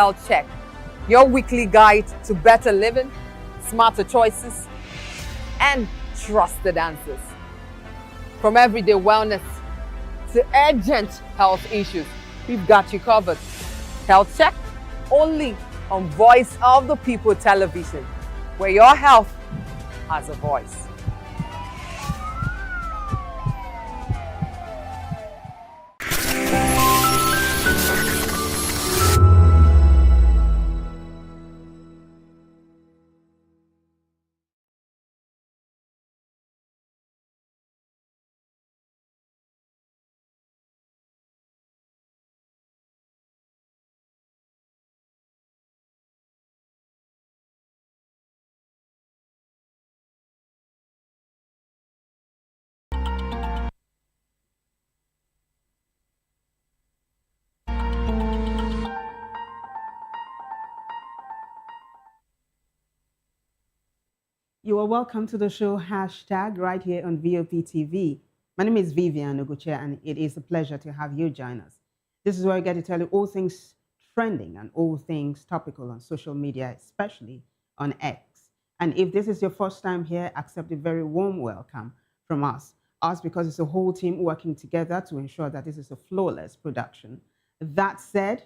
Health Check, your weekly guide to better living, smarter choices, and trusted answers. From everyday wellness to urgent health issues, we've got you covered. Health Check, only on Voice of the People television, where your health has a voice. You are welcome to the show hashtag right here on VOP TV. My name is Vivian Oguche, and it is a pleasure to have you join us. This is where I get to tell you all things trending and all things topical on social media, especially on X. And if this is your first time here, accept a very warm welcome from us. Us because it's a whole team working together to ensure that this is a flawless production. That said,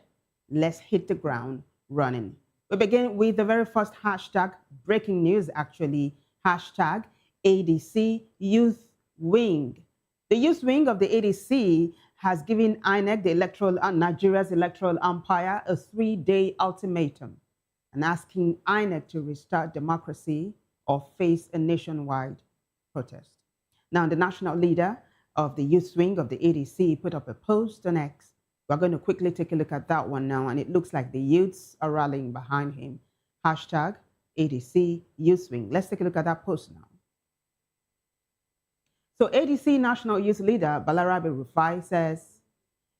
let's hit the ground running. We begin with the very first hashtag, breaking news actually, hashtag ADC Youth Wing. The youth wing of the ADC has given INEC, Nigeria's electoral umpire, a 3-day ultimatum and asking INEC to restart democracy or face a nationwide protest. Now, the national leader of the youth wing of the ADC put up a post on X. We're going to quickly take a look at that one now, and it looks like the youths are rallying behind him. Hashtag ADC Youth Wing. Let's take a look at that post now. So ADC National Youth Leader Balarabe Rufai says,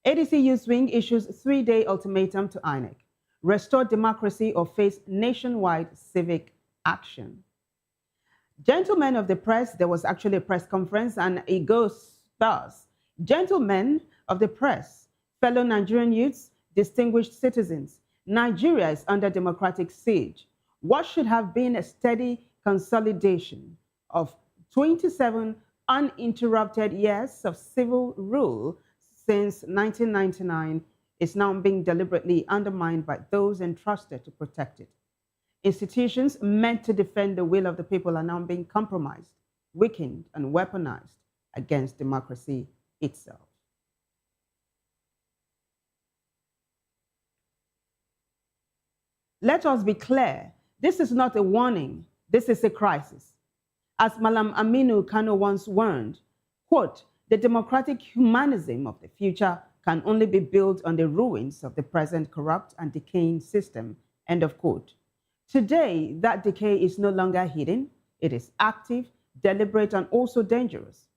ADC Youth Wing issues 3-day ultimatum to INEC. Restore democracy or face nationwide civic action. Gentlemen of the press, there was actually a press conference, and it goes thus. Gentlemen of the press, fellow Nigerian youths, distinguished citizens, Nigeria is under democratic siege. What should have been a steady consolidation of 27 uninterrupted years of civil rule since 1999 is now being deliberately undermined by those entrusted to protect it. Institutions meant to defend the will of the people are now being compromised, weakened, and weaponized against democracy itself. Let us be clear, this is not a warning, this is a crisis. As Malam Aminu Kano once warned, quote, the democratic humanism of the future can only be built on the ruins of the present corrupt and decaying system, end of quote. Today, that decay is no longer hidden, it is active, deliberate, and also dangerous.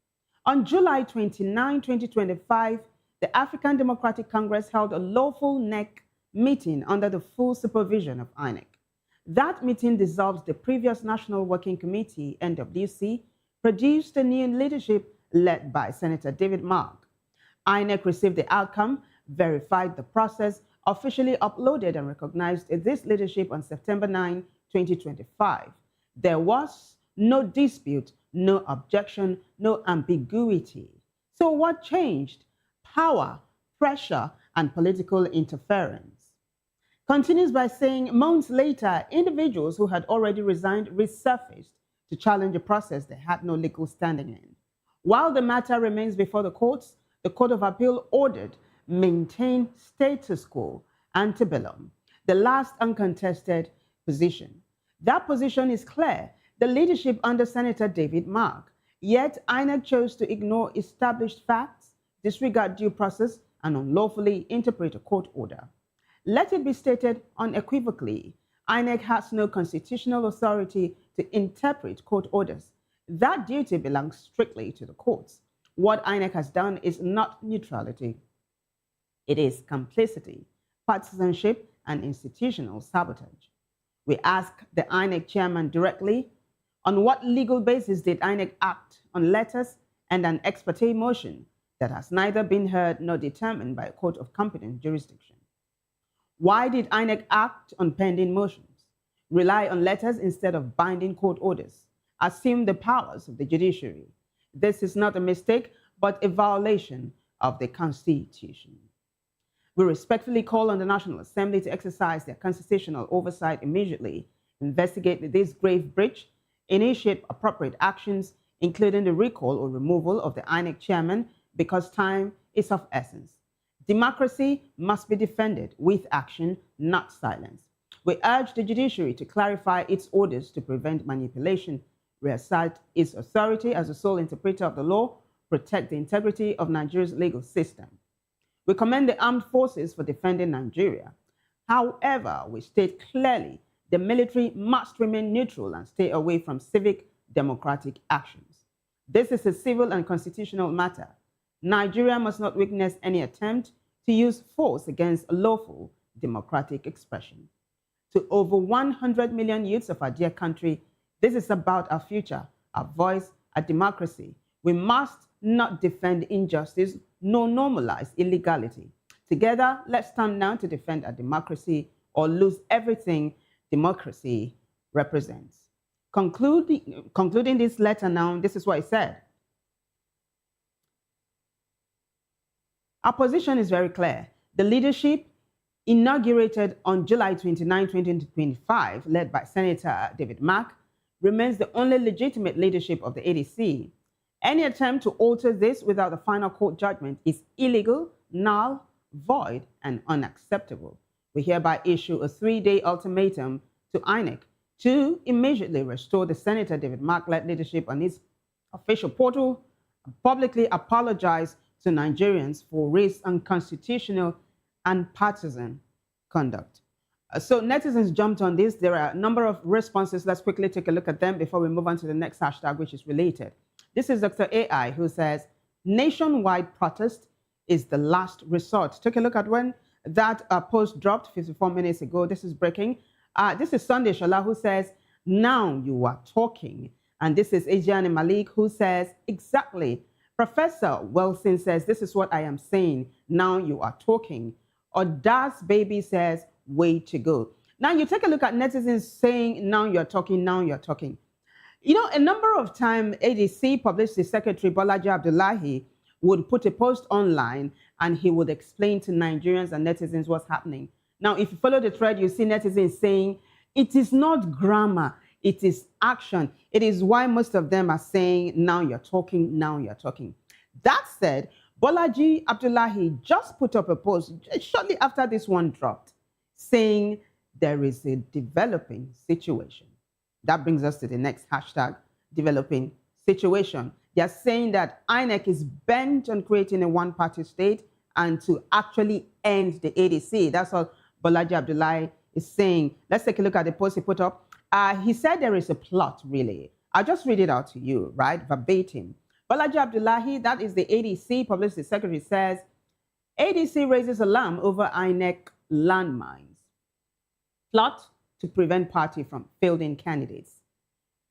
On July 29, 2025, the African Democratic Congress held a lawful neck meeting under the full supervision of INEC. That meeting dissolved the previous National Working Committee, NWC, produced a new leadership led by Senator David Mark. INEC received the outcome, verified the process, officially uploaded and recognized this leadership on September 9, 2025. There was no dispute, no objection, no ambiguity. So what changed? Power, pressure, and political interference. Continues by saying, months later, individuals who had already resigned resurfaced to challenge a process they had no legal standing in. While the matter remains before the courts, the Court of Appeal ordered maintain status quo ante bellum, the last uncontested position. That position is clear, the leadership under Senator David Mark. Yet INEC chose to ignore established facts, disregard due process, and unlawfully interpret a court order. Let it be stated unequivocally, INEC has no constitutional authority to interpret court orders. That duty belongs strictly to the courts. What INEC has done is not neutrality. It is complicity, partisanship, and institutional sabotage. We ask the INEC chairman directly, on what legal basis did INEC act on letters and an ex parte motion that has neither been heard nor determined by a court of competent jurisdiction? Why did INEC act on pending motions, rely on letters instead of binding court orders, assume the powers of the judiciary? This is not a mistake, but a violation of the Constitution. We respectfully call on the National Assembly to exercise their constitutional oversight immediately, investigate this grave breach, initiate appropriate actions, including the recall or removal of the INEC chairman, because time is of essence. Democracy must be defended with action, not silence. We urge the judiciary to clarify its orders to prevent manipulation, reassert its authority as the sole interpreter of the law, protect the integrity of Nigeria's legal system. We commend the armed forces for defending Nigeria. However, we state clearly the military must remain neutral and stay away from civic democratic actions. This is a civil and constitutional matter. Nigeria must not witness any attempt to use force against lawful democratic expression. To over 100 million youths of our dear country, this is about our future, our voice, our democracy. We must not defend injustice nor normalize illegality. Together, let's stand down to defend our democracy or lose everything democracy represents. Concluding this letter now, this is what it said. Our position is very clear. The leadership inaugurated on July 29, 2025, led by Senator David Mark, remains the only legitimate leadership of the ADC. Any attempt to alter this without a final court judgment is illegal, null, void, and unacceptable. We hereby issue a 3-day ultimatum to INEC to immediately restore the Senator David Mark-led leadership on its official portal and publicly apologize to Nigerians for race unconstitutional and partisan conduct. So netizens jumped on this. There are a number of responses. Let's quickly take a look at them before we move on to the next hashtag, which is related. This is Dr. AI, who says, nationwide protest is the last resort. Take a look at when that post dropped 54 minutes ago. This is breaking. This is Sunday Shola, who says, now you are talking. And this is Ajiani Malik, who says, exactly. Professor Wilson says, this is what I am saying. Now you are talking. Or Das Baby says, way to go. Now you take a look at netizens saying, now you're talking, now you're talking. You know, a number of times, ADC Publicity Secretary Bolaji Abdullahi would put a post online and he would explain to Nigerians and netizens what's happening. Now, if you follow the thread, you see netizens saying, it is not grammar, it is action. It is why most of them are saying, now you're talking, now you're talking. That said, Bolaji Abdullahi just put up a post shortly after this one dropped, saying there is a developing situation. That brings us to the next hashtag, developing situation. They're saying that INEC is bent on creating a one-party state and to actually end the ADC. That's what Bolaji Abdullahi is saying. Let's take a look at the post he put up. He said there is a plot, really. I'll just read it out to you, right, verbatim. Bolaji Abdullahi, that is the ADC Publicity Secretary, says, ADC raises alarm over INEC landmines. Plot to prevent party from fielding candidates.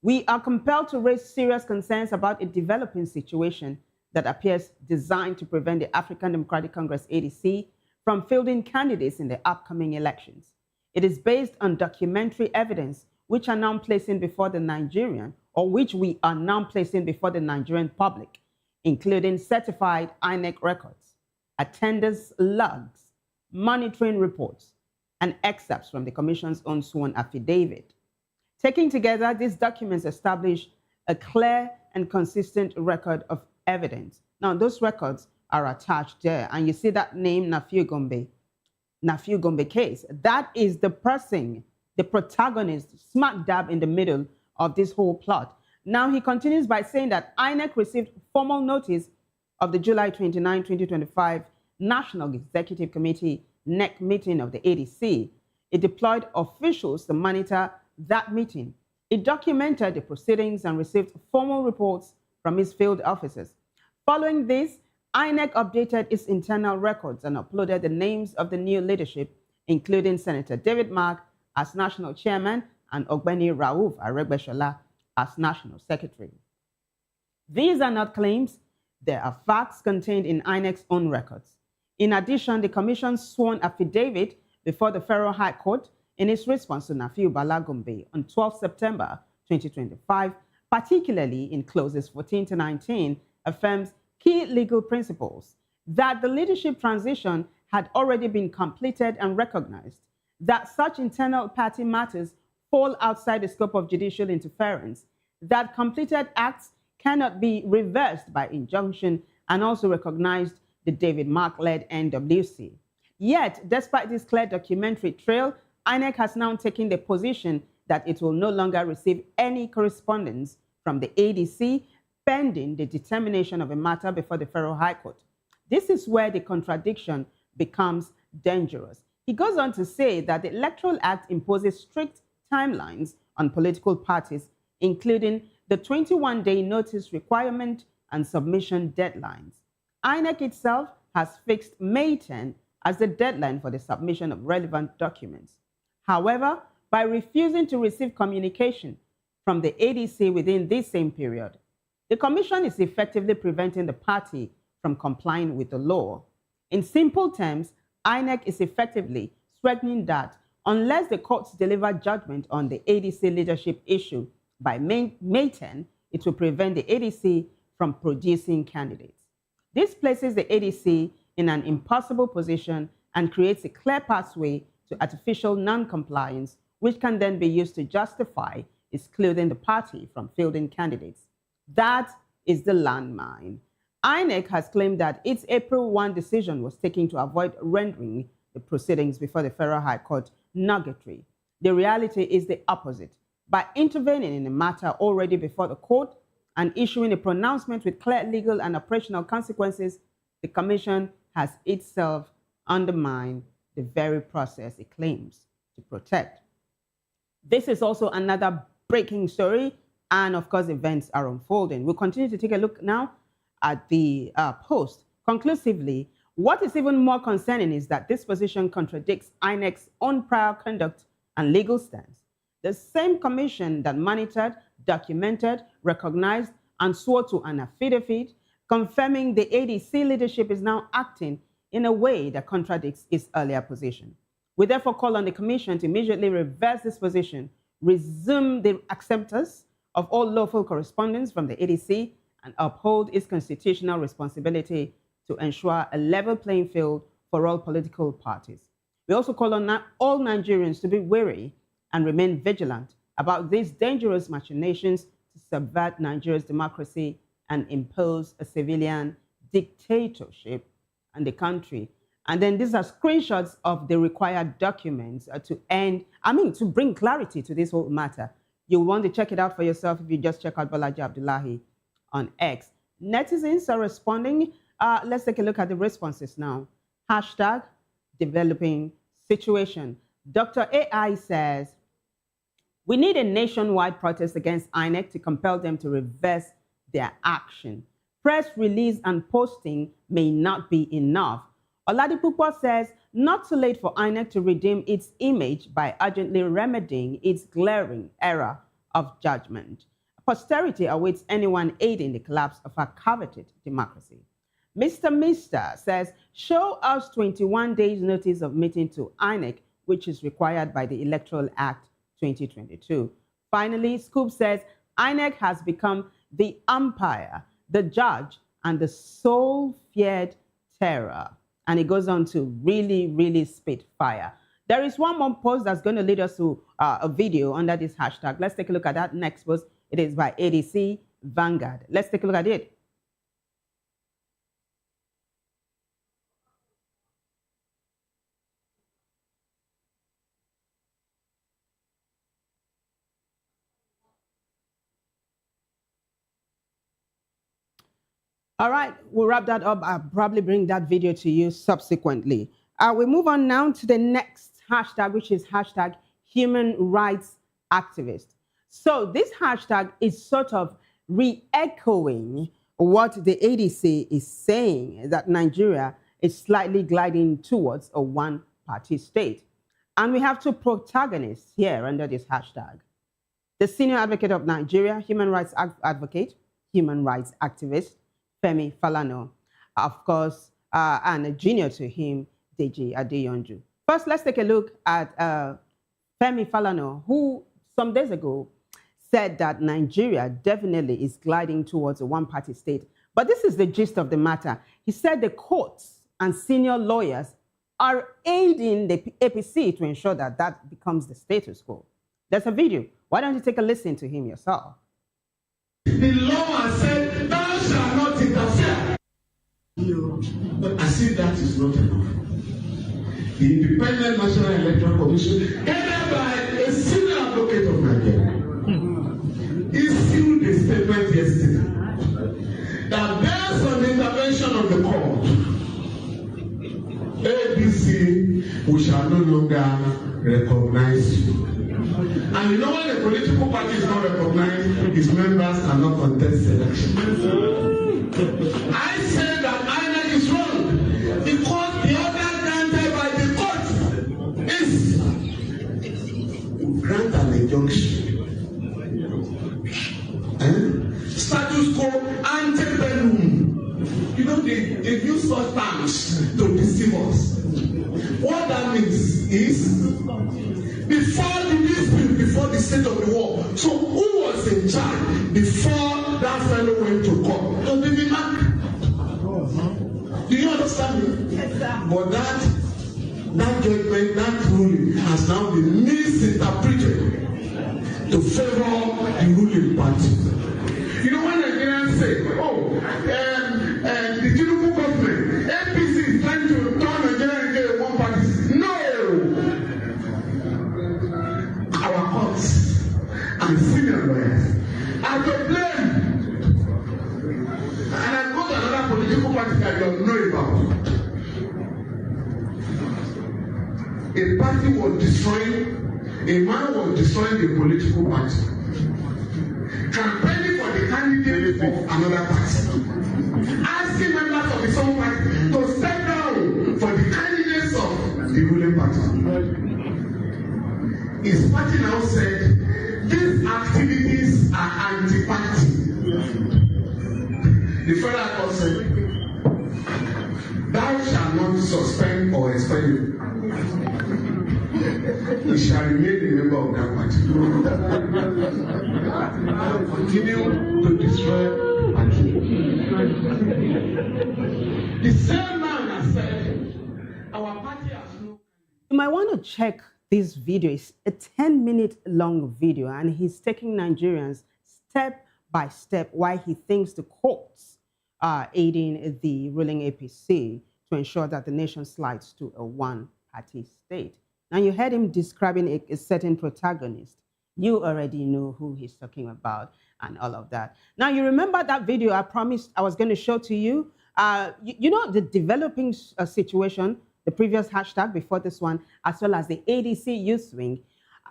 We are compelled to raise serious concerns about a developing situation that appears designed to prevent the African Democratic Congress ADC from fielding candidates in the upcoming elections. It is based on documentary evidence which are now placing before the Nigerian, or which we are now placing before the Nigerian public, including certified INEC records, attendance logs, monitoring reports, and excerpts from the Commission's own sworn affidavit. Taken together, these documents establish a clear and consistent record of evidence. Now, those records are attached there, and you see that name, Nafiu Gombe case. That is the person, the protagonist, smack dab in the middle of this whole plot. Now, he continues by saying that INEC received formal notice of the July 29, 2025 National Executive Committee NEC meeting of the ADC. It deployed officials to monitor that meeting. It documented the proceedings and received formal reports from its field officers. Following this, INEC updated its internal records and uploaded the names of the new leadership, including Senator David Mark as National Chairman and Ogbeni Rauf Aregbesola as National Secretary. These are not claims, they are facts contained in INEC's own records. In addition, the Commission's sworn affidavit before the Federal High Court in its response to Nafiu Bala Gombe on 12 September 2025, particularly in clauses 14 to 19, affirms key legal principles: that the leadership transition had already been completed and recognized, that such internal party matters fall outside the scope of judicial interference, that completed acts cannot be reversed by injunction, and also recognized the David Mark-led NWC. Yet, despite this clear documentary trail, INEC has now taken the position that it will no longer receive any correspondence from the ADC pending the determination of a matter before the Federal High Court. This is where the contradiction becomes dangerous. He goes on to say that the Electoral Act imposes strict timelines on political parties, including the 21-day notice requirement and submission deadlines. INEC itself has fixed May 10 as the deadline for the submission of relevant documents. However, by refusing to receive communication from the ADC within this same period, the Commission is effectively preventing the party from complying with the law. In simple terms, INEC is effectively threatening that unless the courts deliver judgment on the ADC leadership issue by May 10, it will prevent the ADC from producing candidates. This places the ADC in an impossible position and creates a clear pathway to artificial non-compliance, which can then be used to justify excluding the party from fielding candidates. That is the landmine. INEC has claimed that its April 1 decision was taken to avoid rendering the proceedings before the Federal High Court nugatory. The reality is the opposite. By intervening in a matter already before the court and issuing a pronouncement with clear legal and operational consequences, the Commission has itself undermined the very process it claims to protect. This is also another breaking story, and of course, events are unfolding. We'll continue to take a look now at the post. Conclusively, what is even more concerning is that this position contradicts INEC's own prior conduct and legal stance. The same commission that monitored, documented, recognized, and swore to an affidavit confirming the ADC leadership is now acting in a way that contradicts its earlier position. We therefore call on the Commission to immediately reverse this position, resume the acceptance of all lawful correspondence from the ADC, and uphold its constitutional responsibility to ensure a level playing field for all political parties. We also call on all Nigerians to be wary and remain vigilant about these dangerous machinations to subvert Nigeria's democracy and impose a civilian dictatorship in the country. And then these are screenshots of the required documents to bring clarity to this whole matter. You'll want to check it out for yourself if you just check out Balaji Abdullahi on X. Netizens are responding. Let's take a look at the responses now. Hashtag developing situation. Dr. AI says, we need a nationwide protest against INEC to compel them to reverse their action. Press release and posting may not be enough. Oladipupo says, not too late for INEC to redeem its image by urgently remedying its glaring error of judgment. Posterity awaits anyone aiding the collapse of our coveted democracy. Mr. says, show us 21 days notice of meeting to INEC, which is required by the Electoral Act 2022. Finally, Scoop says, INEC has become the umpire, the judge, and the sole feared terror. And it goes on to really, really spit fire. There is one more post that's going to lead us to a video under this hashtag. Let's take a look at that next post. It is by ADC Vanguard. Let's take a look at it. All right, we'll wrap that up. I'll probably bring that video to you subsequently. We move on now to the next hashtag, which is hashtag human rights activist. So this hashtag is sort of re-echoing what the ADC is saying, that Nigeria is slightly gliding towards a one-party state. And we have two protagonists here under this hashtag. The senior advocate of Nigeria, human rights advocate, human rights activist, Femi Falana, of course, and a junior to him, Deji Adeyonju. First, let's take a look at Femi Falana, who some days ago said that Nigeria definitely is gliding towards a one-party state. But this is the gist of the matter. He said the courts and senior lawyers are aiding the APC to ensure that that becomes the status quo. There's a video. Why don't you take a listen to him yourself? The law has said, thou shalt not interfere. But I see that is not enough. The Independent National Electoral Commission, headed by a senior advocate of Nigeria, issued a statement yesterday that based on the intervention of the court, ABC, we shall no longer recognize you. And you know when a political party is not recognized, its members cannot contest election. I say that INEC is wrong because the order granted by the court is grant an injunction. Status quo ante bellum. You know, they use such terms to deceive us. What that means is, before the dispute, before the state of the war, so who was in charge before that fellow went to court? So they be mark. Do you understand me? Yes, sir. But that judgment, that ruling has now been misinterpreted to favor the ruling party. You know when Nigerians say, oh, the Kachikwu government, APC is trying to turn Nigeria into one party. No! Our courts and senior lawyers are to blame. And I go to another political party that you don't know about. A party was destroying, a man was destroying the political party, campaigning for the candidate of another party, asking members of his own party to step down for the candidates of the ruling party. His party now said, these activities are anti-party. The federal court said, thou shalt not suspend or expel him. He shall remain a member of that party. And continue to destroy the party. The same man has said, our party has no. You might want to check this video. It's a 10-minute long video, and he's taking Nigerians step by step why he thinks the courts are aiding the ruling APC to ensure that the nation slides to a one-party state. Now, you heard him describing a certain protagonist. You already know who he's talking about and all of that. Now, you remember that video I promised I was going to show to you? You know, the developing situation, the previous hashtag before this one, as well as the ADC youth wing,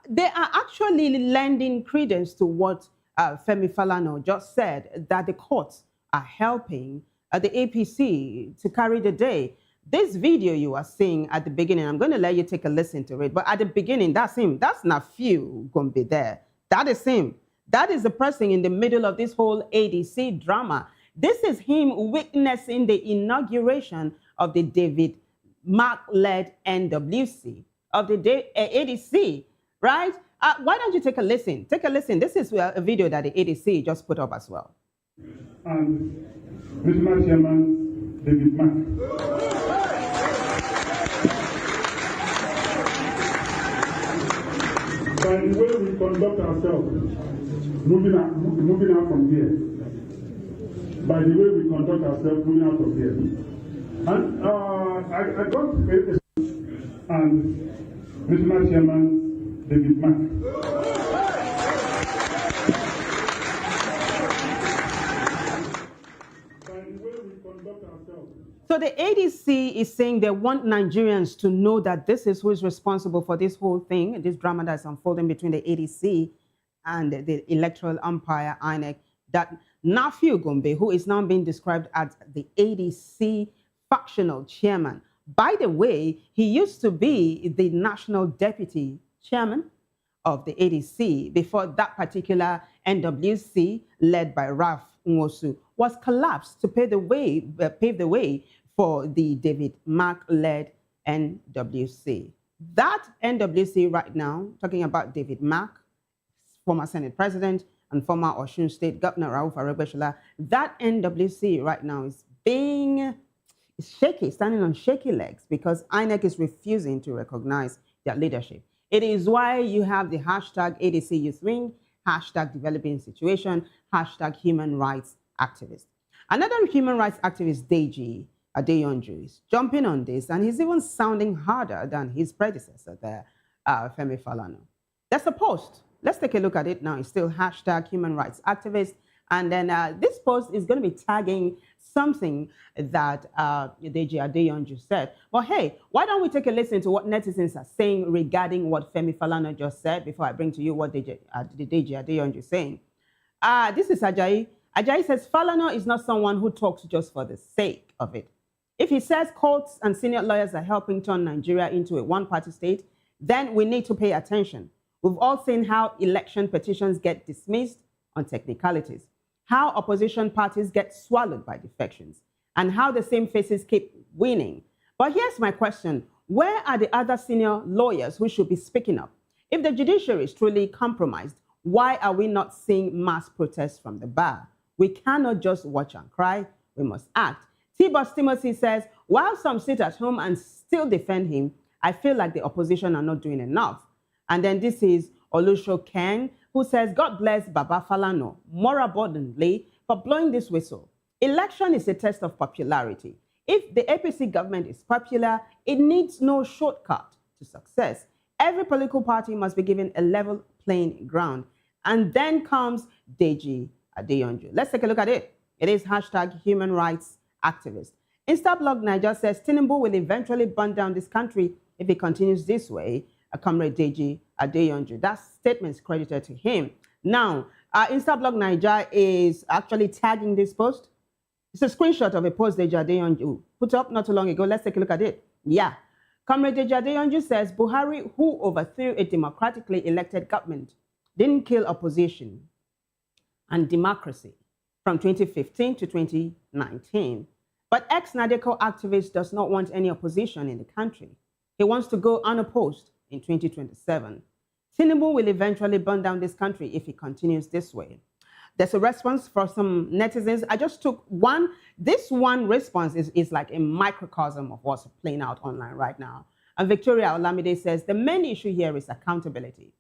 they are actually lending credence to what Femi Falana just said, that the courts are helping the APC to carry the day. This video you are seeing at the beginning, I'm going to let you take a listen to it, but at the beginning, that's him. That's not few going to be there. That is him. That is the person in the middle of this whole ADC drama. This is him witnessing the inauguration of the David Mark-led NWC, of the ADC, right? Why don't you take a listen? Take a listen. This is a video that the ADC just put up as well. And National Chairman David Mark. By the way we conduct ourselves, moving out from here. By the way we conduct ourselves, moving out of here. And I got a and National Chairman David Mark. So the ADC is saying they want Nigerians to know that this is who is responsible for this whole thing, this drama that's unfolding between the ADC and the electoral umpire, INEC, that Nafiu Gombe, who is now being described as the ADC factional chairman. By the way, he used to be the national deputy chairman of the ADC before that particular NWC, led by Ralph Nwosu, was collapsed to pave the way for the David Mark-led NWC. That NWC right now, talking about David Mack, former Senate President, and former Osun State Governor Rauf Aregbesola, that NWC right now is shaky, standing on shaky legs because INEC is refusing to recognize their leadership. It is why you have the hashtag ADC Youth Wing, hashtag developing situation, hashtag human rights activist. Another human rights activist, Deji Adeyonju, is jumping on this, and he's even sounding harder than his predecessor there, Femi Falana. There's a post. Let's take a look at it now. It's still hashtag human rights activist. And then this post is going to be tagging something that Deji Adeyonju said. But hey, why don't we take a listen to what netizens are saying regarding what Femi Falana just said before I bring to you what Deji Adeyonju is saying. This is Ajayi. Ajayi says, Falana is not someone who talks just for the sake of it. If he says courts and senior lawyers are helping turn Nigeria into a one-party state, then we need to pay attention. We've all seen how election petitions get dismissed on technicalities, how opposition parties get swallowed by defections, and how the same faces keep winning. But here's my question. Where are the other senior lawyers who should be speaking up? If the judiciary is truly compromised, why are we not seeing mass protests from the bar? We cannot just watch and cry. We must act. T-Boss Timothy says, while some sit at home and still defend him, I feel like the opposition are not doing enough. And then this is Olusho Ken, who says, God bless Baba Falana more abundantly for blowing this whistle. Election is a test of popularity. If the APC government is popular, it needs no shortcut to success. Every political party must be given a level playing ground. And then comes Deji Adeyonju. Let's take a look at it. It is hashtag human rights activist. Instablog Niger says Tinubu will eventually burn down this country if he continues this way. Comrade Deji Adeyonju. That statement is credited to him. Now, Instablog Niger is actually tagging this post. It's a screenshot of a post Deji Adeyonju put up not too long ago. Let's take a look at it. Yeah. Comrade Deji Adeyonju says Buhari, who overthrew a democratically elected government, didn't kill opposition and democracy from 2015 to 2019. But ex-Nadeko activist does not want any opposition in the country. He wants to go unopposed in 2027. Tinubu will eventually burn down this country if he continues this way. There's a response for some netizens. I just took one. This one response is like a microcosm of what's playing out online right now. And Victoria Olamide says, the main issue here is accountability.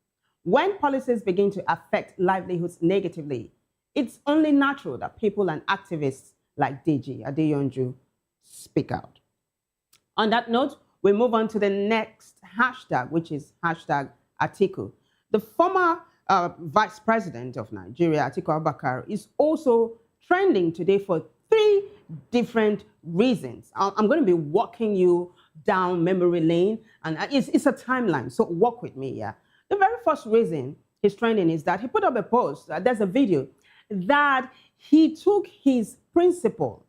When policies begin to affect livelihoods negatively, it's only natural that people and activists like Deji Adeyonju speak out. On that note, we move on to the next hashtag, which is hashtag Atiku. The former Vice President of Nigeria, Atiku Abubakar, is also trending today for 3 different reasons. I'm going to be walking you down memory lane, and it's a timeline, so walk with me, yeah. The very first reason he's trending is that he put up a post, there's a video, that he took his principal.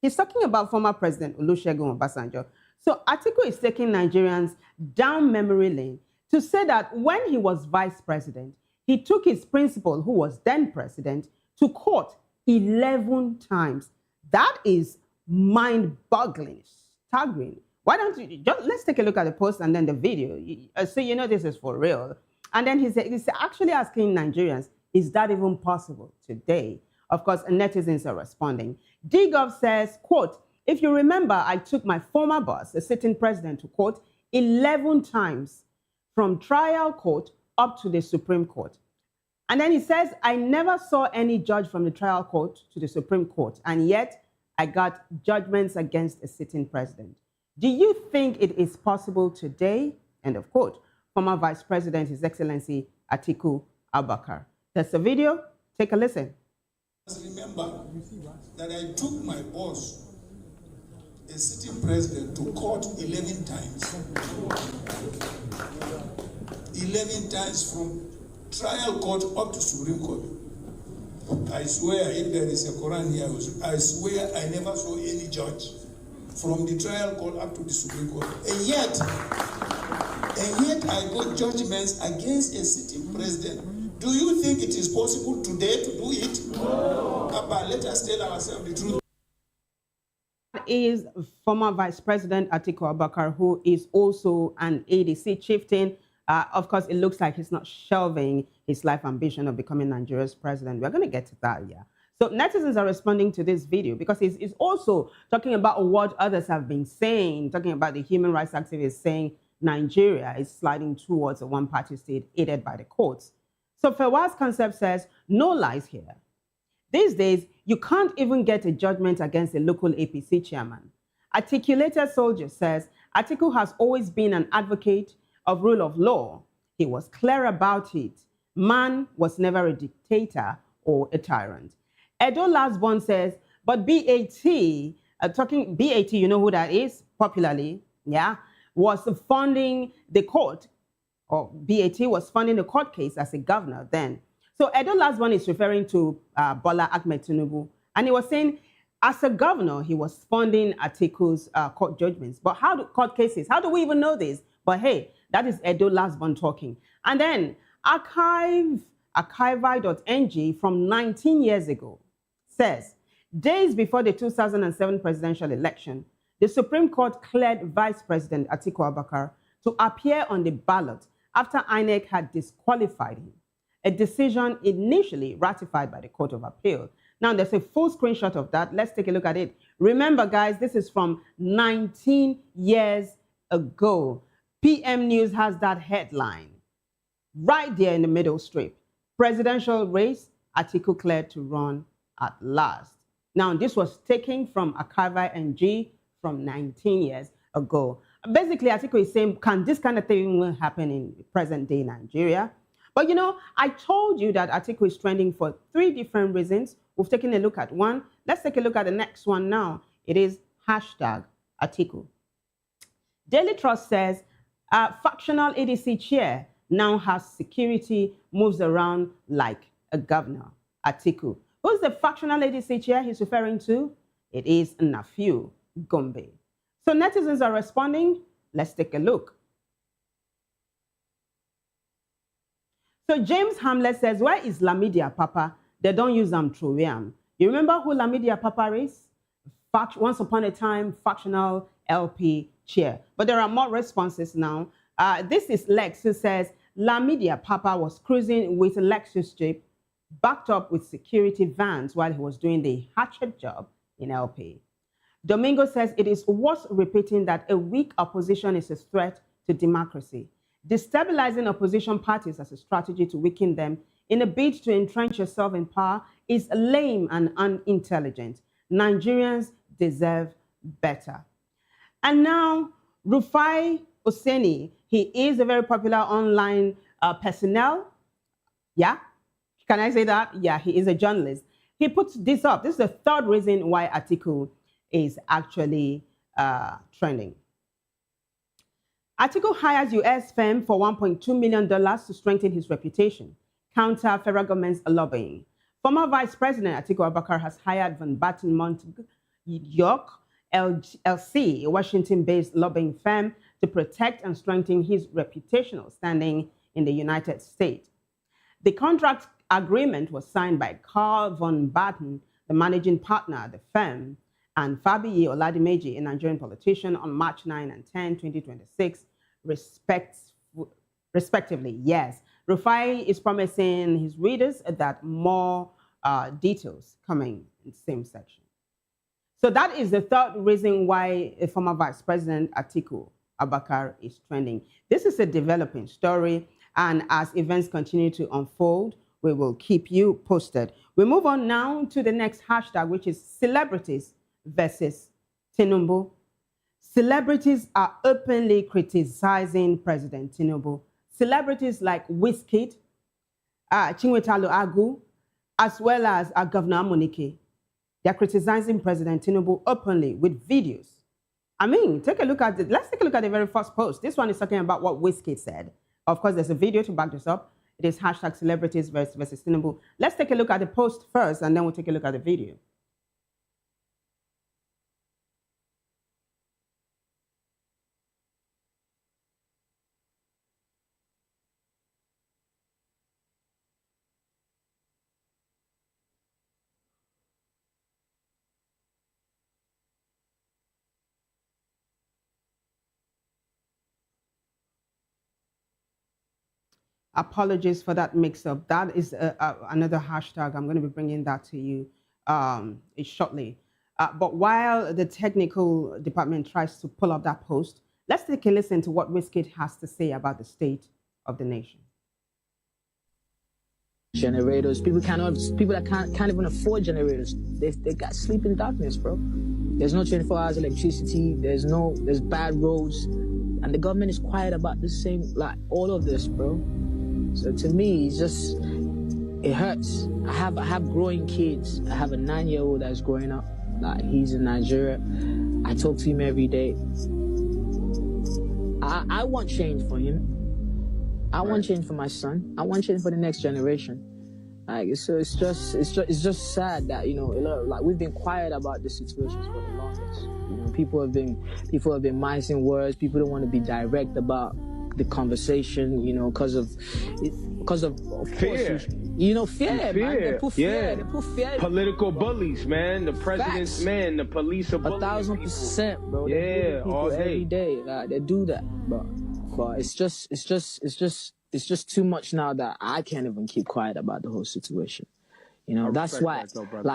He's talking about former President Olusegun Obasanjo. So Atiku is taking Nigerians down memory lane to say that when he was vice president, he took his principal, who was then president, to court 11 times. That is mind-boggling, staggering. Why don't you let's take a look at the post and then the video, so you know this is for real. And then he's actually asking Nigerians, is that even possible today? Of course, netizens are responding. DGov says, quote, if you remember, I took my former boss, the sitting president, to court 11 times from trial court up to the Supreme Court. And then he says, I never saw any judge from the trial court to the Supreme Court, and yet I got judgments against a sitting president. Do you think it is possible today? End of quote. Former Vice President, His Excellency Atiku Abubakar. That's the video. Take a listen. Remember that I took my boss, a sitting president, to court 11 times. 11 times from trial court up to Supreme Court. I swear, if there is a Quran here, I swear I never saw any judge from the trial court up to the Supreme Court. And yet I got judgments against a sitting president. Do you think it is possible today to do it? No. But let us tell ourselves the truth. is former Vice President Atiku Abubakar, who is also an ADC chieftain. Of course, it looks like he's not shelving his life ambition of becoming Nigeria's president. We're going to get to that, yeah. So netizens are responding to this video because he's also talking about what others have been saying, talking about the human rights activists saying Nigeria is sliding towards a one-party state aided by the courts. So Fawaz Concept says, no lies here. These days, you can't even get a judgment against a local APC chairman. Articulated Soldier says, Atiku has always been an advocate of rule of law. He was clear about it. Man was never a dictator or a tyrant. Edo Lasbon says, but BAT, BAT, you know who that is, popularly, yeah, was funding the court, or BAT was funding the court case as a governor then. So Edo Lasbon is referring to Bola Ahmed Tinubu, and he was saying, as a governor, he was funding Atiku's court judgments. But how do court cases? How do we even know this? But hey, that is Edo Lasbon talking. And then archivi.ng from 19 years ago says, days before the 2007 presidential election, the Supreme Court cleared Vice President Atiku Abubakar to appear on the ballot after INEC had disqualified him, a decision initially ratified by the Court of Appeal. Now, there's a full screenshot of that. Let's take a look at it. Remember, guys, this is from 19 years ago. PM News has that headline right there in the middle strip. Presidential race, Atiku cleared to run at last. Now, this was taken from Archivi.ng from 19 years ago. Basically, Atiku is saying, can this kind of thing happen in present-day Nigeria? But, you know, I told you that Atiku is trending for 3 different reasons. We've taken a look at one. Let's take a look at the next one now. It is hashtag Atiku. Daily Trust says, factional ADC chair now has security, moves around like a governor. Atiku. Who's the factional ADC chair he's referring to? It is Nafiu Gombe. So netizens are responding. Let's take a look. So James Hamlet says, where is Lamidia Papa? They don't use them through him. You remember who Lamidia Papa is? Once upon a time, factional LP chair. But there are more responses now. This is Lex who says, Lamidia Papa was cruising with a Lexus Jeep backed up with security vans while he was doing the hatchet job in LP. Domingo says it is worth repeating that a weak opposition is a threat to democracy. Destabilizing opposition parties as a strategy to weaken them in a bid to entrench yourself in power is lame and unintelligent. Nigerians deserve better. And now, Rufai Oseni, he is a very popular online personnel. Yeah? Can I say that? Yeah, he is a journalist. He puts this up. This is the 3rd reason why Atiku is actually trending. Atiku hires US firm for $1.2 million to strengthen his reputation, counter federal government's lobbying. Former Vice President Atiku Abubakar has hired Van Batten Montague York LC, a Washington-based lobbying firm, to protect and strengthen his reputational standing in the United States. The contract agreement was signed by Carl Von Batten, the managing partner at the firm, and Fabiyi Oladimeji, a Nigerian politician, on March 9 and 10, 2026, respectively. Yes, Rufai is promising his readers that more details coming in the same section. So that is the 3rd reason why former Vice President Atiku Abubakar is trending. This is a developing story, and as events continue to unfold, we will keep you posted. We move on now to the next hashtag, which is celebrities versus Tinubu. Celebrities are openly criticizing President Tinubu. Celebrities like Wizkid, Chinwetalu Agu, as well as Governor Amunike. They're criticizing President Tinubu openly with videos. I mean, take a look at it. Let's take a look at the very first post. This one is talking about what Wizkid said. Of course, there's a video to back this up. It is hashtag celebrities versus Tinubu. Let's take a look at the post first, and then we'll take a look at the video. Apologies for that mix-up. That is another hashtag. I'm going to be bringing that to you shortly. But while the technical department tries to pull up that post, let's take a listen to what Wizkid has to say about the state of the nation. Generators, people that can't even afford generators. They got sleep in darkness, bro. There's no 24 hours electricity. There's bad roads, and the government is quiet about the same, like all of this, bro. So to me, it hurts. I have growing kids. I have a 9-year-old that's growing up. Like, he's in Nigeria. I talk to him every day. I want change for him. I want change for my son. I want change for the next generation. Like, so it's just sad that, you know, like, we've been quiet about the situations for the longest. You know, people have been micing words. People don't want to be direct about the conversation, you know, because of fear. You know, fear, man. Fear. They put fear. They put fear. Political bullies, man. The president's Facts. man. The police are bullying 1,000%, bro. Yeah, They bully all people day. every day. Like, they do that, but it's just too much now that I can't even keep quiet about the whole situation. You know, that's why, that though, brother.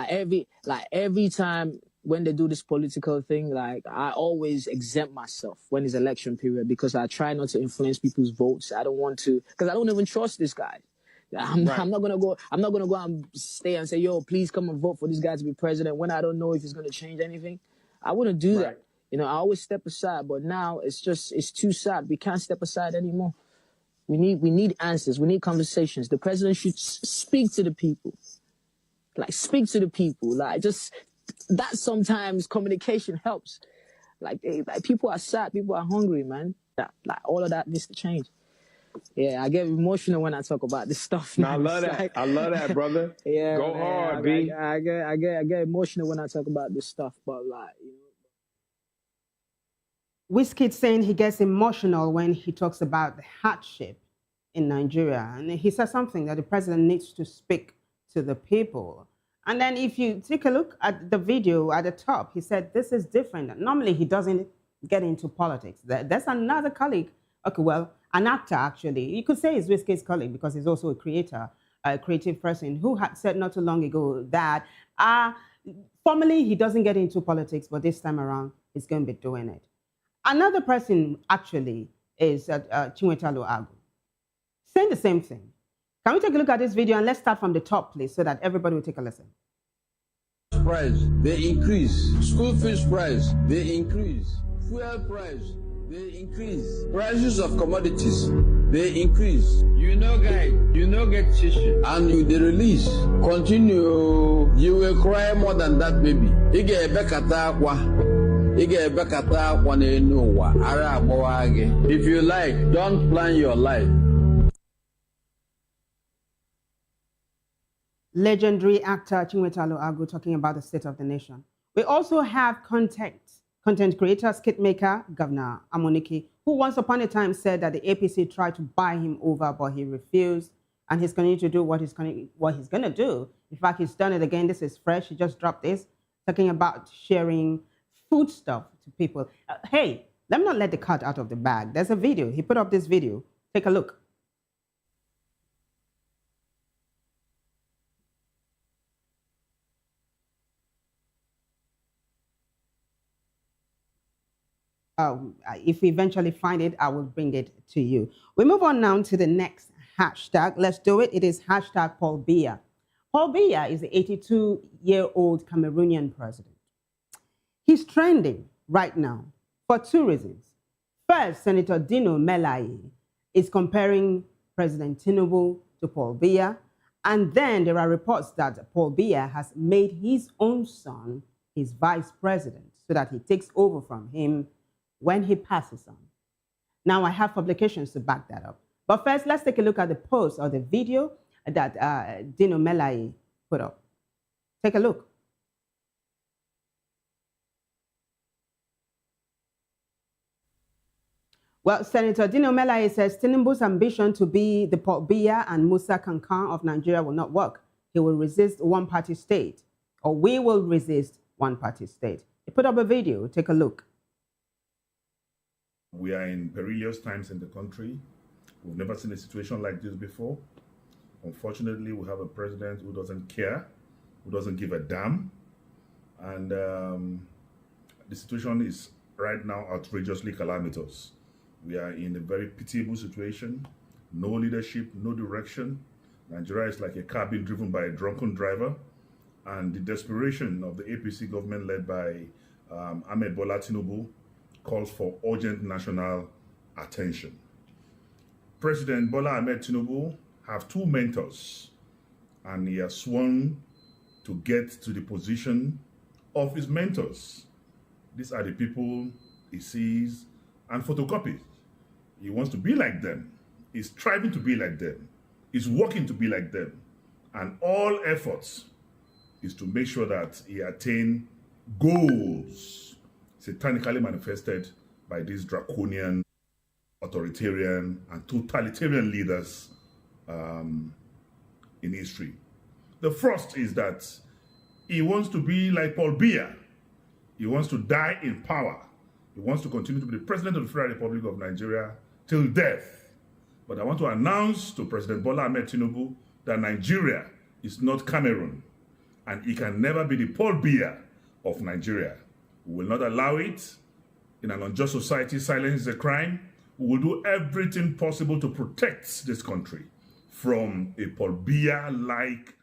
like every time when they do this political thing, like, I always exempt myself when it's election period, because I try not to influence people's votes. I don't want to, because I don't even trust this guy. I'm not gonna go and stay and say, yo, please come and vote for this guy to be president when I don't know if he's gonna change anything. I wouldn't do that. You know, I always step aside, but now it's too sad. We can't step aside anymore. We need answers. We need conversations. The president should speak to the people. Like, speak to the people. Like, just that, sometimes communication helps. Like people are sad. People are hungry, man. Like, all of that needs to change. Yeah, I get emotional when I talk about this stuff. No, I man. love that. Like, I love that, brother. Yeah, Go man, hard, B. I get emotional when I talk about this stuff, but, like, you know. Wizkid saying he gets emotional when he talks about the hardship in Nigeria. And he says something that the president needs to speak to the people. And then if you take a look at the video at the top, he said, this is different. Normally, he doesn't get into politics. There's another colleague, okay, well, an actor, actually. You could say he's Wizkid's colleague because he's also a creator, a creative person, who had said not too long ago that formally he doesn't get into politics, but this time around, he's going to be doing it. Another person, actually, is Chinwetalu Agu, saying the same thing. Can we take a look at this video, and let's start from the top, please, so that everybody will take a listen. Price, they increase. School fees price, they increase. Fuel price, they increase. Prices of commodities, they increase. You know, guy, you know, get tissue. And you the release, continue, you will cry more than that, baby. You get a bekata akwa. You get a bekata akwa na enuwa. Ara abawage. If you like, don't plan your life. Legendary actor Chinwetalu Agu talking about the state of the nation. We also have content creator, skit maker, Governor Amunike, who once upon a time said that the APC tried to buy him over, but he refused, and he's going to do what he's going to do. In fact, he's done it again. This is fresh. He just dropped this, talking about sharing food stuff to people. Hey, let me not let the cat out of the bag. There's a video. He put up this video. Take a look. If we eventually find it, I will bring it to you. We move on now to the next hashtag. Let's do it. It is hashtag Paul Biya. Paul Biya is the 82-year-old Cameroonian president. He's trending right now for two reasons. First, Senator Dino Melaye is comparing President Tinubu to Paul Biya. And then there are reports that Paul Biya has made his own son his vice president so that he takes over from him when he passes on. Now, I have publications to back that up. But first, let's take a look at the post or the video that Dino Melaye put up. Take a look. Well, Senator Dino Melaye says Tinubu's ambition to be the Paul Biya and Musa Kankan of Nigeria will not work. He will resist one-party state, or we will resist one-party state. He put up a video. Take a look. We are in perilous times in the country. We've never seen a situation like this before. Unfortunately, we have a president who doesn't care, who doesn't give a damn. And the situation is right now outrageously calamitous. We are in a very pitiable situation. No leadership, no direction. Nigeria is like a car being driven by a drunken driver. And the desperation of the APC government led by Ahmed Bola Tinubu calls for urgent national attention. President Bola Ahmed Tinubu have two mentors, and he has sworn to get to the position of his mentors. These are the people he sees and photocopies. He wants to be like them. He's striving to be like them. He's working to be like them. And all efforts is to make sure that he attain goals satanically manifested by these draconian, authoritarian, and totalitarian leaders in history. The first is that he wants to be like Paul Biya. He wants to die in power. He wants to continue to be the president of the Federal Republic of Nigeria till death. But I want to announce to President Bola Ahmed Tinubu that Nigeria is not Cameroon, and he can never be the Paul Biya of Nigeria. We will not allow it. In an unjust society, silence is a crime. We will do everything possible to protect this country from a Paul Biya-like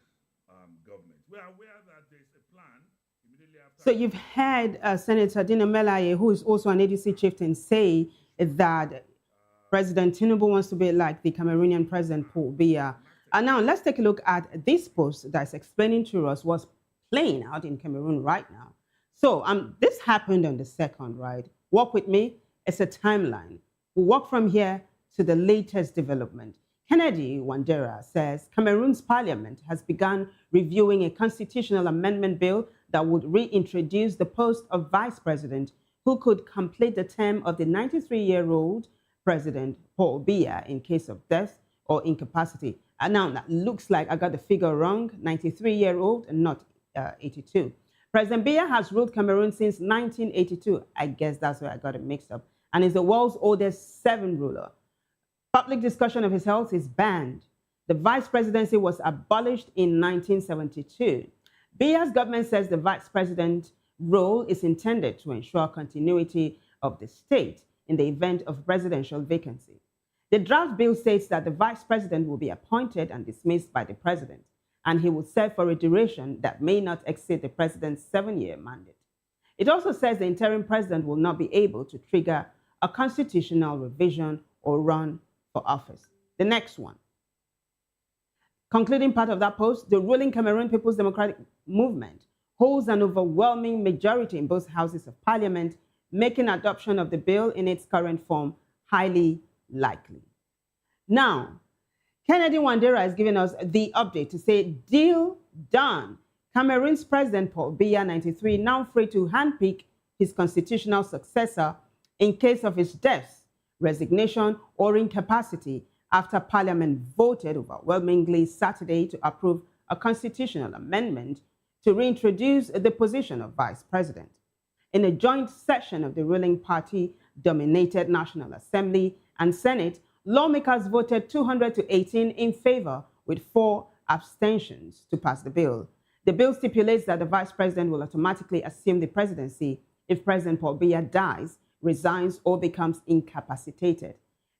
government. We are aware that there is a plan immediately after. So you've had Senator Dino Melaye, who is also an ADC chieftain, say that President Tinubu wants to be like the Cameroonian President Paul Biya. And now let's take a look at this post that's explaining to us what's playing out in Cameroon right now. So this happened on the 2nd, right? Walk with me. It's a timeline. We'll walk from here to the latest development. Kennedy Wandera says Cameroon's parliament has begun reviewing a constitutional amendment bill that would reintroduce the post of vice president who could complete the term of the 93-year-old President Paul Biya in case of death or incapacity. And now that looks like I got the figure wrong, 93-year-old and not 82. President Biya has ruled Cameroon since 1982. I guess that's where I got it mixed up. And is the world's oldest 7 ruler. Public discussion of his health is banned. The vice presidency was abolished in 1972. Biya's government says the vice president role is intended to ensure continuity of the state in the event of presidential vacancy. The draft bill states that the vice president will be appointed and dismissed by the president, and he will serve for a duration that may not exceed the president's 7-year mandate. It also says the interim president will not be able to trigger a constitutional revision or run for office. The next one. Concluding part of that post, the ruling Cameroon People's Democratic Movement holds an overwhelming majority in both houses of parliament, making adoption of the bill in its current form highly likely. Now, Kennedy Wandera has given us the update to say, deal done. Cameroon's President Paul Biya, 93, now free to handpick his constitutional successor in case of his death, resignation, or incapacity after Parliament voted overwhelmingly Saturday to approve a constitutional amendment to reintroduce the position of Vice President. In a joint session of the ruling party-dominated National Assembly and Senate, lawmakers voted 200 to 18 in favor with 4 abstentions to pass the bill. The bill stipulates that the Vice President will automatically assume the presidency if President Paul Biya dies, resigns, or becomes incapacitated.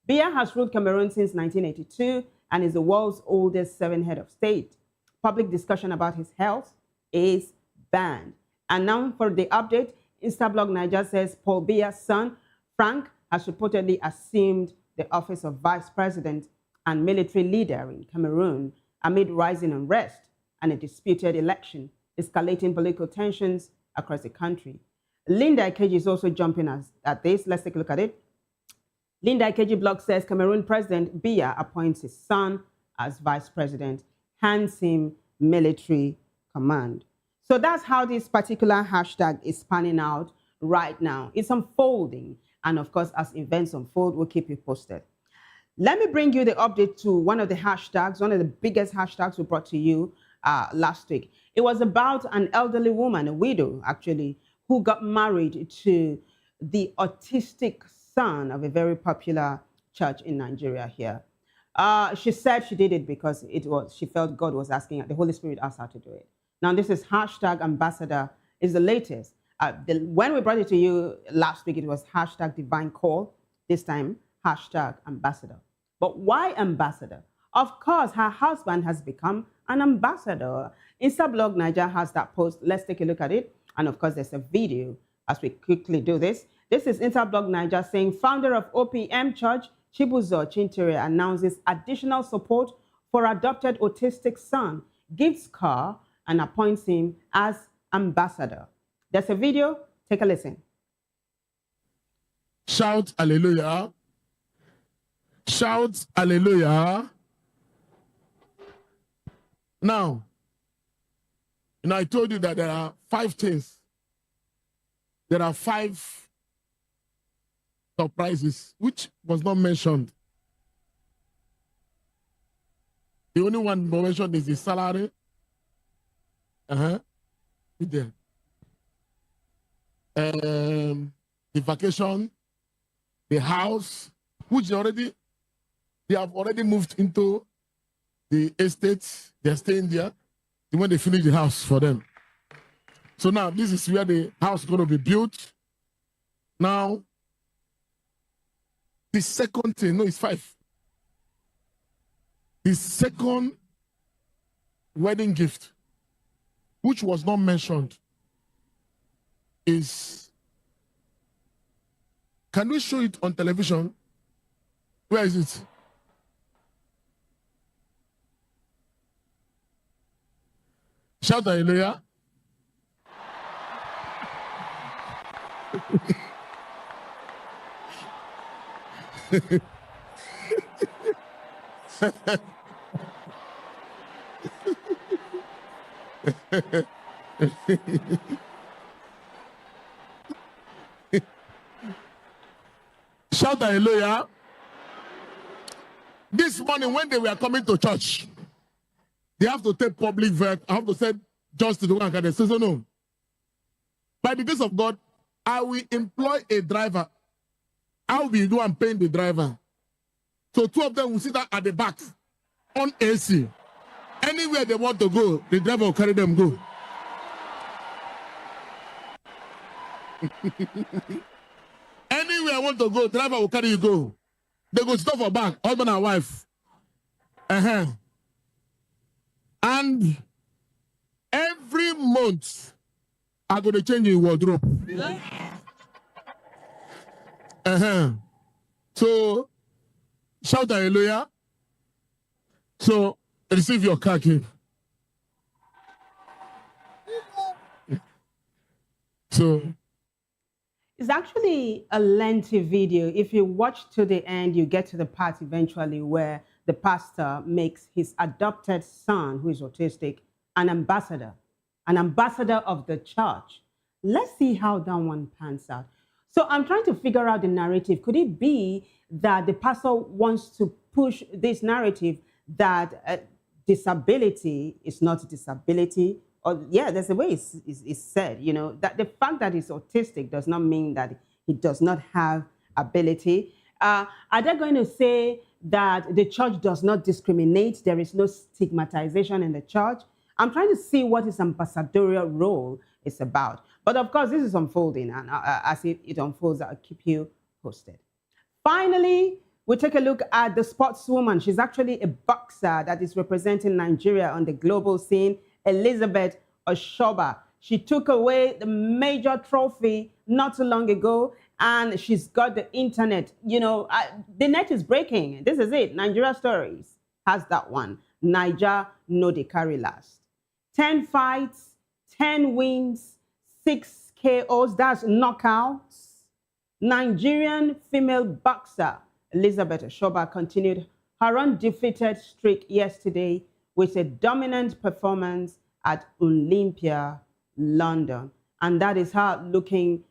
Biya has ruled Cameroon since 1982 and is the world's oldest 7 head of state. Public discussion about his health is banned. And now for the update, Instablog Niger says Paul Biya's son, Frank, has reportedly assumed the office of vice president and military leader in Cameroon amid rising unrest and a disputed election, escalating political tensions across the country. Linda Ikeji is also jumping at this. Let's take a look at it. Linda Ikeji blog says Cameroon President Biya appoints his son as vice president, hands him military command. So that's how this particular hashtag is panning out right now. It's unfolding. And of course, as events unfold, we'll keep you posted. Let me bring you the update to one of the hashtags, one of the biggest hashtags we brought to you last week. It was about an elderly woman, a widow actually, who got married to the autistic son of a very popular church in Nigeria here. She said she did it because she felt God was asking her, the Holy Spirit asked her to do it. Now, this is hashtag ambassador, is the latest. When we brought it to you last week, it was hashtag divine call. This time, hashtag ambassador. But why ambassador? Of course, her husband has become an ambassador. Instablog Niger has that post. Let's take a look at it. And of course, there's a video as we quickly do this. This is Instablog Niger saying, founder of OPM Church, Chibuzo Chintere, announces additional support for adopted autistic son, gives car, and appoints him as ambassador. There's a video. Take a listen. Shout hallelujah. Shout hallelujah. Now, I told you that there are 5 things. There are 5 surprises, which was not mentioned. The only one mentioned is the salary. There. The vacation, the house, which they have already moved into the estates. They're staying there when they finish the house for them. So now this is where the house is going to be built. Now, the second thing, no, it's 5. The second wedding gift, which was not mentioned, is, can we show it on television? Where is it? Shout hallelujah. Shout hallelujah. This morning when they were coming to church, they have to take public vehicle. I have to say just to the one can they say so no. By the grace of God, I will employ a driver. I will be the one paying the driver. So 2 of them will sit at the back on AC. Anywhere they want to go, the driver will carry them go. Anywhere I want to go, driver will carry you go. They go stop for back, husband and wife. And every month, I'm going to change your wardrobe. So, shout hallelujah. So, receive your car key. So, it's actually a lengthy video. If you watch to the end, you get to the part eventually where the pastor makes his adopted son, who is autistic, an ambassador of the church. Let's see how that one pans out. So I'm trying to figure out the narrative. Could it be that the pastor wants to push this narrative that disability is not disability? Or yeah, there's a way it's said, you know, that the fact that he's autistic does not mean that he does not have ability. Are they going to say that the church does not discriminate? There is no stigmatization in the church? I'm trying to see what his ambassadorial role is about. But of course, this is unfolding, and as it unfolds, I'll keep you posted. Finally, we take a look at the sportswoman. She's actually a boxer that is representing Nigeria on the global scene, Elizabeth Oshoba. She took away the major trophy not too long ago, and she's got the internet. You know, the net is breaking. This is it. Nigeria Stories has that one. Niger no dey carry last. 10 fights, 10 wins, 6 KOs. That's knockouts. Nigerian female boxer Elizabeth Oshoba continued her undefeated streak yesterday with a dominant performance at Olympia, London. And that is her looking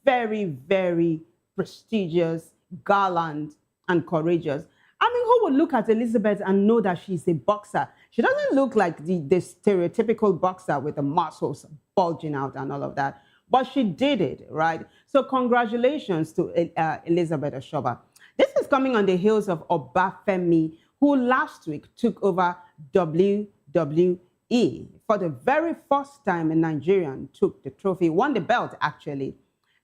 very, very prestigious, gallant, and courageous. I mean, who would look at Elizabeth and know that she's a boxer? She doesn't look like the stereotypical boxer with the muscles bulging out and all of that. But she did it, right? So congratulations to Elizabeth Oshoba. This is coming on the heels of Obafemi, who last week took over WWE. For the very first time, a Nigerian took the trophy, won the belt actually.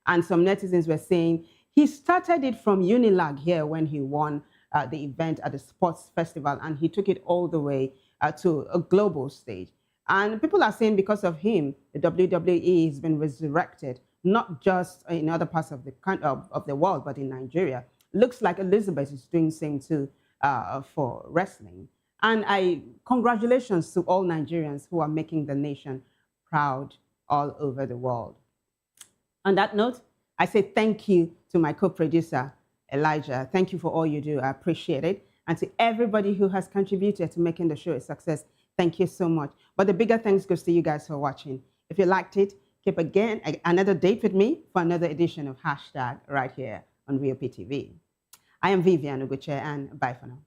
And some netizens were saying he started it from Unilag here when he won the event at the sports festival, and he took it all the way to a global stage. And people are saying because of him, the WWE has been resurrected, not just in other parts of the world, but in Nigeria. Looks like Elizabeth is doing the same too for wrestling. And congratulations to all Nigerians who are making the nation proud all over the world. On that note, I say thank you to my co-producer, Elijah. Thank you for all you do. I appreciate it. And to everybody who has contributed to making the show a success, thank you so much. But the bigger thanks goes to you guys for watching. If you liked it, keep again another date with me for another edition of Hashtag right here on VOP TV. I am Vivian Ugoche, and bye for now.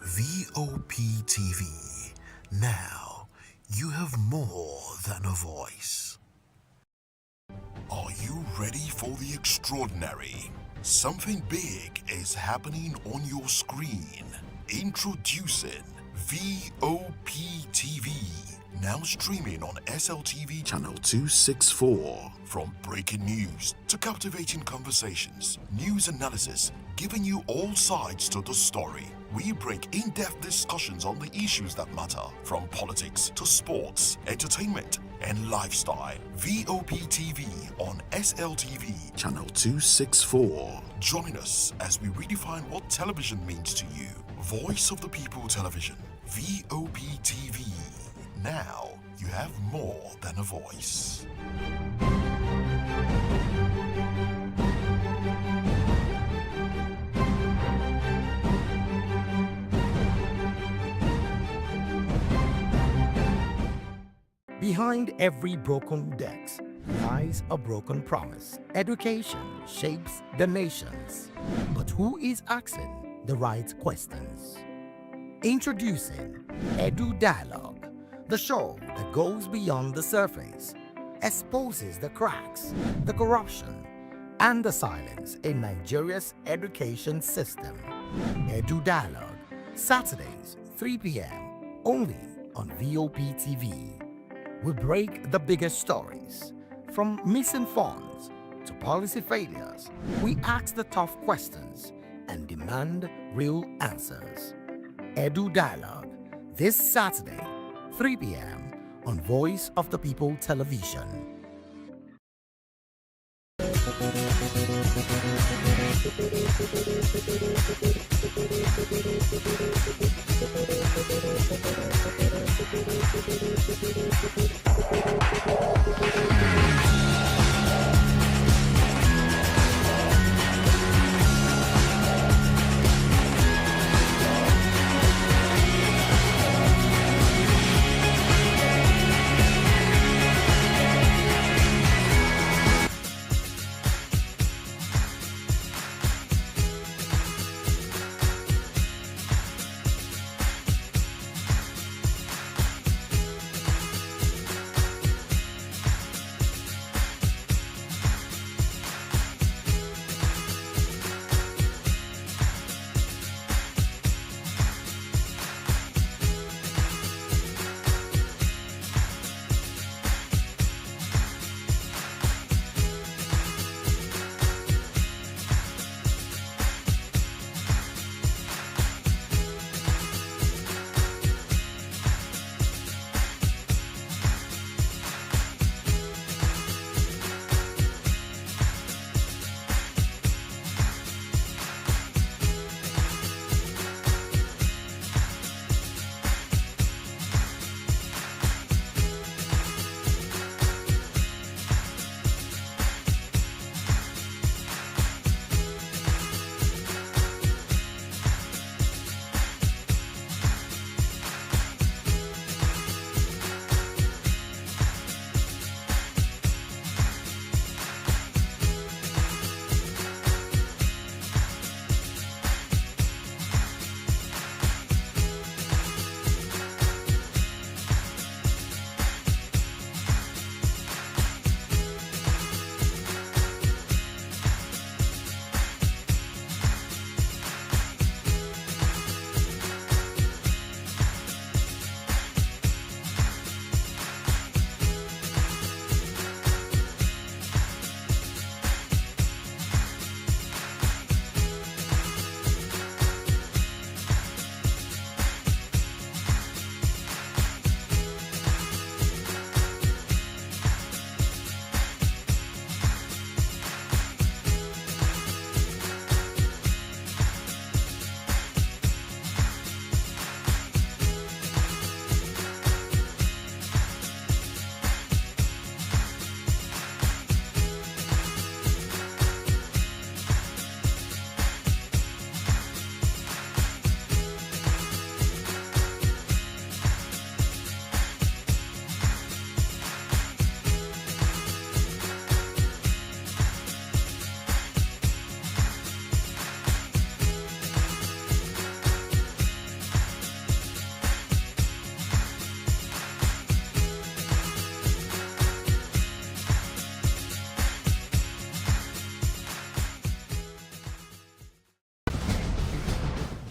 VOP TV. Now you have more than a voice. Are you ready for the extraordinary? Something big is happening on your screen. Introducing VOP TV. Now streaming on SLTV channel 264. From breaking news to captivating conversations, news analysis, giving you all sides to the story. We bring in-depth discussions on the issues that matter, from politics to sports, entertainment, and lifestyle. VOP TV on SLTV channel 264. Join us as we redefine what television means to you. Voice of the People Television. VOP TV. Now you have more than a voice. Behind every broken desk lies a broken promise. Education shapes the nations. But who is asking the right questions? Introducing Edu Dialogue, the show that goes beyond the surface, exposes the cracks, the corruption, and the silence in Nigeria's education system. Edu Dialogue, Saturdays, 3 p.m., only on VOP TV. We break the biggest stories, from missing funds to policy failures. We ask the tough questions and demand real answers. Edu Dialogue, this Saturday, 3 p.m. on Voice of the People Television.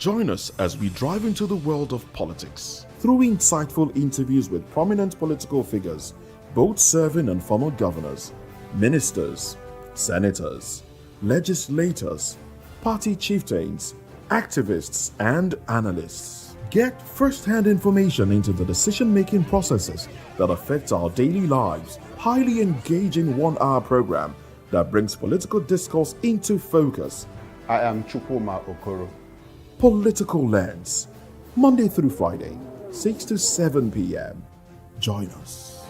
Join us as we drive into the world of politics through insightful interviews with prominent political figures, both serving and former governors, ministers, senators, legislators, party chieftains, activists, and analysts. Get first-hand information into the decision-making processes that affect our daily lives. Highly engaging one-hour program that brings political discourse into focus. I am Chukwuma Okoro. Political Lens, Monday through Friday, 6 to 7 p.m. Join us.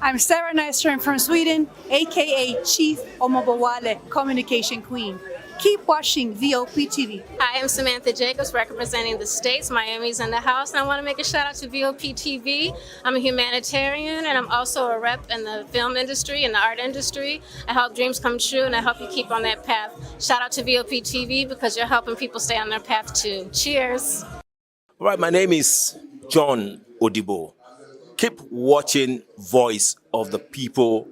I'm Sarah Nystrom from Sweden, aka Chief Omobawale, Communication Queen. Keep watching VOP TV. Hi, I'm Samantha Jacobs representing the States. Miami's in the house, and I want to make a shout out to VOP TV. I'm a humanitarian, and I'm also a rep in the film industry and the art industry. I help dreams come true, and I help you keep on that path. Shout out to VOP TV because you're helping people stay on their path too. Cheers. All right, my name is John Odibo. Keep watching Voice of the People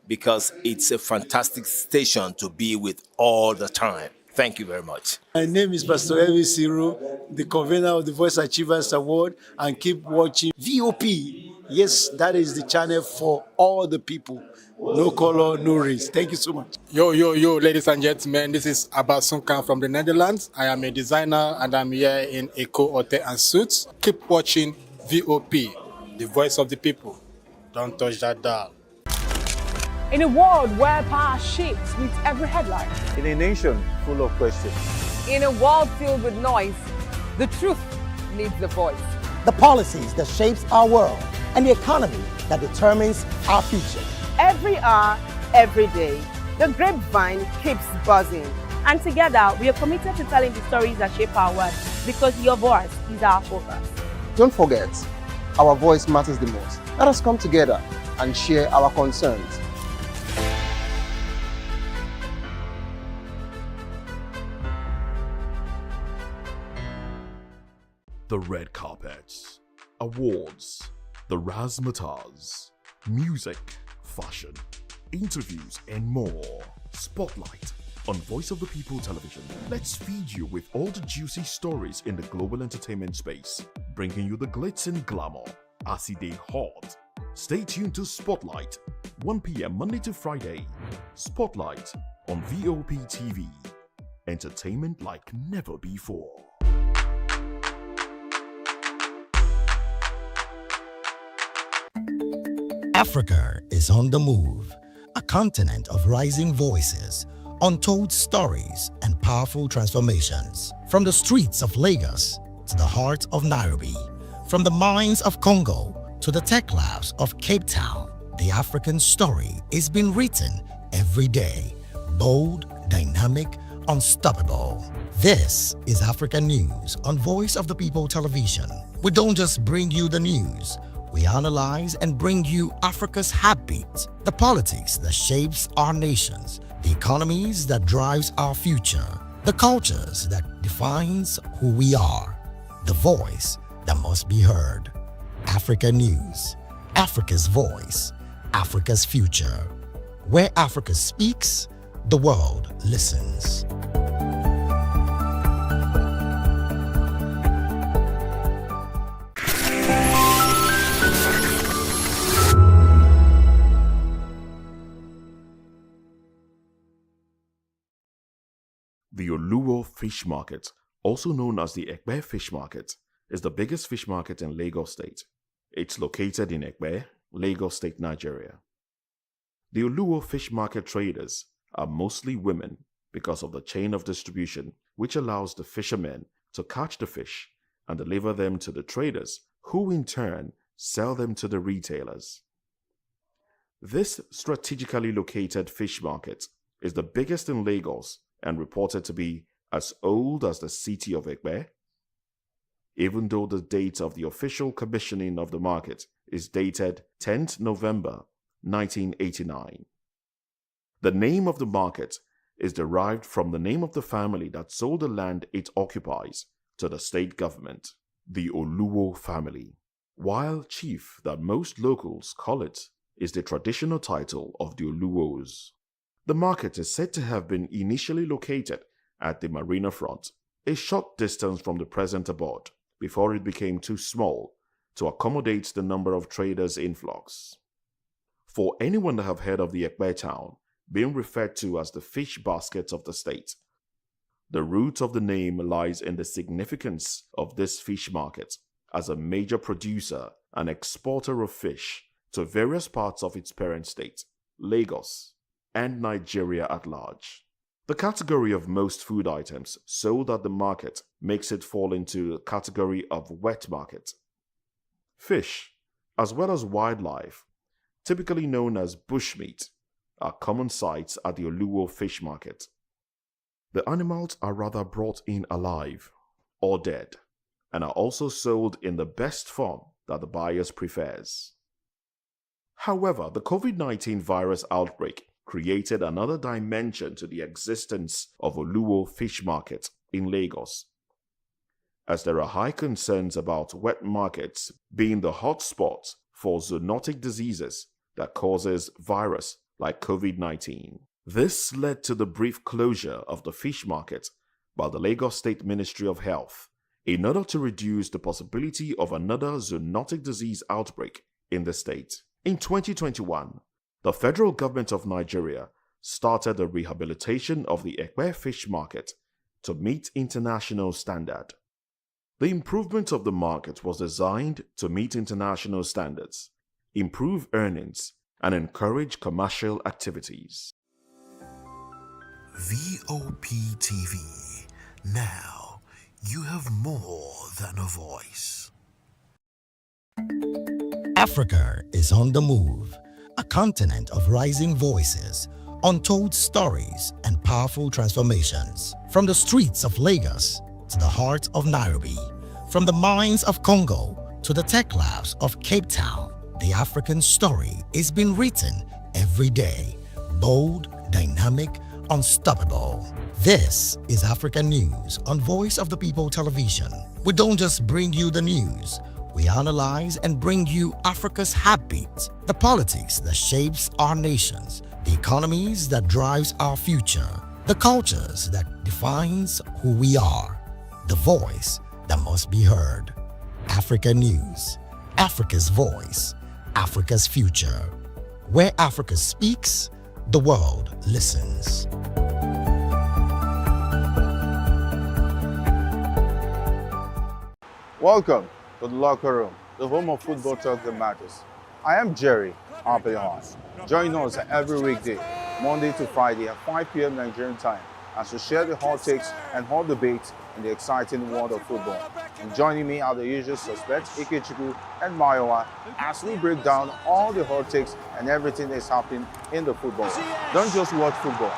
because it's a fantastic station to be with all the time. Thank you very much. My name is Pastor Elvis Siro, the convener of the Voice Achievers Award, and keep watching VOP. Yes, that is the channel for all the people. No color, no race. Thank you so much. Yo, ladies and gentlemen, this is Abbas Sunkan from the Netherlands. I am a designer and I'm here in Eco Hotel and Suits. Keep watching VOP, the voice of the people. Don't touch that dial. In a world where power shapes with every headline. In a nation full of questions. In a world filled with noise, the truth needs a voice. The policies that shapes our world and the economy that determines our future. Every hour, every day, the grapevine keeps buzzing. And together, we are committed to telling the stories that shape our world because your voice is our focus. Don't forget, our voice matters the most. Let us come together and share our concerns. The red carpets, awards, the razzmatazz, music, fashion, interviews, and more. Spotlight on Voice of the People Television. Let's feed you with all the juicy stories in the global entertainment space, bringing you the glitz and glamour as they hot. Stay tuned to Spotlight, 1 p.m. Monday to Friday. Spotlight on VOP TV. Entertainment like never before. Africa is on the move, a continent of rising voices, untold stories, and powerful transformations. From the streets of Lagos to the heart of Nairobi, from the mines of Congo to the tech labs of Cape Town, the African story is being written every day. Bold, dynamic, unstoppable. This is African News on Voice of the People Television. We don't just bring you the news. We analyze and bring you Africa's heartbeat, the politics that shapes our nations, the economies that drives our future, the cultures that defines who we are, the voice that must be heard. Africa News, Africa's voice, Africa's future. Where Africa speaks, the world listens. The Oluwo Fish Market, also known as the Ekpe Fish Market, is the biggest fish market in Lagos State. It's located in Ekpe, Lagos State, Nigeria. The Oluwo Fish Market traders are mostly women because of the chain of distribution, which allows the fishermen to catch the fish and deliver them to the traders, who in turn sell them to the retailers. This strategically located fish market is the biggest in Lagos and reported to be as old as the city of Ekpe, even though the date of the official commissioning of the market is dated 10th November 1989. The name of the market is derived from the name of the family that sold the land it occupies to the state government, the Oluwo family, while chief that most locals call it is the traditional title of the Oluwos. The market is said to have been initially located at the marina front, a short distance from the present abode, before it became too small to accommodate the number of traders' influx. For anyone that have heard of the Ekpe town being referred to as the fish basket of the state, the root of the name lies in the significance of this fish market as a major producer and exporter of fish to various parts of its parent state, Lagos, and Nigeria at large. The category of most food items sold at the market makes it fall into the category of wet market. Fish, as well as wildlife, typically known as bushmeat, are common sights at the Oluwo fish market. The animals are rather brought in alive or dead, and are also sold in the best form that the buyers prefers. However, the COVID-19 virus outbreak created another dimension to the existence of Oluwo fish market in Lagos, as there are high concerns about wet markets being the hotspot for zoonotic diseases that causes virus like COVID-19. This led to the brief closure of the fish market by the Lagos State Ministry of Health in order to reduce the possibility of another zoonotic disease outbreak in the state. In 2021, the federal government of Nigeria started the rehabilitation of the Ekpe fish market to meet international standard. The improvement of the market was designed to meet international standards, improve earnings, and encourage commercial activities. VOP TV. Now you have more than a voice. Africa is on the move, a continent of rising voices, untold stories, and powerful transformations. From the streets of Lagos to the heart of Nairobi, from the mines of Congo to the tech labs of Cape Town, the African story is being written every day. Bold, dynamic, unstoppable. This is African News on Voice of the People Television. We don't just bring you the news. We analyze and bring you Africa's heartbeat, the politics that shapes our nations, the economies that drives our future, the cultures that defines who we are, the voice that must be heard. Africa News, Africa's voice, Africa's future. Where Africa speaks, the world listens. Welcome to the locker room, the home of football talk that matters. I am Jerry Ampelon. Join us every weekday, Monday to Friday at 5 p.m. Nigerian time, as we share the hot takes and hot debates in the exciting world of football. And joining me are the usual suspects, Kachikwu and Mayowa, as we break down all the hot takes and everything that's happening in the football. Don't just watch football,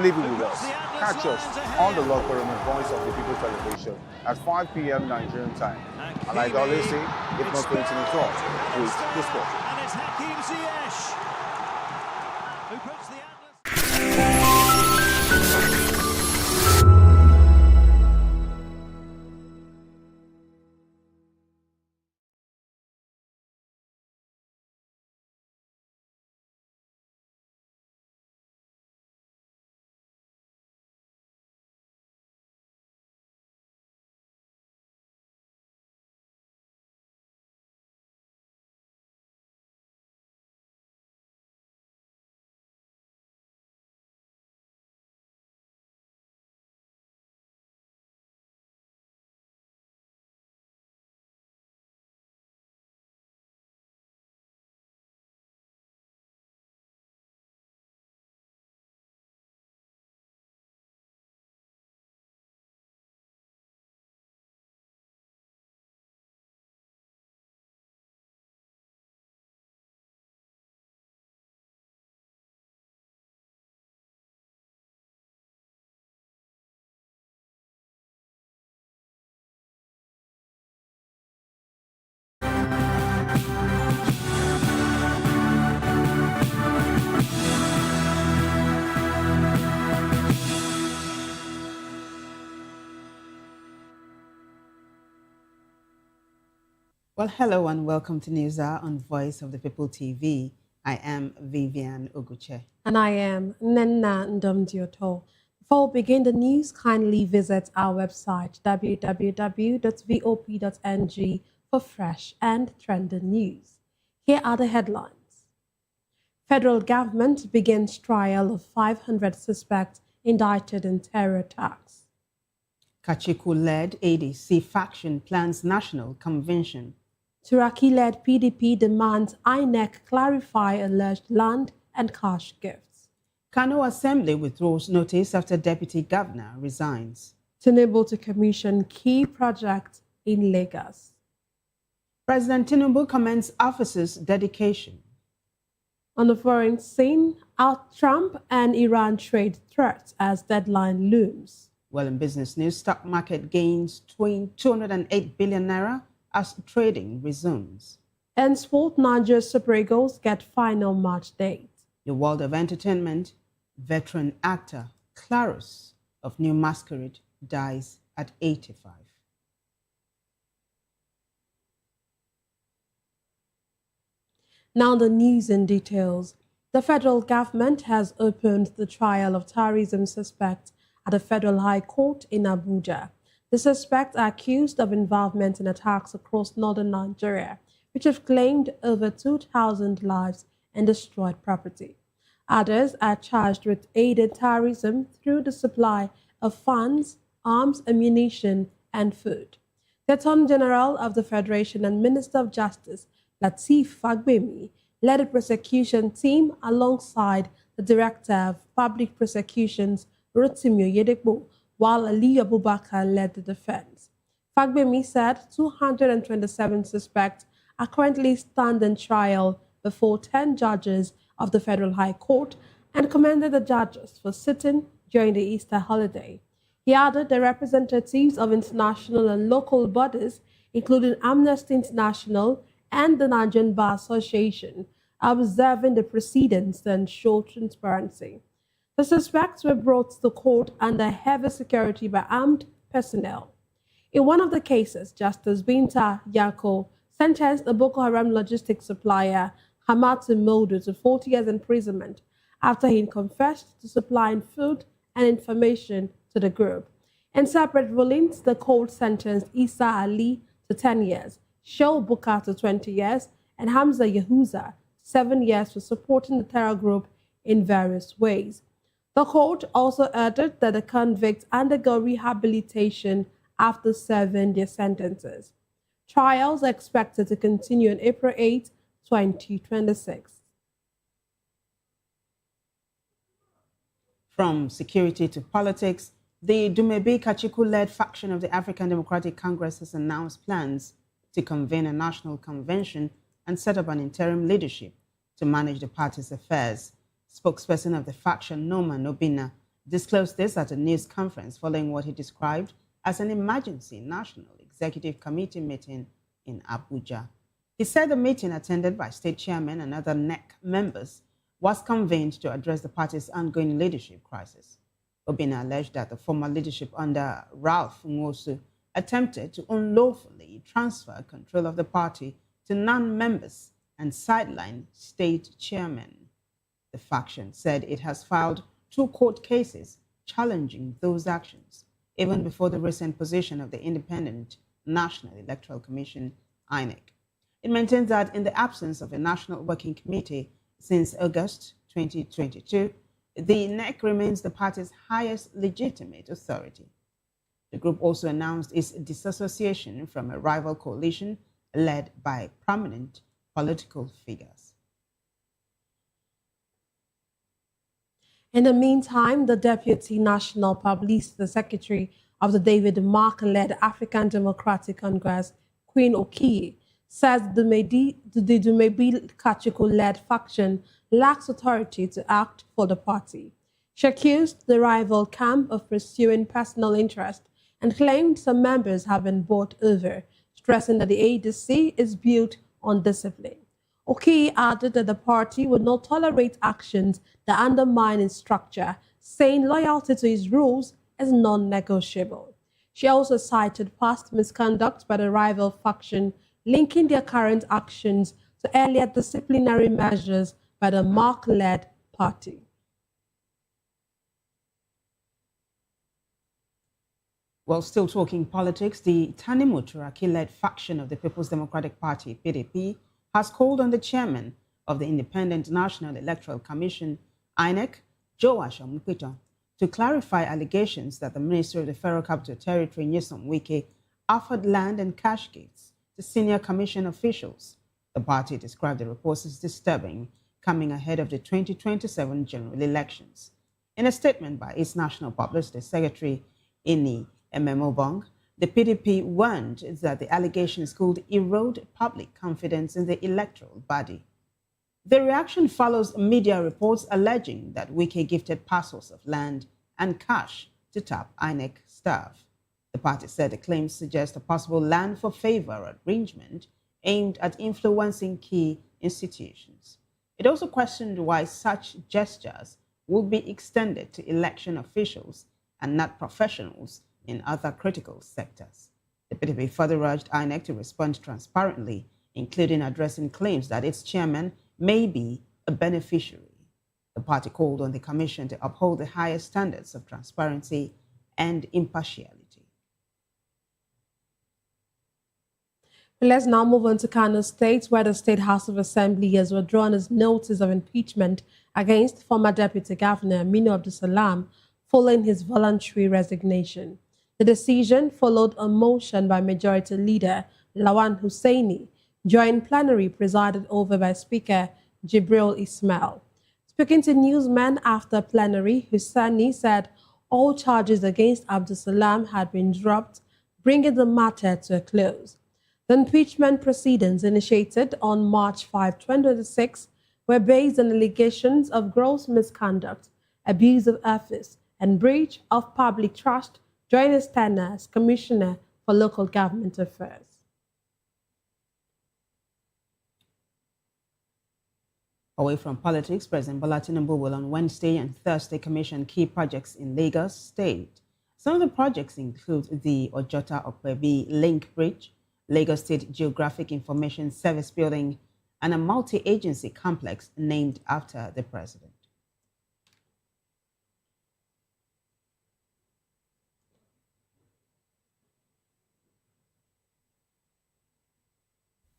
live it with us. Catch us on the locker room and Voice of the People Television at 5 p.m. Nigerian time. And like I always say, if not 20 minutes off, with the sport. And it's Hakim Ziyech, who puts the Well, hello and welcome to News Hour on Voice of the People TV. I am Vivian Oguche. And I am Nenna Ndomdioto. Before we begin the news, kindly visit our website www.vop.ng for fresh and trending news. Here are the headlines. Federal government begins trial of 500 suspects indicted in terror attacks. Kachikwu-led ADC faction plans national convention. Turaki-led PDP demands INEC clarify alleged land and cash gifts. Kano Assembly withdraws notice after Deputy Governor resigns. Tinubu to commission key projects in Lagos. President Tinubu commends officers' dedication. On the foreign scene, out Trump and Iran trade threats as deadline looms. Well, in business news, stock market gains 208 billion naira as trading resumes. And sport, Nigeria's Super Eagles get final match date. The world of entertainment, veteran actor Clarus of New Masquerade dies at 85. Now the news in details. The federal government has opened the trial of terrorism suspects at the Federal High Court in Abuja. The suspects are accused of involvement in attacks across northern Nigeria, which have claimed over 2,000 lives and destroyed property. Others are charged with aiding terrorism through the supply of funds, arms, ammunition, and food. The Attorney General of the Federation and Minister of Justice, Lateef Fagbemi, led a prosecution team alongside the Director of Public Prosecutions, Rotimi Oyedepo, while Ali Abubakar led the defense. Fagbemi said 227 suspects are currently standing trial before 10 judges of the Federal High Court and commended the judges for sitting during the Easter holiday. He added the representatives of international and local bodies, including Amnesty International and the Nigerian Bar Association, are observing the proceedings to ensure transparency. The suspects were brought to the court under heavy security by armed personnel. In one of the cases, Justice Binta Yako sentenced the Boko Haram logistics supplier Hamatu Modu to 40 years imprisonment after he confessed to supplying food and information to the group. In separate rulings, the court sentenced Isa Ali to 10 years, Show Bukar to 20 years, and Hamza Yahuza to 7 years for supporting the terror group in various ways. The court also ordered that the convicts undergo rehabilitation after serving their sentences. Trials are expected to continue on April 8, 2026. From security to politics, the Dumebi Kachikwu-led faction of the African Democratic Congress has announced plans to convene a national convention and set up an interim leadership to manage the party's affairs. Spokesperson of the faction, Norman Obina, disclosed this at a news conference following what he described as an emergency National Executive Committee meeting in Abuja. He said the meeting, attended by state chairmen and other NEC members, was convened to address the party's ongoing leadership crisis. Obina alleged that the former leadership under Ralph Nwosu attempted to unlawfully transfer control of the party to non-members and sideline state chairmen. The faction said it has filed 2 court cases challenging those actions, even before the recent position of the Independent National Electoral Commission, INEC. It maintains that in the absence of a National Working Committee since August 2022, the NEC remains the party's highest legitimate authority. The group also announced its disassociation from a rival coalition led by prominent political figures. In the meantime, the Deputy National Publicity Secretary of the David Mark-led African Democratic Congress, Queen Okiye, says the Dumebi Kachikwu-led faction lacks authority to act for the party. She accused the rival camp of pursuing personal interest and claimed some members have been bought over, stressing that the ADC is built on discipline. Okiye added that the party would not tolerate actions that undermine its structure, saying loyalty to its rules is non-negotiable. She also cited past misconduct by the rival faction, linking their current actions to earlier disciplinary measures by the Mark-led party. While still talking politics, the Tanimu Turaki-led faction of the People's Democratic Party, PDP, has called on the chairman of the Independent National Electoral Commission, INEC, Joash Omukpito, to clarify allegations that the Minister of the Federal Capital Territory, Nyesom Wike, offered land and cash gifts to senior commission officials. The party described the reports as disturbing, coming ahead of the 2027 general elections. In a statement by its National Publicity Secretary, Ini Ememobong, the PDP warned that the allegations could erode public confidence in the electoral body. The reaction follows media reports alleging that Wike gifted parcels of land and cash to top INEC staff. The party said the claims suggest a possible land for favor arrangement aimed at influencing key institutions. It also questioned why such gestures would be extended to election officials and not professionals in other critical sectors. The PDP further urged INEC to respond transparently, including addressing claims that its chairman may be a beneficiary. The party called on the Commission to uphold the highest standards of transparency and impartiality. Let's now move on to Kano State, where the State House of Assembly has withdrawn its notice of impeachment against former Deputy Governor Aminu Abdulsalam following his voluntary resignation. The decision followed a motion by Majority Leader Lawan Hussaini during plenary presided over by Speaker Jibril Ismail. Speaking to newsmen after plenary, Hussaini said all charges against Abdulsalam had been dropped, bringing the matter to a close. The impeachment proceedings initiated on March 5, 2026 were based on allegations of gross misconduct, abuse of office, and breach of public trust during his tenure as Commissioner for Local Government Affairs. Away from politics, President Bola Tinubu will on Wednesday and Thursday commission key projects in Lagos State. Some of the projects include the Ojota-Okpebi Link Bridge, Lagos State Geographic Information Service Building, and a multi-agency complex named after the president.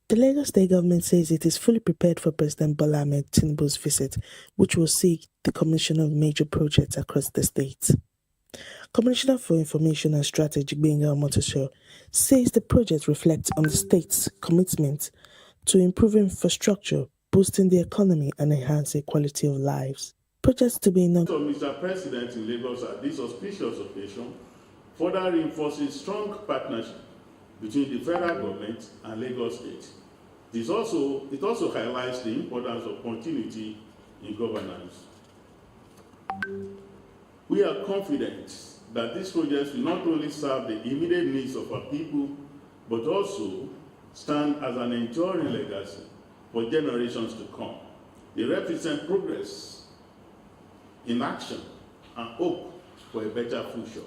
The Lagos State government says it is fully prepared for President Bola Ahmed Tinubu's visit, which will see the commission of major projects across the state. Commissioner for Information and Strategy Gbenga Omotosho says the project reflects on the state's commitment to improving infrastructure, boosting the economy and enhancing quality of lives. Projects to be announced. So, Mr. President in Lagos at this auspicious occasion further reinforces strong partnership between the federal government and Lagos State. It also highlights the importance of continuity in governance. We are confident that these projects will not only serve the immediate needs of our people, but also stand as an enduring legacy for generations to come. They represent progress in action and hope for a better future.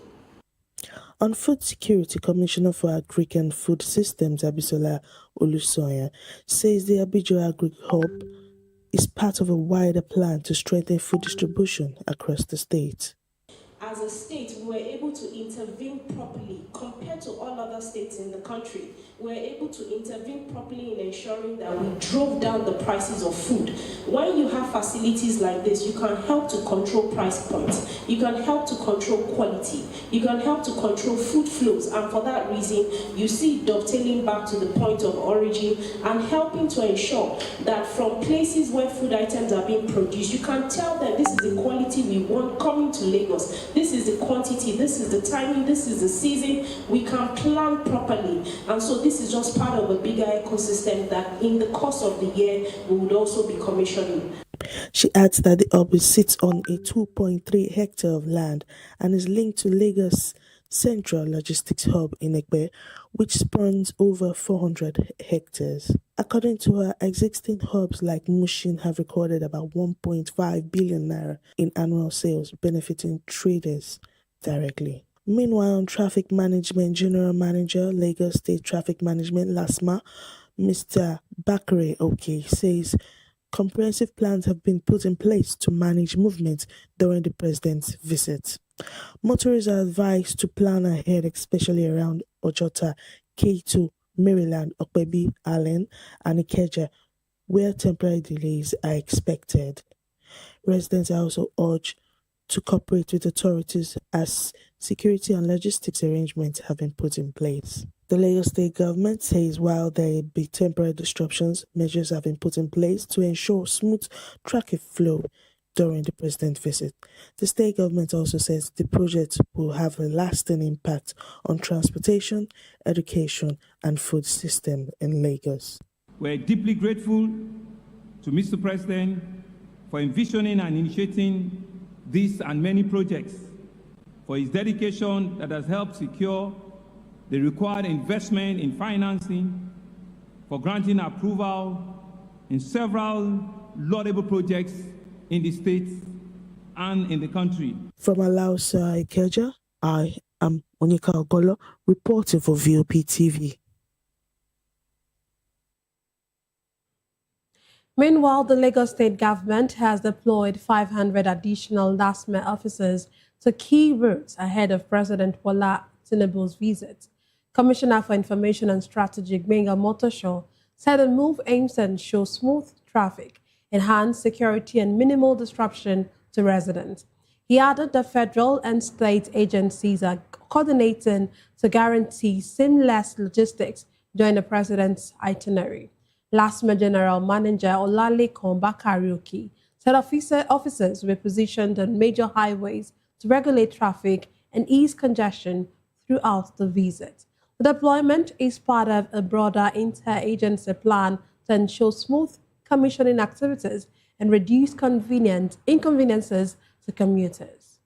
On food security, Commissioner for Agric and Food Systems Abisola Olusoya says the Abijo Agric Hub is part of a wider plan to strengthen food distribution across the state. As a state, we were able to intervene properly compared to all other states in the country. We were able to intervene properly in ensuring that we drove down the prices of food. When you have facilities like this, you can help to control price points. You can help to control quality. You can help to control food flows. And for that reason, you see dovetailing back to the point of origin and helping to ensure that from places where food items are being produced, you can tell them this is the quality we want coming to Lagos. This is the quantity, this is the timing, this is the season. We can plan properly. And so this is just part of a bigger ecosystem that in the course of the year, we would also be commissioning. She adds that the hub sits on a 2.3 hectare of land and is linked to Lagos Central Logistics Hub in Ekpe, which spans over 400 hectares. According to her, existing hubs like Mushin have recorded about 1.5 billion naira in annual sales, benefiting traders directly. Meanwhile, Traffic Management General Manager, Lagos State Traffic Management LASMA, Mr. Bakare Oke, says comprehensive plans have been put in place to manage movement during the president's visit. Motorists are advised to plan ahead, especially around Ojota, K2, Maryland, Okpebi, Allen, and Ikeja, where temporary delays are expected. Residents are also urged to cooperate with authorities as security and logistics arrangements have been put in place. The Lagos State government says while there be temporary disruptions, measures have been put in place to ensure smooth traffic flow during the president's visit. The state government also says the project will have a lasting impact on transportation, education, and food system in Lagos. We're deeply grateful to Mr. President for envisioning and initiating these and many projects, for his dedication that has helped secure the required investment in financing, for granting approval in several laudable projects in the state and in the country. From Alausa, Ikeja, I am Monica Ogolo, reporting for VOP TV. Meanwhile, the Lagos State government has deployed 500 additional LASME officers to key routes ahead of President Bola Tinubu's visit. Commissioner for Information and Strategy, Gbenga Motosho, said the move aims to ensure smooth traffic, enhance security, and minimal disruption to residents. He added that federal and state agencies are coordinating to guarantee seamless logistics during the president's itinerary. LASME General Manager Olalekan Bakarioki said officers were positioned on major highways to regulate traffic and ease congestion throughout the visit. The deployment is part of a broader inter-agency plan to ensure smooth commissioning activities and reduce inconveniences to commuters.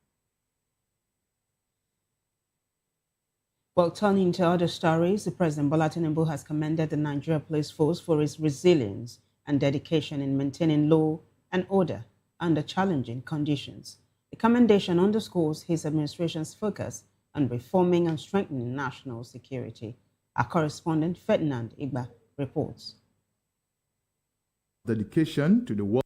Well, turning to other stories, the President Bola Tinubu has commended the Nigeria Police Force for its resilience and dedication in maintaining law and order under challenging conditions. The commendation underscores his administration's focus on reforming and strengthening national security. Our correspondent Ferdinand Igba reports. Dedication to the world.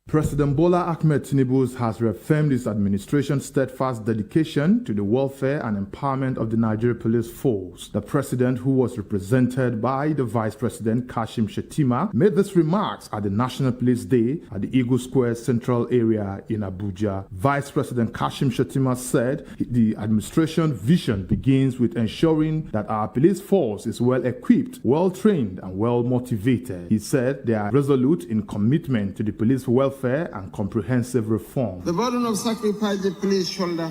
President Bola Ahmed Tinubu has reaffirmed his administration's steadfast dedication to the welfare and empowerment of the Nigeria Police Force. The president, who was represented by the Vice President Kashim Shettima, made these remarks at the National Police Day at the Eagle Square Central area in Abuja. Vice President Kashim Shettima said the administration vision begins with ensuring that our police force is well equipped, well trained, and well motivated. He said they are resolute in commitment to the police welfare and comprehensive reform. The burden of sacrifice the police shoulder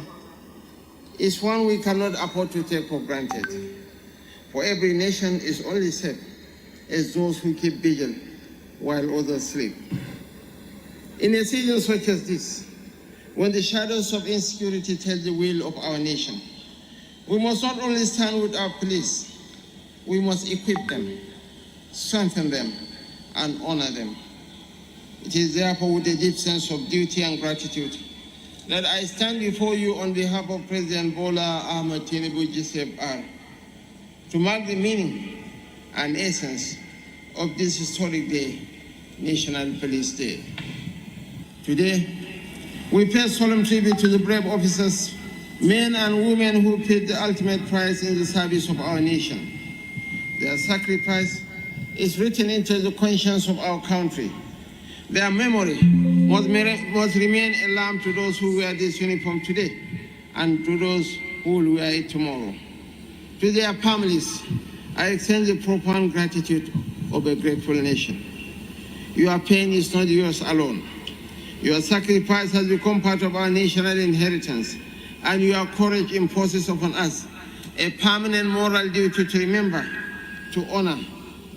is one we cannot afford to take for granted. For every nation is only safe as those who keep vigil while others sleep. In a season such as this, when the shadows of insecurity tell the will of our nation, we must not only stand with our police, we must equip them, strengthen them, and honor them. It is therefore with a deep sense of duty and gratitude that I stand before you on behalf of President Bola Ahmed Tinubu GCFR to mark the meaning and essence of this historic day, National Police Day. Today, we pay solemn tribute to the brave officers, men and women who paid the ultimate price in the service of our nation. Their sacrifice is written into the conscience of our country. Their memory must remain a lamp to those who wear this uniform today and to those who will wear it tomorrow. To their families, I extend the profound gratitude of a grateful nation. Your pain is not yours alone. Your sacrifice has become part of our national inheritance, and your courage imposes upon us a permanent moral duty to remember, to honor,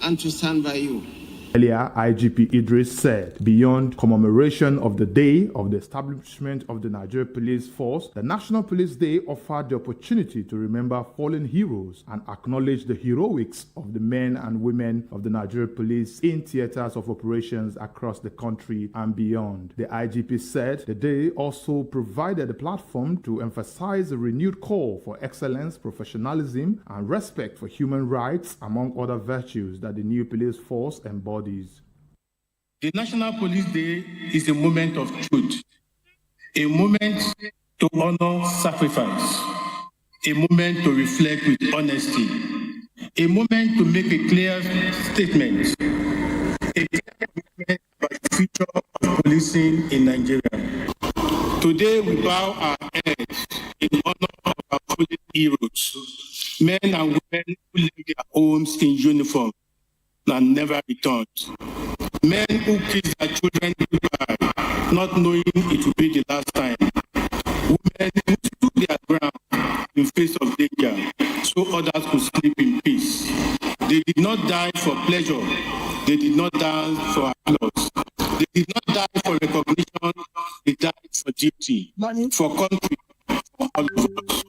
and to stand by you. Earlier, IGP Idris said, beyond commemoration of the day of the establishment of the Nigeria Police Force, the National Police Day offered the opportunity to remember fallen heroes and acknowledge the heroics of the men and women of the Nigeria Police in theaters of operations across the country and beyond. The IGP said the day also provided a platform to emphasize a renewed call for excellence, professionalism, and respect for human rights, among other virtues that the new police force embodies. The National Police Day is a moment of truth, a moment to honor sacrifice, a moment to reflect with honesty, a moment to make a clear statement, a clear commitment about the future of policing in Nigeria. Today we bow our heads in honor of our fallen heroes, men and women who left their homes in uniform and never returned. Men who kissed their children goodbye, not knowing it would be the last time. Women who stood their ground in face of danger, so others could sleep in peace. They did not die for pleasure. They did not die for applause. They did not die for recognition. They died for duty, for country, for all of us.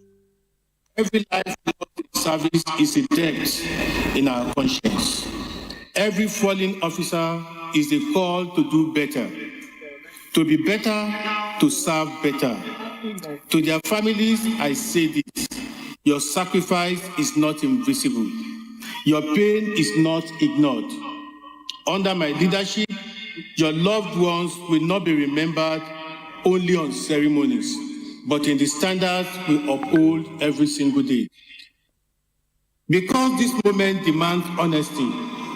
Every life lost in service is a debt in our conscience. Every fallen officer is a call to do better, to be better, to serve better. To their families, I say this: your sacrifice is not invisible. Your pain is not ignored. Under my leadership, your loved ones will not be remembered only on ceremonies, but in the standards we uphold every single day. Because this moment demands honesty,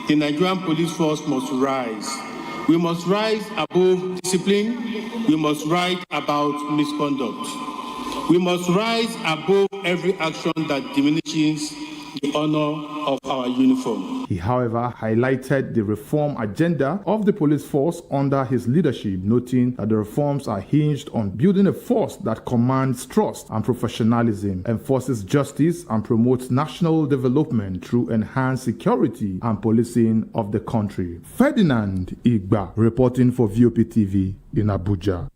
the Nigerian police force must rise. We must rise above discipline. We must write about misconduct. We must rise above every action that diminishes the honor of our uniform. He, however, highlighted the reform agenda of the police force under his leadership, noting that the reforms are hinged on building a force that commands trust and professionalism, enforces justice, and promotes national development through enhanced security and policing of the country. Ferdinand Igba, reporting for VOP TV in Abuja.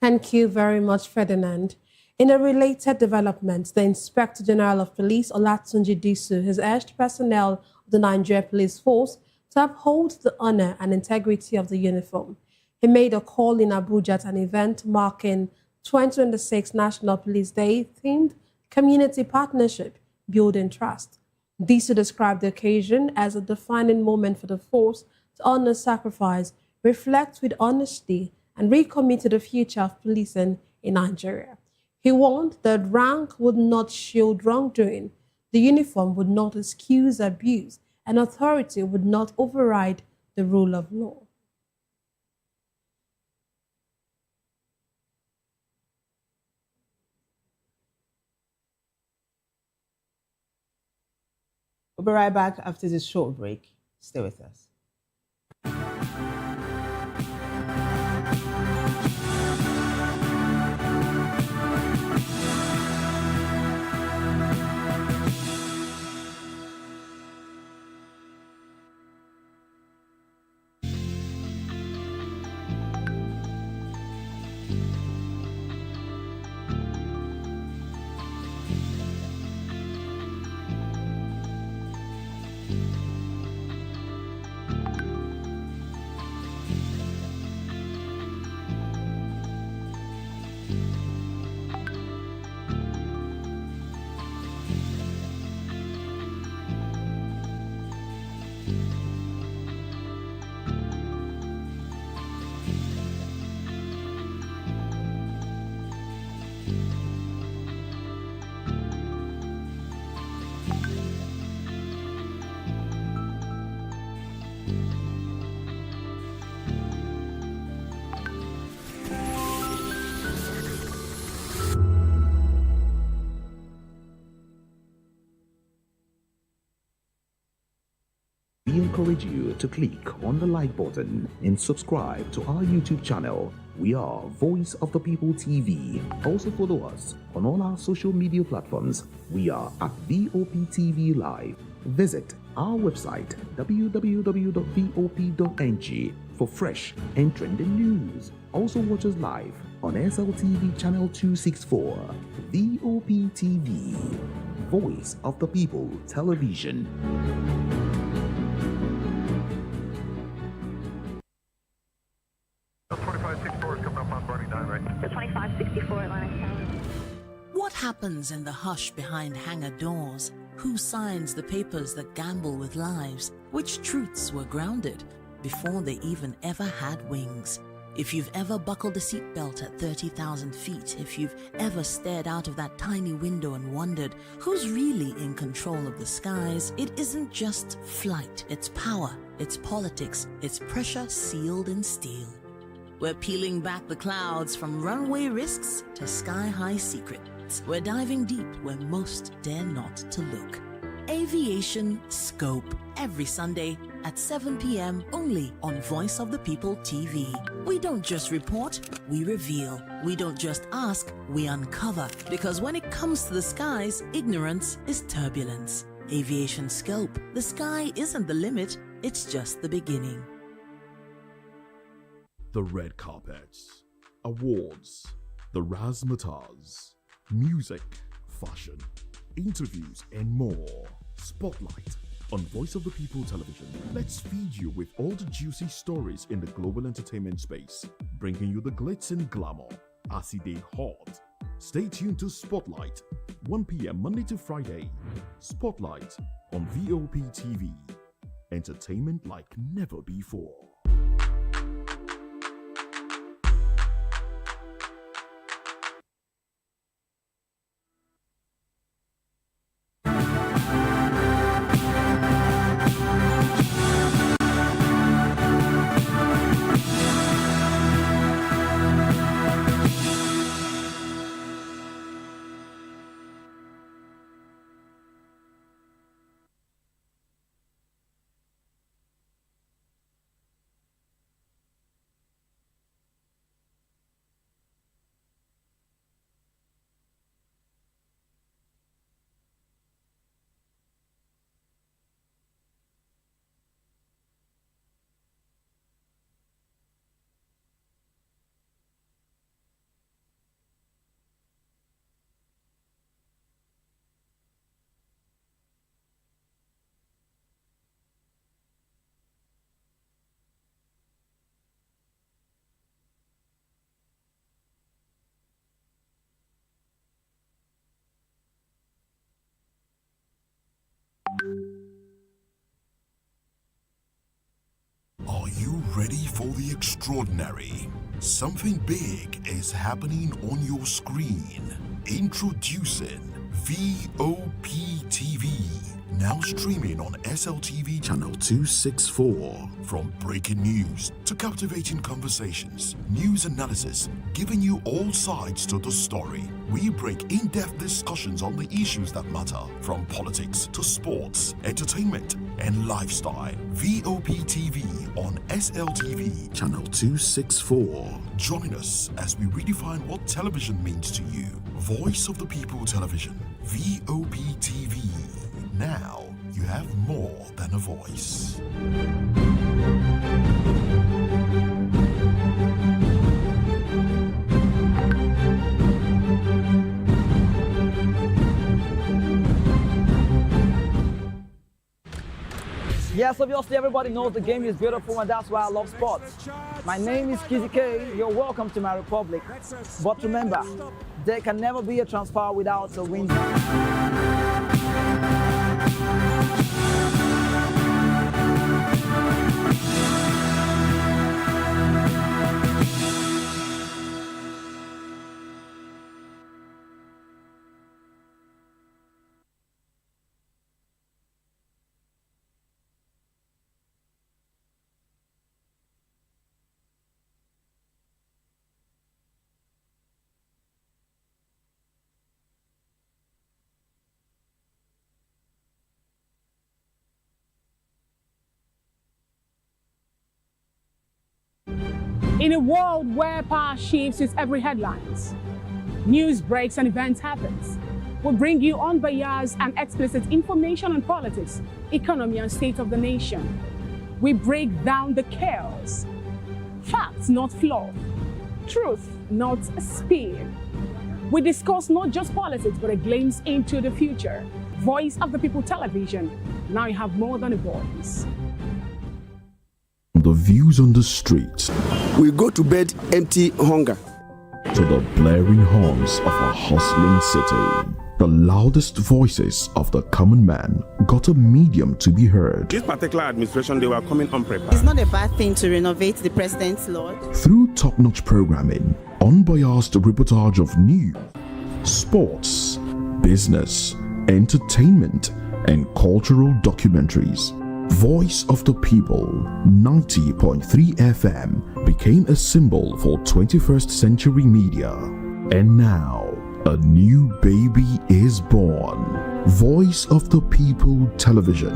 Thank you very much, Ferdinand. In a related development, the Inspector General of Police, Olatunji Disu, has urged personnel of the Nigeria Police Force to uphold the honor and integrity of the uniform. He made a call in Abuja at an event marking 2026 National Police Day themed Community Partnership, Building Trust. Disu described the occasion as a defining moment for the force to honor sacrifice, reflect with honesty, and recommit to the future of policing in Nigeria. He warned that rank would not shield wrongdoing, the uniform would not excuse abuse, and authority would not override the rule of law. We'll be right back after this short break. Stay with us. We encourage you to click on the like button and subscribe to our YouTube channel. We are Voice of the People TV. Also follow us on all our social media platforms. We are at VOP TV Live. Visit our website www.vop.ng for fresh and trending news. Also watch us live on SLTV channel 264. VOP TV, Voice of the People Television. What happens in the hush behind hangar doors? Who signs the papers that gamble with lives? Which truths were grounded before they even ever had wings? If you've ever buckled a seatbelt at 30,000 feet, if you've ever stared out of that tiny window and wondered who's really in control of the skies, it isn't just flight, it's power, it's politics, it's pressure sealed in steel. We're peeling back the clouds from runway risks to sky-high secrets. We're diving deep where most dare not to look. Aviation Scope, every Sunday at 7 p.m. only on Voice of the People TV. We don't just report, we reveal. We don't just ask, we uncover. Because when it comes to the skies, ignorance is turbulence. Aviation Scope, the sky isn't the limit, it's just the beginning. The red carpets, awards, the razzmatazz, music, fashion, interviews, and more. Spotlight on Voice of the People Television. Let's feed you with all the juicy stories in the global entertainment space, bringing you the glitz and glamour as it is hot. Stay tuned to Spotlight, 1 p.m. Monday to Friday. Spotlight on VOP TV. Entertainment like never before. Are you ready for the extraordinary? Something big is happening on your screen. Introducing VOP TV. Now streaming on SLTV channel 264. From breaking news to captivating conversations, news analysis, giving you all sides to the story. We break in-depth discussions on the issues that matter, from politics to sports, entertainment, and lifestyle. VOP TV on SLTV channel 264. Join us as we redefine what television means to you. Voice of the People Television, VOP TV. Now you have more than a voice. Yes, obviously everybody knows the game is beautiful and that's why I love sports. My name is Kachikwu. You're welcome to my republic. But remember, there can never be a transfer without a win. In a world where power shifts with every headlines, news breaks and events happens, we bring you unbiased and explicit information on politics, economy, and state of the nation. We break down the chaos. Facts, not fluff. Truth, not a spin. We discuss not just politics, but a glimpse into the future. Voice of the People Television. Now you have more than a voice. The views on the streets. We go to bed empty hunger. To the blaring horns of a hustling city. The loudest voices of the common man got a medium to be heard. This particular administration, they were coming unprepared. It's not a bad thing to renovate the president's lodge. Through top-notch programming, unbiased reportage of news, sports, business, entertainment, and cultural documentaries, Voice of the People 90.3 FM became a symbol for 21st century media. And now, a new baby is born. Voice of the People Television,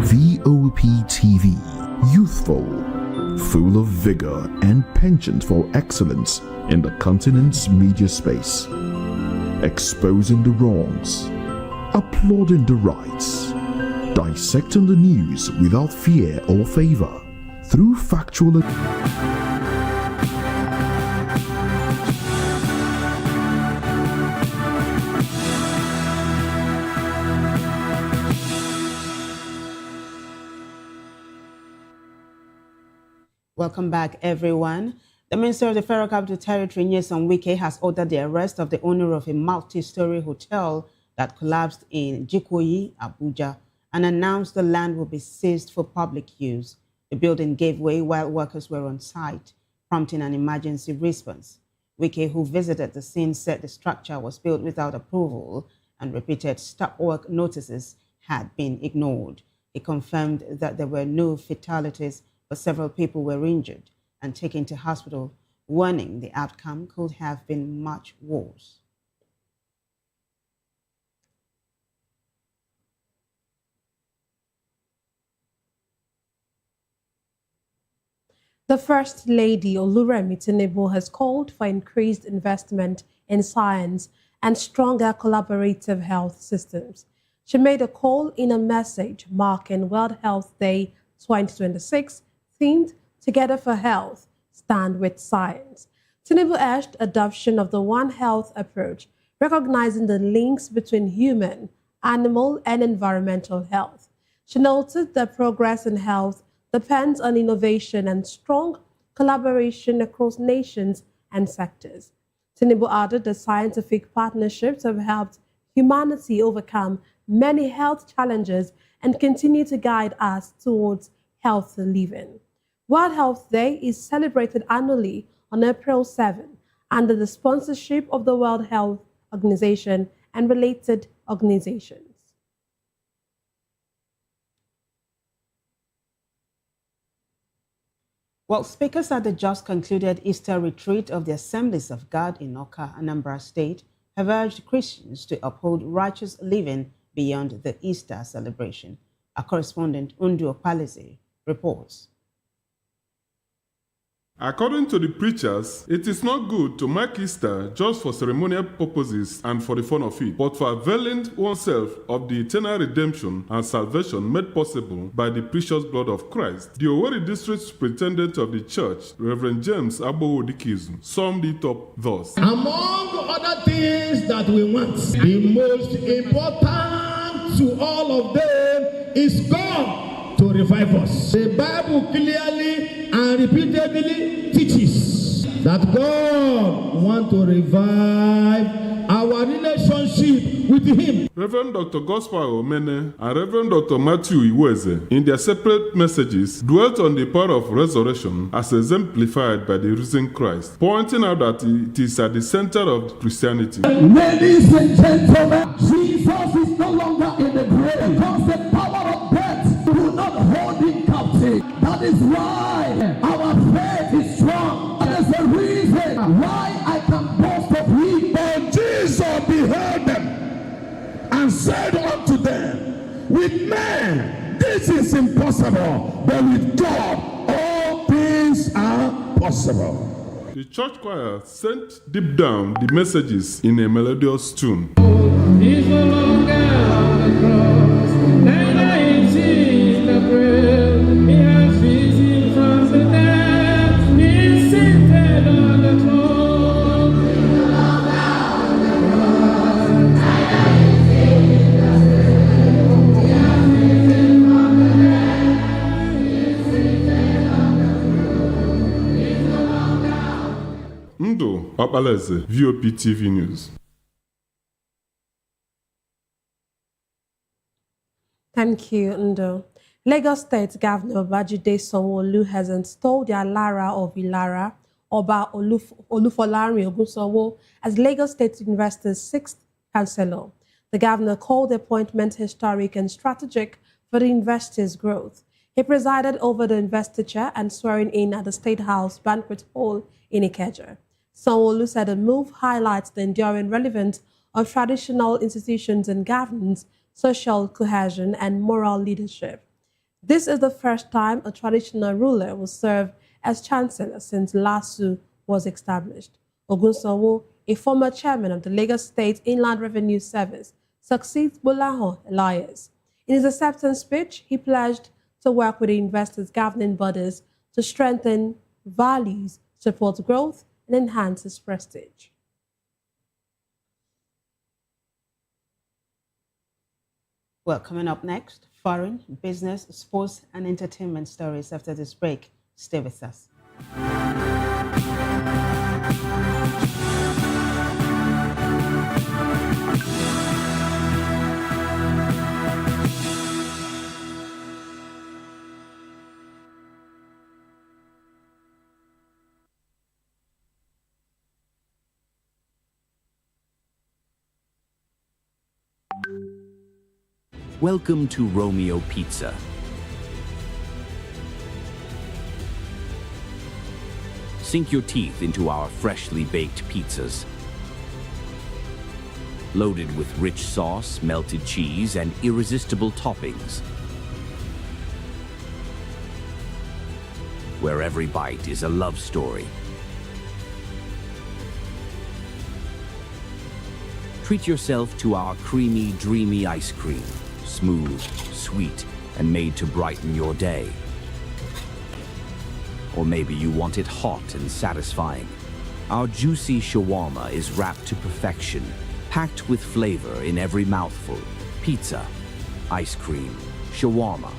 VOP TV, youthful, full of vigor and penchant for excellence in the continent's media space, exposing the wrongs, applauding the rights, dissecting the news without fear or favor, through factual Welcome back, everyone. The Minister of the Federal Capital Territory, Nyesom Wike, has ordered the arrest of the owner of a multi-story hotel that collapsed in Kachikwu, Abuja, and announced the land will be seized for public use. The building gave way while workers were on site, prompting an emergency response. Wike, who visited the scene, said the structure was built without approval and repeated stop work notices had been ignored. He confirmed that there were no fatalities, but several people were injured and taken to hospital, warning the outcome could have been much worse. The First Lady, Oluremi Tinubu, has called for increased investment in science and stronger collaborative health systems. She made a call in a message marking World Health Day 2026, themed Together for Health, Stand with Science. Tinubu urged adoption of the One Health approach, recognizing the links between human, animal, and environmental health. She noted that progress in health depends on innovation and strong collaboration across nations and sectors. Tinubu added that scientific partnerships have helped humanity overcome many health challenges and continue to guide us towards healthy living. World Health Day is celebrated annually on April 7 under the sponsorship of the World Health Organization and related organizations. Well, speakers at the just concluded Easter retreat of the Assemblies of God in Oka, Anambra State, have urged Christians to uphold righteous living beyond the Easter celebration. Our correspondent, Undu Opalize, reports. According to the preachers, it is not good to mark Easter just for ceremonial purposes and for the fun of it, but for availing oneself of the eternal redemption and salvation made possible by the precious blood of Christ. The Owerri District Superintendent of the Church, Reverend James Agbowo-Dikizu, summed it up thus. Among other things that we want, the most important to all of them is God to revive us. The Bible clearly and repeatedly teaches that God wants to revive our relationship with Him. Reverend Dr. Gospel Omene and Reverend Dr. Matthew Iweze, in their separate messages, dwelt on the power of resurrection as exemplified by the risen Christ, pointing out that it is at the center of Christianity. Ladies and gentlemen, Jesus is no longer in the grave because the power of death will not hold him captive. That is why our faith is strong. That is the reason why I can boast of him. But Jesus beheld them and said unto them, with men this is impossible, but with God all things are possible. The church choir sent deep down the messages in a melodious tune. Opalize, VOP TV News. Thank you, Ndo. Lagos State Governor Babajide Sanwo-Olu has installed the Alara of Ilara, Oba Olufolari Ogunsanwo, as Lagos State University's 6th chancellor. The governor called the appointment historic and strategic for the university's growth. He presided over the investiture and swearing in at the State House Banquet Hall in Ikeja. Sanwo-Olu said the move highlights the enduring relevance of traditional institutions in governance, social cohesion, and moral leadership. This is the first time a traditional ruler will serve as chancellor since LASU was established. Ogunsanwo, a former chairman of the Lagos State Inland Revenue Service, succeeds Bolahan Elias. In his acceptance speech, he pledged to work with the university's governing bodies to strengthen values, support growth, and enhance its prestige. Well, coming up next, foreign, business, sports, and entertainment stories after this break. Stay with us. Welcome to Romeo Pizza. Sink your teeth into our freshly baked pizzas. Loaded with rich sauce, melted cheese, and irresistible toppings. Where every bite is a love story. Treat yourself to our creamy, dreamy ice cream. Smooth, sweet, and made to brighten your day. Or maybe you want it hot and satisfying. Our juicy shawarma is wrapped to perfection, packed with flavor in every mouthful. Pizza, ice cream, shawarma.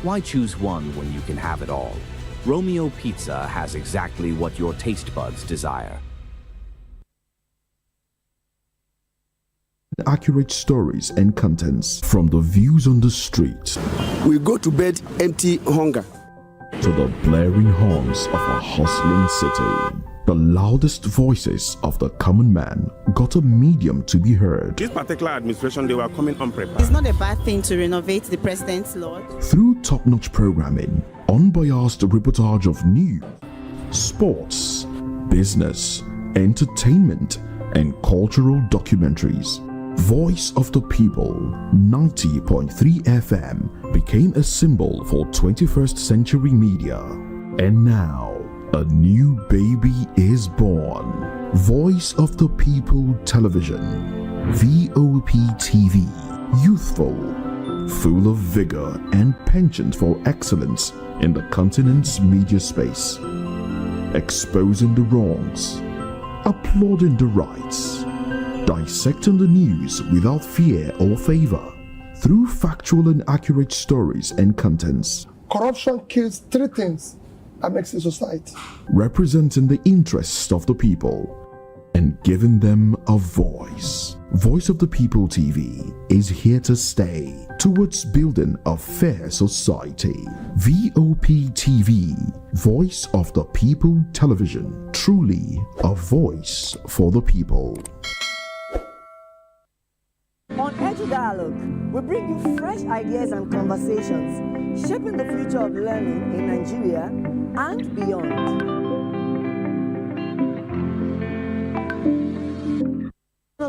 Why choose one when you can have it all? Romeo Pizza has exactly what your taste buds desire. Accurate stories and contents from the views on the street. We go to bed empty hunger. To the blaring horns of a hustling city. The loudest voices of the common man got a medium to be heard. This particular administration, they were coming unprepared. It's not a bad thing to renovate the president's lord. Through top-notch programming, unbiased reportage of news, sports, business, entertainment, and cultural documentaries. Voice of the People 90.3 FM became a symbol for 21st century media. And now, a new baby is born. Voice of the People Television, VOP TV, youthful, full of vigor and penchant for excellence in the continent's media space. Exposing the wrongs, applauding the rights, dissecting the news without fear or favor, through factual and accurate stories and contents. Corruption kills three things that makes a society. Representing the interests of the people and giving them a voice. Voice of the People TV is here to stay towards building a fair society. VOP TV, Voice of the People Television, truly a voice for the people. On Edu Dialogue, we bring you fresh ideas and conversations shaping the future of learning in Nigeria and beyond.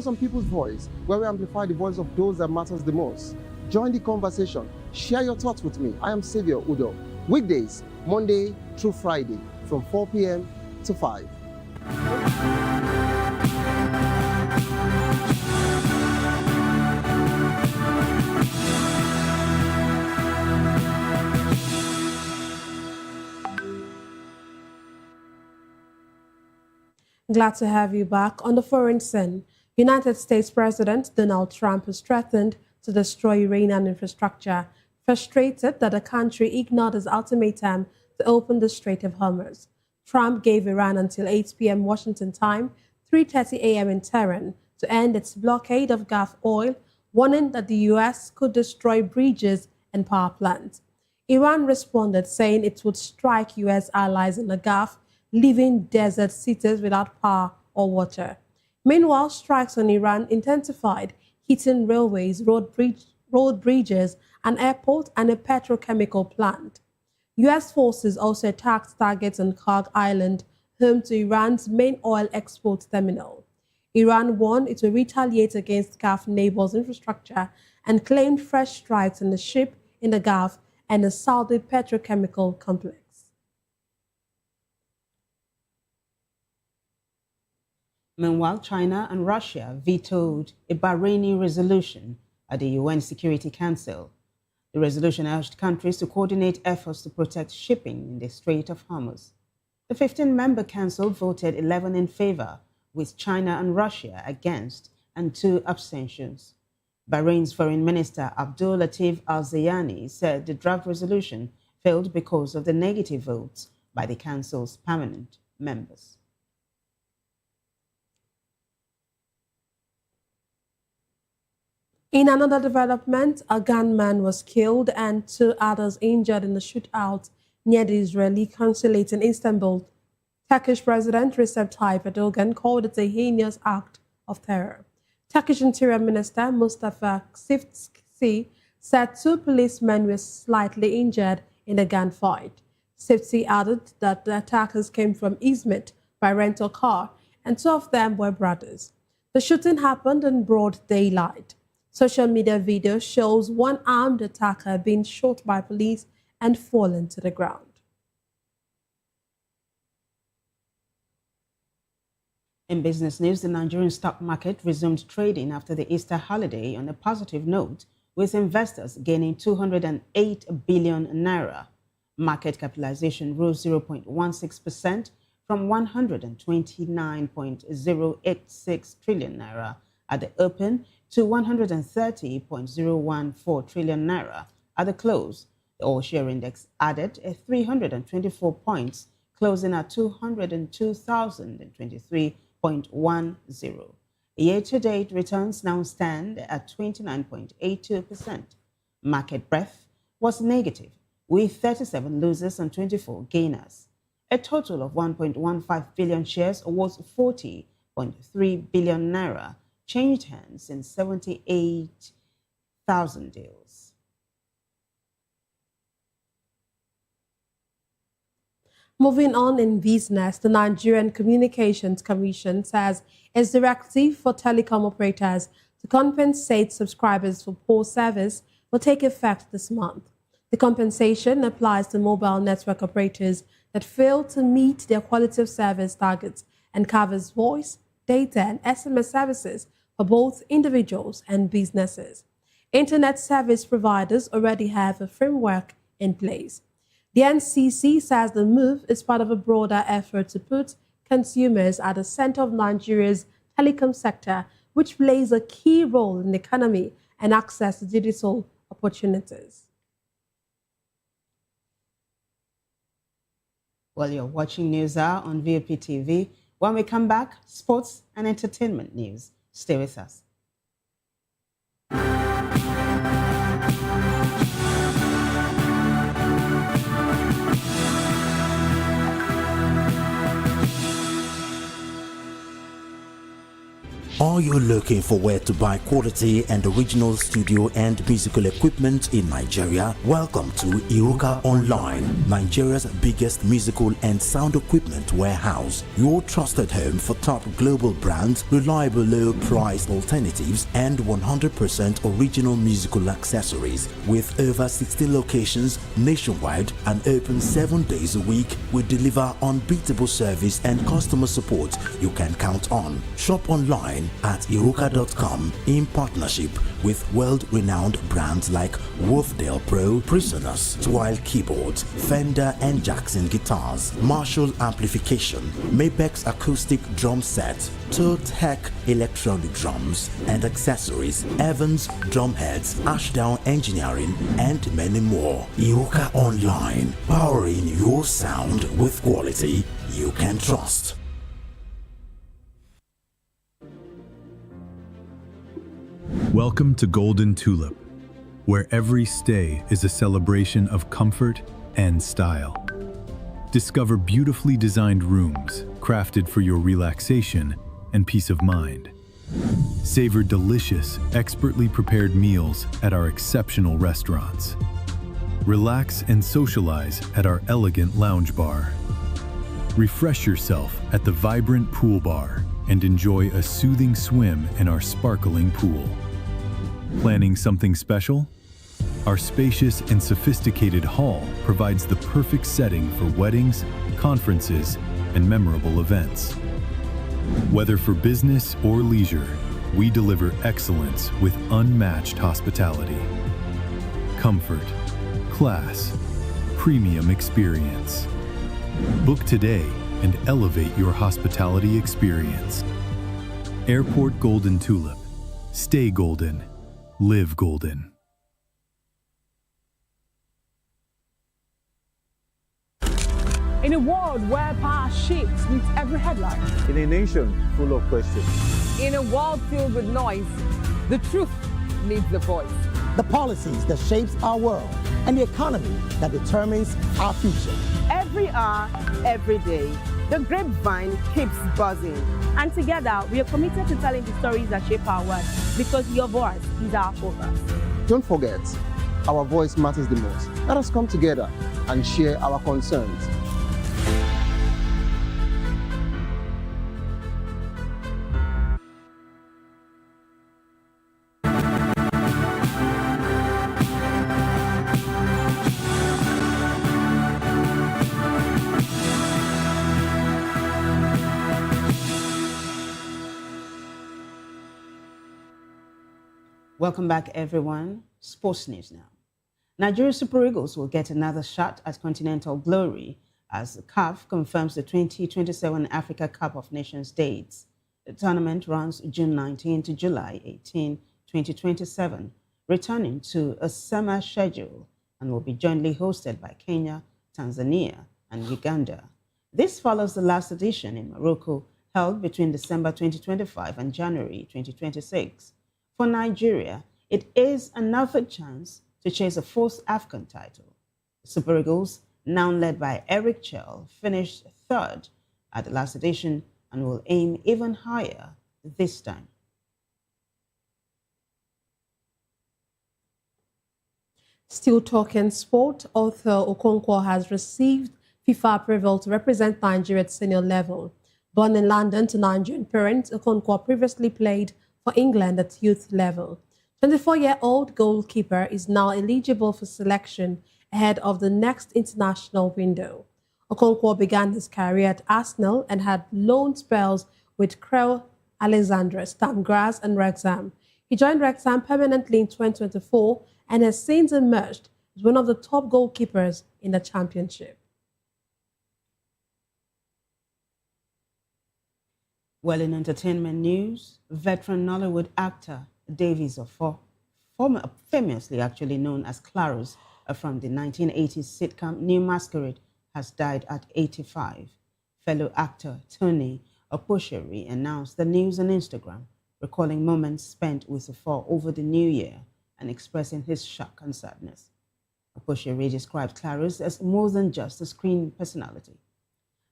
Some People's Voice, where we amplify the voice of those that matters the most. Join the conversation. Share your thoughts with me. I am Xavier Udo. Weekdays, Monday through Friday, from 4 p.m. to 5. Glad to have you back. On the foreign scene, United States President Donald Trump has threatened to destroy Iranian infrastructure, frustrated that the country ignored his ultimatum to open the Strait of Hormuz. Trump gave Iran until 8 p.m. Washington time, 3:30 a.m. in Tehran, to end its blockade of Gulf oil, warning that the U.S. could destroy bridges and power plants. Iran responded, saying it would strike U.S. allies in the Gulf, leaving desert cities without power or water. Meanwhile, strikes on Iran intensified, hitting railways, road bridges, an airport, and a petrochemical plant. U.S. forces also attacked targets on Karg Island, home to Iran's main oil export terminal. Iran warned it will retaliate against Gulf neighbors' infrastructure and claimed fresh strikes on the ship in the Gulf and the Saudi petrochemical complex. Meanwhile, China and Russia vetoed a Bahraini resolution at the UN Security Council. The resolution urged countries to coordinate efforts to protect shipping in the Strait of Hormuz. The 15-member council voted 11 in favor, with China and Russia against and 2 abstentions. Bahrain's Foreign Minister Abdul Latif Al-Zayani said the draft resolution failed because of the negative votes by the council's permanent members. In another development, a gunman was killed and 2 others injured in the shootout near the Israeli consulate in Istanbul. Turkish President Recep Tayyip Erdogan called it a heinous act of terror. Turkish Interior Minister Mustafa Sifsi said 2 policemen were slightly injured in the gunfight. Sifsi added that the attackers came from Izmit by rental car, and 2 of them were brothers. The shooting happened in broad daylight. Social media video shows one armed attacker being shot by police and fallen to the ground. In business news, the Nigerian stock market resumed trading after the Easter holiday on a positive note, with investors gaining 208 billion naira. Market capitalization rose 0.16% from 129.086 trillion naira at the open to 130.014 trillion naira at the close. The all-share index added 324 points, closing at 202,023.10. Year-to-date returns now stand at 29.82%. Market breadth was negative, with 37 losers and 24 gainers. A total of 1.15 billion shares worth 40.3 billion naira changed hands in 78,000 deals. Moving on in business, the Nigerian Communications Commission says its directive for telecom operators to compensate subscribers for poor service will take effect this month. The compensation applies to mobile network operators that fail to meet their quality of service targets and covers voice, data, and SMS services for both individuals and businesses. Internet service providers already have a framework in place. The NCC says the move is part of a broader effort to put consumers at the center of Nigeria's telecom sector, which plays a key role in the economy and access to digital opportunities. Well, you're watching News Hour on VOP TV. When we come back, sports and entertainment news. Stay with us. Are you looking for where to buy quality and original studio and musical equipment in Nigeria? Welcome to Iruka Online, Nigeria's biggest musical and sound equipment warehouse. Your trusted home for top global brands, reliable low-priced alternatives, and 100% original musical accessories. With over 60 locations nationwide and open 7 days a week, we deliver unbeatable service and customer support you can count on. Shop online at iruka.com in partnership with world-renowned brands like Wolfdale Pro, Prisoners, Twile Keyboards, Fender and Jackson Guitars, Marshall Amplification, Mapex Acoustic Drum Set, Toad Heck Electronic Drums and Accessories, Evans Drumheads, Ashdown Engineering, and many more. Iruka Online, powering your sound with quality you can trust. Welcome to Golden Tulip, where every stay is a celebration of comfort and style. Discover beautifully designed rooms crafted for your relaxation and peace of mind. Savor delicious, expertly prepared meals at our exceptional restaurants. Relax and socialize at our elegant lounge bar. Refresh yourself at the vibrant pool bar and enjoy a soothing swim in our sparkling pool. Planning something special? Our spacious and sophisticated hall provides the perfect setting for weddings, conferences, and memorable events. Whether for business or leisure, we deliver excellence with unmatched hospitality. Comfort, class, premium experience. Book today and elevate your hospitality experience. Airport Golden Tulip. Stay golden. Live golden. In a world where power shifts with every headline. In a nation full of questions. In a world filled with noise, the truth needs a voice. The policies that shapes our world and the economy that determines our future. Every hour, every day, the grapevine keeps buzzing. And together, we are committed to telling the stories that shape our world, because your voice is our focus. Don't forget, our voice matters the most. Let us come together and share our concerns. Welcome back, everyone. Sports news now. Nigeria Super Eagles will get another shot at continental glory as the CAF confirms the 2027 Africa Cup of Nations dates. The tournament runs June 19 to July 18, 2027, returning to a summer schedule and will be jointly hosted by Kenya, Tanzania, and Uganda. This follows the last edition in Morocco, held between December 2025 and January 2026. For Nigeria, it is another chance to chase a fourth AFCON title. The Super Eagles, now led by Eric Chell, finished third at the last edition and will aim even higher this time. Still talking sport, Arthur Okonkwo has received FIFA approval to represent Nigeria at senior level. Born in London to Nigerian parents, Okonkwo previously played for England at youth level. 24-year-old goalkeeper is now eligible for selection ahead of the next international window. Okonkwo began his career at Arsenal and had loan spells with Crewe, Alexandra, Sturm Graz and Wrexham. He joined Wrexham permanently in 2024 and has since emerged as one of the top goalkeepers in the championship. Well, in entertainment news, veteran Nollywood actor Davies Ofo, famously actually known as Clarus from the 1980s sitcom New Masquerade, has died at 85. Fellow actor Tony Oposheri announced the news on Instagram, recalling moments spent with Ofo over the new year and expressing his shock and sadness. Oposheri described Clarus as more than just a screen personality.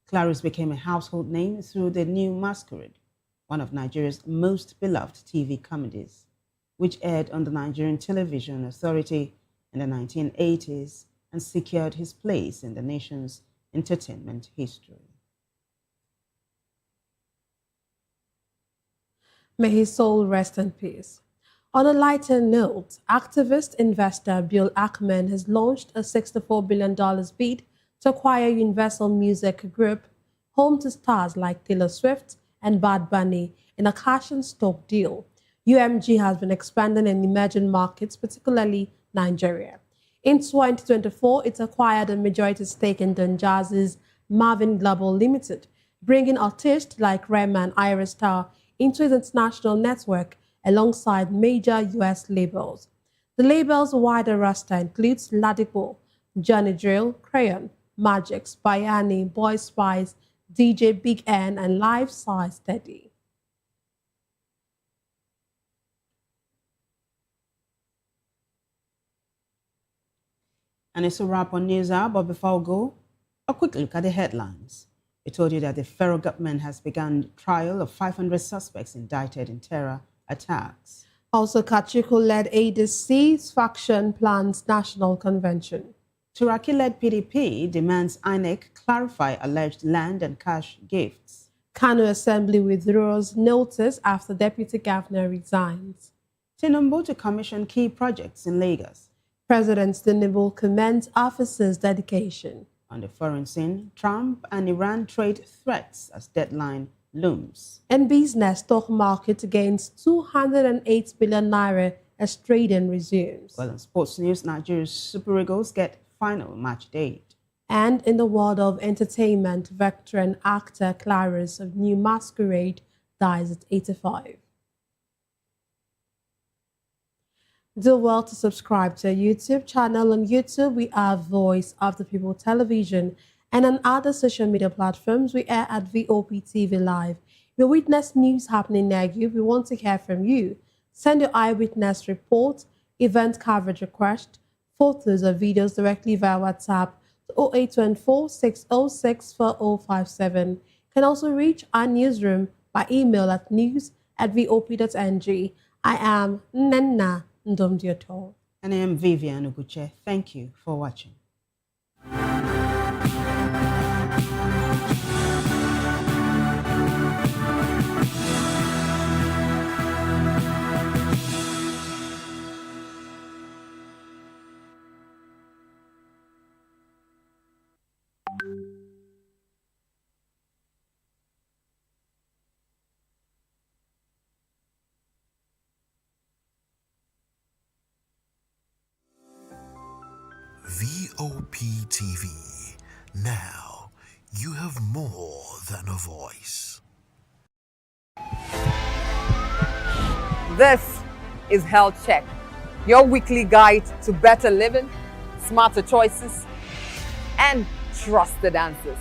Clarus became a household name through The New Masquerade, one of Nigeria's most beloved TV comedies, which aired on the Nigerian Television Authority in the 1980s and secured his place in the nation's entertainment history. May his soul rest in peace. On a lighter note, activist investor Bill Ackman has launched a $64 billion bid to acquire Universal Music Group, home to stars like Taylor Swift and Bad Bunny, in a cash-and-stock deal. UMG has been expanding in emerging markets, particularly Nigeria. In 2024, it acquired a majority stake in Don Jazzy's Marvin Global Limited, bringing artists like Rema and Ira Star into its international network alongside major U.S. labels. The label's wider roster includes Ladipo, Johnny Drill, Crayon, Magix, Bayani, Boy Spice, DJ Big N, and Life Size Steady. And it's a wrap on News Hour, but before we go, a quick look at the headlines. We told you that the federal government has begun trial of 500 suspects indicted in terror attacks. Also, Kachikwu-led ADC's faction plans national convention. Turaki-led PDP demands INEC clarify alleged land and cash gifts. Kano Assembly withdraws notice after Deputy Governor resigns. Tinubu to commission key projects in Lagos. President Tinubu commends officers' dedication. On the foreign scene, Trump and Iran trade threats as deadline looms. In business, stock market gains 208 billion naira as trading resumes. Well, in sports news, Nigeria's Super Eagles get final match date. And in the world of entertainment, veteran actor Clarence of New Masquerade dies at 85. Do well to subscribe to our YouTube channel. On YouTube, we are Voice of the People Television, and on other social media platforms, we are at VOP TV Live. If you witness news happening near you, we want to hear from you. Send your eyewitness report, event coverage request, photos or videos directly via WhatsApp to 0824 606 4057. You can also reach our newsroom by email at news@vop.ng. I am Nenna Ndomdioto. And I am Vivian Uguche. Thank you for watching. VOP TV. Now, you have more than a voice. This is Health Check, your weekly guide to better living, smarter choices, and trusted answers.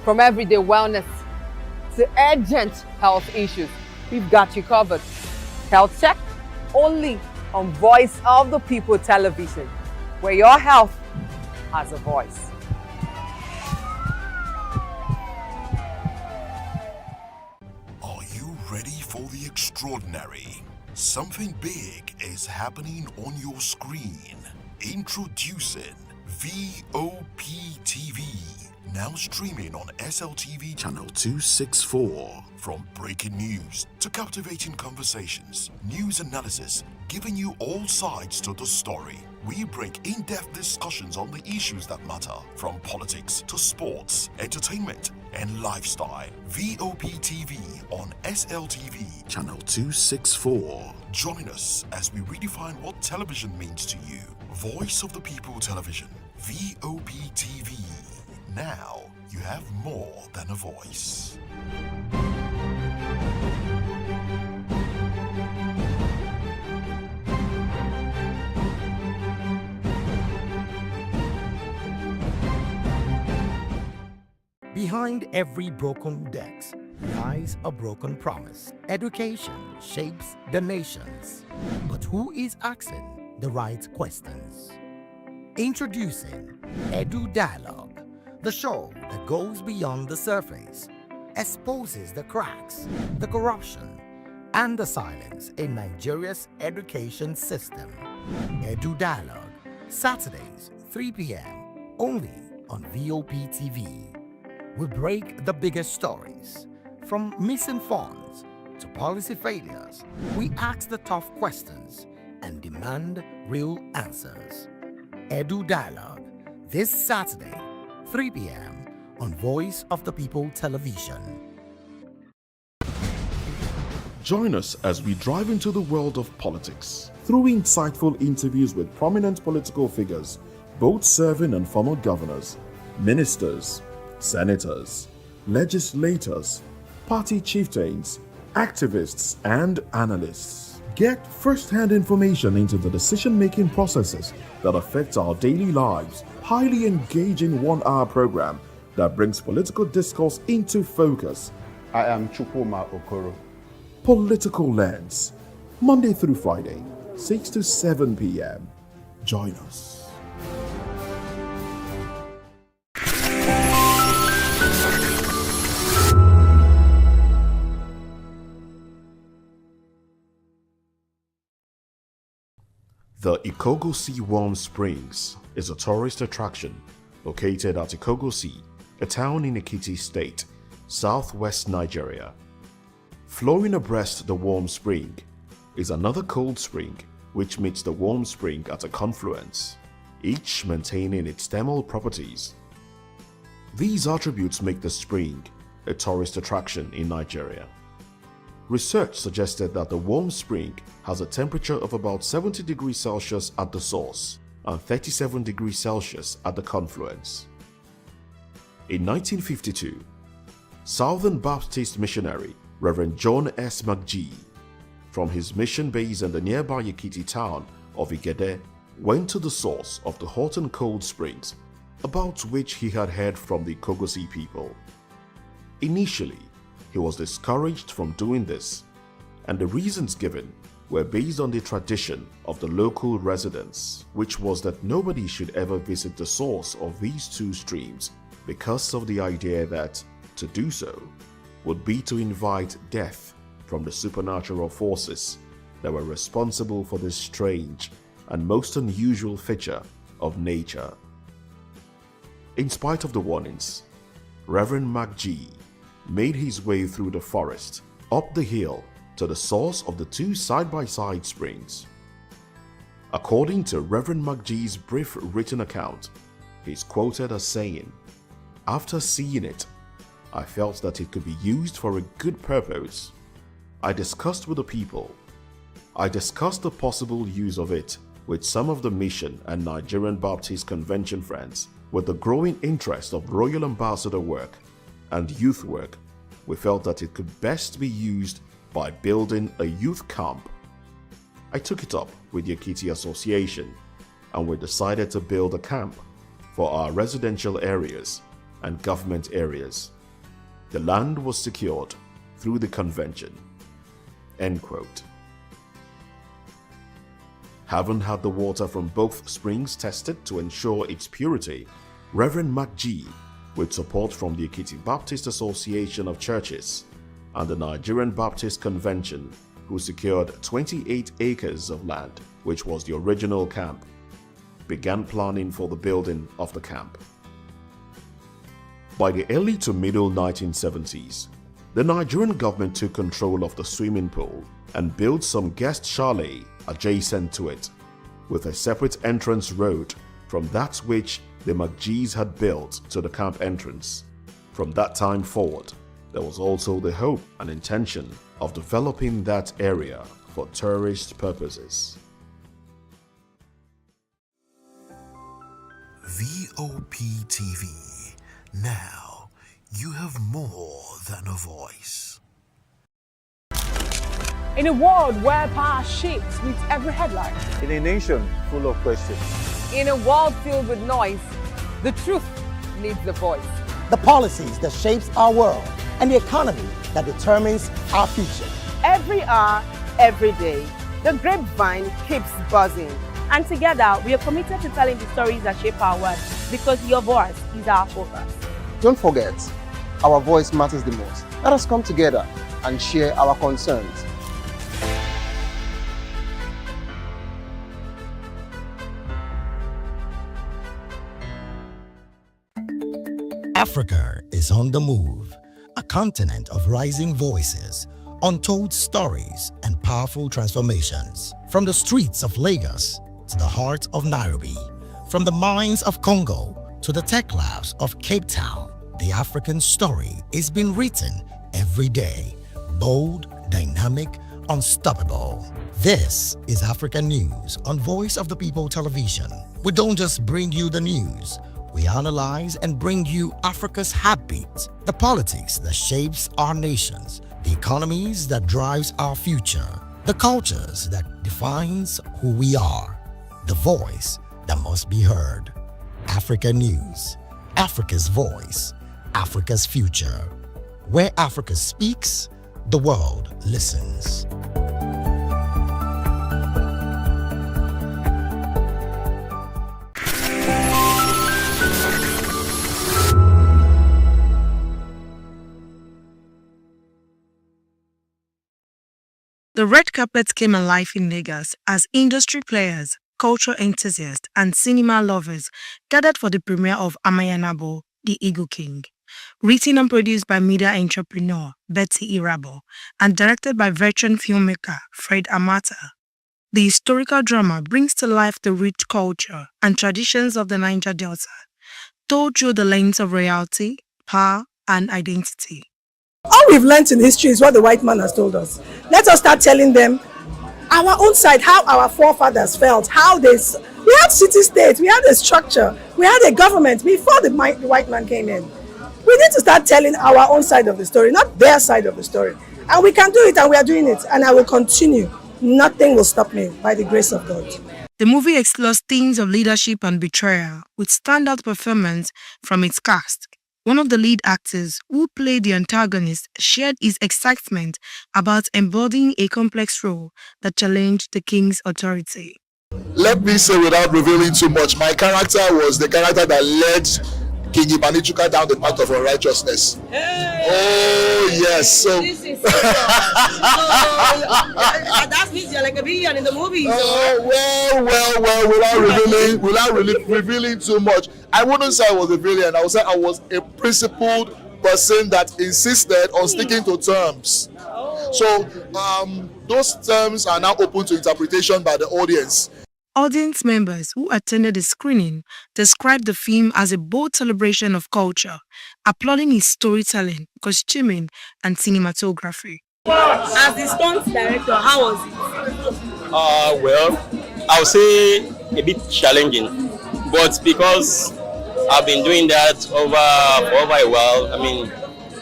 From everyday wellness to urgent health issues, we've got you covered. Health Check, only on Voice of the People Television, where your health has a voice. Are you ready for the extraordinary? Something big is happening on your screen. Introducing VOP TV. Now streaming on SLTV channel 264. From breaking news to captivating conversations, news analysis, giving you all sides to the story. We bring in-depth discussions on the issues that matter, from politics to sports, entertainment, and lifestyle. VOP TV on SLTV channel 264. Join us as we redefine what television means to you. Voice of the People Television, VOP TV. Now you have more than a voice. Behind every broken desk lies a broken promise. Education shapes the nations. But who is asking the right questions? Introducing Edu Dialogue, the show that goes beyond the surface, exposes the cracks, the corruption, and the silence in Nigeria's education system. Edu Dialogue, Saturdays, 3 p.m., only on VOP TV. We break the biggest stories, from missing funds to policy failures. We ask the tough questions and demand real answers. Edu Dialogue, this Saturday, 3 p.m. on Voice of the People Television. Join us as we drive into the world of politics through insightful interviews with prominent political figures, both serving and former governors, ministers, senators, legislators, party chieftains, activists, and analysts. Get first-hand information into the decision-making processes that affect our daily lives. Highly engaging one-hour program that brings political discourse into focus. I am Chukwuma Okoro. Political Lens, Monday through Friday, 6 to 7 p.m. Join us. The Ikogosi Warm Springs is a tourist attraction located at Ikogosi, a town in Ekiti State, southwest Nigeria. Flowing abreast the warm spring is another cold spring which meets the warm spring at a confluence, each maintaining its thermal properties. These attributes make the spring a tourist attraction in Nigeria. Research suggested that the warm spring has a temperature of about 70 degrees Celsius at the source and 37 degrees Celsius at the confluence. In 1952, Southern Baptist missionary Reverend John S. McGee, from his mission base in the nearby Ekiti town of Igede, went to the source of the hot and cold springs about which he had heard from the Ikogosi people. Initially, he was discouraged from doing this, and the reasons given were based on the tradition of the local residents, which was that nobody should ever visit the source of these two streams because of the idea that to do so would be to invite death from the supernatural forces that were responsible for this strange and most unusual feature of nature. In spite of the warnings, Reverend McGee made his way through the forest, up the hill to the source of the two side-by-side springs. According to Reverend McGee's brief written account, he is quoted as saying, "After seeing it, I felt that it could be used for a good purpose. I discussed with the people. I discussed the possible use of it with some of the Mission and Nigerian Baptist Convention friends. With the growing interest of Royal Ambassador work and youth work, we felt that it could best be used by building a youth camp. I took it up with the Ekiti Association and we decided to build a camp for our residential areas and government areas. The land was secured through the convention." End quote. Having had the water from both springs tested to ensure its purity, Reverend McGee, with support from the Ekiti Baptist Association of Churches and the Nigerian Baptist Convention, who secured 28 acres of land, which was the original camp, began planning for the building of the camp. By the early to middle 1970s, the Nigerian government took control of the swimming pool and built some guest chalet adjacent to it, with a separate entrance road from that which the McGees had built to the camp entrance. From that time forward, there was also the hope and intention of developing that area for tourist purposes. VOP TV. Now, you have more than a voice. In a world where power shifts with every headline. In a nation full of questions. In a world filled with noise, the truth needs a voice. The policies that shapes our world and the economy that determines our future. Every hour, every day, the grapevine keeps buzzing. And together, we are committed to telling the stories that shape our world because your voice is our focus. Don't forget, our voice matters the most. Let us come together and share our concerns. Africa is on the move, a continent of rising voices, untold stories, and powerful transformations. From the streets of Lagos to the heart of Nairobi, from the mines of Congo to the tech labs of Cape Town, the African story is being written every day. Bold, dynamic, unstoppable. This is Africa News on Voice of the People Television. We don't just bring you the news. We analyze and bring you Africa's heartbeat, the politics that shapes our nations, the economies that drives our future, the cultures that defines who we are, the voice that must be heard. Africa News, Africa's voice, Africa's future. Where Africa speaks, the world listens. The red carpet came alive in Lagos as industry players, culture enthusiasts, and cinema lovers gathered for the premiere of Amayanabo, The Eagle King. Written and produced by media entrepreneur Betty Irabo and directed by veteran filmmaker Fred Amata. The historical drama brings to life the rich culture and traditions of the Niger Delta, told through the lens of royalty, power, and identity. All we've learned in history is what the white man has told us. Let us start telling them our own side, how our forefathers felt, how they... We had city-states, we had a structure, we had a government before the white man came in. We need to start telling our own side of the story, not their side of the story. And we can do it, and we are doing it, and I will continue. Nothing will stop me, by the grace of God. The movie explores themes of leadership and betrayal with standout performance from its cast. One of the lead actors who played the antagonist shared his excitement about embodying a complex role that challenged the king's authority. Let me say without revealing too much, my character was the character that led King Ibanichuka down the path of unrighteousness. Hey! Oh yes, so this is that means you're like a villain in the movie. Well, without really revealing too much, I wouldn't say I was a villain. I would say I was a principled person that insisted on sticking to terms. So those terms are now open to interpretation by the audience. Audience members who attended the screening described the film as a bold celebration of culture, applauding his storytelling, costuming, and cinematography. As the stunt director, how was it? Well, I would say a bit challenging, but because I've been doing that for over a while. I mean,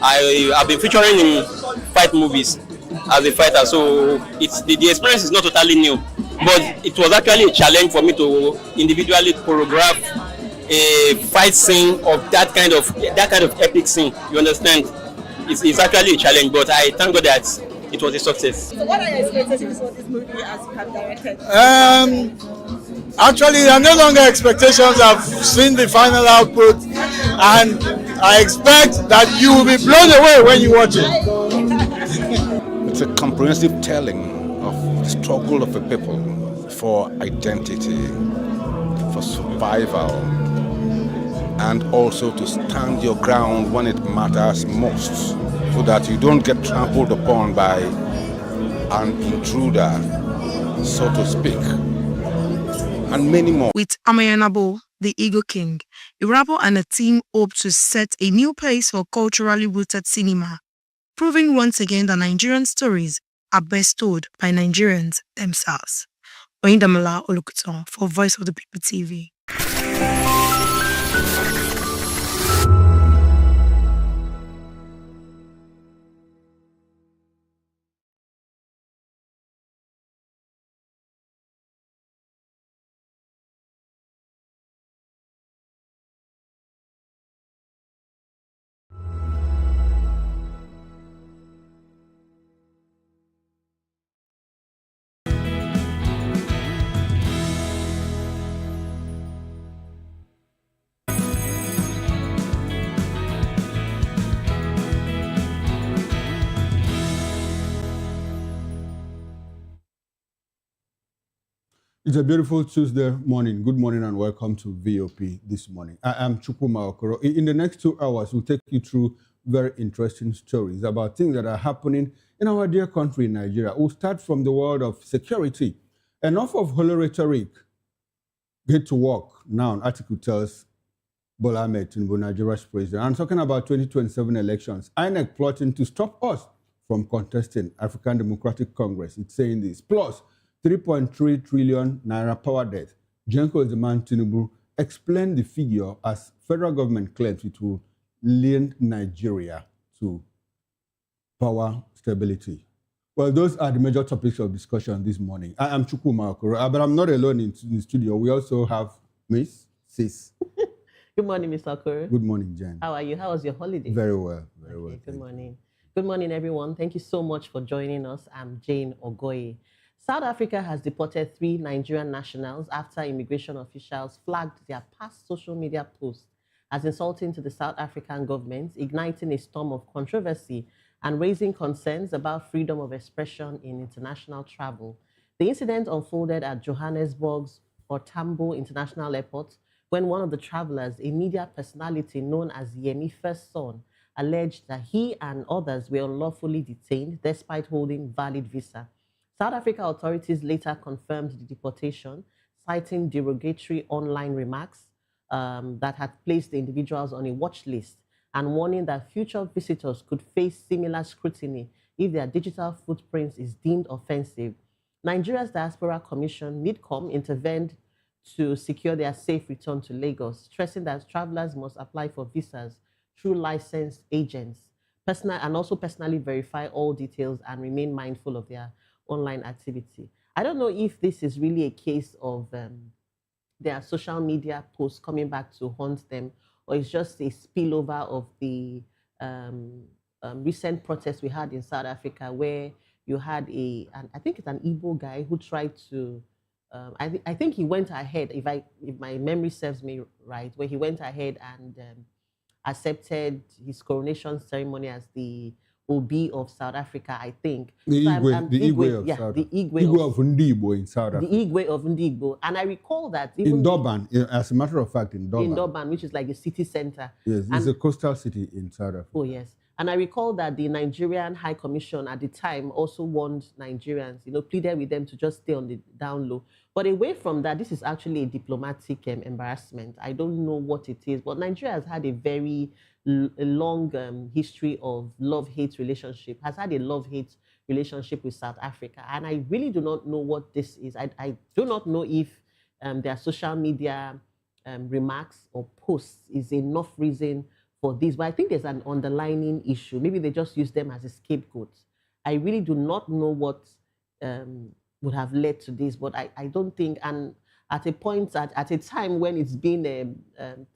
I've been featuring in fight movies as a fighter, so it's the experience is not totally new. But it was actually a challenge for me to individually choreograph a fight scene of that kind of epic scene. You understand? It's actually a challenge, but I thank God that it was a success. So what are your expectations for this movie as you have directed? Actually, there are no longer expectations. I've seen the final output, and I expect that you will be blown away when you watch it. It's a comprehensive telling of the struggle of a people for identity, for survival, and also to stand your ground when it matters most, so that you don't get trampled upon by an intruder, so to speak, and many more. With Amayanabo, The Eagle King, Irabo and a team hope to set a new pace for culturally rooted cinema, proving once again that Nigerian stories are best told by Nigerians themselves. Oyindamala Olukuton for Voice of the People TV. It's a beautiful Tuesday morning. Good morning and welcome to VOP this morning. I am Kachikwu Okoro. In the next 2 hours, we'll take you through very interesting stories about things that are happening in our dear country, Nigeria. We'll start from the world of security. Enough of holy rhetoric. Get to work now, an article tells Bola Ahmed Tinubu, Nigeria's president. I'm talking about 2027 elections. INEC plotting to stop us from contesting African Democratic Congress. It's saying this. Plus, 3.3 trillion naira power debt. Jenko Zeman Tinubu explained the figure as federal government claims it will lend Nigeria to power stability. Well, those are the major topics of discussion this morning. I am Kachikwu Okoro, but I'm not alone in the studio. We also have Miss Sis. Good morning, Mr. Okoro. Good morning, Jen. How are you? How was your holiday? Very well, very well. Good morning. Good morning, everyone. Thank you so much for joining us. I'm Jane Ogoye. South Africa has deported 3 Nigerian nationals after immigration officials flagged their past social media posts as insulting to the South African government, igniting a storm of controversy and raising concerns about freedom of expression in international travel. The incident unfolded at Johannesburg's or Tambo International Airport when one of the travelers, a media personality known as Yemi First Son, alleged that he and others were unlawfully detained despite holding valid visa. South Africa authorities later confirmed the deportation, citing derogatory online remarks that had placed the individuals on a watch list and warning that future visitors could face similar scrutiny if their digital footprints is deemed offensive. Nigeria's Diaspora Commission, NIDCOM, intervened to secure their safe return to Lagos, stressing that travelers must apply for visas through licensed agents, and also personally verify all details and remain mindful of their online activity. I don't know if this is really a case of their social media posts coming back to haunt them, or it's just a spillover of the recent protests we had in South Africa, where you had I think it's an Igbo guy who tried to, I think he went ahead, if my memory serves me right, where he went ahead and accepted his coronation ceremony as the Obi of South Africa, I think. The Igwe of Ndigbo in South Africa. The Igwe of Ndigbo. And I recall that in Durban, as a matter of fact, in Durban, which is like a city center. Yes, it's a coastal city in South Africa. Oh, yes. And I recall that the Nigerian High Commission at the time also warned Nigerians, pleaded with them to just stay on the down low. But away from that, this is actually a diplomatic embarrassment. I don't know what it is, but Nigeria has had a very long history of love-hate relationship, has had a love-hate relationship with South Africa. And I really do not know what this is. I do not know if their social media remarks or posts is enough reason for this, but I think there's an underlying issue. Maybe they just use them as a scapegoat. I really do not know what would have led to this, but I don't think, and at a point, at a time when it's been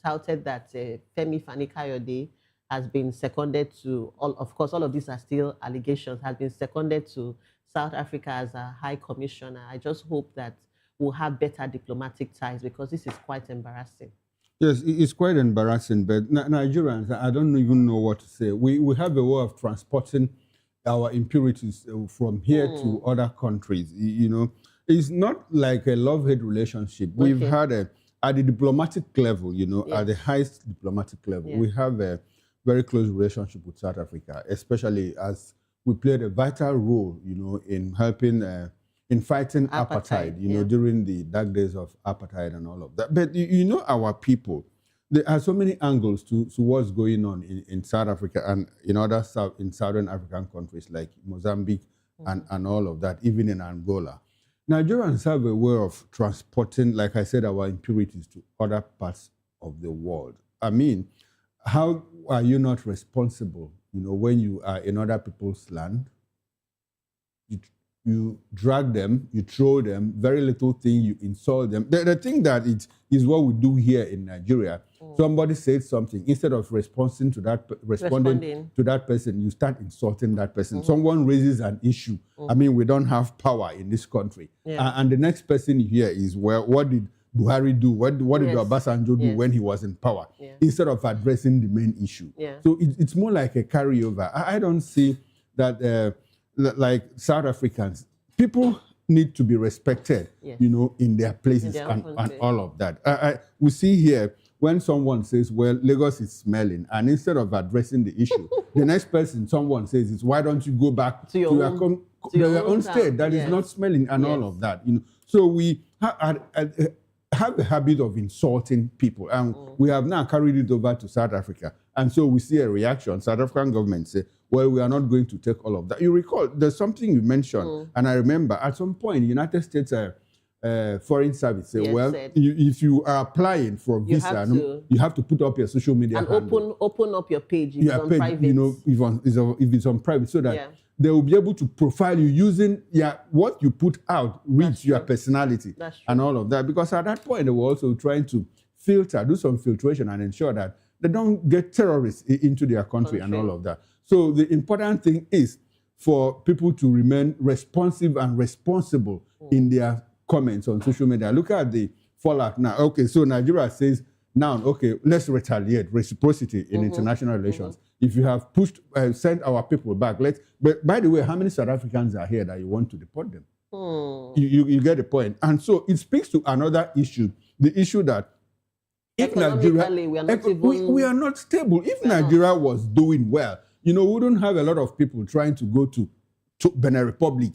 touted that Femi Fani-Kayode has been seconded to, of course, all of these are still allegations, has been seconded to South Africa as a high commissioner. I just hope that we'll have better diplomatic ties, because this is quite embarrassing. Yes, it's quite embarrassing, but Nigerians, I don't even know what to say. We have a way of transporting our impurities from here to other countries. It's not like a love-hate relationship. Okay. We've had at the diplomatic level, at the highest diplomatic level, we have a very close relationship with South Africa, especially as we played a vital role, in helping in fighting apartheid, during the dark days of apartheid and all of that. But our people, there are so many angles to what's going on in South Africa and in Southern African countries like Mozambique and all of that, even in Angola. Nigerians have a way of transporting, like I said, our impurities to other parts of the world. I mean, how are you not responsible, when you are in other people's land? You drag them, you throw them, very little thing, you insult them. The thing that it is what we do here in Nigeria. Somebody says something, instead of responding to that person, you start insulting that person. Someone raises an issue. I mean, we don't have power in this country. And the next person here is, well, what did Buhari do? What did Obasanjo do when he was in power? Instead of addressing the main issue. So it's more like a carryover. I don't see that like South Africans, people need to be respected, in their places and all of that. We see here, when someone says, well, Lagos is smelling, and instead of addressing the issue, the next person someone says is, why don't you go back to your own state that is not smelling and all of that. So we have a habit of insulting people, and we have now carried it over to South Africa. And so we see a reaction. South African government say, well, we are not going to take all of that. You recall, there's something you mentioned, and I remember at some point, United States Foreign Service say, if you are applying for a visa, you have to put up your social media and open up your page if it's on private. If it's on private, so that they will be able to profile you using what you put out, reach your personality and all of that. Because at that point, they were also trying to do some filtration and ensure that they don't get terrorists into their country and all of that. So the important thing is for people to remain responsive and responsible in their comments on social media. Look at the fallout now. Okay, so Nigeria says now, okay, let's retaliate, reciprocity in international relations. If you have sent our people back, but by the way, how many South Africans are here that you want to deport them? You get the point. And so it speaks to another issue, the issue that if Nigeria, we are not stable. If Nigeria was doing well, we wouldn't have a lot of people trying to go to Benin Republic,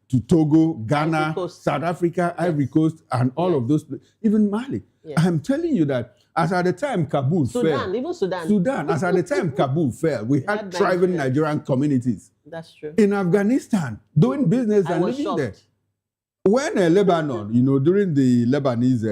to Togo, Ghana, South Africa, Ivory Coast, and all of those places, even Mali. I'm telling you that as at the time Kabul fell, even Sudan. As at the time Kabul fell, we had thriving Nigerian communities. That's true. In Afghanistan, doing business and living there. When Lebanon, during the Lebanese,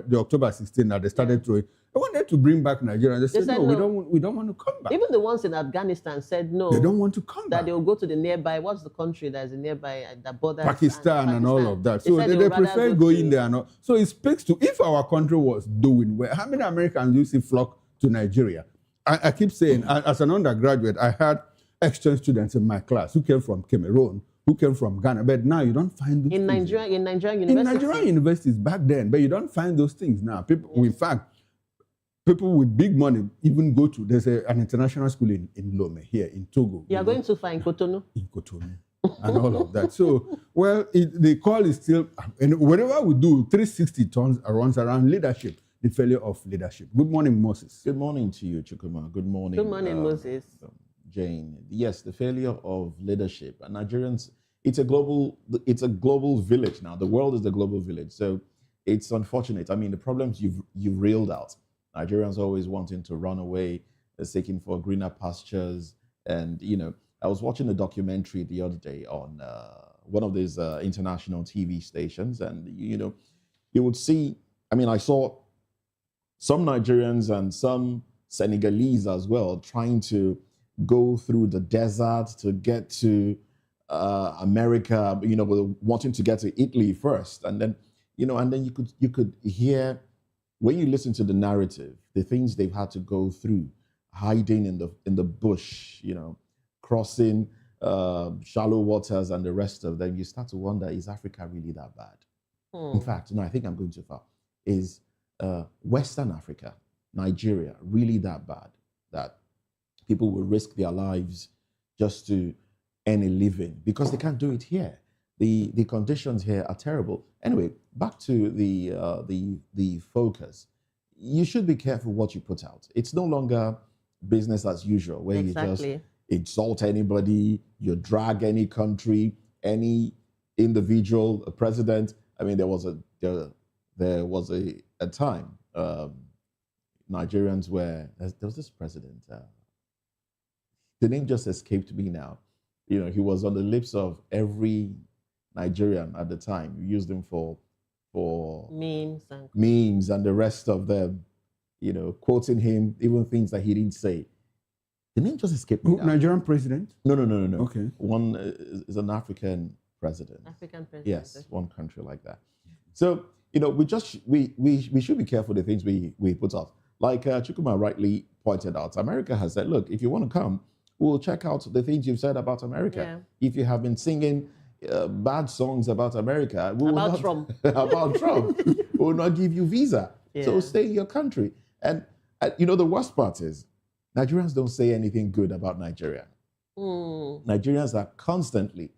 the October 16 that they started throwing, they wanted to bring back Nigeria. They said no, we don't want to come back. Even the ones in Afghanistan said no. They don't want to come back. That they will go to the nearby, what's the country that is nearby, that borders Pakistan and all of that. So they prefer going there. So it speaks to, if our country was doing well, how many Americans do you see flock to Nigeria? I keep saying, as an undergraduate, I had exchange students in my class who came from Cameroon, who came from Ghana, but now you don't find those in things. Nigerian universities. In Nigerian universities back then, but you don't find those things now. People, in fact, people with big money even go to, there's an international school in Lome here in Togo. You are going to find Cotonou? In Cotonou. And all of that. So, the call is still, and whatever we do, 360 runs around leadership, the failure of leadership. Good morning, Moses. Good morning to you, Chukwuma. Good morning. Good morning, Moses. Jane. Yes, the failure of leadership. And Nigerians, it's a global village now. The world is the global village. So it's unfortunate. I mean, the problems you've reeled out. Nigerians always wanting to run away, seeking for greener pastures. And, I was watching a documentary the other day on one of these international TV stations. And, you would see, I saw some Nigerians and some Senegalese as well trying to go through the desert to get to America, wanting to get to Italy first. And then, and then you could hear, when you listen to the narrative, the things they've had to go through, hiding in the bush, crossing shallow waters and the rest of them, you start to wonder, is Africa really that bad? In fact, I think I'm going too far. Is Western Africa, Nigeria, really that bad that people will risk their lives just to earn a living because they can't do it here? The conditions here are terrible. Anyway, back to the focus. You should be careful what you put out. It's no longer business as usual, where you just insult anybody, you drag any country, any individual, a president. There was a time Nigerians were, there was this president, the name just escaped me now. He was on the lips of every Nigerian at the time. We used him for memes and the rest of them, quoting him, even things that he didn't say. The name just escaped me now. Nigerian president? No. Okay. One is an African president. African president. Yes, one country like that. So, we should be careful the things we put out. Like Chukwuma rightly pointed out, America has said, look, if you want to come, we'll check out the things you've said about America. Yeah. If you have been singing bad songs about America, Trump, we will not give you visa. Yeah. So stay in your country. And the worst part is, Nigerians don't say anything good about Nigeria. Nigerians are constantly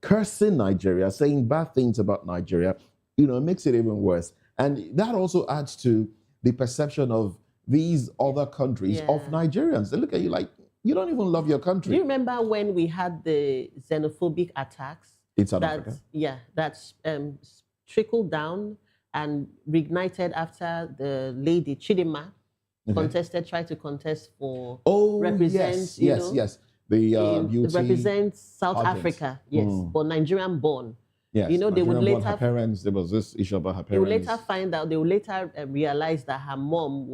cursing Nigeria, saying bad things about Nigeria. It makes it even worse. And that also adds to the perception of these other countries of Nigerians. They look at you like, you don't even love your country. Do you remember when we had the xenophobic attacks? In South Africa? Yeah, that's trickled down and reignited after the lady Chidinma tried to contest for yes. The beauty represents South Africa, but Nigerian born. Yes, they would later her parents. There was this issue about her parents. They would later find out. They would later realize that her mom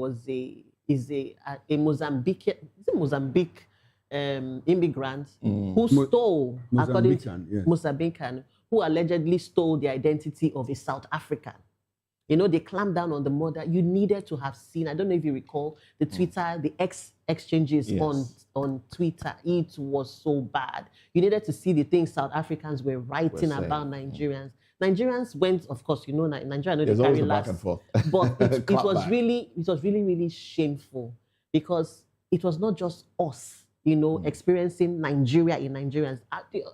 is a Mozambique immigrant who stole, according to Mozambican, who allegedly stole the identity of a South African. They clamped down on the mother. You needed to have seen, I don't know if you recall, the Twitter, the exchanges on Twitter. It was so bad. You needed to see the things South Africans were writing about Nigerians. Nigerians went, of course, Nigeria, they carry back and forth. But it was really, really shameful because it was not just us. experiencing Nigeria in Nigerians.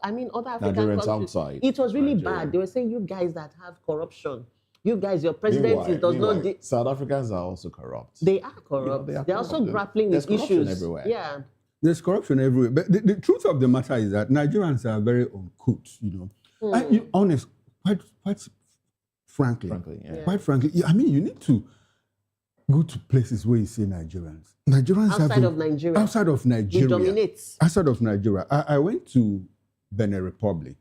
I mean, other African Nigerians countries. outside It was really Nigeria. bad. They were saying, you guys that have corruption, you guys, your president does not. South Africans are also corrupt. They are corrupt. They're also grappling with issues everywhere. Yeah. There's corruption everywhere. But the truth of the matter is that Nigerians are very uncouth, And honest, quite frankly, quite frankly, I mean, you need to go to places where you see Nigerians. Nigerians outside of Nigeria. Outside of Nigeria. We dominate. Outside of Nigeria. I went to Benin Republic,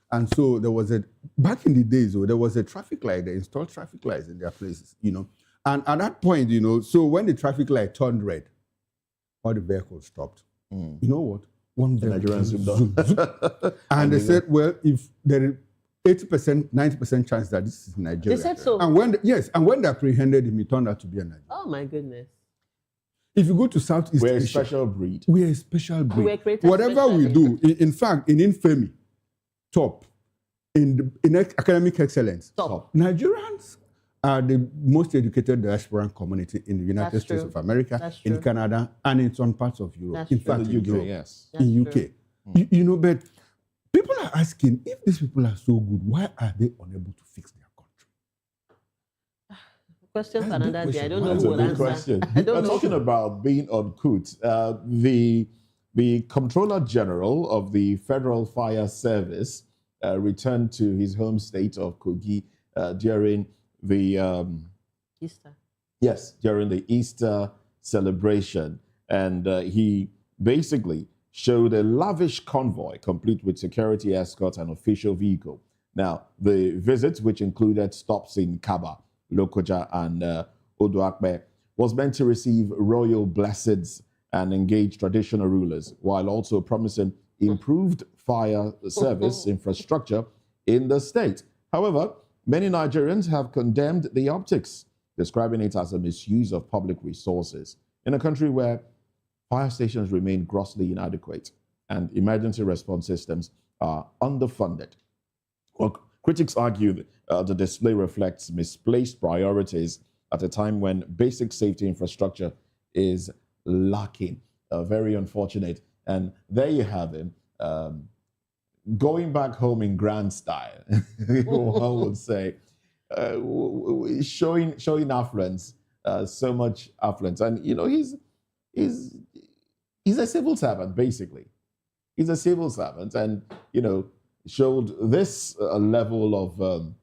and so there was back in the days, there was a traffic light. They installed traffic lights in their places, And at that point, so when the traffic light turned red, all the vehicles stopped. You know what? One vehicle zoomed. And they said, well, if there is 80%, 90% chance that this is Nigeria. They said so. And when they apprehended him, he turned out to be a Nigerian. Oh my goodness. If you go to Southeast We're Asia, a special breed. We're a special breed. We're created Whatever we do, in fact, in infamy, top. In academic excellence, top. Nigerians are the most educated diasporan community in the United States of America, in Canada, and in some parts of Europe. In fact, in UK, yes. In UK. But people are asking, if these people are so good, why are they unable to fix their country? Question for another day. I don't know That's who a will good answer. question. I don't We're know. talking about being uncouth. The Comptroller General of the Federal Fire Service returned to his home state of Kogi during the Easter. Yes, during the Easter celebration, and he basically showed a lavish convoy complete with security escort and official vehicle. Now, the visit, which included stops in Kaba, Lokoja, and Odoakbe, was meant to receive royal blessings and engage traditional rulers, while also promising improved fire service infrastructure in the state. However, many Nigerians have condemned the optics, describing it as a misuse of public resources in a country where fire stations remain grossly inadequate and emergency response systems are underfunded. Well, critics argue the display reflects misplaced priorities at a time when basic safety infrastructure is lacking. Very unfortunate. And there you have him, going back home in grand style, one would say, showing affluence, so much affluence. And, he's a civil servant, basically. He's a civil servant and, showed this level of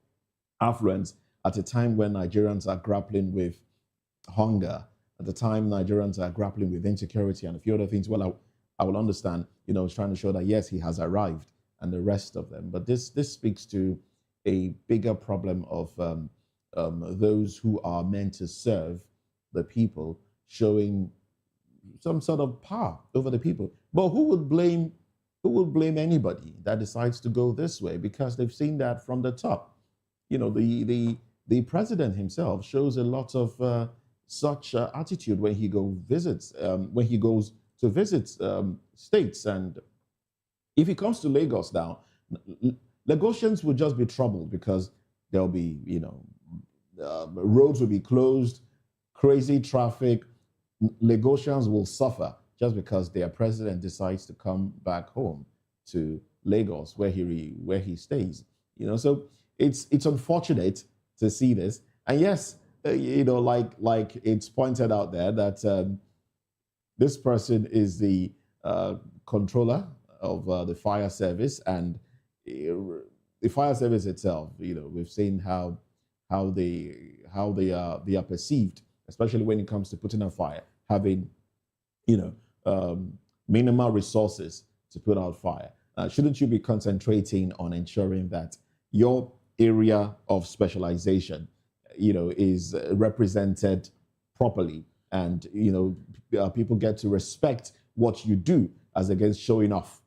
affluence at a time when Nigerians are grappling with hunger, at the time Nigerians are grappling with insecurity and a few other things. Well, I will understand, it's trying to show that, yes, he has arrived and the rest of them. But this speaks to a bigger problem of those who are meant to serve the people, showing some sort of power over the people. But who would blame anybody that decides to go this way? Because they've seen that from the top. The president himself shows a lot of such attitude when he goes to visit states. And if he comes to Lagos now, Lagosians will just be troubled because there'll be, roads will be closed, crazy traffic. Lagosians will suffer just because their president decides to come back home to Lagos where he stays. So it's unfortunate to see this. And yes, like it's pointed out there that this person is the controller of the fire service, and the fire service itself. We've seen how they are perceived, especially when it comes to putting out fire, having minimal resources to put out fire. Shouldn't you be concentrating on ensuring that your area of specialization, is represented properly, and people get to respect what you do, as against showing off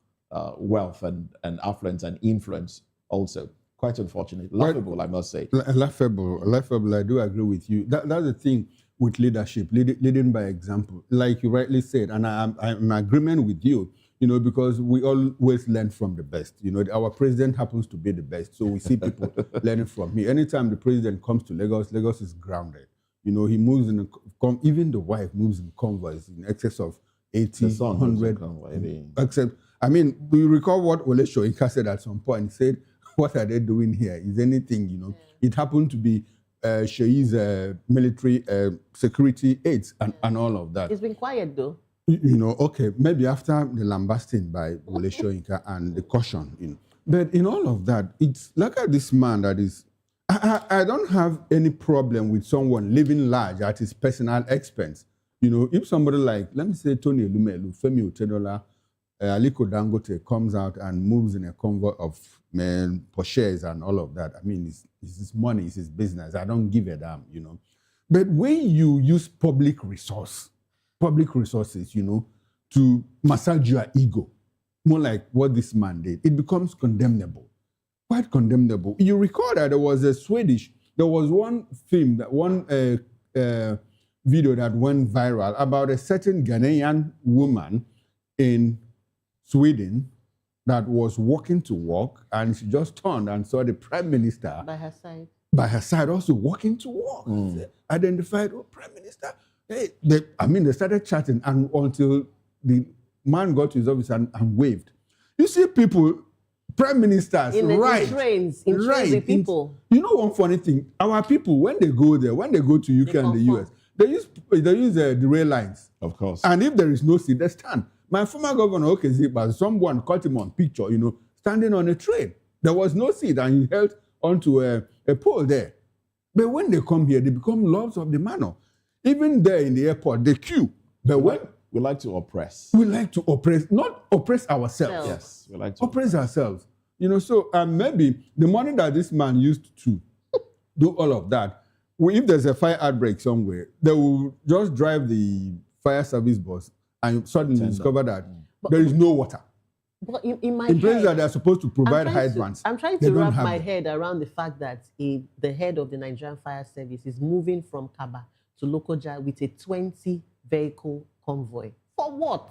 wealth and affluence and influence? Also, quite unfortunate, laughable, I must say. Laughable. I do agree with you. That's the thing with leadership, leading by example, like you rightly said, and I'm in agreement with you. Because we always learn from the best. Our president happens to be the best, so we see people learning from him. Anytime the president comes to Lagos, Lagos is grounded. He moves even the wife moves in convoys in excess of 80, sun 100. doesn't come, I mean. Except, I mean, we recall what Ole Soyinka said at some point. He said, what are they doing here? Is anything, you know? It happened to be Sheyi's military security aides and all of that. It's been quiet though. You know, okay, maybe after the lambasting by Ole Soyinka and the caution, you know. But in all of that, it's look at this man that is, I don't have any problem with someone living large at his personal expense. You know, if somebody like, let me say, Tony Elumelu, Femi Otedola, Aliko Dangote comes out and moves in a convoy of Porsches and all of that, I mean, it's his money, it's his business. I don't give a damn, you know. But when you use public resources, you know, to massage your ego, more like what this man did, it becomes condemnable, quite condemnable. You recall that there was one film, that one video that went viral about a certain Ghanaian woman in Sweden that was walking to work, and she just turned and saw the prime minister by her side also walking to work. Identified, prime minister. Hey, they started chatting, and until the man got to his office and waved. You see people, prime ministers, in trains with people. You know one funny thing, our people, when they go there, when they go to UK and the US, they use the rail lines. Of course. And if there is no seat, they stand. My former governor, but someone caught him on picture, you know, standing on a train. There was no seat, and he held onto a pole there. But when they come here, they become lords of the manor. Even there in the airport, they queue. But when we like to oppress. We like to oppress, not oppress ourselves. Yes, we like to oppress ourselves. You know, so maybe the money that this man used to do all of that, if there's a fire outbreak somewhere, they will just drive the fire service bus and suddenly discover that there is no water. But in my in places head, that they are supposed to provide hydrants. I'm trying to wrap my head around the fact that the head of the Nigerian Fire Service is moving from Kaba to Lokoja with a 20-vehicle convoy. For what?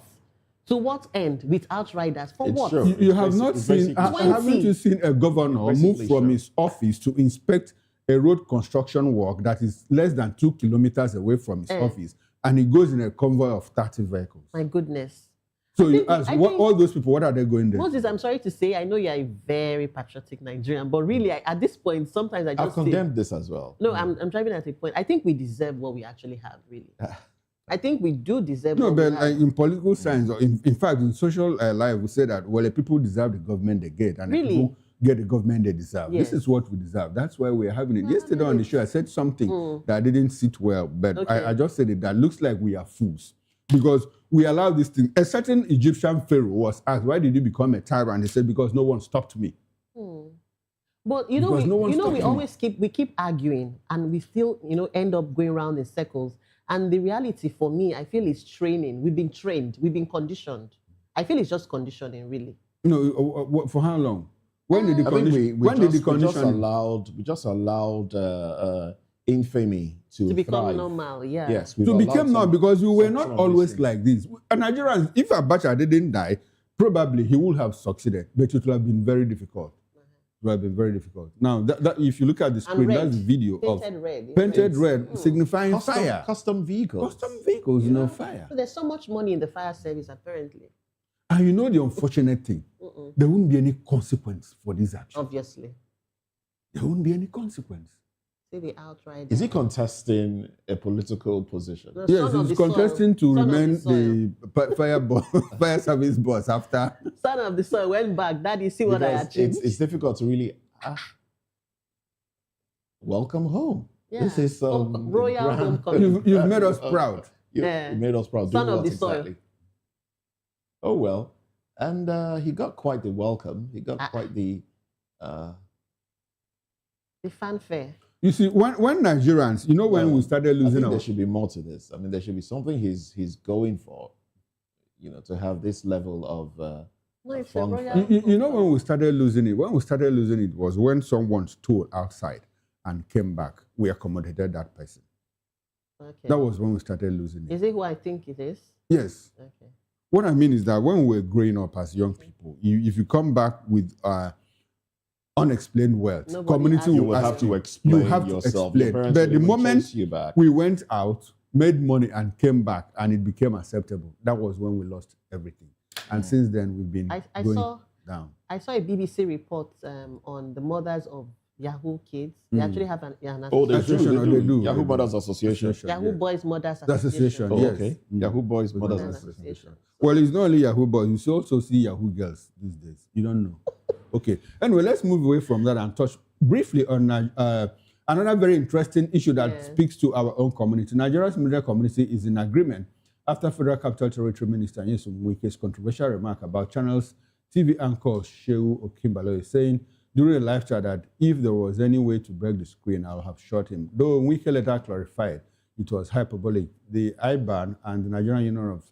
To what end? With outriders? For what? You have not seen, haven't you seen a governor move from his office to inspect a road construction work that is less than 2 kilometers away from his office, and he goes in a convoy of 30 vehicles? My goodness. So you ask, all those people, what are they going there? Moses, I'm sorry to say, I know you're a very patriotic Nigerian, but really, at this point, sometimes I just I've condemned this as well. No, I'm driving at a point. I think we deserve what we actually have, really. I think we do deserve what we have. In political science, or in fact, in social life, we say that, well, the people deserve the government they get, and the people get the government they deserve. Yes. This is what we deserve. That's why we're having it. Yesterday on the show, I said something that didn't sit well, but I just said it, that looks like we are fools. Because we allow this thing. A certain Egyptian pharaoh was asked, why did you become a tyrant? He said, because no one stopped me. But you know, we always keep arguing, and we still, end up going around in circles. And the reality for me, I feel is training. We've been trained. We've been conditioned. I feel it's just conditioning, really. For how long? When did the condition? We just allowed infamy to become thrive. normal. Yeah. Yes. To become normal, because we were not always like this. Nigerians, if Abacha didn't die, probably he would have succeeded, but it would have been very difficult. It would have been very difficult. Now, if you look at the screen, that's the video painted red, signifying fire. Custom vehicles. Custom vehicles, fire. So there's so much money in the fire service, apparently. And the unfortunate thing, there wouldn't be any consequence for this action. Obviously. There wouldn't be any consequence. See the outright. Is he contesting a political position? Yes, he's contesting to remain the fire service boss after. Son of the soil went back. Daddy, see what I achieved. It's difficult to really welcome home. Yeah. This is royal homecoming. You've made us proud. You made us proud. Son of the soil. Oh well, and he got quite the welcome. He got quite the fanfare. You see, when Nigerians, when we started losing there should be more to this. I mean, there should be something he's going for, to have this level of fun. When we started losing it was when someone stole outside and came back. We accommodated that person. Okay. That was when we started losing it. Is it who I think it is? Yes. Okay. What I mean is that when we were growing up as young people, if you come back with unexplained wealth, community you will have to explain yourself. But the moment we went out, made money and came back and it became acceptable, that was when we lost everything. And since then, we've been going down. I saw a BBC report on the mothers of Yahoo kids. They actually have an association. They do. Yahoo Mothers Association. Yahoo Boys Mothers Association. Association. Yes. Okay. Yahoo Boys Mothers Association. Well, it's not only Yahoo Boys. You also see Yahoo Girls these days. You don't know. Okay. Anyway, let's move away from that and touch briefly on another very interesting issue that speaks to our own community. Nigeria's media community is in agreement after Federal Capital Territory Minister Nyesom Wike's controversial remark about Channel's TV anchor Shehu Okimbalo is saying during a live chat that if there was any way to break the screen, I would have shot him. Though Wike later clarified it was hyperbolic. The IBAN and the Nigerian Union of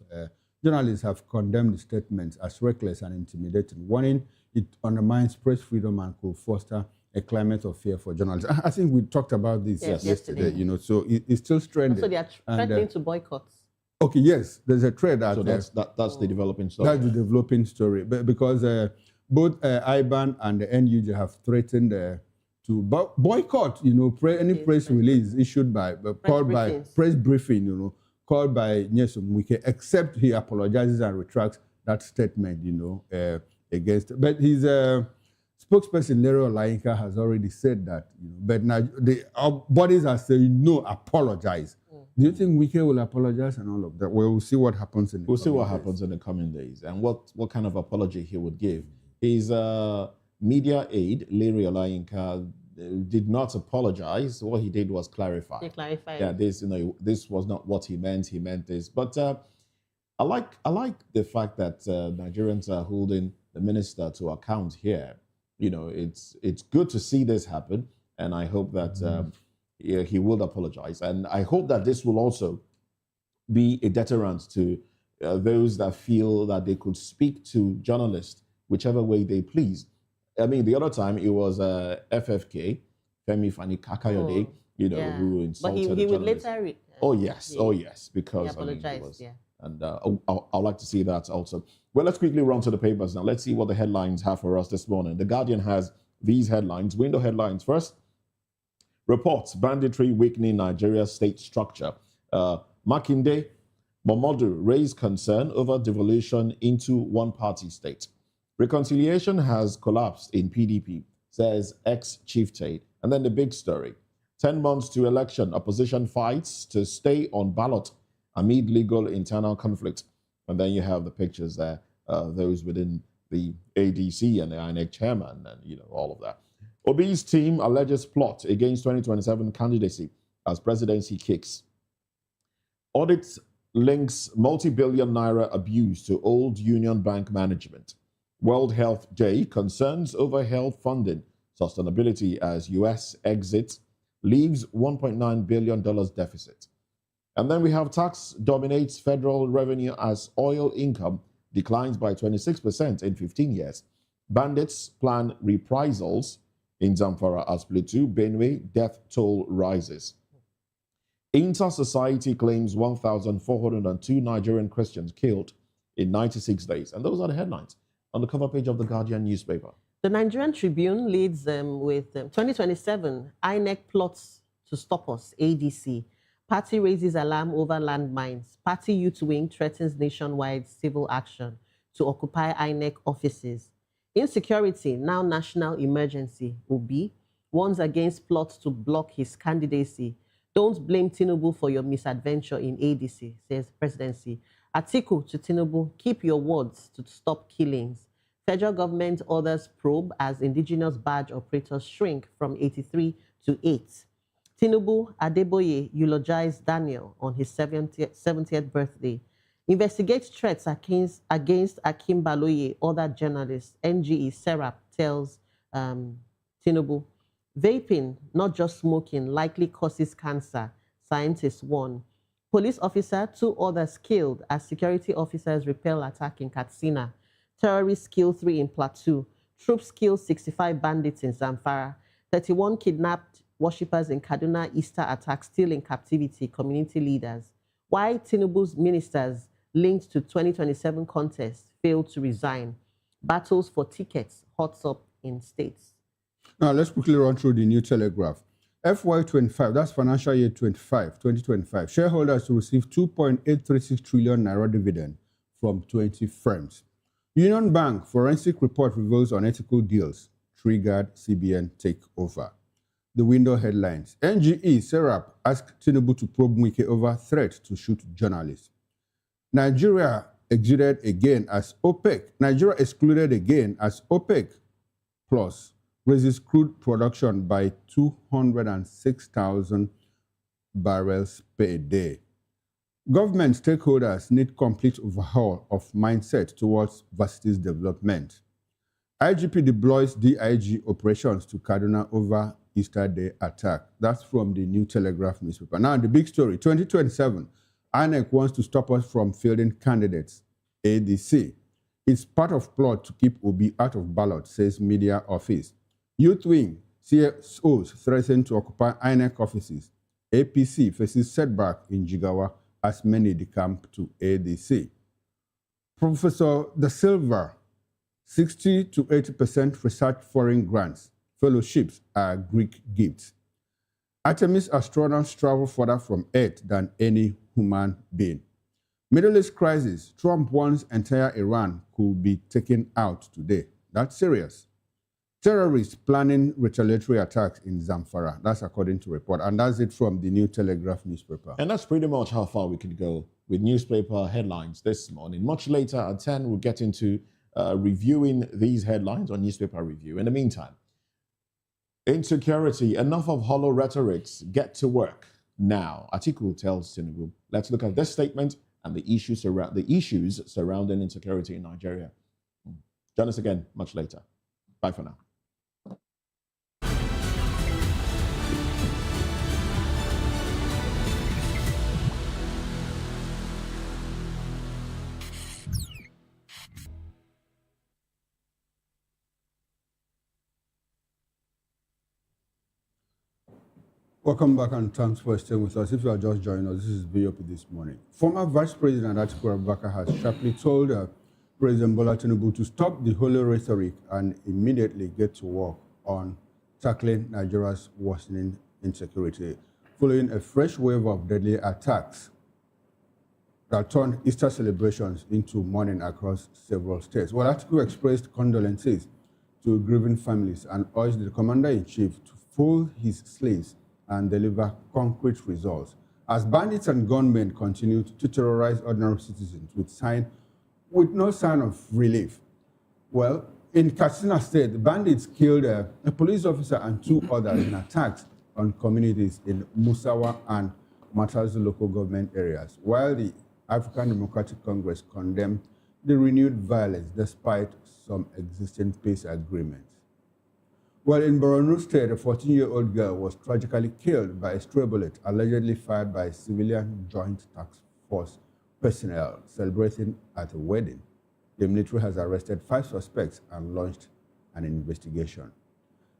Journalists have condemned the statements as reckless and intimidating, warning it undermines press freedom and could foster a climate of fear for journalists. I think we talked about this yesterday, you know, so it's still stranded. So they are threatening to boycott. Okay, yes, there's a thread out there. That's the developing story. That's the developing story. But because both IBAN and the NUJ have threatened to boycott, you know, any press release issued by, press briefing, you know, called by Nyesom Wike, except he apologizes and retracts that statement, you know, against. But his spokesperson, Lero Olainka, has already said that, you know, but now our bodies are saying, no, apologize. Do you think Wike will apologize and all of that? Well, we'll see what happens in the coming days and what kind of apology he would give. His media aide, Larry Olainka, did not apologize. What he did was clarify. He clarified. Yeah, this was not what he meant. He meant this. But I like the fact that Nigerians are holding the minister to account here. You know, it's good to see this happen, and I hope that he will apologize. And I hope that this will also be a deterrent to those that feel that they could speak to journalists whichever way they please. I mean, the other time it was FFK, Femi Fani Kakayode, who insulted but he would later... oh, yes, because... He apologized, And I'd like to see that also. Well, let's quickly run to the papers now. Let's see what the headlines have for us this morning. The Guardian has these headlines. Window headlines first. Reports banditry weakening Nigeria's state structure. Makinde Momodu raised concern over devolution into one-party state. Reconciliation has collapsed in PDP, says ex-chieftain. And then the big story. 10 months to election, opposition fights to stay on ballot amid legal internal conflict. And then you have the pictures there, those within the ADC and the INEC chairman and, you know, all of that. Obi's team alleges plot against 2027 candidacy as presidency kicks. Audit links multi-billion naira abuse to old Union Bank management. World Health Day concerns over health funding sustainability as U.S. exits leaves $1.9 billion deficit. And then we have tax dominates federal revenue as oil income declines by 26% in 15 years. Bandits plan reprisals in Zamfara as Plateau, Benue, death toll rises. Inter-Society claims 1,402 Nigerian Christians killed in 96 days. And those are the headlines on the cover page of the Guardian newspaper. The Nigerian Tribune leads with 2027, INEC plots to stop us, ADC. Party raises alarm over landmines. Party youth wing threatens nationwide civil action to occupy INEC offices. Insecurity, now national emergency. Obi warns against plots to block his candidacy. Don't blame Tinubu for your misadventure in ADC, says presidency. Atiku to Tinubu, keep your words to stop killings. Federal government orders probe as indigenous badge operators shrink from 83 to 8. Tinubu Adeboye eulogized Daniel on his 70th birthday. Investigates threats against Akim Baloye, other journalists. NGE Serap tells Tinubu. Vaping, not just smoking, likely causes cancer, scientists warn. Police officer, 2 others killed as security officers repel attack in Katsina. Terrorists kill 3 in Plateau. Troops kill 65 bandits in Zamfara. 31 kidnapped worshippers in Kaduna Easter attack still in captivity, community leaders. Why Tinubu's ministers linked to 2027 contest failed to resign. Battles for tickets hots up in states. Now, let's quickly run through the New Telegraph. FY25, that's financial year 2025, shareholders will receive 2.836 trillion naira dividend from 20 firms. Union Bank forensic report reveals unethical deals triggered CBN takeover. The window headlines. NGE Serap asked Tinubu to probe Wike over threat to shoot journalists. Nigeria excluded again as OPEC Plus raises crude production by 206,000 barrels per day. Government stakeholders need complete overhaul of mindset towards varsities development. IGP deploys DIG operations to Kaduna over Easter Day attack. That's from the New Telegraph newspaper. Now, the big story, 2027, INEC wants to stop us from fielding candidates, ADC. It's part of plot to keep Obi out of ballot, says media office. Youth wing, CSOs threaten to occupy INEC offices. APC faces setback in Jigawa as many decamp to ADC. Professor Da Silva, 60 to 80% research foreign grants. Fellowships are Greek gifts. Artemis astronauts travel further from Earth than any human being. Middle East crisis, Trump warns entire Iran could be taken out today. That's serious. Terrorists planning retaliatory attacks in Zamfara. That's according to report. And that's it from the New Telegraph newspaper. And that's pretty much how far we could go with newspaper headlines this morning. Much later at 10, we'll get into reviewing these headlines on Newspaper Review. In the meantime, insecurity, enough of hollow rhetorics, get to work now. Kachikwu tells Tinubu. Let's look at this statement and the issues surrounding insecurity in Nigeria. Join us again much later. Bye for now. Welcome back and thanks for staying with us. If you are just joining us, this is VOP This Morning. Former Vice President Atiku Abubakar has sharply told President Bola Tinubu to stop the holy rhetoric and immediately get to work on tackling Nigeria's worsening insecurity, following a fresh wave of deadly attacks that turned Easter celebrations into mourning across several states. Well, Atiku expressed condolences to grieving families and urged the Commander-in-Chief to fold his sleeves and deliver concrete results as bandits and gunmen continued to terrorize ordinary citizens with no sign of relief. Well, in Katsina State, the bandits killed a police officer and 2 others in attacks on communities in Musawa and Matazu local government areas, while the African Democratic Congress condemned the renewed violence despite some existing peace agreements. Well, in Borno State, a 14-year-old girl was tragically killed by a stray bullet allegedly fired by civilian Joint Task Force personnel celebrating at a wedding. The military has arrested 5 suspects and launched an investigation.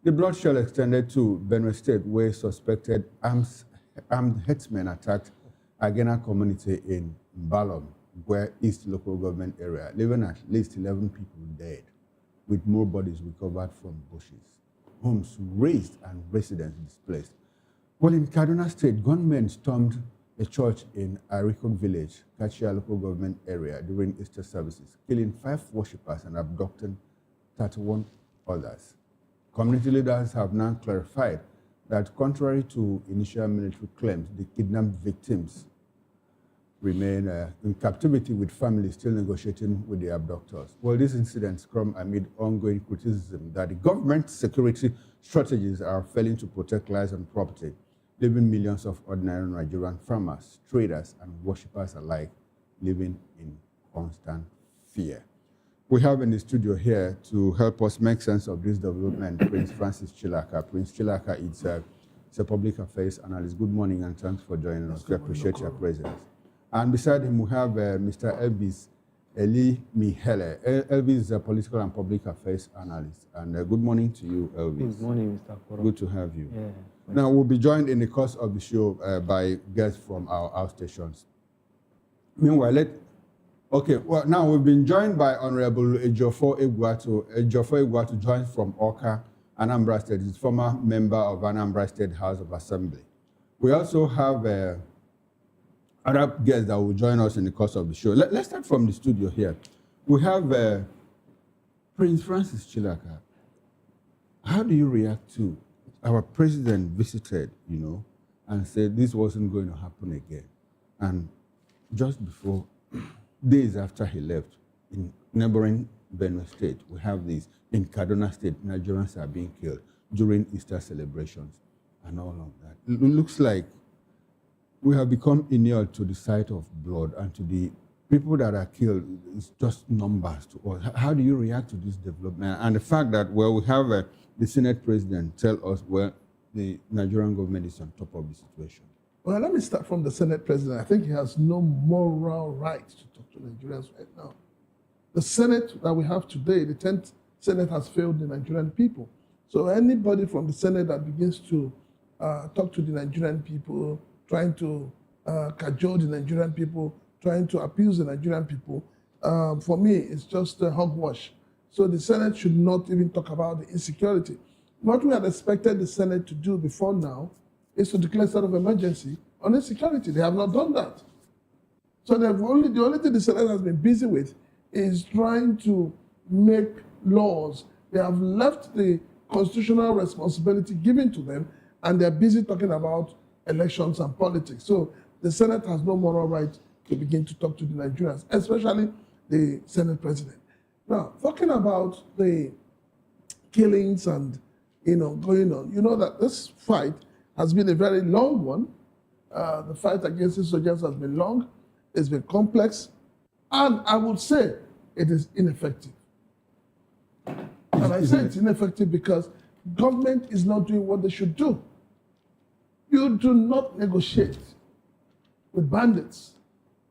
The bloodshed extended to Benue State, where suspected armed herdsmen attacked Agena community in Mbalom, where East local government area, leaving at least 11 people dead, with more bodies recovered from bushes. Homes razed and residents displaced. Well, in Kaduna State, gunmen stormed a church in Arikok village, Kachia local government area during Easter services, killing 5 worshippers and abducting 31 others. Community leaders have now clarified that contrary to initial military claims, the kidnapped victims remain in captivity with families still negotiating with the abductors. Well, these incidents come amid ongoing criticism that the government's security strategies are failing to protect lives and property, leaving millions of ordinary Nigerian farmers, traders, and worshippers alike living in constant fear. We have in the studio here to help us make sense of this development, Prince Francis Chilaka. Prince Chilaka is a public affairs analyst. Good morning and thanks for joining us. We appreciate your presence. And beside him, we have Mr. Elvis Eli Mihele. Elvis is a political and public affairs analyst. And good morning to you, Elvis. Good morning, Mr. Koro. Good to have you. Yeah. Now, we'll be joined in the course of the show by guests from our outstations. Meanwhile, now we've been joined by Honorable Ejiofor Egwuatu. Ejiofor Egwuatu joins from Awka Anambra State. He's former member of Anambra State House of Assembly. We also have other guests that will join us in the course of the show. Let's start from the studio here. We have Prince Francis Chilaka. How do you react to our president visited, and said this wasn't going to happen again? And just before, days after he left, in neighboring Benue State, we have this. In Kaduna State, Nigerians are being killed during Easter celebrations and all of that. It looks like we have become inured to the sight of blood, and to the people that are killed, it's just numbers to us. How do you react to this development? And the fact that, we have the Senate president tell us the Nigerian government is on top of the situation. Well, let me start from the Senate president. I think he has no moral right to talk to Nigerians right now. The Senate that we have today, the 10th Senate, has failed the Nigerian people. So anybody from the Senate that begins to talk to the Nigerian people, trying to cajole the Nigerian people, trying to abuse the Nigerian people, for me, it's just a hogwash. So the Senate should not even talk about the insecurity. What we had expected the Senate to do before now is to declare state of emergency on insecurity. They have not done that. So the only thing the Senate has been busy with is trying to make laws. They have left the constitutional responsibility given to them, and they're busy talking about elections and politics. So the Senate has no moral right to begin to talk to the Nigerians, especially the Senate president. Now, talking about the killings and going on, that this fight has been a very long one. The fight against insurgents has been long, it's been complex, and I would say it is ineffective. And I say it's ineffective because government is not doing what they should do. You do not negotiate with bandits.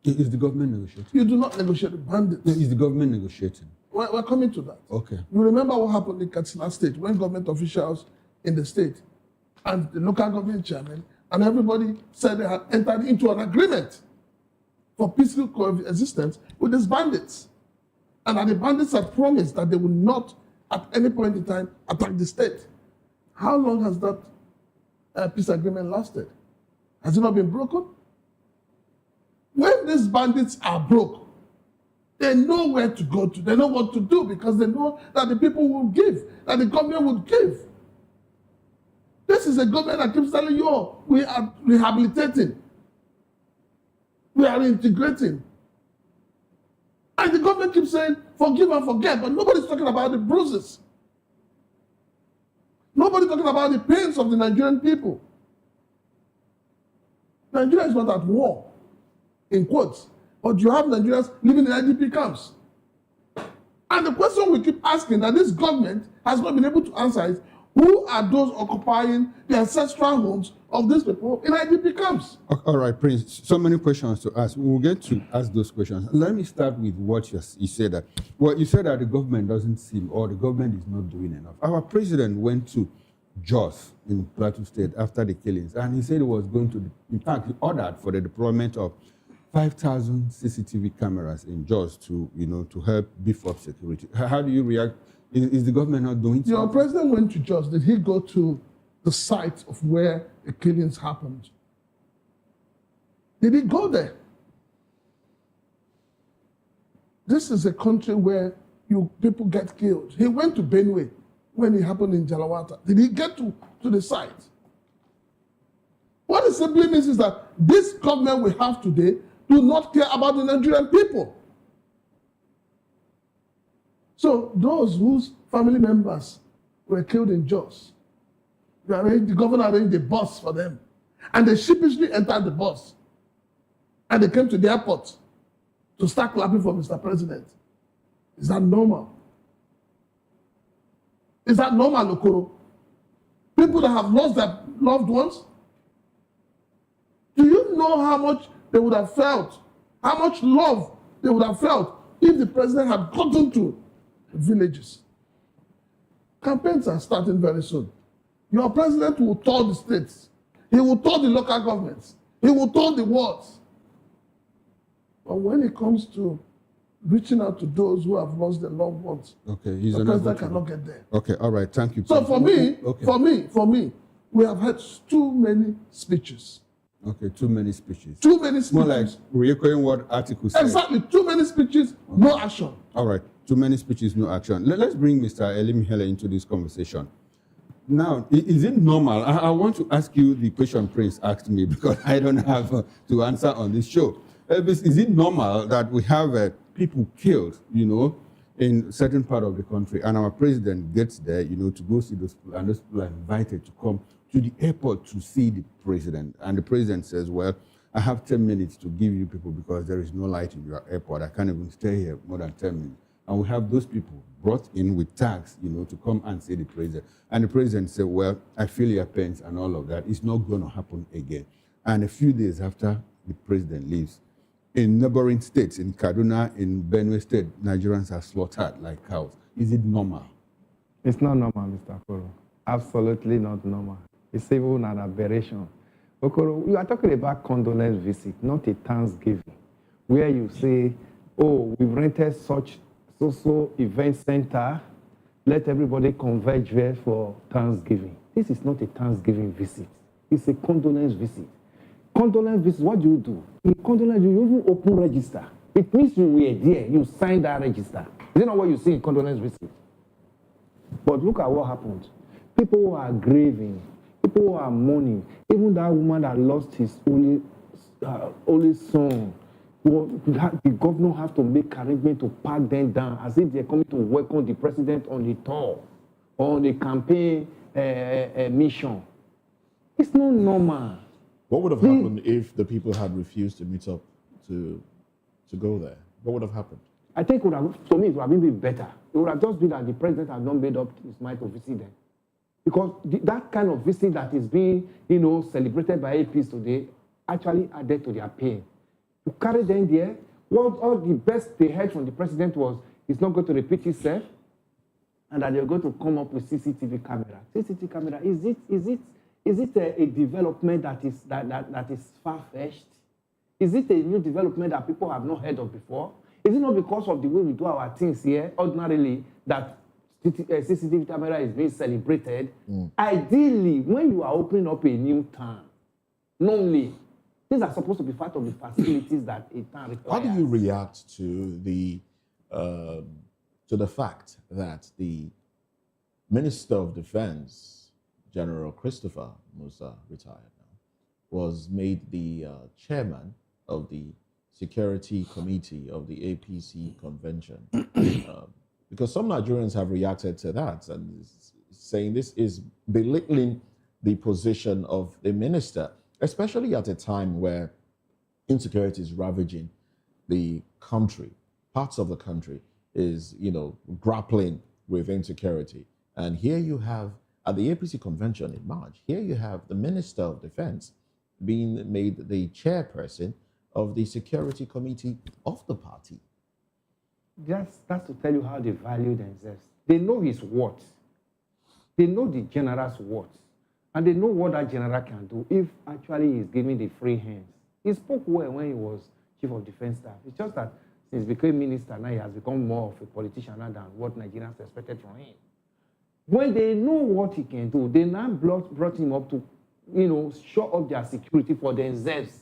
Is the government negotiating? You do not negotiate with bandits. No, is the government negotiating? We're coming to that. Okay. You remember what happened in Katsina State when government officials in the state and the local government chairman and everybody said they had entered into an agreement for peaceful coexistence with these bandits. And that the bandits had promised that they would not at any point in time attack the state. How long has that peace agreement lasted? Has it not been broken? When these bandits are broke, they know where to go to, they know what to do, because they know that the people will give, that the government will give. This is a government that keeps telling you, oh, we are rehabilitating, we are integrating. And the government keeps saying, forgive and forget, but nobody's talking about the bruises. Nobody's talking about the pains of the Nigerian people. Nigeria is not at war, in quotes, but you have Nigerians living in IDP camps. And the question we keep asking that this government has not been able to answer is, who are those occupying the ancestral homes of these people in IDP camps? All right, Prince, so many questions to ask. We'll get to ask those questions. Let me start with what you said that. Well, you said that the government doesn't seem, or the government is not doing enough. Our president went to Jos in Plateau State after the killings, and he said he was going to, in fact, he ordered for the deployment of 5,000 CCTV cameras in Jos to help beef up security. How do you react? Is the government not doing something? Your president went to Jos. Did he go to the site of where the killings happened? Did he go there? This is a country where people get killed. He went to Benue when it happened in Jalawata. Did he get to the site? What it simply means is that this government we have today do not care about the Nigerian people. So those whose family members were killed in Jos, the governor arranged a bus for them. And they sheepishly entered the bus. And they came to the airport to start clapping for Mr. President. Is that normal? Is that normal, Okoro? People that have lost their loved ones? Do you know how much they would have felt, how much love they would have felt if the president had gotten to villages? Campaigns are starting very soon. Your president will tour the states. He will tour the local governments. He will tour the wards. But when it comes to reaching out to those who have lost their loved ones. Okay, he's the unable president to. cannot get there. Okay, all right, thank you. So for me, okay. for me, we have had too many speeches. Okay, too many speeches. Too many speeches. More like re-echoing what article said. Exactly, too many speeches, no action. All right, too many speeches, no action. Let's bring Mr. Elimihele into this conversation. Now, is it normal? I want to ask you the question Prince asked me because I don't have to answer on this show. Elvis, is it normal that we have people killed, in certain part of the country, and our president gets there, to go see those people, and those people are invited to come to the airport to see the president, and the president says, well, I have 10 minutes to give you people because there is no light in your airport. I can't even stay here more than 10 minutes. And we have those people brought in with tags, to come and see the president. And the president said, well, I feel your pains and all of that. It's not going to happen again. And a few days after the president leaves, in neighboring states, in Kaduna, in Benue State, Nigerians are slaughtered like cows. Is it normal? It's not normal, Mr. Okoro. Absolutely not normal. It's even an aberration. Okoro, you are talking about condolence visit, not a Thanksgiving, where you say, oh, we've rented such social event center, let everybody converge there for Thanksgiving. This is not a Thanksgiving visit. It's a condolence visit. Condolence visit, what do? In condolence, you even open register. It means you were there, you signed that register. Is it not what you see in condolence visit? But look at what happened. People who are grieving, people who are mourning, even that woman that lost his only son, the governor has to make arrangement to pack them down as if they're coming to welcome the president on the tour, on the campaign mission. It's not normal. What would have happened if the people had refused to meet up to go there? What would have happened? I think to me, it would have been better. It would have just been that the president had not made up his mind to visit them. Because that kind of visit that is being, celebrated by APs today actually added to their pain. To carry them there, all the best they heard from the president was it's not going to repeat itself, and that they're going to come up with CCTV camera. CCTV camera, is it a development that is far-fetched? Is it a new development that people have not heard of before? Is it not because of the way we do our things here, ordinarily, that CCTV camera is being celebrated? Ideally, when you are opening up a new town, normally, these are supposed to be part of the facilities that a town requires. How do you react to the fact that the Minister of Defense, General Christopher Musa, retired now, was made the chairman of the Security Committee of the APC convention? Because some Nigerians have reacted to that and saying this is belittling the position of the minister, especially at a time where insecurity is ravaging the country. Parts of the country is, grappling with insecurity. And here you have, at the APC convention in March, here you have the Minister of Defense being made the chairperson of the Security Committee of the party. That's to tell you how they value themselves. They know his worth. They know the general's worth. And they know what that general can do if actually he's giving the free hands. He spoke well when he was Chief of Defense Staff. It's just that since he became minister, now he has become more of a politician than what Nigerians expected from him. When they know what he can do, they now brought him up to, show up their security for themselves,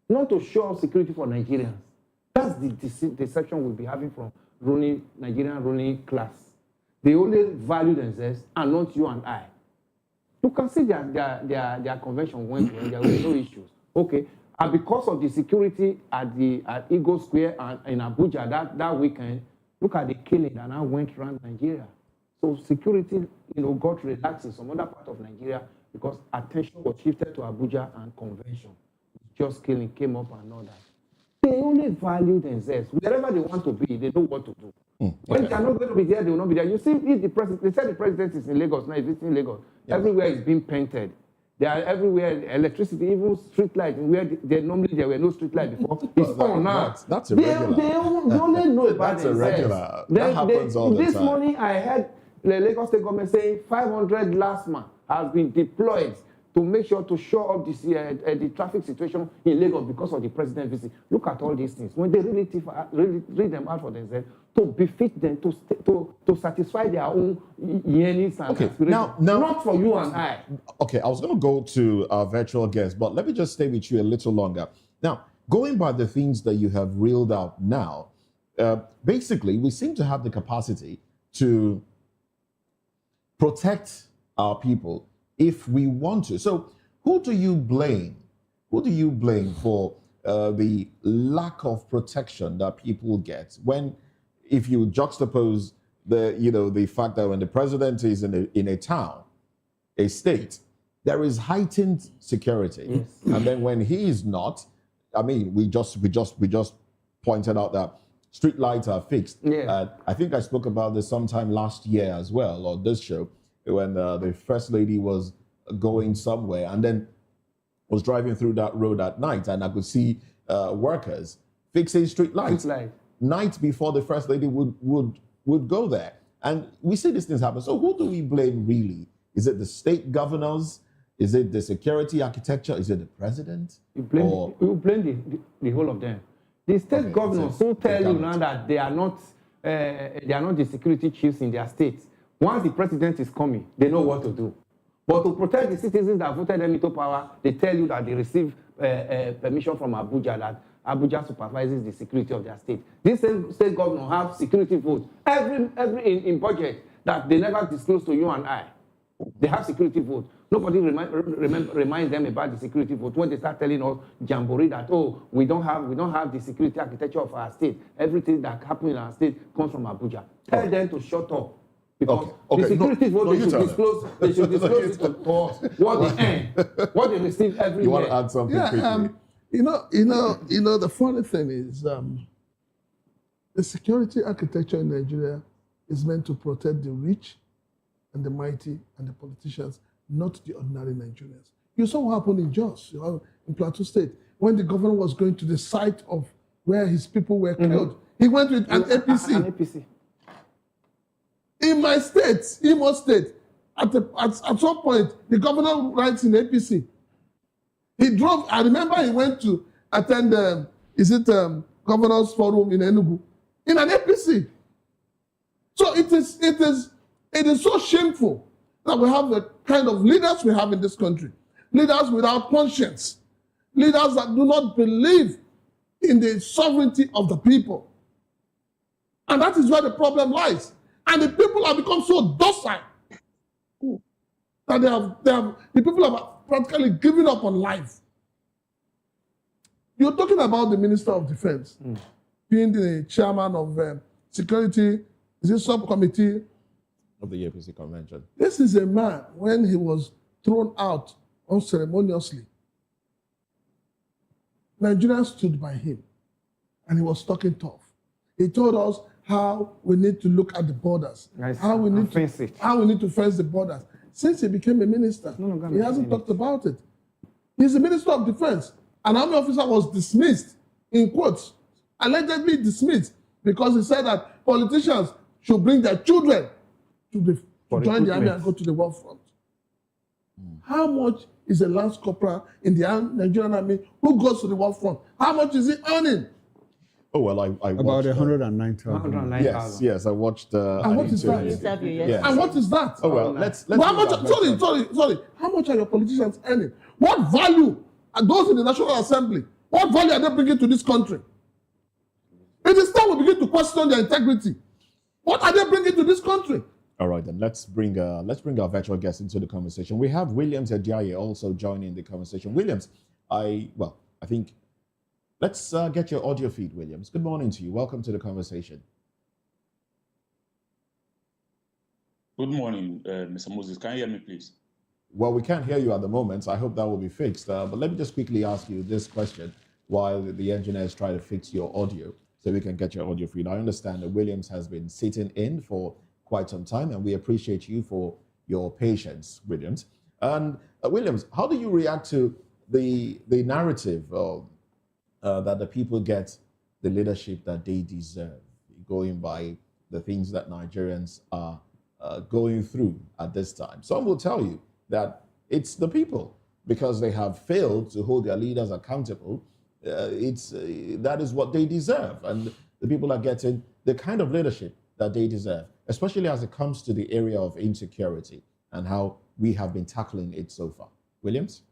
not to show up security for Nigerians. That's the deception we'll be having from Nigerian ruling class. They only value themselves and not you and I. You can see their convention went well, there were no issues. Okay, and because of the security at Eagle Square and in Abuja that weekend, look at the killing that now went around Nigeria. So security, got relaxed in some other part of Nigeria because attention was shifted to Abuja and convention. Just killing came up and all that. They only value themselves. Wherever they want to be, they know what to do. When they are not going to be there, they will not be there. You see, if the president, they said the president is in Lagos, now he's visiting Lagos. Yeah. Everywhere is being painted. They are everywhere, electricity, even street light. Where normally there were no street light before. It's on now. That's irregular. They only know about that's themselves. Irregular. That happens all the time. This morning I heard the Lagos State government saying 500 last month has been deployed to make sure to show up this, the traffic situation in Lagos because of the president's visit. Look at all these things. When they really read them out for themselves, to befit them, to satisfy their own yearnings and aspirations. Now, not for you and I. Okay, I was going to go to our virtual guest, but let me just stay with you a little longer. Now, going by the things that you have reeled out now, basically, we seem to have the capacity to protect our people if we want to. So who do you blame? Who do you blame for the lack of protection that people get when, if you juxtapose the fact that when the president is in a town, a state, there is heightened security, yes. And then when he is not, I mean, we just pointed out that street lights are fixed. Yeah. I think I spoke about this sometime last year as well on this show when the first lady was going somewhere and then was driving through that road at night, and I could see workers fixing street lights. Night before the first lady would go there. And we see these things happen. So who do we blame really? Is it the state governors? Is it the security architecture? Is it the president? You blame the whole of them. The state governors who tell you now that they are not the security chiefs in their states. Once the president is coming, they know what to do. But to protect the citizens that voted them into power, they tell you that they receive permission from Abuja, that Abuja supervises the security of their state. These state governors have security votes every in budget that they never disclose to you and I. They have security votes. Nobody reminds them about the security vote when they start telling us jamboree that we don't have the security architecture of our state. Everything that happens in our state comes from Abuja. Tell them to shut up. Because the security vote, they should disclose it to us what they receive every year. You want to add something quickly? The funny thing is the security architecture in Nigeria is meant to protect the rich and the mighty and the politicians, not the ordinary Nigerians. You saw what happened in Jos, in Plateau State, when the governor was going to the site of where his people were killed. He went with an APC. In my state, Imo State, at some point, the governor writes in APC. He drove, I remember he went to attend, Governor's Forum in Enugu, in an APC. So it is so shameful that we have the kind of leaders we have in this country. Leaders without conscience. Leaders that do not believe in the sovereignty of the people. And that is where the problem lies. And the people have become so docile that the people have practically given up on life. You're talking about the Minister of Defense being the chairman of security, subcommittee of the APC convention. This is a man, when he was thrown out unceremoniously, Nigerians stood by him and he was talking tough. He told us how we need to look at the borders, how we need to fence the borders. Since he became a minister, he hasn't talked about it. He's the Minister of Defense. An army officer was dismissed, in quotes, allegedly dismissed, because he said that politicians should bring their children to join the army and go to the war front. How much is a lance corporal in the Nigerian army who goes to the war front? How much is he earning? Oh, well, I watched... About 109,000. Yes, I watched... and what is that? Yes. And what is that? Oh, well, let's sorry. How much are your politicians earning? What value are those in the National Assembly? What value are they bringing to this country? It is time we begin to question their integrity. What are they bringing to this country? All right, then let's bring our virtual guest into the conversation. We have Williams Ediaye also joining the conversation. Williams, I think let's get your audio feed, Williams. Good morning to you. Welcome to the conversation. Good morning, Mr. Moses. Can you hear me, please? Well, we can't hear you at the moment, so I hope that will be fixed. But let me just quickly ask you this question while the engineers try to fix your audio so we can get your audio feed. I understand that Williams has been sitting in for quite some time, and we appreciate you for your patience, Williams. And Williams, how do you react to the narrative that the people get the leadership that they deserve, going by the things that Nigerians are going through at this time? Some will tell you that it's the people because they have failed to hold their leaders accountable, that is what they deserve. And the people are getting the kind of leadership that they deserve, especially as it comes to the area of insecurity and how we have been tackling it so far. Williams?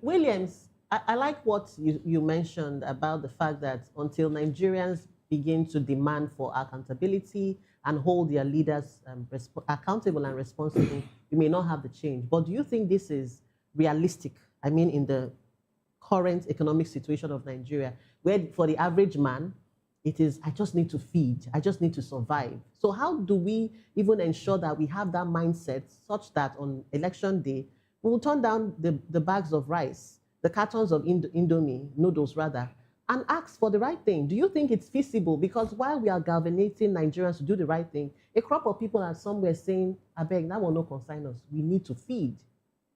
Williams, I like what you mentioned about the fact that until Nigerians begin to demand for accountability and hold their leaders accountable and responsible, we may not have the change. But do you think this is realistic? I mean, in the current economic situation of Nigeria, where for the average man, it is, I just need to feed, I just need to survive. So how do we even ensure that we have that mindset such that on election day, we will turn down the bags of rice, the cartons of Indomie, noodles rather, and ask for the right thing? Do you think it's feasible? Because while we are galvanizing Nigerians to do the right thing, a crop of people are somewhere saying, I beg, that will not consign us. We need to feed.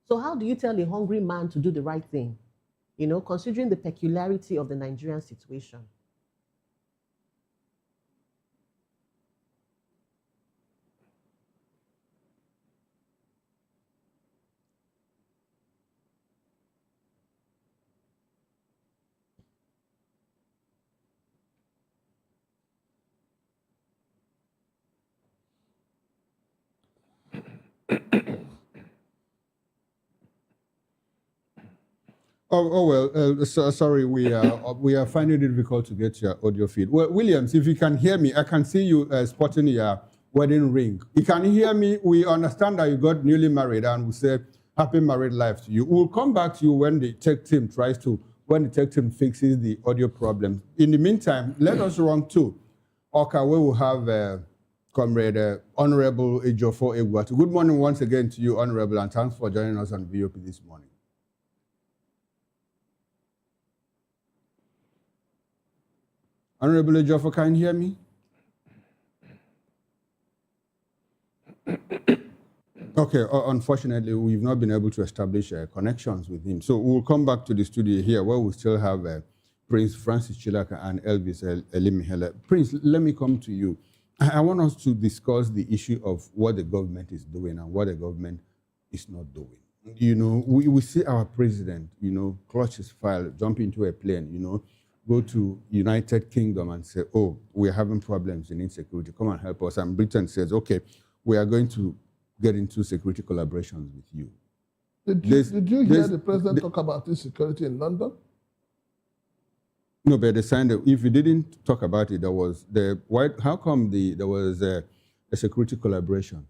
So how do you tell a hungry man to do the right thing? You know, considering the peculiarity of the Nigerian situation. Sorry, we are finding it difficult to get your audio feed. Well, Williams, if you can hear me, I can see you spotting your wedding ring. You can hear me. We understand that you got newly married, and we say happy married life to you. We'll come back to you when the tech team fixes the audio problem. In the meantime, let us run to Oka, where we'll have Comrade Honorable Ejiofor Egwatu. Good morning once again to you, Honorable, and thanks for joining us on VOP this morning. Honorable Ejiofor, can you hear me? Okay, unfortunately, we've not been able to establish connections with him. So we'll come back to the studio here where we still have Prince Francis Chilaka and Elvis Elimihele. Prince, let me come to you. I want us to discuss the issue of what the government is doing and what the government is not doing. You know, we see our president, you know, clutch his file, jump into a plane, you know, go to United Kingdom and say, oh, we're having problems in insecurity, come and help us. And Britain says, okay, we are going to get into security collaborations with you. Did you hear the president talk about insecurity in London? No, but they signed it. If you didn't talk about it, there was the white. How come there was a security collaboration?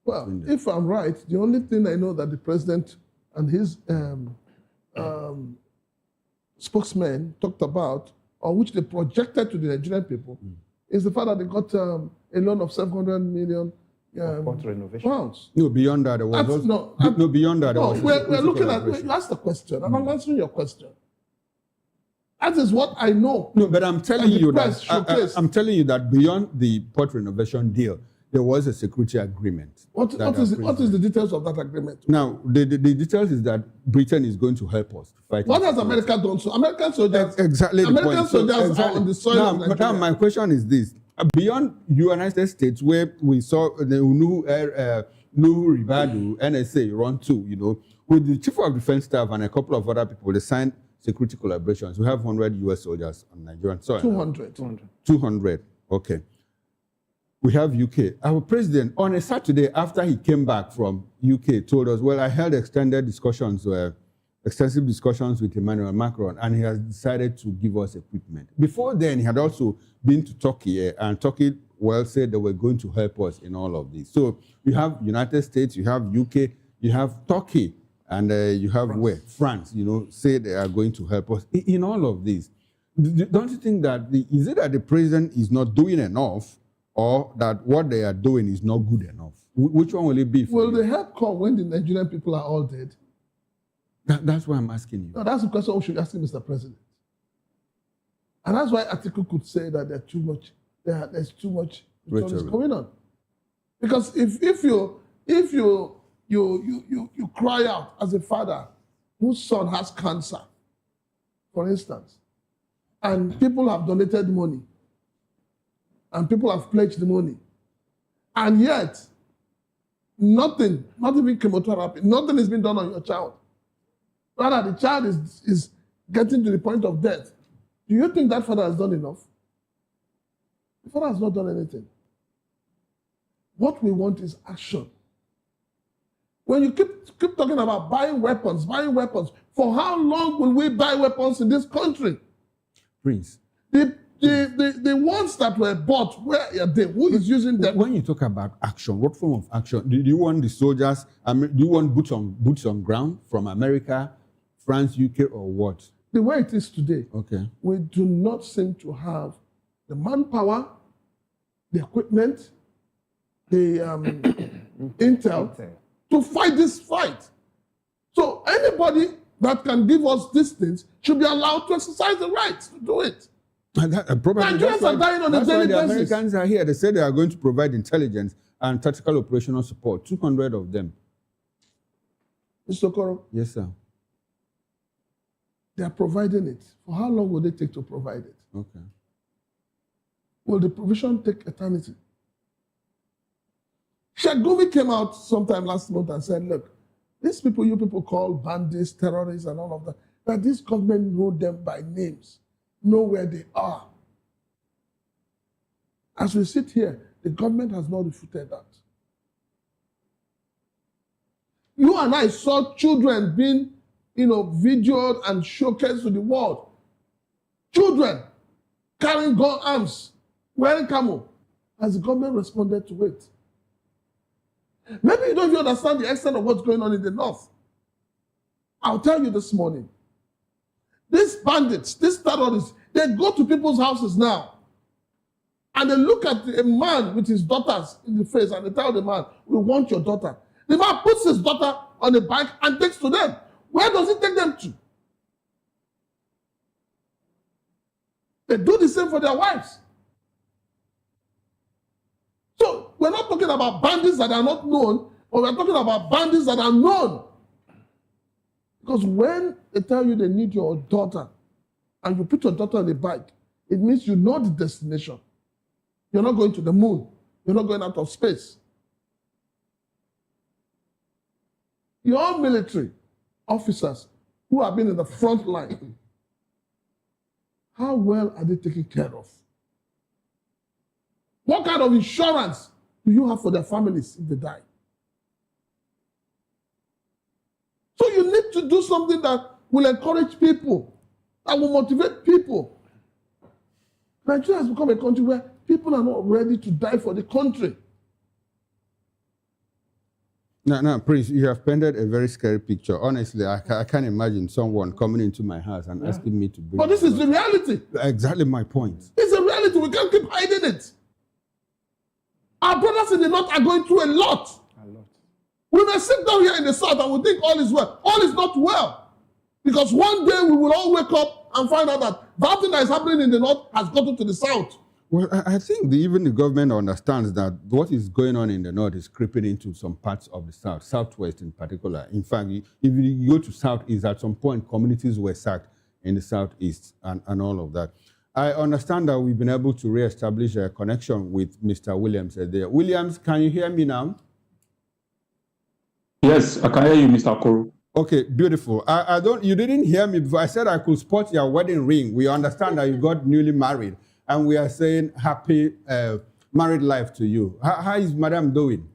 Well, if I'm right, the only thing I know that the president and his spokesman talked about, or which they projected to the Nigerian people, is the fact that they got a loan of 700 million pounds. No, beyond that, there was beyond that. No, we're looking at. You asked the question, and I'm answering your question. That is what I know. No, but I'm telling you that I'm telling you that beyond the port renovation deal, there was a security agreement. What is the details of that agreement? Now, the details is that Britain is going to help us to fight. What has America done? So American soldiers, exactly. American soldiers are on the soil of Nigeria. Now, my question is this: beyond United States, where we saw the Nuhu Ribadu NSA run to, with the chief of defense staff and a couple of other people, they signed security collaborations. We have 100 U.S. soldiers on Nigerian soil. 200. Okay. We have UK. Our president, on a Saturday after he came back from UK, told us, well, I held extended discussions, extensive discussions with Emmanuel Macron, and he has decided to give us equipment. Before then, he had also been to Turkey, and Turkey, said they were going to help us in all of this. So you have United States, you have UK, you have Turkey, and you have France, say they are going to help us in all of this. Don't you think that, is it that the president is not doing enough, or that what they are doing is not good enough? Which one will it be? Will the help come when the Nigerian people are all dead? That's why I'm asking you. No, that's the question we should ask Mr. President. And that's why Kachikwu could say that there's too much going on. Because if you cry out as a father whose son has cancer, for instance, and people have donated money, and people have pledged the money, and yet nothing, not even chemotherapy, nothing has been done on your child. Rather, the child is getting to the point of death. Do you think that father has done enough? The father has not done anything. What we want is action. When you keep talking about buying weapons, for how long will we buy weapons in this country? Prince. The ones that were bought, where are they? Who is using them? When you talk about action, what form of action? Do you want the soldiers, do you want boots on ground from America, France, UK, or what? The way it is today, we do not seem to have the manpower, the equipment, the intel to fight this fight. So anybody that can give us these things should be allowed to exercise the right to do it. Nigerians are dying on a daily basis. The Americans are here. They say they are going to provide intelligence and tactical operational support. 200 of them. Mr. Okoro? Yes, sir. They are providing it. For how long will they take to provide it? Okay. Will the provision take eternity? Shagumi came out sometime last month and said, look, these people you people call bandits, terrorists, and all of that this government know them by names, know where they are. As we sit here, the government has not refuted that. You and I saw children being, videoed and showcased to the world. Children carrying gun arms, wearing camo. Has the government responded to it? Maybe you don't even understand the extent of what's going on in the north. I'll tell you this morning. These bandits, these terrorists, they go to people's houses now. And they look at a man with his daughters in the face and they tell the man, we want your daughter. The man puts his daughter on a bike and takes to them. Where does he take them to? They do the same for their wives. So we're not talking about bandits that are not known, but we're talking about bandits that are known. Because when they tell you they need your daughter, and you put your daughter on a bike, it means you know the destination. You're not going to the moon. You're not going out of space. Your military officers who have been in the front line, how well are they taken care of? What kind of insurance do you have for their families if they die? So to do something that will encourage people, that will motivate people. Nigeria has become a country where people are not ready to die for the country. Now, Prince, you have painted a very scary picture. Honestly, I can't imagine someone coming into my house and asking me to bring. But this is the reality. Exactly my point. It's a reality. We can't keep hiding it. Our brothers in the north are going through a lot. We may sit down here in the south and we think all is well. All is not well. Because one day we will all wake up and find out that that thing that is happening in the north has gotten to the south. Well, I think even the government understands that what is going on in the north is creeping into some parts of the south, southwest in particular. In fact, if you go to southeast, at some point, communities were sacked in the southeast and all of that. I understand that we've been able to reestablish a connection with Mr. Williams there. Williams, can you hear me now? Yes, I can hear you, Mr. Okoro. Okay, beautiful. You didn't hear me before. I said I could spot your wedding ring. We understand that you got newly married. And we are saying happy married life to you. How is Madam doing?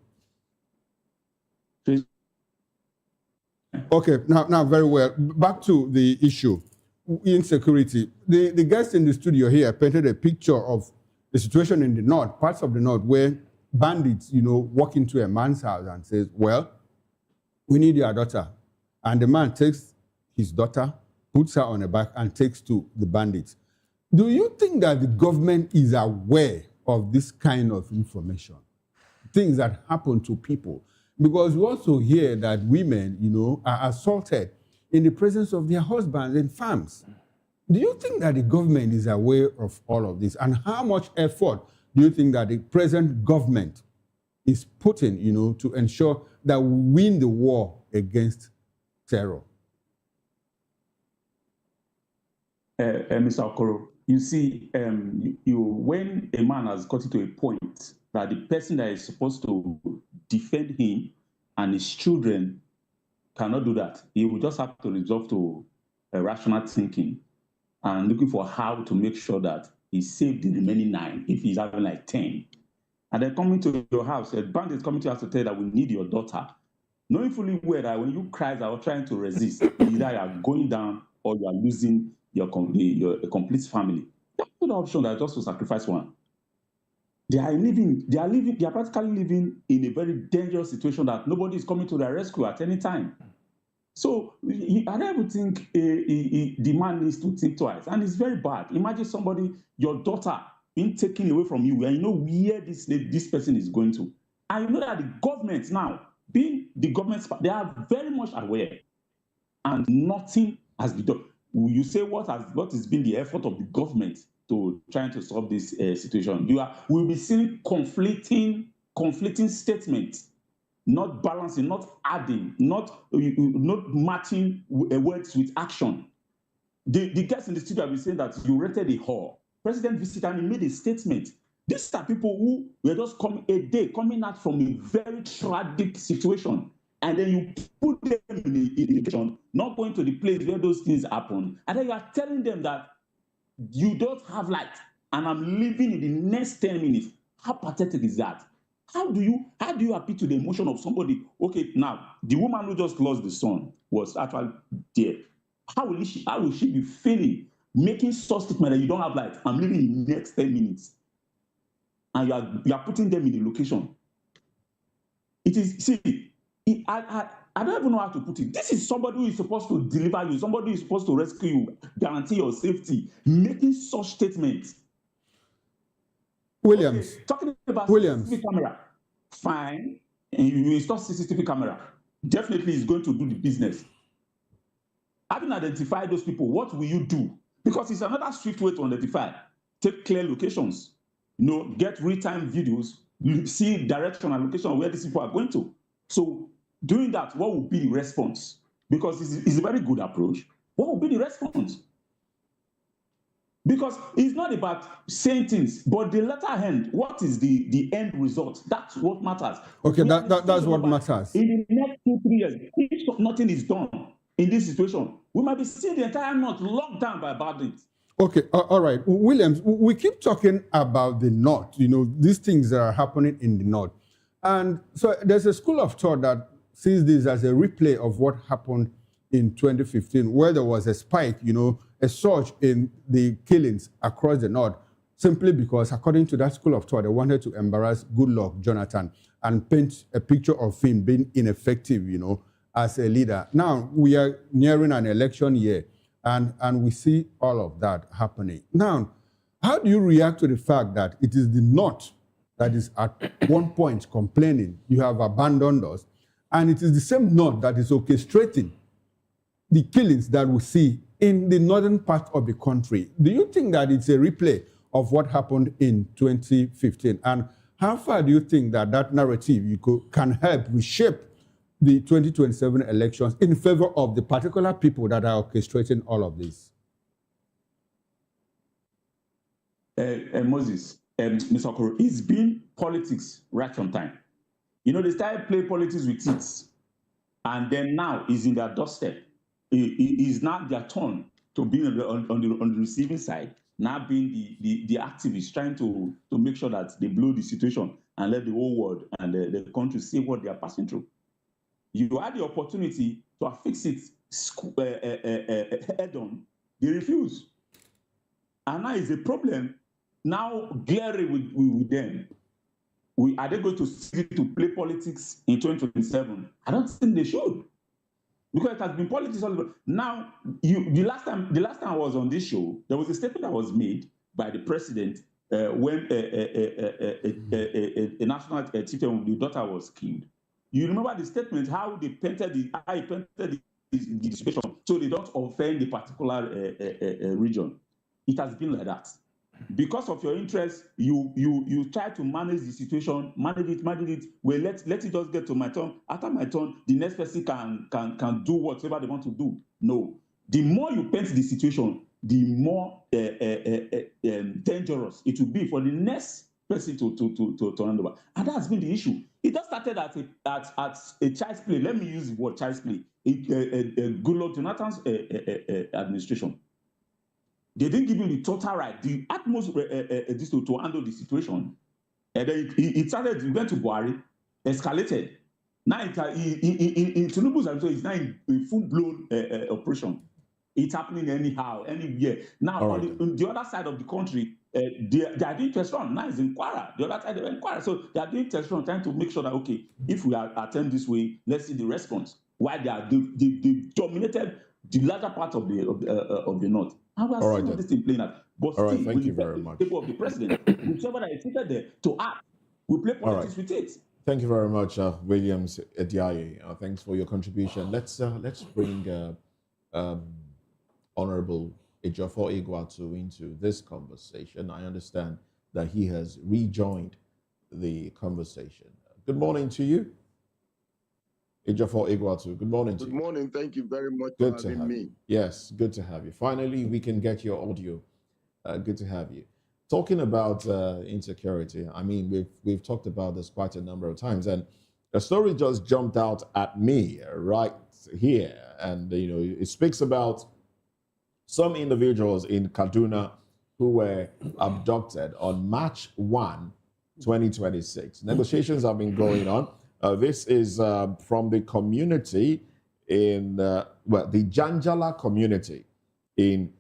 Okay, now very well. Back to the issue, insecurity. The guest in the studio here painted a picture of the situation in the north, parts of the north, where bandits, walk into a man's house and says, well, we need your daughter. And the man takes his daughter, puts her on a back and takes to the bandits. Do you think that the government is aware of this kind of information? Things that happen to people? Because we also hear that women, are assaulted in the presence of their husbands in farms. Do you think that the government is aware of all of this? And how much effort do you think that the present government is putting, to ensure that we win the war against terror? Mr. Okoro, you see, when a man has gotten to a point that the person that is supposed to defend him and his children cannot do that, he will just have to resort to rational thinking and looking for how to make sure that he saved the remaining 9 if he's having like 10. And then coming to your house, a bandit is coming to your house to tell you that we need your daughter, knowing fully well that when you cry out trying to resist, either you are going down or you are losing your complete family. That's the option that just to sacrifice one. They are practically living in a very dangerous situation that nobody is coming to their rescue at any time. So I don't even think the man needs to think twice. And it's very bad. Imagine somebody, your daughter, being taken away from you, and you know where this person is going to. And you know that the government now, being the government, they are very much aware. And nothing has been done. You say what has been the effort of the government to trying to solve this situation? We'll be seeing conflicting statements, not balancing, not adding, not matching words with action. The guests in the studio have been saying that you rented a hall. President visited and he made a statement. These are people who were just coming out from a very tragic situation. And then you put them in the situation, not going to the place where those things happen. And then you are telling them that you don't have light and I'm leaving in the next 10 minutes. How pathetic is that? How do you appeal to the emotion of somebody? Okay, now, the woman who just lost the son was actually there. How will she be feeling, making such statement that you don't have light? I'm leaving in the next 10 minutes. And you are putting them in the location. It is, see, I don't even know how to put it. This is somebody who is supposed to deliver you, somebody who is supposed to rescue you, guarantee your safety, making such statements. Williams. Okay, talking about CCTV camera, fine. And you install CCTV camera. Definitely is going to do the business. Having identified those people, what will you do? Because it's another swift way to identify. Take clear locations. Get real-time videos. You see direction and location of where these people are going to. So doing that, what will be the response? Because it's a very good approach. What will be the response? Because it's not about saying things, but the latter end, what is the end result? That's what matters. Okay, that's what matters. In the next 2-3 years, if nothing is done in this situation, we might be seeing the entire north locked down by bandits. Okay, all right. Williams, we keep talking about the north, these things that are happening in the north. And so there's a school of thought that sees this as a replay of what happened in 2015, where there was a spike, a surge in the killings across the north, simply because, according to that school of thought, they wanted to embarrass Goodluck Jonathan and paint a picture of him being ineffective, as a leader. Now, we are nearing an election year, and we see all of that happening. Now, how do you react to the fact that it is the North that is at one point complaining, you have abandoned us, and it is the same North that is orchestrating the killings that we see in the northern part of the country? Do you think that it's a replay of what happened in 2015? And how far do you think that that narrative can help reshape the 2027 elections in favor of the particular people that are orchestrating all of this? Moses, Mr. Okoro, it's been politics right from time. They started playing politics with it, and then now it's in their doorstep. It's now their turn to be on the receiving side, now being the activists, trying to make sure that they blow the situation and let the whole world and the country see what they are passing through. You had the opportunity to affix it head on. They refuse. And now it's a problem. Now, glaring with them. Are they going to see to play politics in 2027? I don't think they should. Because it has been politics all over. Now, the last time I was on this show, there was a statement that was made by the president when a national chieftain, the daughter, was killed. You remember the statement, how he painted the situation so they don't offend the particular region. It has been like that. Because of your interest, you try to manage the situation, manage it. Well, let it just get to my turn. After my turn, the next person can do whatever they want to do. No. The more you paint the situation, the more dangerous it will be for the next person to hand over. And that's been the issue. It just started at a child's play. Let me use the word child's play. Goodluck Jonathan's administration. They didn't give him the total right, the utmost to handle the situation. And then it started, it went to Buhari, escalated. Now, in Tinubu's administration, it's now in full-blown operation. It's happening anyhow, anywhere. Now, on the other side of the country, they are doing test run. Now it's in Kwara. The other side, they're in Kwara. So they are doing test run, trying to make sure that, okay, if we attend this way, let's see the response. Why they dominated the larger part of the North. And we are seeing this thing playing out. But still, thank you very much. People of the president, whichever that is seated there to act, we play politics with it. Thank you very much, Williams Ediaye. Thanks for your contribution. Let's bring Honorable Ejiofor Iguatu into this conversation. I understand that he has rejoined the conversation. Good morning to you, Ejiofor Iguatu. Good morning to you. Good morning. Thank you very much Good for to having have me. you. Yes, good to have you. Finally, we can get your audio. Good to have you. Talking about insecurity, I mean, we've talked about this quite a number of times, and a story just jumped out at me right here, and it speaks about some individuals in Kaduna who were abducted on March 1, 2026. Negotiations have been going on. This is from the community in, the Janjala community in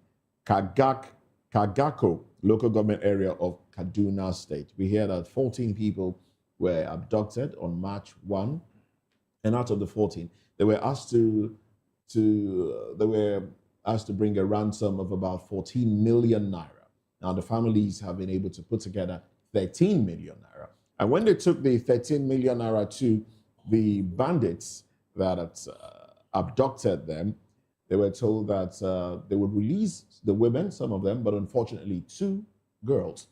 Kagako local government area of Kaduna State. We hear that 14 people were abducted on March 1, and out of the 14, they were asked to bring a ransom of about 14 million naira. Now, the families have been able to put together 13 million naira. And when they took the 13 million naira to the bandits that abducted them, they were told that they would release the women, some of them, but unfortunately 2 girls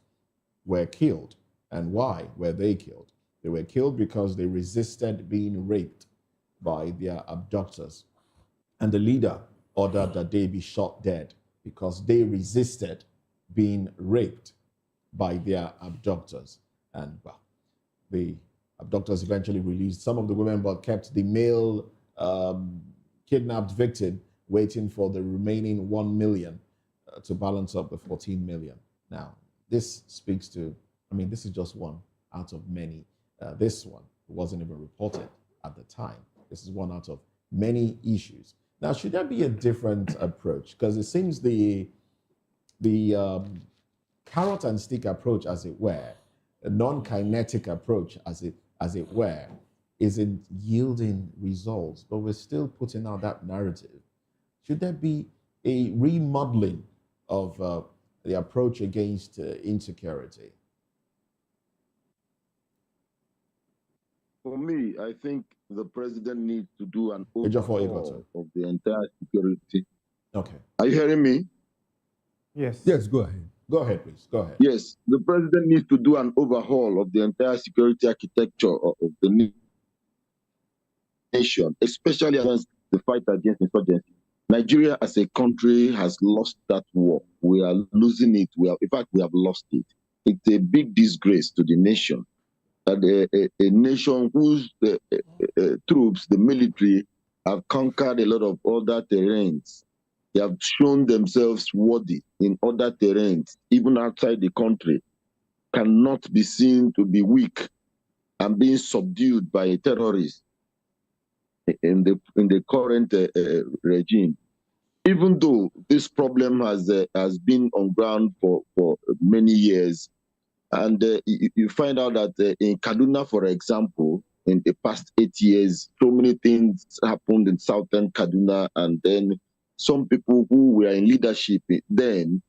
were killed. And why were they killed? They were killed because they resisted being raped by their abductors. And the leader ordered that they be shot dead because they resisted being raped by their abductors. And well, the abductors eventually released some of the women, but kept the male kidnapped victim waiting for the remaining 1 million to balance up the 14 million. Now, this speaks to, I mean, this is just one out of many. This one wasn't even reported at the time. This is one out of many issues Now, should there be a different approach? Because it seems the carrot and stick approach, as it were, a non-kinetic approach, as it were, isn't yielding results. But we're still putting out that narrative. Should there be a remodeling of the approach against insecurity? For me, I think the president needs to do an Ejiofor overhaul of the entire security. Okay. Are you hearing me? Yes. Yes, go ahead. Go ahead, please. Go ahead. Yes, the president needs to do an overhaul of the entire security architecture of the nation, especially against the fight against insurgency. Nigeria as a country has lost that war. We are losing it. In fact, we have lost it. It's a big disgrace to the nation. That a nation whose troops, the military, have conquered a lot of other terrains. They have shown themselves worthy in other terrains, even outside the country, cannot be seen to be weak and being subdued by terrorists in the current regime. Even though this problem has been on ground for many years, and you find out that in Kaduna, for example, in the past 8 years, so many things happened in southern Kaduna, and then some people who were in leadership then,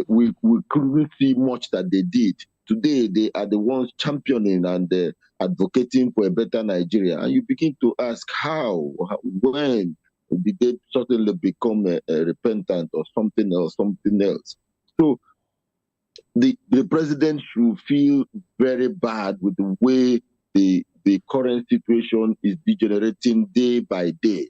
we couldn't see much that they did. Today, they are the ones championing and advocating for a better Nigeria. And you begin to ask how when did they suddenly become repentant or something else? So the president should feel very bad with the way the current situation is degenerating day by day.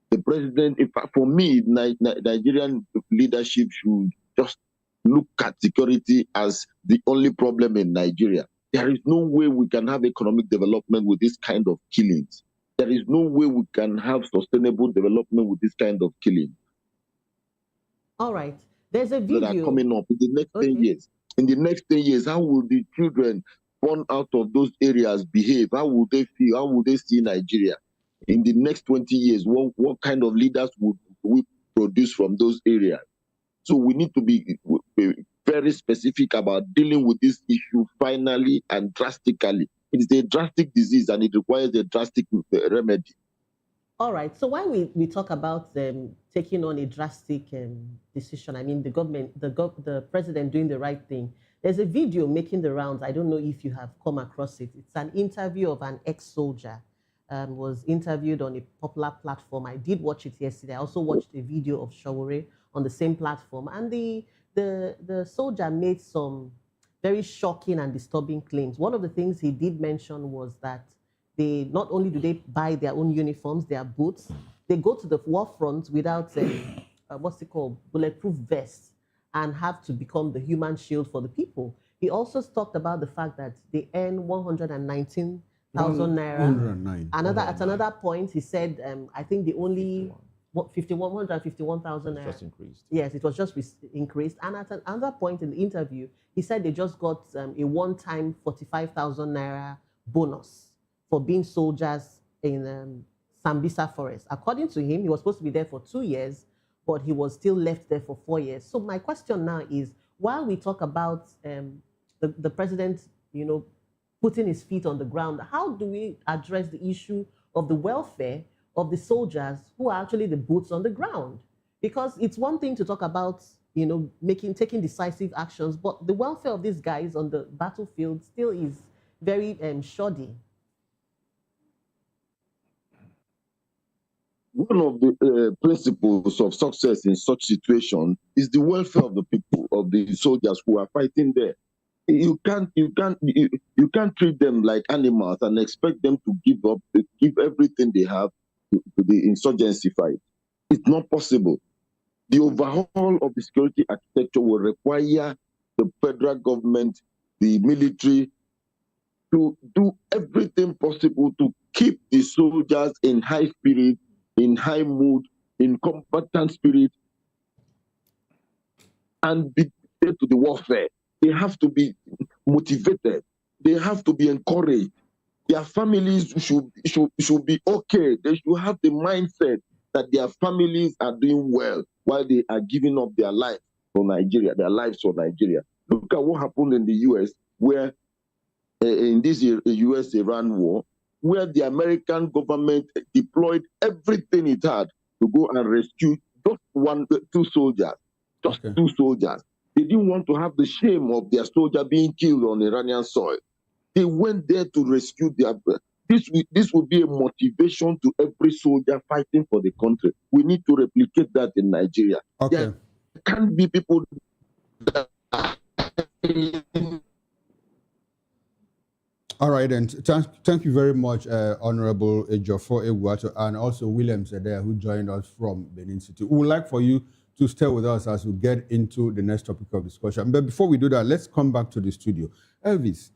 The president, for me, Nigerian leadership should just look at security as the only problem in Nigeria. There is no way we can have economic development with this kind of killings. There is no way we can have sustainable development with this kind of killing. All right. There's a video that are coming up in the next 10 years. In the next 10 years, how will the children born out of those areas behave? How will they feel? How will they see Nigeria? In the next 20 years, what kind of leaders would we produce from those areas? So we need to be very specific about dealing with this issue finally and drastically. It is a drastic disease and it requires a drastic remedy. All right. So while we talk about taking on a drastic decision, I mean, the government, the president doing the right thing, there's a video making the rounds. I don't know if you have come across it. It's an interview of an ex-soldier. Was interviewed on a popular platform. I did watch it yesterday. I also watched a video of Shawore on the same platform. And the soldier made some very shocking and disturbing claims. One of the things he did mention was that they not only do they buy their own uniforms, their boots, they go to the war front without what's it called, bulletproof vests, and have to become the human shield for the people. He also talked about the fact that they earn 119,000 naira. At another point, he said, I think the only 151,000 naira. Just increased. Yes, it was just increased. And at another point in the interview, he said they just got a one-time 45,000 naira bonus for being soldiers in Sambisa Forest. According to him, he was supposed to be there for 2 years, but he was still left there for 4 years. So my question now is, while we talk about the president, putting his feet on the ground, how do we address the issue of the welfare of the soldiers who are actually the boots on the ground? Because it's one thing to talk about, taking decisive actions, but the welfare of these guys on the battlefield still is very shoddy. One of the principles of success in such situation is the welfare of the people, of the soldiers who are fighting there. You can't treat them like animals and expect them to give everything they have to the insurgency fight. It's not possible. The overhaul of the security architecture will require the federal government, the military, to do everything possible to keep the soldiers in high spirit, in high mood, in combatant spirit, and be there to the warfare. They have to be motivated. They have to be encouraged. Their families should be okay. They should have the mindset that their families are doing well while they are giving up their life for Nigeria, their lives for Nigeria. Look at what happened in the US, where in this US-Iran war, where the American government deployed everything it had to go and rescue just two soldiers, two soldiers. They didn't want to have the shame of their soldier being killed on Iranian soil. They went there to rescue their. This will be a motivation to every soldier fighting for the country. We need to replicate that in Nigeria. Okay. There can't be people that. All right, then. Thank you very much, Honorable Ejiofor Egwuatu, and also Williams there, who joined us from Benin City. We would like for you to stay with us as we get into the next topic of discussion. But before we do that, let's come back to the studio. Elvis,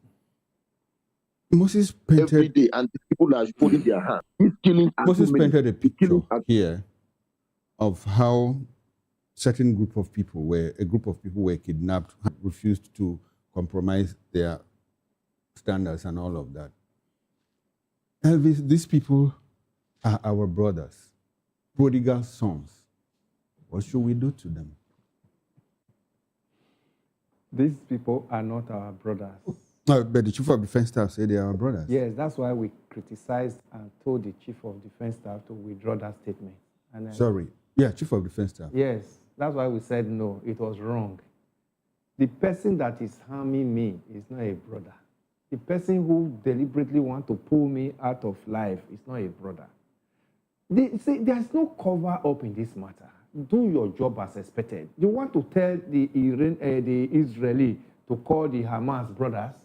Moses painted every day, and people are holding their hands. He's killing. Moses painted a picture here of how a group of people were kidnapped, refused to compromise their standards and all of that. Elvis, these people are our brothers, prodigal sons. What should we do to them? These people are not our brothers. No, but the Chief of Defense Staff said they are our brothers. Yes, that's why we criticized and told the Chief of Defense Staff to withdraw that statement. And Sorry. Yeah, Chief of Defense Staff. Yes, that's why we said no, it was wrong. The person that is harming me is not a brother. The person who deliberately wants to pull me out of life is not a brother. There's no cover up in this matter. Do your job as expected. You want to tell the Israeli to call the Hamas brothers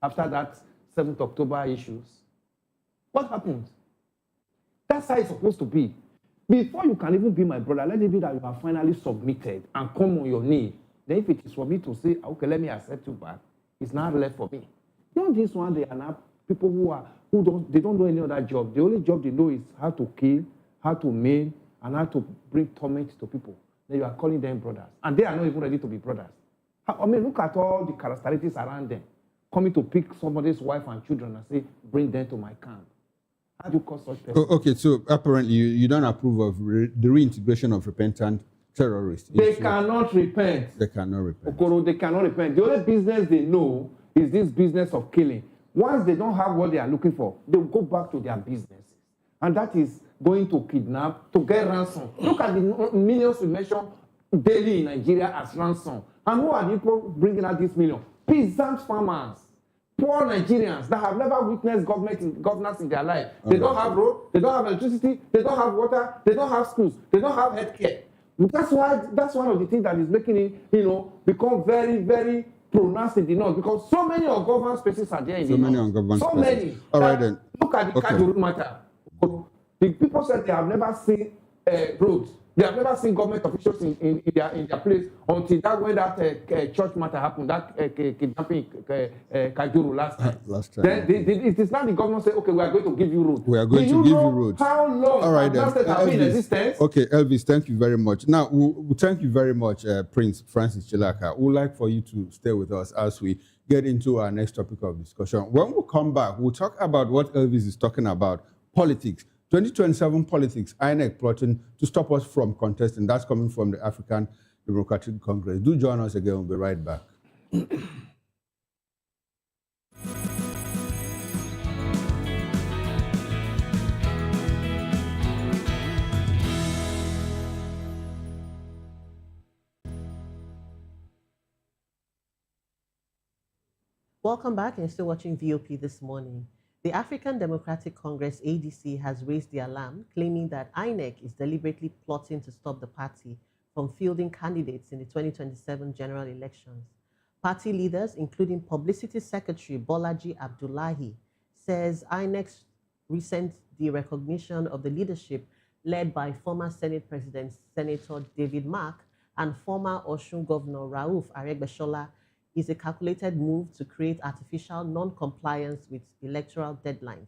after that 7th October issues? What happened? That's how it's supposed to be. Before you can even be my brother, let it be that you have finally submitted and come on your knee. Then if it is for me to say, okay, let me accept you back, it's not left for me. Not this one, they are not people who don't know any other job. The only job they know is how to kill, how to maim, and how to bring torment to people. Then you are calling them brothers. And they are not even ready to be brothers. I mean, look at all the characteristics around them. Coming to pick somebody's wife and children and say, bring them to my camp. How do you call such people? Okay, so apparently you don't approve of the reintegration of repentant terrorists. They cannot repent. They cannot repent. Okoro, they cannot repent. The only business they know is this business of killing. Once they don't have what they are looking for, they will go back to their business. And that is going to kidnap, to get ransom. Look at the millions we mention daily in Nigeria as ransom. And who are the people bringing out this million? Peasant farmers, poor Nigerians that have never witnessed governance in their life. They don't have road, they don't have electricity, they don't have water, they don't have schools, they don't have healthcare. That's one of the things that is making it, become very, very pronounced in the north, because so many ungoverned spaces are there in the north. So many. All right then. Look at the Kachikwu matter. The people said they have never seen roads. They have never seen government officials in their place until when that church matter happened, that kidnapping Kajuru last time. Then it is not the government say, okay, we are going to give you roads. We are going to give you roads. How long? All right then. Have been in existence? Okay, Elvis, thank you very much. Now, we thank you very much, Prince Francis Chilaka. We would like for you to stay with us as we get into our next topic of discussion. When we come back, we'll talk about what Elvis is talking about, politics. 2027 politics, INEC plotting to stop us from contesting. That's coming from the African Democratic Congress. Do join us again. We'll be right back. Welcome back, and you're still watching VOP this morning. The African Democratic Congress, ADC, has raised the alarm, claiming that INEC is deliberately plotting to stop the party from fielding candidates in the 2027 general elections. Party leaders, including Publicity Secretary Bolaji Abdullahi, says INEC's recent derecognition of the leadership led by former Senate President Senator David Mark and former Osun Governor Rauf Aregbesola is a calculated move to create artificial non-compliance with electoral deadlines.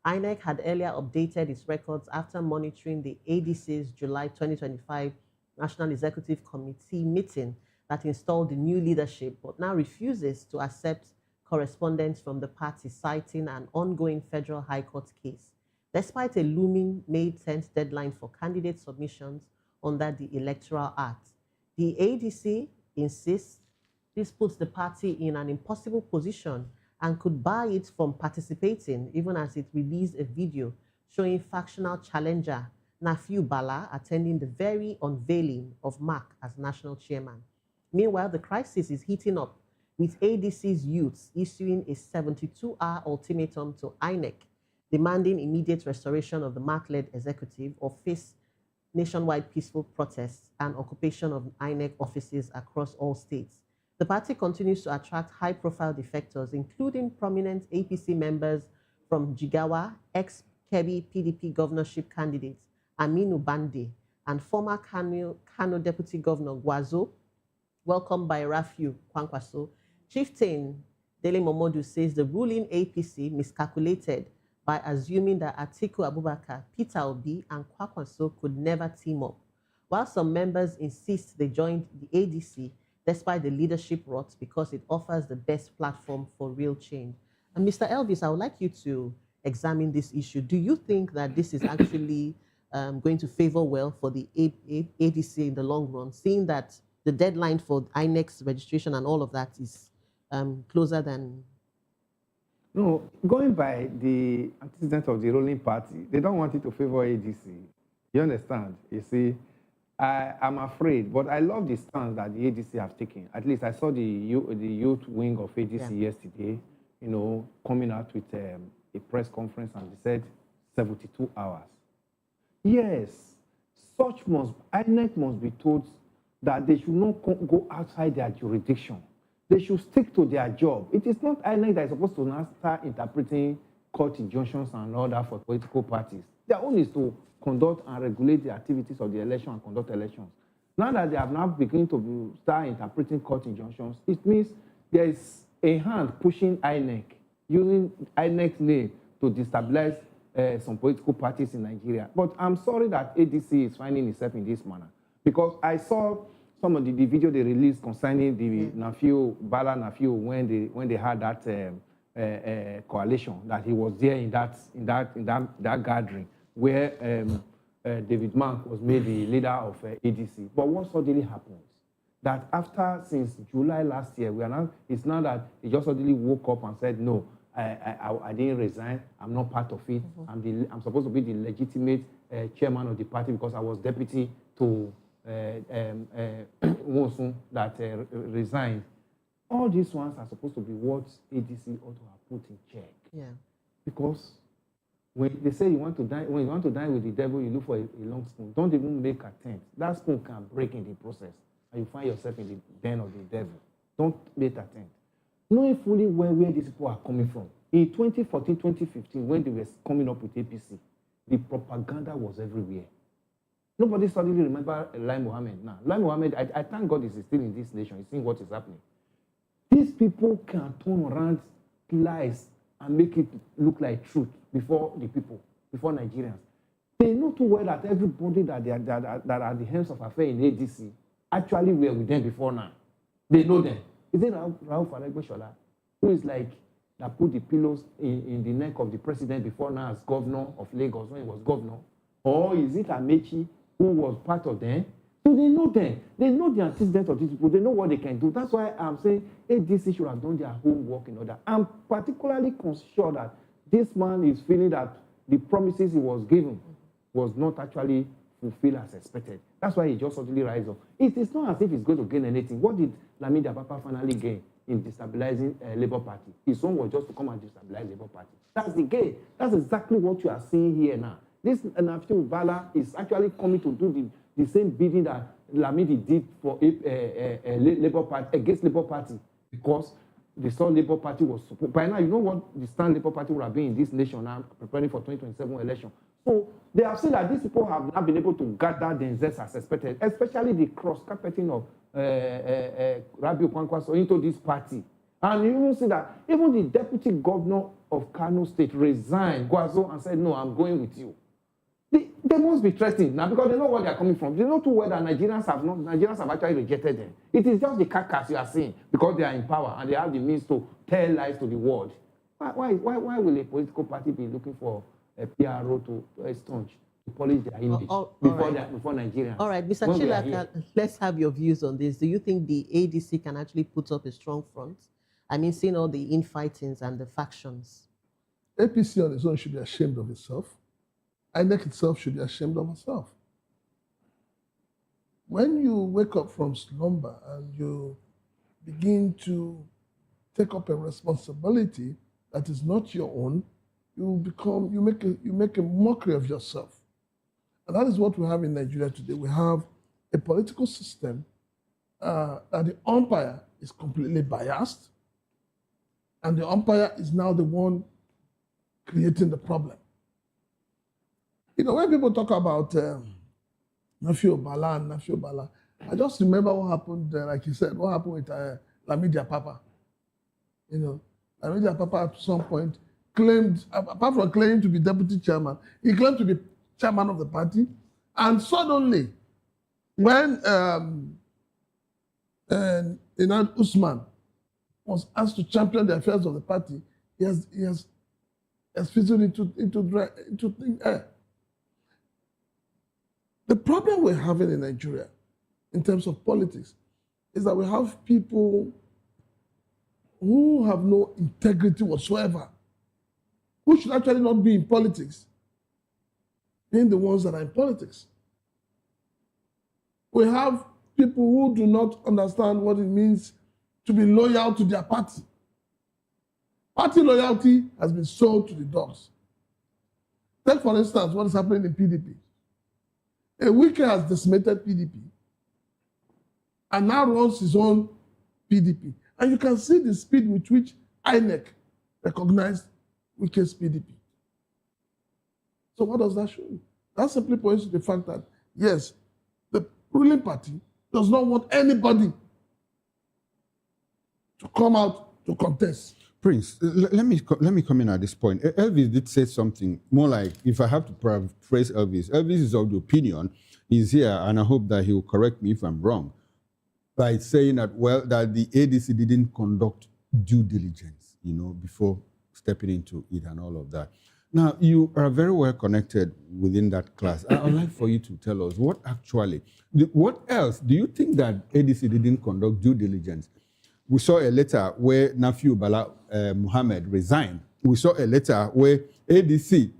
INEC had earlier updated its records after monitoring the ADC's July 2025 National Executive Committee meeting that installed the new leadership, but now refuses to accept correspondence from the party, citing an ongoing federal high court case. Despite a looming May 10th deadline for candidate submissions under the Electoral Act, the ADC insists this puts the party in an impossible position and could bar it from participating, even as it released a video showing factional challenger Nafiu Bala attending the very unveiling of Mark as national chairman. Meanwhile, the crisis is heating up, with ADC's youths issuing a 72-hour ultimatum to INEC, demanding immediate restoration of the Mark-led executive or face nationwide peaceful protests and occupation of INEC offices across all states. The party continues to attract high-profile defectors, including prominent APC members from Jigawa, ex-Kebbi PDP governorship candidate Aminu Bande, and former Kano Deputy Governor Gwazo, welcomed by Rafiu Kwankwaso. Chieftain Dele Momodu says the ruling APC miscalculated by assuming that Atiku Abubakar, Peter Obi, and Kwankwaso could never team up. While some members insist they joined the ADC despite the leadership rot because it offers the best platform for real change. And Mr. Elvis, I would like you to examine this issue. Do you think that this is actually going to favor well for the ADC in the long run, seeing that the deadline for INEC's registration and all of that is closer than... No, going by the antecedent of the ruling party, they don't want it to favor ADC. You understand? You see, I'm afraid, but I love the stance that the ADC have taken. At least I saw the youth wing of ADC yesterday, you know, coming out with a press conference, and they said 72 hours. Yes, INEC must be told that they should not go outside their jurisdiction. They should stick to their job. It is not INEC that is supposed to now start interpreting court injunctions and all that for political parties. Their own is to conduct and regulate the activities of the election and conduct elections. Now that they have now begun to start interpreting court injunctions, it means there is a hand pushing INEC, using INEC's name to destabilize some political parties in Nigeria. But I'm sorry that ADC is finding itself in this manner, because I saw some of the video they released concerning the Bala Nafiu when they had that coalition, that he was there in that gathering where David Mark was made the leader of ADC. But what suddenly happened? That since July last year, it's now that he just suddenly woke up and said, no, I didn't resign. I'm not part of it. I'm supposed to be the legitimate chairman of the party because I was deputy to Wosun that resigned. All these ones are supposed to be what ADC ought to have put in check. Yeah. Because when they say when you want to dine with the devil, you look for a long spoon. Don't even make attempt. That spoon can break in the process, and you find yourself in the den of the devil. Don't make attempt. Knowing fully well where these people are coming from. In 2014, 2015, when they were coming up with APC, the propaganda was everywhere. Nobody suddenly remember Lai Mohammed now. Lai Mohammed, I thank God he's still in this nation. He's seeing what is happening. These people can turn around lies and make it look like truth before the people, before Nigerians. They know too well that everybody that are at the helms of affairs in ADC actually were with them before now. They know them. Is it Rauf Aregbesola, who is like, that put the pillows in the neck of the president before now as governor of Lagos when he was governor? Or is it Amechi, who was part of them? So they know them. They know the antecedent of these people. They know what they can do. That's why I'm saying ADC should have done their homework in order. I'm particularly sure that this man is feeling that the promises he was given was not actually fulfilled as expected. That's why he just suddenly rise up. It is not as if he's going to gain anything. What did Lamidi Ababa finally gain in destabilizing Labour Party? His own was just to come and destabilize Labour Party. That's the gain. That's exactly what you are seeing here now. This Nafiu Bala is actually coming to do the same bidding that Lamidi did for Labour Party against Labour Party, because they saw Labour Party was supposed. By now, you know what the stand Labour Party would have been in this nation now, preparing for 2027 election. So they have seen that these people have not been able to gather themselves as expected, especially the cross-carpeting of Rabiu Kwankwaso into this party. And you will see that even the deputy governor of Kano State resigned, Gwazo, and said, no, I'm going with you. They must be trusting now, because they know where they are coming from. They know too well that Nigerians have actually rejected them. It is just the carcass you are seeing because they are in power and they have the means to tell lies to the world. Why will a political party be looking for PRO to expunge, to polish their image before Nigeria. All right, Mr. Chilaka, let's have your views on this. Do you think the ADC can actually put up a strong front? I mean, seeing all the infightings and the factions. APC on its own should be ashamed of itself. INEC itself should be ashamed of itself. When you wake up from slumber and you begin to take up a responsibility that is not your own, you make a mockery of yourself. And that is what we have in Nigeria today. We have a political system that the umpire is completely biased, and the umpire is now the one creating the problem. You know, when people talk about Nafi Bala, I just remember what happened, like you said, what happened with Lamidi Papa. You know, Lamidi Papa at some point claimed, apart from claiming to be deputy chairman, he claimed to be chairman of the party. And suddenly, when Inan Usman was asked to champion the affairs of the party, he has fizzled into thin air. The problem we're having in Nigeria in terms of politics is that we have people who have no integrity whatsoever, who should actually not be in politics, being the ones that are in politics. We have people who do not understand what it means to be loyal to their party. Party loyalty has been sold to the dogs. Take, for instance, what is happening in PDP. A Wike has decimated PDP and now runs his own PDP. And you can see the speed with which INEC recognized Wike's PDP. So what does that show you? That simply points to the fact that, yes, the ruling party does not want anybody to come out to contest. Prince, let me come in at this point. Elvis did say something more like, if I have to paraphrase Elvis, Elvis is of the opinion, he's here, and I hope that he will correct me if I'm wrong, by saying that, well, that the ADC didn't conduct due diligence, you know, before stepping into it and all of that. Now, you are very well connected within that class. I would like for you to tell us what else do you think that ADC didn't conduct due diligence? We saw a letter where Nafi Bala Muhammad resigned. We saw a letter where ADC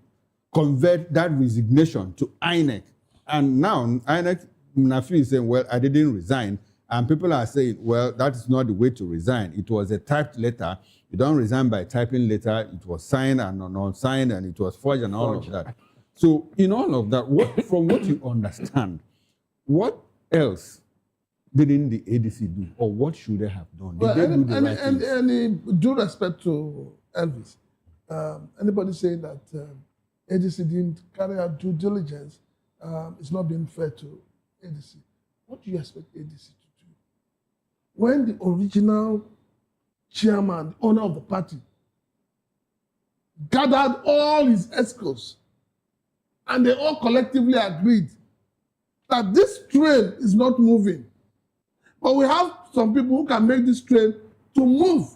conveyed that resignation to INEC. And now INEC, Nafi is saying, well, I didn't resign. And people are saying, well, that is not the way to resign. It was a typed letter. You don't resign by typing letter. It was signed and non-signed, and it was forged and all of that. So in all of that, from what you understand, what else didn't the ADC do, or what should they have done? Did they do the right things? Any due respect to Elvis, anybody saying that ADC didn't carry out due diligence is not being fair to ADC. What do you expect ADC to do? When the original chairman, the owner of the party, gathered all his escorts, and they all collectively agreed that this train is not moving. But we have some people who can make this train to move.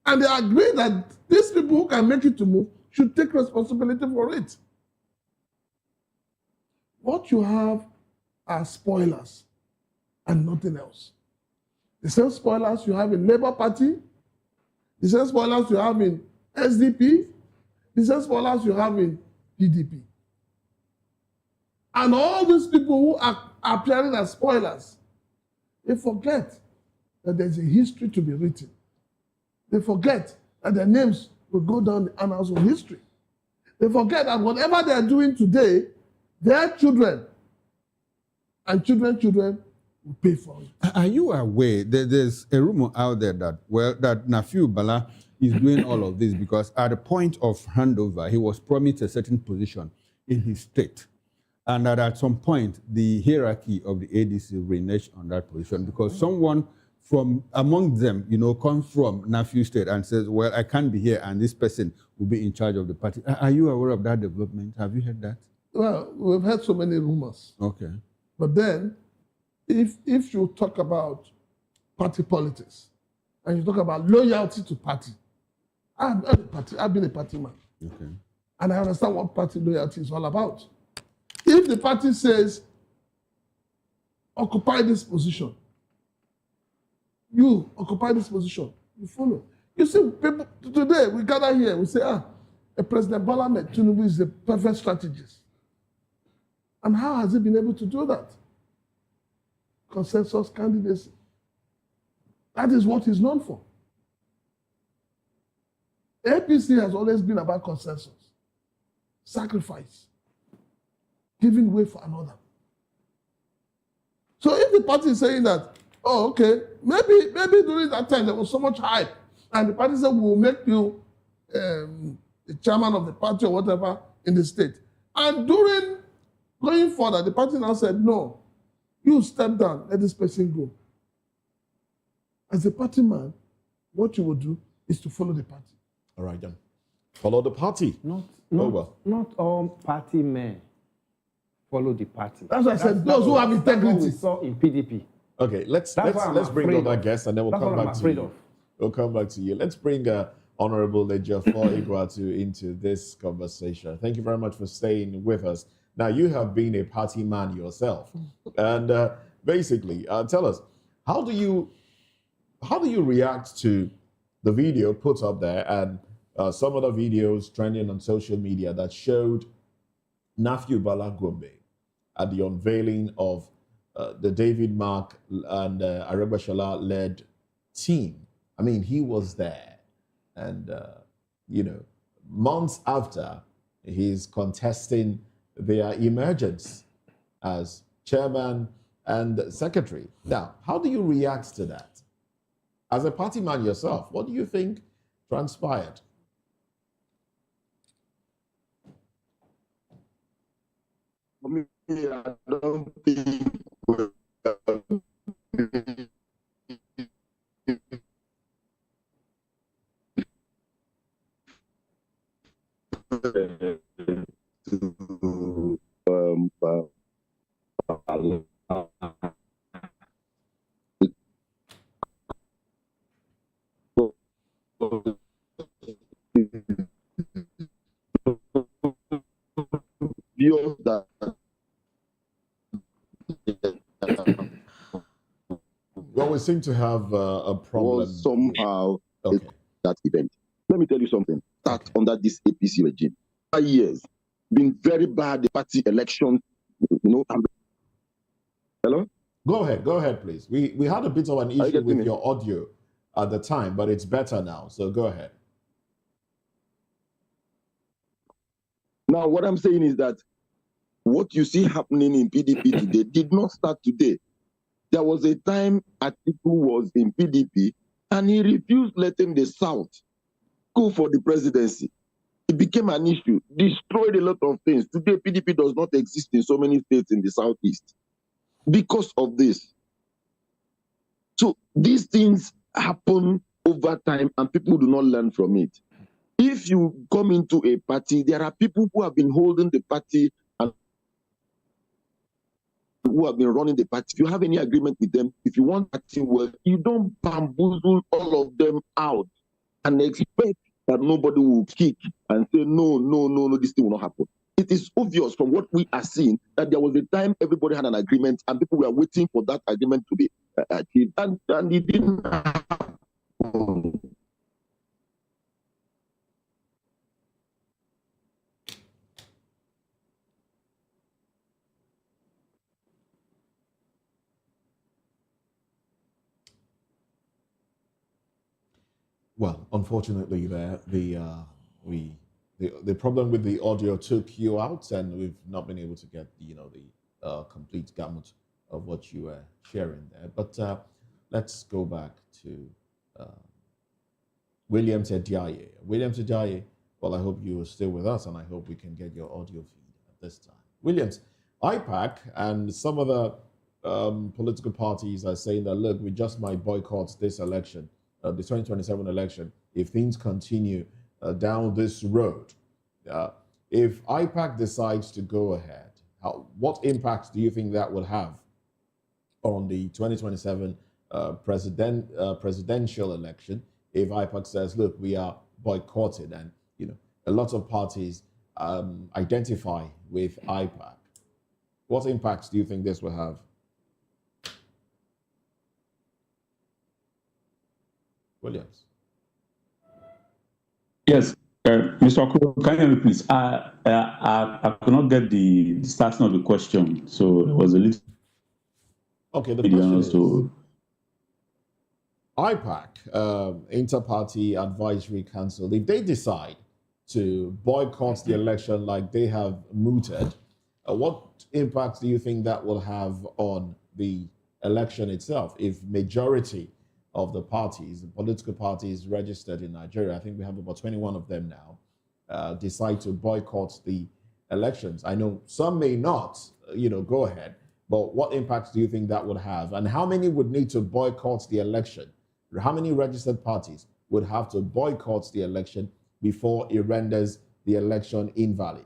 And they agree that these people who can make it to move should take responsibility for it. What you have are spoilers and nothing else. The same spoilers you have in Labour Party, the same spoilers you have in SDP, the same spoilers you have in PDP. And all these people who are appearing as spoilers, they forget that there's a history to be written. They forget that their names will go down the annals of history. They forget that whatever they are doing today, their children and children will pay for it. Are you aware that there's a rumor out there that, well, that Nafi Bala is doing all of this because at the point of handover, he was promised a certain position in his state. And that at some point, the hierarchy of the ADC reneged on that position because someone from among them, you know, comes from Nafi State and says, well, I can't be here and this person will be in charge of the party. Are you aware of that development? Have you heard that? Well, we've heard so many rumors. Okay. But then, if you talk about party politics and you talk about loyalty to party, I've been a party man. Okay. And I understand what party loyalty is all about. If the party says, occupy this position, you occupy this position, you follow. You see, people, today we gather here, we say, President Bola Ahmed Tinubu is a perfect strategist. And how has he been able to do that? Consensus candidacy. That is what he's known for. APC has always been about consensus, sacrifice, giving way for another. So if the party is saying that, oh, okay, maybe during that time there was so much hype, and the party said, we will make you the chairman of the party or whatever in the state. And during going further, the party now said, no, you step down, let this person go. As a party man, what you will do is to follow the party. All right, then. Follow the party. Not all party men follow the party. That's why I said those who have integrity. We saw in PDP. Okay, let's bring other guests and then we'll come back to you. We'll come back to you. Let's bring Honorable Ejiofor Igwatu into this conversation. Thank you very much for staying with us. Now, you have been a party man yourself. And basically, tell us, how do you react to the video put up there and some other videos trending on social media that showed Nafiu Bala Gombe at the unveiling of the David Mark and Aregbesola-led team? I mean, he was there. And, months after, he's contesting their emergence as chairman and secretary. Now, how do you react to that? As a party man yourself, what do you think transpired? For me, I don't think Well, we seem to have a problem. Was somehow that event. Let me tell you something. Start under this APC regime. 5 years, been very bad. The party election, Hello? Go ahead, please. We had a bit of an issue with your audio at the time, but it's better now. So go ahead. Now, what I'm saying is that what you see happening in PDP today did not start today. There was a time Atiku was in PDP and he refused letting the South go for the presidency. It became an issue, destroyed a lot of things. Today, PDP does not exist in so many states in the Southeast because of this. So these things happen over time and people do not learn from it. If you come into a party, there are people who have been holding the party and who have been running the party. If you have any agreement with them, if you want party work, you don't bamboozle all of them out and expect that nobody will kick and say, no, this thing will not happen. It is obvious from what we are seeing that there was a time everybody had an agreement and people were waiting for that agreement to be achieved, and it didn't happen. Well, unfortunately, the problem with the audio took you out, and we've not been able to get the complete gamut of what you were sharing there. But let's go back to Williams Ediaye. Williams Ediaye, well, I hope you are still with us, and I hope we can get your audio feed at this time. Williams, IPAC and some other political parties are saying that, look, we just might boycott this election, the 2027 election, if things continue down this road. If IPAC decides to go ahead, what impact do you think that will have on the 2027 presidential election if IPAC says, look, we are boycotted? And, a lot of parties identify with IPAC. What impacts do you think this will have? Williams. Yes, Mr. Okoro, can you hear me, please? I could not get the starting of the question, so it was a little. Okay, the question is, IPAC, Inter-Party Advisory Council, if they decide to boycott the election like they have mooted, what impact do you think that will have on the election itself? If majority of the parties, the political parties registered in Nigeria, I think we have about 21 of them now, decide to boycott the elections. I know some may not, go ahead, but what impacts do you think that would have? And how many would need to boycott the election? How many registered parties would have to boycott the election before it renders the election invalid?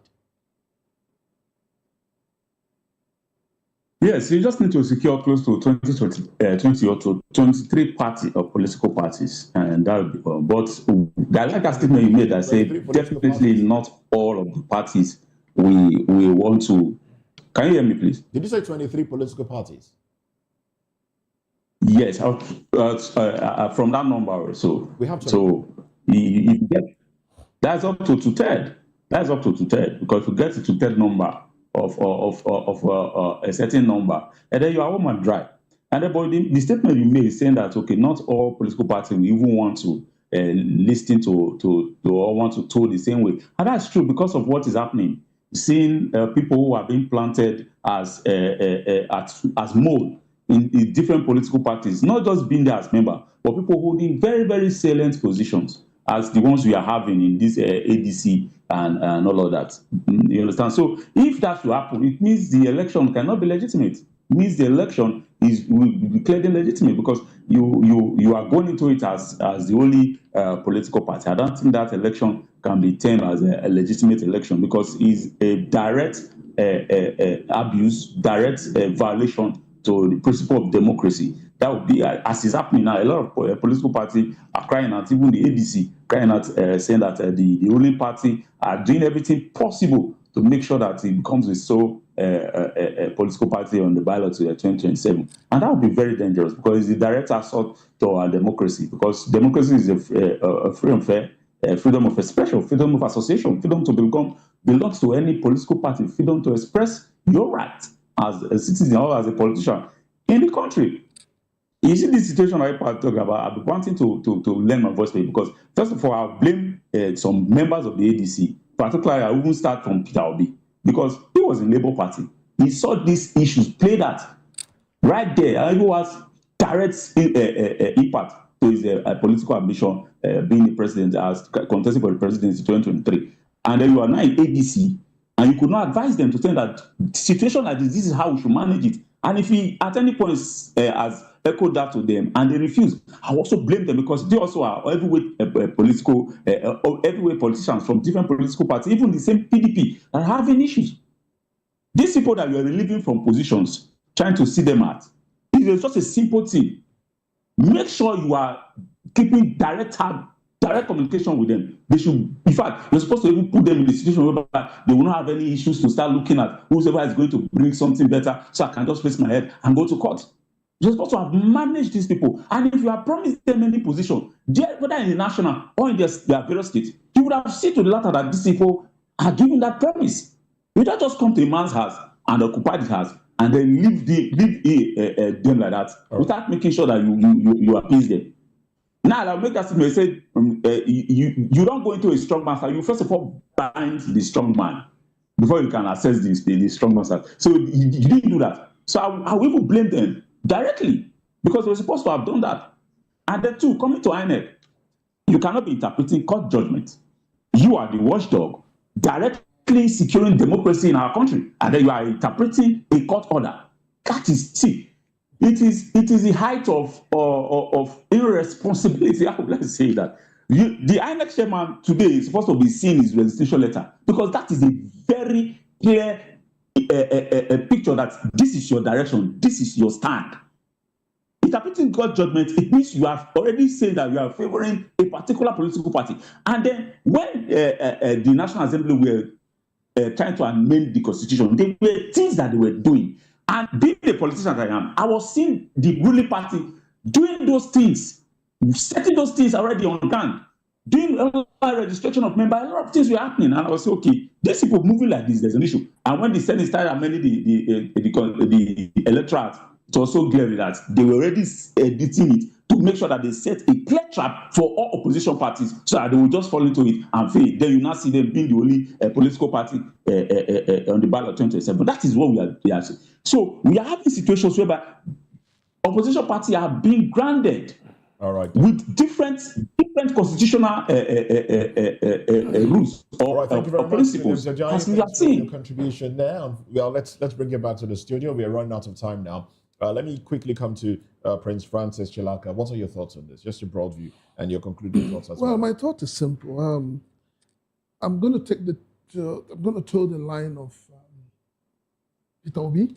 Yes, you just need to secure close to 20 or to 23 political parties, and that would be all. But I like a statement you made that said definitely not all of the parties we want to. Can you hear me, please? Did you say 23 political parties? Yes, from that number or so. We have 20. So you get, that's up to two-thirds. That's up to two-thirds, because you get to two-thirds number of a certain number, and then you are home and dry. And then, but the statement you made is saying that, okay, not all political parties will even want to listen to or want to toll the same way. And that's true because of what is happening. Seeing people who are being planted as mold in different political parties, not just being there as member, but people holding very, very salient positions as the ones we are having in this ADC and all of that. You understand? So if that will happen, it means the election cannot be legitimate. It means the election will be declared illegitimate because you are going into it as the only political party. I don't think that election can be termed as a legitimate election because it's a direct abuse, direct violation to the principle of democracy. That would be, as is happening now, a lot of political parties are crying out, even the ADC, crying out, saying that the ruling party are doing everything possible to make sure that it becomes a sole political party on the ballot to 2027. And that would be very dangerous because it's a direct assault to our democracy, because democracy is a free and fair, freedom of expression, freedom of association, freedom to belong to any political party, freedom to express your right as a citizen or as a politician in the country. You see this situation I talk about, I've been wanting to lend my voice to it because, first of all, I'll blame some members of the ADC. Particularly, I even start from Peter Obi because he was in Labour Party. He saw these issues played out right there, and he was direct impact to his political ambition, being the president, as contesting for the presidency in 2023. And then you are now in ADC, and you could not advise them to tell that situation like this is how we should manage it. And if he at any point has echoed that to them and they refuse, I also blame them because they also are heavyweight politicians from different political parties, even the same PDP, are having issues. These people that you are relieving from positions, trying to see them out, it is just a simple thing. Make sure you are keeping direct communication with them. They should, in fact, you're supposed to even put them in a situation where they will not have any issues to start looking at whoever is going to bring something better so I can just raise my head and go to court. You're supposed to have managed these people. And if you have promised them any position, whether in the national or in their various states, you would have seen to the latter that these people are giving that promise. You don't just come to a man's house and occupy the house and then leave them like that without making sure that you appease them. Now, I'll make that statement. Say, you don't go into a strong man's house. You first of all bind the strong man before you can assess the strong man's house. So you didn't do that. So I will even blame them directly because we're supposed to have done that. And then two, coming to INEC, you cannot be interpreting court judgment. You are the watchdog directly securing democracy in our country, and then you are interpreting a court order. That is, see, it is the height of irresponsibility. How would I say that? The INEC chairman today is supposed to be seeing his resignation letter because that is a very clear a picture that this is your direction, this is your stand. Interpreting God's judgment, it means you have already said that you are favoring a particular political party. And then when the National Assembly were trying to amend the constitution. They were things that they were doing. And being the politician that I am, I was seeing the ruling party doing those things, setting those things already on ground, doing registration of members. A lot of things were happening, and I was saying, okay, these people moving like this, there's an issue. And when the Senate started amending the electorate, it was so clear that they were already editing it to make sure that they set a clear trap for all opposition parties, so that they will just fall into it and fail. Then you now see them being the only political party on the ballot 2027. That is what we are saying. So we are having situations whereby opposition parties are being grounded. All right. With different constitutional rules or principles. Thank you very much for your contribution there. Well, let's bring you back to the studio. We are running out of time now. Let me quickly come to Prince Francis Chilaka. What are your thoughts on this? Just your broad view and your concluding thoughts as well. Well, my thought is simple. I'm going to toe the line of Peter Obi,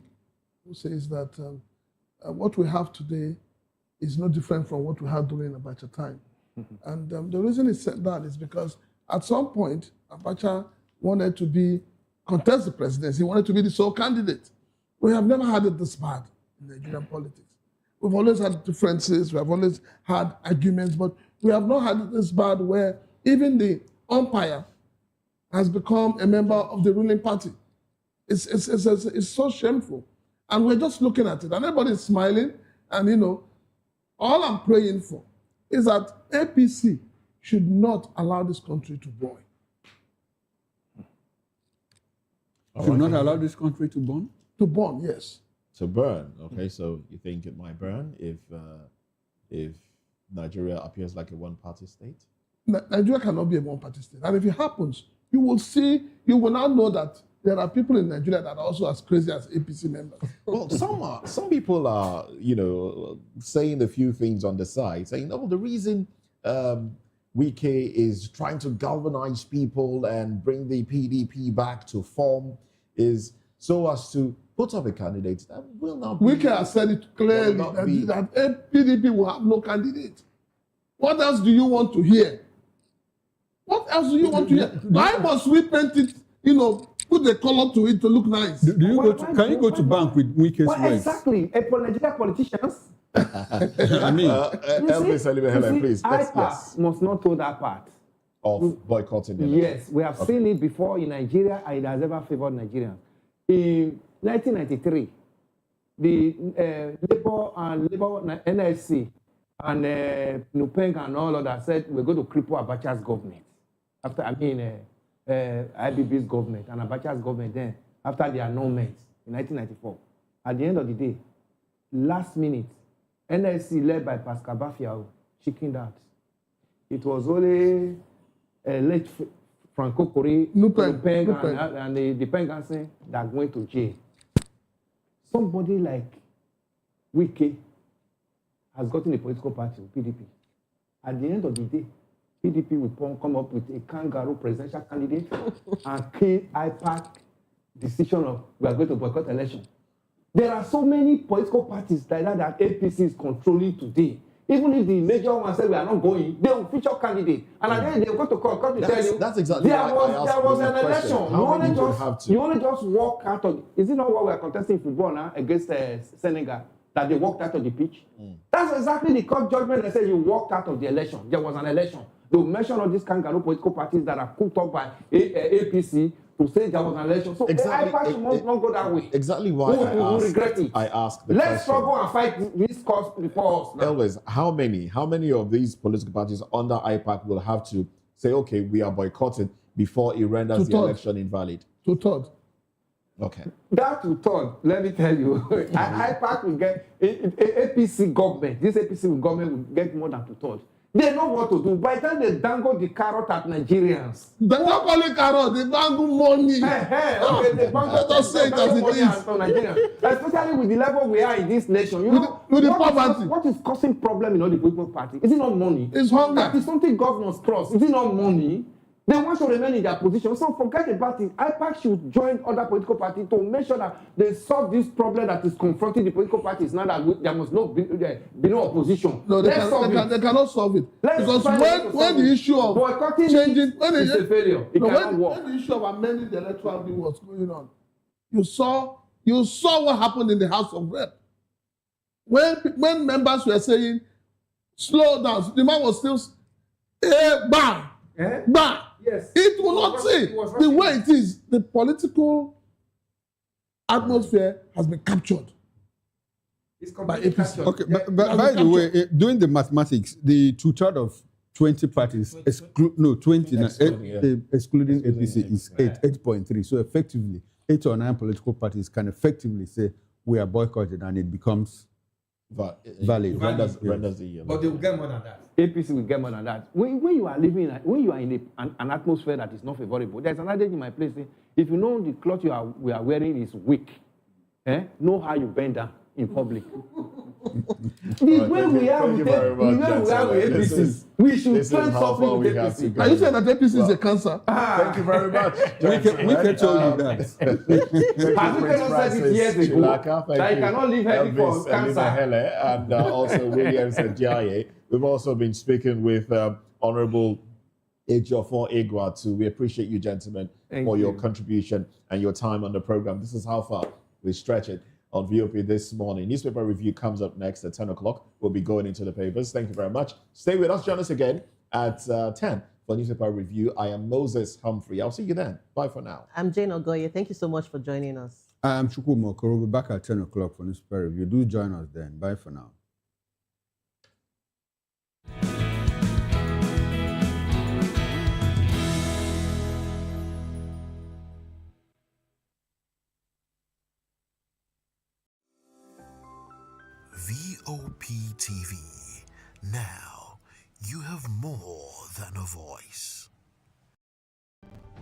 who says that what we have today is no different from what we had during Abacha time. And the reason he said that is because at some point, Abacha wanted to contest the presidency. He wanted to be the sole candidate. We have never had it this bad in Nigerian politics. We've always had differences, we have always had arguments, but we have not had it this bad where even the umpire has become a member of the ruling party. It's so shameful. And we're just looking at it, and everybody's smiling, and all I'm praying for is that APC should not allow this country to burn. Should not allow this country to burn? To burn, yes. To burn. Okay, so you think it might burn if Nigeria appears like a one-party state? Nigeria cannot be a one-party state. And if it happens, you will now know that there are people in Nigeria that are also as crazy as APC members. Well, some people are, saying a few things on the side, saying, oh, the reason Wike is trying to galvanize people and bring the PDP back to form is so as to put up a candidate that will not be... Wike has said it clearly that PDP will have no candidate. What else do you want to hear? What else do you want to hear? Why must we paint it, put the color to it to look nice? Can you go to bank with Wike's words? Exactly. Nigerian politicians. I mean, Elvis Elibehele, please. IPAC must not do that part. Of boycotting the election. Yes, we have seen it before in Nigeria, and it has ever favored Nigerians. In 1993, the Labour NLC and Nupeng and all of that said we're going to cripple Abacha's government. IBB's government and Abacha's government then, after the annulment in 1994. At the end of the day, last minute, NLC led by Pascal Bafiao chickened out. It was only late Franco Kori, Nupeng and the Pengansen that went to jail. Somebody like Wike has gotten a political party, PDP. At the end of the day, PDP will come up with a kangaroo presidential candidate and kill IPAC decision of we are going to boycott election. There are so many political parties like that APC is controlling today. Even if the major one said we are not going, they will feature candidate. And again, they will go to court to tell you that's exactly there was an election. You only just walk out of is it not what we are contesting in football now against Senegal? That they walked out of the pitch? That's exactly the court judgment that said you walked out of the election. There was an election. They will mention all these kangaroo political parties that are cooked up by APC to say there was an election. So IPAC must not go that way. Exactly why I asked the Let's question. struggle and fight this cause before us now. Elvis, how many of these political parties under IPAC will have to say, okay, we are boycotted before it renders the election invalid? Two-thirds. Okay. That two-thirds, let me tell you, IPAC will get APC government. This APC government will get more than two-thirds. They know what to do. By the time they dangle the carrot at Nigerians. They don't call it carrot, they dangle money. Okay, they dangle say it as it is. Especially with the level we are in this nation. With the poverty. What is causing problem in all the political parties? Is it not money? It's hunger. That is something governors trust. Is it not money? They want to remain in their position. So forget about it. IPAC should join other political parties to make sure that they solve this problem that is confronting the political parties now that there must not be no opposition. No, they cannot solve it. Because when the issue of boycotting changing is a failure. It cannot work. When the issue of amending the electoral bill was going on, you saw what happened in the House of Rep. When members were saying, slow down, the man was still, bang, bang. Yes. It will not say the way it is. The political atmosphere has been captured by APC. Okay, but by the way, doing the mathematics, the 2/3 of 20 parties, excluding APC is 8.3. So effectively, 8 or 9 political parties can effectively say we are boycotted, and it becomes valid. Renders the But they will get more than that. APC will get more than that. When you are living, when you are in an atmosphere that is not favorable, there's an adage in my place. If you know the cloth we are wearing is weak, know how you bend down in public. The way we are with APC, we should find something with APC. Are you saying that APC is a cancer? Thank you very much. We can tell you that. Have you cannot said it years ago that you cannot leave heavy for cancer? And also Williams and Jaye. We've also been speaking with Honorable Ejiofor Igwa too. We appreciate you, gentlemen, for your contribution and your time on the program. This is how far we stretch it on VOP this morning. Newspaper review comes up next at 10 o'clock. We'll be going into the papers. Thank you very much. Stay with us. Join us again at 10 for newspaper review. I am Moses Humphrey. I'll see you then. Bye for now. I'm Jane Ogoye. Thank you so much for joining us. I'm Chukwu Mokoro. We'll be back at 10 o'clock for newspaper review. Do join us then. Bye for now. VOP TV. Now, you have more than a voice.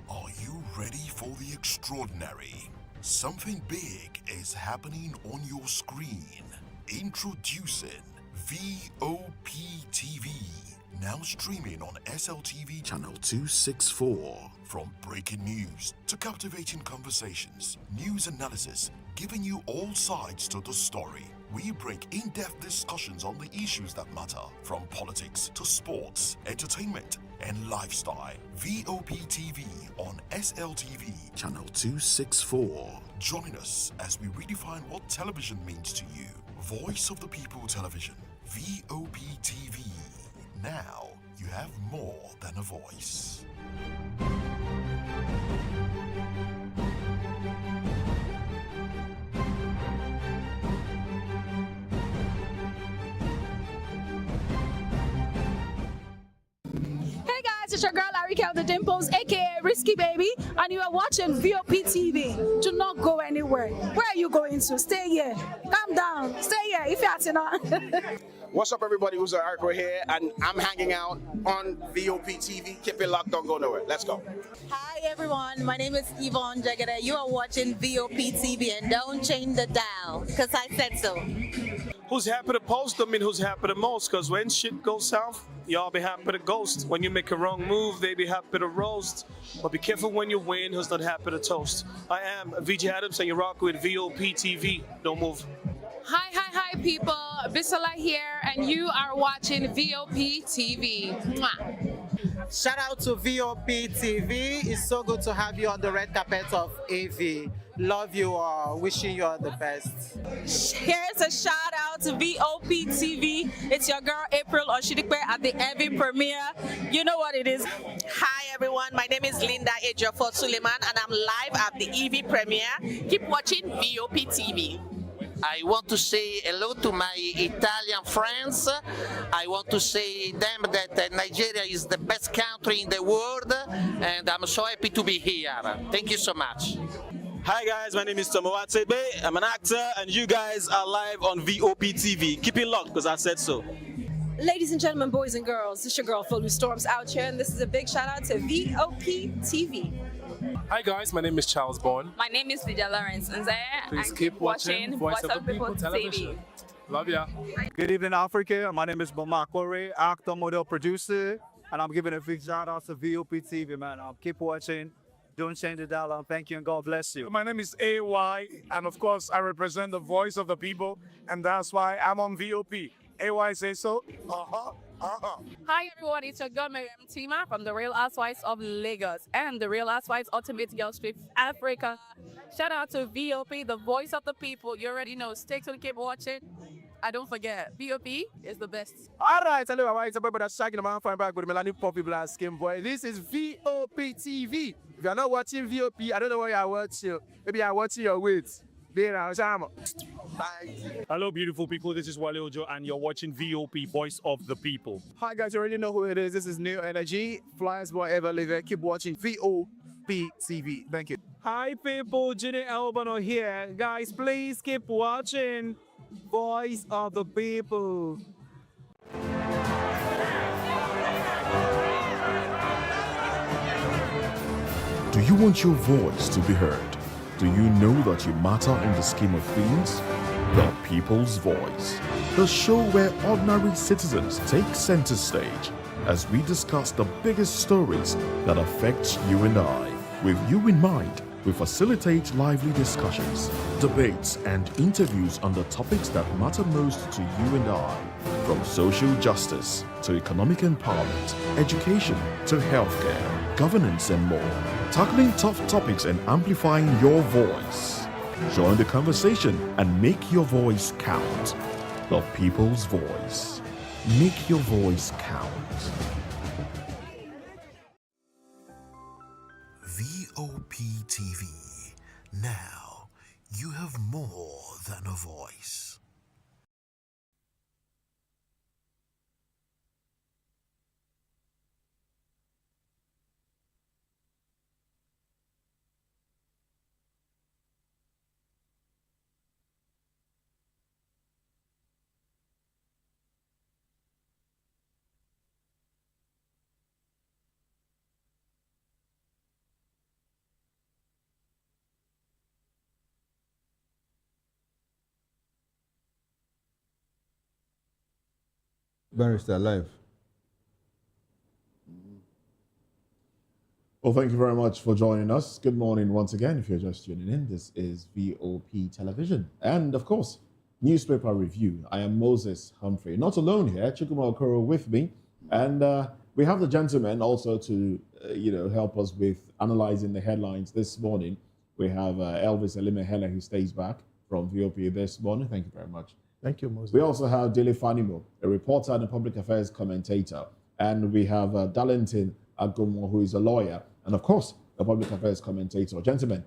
Are you ready for the extraordinary? Something big is happening on your screen. Introducing VOP TV. Now streaming on SLTV channel 264. From breaking news to captivating conversations, news analysis, giving you all sides to the story. We break in-depth discussions on the issues that matter, from politics to sports, entertainment, and lifestyle. VOP TV on SLTV channel 264. Join us as we redefine what television means to you. Voice of the People Television, VOP TV. Now you have more than a voice. It's your girl Arika the Dimples, aka Risky Baby, and you are watching VOP TV. Do not go anywhere. Where are you going to? Stay here. Calm down. Stay here if you're not. What's up, everybody? Who's Ariko here, and I'm hanging out on VOP TV. Keep it locked, don't go nowhere. Let's go. Hi, everyone. My name is Yvonne Jagada. You are watching VOP TV, and don't change the dial, because I said so. Who's happy to post them and who's happy the most? Because when shit goes south, y'all be happy to ghost. When you make a wrong move, they be happy to roast. But be careful when you win, who's not happy to toast. I am VJ Adams, and you rock with VOP TV. Don't move. Hi, people. Bisola here, and you are watching VOP TV. Mwah. Shout out to VOP TV. It's so good to have you on the red carpet of AV. Love you all. Wishing you all the best. Here's a shout out to VOP TV. It's your girl April Oshidikwe at the AV premiere. You know what it is. Hi everyone, my name is Linda Ejiofor Suleiman, and I'm live at the EV premiere. Keep watching VOP TV. I want to say hello to my Italian friends. I want to say them that Nigeria is the best country in the world, and I'm so happy to be here. Thank you so much. Hi guys, my name is Tomo Atsebe. I'm an actor, and you guys are live on VOP TV. Keep it locked, because I said so. Ladies and gentlemen, boys and girls, this is your girl Philly Storms out here, and this is a big shout out to VOP TV. Hi guys, my name is Charles Bourne. My name is Lydia Lawrence Nzaya. Please keep watching Voice of the People Television. Love ya. Good evening, Africa. My name is Bamakore, actor, model, producer, And I'm giving a big shout out to VOP TV, man. Keep watching. Don't change the dial. Thank you and God bless you. My name is AY, and of course, I represent the voice of the people, and that's why I'm on VOP. AY say so. Hi everyone, it's your girl Miriam Tima from the Real Housewives of Lagos and the Real Housewives Ultimate Girls Trip Africa. Shout out to VOP, the voice of the people. You already know. Stay tuned, keep watching. And don't forget, VOP is the best. All right, hello, it's a boy that's shaking the man fine back with Melanie Poppy Black Skin Boy. This is VOP TV. If you're not watching VOP, I don't know what you're watching. Maybe you're watching your weight. Bye. Hello, beautiful people. This is Wale Ojo, and you're watching VOP, Voice of the People. Hi, guys. You already know who it is. This is New Energy. Flyers boy ever live. Keep watching VOP TV. Thank you. Hi, people. Ginny Albano here. Guys, please keep watching Voice of the People. Do you want your voice to be heard? Do you know that you matter in the scheme of things? The People's Voice, the show where ordinary citizens take center stage as we discuss the biggest stories that affect you and I. With you in mind, we facilitate lively discussions, debates, and interviews on the topics that matter most to you and I. From social justice to economic empowerment, education to healthcare, governance, and more. Tackling tough topics and amplifying your voice. Join the conversation and make your voice count. The People's Voice. Make your voice count. VOP TV. Now you have more than a voice. Barrister Live. Well, thank you very much for joining us. Good morning once again. If you're just tuning in, this is VOP Television. And of course, newspaper review. I am Moses Humphrey. Not alone here, Chukwuma Okoro with me. And we have the gentleman also to, help us with analyzing the headlines this morning. We have Elvis Elimehele, who stays back from VOP this morning. Thank you very much. Thank you, Moses. We also have Dele Fanimo, a reporter and a public affairs commentator. And we have Darlington Agomo, who is a lawyer. And of course, a public affairs commentator. Gentlemen,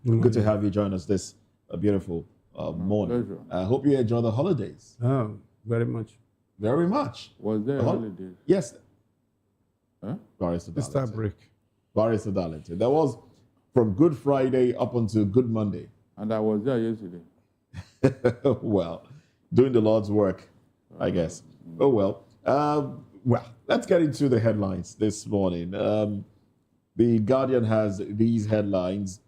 good to have you join us this beautiful morning. I hope you enjoy the holidays. Oh, very much. Very much. Was there holidays? Yes. Huh? Barrister Easter break. Barrister Darlington. That was from Good Friday up until Good Monday. And I was there yesterday. Well, doing the Lord's work, I guess. Oh, well. Well, let's get into the headlines this morning. The Guardian has these headlines.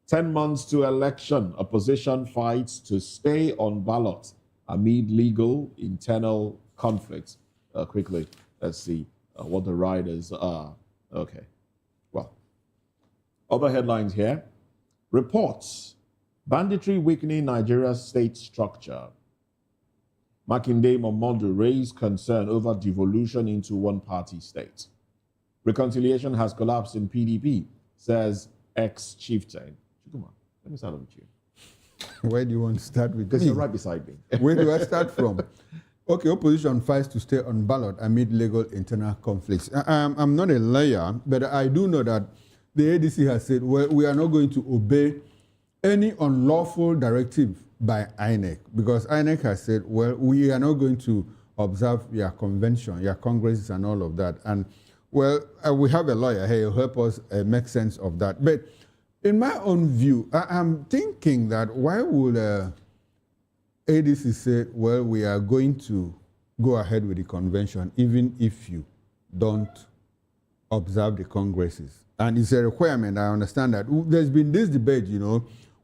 10 months to election. Opposition fights to stay on ballot amid legal internal conflicts. Quickly, let's see what the riders are. Okay. Well, other headlines here. Reports. Banditry weakening Nigeria's state structure. Makinde Momodu raised concern over devolution into one-party state. Reconciliation has collapsed in PDP, says ex-chieftain. Come on, let me start with you. Where do you want to start with? Because you're right beside me. Where do I start from? Okay, opposition fights to stay on ballot amid legal internal conflicts. I'm not a lawyer, but I do know that the ADC has said, well, we are not going to obey any unlawful directive by INEC, because INEC has said, well, we are not going to observe your convention, your congresses and all of that. And well, we have a lawyer here who help us make sense of that. But in my own view, I'm thinking that why would ADC say, well, we are going to go ahead with the convention, even if you don't observe the congresses? And it's a requirement, I understand that. There's been this debate,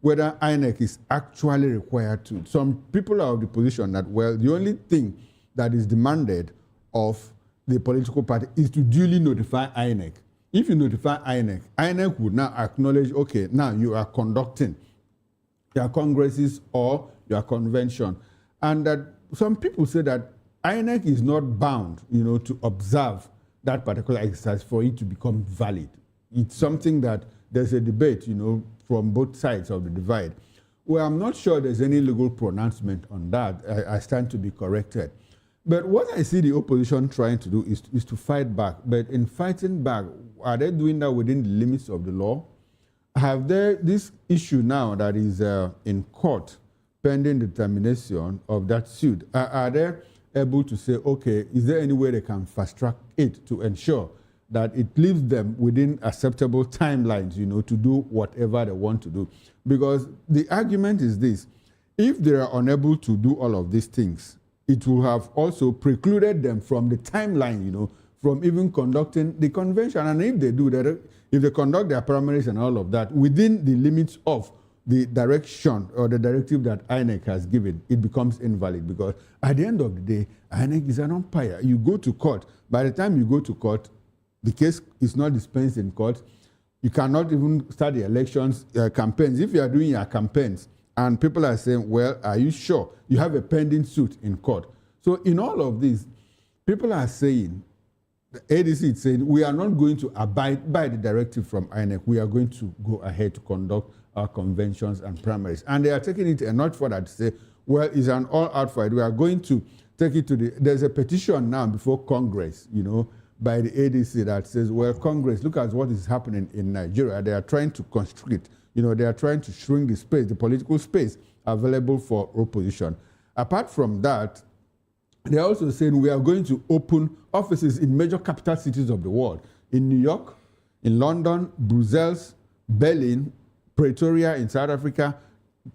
whether INEC is actually required to. Some people are of the position that, well, the only thing that is demanded of the political party is to duly notify INEC. If you notify INEC, INEC would now acknowledge, okay, now you are conducting your congresses or your convention. And that some people say that INEC is not bound, to observe that particular exercise for it to become valid. It's something that there's a debate, from both sides of the divide. Well, I'm not sure there's any legal pronouncement on that. I stand to be corrected. But what I see the opposition trying to do is to fight back. But in fighting back, are they doing that within the limits of the law? Have there this issue now that is in court pending determination of that suit? Are they able to say, okay, is there any way they can fast track it to ensure that it leaves them within acceptable timelines, to do whatever they want to do? Because the argument is this: if they are unable to do all of these things, it will have also precluded them from the timeline, from even conducting the convention. And if they do that, if they conduct their primaries and all of that within the limits of the direction or the directive that INEC has given, it becomes invalid, because at the end of the day, INEC is an umpire. You go to court. By the time you go to court, the case is not dispensed in court. You cannot even start the elections, campaigns. If you are doing your campaigns and people are saying, well, are you sure? You have a pending suit in court. So in all of this, people are saying, the ADC is saying, we are not going to abide by the directive from INEC. We are going to go ahead to conduct our conventions and primaries. And they are taking it a notch further to say, well, it's an all-out fight. We are going to take it to there's a petition now before Congress, by the ADC that says, well, Congress, look at what is happening in Nigeria. They are trying to constrict, they are trying to shrink the space, the political space available for opposition. Apart from that, they're also saying we are going to open offices in major capital cities of the world, in New York, in London, Brussels, Berlin, Pretoria in South Africa,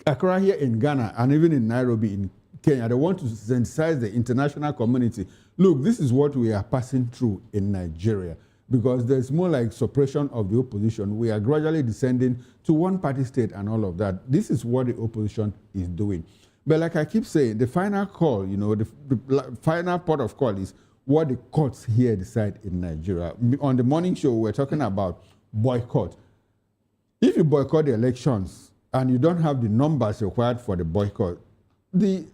Accra here in Ghana, and even in Nairobi in Kenya. They want to sensitize the international community. Look, this is what we are passing through in Nigeria, because there's more like suppression of the opposition. We are gradually descending to one-party state and all of that. This is what the opposition is doing. But like I keep saying, the final call, the final port of call is what the courts here decide in Nigeria. On the morning show, we're talking about boycott. If you boycott the elections and you don't have the numbers required for the boycott, the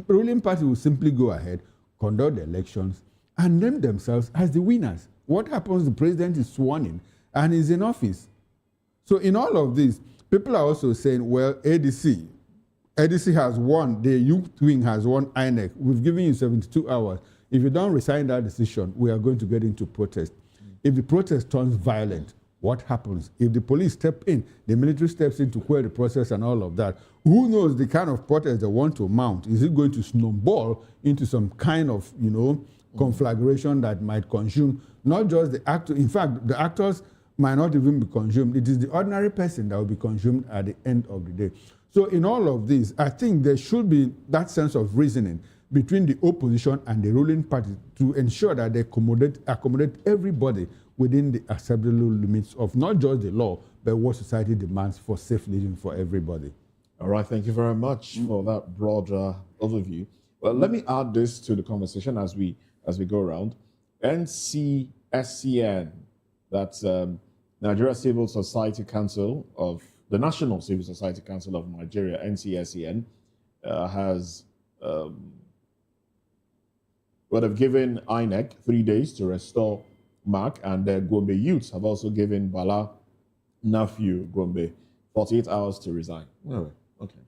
ruling party will simply go ahead, conduct the elections, and name themselves as the winners. What happens? The president is sworn in and is in office. So in all of this, people are also saying, well, ADC has won, the youth wing has won INEC. We've given you 72 hours. If you don't resign that decision, we are going to get into protest. If the protest turns violent, what happens? If the police step in, the military steps in to quell the process and all of that, who knows the kind of protest they want to mount? Is it going to snowball into some kind of, conflagration that might consume not just the actor? In fact, the actors might not even be consumed. It is the ordinary person that will be consumed at the end of the day. So in all of this, I think there should be that sense of reasoning between the opposition and the ruling party to ensure that they accommodate everybody within the acceptable limits of not just the law, but what society demands for safe living for everybody. All right, thank you very much for that broader overview. Well, let me add this to the conversation as we go around. NCSCN, that's Nigeria Civil Society Council of the National Civil Society Council of Nigeria, NCSCN, has have given INEC 3 days to restore Mark, and the Gombe youths have also given Bala nephew Gombe 48 hours to resign. Oh, okay.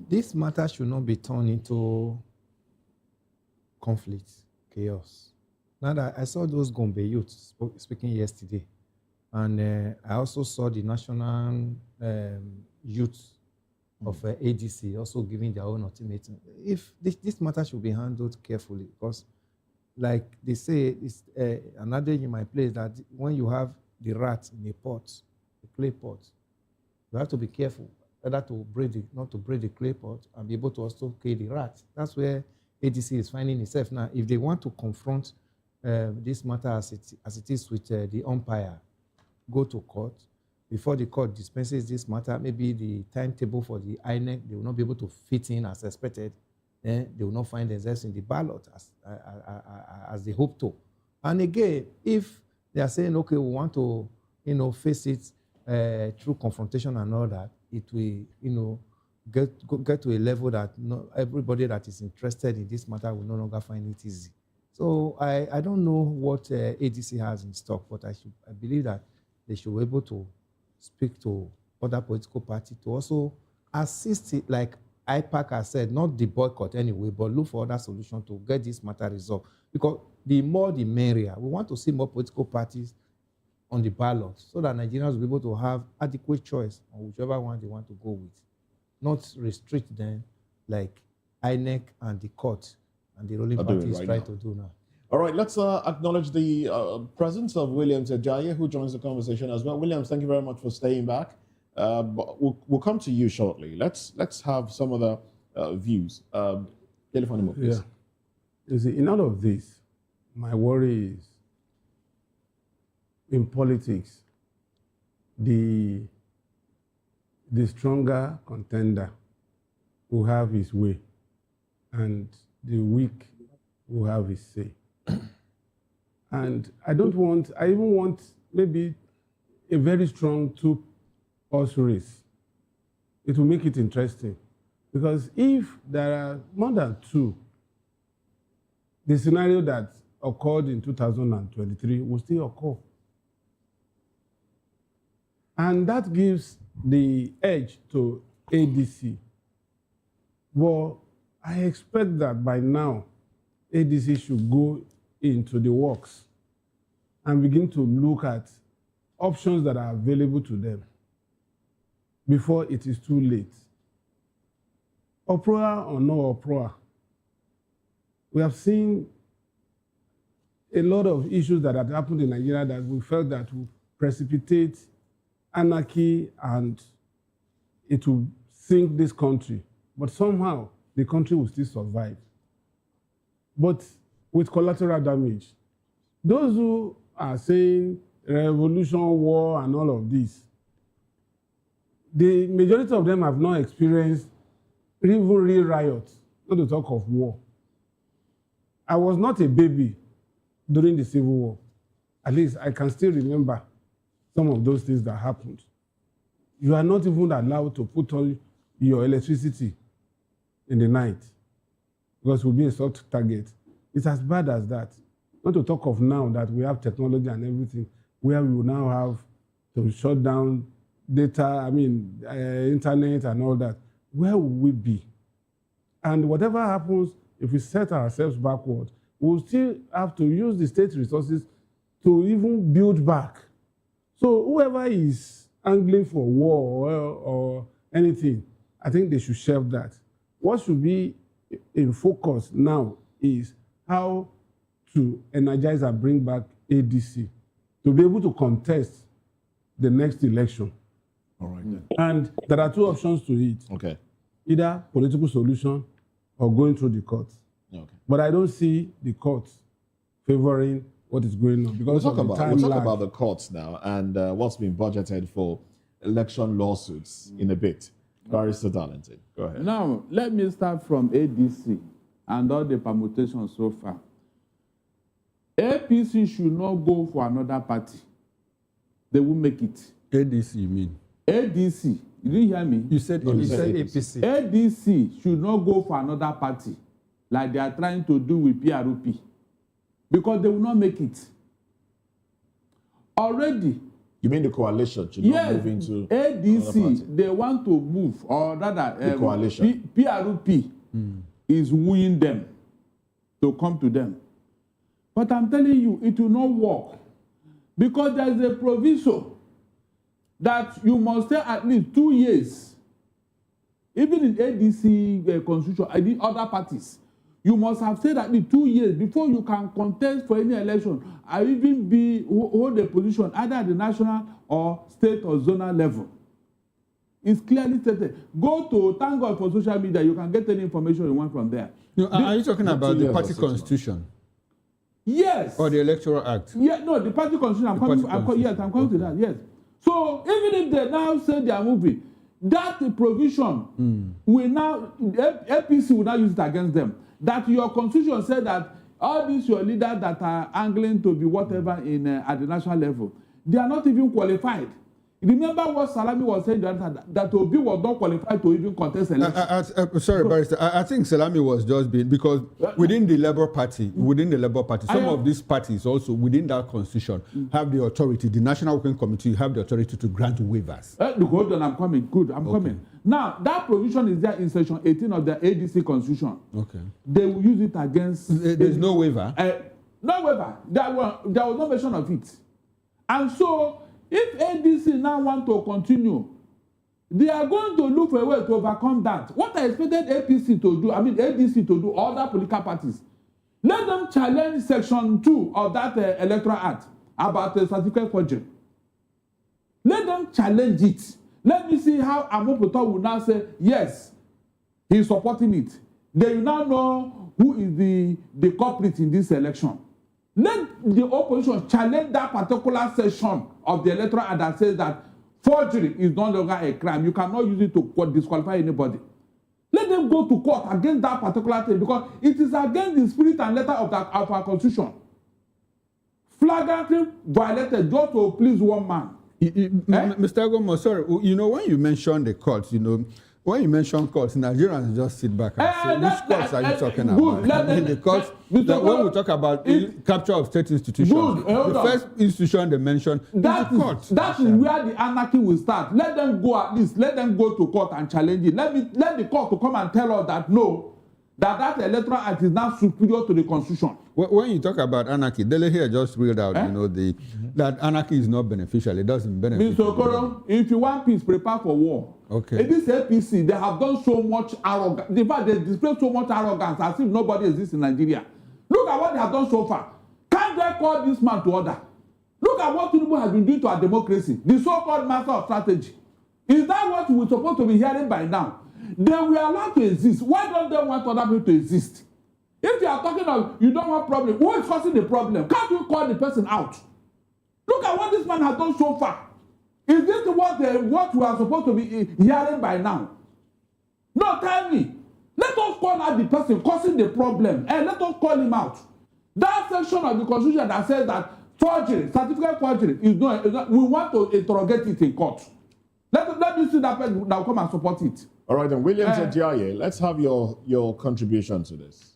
This matter should not be turned into conflict, chaos. Now that I saw those Gombe youths speaking yesterday, and I also saw the national youth of ADC also giving their own ultimatum. If this matter should be handled carefully, because like they say, it's another in my place that when you have the rat in a pot, a clay pot, you have to be careful whether to not to break the clay pot and be able to also kill the rat. That's where ADC is finding itself now. If they want to confront this matter as it is with the umpire, go to court. Before the court dispenses this matter, maybe the timetable for the INEC, they will not be able to fit in as expected. then they will not find themselves in the ballot as they hope to. And again, if they are saying, okay, we want to, face it through confrontation and all that, it will, get to a level that everybody that is interested in this matter will no longer find it easy. So I don't know what ADC has in stock, but I believe that they should be able to speak to other political parties to also assist it, like IPAC has said, not the boycott anyway, but look for other solutions to get this matter resolved. Because the more the merrier. We want to see more political parties on the ballot so that Nigerians will be able to have adequate choice on whichever one they want to go with, not restrict them like INEC and the court and the ruling parties try to do now. All right, let's acknowledge the presence of Williams Ejaye, who joins the conversation as well. Williams, thank you very much for staying back. But we'll come to you shortly. Let's have some of the views. Telephone, please. Yeah. You see, in all of this, my worry is in politics, the stronger contender will have his way, and the weak will have his say. And I even want maybe a very strong two-horse race. It will make it interesting. Because if there are more than two, the scenario that occurred in 2023 will still occur. And that gives the edge to ADC. Well, I expect that by now, ADC should go into the works and begin to look at options that are available to them before it is too late. Uproar or no uproar, we have seen a lot of issues that have happened in Nigeria that we felt that will precipitate anarchy and it will sink this country. But somehow, the country will still survive. But with collateral damage, those who are saying revolution, war, and all of this, the majority of them have not experienced even real riots, not to talk of war. I was not a baby during the Civil War. At least I can still remember some of those things that happened. You are not even allowed to put on your electricity in the night because it will be a soft target. It's as bad as that. Not to talk of now that we have technology and everything, where we will now have to shut down data, internet and all that. Where will we be? And whatever happens, if we set ourselves backward, we'll still have to use the state resources to even build back. So whoever is angling for war or anything, I think they should shelve that. What should be in focus now is how to energize and bring back ADC to be able to contest the next election. All right. Then. And there are two options to it. Okay. Either political solution or going through the courts. Okay. But I don't see the courts favoring what is going on because we'll of the time we'll talk lag. about the courts now and what's been budgeted for election lawsuits in a bit. Barrister Darlington, go ahead. Now, let me start from ADC and all the permutations so far. APC should not go for another party. They will make it. ADC, you mean? ADC. You didn't hear me? You said APC. ADC should not go for another party like they are trying to do with PRP because they will not make it. Already. You mean the coalition should not move into ADC, they want to move, or rather, the coalition. PRP is wooing them to come to them. But I'm telling you, it will not work because there is a provision that you must stay at least 2 years. Even in ADC constitution, I did other parties. You must have stayed at least 2 years before you can contest for any election or even hold a position either at the national or state or zonal level. It's clearly stated. Go to, thank God for social media, you can get any information you want from there. No, are you talking about the party constitution? Yes. Or the Electoral Act? Yeah, no, the party constitution. I'm coming to that, yes. So even if they now say they are moving, that provision will now, APC will now use it against them. That your constitution said that all these your leaders that are angling to be whatever in at the national level, they are not even qualified. Remember what Salami was saying that Obi was not qualified to even contest election. Sorry, Barrister. I think Salami was just being because within the Labour Party, some of these parties also within that constitution have the authority. The National Working Committee have the authority to grant waivers. Hold on, I'm coming. Good, I'm coming. Now that provision is there in section 18 of the ADC constitution. Okay. They will use it against. There's no waiver. No waiver. There was no mention of it, and so. If ADC now want to continue, they are going to look for a way to overcome that. What I expected ADC to do, other political parties, let them challenge section 2 of that electoral act about the certificate forgery. Let them challenge it. Let me see how Amopoto will now say, yes, he is supporting it. They will now know who is the culprit in this election. Let the opposition challenge that particular section of the electoral act that says that forgery is no longer a crime. You cannot use it to disqualify anybody. Let them go to court against that particular thing because it is against the spirit and letter of our constitution. Flagrantly violated just to please one man. Mr. Agomo, sorry, when you mention the courts, when you mention courts, Nigerians just sit back and say, which courts are you talking about? The courts, when we talk about capture of state institutions, the first institution they mention is the courts. That is where the anarchy will start. Let them go at least. Let them go to court and challenge it. Let the court to come and tell us that no, that electoral act is now superior to the constitution. When you talk about anarchy, Dele here just read out, that anarchy is not beneficial. It doesn't benefit. Mr. Okoro, if you want peace, prepare for war. Okay. In this APC, they have done so much arrogance. In fact, they display so much arrogance as if nobody exists in Nigeria. Look at what they have done so far. Can't they call this man to order? Look at what Tinubu has been doing to our democracy, the so-called master of strategy. Is that what we're supposed to be hearing by now? They were allowed to exist. Why don't they want other people to exist? If you are talking about you don't want problem, who is causing the problem? Can't you call the person out? Look at what this man has done so far. Is this what we are supposed to be hearing by now? No, tell me. Let us call out the person causing the problem and let us call him out. That section of the constitution that says that forgery, certificate forgery, is not, we want to interrogate it in court. Let me see that person that will come and support it. All right, then, Williams and Diaye, let's have your contribution to this.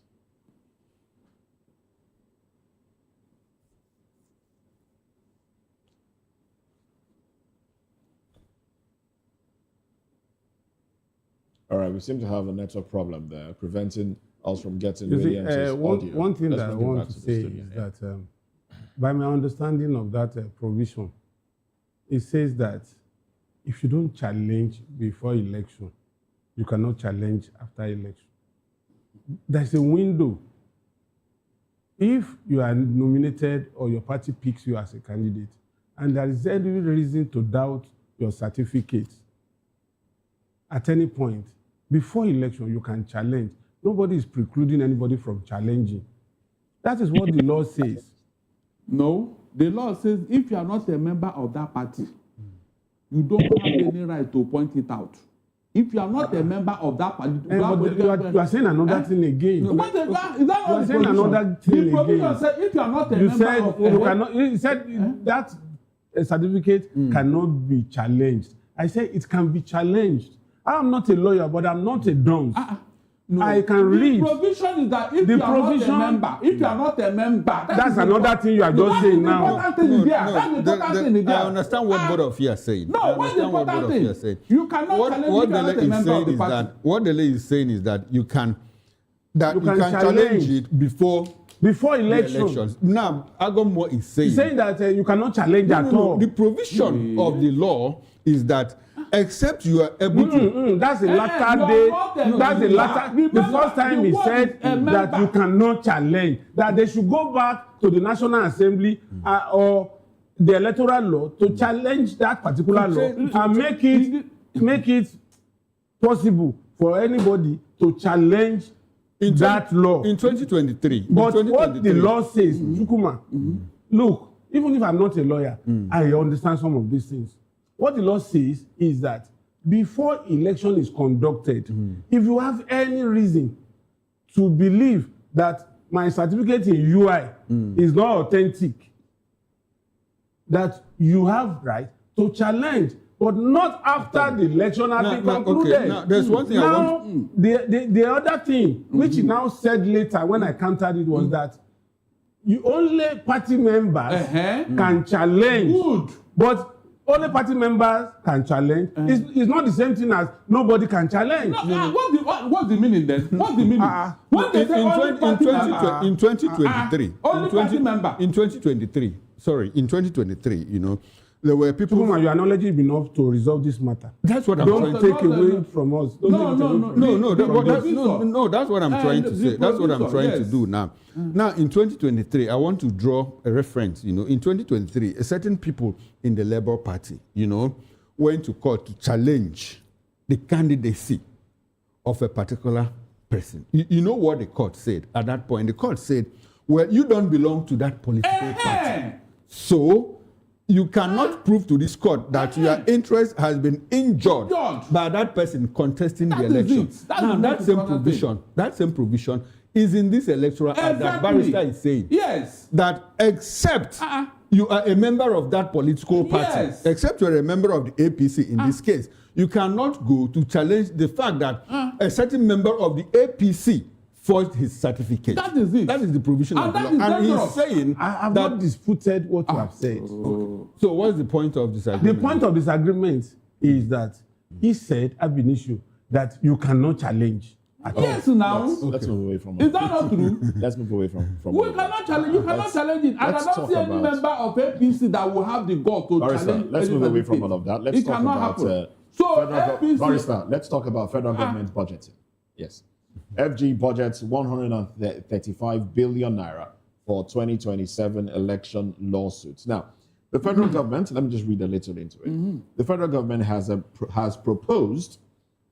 All right, we seem to have a network problem there, preventing us from getting Williams' audio. One thing that I want to say is that by my understanding of that provision, it says that if you don't challenge before election, you cannot challenge after election. There's a window. If you are nominated or your party picks you as a candidate, and there is any reason to doubt your certificate, at any point, before election, you can challenge. Nobody is precluding anybody from challenging. That is what the law says. No, the law says if you are not a member of that party, you don't have any right to point it out. If you are not a member of that party, you are saying another thing again. No, is that not you are saying another thing the provision again. said if you are not a member you said that a certificate cannot be challenged. I say it can be challenged. I am not a lawyer, but I'm not a dunce. No. I can read. The provision is that if you are not a member, that's another thing you are just saying now. I understand what both of you are saying. No, what's the important thing? You cannot challenge if you are not a member of the party. What Dele is saying is that you can challenge it before elections. Now, Agomo is saying... He's saying that you cannot challenge at all. The provision of the law is that except you are able to... That's the latter day. That's the latter... The first time he said that you cannot challenge. That they should go back to the National Assembly or the electoral law to challenge that particular law and make it possible for anybody to challenge that law. In 2023. But what the law says, Chukuma, look, even if I'm not a lawyer, I understand some of these things. What the law says is that before election is conducted, if you have any reason to believe that my certificate in UI is not authentic, that you have right to challenge, but not after the election has been concluded. Okay, now there's one thing I want. The other thing, which he now said later when I countered it, was that you only party members can challenge. Good. But only party members can challenge. It's not the same thing as nobody can challenge. No, what's the meaning then? What's the meaning? When they say only party member, in 2023, only party member. In 2023, you know, there were people. You are knowledgeable enough to resolve this matter. That's what I'm trying to take away from us. No, that's what I'm trying to say. That's what I'm trying to do now. Now, in 2023, I want to draw a reference. You know, in 2023, a certain people in the Labour Party, you know, went to court to challenge the candidacy of a particular person. You know what the court said at that point? The court said, well, you don't belong to that political party. So, you cannot prove to this court that your interest has been injured by that person contesting the election. Now, that same provision is in this electoral act that barrister is saying. Yes. That except you are a member of that political party, except you are a member of the APC in this case, you cannot go to challenge the fact that a certain member of the APC forged his certificate. That is it. That is the provision of the law. And he's saying I have not disputed what you have said. So what's the point of disagreement? The point of disagreement is that he said, ab initio, that you cannot challenge. Yes, now. Let's move away from it. Is that not true? Let's move away from We cannot challenge. You cannot challenge it. And I don't see any member of APC that will have the gall to challenge. Let's move away from all of that. Let's talk about Barrister, let's talk about federal government budgeting. Yes. FG budgets 135 billion naira for 2027 election lawsuits. Now, the federal government, let me just read a little into it. The federal government has proposed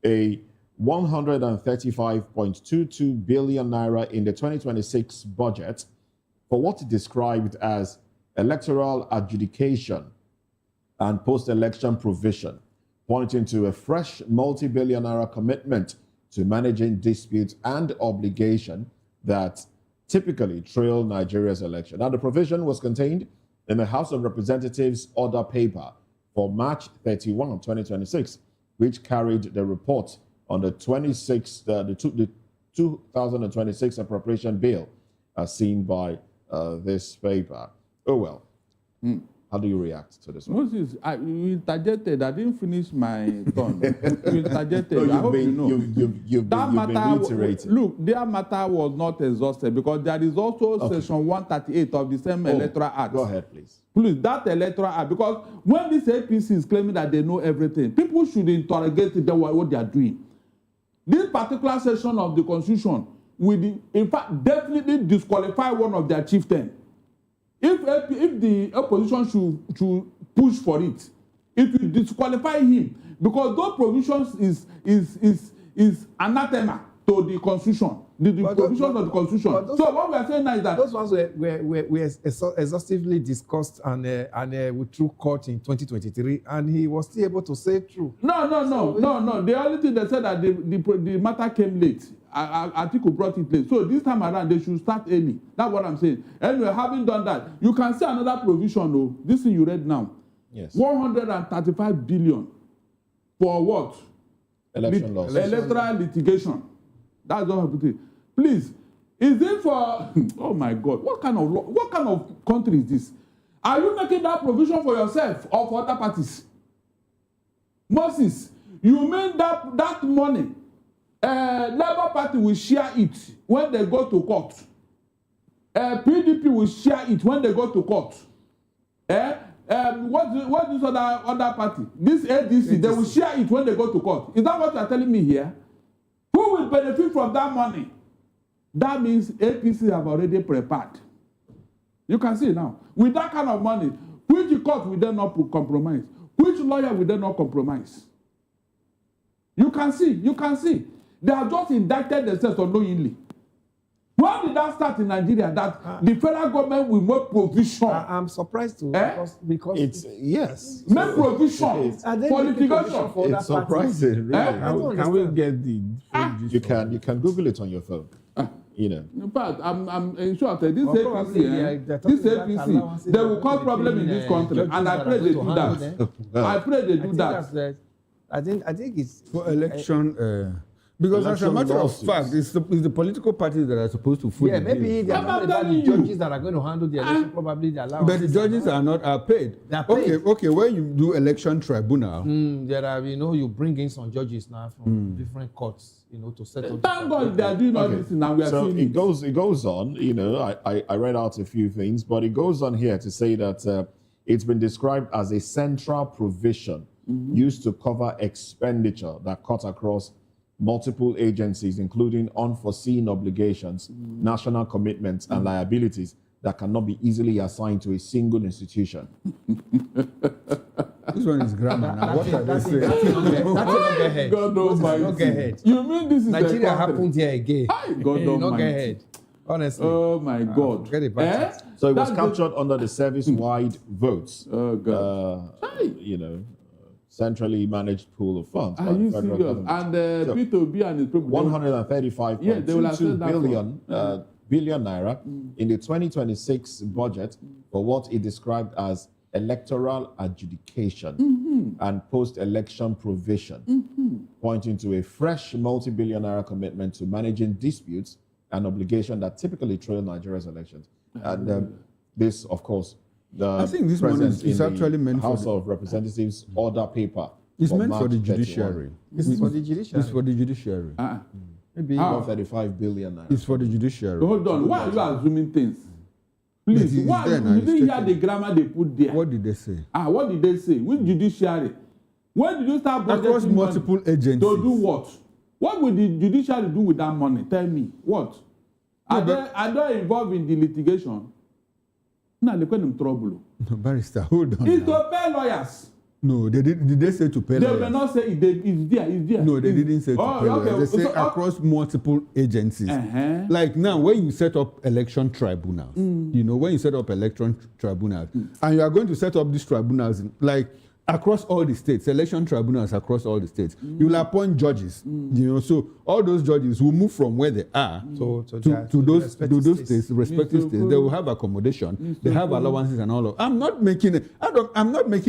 a 135.22 billion naira in the 2026 budget for what it described as electoral adjudication and post-election provision, pointing to a fresh multi-billion naira commitment to managing disputes and obligation that typically trail Nigeria's election. Now, the provision was contained in the House of Representatives order paper for March 31, 2026, which carried the report on the 2026 appropriation bill as seen by this paper. Oh, well. How do you react to this one? Moses, you interjected. I didn't finish my turn. You interjected. No, I hope you know. You've been reiterating. Look, their matter was not exhausted because there is also Section 138 of the same Electoral Act. Go ahead, please. Please, that Electoral Act, because when this APC is claiming that they know everything, people should interrogate them what they are doing. This particular section of the Constitution will, in fact, definitely disqualify one of their chieftains. If the opposition should push for it, it will disqualify him because those provisions is anathema to the Constitution, the provisions of the Constitution. So what we are saying now is that those ones were exhaustively discussed and with through court in 2023, and he was still able to say true. No. The only thing they said that the matter came late. Atiku brought it late. So this time around, they should start early. That's what I'm saying. Anyway, having done that, you can see another provision, though. This thing you read now. Yes. 135 billion for what? Election laws. Electoral litigation. That's what I'm saying. Please, is it for? Oh my God! What kind of country is this? Are you making that provision for yourself or for other parties? Moses, you mean that money? Labour Party will share it when they go to court. PDP will share it when they go to court. What is other party? This ADC, they will share it when they go to court. Is that what you are telling me here? Who will benefit from that money? That means APC have already prepared. You can see now. With that kind of money, which court will they not compromise? Which lawyer will they not compromise? You can see. They have just indicted themselves unknowingly. When did that start in Nigeria? That the federal government will make provision. I'm surprised too because it's yes. Make provision for litigation. It's surprising. Really. Can we get the? You can Google it on your phone. You know. In fact, I'm in short. This APC, they will cause problem in this country, and I pray they do that. I pray they do that. I think it's for election. Because as a matter of fact, it's the political parties that are supposed to foot. Yeah, maybe they are not about the judges that are going to handle the election. Probably the allowance. But the judges are paid. They are paid. Okay. When you do election tribunal, there are you bring in some judges now from different courts, to settle. Thank God they are doing all this now. We are so seeing it goes on. I read out a few things, but it goes on here to say that it's been described as a central provision used to cover expenditure that cut across multiple agencies, including unforeseen obligations, national commitments, and liabilities that cannot be easily assigned to a single institution. This one is grammar. Now, what are they saying? God knows my head. You mean this is Nigeria happened here again? God knows not my get head. Honestly. Oh my God. Forget about it. So it was captured under the service-wide votes. Oh God. Centrally managed pool of funds. Are you serious? And P2B and his people. 135.22 billion naira in the 2026 budget for what it described as electoral adjudication and post-election provision, pointing to a fresh multi-billion naira commitment to managing disputes and obligation that typically trail Nigeria's elections. And this, of course, I think this one is actually meant House for of Representatives order paper. It's meant March for the 31. judiciary. It's for the judiciary. It's for the judiciary. Maybe 135 billion naira. It's for the judiciary. Hold on. Why are you assuming things? Please, why you didn't hear the grammar they put there? What did they say? What did they say? Which judiciary? When did you start budgeting across multiple agencies? To do what? What will the judiciary do with that money? Tell me. What? Are they involved in the litigation? No, they put them trouble. No, barrister, hold on. It's to pay lawyers. No, they did they say to pay lawyers? They will not say it's there. No, they didn't say to pay lawyers. They say across multiple agencies. Like now, when you set up election tribunals, when you set up election tribunals, and you are going to set up these tribunals, like across all the states, election tribunals across all the states, you will appoint judges. So all those judges will move from where they are to those states, respective states. They will have accommodation, they have allowances and all of. I'm not making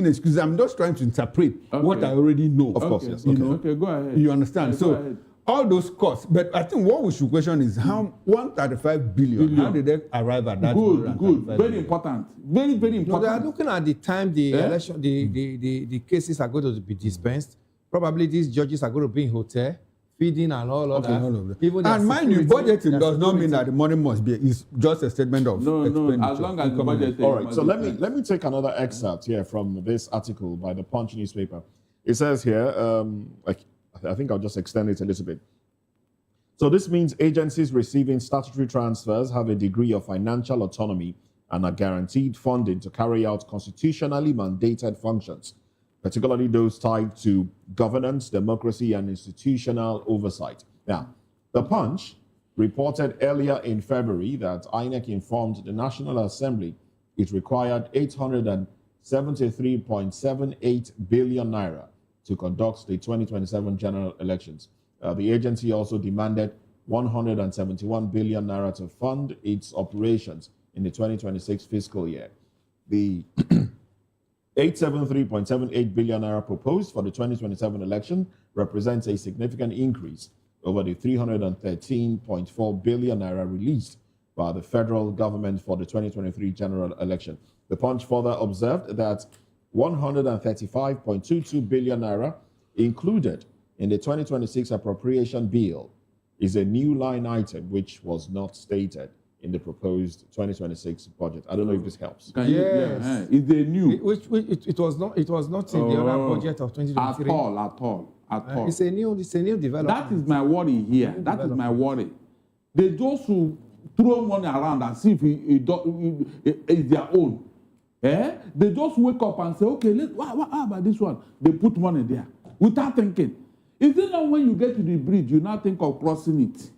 excuses. I'm just trying to interpret what I already know. Of course, yes. Okay, go ahead. You understand? So all those costs, but I think what we should question is how 135 billion. How did they arrive at that? Good, very important, very important. No, they are looking at the time the election, the cases are going to be dispensed. Probably these judges are going to be in hotel, feeding and all of that. Even and mind you, budgeting does not mean that the money must be. It's just a statement of expenditure. No, as long as the budget. All right. So let me take another excerpt here from this article by the Punch newspaper. It says here, I think I'll just extend it a little bit. So this means agencies receiving statutory transfers have a degree of financial autonomy and are guaranteed funding to carry out constitutionally mandated functions, particularly those tied to governance, democracy, and institutional oversight. Now, the Punch reported earlier in February that INEC informed the National Assembly it required 873.78 billion naira to conduct the 2027 general elections. The agency also demanded 171 billion naira to fund its operations in the 2026 fiscal year. The 873.78 billion naira proposed for the 2027 election represents a significant increase over the 313.4 billion naira released by the federal government for the 2023 general election. The Punch further observed that 135.22 billion naira included in the 2026 appropriation bill is a new line item which was not stated in the proposed 2026 budget. I don't know if this helps. Yes. It's a new. It was not in the other budget of 2023. At all. It's a new development. That is my worry here. That is my worry. They just throw money around as if it's their own. They just wake up and say, okay, what about this one? They put money there without thinking. Is it not when you get to the bridge, you now think of crossing it?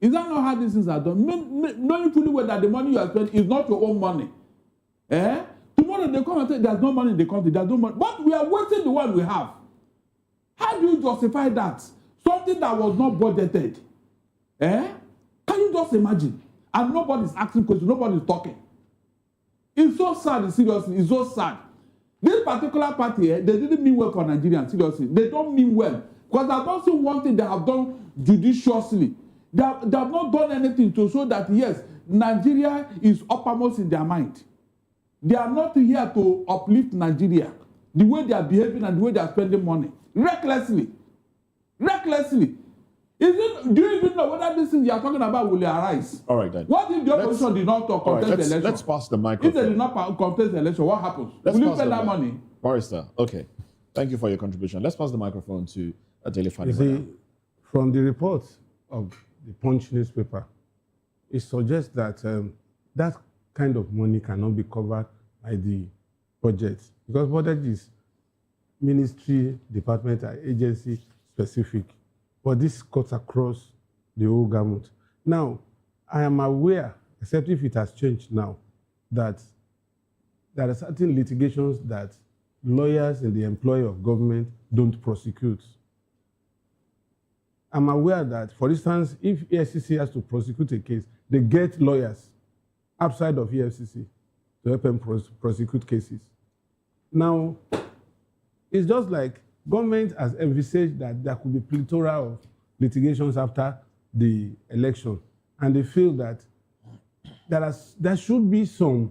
Is that not how these things are done? Knowing fully well that the money you are spending is not your own money. Tomorrow they come and say there's no money in the country, there's no money. But we are wasting the one we have. How do you justify that? Something that was not budgeted. Can you just imagine? And nobody's asking questions, nobody's talking. It's so sad, seriously, it's so sad. This particular party, they didn't mean well for Nigerians, seriously. They don't mean well. Because I've not seen one thing they have done judiciously. They have not done anything to show that, yes, Nigeria is uppermost in their mind. They are not here to uplift Nigeria. The way they are behaving and the way they are spending money. Recklessly. Recklessly. Do you even know whether this thing you are talking about will arise? All right, then. What if the opposition did not contest the election? Let's pass the microphone. If they did not contest the election, what happens? Will you spend that money? Barrister, okay. Thank you for your contribution. Let's pass the microphone to Adele Fani. You see, from the report of the Punch newspaper, it suggests that that kind of money cannot be covered by the budget, because budget is ministry, department, and agency specific. But this cuts across the whole gamut. Now, I am aware, except if it has changed now, that there are certain litigations that lawyers in the employ of government don't prosecute. I'm aware that, for instance, if EFCC has to prosecute a case, they get lawyers outside of EFCC to help them prosecute cases. Now, it's just like government has envisaged that there could be plethora of litigations after the election, and they feel that there should be some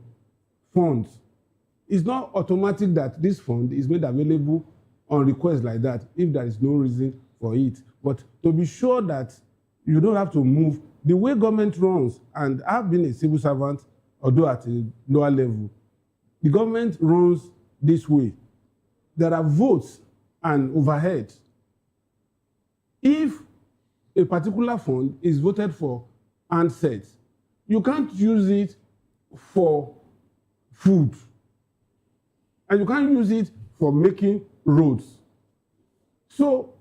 funds. It's not automatic that this fund is made available on request like that if there is no reason for it. But to be sure that you don't have to move, the way government runs, and I've been a civil servant, although at a lower level, the government runs this way. There are votes and overhead. If a particular fund is voted for handsets, you can't use it for food. And you can't use it for making roads. So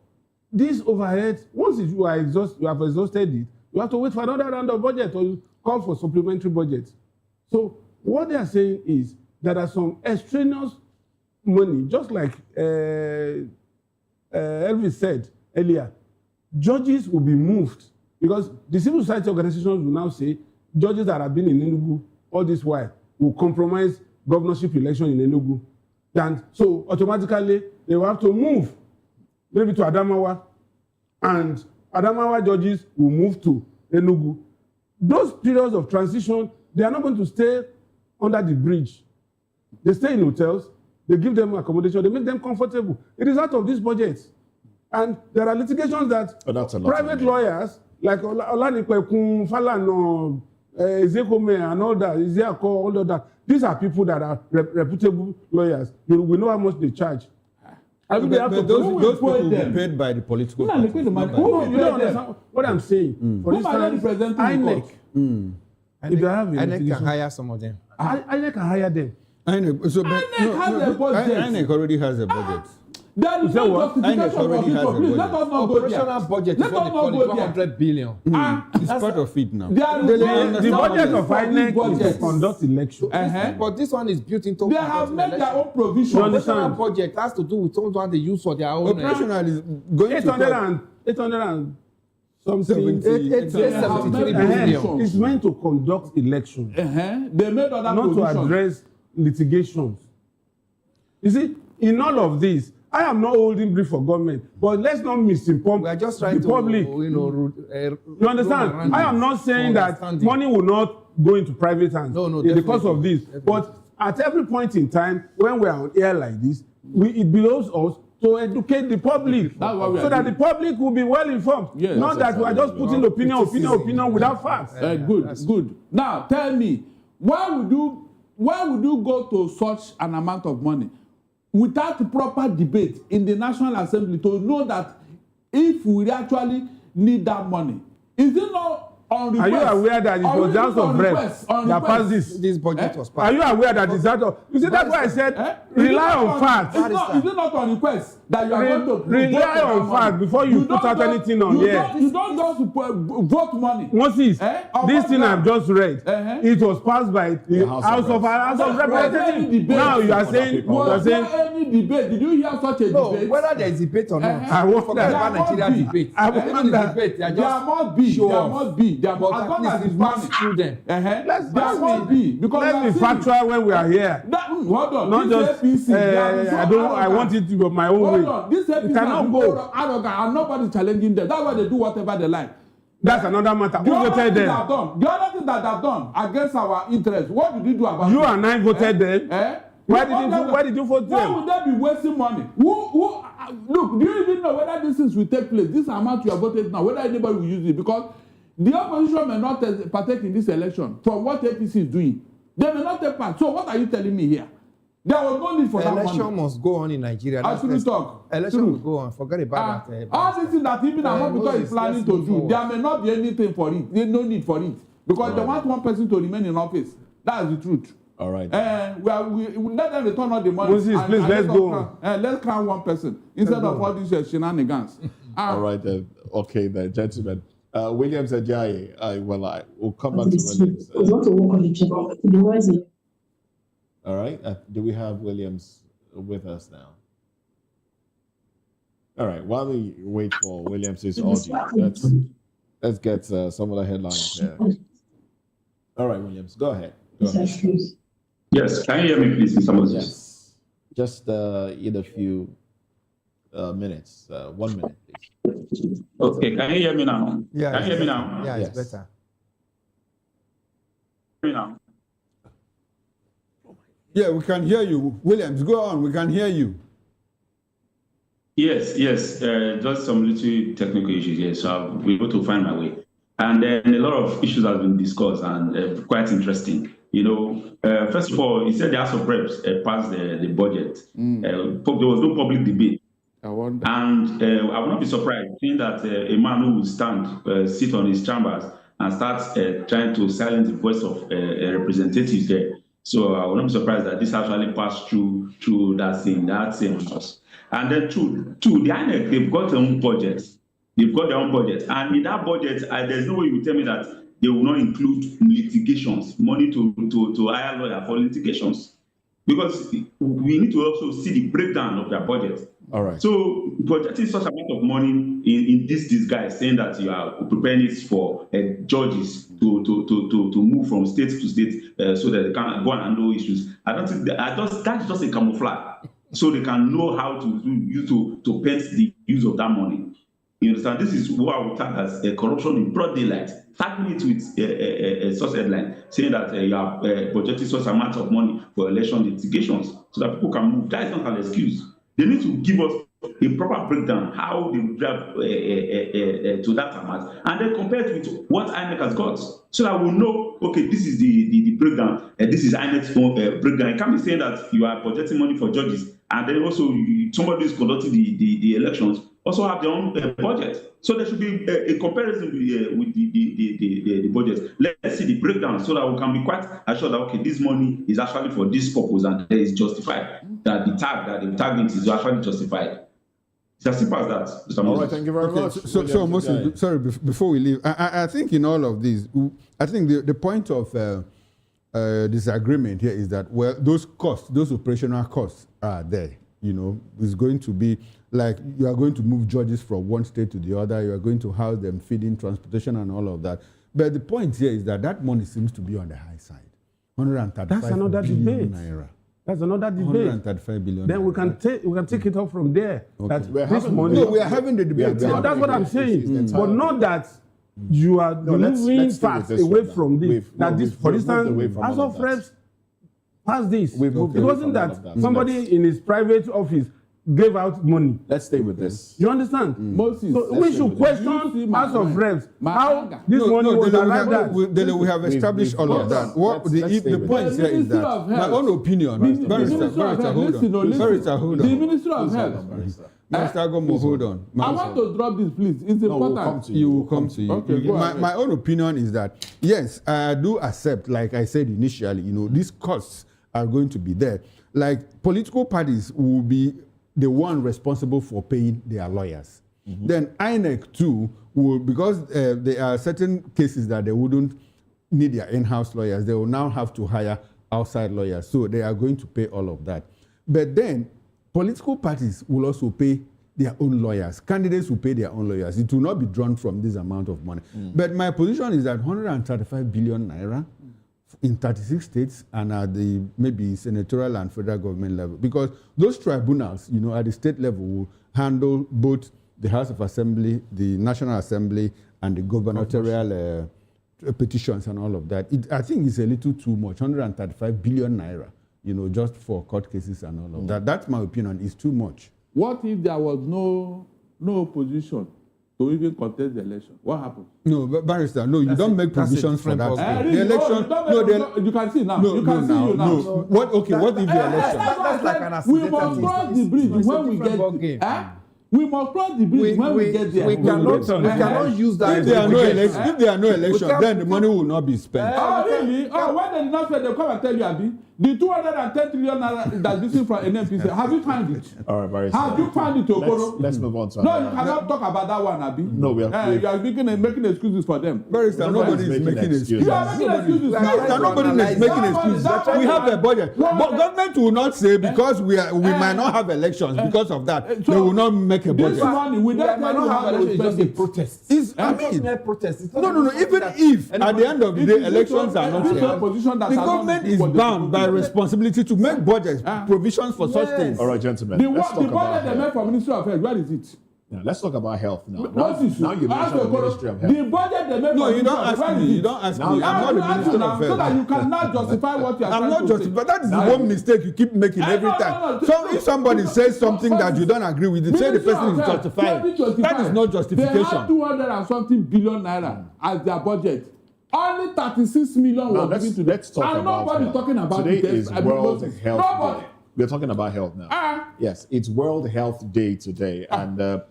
this overhead, once you have exhausted it, you have to wait for another round of budget or you call for supplementary budget. So what they are saying is there are some extraneous money, just like Elvis said earlier, judges will be moved because the civil society organizations will now say judges that have been in Enugu all this while will compromise governorship election in Enugu. And so automatically they will have to move maybe to Adamawa, and Adamawa judges will move to Enugu. Those periods of transition, they are not going to stay under the bridge. They stay in hotels, they give them accommodation, they make them comfortable. It is out of this budget. And there are litigations that private lawyers, like Olanikwekun, Falano, Ezekome, and all that, Iziako, all of that, these are people that are reputable lawyers. We know how much they charge. But those people will be paid by the political parties. You don't understand what I'm saying. For instance, INEC. If they have INEC can hire some of them. INEC can hire them. INEC already has a budget. There is no justification for already has a please, budget. let us not go there. Operational budget is what they call it, 100 billion. It's part of it now. The budget of INEC is to conduct elections. But this one is built into. They have made their own provision. Operational budget has to do with someone they use for their own. Operational is going 800 and something. 873 billion. It's meant to conduct elections. They made other not provisions. to address litigations. You see, in all of this, I am not holding brief for government, but let's not misinform We are just trying the public. You understand? I am not saying that money will not go into private hands because of this. But at every point in time, when we are on air like this, it behoves us to educate the public so that the public will be well informed. Yes, not that we are just putting opinion without facts. Good. Now tell me, why would you go to such an amount of money without proper debate in the National Assembly to know that if we actually need that money, is it not on Are you request. aware that it was the House of Reps that passed this? This budget was passed. Are you aware that it's out of? You see, that's why I said rely on facts. Is it not on request that you are going to rely on facts before you put out anything on here? You don't just vote money. Moses, this thing I've just read, it was passed by the House of Representatives. Now you are saying, was there any debate? Did you hear such a debate? Whether there is debate or not, I won't forget about Nigeria debate. There must be. There must, as long as it's money through them. There must be, because let's be factual when we are here. Hold on. Not just I want it to go my own way. Hold on. This APC cannot go arrogant and nobody's challenging them. That's why they do whatever they like. That's another matter. Who voted them? The other thing that they've done against our interest, what did you do about it? You and I voted them. Why did you vote them? Why would they be wasting money? Look, do you even know whether these things will take place? This amount you have voted now, whether anybody will use it? Because the opposition may not partake in this election from what APC is doing. They may not take part. So what are you telling me here? There was no need for that money. Election must go on in Nigeria. Absolutely talk. Election will go on. Forget about that. All these things that even Amobiko is planning to do, there may not be anything for it. There's no need for it. Because they want one person to remain in office. That's the truth. All right. We let them return all the money. Moses, please, let's go. Let's crown one person instead of all these shenanigans. All right, then. Okay, then, gentlemen. Williams Ajayi, we'll come back to Williams. All right. Do we have Williams with us now? All right. While we wait for Williams' audio, let's get some of the headlines here. All right, Williams, go ahead. Yes. Can you hear me, please, Mr. Moses? Yes. Just in a few minutes. 1 minute, please. Okay. Can you hear me now? Yeah. Can you hear me now? Yeah, it's better. Hear me now? Yeah, we can hear you. Williams, go on. We can hear you. Yes. Just some little technical issues here, so I'll be able to find my way. And then a lot of issues have been discussed and quite interesting. You know, first of all, he said the House of Reps passed the budget. There was no public debate. I wonder. And I will not be surprised seeing that a man who will sit on his chambers and start trying to silence the voice of representatives there. So I will not be surprised that this actually passed through that same house. And then two, the INEC, they've got their own budget. They've got their own budget. And in that budget, there's no way you will tell me that they will not include litigations, money to hire lawyers for litigations. Because we need to also see the breakdown of their budget. All right. So projecting such amount of money in this disguise, saying that you are preparing it for judges to move from state to state so that they can go and handle issues. I don't think that's just a camouflage, so they can know how to paint the use of that money. You understand? This is what I would tag as corruption in broad daylight. Tagging it with a source headline saying that you are projecting such amount of money for election litigations so that people can move. That is not an excuse. They need to give us a proper breakdown how they will drive to that amount, and then compare it with what INEC has got, so that we'll know, okay, this is the breakdown, and this is INEC's own breakdown. You can't be saying that you are projecting money for judges, and then also somebody is conducting the elections also have their own budget. So there should be a comparison with the budget. Let's see the breakdown so that we can be quite assured that, okay, this money is actually for this purpose and it is justified, that the target is actually justified. It's as simple as that, Mr. Moses. All right, thank you very much. So Moses, sorry, before we leave, I think in all of this, I think the point of disagreement here is that, well, those costs, those operational costs are there. You know, it's going to be like you are going to move judges from one state to the other. You are going to house them, feeding, transportation, and all of that. But the point here is that money seems to be on the high side. 135 That's another debate. Naira. That's another debate. 135 billion. Then we can take it off from there. Okay. That this money. No, we are having the debate. That's what I'm saying. But not that you are moving fast away from this. For instance, House of Reps pass this. It wasn't that somebody in his private office gave out money. Let's stay with this. You understand? Moses, So we should question House of Reps how this money was arrived at. We have established all of that. What the point here is that my own opinion. Barrister, hold on. Barrister, hold on. The Ministry of Health. Barrister Agomo, hold on. I want to drop this, please. It's important. You will come to you. Okay, my own opinion is that, yes, I do accept, like I said initially, these costs are going to be there. Like, political parties will be the one responsible for paying their lawyers. Then INEC too will, because there are certain cases that they wouldn't need their in-house lawyers, they will now have to hire outside lawyers. So they are going to pay all of that. But then political parties will also pay their own lawyers. Candidates will pay their own lawyers. It will not be drawn from this amount of money. But my position is that 135 billion naira in 36 states and at the maybe senatorial and federal government level, because those tribunals, at the state level will handle both the House of Assembly, the National Assembly, and the gubernatorial petitions and all of that. I think it's a little too much, 135 billion naira, just for court cases and all of that. That's my opinion. It's too much. What if there was no opposition to even contest the election? What happened? No, but Barrister, no, you don't make provisions for that. The election, you can see now. No, you can see you now. No. What if the election? That's like an We must cross the bridge when we get there. We must cross the bridge when we get there. We cannot use that. If there are no elections, then the money will not be spent. Oh, really? Oh, when they not spend, they come and tell you, Abi, the 210 trillion naira that's missing from NNPC, have you found it? All right, very Have you found it, Okoro? Let's move on to No, you cannot talk about that one, Abi. No, we are you are making excuses for them. Barrister, nobody is making excuses. You are making excuses. Nobody is making excuses. We have a budget. But government will not say because we might not have elections because of that. They will not make a budget. This money, we don't have elections, it's just a protest. No. Even if at the end of the day elections are not here, the government is bound by responsibility to make budgets, provisions for such things. All right, gentlemen. The budget they made for Ministry of Health, where is it? Now, let's talk about health now. Now you mentioned the Ministry of Health. The budget they made No, for you don't ask me. You don't ask me. I'm not the Minister of Health. So that you cannot justify what you are trying to say. I'm not justifying. That is the one mistake you keep making every time. So if somebody says something that you don't agree with, say the person is justifying. That is not justification. They have 200 and something billion naira as their budget. Only 36 million were given to them. Let's talk and about nobody health. talking about Today it. is World Health Nobody. Day. We're talking about health now. Yes, it's World Health Day today. And the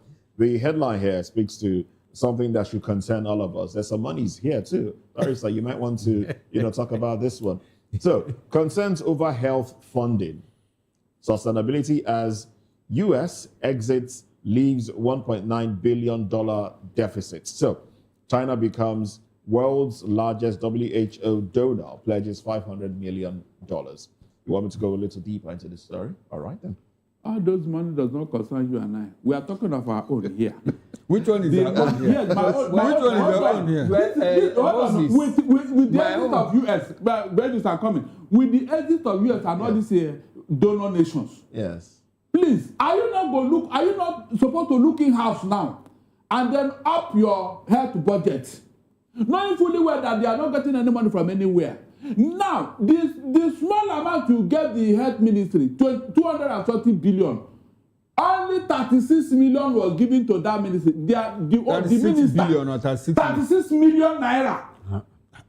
headline here speaks to something that should concern all of us. There's some monies here too. Larissa, you might want to talk about this one. So, concerns over health funding. Sustainability as U.S. exits leaves $1.9 billion deficit. So, China becomes world's largest WHO donor, pledges $500 million. You want me to go a little deeper into this story? All right, then. All those money does not concern you and I. We are talking of our own here. Which one is our own here? Yes, my own. Which one is your own here? With the exit of U.S., wages are coming. With the exit of U.S. and all these donor nations. Yes. Please, are you not supposed to look in-house now and then up your health budget? Knowing fully well that they are not getting any money from anywhere. Now, the small amount you get the health ministry, 230 billion, only 36 million was given to that ministry. The minister, billion or 36 million naira.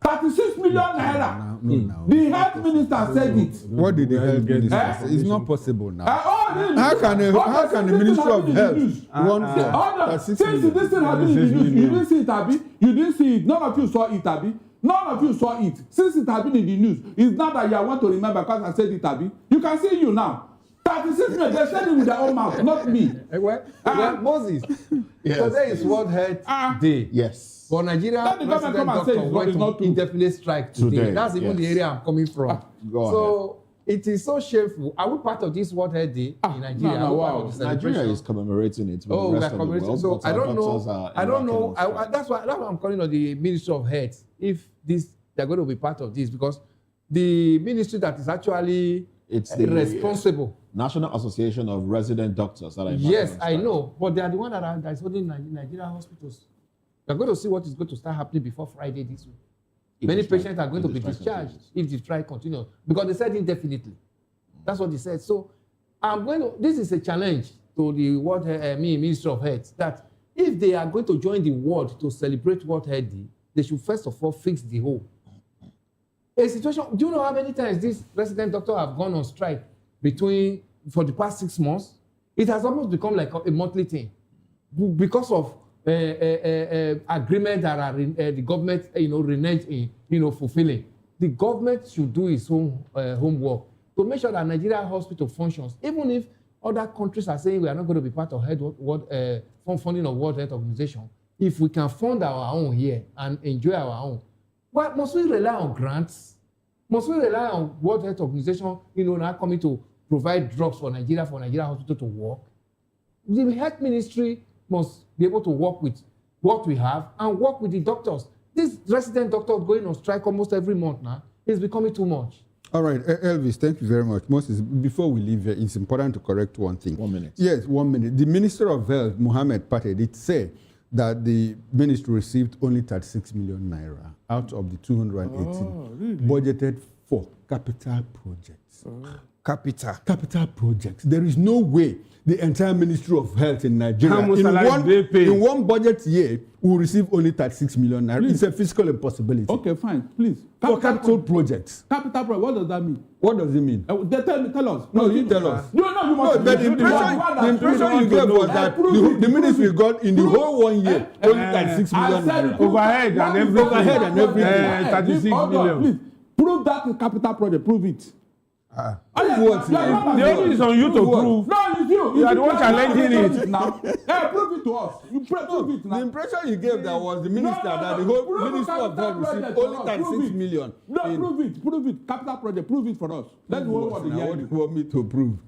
36 million naira. The health minister said it. What did the health minister say? It's not possible now. How can the Ministry of Health run for? Since this thing has been in the news, you didn't see it, Abi. You didn't see it. None of you saw it, Abi. None of you saw it. Since it has been in the news, it's not that you want to remember because I said it, Abi. You can see you now. 36 million, they said it with their own mouth, not me. Moses, yes. Today is World Health Day. Yes. For Nigeria, President Dr. went on indefinite strike today. That's even the area I'm coming from. So it is so shameful. Are we part of this World Health Day in Nigeria? No, wow. Nigeria is commemorating it. Oh, we are commemorating. So I don't know. That's why I'm calling on the Ministry of Health if they're going to be part of this, because the ministry that is actually responsible. National Association of Resident Doctors. Yes, I know, but they are the one that is holding Nigeria hospitals. We're going to see what is going to start happening before Friday this week. Many patients are going to be discharged if the strike continues, because they said indefinitely. That's what they said. So This is a challenge to the Ministry of Health, that if they are going to join the world to celebrate World Health Day, they should first of all fix the hole. A situation, do you know how many times these resident doctors have gone on strike for the past 6 months? It has almost become like a monthly thing because of agreements that are the government, reneged in, fulfilling. The government should do its own homework to make sure that Nigeria hospital functions, even if other countries are saying we are not going to be part of funding of World Health Organization. If we can fund our own here and enjoy our own, but must we rely on grants? Must we rely on World Health Organization, now coming to provide drugs for Nigeria hospital to work? The health ministry must be able to work with what we have and work with the doctors. This resident doctor going on strike almost every month now is becoming too much. All right, Elvis, thank you very much. Moses, before we leave here, it's important to correct one thing. 1 minute. Yes, 1 minute. The Minister of Health, Mohammed Pate, did say that the ministry received only 36 million naira out of the 218 budgeted for capital projects. Capital projects. There is no way the entire Ministry of Health in Nigeria, in one budget year, will receive only 36 million naira. It's a fiscal impossibility. Okay, fine. Please. For capital projects. Capital project, what does that mean? What does it mean? Tell us. No, you tell us. You must. But the impression you gave was that the ministry got in the whole 1 year only 36 million naira. Overhead and everything. 36 million. Please, prove that in capital project. Prove it. The only is on you to prove. No, it's you. You are the one challenging it. Now, prove it to us. You prove it now. The impression you gave that was the minister that the whole Ministry of Health received only 36 million. No, prove it. Capital project, prove it for us. That's what you want me to prove.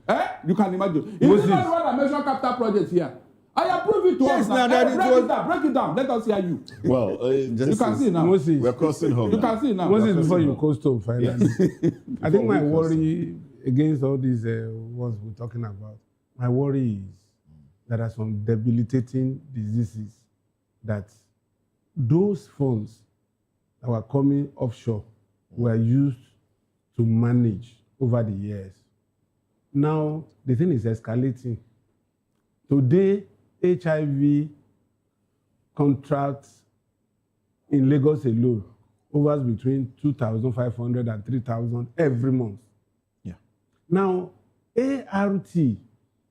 You can imagine. Is it not the one that mentioned capital projects here? I approve it to us now. Break it down. Let us hear you. Well, you can see now. Moses, we're crossing home. You can see now. Moses, before you coast home, finally. I think my worry against all these ones we're talking about, my worry is that there are some debilitating diseases that those funds that were coming offshore were used to manage over the years. Now, the thing is escalating. Today, HIV contracts in Lagos alone hovers between 2,500 and 3,000 every month. Yeah. Now, ART,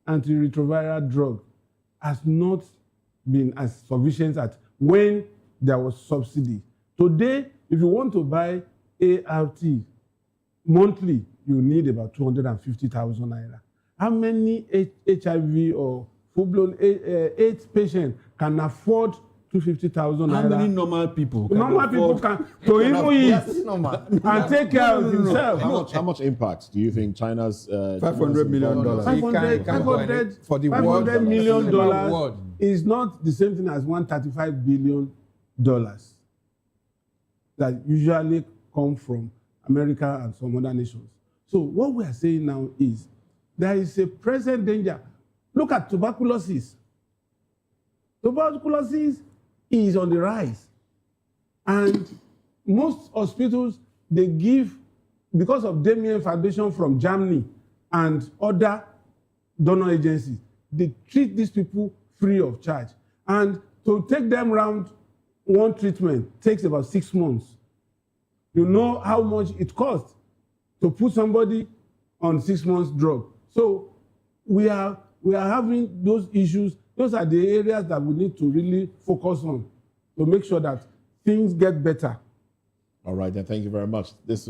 antiretroviral drug, has not been as sufficient as when there was subsidy. Today, if you want to buy ART monthly, you need about 250,000 naira. How many HIV or full-blown AIDS patients can afford 250,000 naira? How many normal people can normal people can to even eat and take care of themselves? How much impact do you think China's $500 million $500 million is not the same thing as $135 billion that usually come from America and some other nations. So what we are saying now is there is a present danger. Look at tuberculosis. Tuberculosis is on the rise. And most hospitals, they give, because of Damien Foundation from Germany and other donor agencies, they treat these people free of charge. And to take them around one treatment takes about 6 months. You know how much it costs to put somebody on 6 months drug. So we are having those issues. Those are the areas that we need to really focus on to make sure that things get better. All right, then. Thank you very much. This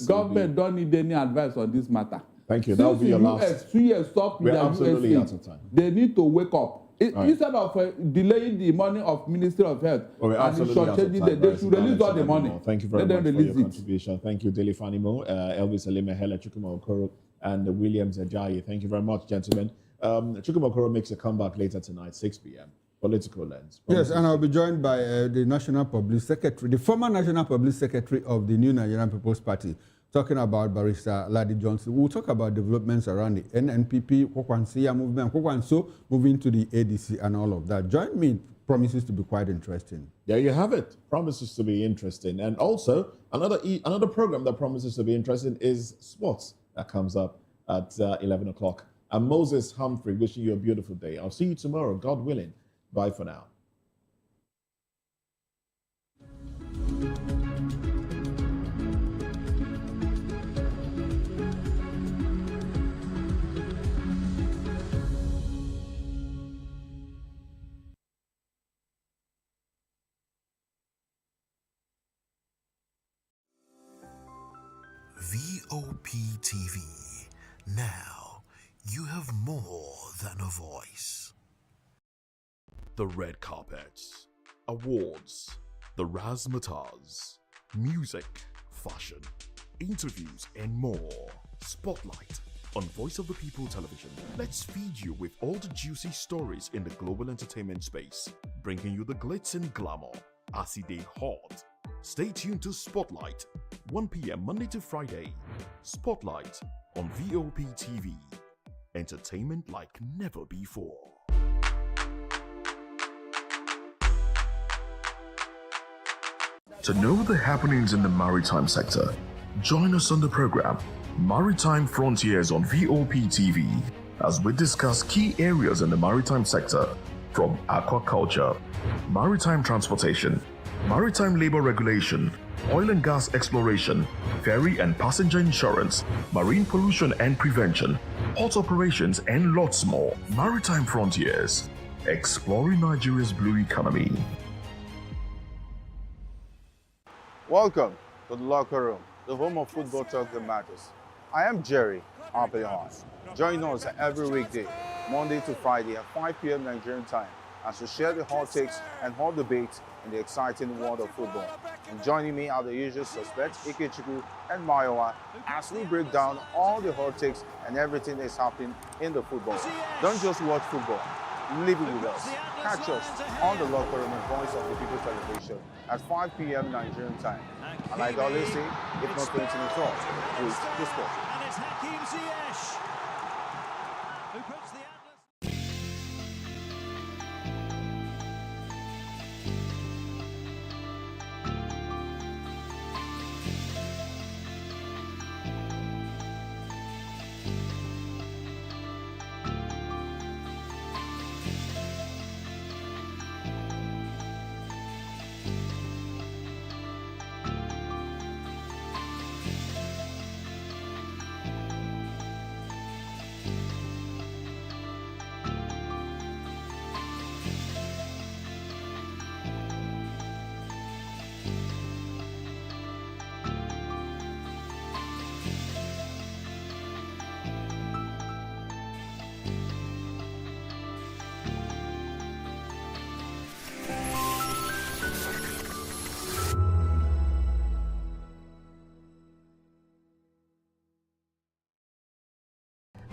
Government don't need any advice on this matter. Thank you. That will be your last. US stop with We're absolutely out of time. They need to wake up. Instead of delaying the money of Ministry of Health and shortchanging them, they should release all the money. Thank you very much for your contribution. Thank you, Dele Fanimo, Elvis Alimehele, Chukwuma Okoro, and Williams Ajayi. Thank you very much, gentlemen. Chukwuma Okoro makes a comeback later tonight, 6 p.m. Political Lens. Yes, and I'll be joined by the National Public Secretary, the former National Public Secretary of the New Nigerian People's Party, talking about Barrister Ladi Johnson. We'll talk about developments around the NNPP, Kwakwansiya movement, Kwakwanso, moving to the ADC and all of that. Join me. Promises to be quite interesting. There you have it. Promises to be interesting. And also, another program that promises to be interesting is Sports that comes up at 11 o'clock I'm Moses Humphrey, wishing you a beautiful day. I'll see you tomorrow, God willing. Bye for now. VOP TV. Now, you have more than a voice. The red carpets, awards, the razzmatazz, music, fashion, interviews, and more. Spotlight on Voice of the People Television. Let's feed you with all the juicy stories in the global entertainment space, bringing you the glitz and glamour as it is hot. Stay tuned to Spotlight, 1 p.m. Monday to Friday. Spotlight on VOP TV. Entertainment like never before. To know the happenings in the maritime sector, join us on the program Maritime Frontiers on VOP TV as we discuss key areas in the maritime sector from aquaculture, maritime transportation, maritime labor regulation, oil and gas exploration, ferry and passenger insurance, marine pollution and prevention, port operations, and lots more. Maritime Frontiers, exploring Nigeria's blue economy. Welcome to the locker room, the home of football talk that matters. I am Jerry Apelon. Join us every weekday, Monday to Friday at 5 p.m. Nigerian time, as we share the hot takes and hot debates in the exciting world of football. And joining me are the usual suspects, Kachikwu and Mayowa, as we break down all the hot takes and everything that's happening in the football. Don't just watch football, live it with us. Catch us on the locker room and Voice of the People Television at 5 p.m. Nigerian time. And like I always say, if not 20 minutes off, please the sport. And it's Hakim Ziyech, who puts the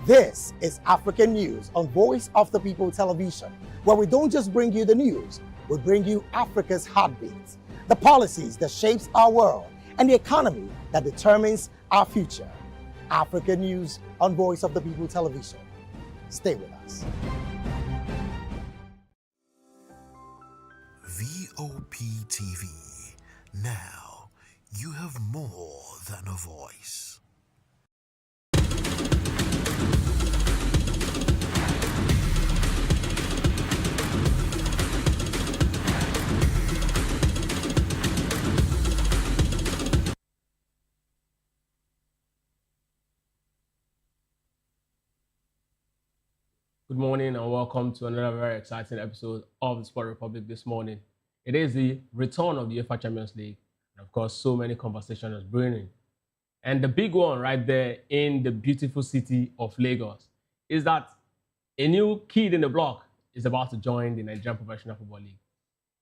This is African News on Voice of the People Television, where we don't just bring you the news, we bring you Africa's heartbeats, the policies that shapes our world, and the economy that determines our future. African News on Voice of the People Television. Stay with us. VOP TV. Now, you have more than a voice. Good morning and welcome to another very exciting episode of the Sport Republic this morning. It is the return of the UEFA Champions League, and of course, so many conversations brewing. And the big one right there in the beautiful city of Lagos is that a new kid in the block is about to join the Nigerian Professional Football League.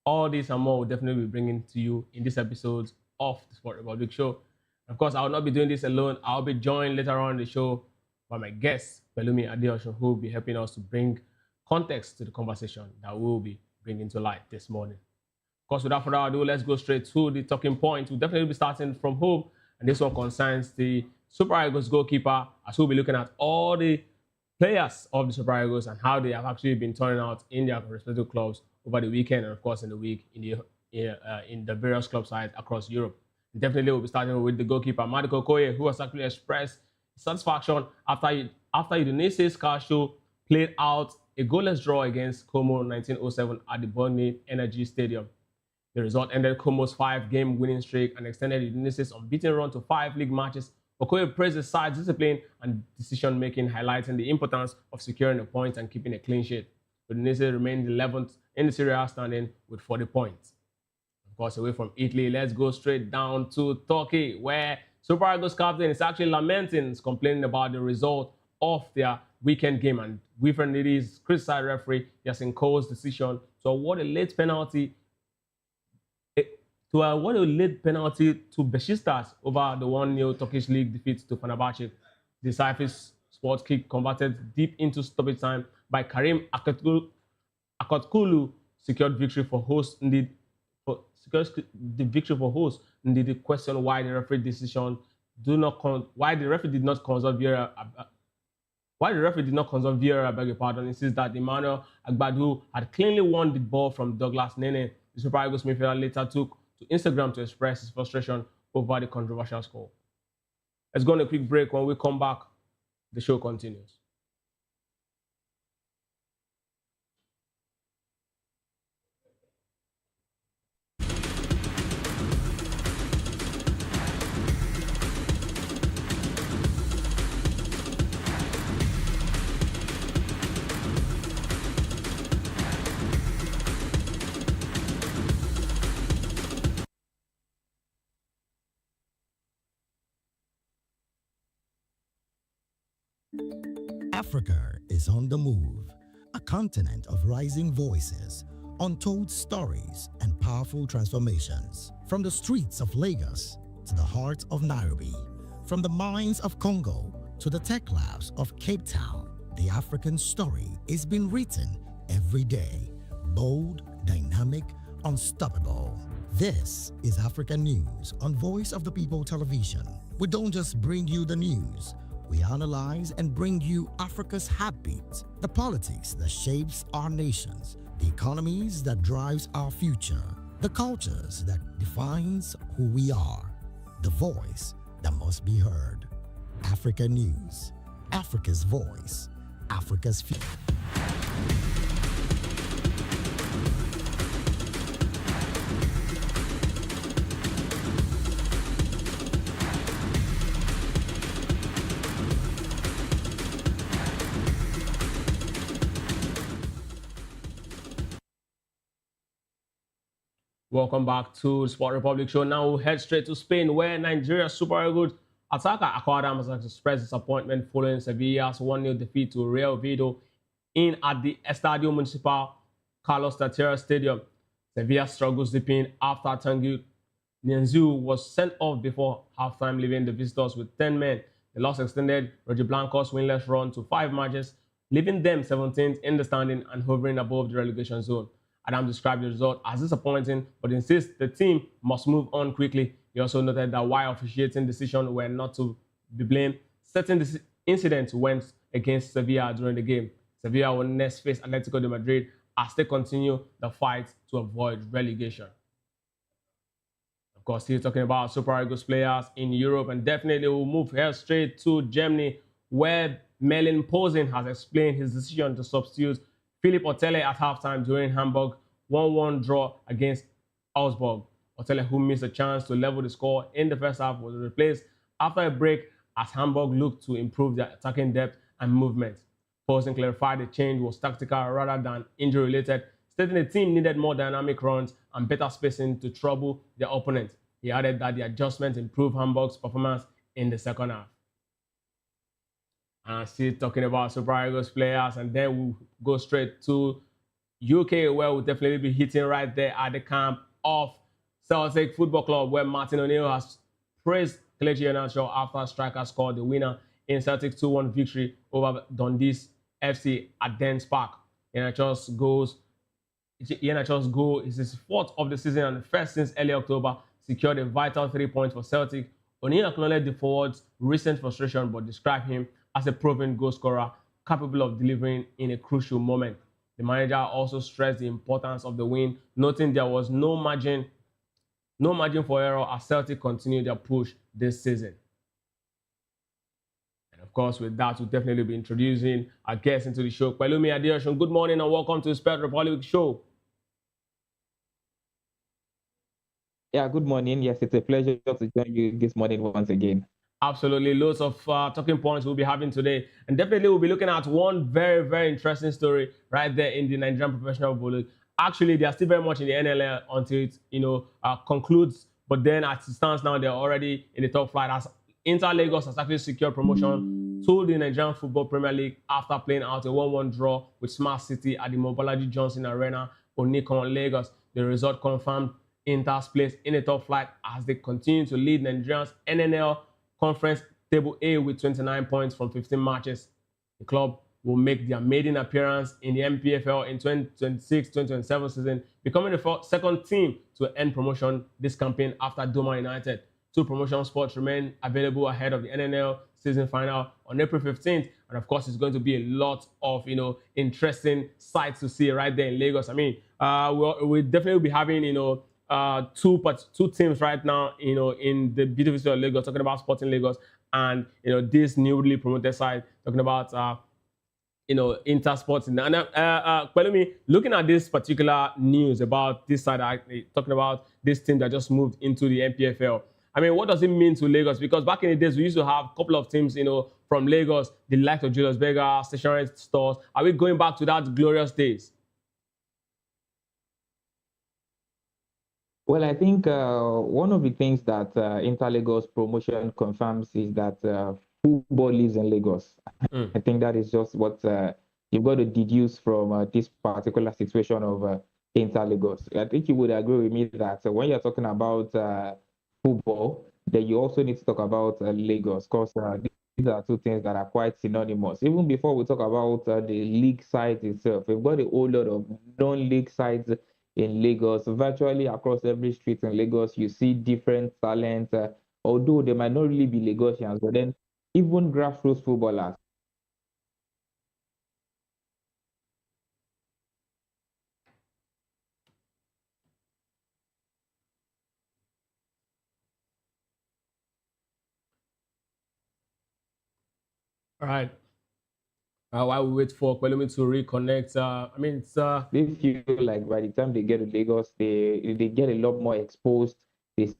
All this and more will definitely be bringing to you in this episode of the Sport Republic show. Of course, I will not be doing this alone. I'll be joined later on in the show by my guest, Pelumi Adeosun, who will be helping us to bring context to the conversation that we'll be bringing to light this morning. Of course, without further ado, let's go straight to the talking point. We'll definitely be starting from home, and this one concerns the Super Eagles goalkeeper, as we'll be looking at all the players of the Super Eagles and how they have actually been turning out in their respective clubs over the weekend and, of course, in the week in the various club sides across Europe. Definitely, we'll be starting with the goalkeeper, Madiko Okoye, who has actually expressed satisfaction after after Udinese Calcio played out a goalless draw against Como 1907 at the Borneo Energy Stadium. The result ended Como's 5-game winning streak and extended Udinese's unbeaten run to 5 league matches. Okoye praised the side's discipline and decision-making, highlighting the importance of securing a point and keeping a clean sheet. Udinese remained 11th in the Serie A standing with 40 points. Of course, away from Italy, let's go straight down to Turkey, where Super Eagles captain is actually lamenting, complaining about the result of their weekend game, and Wilfred Ndidi's criticized referee Yasin Ko's decision to award a late penalty to Besiktas over the 1-0 Turkish league defeat to Fenerbahce. The Cyprus sports kick converted deep into stoppage time by Karim Akotkulu secured victory for host Ndidi. The victory for host Ndidi questioned why the referee did not consult VAR. Why the referee did not consult VAR, I beg your pardon, insists that Emmanuel Agbadu had cleanly won the ball from Douglas Nene. The Super Eagles midfielder later took to Instagram to express his frustration over the controversial score. Let's go on a quick break. When we come back, the show continues. Africa is on the move, a continent of rising voices, untold stories, and powerful transformations. From the streets of Lagos to the heart of Nairobi, from the mines of Congo to the tech labs of Cape Town, the African story is being written every day. Bold, dynamic, unstoppable. This is African News on Voice of the People Television. We don't just bring you the news. We analyze and bring you Africa's heartbeat, the politics that shapes our nations, the economies that drives our future, the cultures that defines who we are, the voice that must be heard. Africa News, Africa's voice, Africa's future. Welcome back to Sport Republic Show. Now we'll head straight to Spain, where Nigeria's Super Eagles attacker Akwa Adams has expressed disappointment following Sevilla's 1-0 defeat to Real Oviedo at the Estadio Municipal Carlos Tartiere Stadium. Sevilla struggles deep in after Tanguy Nianzou was sent off before halftime, leaving the visitors with 10 men. The loss extended Rojiblancos' winless run to 5 matches, leaving them 17th in the standing and hovering above the relegation zone. Adam described the result as disappointing, but insists the team must move on quickly. He also noted that while officiating decisions were not to be blamed, certain incidents went against Sevilla during the game. Sevilla will next face Atletico de Madrid as they continue the fight to avoid relegation. Of course, he's talking about Super Eagles players in Europe, and definitely we'll move here straight to Germany, where Merlin Posen has explained his decision to substitute Philipp Otele at halftime during Hamburg 1-1 draw against Augsburg. Otele, who missed a chance to level the score in the first half, was replaced after a break as Hamburg looked to improve their attacking depth and movement. Posen clarified the change was tactical rather than injury-related, stating the team needed more dynamic runs and better spacing to trouble their opponent. He added that the adjustment improved Hamburg's performance in the second half. And still talking about Super Eagles players, and then we'll go straight to UK, where we'll definitely be hitting right there at the camp of Celtic Football Club, where Martin O'Neill has praised Kelechi Iheanacho after striker scored the winner in Celtic's 2-1 victory over Dundee's FC at Dens Park. Iheanacho's goal is his 4th of the season and the first since early October, secured a vital 3 points for Celtic. O'Neill acknowledged the forward's recent frustration but described him as a proven goal scorer capable of delivering in a crucial moment. The manager also stressed the importance of the win, noting there was no margin for error as Celtic continued their push this season. And of course, with that, we'll definitely be introducing our guests into the show. Pelumi Adeosun, good morning and welcome to the Sport Republic show. Yeah, good morning. Yes, it's a pleasure to join you this morning once again. Absolutely. Loads of talking points we'll be having today. And definitely we'll be looking at one very, very interesting story right there in the Nigerian Professional Football League. Actually, they are still very much in the NLL until it, concludes. But then as it stands now, they're already in the top flight as Inter Lagos has actually secured promotion to the Nigerian Football Premier League after playing out a 1-1 draw with Smart City at the Mobolaji Johnson Arena, Onikon, Lagos. The result confirmed Inter's place in the top flight as they continue to lead Nigeria's NNL Conference Table A with 29 points from 15 matches. The club will make their maiden appearance in the MPFL in 2026-2027 season, becoming the second team to end promotion this campaign after Doma United. 2 promotion spots remain available ahead of the NNL season final on April 15th. And of course, it's going to be a lot of, interesting sights to see right there in Lagos. I mean, we'll definitely be having, two teams right now, in the beautiful city of Lagos, talking about Sporting Lagos, and this newly promoted side, talking about Inter Sporting. And Pelumi, looking at this particular news about this side, talking about this team that just moved into the MPFL. I mean, what does it mean to Lagos? Because back in the days, we used to have a couple of teams, from Lagos, the likes of Julius Berger, stationery stores. Are we going back to that glorious days? Well, I think one of the things that Inter Lagos promotion confirms is that football lives in Lagos. I think that is just what you've got to deduce from this particular situation of Inter Lagos. I think you would agree with me that when you're talking about football, then you also need to talk about Lagos, because these are two things that are quite synonymous. Even before we talk about the league side itself, we've got a whole lot of non-league sides in Lagos. Virtually across every street in Lagos, you see different talent, although they might not really be Lagosians, but then even grassroots footballers. All right. While we wait for Pelumi to reconnect, They feel like by the time they get to Lagos, they get a lot more exposed. The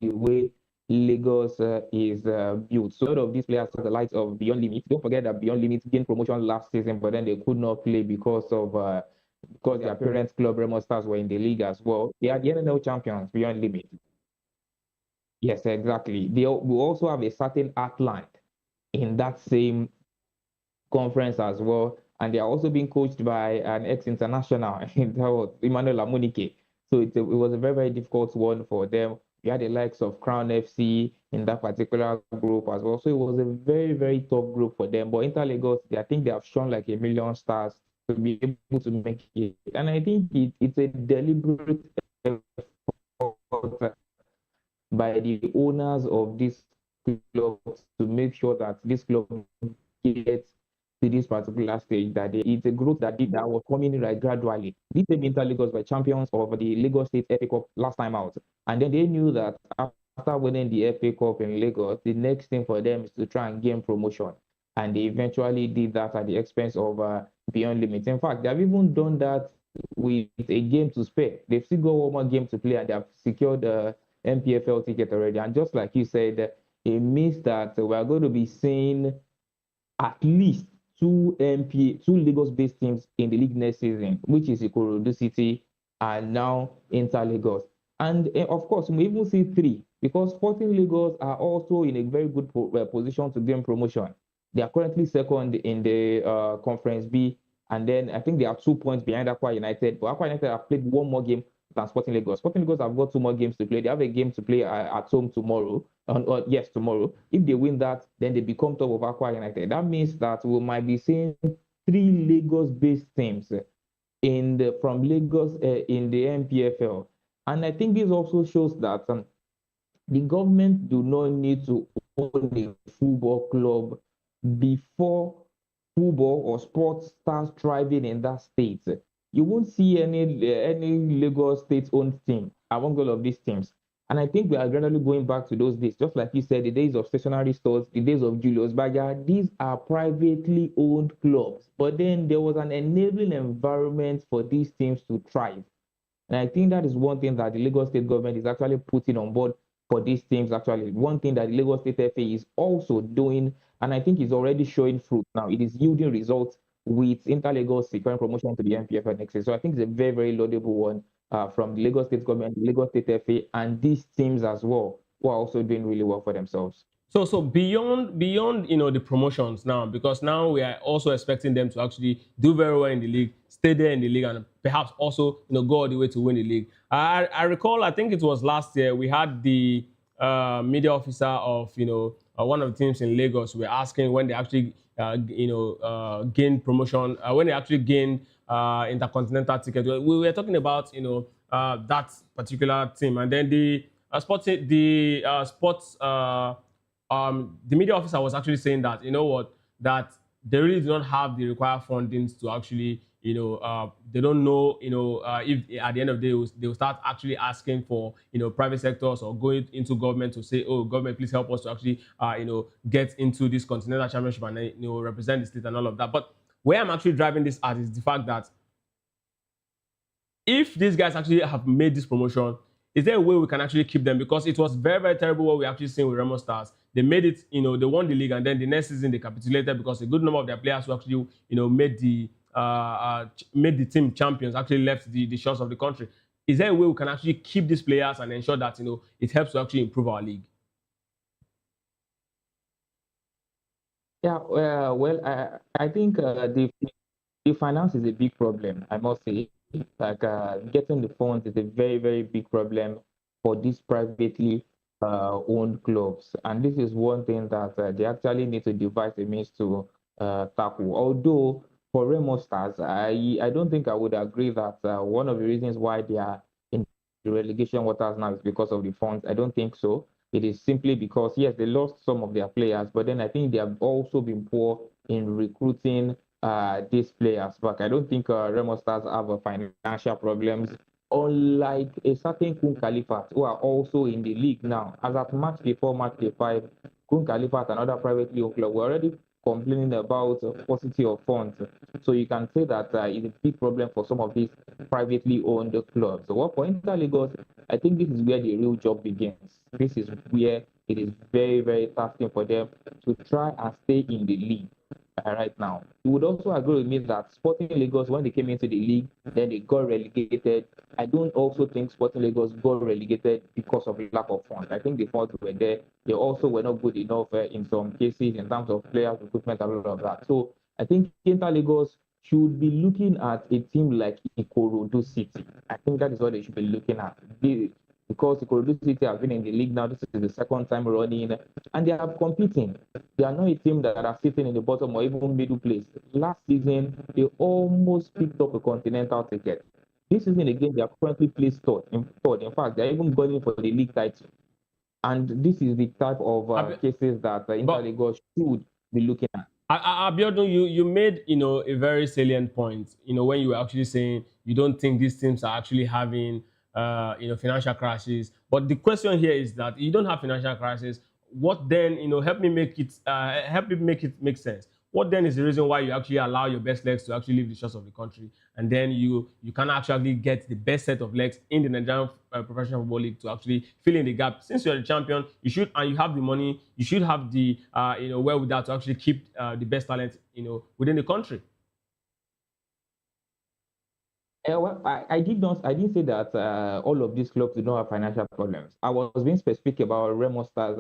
way Lagos is built. So a lot of these players are the likes of Beyond Limit. Don't forget that Beyond Limit gained promotion last season, but then they could not play because their parents' club Remo Stars were in the league as well. They are the NNL champions, Beyond Limit. Yes, exactly. We also have a certain Atlant in that same conference as well, and they are also being coached by an ex-international, Emmanuel Lamunike. So it was a very, very difficult one for them. We had the likes of Crown FC in that particular group as well. So it was a very, very tough group for them. But Inter Lagos, I think they have shown like a million stars to be able to make it. And I think it's a deliberate effort by the owners of this club to make sure that this club gets to this particular stage, that it's a growth that was coming in right gradually. These same Inter Lagos were champions of the Lagos State FA Cup last time out. And then they knew that after winning the FA Cup in Lagos, the next thing for them is to try and gain promotion. And they eventually did that at the expense of Beyond Limit. In fact, they have even done that with a game to spare. They've still got one more game to play, and they have secured the MPFL ticket already. And just like you said, it means that we're going to be seeing at least two Lagos-based teams in the league next season, which is Ikorodu City and now Inter Lagos. And of course, we even see 3, because Sporting Lagos are also in a very good position to gain promotion. They are currently second in the Conference B, and then I think they are 2 points behind Aqua United. But Aqua United have played one more game than Sporting Lagos. Sporting Lagos have got 2 more games to play. They have a game to play at home tomorrow. Tomorrow. If they win that, then they become top of Aqua United. That means that we might be seeing 3 Lagos-based teams from Lagos in the MPFL. And I think this also shows that the government do not need to own a football club before football or sports starts thriving in that state. You won't see any Lagos state-owned team among all of these teams And I think we are gradually going back to those days, just like you said, the days of stationery stores, the days of Julius Baga. These are privately owned clubs, but then there was an enabling environment for these teams to thrive. And I think that is one thing that the Lagos State government is actually putting on board for these teams. Actually, one thing that the Lagos State FA is also doing, and I think is already showing fruit now. It is yielding results with Inter-Lagos securing promotion to the MPFL next year. So I think it's a very, very laudable one from the Lagos State government, the Lagos State FA, and these teams as well, who are also doing really well for themselves. So beyond the promotions now, because now we are also expecting them to actually do very well in the league, stay there in the league, and perhaps also go all the way to win the league. I recall, I think it was last year, we had the media officer of one of the teams in Lagos. We were asking when they actually gained promotion, when they actually gained intercontinental ticket. We were talking about that particular team, and then the media officer was actually saying that, that they really do not have the required fundings to actually, they don't know, if at the end of the day, they will start actually asking for, private sectors or going into government to say, oh, government, please help us to actually, get into this continental championship and, represent the state and all of that. But where I'm actually driving this at is the fact that if these guys actually have made this promotion, is there a way we can actually keep them? Because it was very, very terrible what we actually seen with Remo Stars. They made it, they won the league, and then the next season they capitulated because a good number of their players who actually, made the team champions actually left the shores of the country. Is there a way we can actually keep these players and ensure that, it helps to actually improve our league? Yeah, well, I think the finance is a big problem, I must say. Like getting the funds is a very, very big problem for these privately owned clubs. And this is one thing that they actually need to devise a means to tackle. Although for Remo Stars, I don't think I would agree that one of the reasons why they are in the relegation waters now is because of the funds. I don't think so. It is simply because, yes, they lost some of their players, but then I think they have also been poor in recruiting these players back. I don't think Remo Stars have financial problems, unlike a certain Kun Khalifat, who are also in the league now. As at match day 4, match day 5, Kun Khalifat, another privately owned club, we're already complaining about paucity of funds. So you can say that it's a big problem for some of these privately owned clubs. So what for Inter-Lagos, I think this is where the real job begins. This is where it is very, very tasking for them to try and stay in the league. Right now, you would also agree with me that Sporting Lagos, when they came into the league, then they got relegated. I don't also think Sporting Lagos got relegated because of lack of funds. I think the funds were there. They also were not good enough in some cases in terms of players recruitment and all of that. So I think Inter-Lagos should be looking at a team like Ikorodu City. I think that is what they should be looking at. Because Ikorodu City have been in the league now, this is the second time running, and they are competing. They are not a team that are sitting in the bottom or even middle place. Last season, they almost picked up a continental ticket. This season again, they are currently placed third. In fact, they are even going for the league title. And this is the type of cases that Inter-Lagos should be looking at. Abiodun, you made a very salient point. When you were actually saying you don't think these teams are actually having financial crisis. But the question here is that you don't have financial crisis. What then, help me make it make sense. What then is the reason why you actually allow your best legs to actually leave the shores of the country, and then you can actually get the best set of legs in the Nigerian Professional Football League to actually fill in the gap? Since you're the champion, you should, and you have the money, you should have the wherewithal to actually keep the best talent within the country. Well, I didn't say that all of these clubs do not have financial problems. I was being specific about Remo Stars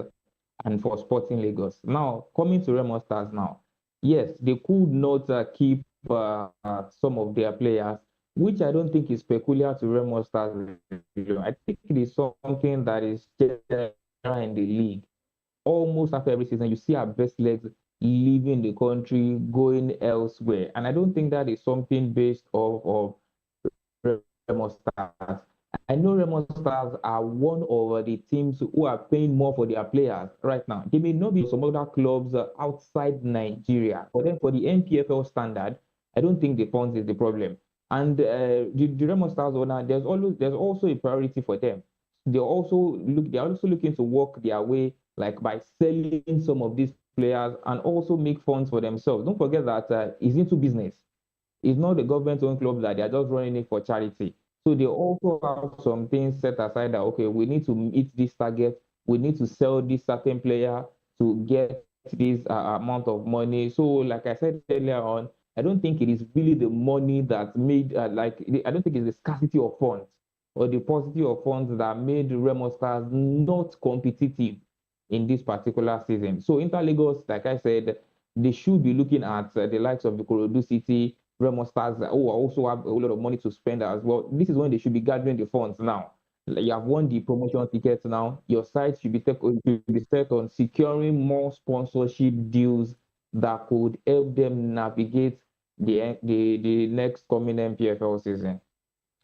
and for Sporting Lagos. Now, coming to Remo Stars now, yes, they could not keep some of their players, which I don't think is peculiar to Remo Stars. I think it is something that is general in the league. Almost after every season, you see our best legs leaving the country, going elsewhere. And I don't think that is something based off of Remo Stars. I know Remo Stars are one of the teams who are paying more for their players right now. They may not be some other clubs outside Nigeria, but then for the NPFL standard, I don't think the funds is the problem. And the Remo Stars owner, there's also a priority for them. they're also looking to work their way like by selling some of these players and also make funds for themselves. Don't forget that it's into business. It's not the government-owned club that they are just running it for charity. So they also have some things set aside that, okay, we need to meet this target. We need to sell this certain player to get this amount of money. So like I said earlier on, I don't think it is really the money that made, I don't think it's the scarcity of funds or the paucity of funds that made Remo Stars not competitive in this particular season. So Inter Lagos, like I said, they should be looking at the likes of the Ikorodu City, Remo Stars, who also have a lot of money to spend as well. This is when they should be gathering the funds now. Like, you have won the promotion tickets now. Your site should be set on securing more sponsorship deals that could help them navigate the next coming MPFL season.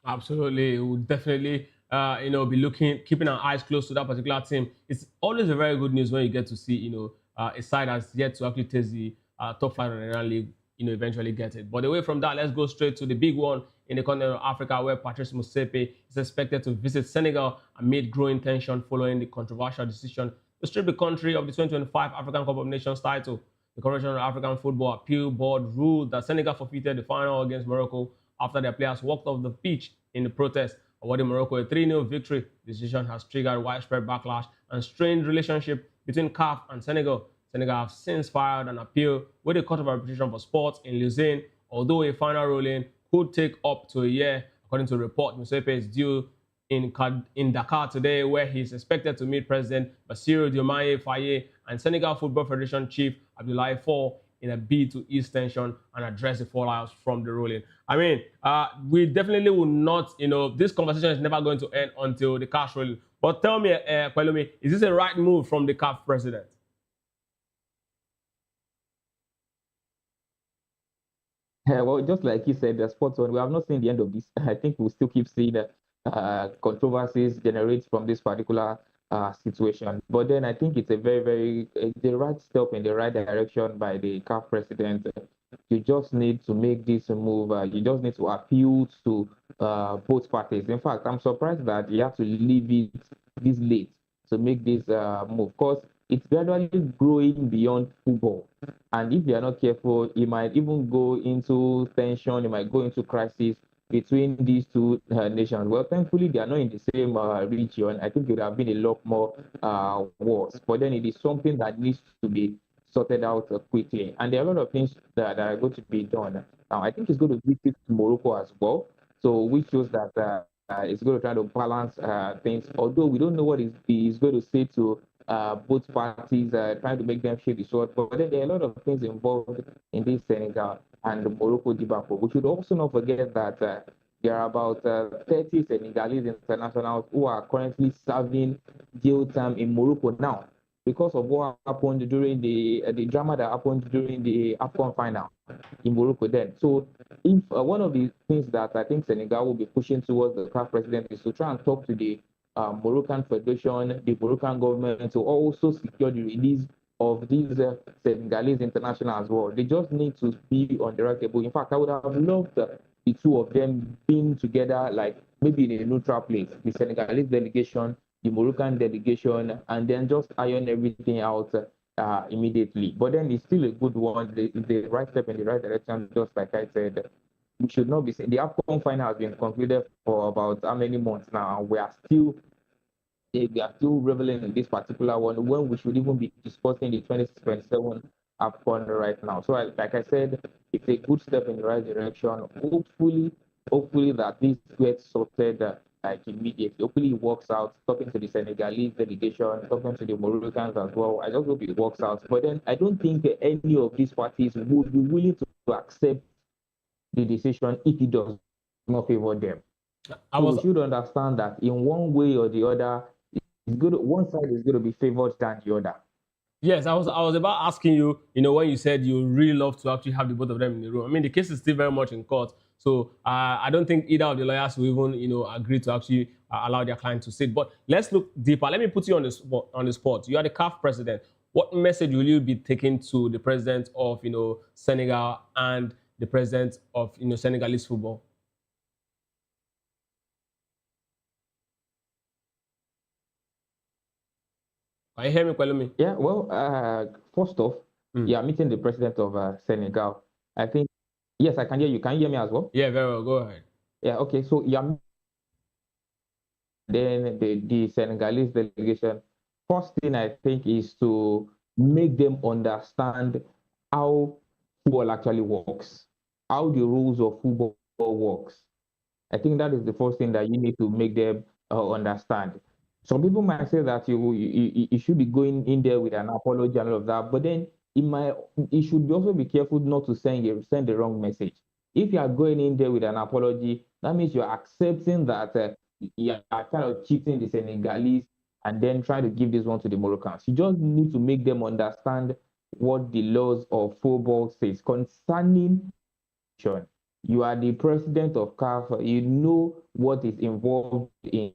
Absolutely, we'll definitely be keeping our eyes close to that particular team. It's always a very good news when you get to see a side that's yet to actually taste the top flight of the Nigerian league, eventually get it. But away from that, let's go straight to the big one in the continent of Africa, where Patrice Motsepe is expected to visit Senegal amid growing tension following the controversial decision to strip the country of the 2025 African Cup of Nations title. The Confederation of African Football Appeal Board ruled that Senegal forfeited the final against Morocco after their players walked off the pitch in the protest, awarding Morocco a 3-0 victory. The decision has triggered widespread backlash and strained relationship between CAF and Senegal. Senegal have since filed an appeal with the Court of Arbitration for Sports in Lausanne, although a final ruling could take up to a year. According to a report, Motsepe is due in Dakar today, where he is expected to meet President Bassirou Diomaye Faye and Senegal Football Federation Chief Abdoulaye Faure in a bid to ease tension and address the fallout from the ruling. I mean, we definitely will not, this conversation is never going to end until the cash ruling. But tell me, Pelumi, is this a right move from the CAF president? Well, just like you said, the sports on, we have not seen the end of this. I think we'll still keep seeing controversies generate from this particular situation. But then I think it's a the right step in the right direction by the CAF president. You just need to make this move. You just need to appeal to both parties. In fact, I'm surprised that you have to leave it this late to make this move, because it's gradually growing beyond football. And if you are not careful, it might even go into tension, it might go into crisis between these two nations. Well, thankfully, they are not in the same region. I think it would have been a lot more wars. But then it is something that needs to be sorted out quickly. And there are a lot of things that are going to be done. Now, I think it's going to visit Morocco as well. So, which shows that it's going to try to balance things. Although we don't know what he's going to say to both parties, trying to make them share the sword. But then there are a lot of things involved in this Senegal and the Morocco debacle. We should also not forget that there are about 30 Senegalese internationals who are currently serving jail time in Morocco now because of what happened during the drama that happened during the AFCON final in Morocco then. So if one of the things that I think Senegal will be pushing towards the CAF president is to try and talk to the Moroccan Federation, the Moroccan government, to also secure the release of these Senegalese international as well. They just need to be on the right table. In fact, I would have loved the two of them being together, like maybe in a neutral place, the Senegalese delegation, the Moroccan delegation, and then just iron everything out immediately. But then it's still a good one, the right step in the right direction, just like I said. We should not be saying the AFCON final has been concluded for about how many months now, and we are still reveling in this particular one when we should even be discussing the 2027 AFCON right now. So, like I said, it's a good step in the right direction. Hopefully that this gets sorted like immediately. Hopefully it works out. Talking to the Senegalese delegation, talking to the Moroccans as well. I just hope it works out. But then I don't think any of these parties would be willing to accept the decision if it does not favor them. We should understand that in one way or the other, one side is going to be favored than the other. Yes, I was about asking you, when you said you really love to actually have the both of them in the room. I mean, the case is still very much in court. So I don't think either of the lawyers will even, agree to actually allow their client to sit. But let's look deeper. Let me put you on the spot. You are the CAF president. What message will you be taking to the president of, Senegal and the president of, Senegalese football? Can you hear me, Kwelumi? Yeah, well, first off, yeah, meeting the president of Senegal. I think, yes, I can hear you. Can you hear me as well? Yeah, very well. Go ahead. Yeah, okay. So, yeah, then the Senegalese delegation, first thing I think is to make them understand how football actually works, how the rules of football works. I think that is the first thing that you need to make them understand. Some people might say that you should be going in there with an apology and all of that, but then it should also be careful not to send the wrong message. If you are going in there with an apology, that means you are accepting that you are kind of cheating the Senegalese and then trying to give this one to the Moroccans. You just need to make them understand what the laws of football says concerning. You are the president of CAF. You know what is involved in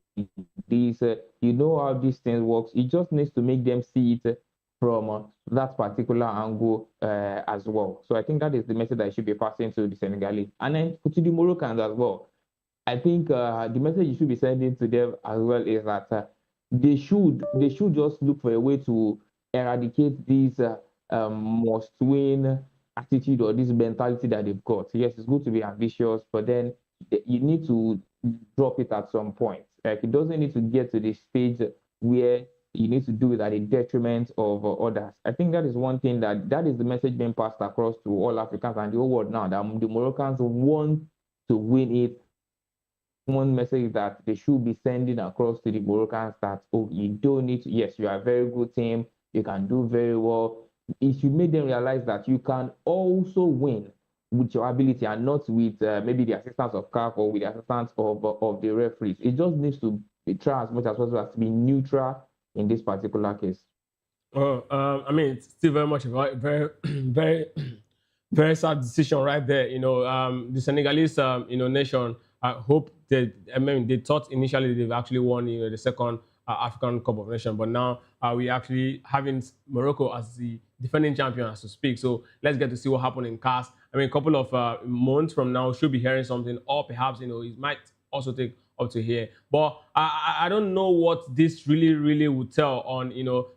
this. You know how these things works. You just need to make them see it from that particular angle as well. So I think that is the message that I should be passing to the Senegalese and then to the Moroccans as well. I think the message you should be sending to them as well is that they should just look for a way to eradicate this must win attitude or this mentality that they've got. Yes, it's good to be ambitious, but then you need to drop it at some point. Like it doesn't need to get to the stage where you need to do it at the detriment of others. I think that is one thing that is the message being passed across to all Africans and the whole world now, that the Moroccans want to win it. One message that they should be sending across to the Moroccans that, oh, you don't need to, yes, you are a very good team, you can do very well. It should make them realize that you can also win with your ability and not with maybe the assistance of CAF or with the assistance of the referees. It just needs to try as much as possible as to be neutral in this particular case. Well, I mean, it's still very much a very, very, very sad decision right there. The Senegalese, nation. I hope that, they thought initially they've actually won, the second African Cup of Nations, but now we actually having Morocco as the defending champion as to speak. So let's get to see what happened in CAS. I mean, a couple of months from now, should be hearing something, or perhaps, it might also take up to here. But I don't know what this really, really would tell on,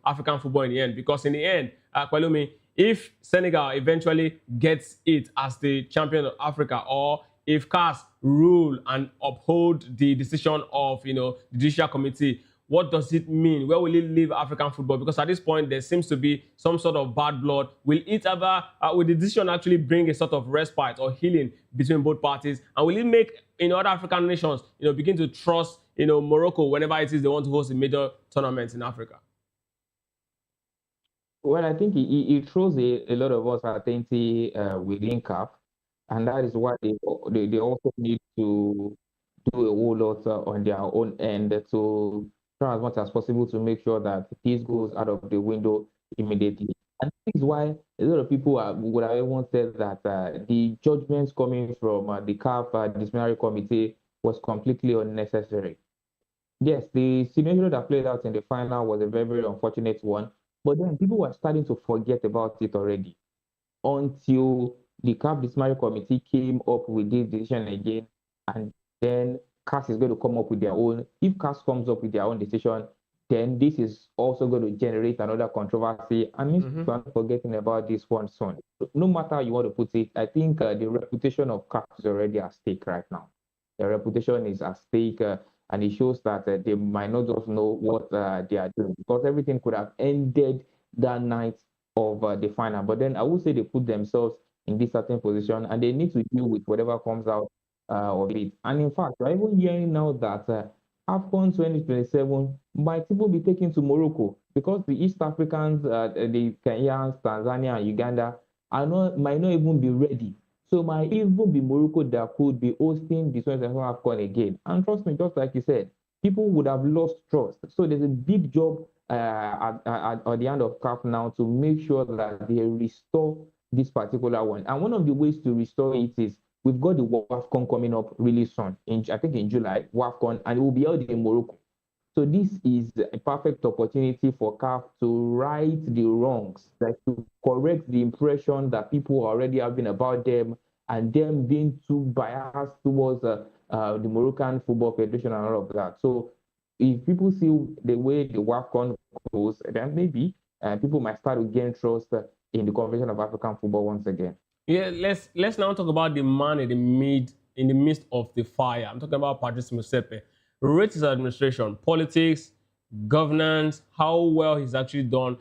African football in the end, because in the end, Kwelumi, if Senegal eventually gets it as the champion of Africa, or if CAS rule and uphold the decision of, the judicial committee, what does it mean? Where will it leave African football? Because at this point, there seems to be some sort of bad blood. Will the decision actually bring a sort of respite or healing between both parties? And will it make, other African nations, begin to trust, Morocco whenever it is they want to host a major tournament in Africa? Well, I think it throws a lot of uncertainty within CAF. And that is why they also need to do a whole lot on their own end to try as much as possible to make sure that this goes out of the window immediately. And this is why a lot of people would have even said that the judgments coming from the CAF disciplinary committee was completely unnecessary. Yes, the scenario that played out in the final was a very, very unfortunate one, but then people were starting to forget about it already until the CAF disciplinary committee came up with this decision again, and then CAS is going to come up with their own. If CAS comes up with their own decision, then this is also going to generate another controversy. I mean, I'm forgetting about this one soon. No matter how you want to put it, I think the reputation of CAS is already at stake right now. The reputation is at stake, and it shows that they might not just know what they are doing, because everything could have ended that night of the final. But then I would say they put themselves in this certain position, and they need to deal with whatever comes out of it. And in fact, we're even hearing now that AFCON 2027 might even be taken to Morocco, because the East Africans, the Kenyans, Tanzania, and Uganda might not even be ready. So it might even be Morocco that could be hosting the 2027 AFCON again. And trust me, just like you said, people would have lost trust. So there's a big job at the end of CAF now to make sure that they restore this particular one. And one of the ways to restore it is we've got the WAFCON coming up really soon, I think in July, WAFCON, and it will be held in Morocco. So this is a perfect opportunity for CAF to right the wrongs, like to correct the impression that people are already having about them, and them being too biased towards the Moroccan Football Federation and all of that. So if people see the way the WAFCON goes, then maybe people might start to gain trust in the conversation of African football once again. Yeah, let's now talk about the man in the midst of the fire. I'm talking about Patrice Motsepe. Rate his administration, politics, governance, how well he's actually done,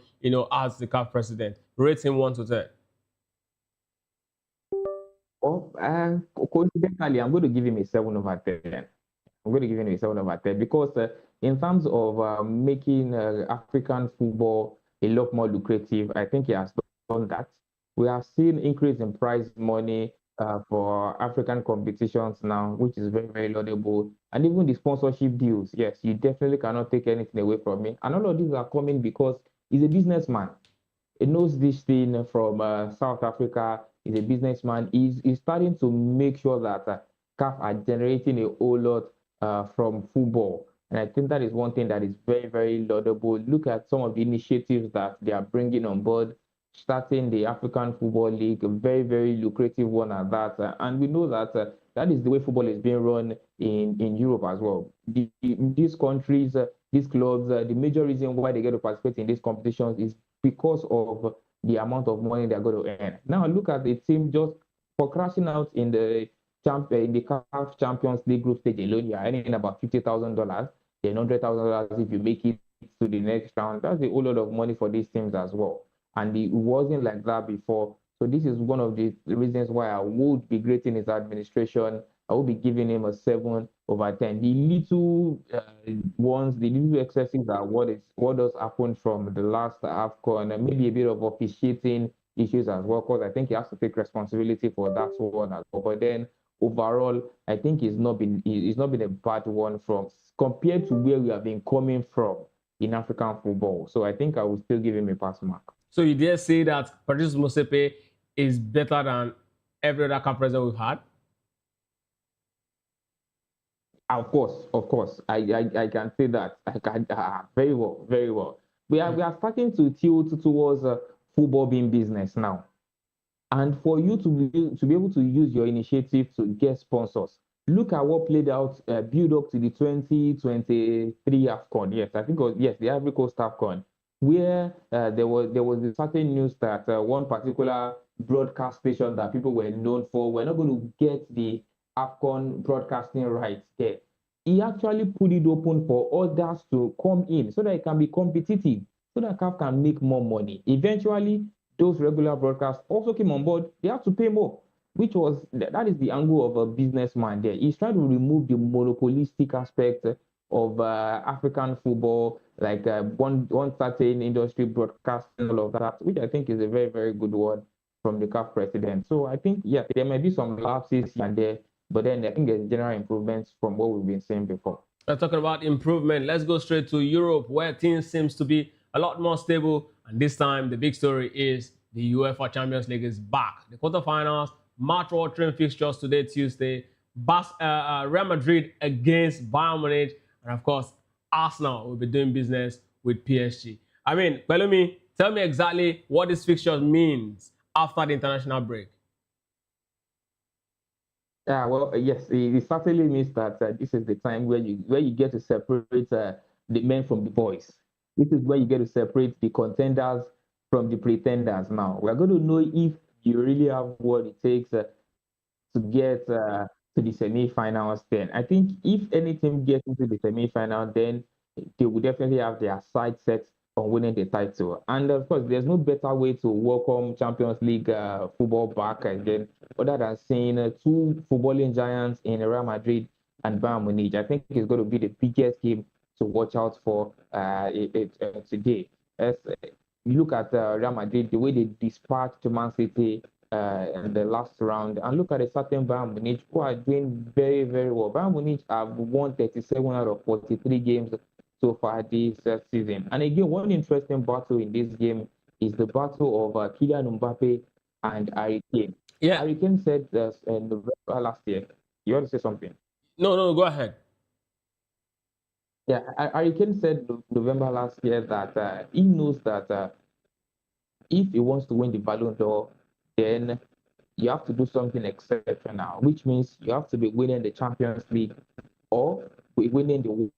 as the CAF president. Rate him 1 to 10. Oh, coincidentally, I'm going to give him a 7 over 10. I'm going to give him a 7 over 10 because in terms of making African football a lot more lucrative, I think he has done that. We have seen increase in prize money for African competitions now, which is very, very laudable. And even the sponsorship deals, yes, you definitely cannot take anything away from me. And all of these are coming because he's a businessman. He knows this thing from South Africa. He's a businessman. He's starting to make sure that CAF are generating a whole lot from football. And I think that is one thing that is very, very laudable. Look at some of the initiatives that they are bringing on board, starting the African Football League, a very, very lucrative one at that. And we know that that is the way football is being run in Europe as well. These countries, these clubs, the major reason why they get to participate in these competitions is because of the amount of money they're going to earn. Now look at the team just for crashing out in the CAF Champions League group stage alone. You're earning about $50,000, then $100,000 if you make it to the next round. That's a whole lot of money for these teams as well. And it wasn't like that before. So this is one of the reasons why I would be grading his administration. I will be giving him a 7 over 10. The little ones, the little excesses are what does happen from the last AFCON, and maybe a bit of officiating issues as well, because I think he has to take responsibility for that one as well. But then overall, I think it's not been a bad one from compared to where we have been coming from in African football. So I think I will still give him a pass mark. So you dare say that Patrice Motsepe is better than every other CAF president we've had? Of course. I can say that. I can very well, very well. We are starting to tilt towards football being business now, and for you to be able to use your initiative to get sponsors. Look at what played out, build up to the 2023 AFCON. Yes, I think the Ivory Coast AFCON, where there was a certain news that one particular broadcast station that people were known for were not going to get the AFCON broadcasting rights there. He actually put it open for others to come in so that it can be competitive, so that CAF can make more money. Eventually, those regular broadcasts also came on board. They have to pay more, that is the angle of a businessman there. He's trying to remove the monopolistic aspect of African football, like one certain industry broadcasting, all of that, which I think is a very, very good one from the CAF president. So I think, yeah, there might be some lapses here and there, but then I think there's general improvements from what we've been saying before. Talking about improvement, let's go straight to Europe, where things seems to be a lot more stable. And this time, the big story is the UEFA Champions League is back. The quarterfinals, March altering fixtures today, Tuesday. Real Madrid against Bayern Munich. And of course, Arsenal will be doing business with PSG. I mean, Pelumi, tell me exactly what this fixture means after the international break. Yeah, well, yes, it certainly means that this is the time where you get to separate the men from the boys. This is where you get to separate the contenders from the pretenders. Now we're going to know if you really have what it takes to get to the semi-finals. Then I think if any team gets into the semi-final, then they will definitely have their sights set on winning the title. And of course, there's no better way to welcome Champions League football back again other than seeing two footballing giants in Real Madrid and Bayern Munich. I think it's going to be the biggest game to watch out for today. As you look at Real Madrid, the way they dispatched Man City in the last round, and look at a certain Bayern Munich who are doing very, very well. Bayern Munich have won 37 out of 43 games so far this season. And again, one interesting battle in this game is the battle of Kylian Mbappe and Harry Kane. Yeah. Harry Kane said in November last year. You want to say something? No, go ahead. Yeah, Harry Kane said November last year that he knows that if he wants to win the Ballon d'Or, then you have to do something exceptional, which means you have to be winning the Champions League or winning the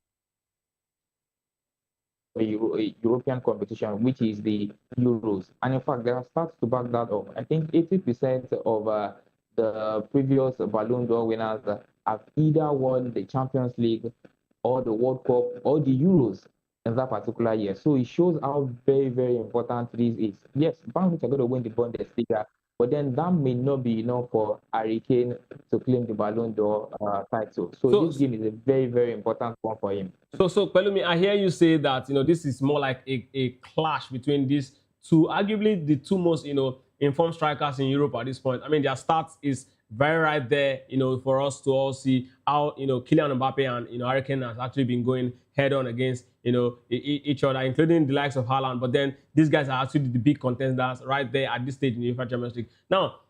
European competition, which is the Euros. And in fact, there are stats to back that up. I think 80% of the previous Ballon d'Or winners have either won the Champions League or the World Cup or the Euros in that particular year. So it shows how very, very important this is. Yes, Bayern Munich are going to win the Bundesliga, but then that may not be enough for Harry Kane to claim the Ballon d'Or title. So this game is a very, very important one for him. So Pelumi, I hear you say that this is more like a clash between these two, arguably the two most informed strikers in Europe at this point. I mean, their stats is very right there, for us to all see how Kylian Mbappe and Harry Kane has actually been going head on against each other, including the likes of Haaland. But then these guys are actually the big contenders right there at this stage in the UEFA Champions League. Now,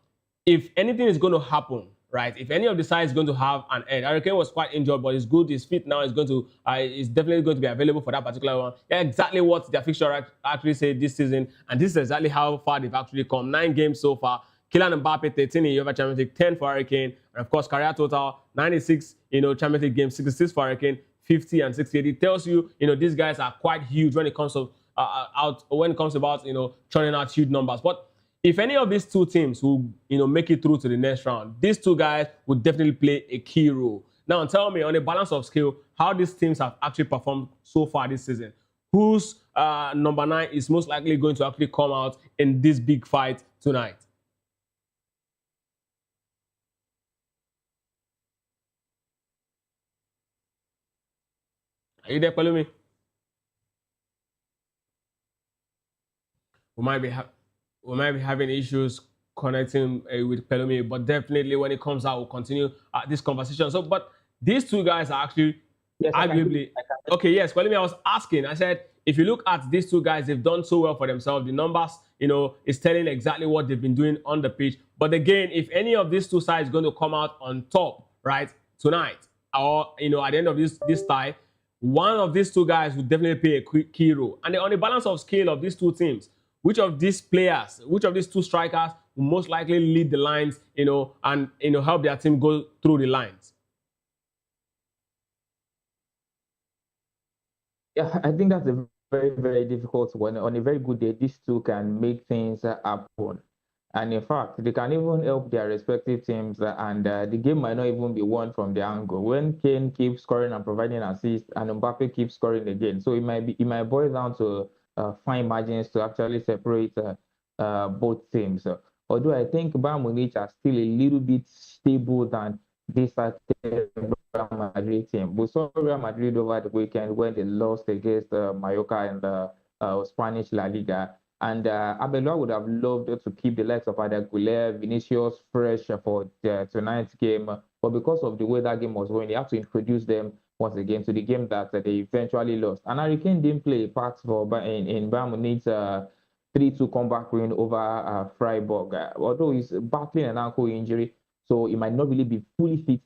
if anything is going to happen, right? If any of the sides is going to have an edge, Harry Kane was quite injured, but he's good. He's fit now. He's definitely going to be available for that particular one. Yeah, exactly what their fixture actually said this season, and this is exactly how far they've actually come. 9 games so far. Kylian Mbappe 13 in UEFA Champions League, 10 for Harry Kane, and of course career total 96 Champions League games, 66 for Harry Kane, 50 and 68. It tells you these guys are quite huge when it comes to about churning out huge numbers. But if any of these two teams will make it through to the next round, these two guys would definitely play a key role. Now tell me, on a balance of skill, how these teams have actually performed so far this season. Whose number 9 is most likely going to actually come out in this big fight tonight? Are you there, Pelumi? We might be having issues connecting with Pelumi, but definitely when it comes out, we'll continue this conversation. So, but these two guys are actually arguably okay. Yes, Pelumi, I was asking. I said, if you look at these two guys, they've done so well for themselves. The numbers, is telling exactly what they've been doing on the pitch. But again, if any of these two sides is going to come out on top, right, tonight, or at the end of this tie, one of these two guys will definitely play a key role. And on the balance of scale of these two teams, which of these players, which of these two strikers will most likely lead the lines, and help their team go through the lines? Yeah, I think that's a very, very difficult one. On a very good day, these two can make things happen. And in fact, they can even help their respective teams, and the game might not even be won from the angle. When Kane keeps scoring and providing assists, and Mbappe keeps scoring again, so it might boil down to fine margins to actually separate both teams. Although I think Bayern Munich are still a little bit stable than this Real Madrid team. We saw Real Madrid over the weekend when they lost against Mallorca in the Spanish La Liga. And Abelua would have loved to keep the likes of Adagule, Vinicius fresh for tonight's game. But because of the way that game was going, they had to introduce them once again to the game that they eventually lost. And Harry Kane didn't play a part in Bayern Munich's 3-2 comeback win over Freiburg. Although he's battling an ankle injury, so he might not really be fully fit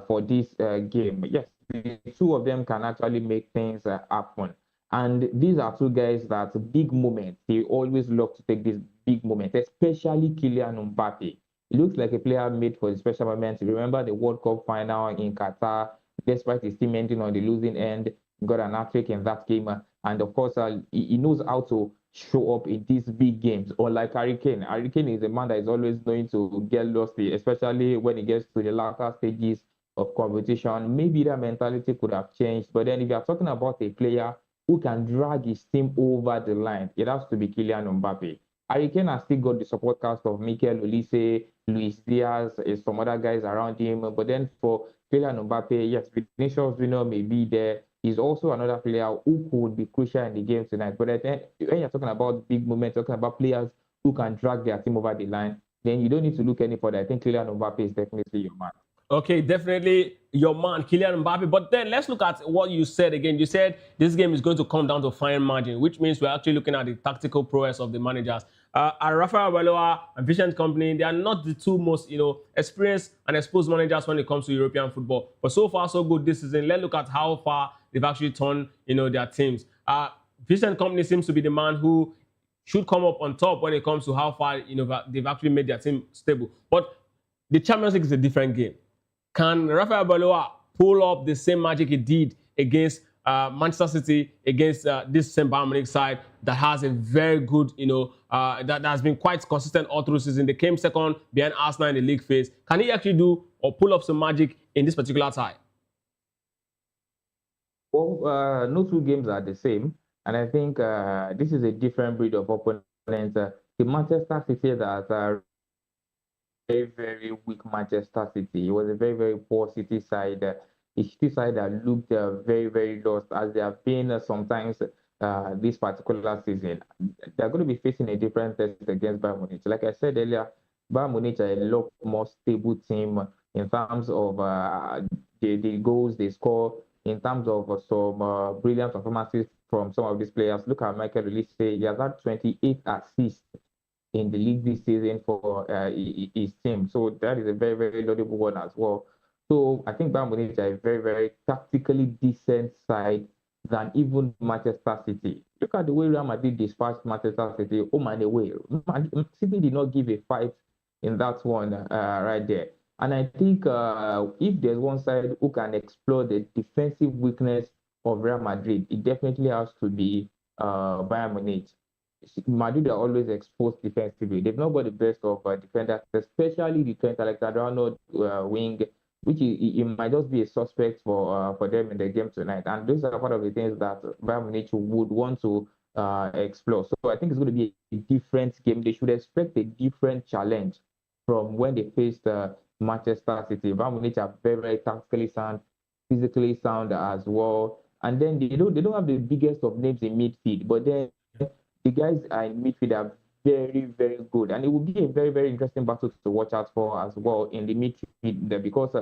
for this game. But yes, the two of them can actually make things happen. And these are two guys that big moments, they always love to take these big moments, especially Kylian Mbappe. He looks like a player made for the special moments. Remember the World Cup final in Qatar, despite his team ending on the losing end, got an hat-trick in that game. And of course, he knows how to show up in these big games. Or like Harry Kane. Harry Kane is a man that is always going to get lost, especially when he gets to the latter stages of competition. Maybe that mentality could have changed. But then if you're talking about a player who can drag his team over the line, it has to be Kylian Mbappe. Harry Kane has still got the support cast of Mikel Olise, Luis Diaz, some other guys around him. But then for Kylian Mbappe, yes, Vinicius Junior may be there. He's also another player who could be crucial in the game tonight. But then when you're talking about big moments, talking about players who can drag their team over the line, then you don't need to look any further. I think Kylian Mbappe is definitely your man. Okay, definitely your man, Kylian Mbappe. But then let's look at what you said again. You said this game is going to come down to fine margin, which means we're actually looking at the tactical prowess of the managers. Rafael Abeloa and Vincent Kompany, they are not the two most, experienced and exposed managers when it comes to European football. But so far, so good this season. Let's look at how far they've actually turned, their teams. Vincent Kompany seems to be the man who should come up on top when it comes to how far, they've actually made their team stable. But the Champions League is a different game. Can Rafael Abeloa pull up the same magic he did against Manchester City against this same Bayern Munich side that has a very good, that has been quite consistent all through the season. They came second behind Arsenal in the league phase. Can he actually do or pull up some magic in this particular tie? Well, no two games are the same, and I think this is a different breed of opponent. The Manchester City that are very, very weak Manchester City. It was a very, very poor City side. A City side that looked very, very lost as they have been sometimes this particular season. They're going to be facing a different test against Bayern Munich. Like I said earlier, Bayern Munich are a lot more stable team in terms of the goals they score, in terms of some brilliant performances from some of these players. Look at Michael Olise. He has had 28 assists in the league this season for his team. So that is a very, very laudable one as well. So I think Bayern Munich are a very, very tactically decent side than even Manchester City. Look at the way Real Madrid dispatched Manchester City home and away. City did not give a fight in that one right there. And I think if there's one side who can explore the defensive weakness of Real Madrid, it definitely has to be Bayern Munich. Madrid are always exposed defensively. They've not got the best of defenders, especially the Trent Alexander-Arnold wing, which it might just be a suspect for them in the game tonight. And those are part of the things that Bayern Munich would want to explore. So I think it's going to be a different game. They should expect a different challenge from when they faced Manchester City. Bayern Munich are very, very tactically sound, physically sound as well. And then they don't have the biggest of names in midfield, but then the guys in midfield are very, very good. And it will be a very, very interesting battle to watch out for as well in the midfield because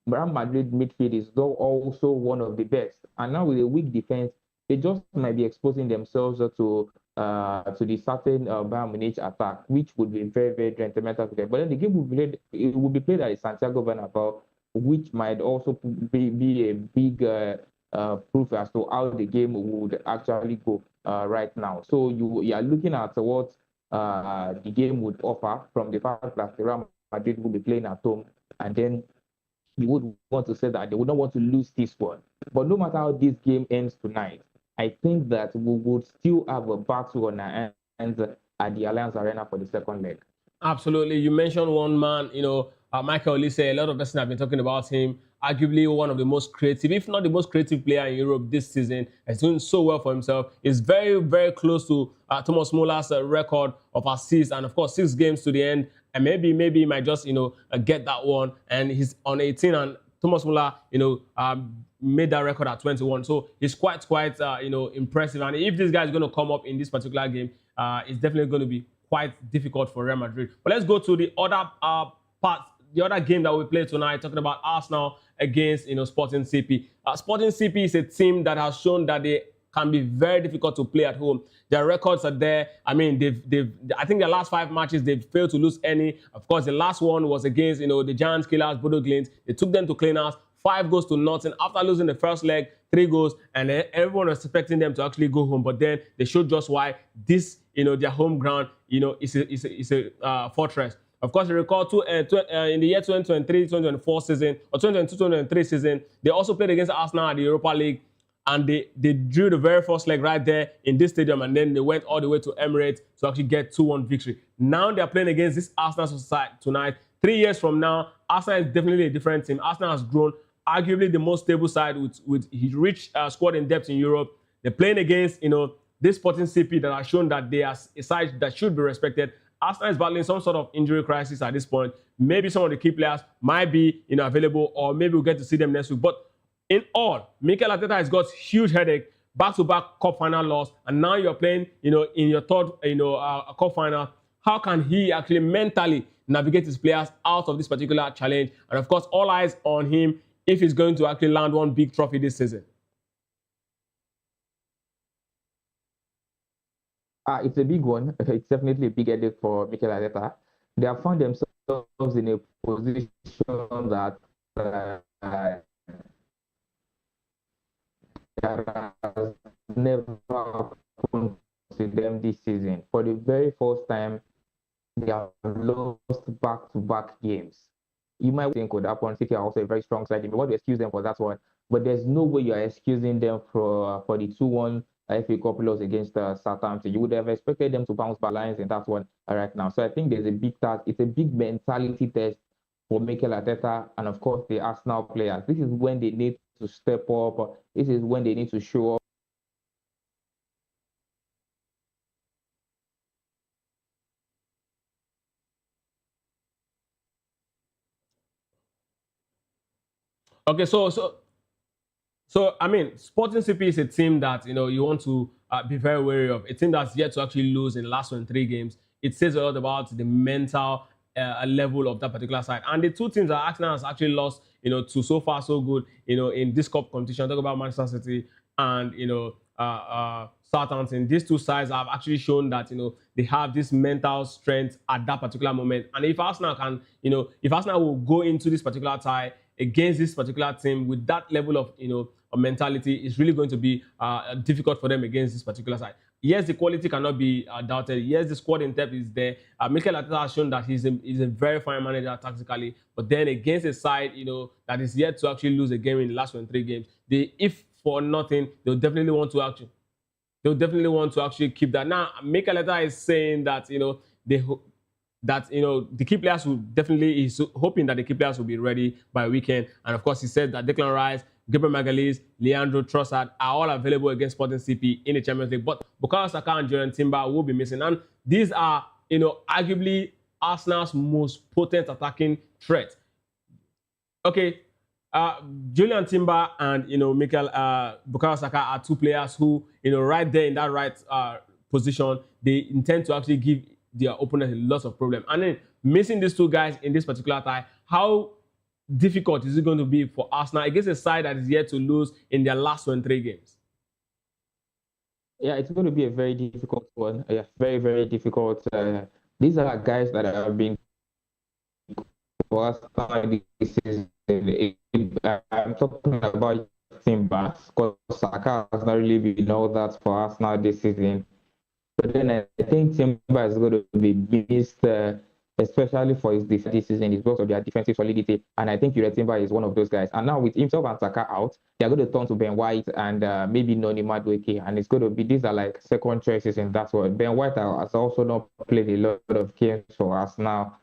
Real Madrid midfield is also one of the best. And now with a weak defense, they just might be exposing themselves to the certain Bayern Munich attack, which would be very, very detrimental to them. But then the game will be played at Santiago Bernabeu, which might also be a big proof as to how the game would actually go right now. So you are looking at what the game would offer from the fact that Real Madrid will be playing at home, and then you would want to say that they would not want to lose this one. But no matter how this game ends tonight, I think that we would still have a battle on our hands at the Allianz Arena for the second leg. Absolutely. You mentioned one man, Michael Olise. A lot of us have been talking about him. Arguably one of the most creative, if not the most creative player in Europe this season. He's doing so well for himself. He's very, very close to Thomas Muller's record of assists, and of course 6 games to the end. And maybe he might just get that one. And he's on 18, and Thomas Muller made that record at 21. So he's quite impressive. And if this guy is going to come up in this particular game, it's definitely going to be quite difficult for Real Madrid. But let's go to the other part, the other game that we play tonight, talking about Arsenal against Sporting CP. Sporting CP is a team that has shown that they can be very difficult to play at home. Their records are there. I mean, I think their last 5 matches, they've failed to lose any. Of course, the last one was against the Giants killers, Bodo Glimt. They took them to clean house, 5 goals to nothing. After losing the first leg, 3 goals, and then everyone was expecting them to actually go home. But then they showed just why this, their home ground, is a fortress. Of course, you recall in the year 2023-2024 season, or 2022-2023 season, they also played against Arsenal at the Europa League, and they drew the very first leg right there in this stadium, and then they went all the way to Emirates to actually get 2-1 victory. Now they're playing against this Arsenal side tonight. 3 years from now, Arsenal is definitely a different team. Arsenal has grown, arguably the most stable side with his rich squad in depth in Europe. They're playing against this Sporting CP that has shown that they are a side that should be respected. Arsenal is battling some sort of injury crisis at this point. Maybe some of the key players might be available, or maybe we'll get to see them next week. But in all, Mikel Arteta has got huge headache, back-to-back cup final loss, and now you're playing in your third cup final. How can he actually mentally navigate his players out of this particular challenge? And of course, all eyes on him if he's going to actually land one big trophy this season. It's a big one. It's definitely a big headache for Mikel Arteta. They have found themselves in a position that has never happened to them this season. For the very first time, they have lost back-to-back games. You might think would happen. City are also a very strong side. We want to excuse them for that one. But there's no way you are excusing them for the 2-1 FA Cup loss against Southampton. You would have expected them to bounce back lines in that one right now. So I think there's a big task. It's a big mentality test for Mikel Arteta and, of course, the Arsenal players. This is when they need to step up. This is when they need to show up. Okay, so I mean, Sporting CP is a team that you want to be very wary of. A team that's yet to actually lose in the last 23 games. It says a lot about the mental level of that particular side. And the two teams that Arsenal has actually lost, to so far so good, in this cup competition. Talk about Manchester City and Southampton. These two sides have actually shown that they have this mental strength at that particular moment. And if Arsenal can, if Arsenal will go into this particular tie against this particular team with that level of mentality, it's really going to be difficult for them against this particular side. Yes, the quality cannot be doubted. Yes, the squad in depth is there. Mikel Arteta has shown that he's a very fine manager tactically. But then against a side, that is yet to actually lose a game in the last 23 games, if for nothing, they'll definitely want to actually keep that. Now, Mikel Arteta is saying that the key players will definitely, is hoping that the key players will be ready by weekend. And of course, he said that Declan Rice, Gabriel Magalhaes, Leandro Trossard are all available against Sporting CP in the Champions League. But Bukayo Saka and Julian Timber will be missing. And these are, arguably Arsenal's most potent attacking threat. Okay, Julian Timber and Bukayo Saka are two players who, right there in that right position, they intend to actually give their opponent a lot of problem. And then missing these two guys in this particular tie, how difficult is it going to be for Arsenal against a side that is yet to lose in their last 23 games? Yeah, it's going to be a very difficult one. Yeah, very, very difficult. These are guys that have been for Arsenal this season. I'm talking about Timber, because Saka has not really been all that for Arsenal this season. But then I think Timber is going to be missed, especially for his defensive season, because of their defensive solidity. And I think Timber is one of those guys. And now with himself and Saka out, they're going to turn to Ben White and maybe Noni Madueke. And it's going to be, these are like second choices in that one. Ben White has also not played a lot of games for us now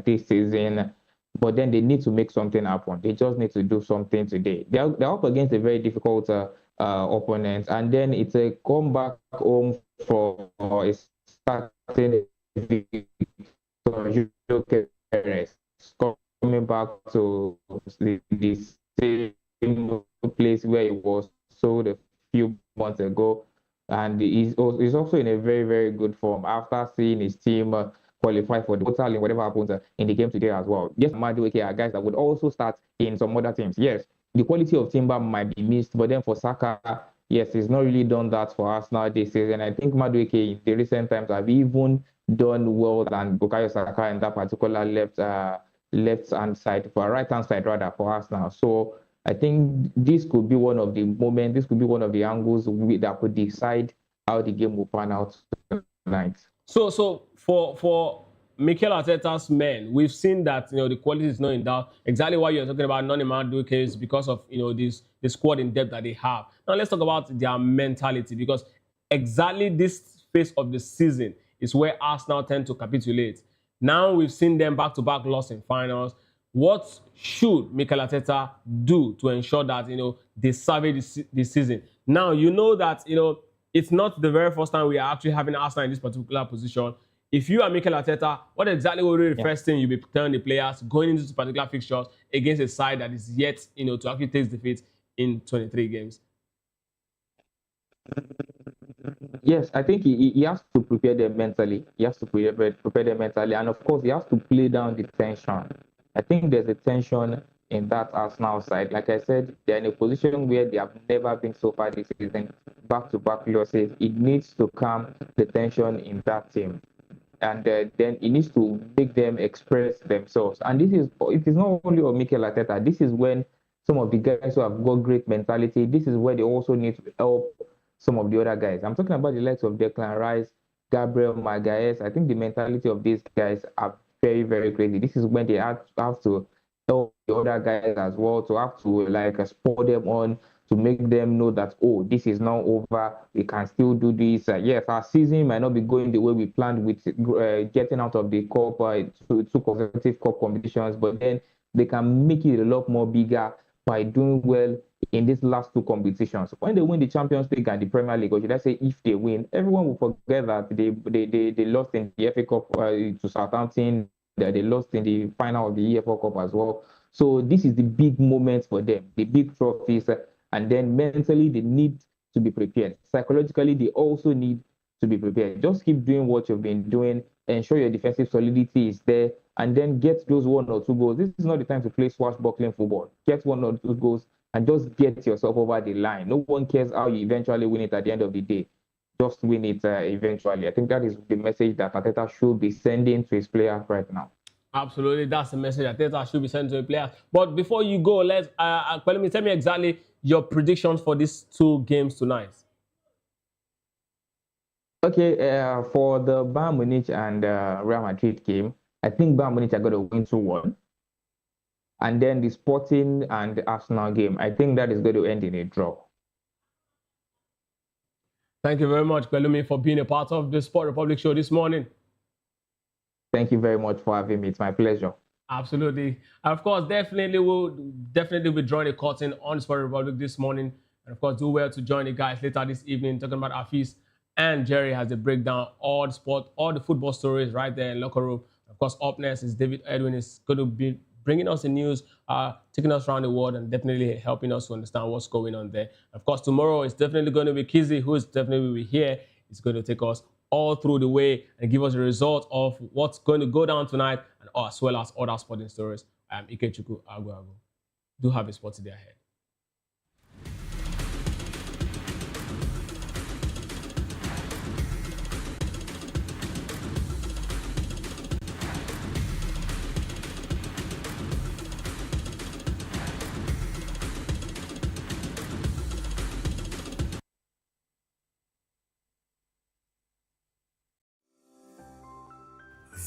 this season. But then they need to make something happen. They just need to do something today. They're up against a very difficult opponent. And then it's a comeback home for a starting Perez coming back to the same place where he was sold a few months ago, and he's also in a very, very good form after seeing his team qualify for the total in whatever happens in the game today as well. Yes, Madueke are guys that would also start in some other teams. Yes, the quality of Timber might be missed, but then for Saka, yes, he's not really done that for us now this season. I think Madueke in the recent times have even done well than Bukayo Saka in that particular left-hand side, for right-hand side rather, for us now. So I think this could be one of the moments, this could be one of the angles that could decide how the game will pan out tonight. So for Mikel Arteta's men, we've seen that the quality is not in doubt. Exactly why you're talking about non-Madueke is because of the squad in depth that they have. Now let's talk about their mentality, because exactly this phase of the season is where Arsenal tend to capitulate. Now we've seen them back-to-back loss in finals. What should Mikel Arteta do to ensure that they salvage this season? Now you know that it's not the very first time we are actually having Arsenal in this particular position. If you are Mikel Arteta, what exactly will be the first thing you'll be telling the players going into this particular fixtures against a side that is yet to actually taste defeat in 23 games? Yes, I think he has to prepare them mentally. He has to prepare them mentally. And of course, he has to play down the tension. I think there's a tension in that Arsenal side. Like I said, they're in a position where they have never been so far this season, back-to-back losses. It needs to calm the tension in that team. And then it needs to make them express themselves. And it is not only on Mikel Arteta. This is when some of the guys who have got great mentality, this is where they also need to help some of the other guys. I'm talking about the likes of Declan Rice, Gabriel Magalhaes. I think the mentality of these guys are very, very crazy. This is when they have to tell the other guys as well, to have to like spur them on, to make them know that, oh, this is now over, we can still do this. Yes, our season might not be going the way we planned with getting out of the cup, two consecutive cup competitions, but then they can make it a lot more bigger by doing well in these last two competitions. When they win the Champions League and the Premier League, or should I say if they win, everyone will forget that they lost in the FA Cup to Southampton, that they lost in the final of the EFL Cup as well. So this is the big moment for them, the big trophies, and then mentally they need to be prepared. Psychologically, they also need to be prepared. Just keep doing what you've been doing, ensure your defensive solidity is there, and then get those 1 or 2 goals. This is not the time to play swashbuckling football. Get 1 or 2 goals and just get yourself over the line. No one cares how you eventually win it at the end of the day. Just win it eventually. I think that is the message that Arteta should be sending to his players right now. Absolutely, that's the message that Arteta should be sending to the players. But before you go, let me tell me exactly your predictions for these 2 games tonight. Okay, for the Bayern Munich and Real Madrid game, I think Bayern Munich are going to win 2-1. And then the Sporting and the Arsenal game, I think that is going to end in a draw. Thank you very much, Pelumi, for being a part of the Sport Republic show this morning. Thank you very much for having me. It's my pleasure. Absolutely. Of course, we'll be drawing a curtain on Sport Republic this morning. And of course, do well to join the guys later this evening, talking about Afis and Jerry has a breakdown, all the football stories right there in locker room. Of course, up next is David Edwin is going to be bringing us the news, taking us around the world and definitely helping us to understand what's going on there. Of course, tomorrow is definitely going to be Kizzy, who is definitely here. He's going to take us all through the way and give us a result of what's going to go down tonight, and as well as other sporting stories. I'm Kachikwu. Do have a sporty day ahead.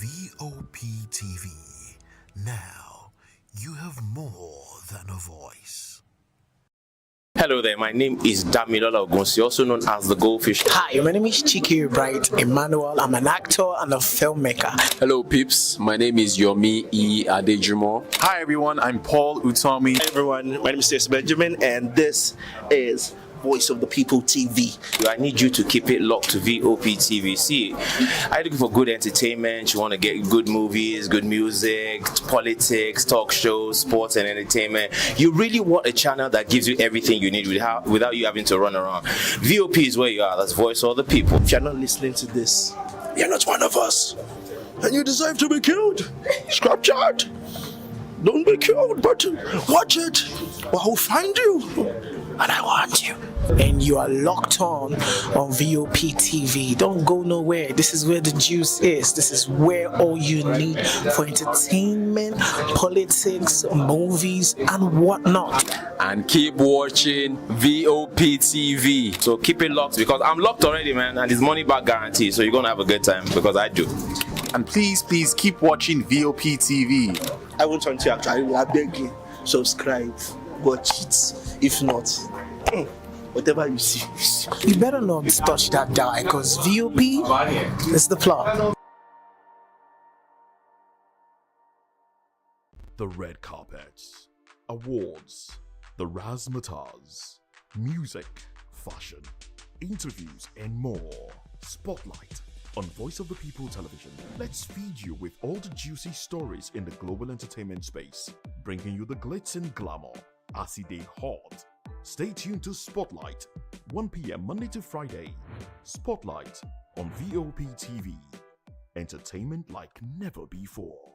VOP TV. Now, you have more than a voice. Hello there, my name is Damilola Ogunsi, also known as the Goldfish. Hi, my name is Chike Bright Emmanuel. I'm an actor and a filmmaker. Hello, peeps. My name is Yomi E. Adejumo. Hi, everyone. I'm Paul Utomi. Hi, everyone. My name is Stacey Benjamin, and this is Voice of the People TV. I need you to keep it locked to VOP TV. See, are you looking for good entertainment? You want to get good movies, good music, politics, talk shows, sports and entertainment. You really want a channel that gives you everything you need without you having to run around. VOP is where you are. That's Voice of the People. If you're not listening to this, you're not one of us. And you deserve to be killed. Scrap chat. Don't be killed, but watch it. Or I'll find you. And I want you. And you are locked on VOP TV. Don't go nowhere. This is where the juice is. This is where all you need for entertainment, politics, movies, and whatnot. And keep watching VOP TV. So keep it locked, because I'm locked already, man, and it's money back guarantee. So you're going to have a good time, because I do. And please keep watching VOP TV. I want you to actually, I beg you, subscribe, watch it. If not, whatever you see. You better not touch that dial, because VOP is the plot. The red carpets, awards, the razzmatazz, music, fashion, interviews, and more. Spotlight on Voice of the People Television. Let's feed you with all the juicy stories in the global entertainment space, bringing you the glitz and glamour as it is hot. Stay tuned to Spotlight, 1 p.m. Monday to Friday. Spotlight on VOP TV. Entertainment like never before.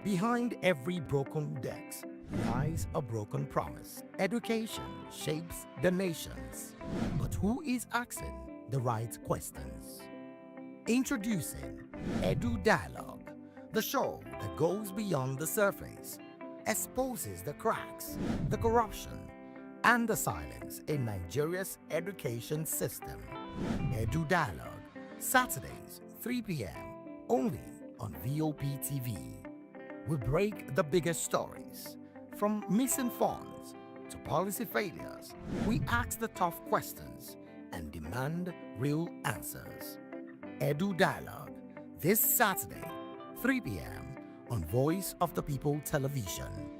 Behind every broken desk lies a broken promise. Education shapes the nations. But who is asking the right questions? Introducing Edu Dialogue, the show that goes beyond the surface, exposes the cracks, the corruption, and the silence in Nigeria's education system. Edu Dialogue, Saturdays, 3 p.m. only on VOP TV. We break the biggest stories, from missing funds to policy failures. We ask the tough questions and demand real answers. Edu Dialogue, this Saturday, 3 p.m. on Voice of the People Television.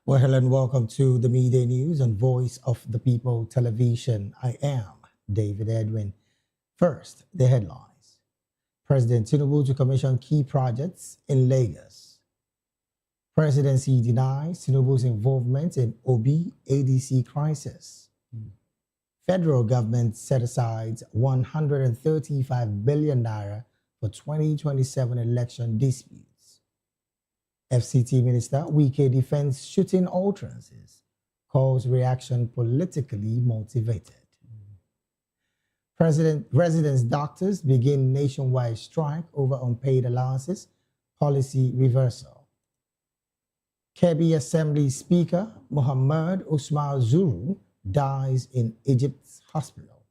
Well, hello and welcome to the Midday News on Voice of the People Television. I am David Edwin. First, the headlines. President Tinubu to commission key projects in Lagos. Presidency denies Tinubu's involvement in Obi ADC crisis. Federal government set aside 135 billion naira for 2027 election disputes. FCT Minister Wike defends shooting utterances, calls reaction politically motivated. Residents doctors begin nationwide strike over unpaid allowances, policy reversal. Kebbi Assembly Speaker Muhammad Usman Zuru dies in Egypt's hospital.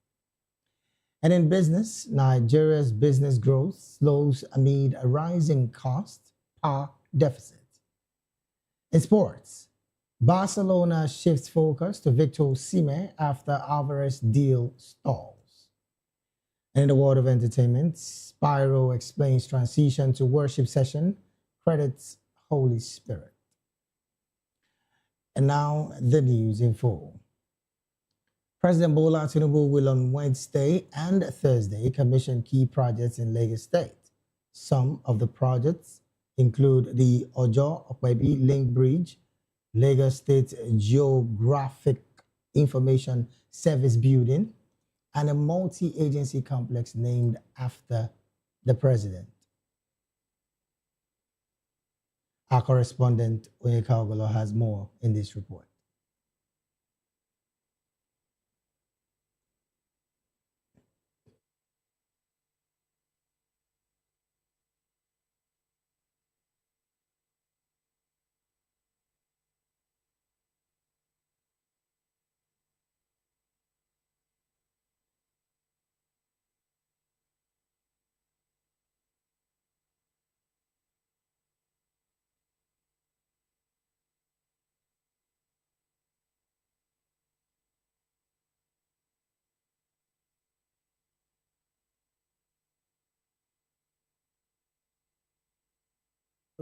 And in business, Nigeria's business growth slows amid a rising cost per deficit. In sports, Barcelona shifts focus to Victor Osimhen after Alvarez deal stalls. And in the world of entertainment, Spyro explains transition to worship session, credits Holy Spirit. And now the news in full. President Bola Tinubu will on Wednesday and Thursday commission key projects in Lagos State. Some of the projects include the Ojo-Okpebi Link Bridge, Lagos State Geographic Information Service Building, and a multi-agency complex named after the president. Our correspondent Onyeka Ogolo has more in this report.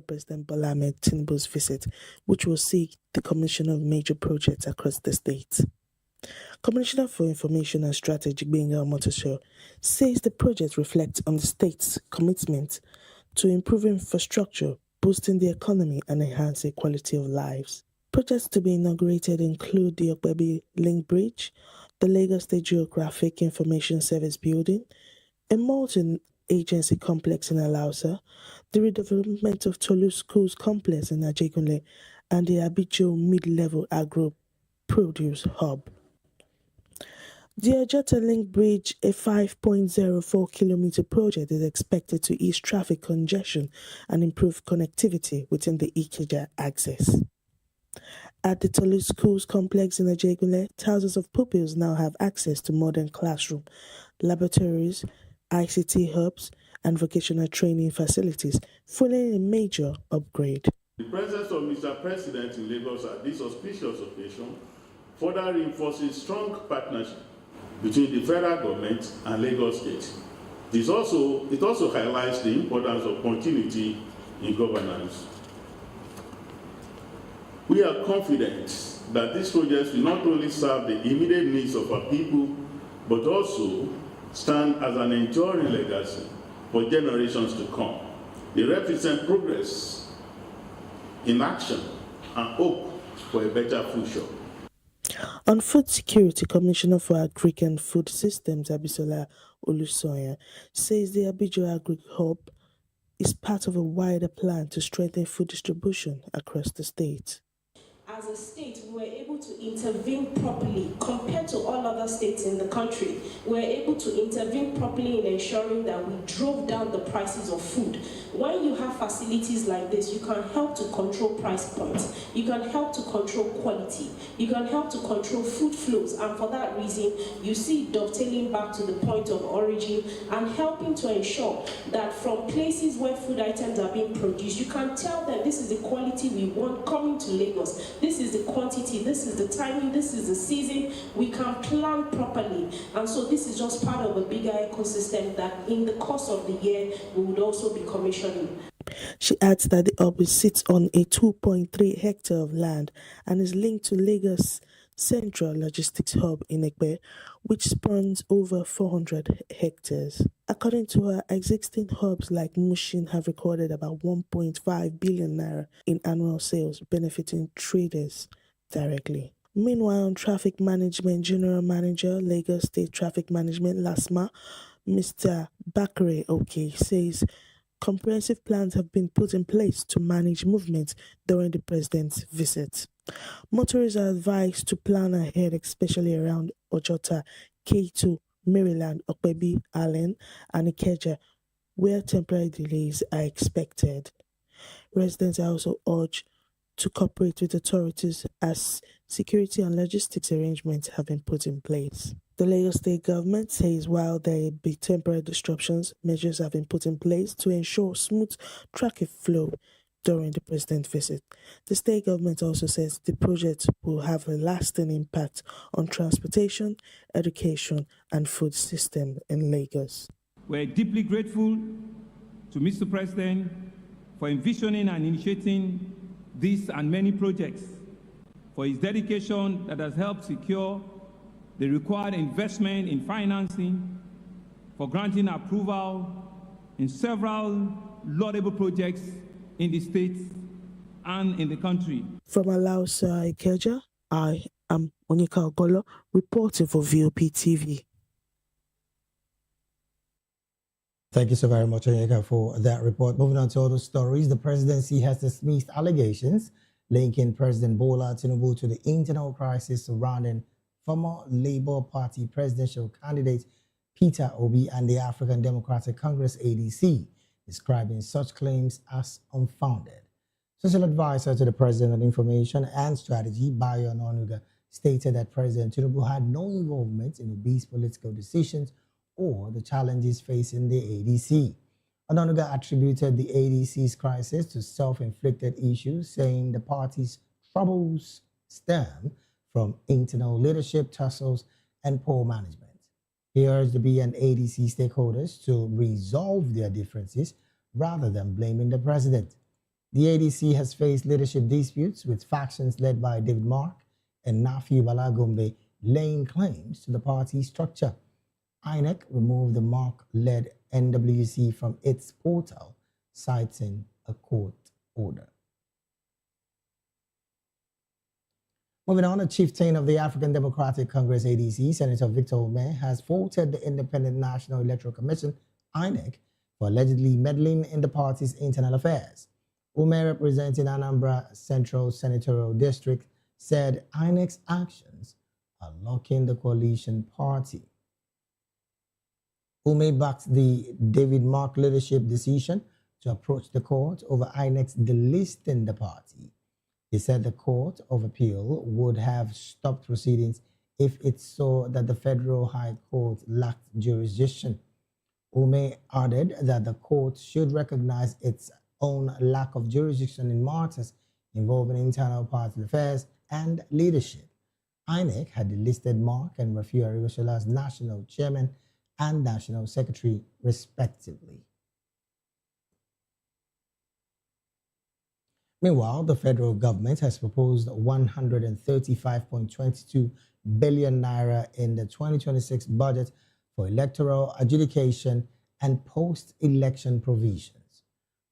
President Bola Ahmed Tinubu's visit, which will see the commission of major projects across the state. Commissioner for Information and Strategy, Gbenga Omotosho, says the project reflects on the state's commitment to improving infrastructure, boosting the economy, and enhancing quality of lives. Projects to be inaugurated include the Okpebi Link Bridge, the Lagos State Geographic Information Service Building, a multi-agency complex in Alausa, the redevelopment of Tolu Schools Complex in Ajegunle, and the Abijo Mid-Level Agro Produce Hub. The Ojota Link Bridge, a 5.04-kilometer project, is expected to ease traffic congestion and improve connectivity within the Ikeja axis. At the Tolu Schools Complex in Ajegunle, thousands of pupils now have access to modern classroom, laboratories, ICT hubs, and vocational training facilities, following a major upgrade. The presence of Mr. President in Lagos at this auspicious occasion further reinforces strong partnership between the federal government and Lagos State. It also highlights the importance of continuity in governance. We are confident that these projects will not only serve the immediate needs of our people, but also stand as an enduring legacy for generations to come. They represent progress in action and hope for a better future. On food security, Commissioner for Agric and Food Systems Abisola Olusoya says the Abijo Agric Hub is part of a wider plan to strengthen food distribution across the state. As a state, we were able to intervene properly compared to all other states in the country. We were able to intervene properly in ensuring that we drove down the prices of food. When you have facilities like this, you can help to control price points. You can help to control quality. You can help to control food flows. And for that reason, you see dovetailing back to the point of origin and helping to ensure that from places where food items are being produced, you can tell them this is the quality we want coming to Lagos. This is the quantity, this is the timing, this is the season. We can plan properly. And so this is just part of a bigger ecosystem that in the course of the year, we would also be commissioning. She adds that the hub sits on a 2.3 hectare of land and is linked to Lagos Central Logistics Hub in Ekpe, which spans over 400 hectares. According to her, existing hubs like Mushin have recorded about 1.5 billion naira in annual sales, benefiting traders directly. Meanwhile, Traffic Management General Manager, Lagos State Traffic Management, LASMA, Mr. Bakare Oke, says comprehensive plans have been put in place to manage movement during the president's visit. Motorists are advised to plan ahead, especially around Ojota, K2, Maryland, Okpebi, Allen, and Ikeja, where temporary delays are expected. Residents are also urged to cooperate with authorities as security and logistics arrangements have been put in place. The Lagos State government says while there be temporary disruptions, measures have been put in place to ensure smooth traffic flow during the president's visit. The state government also says the project will have a lasting impact on transportation, education, and food system in Lagos. We're deeply grateful to Mr. President for envisioning and initiating these and many projects, for his dedication that has helped secure the required investment in financing, for granting approval in several laudable projects in the state and in the country. From Alausa Ikeja, I am Onika Ogolo, reporting for VOP TV. Thank you so very much, Onyeka, for that report. Moving on to other stories, the presidency has dismissed allegations linking President Bola Tinubu to the internal crisis surrounding former Labour Party presidential candidate Peter Obi and the African Democratic Congress ADC, describing such claims as unfounded. Special advisor to the President on Information and Strategy, Bayo Onanuga, stated that President Tinubu had no involvement in Obi's political decisions or the challenges facing the ADC. Onanuga attributed the ADC's crisis to self-inflicted issues, saying the party's troubles stem from internal leadership tussles and poor management. He urged the B and ADC stakeholders to resolve their differences rather than blaming the president. The ADC has faced leadership disputes with factions led by David Mark and Nafi Balagombe laying claims to the party structure. INEC removed the Mark-led NWC from its portal, citing a court order. Moving on, the chieftain of the African Democratic Congress ADC, Senator Victor Ome, has faulted the Independent National Electoral Commission, INEC, for allegedly meddling in the party's internal affairs. Ome, representing Anambra Central Senatorial District, said INEC's actions are locking the coalition party. Ome backed the David Mark leadership decision to approach the court over INEC's delisting the party. He said the Court of Appeal would have stopped proceedings if it saw that the Federal High Court lacked jurisdiction. Ume added that the court should recognize its own lack of jurisdiction in matters involving internal party affairs and leadership. INEC had delisted Mark and Rafiu Arigoshola as national chairman and national secretary, respectively. Meanwhile, the federal government has proposed 135.22 billion naira in the 2026 budget for electoral adjudication and post-election provisions,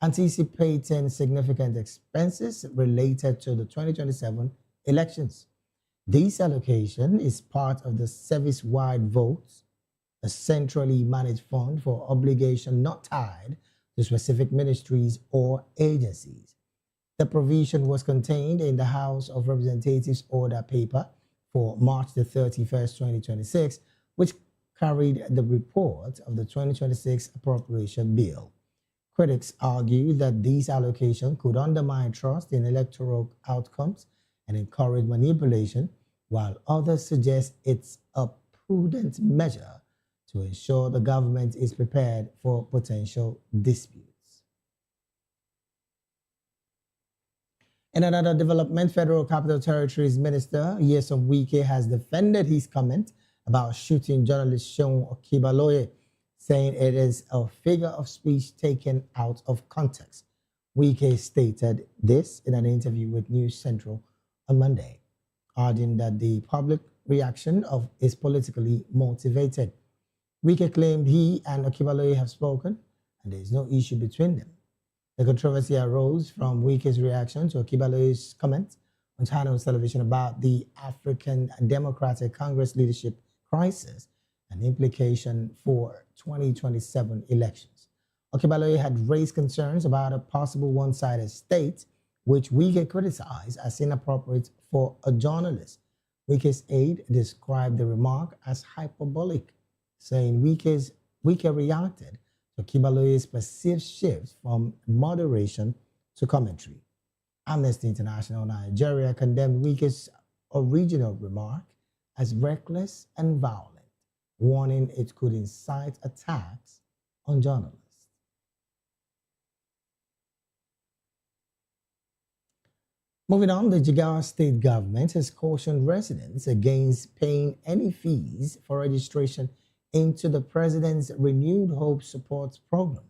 anticipating significant expenses related to the 2027 elections. This allocation is part of the service-wide votes, a centrally managed fund for obligation not tied to specific ministries or agencies. The provision was contained in the House of Representatives order paper for March the 31st, 2026, which carried the report of the 2026 appropriation bill. Critics argue that this allocation could undermine trust in electoral outcomes and encourage manipulation, while others suggest it's a prudent measure to ensure the government is prepared for potential disputes. In another development, Federal Capital Territories Minister Nyesom Wike has defended his comment about shooting journalist Seun Okibaloye, saying it is a figure of speech taken out of context. Wike stated this in an interview with News Central on Monday, arguing that the public reaction is politically motivated. Wike claimed he and Okibaloye have spoken and there is no issue between them. The controversy arose from Wike's reaction to Okibaloye's comment on Channels Television about the African Democratic Congress leadership crisis and implication for 2027 elections. Okibaloye had raised concerns about a possible one-sided state, which Wike criticized as inappropriate for a journalist. Wike's aide described the remark as hyperbolic, saying Wike reacted to Okibaloye's perceived shift from moderation to commentary. Amnesty International Nigeria condemned Wike's original remark as reckless and violent, warning it could incite attacks on journalists. Moving on, the Jigawa state government has cautioned residents against paying any fees for registration into the president's Renewed Hope Support Program,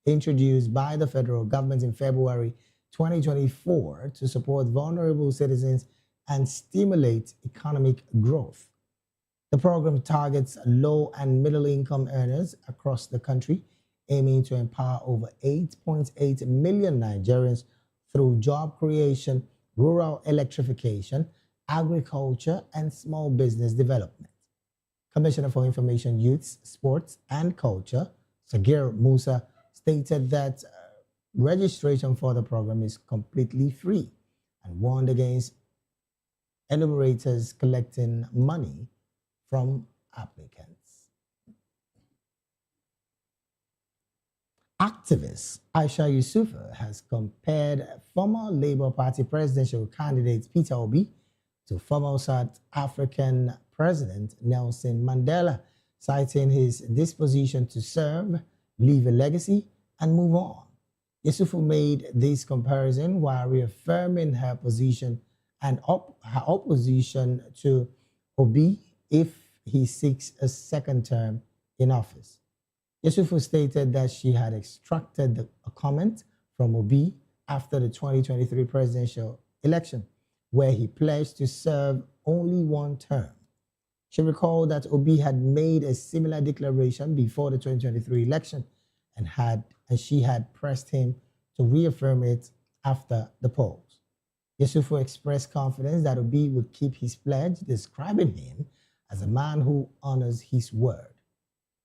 introduced by the federal government in February 2024 to support vulnerable citizens and stimulate economic growth. The program targets low and middle income earners across the country, aiming to empower over 8.8 million Nigerians through job creation, rural electrification, agriculture, and small business development. Commissioner for Information, Youth, Sports, and Culture, Sagir Musa, stated that registration for the program is completely free and warned against enumerators collecting money from applicants. Activist Aisha Yusufa has compared former Labour Party presidential candidate Peter Obi to former South African President Nelson Mandela, citing his disposition to serve, leave a legacy, and move on. Yusufu made this comparison while reaffirming her position and her opposition to Obi if he seeks a second term in office. Yusufu stated that she had extracted a comment from Obi after the 2023 presidential election, where he pledged to serve only one term. She recalled that Obi had made a similar declaration before the 2023 election and she had pressed him to reaffirm it after the polls. Yusufu expressed confidence that Obi would keep his pledge, describing him as a man who honors his word.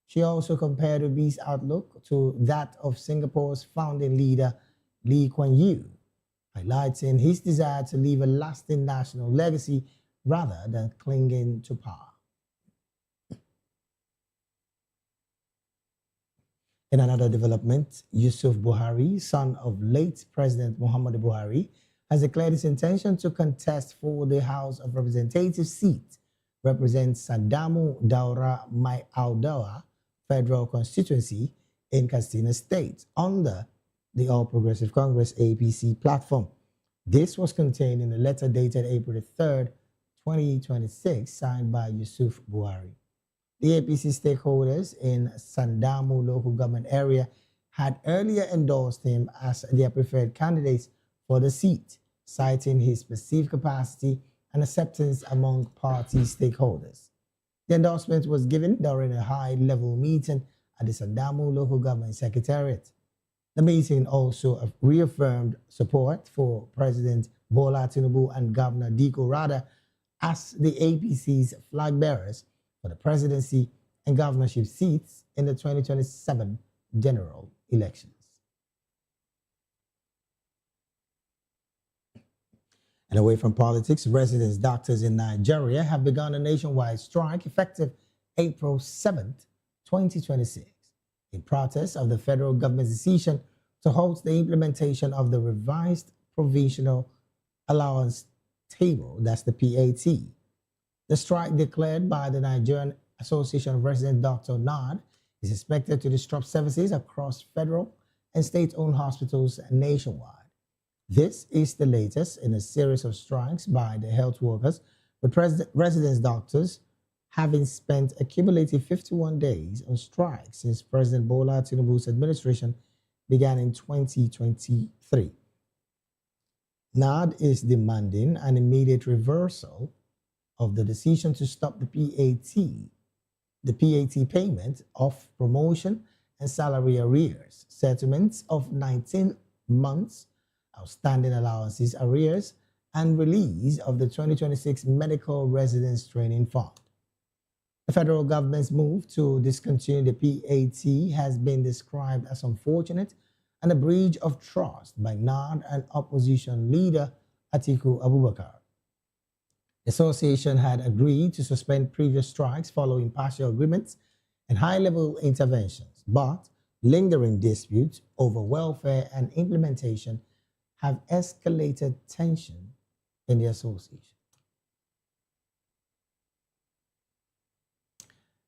She also compared Obi's outlook to that of Singapore's founding leader Lee Kuan Yew, highlighting his desire to leave a lasting national legacy rather than clinging to power. In another development, Yusuf Buhari, son of late President Muhammadu Buhari, has declared his intention to contest for the House of Representatives seat, represents Sadamu Daura Mai Audawa Federal Constituency in Katsina State under the All Progressive Congress APC platform. This was contained in a letter dated April 3rd, 2026, signed by Yusuf Buhari. The APC stakeholders in Sandamu local government area had earlier endorsed him as their preferred candidate for the seat, citing his perceived capacity and acceptance among party stakeholders. The endorsement was given during a high-level meeting at the Sandamu local government secretariat. The meeting also reaffirmed support for President Bola Tinubu and Governor Diko Rada as the APC's flag bearers for the presidency and governorship seats in the 2027 general elections. And away from politics, residents doctors in Nigeria have begun a nationwide strike effective April 7th, 2026, in protest of the federal government's decision to halt the implementation of the revised provisional allowance table, that's the PAT. The strike declared by the Nigerian Association of Resident Doctors (NARD) is expected to disrupt services across federal and state-owned hospitals nationwide. This is the latest in a series of strikes by the health workers, with residents doctors having spent a cumulative 51 days on strike since President Bola Tinubu's administration began in 2023. NARD is demanding an immediate reversal of the decision to stop the PAT payment of promotion and salary arrears, settlements of 19 months, outstanding allowances arrears, and release of the 2026 Medical Residence Training Fund. The federal government's move to discontinue the PAT has been described as unfortunate and a breach of trust by NARD and opposition leader Kachikwu Abubakar. The association had agreed to suspend previous strikes following partial agreements and high-level interventions, but lingering disputes over welfare and implementation have escalated tension in the association.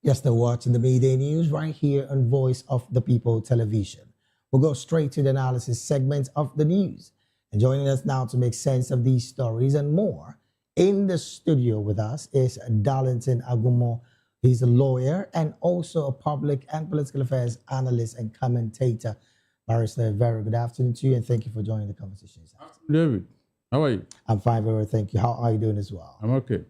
You're still watching the Midday News right here on Voice of the People television. We'll go straight to the analysis segment of the news. And joining us now to make sense of these stories and more, in the studio with us is Darlington Agumo. He's a lawyer and also a public and political affairs analyst and commentator. Barrister, very good afternoon to you, and thank you for joining the conversation. David, how are you? I'm fine, very well, thank you. How are you doing as well? I'm okay.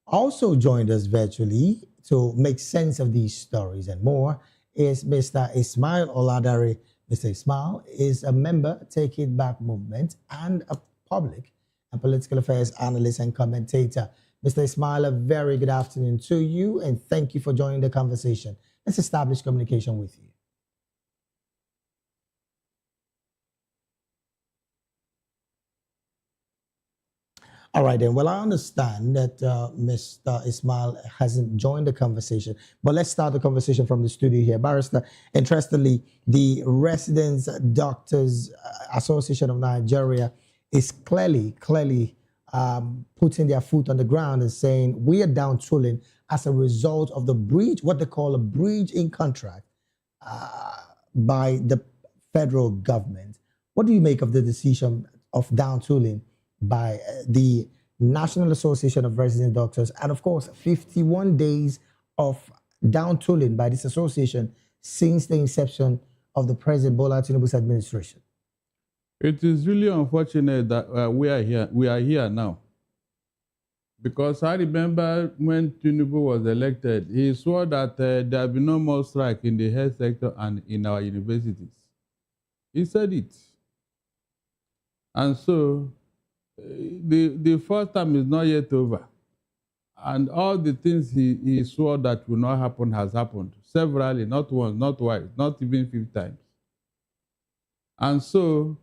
Also joined us virtually to make sense of these stories and more is Mr. Ismail Oladare. Mr. Ismail is a member Take It Back movement and a public and political affairs analyst and commentator. Mr. Ismail, a very good afternoon to you, and thank you for joining the conversation. Let's establish communication with you. All right, then. Well, I understand that Mr. Ismail hasn't joined the conversation, but let's start the conversation from the studio here. Barrister, interestingly, the Residents Doctors Association of Nigeria is clearly putting their foot on the ground and saying we are down tooling as a result of the breach, what they call a breach in contract by the federal government. What do you make of the decision of down tooling by the National Association of Resident Doctors, and of course 51 days of down tooling by this association since the inception of the President Bola Tinubu's administration? It is really unfortunate that we are here now, because I remember when Tinubu was elected, he swore that there will be no more strike in the health sector and in our universities. He said it, and so the first time is not yet over, and all the things he swore that will not happen has happened severally, not once, not twice, not even 5 times. And so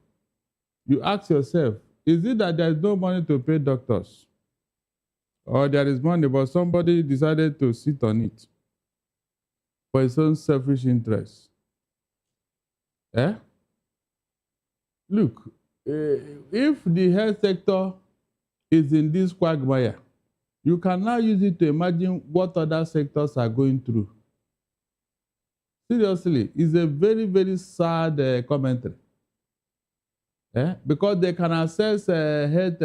you ask yourself, is it that there is no money to pay doctors, or there is money but somebody decided to sit on it for his own selfish interests? Look, if the health sector is in this quagmire, you can now use it to imagine what other sectors are going through. Seriously, it's a very, very sad commentary. Because they can access health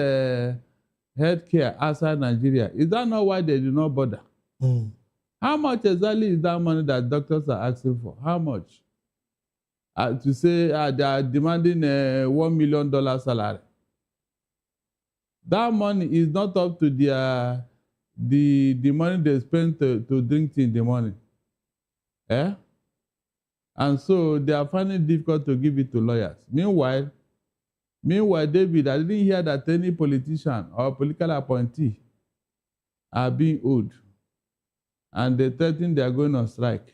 care outside Nigeria. Is that not why they do not bother? How much exactly is that money that doctors are asking for? How much? To say they are demanding a $1 million salary. That money is not up to the money they spend to drink tea in the morning. And so they are finding it difficult to give it to lawyers. Meanwhile, David, I didn't hear that any politician or political appointee are being owed. And they threaten they are going on strike.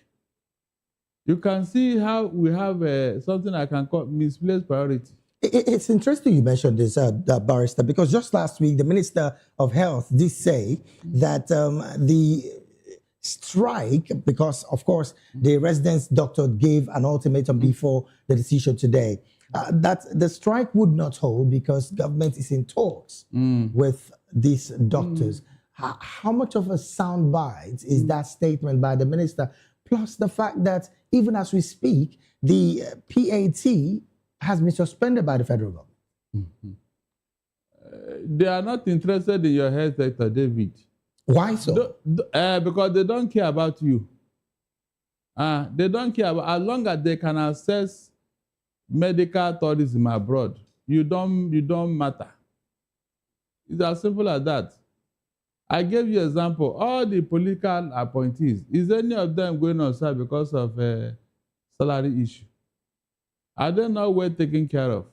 You can see how we have something I can call misplaced priority. It's interesting you mentioned this, Barrister, because just last week, the Minister of Health did say that the strike, because, of course, the residence doctor gave an ultimatum before the decision today, that the strike would not hold because government is in talks with these doctors. How much of a soundbite is that statement by the minister? Plus the fact that even as we speak, the PAT has been suspended by the federal government. They are not interested in your health sector, David. Why so? Because they don't care about you. They don't care about, as long as they can access medical tourism abroad, you don't matter. It's as simple as that. I gave you an example. All the political appointees, is any of them going on strike because of a salary issue? Are they not well taken care of?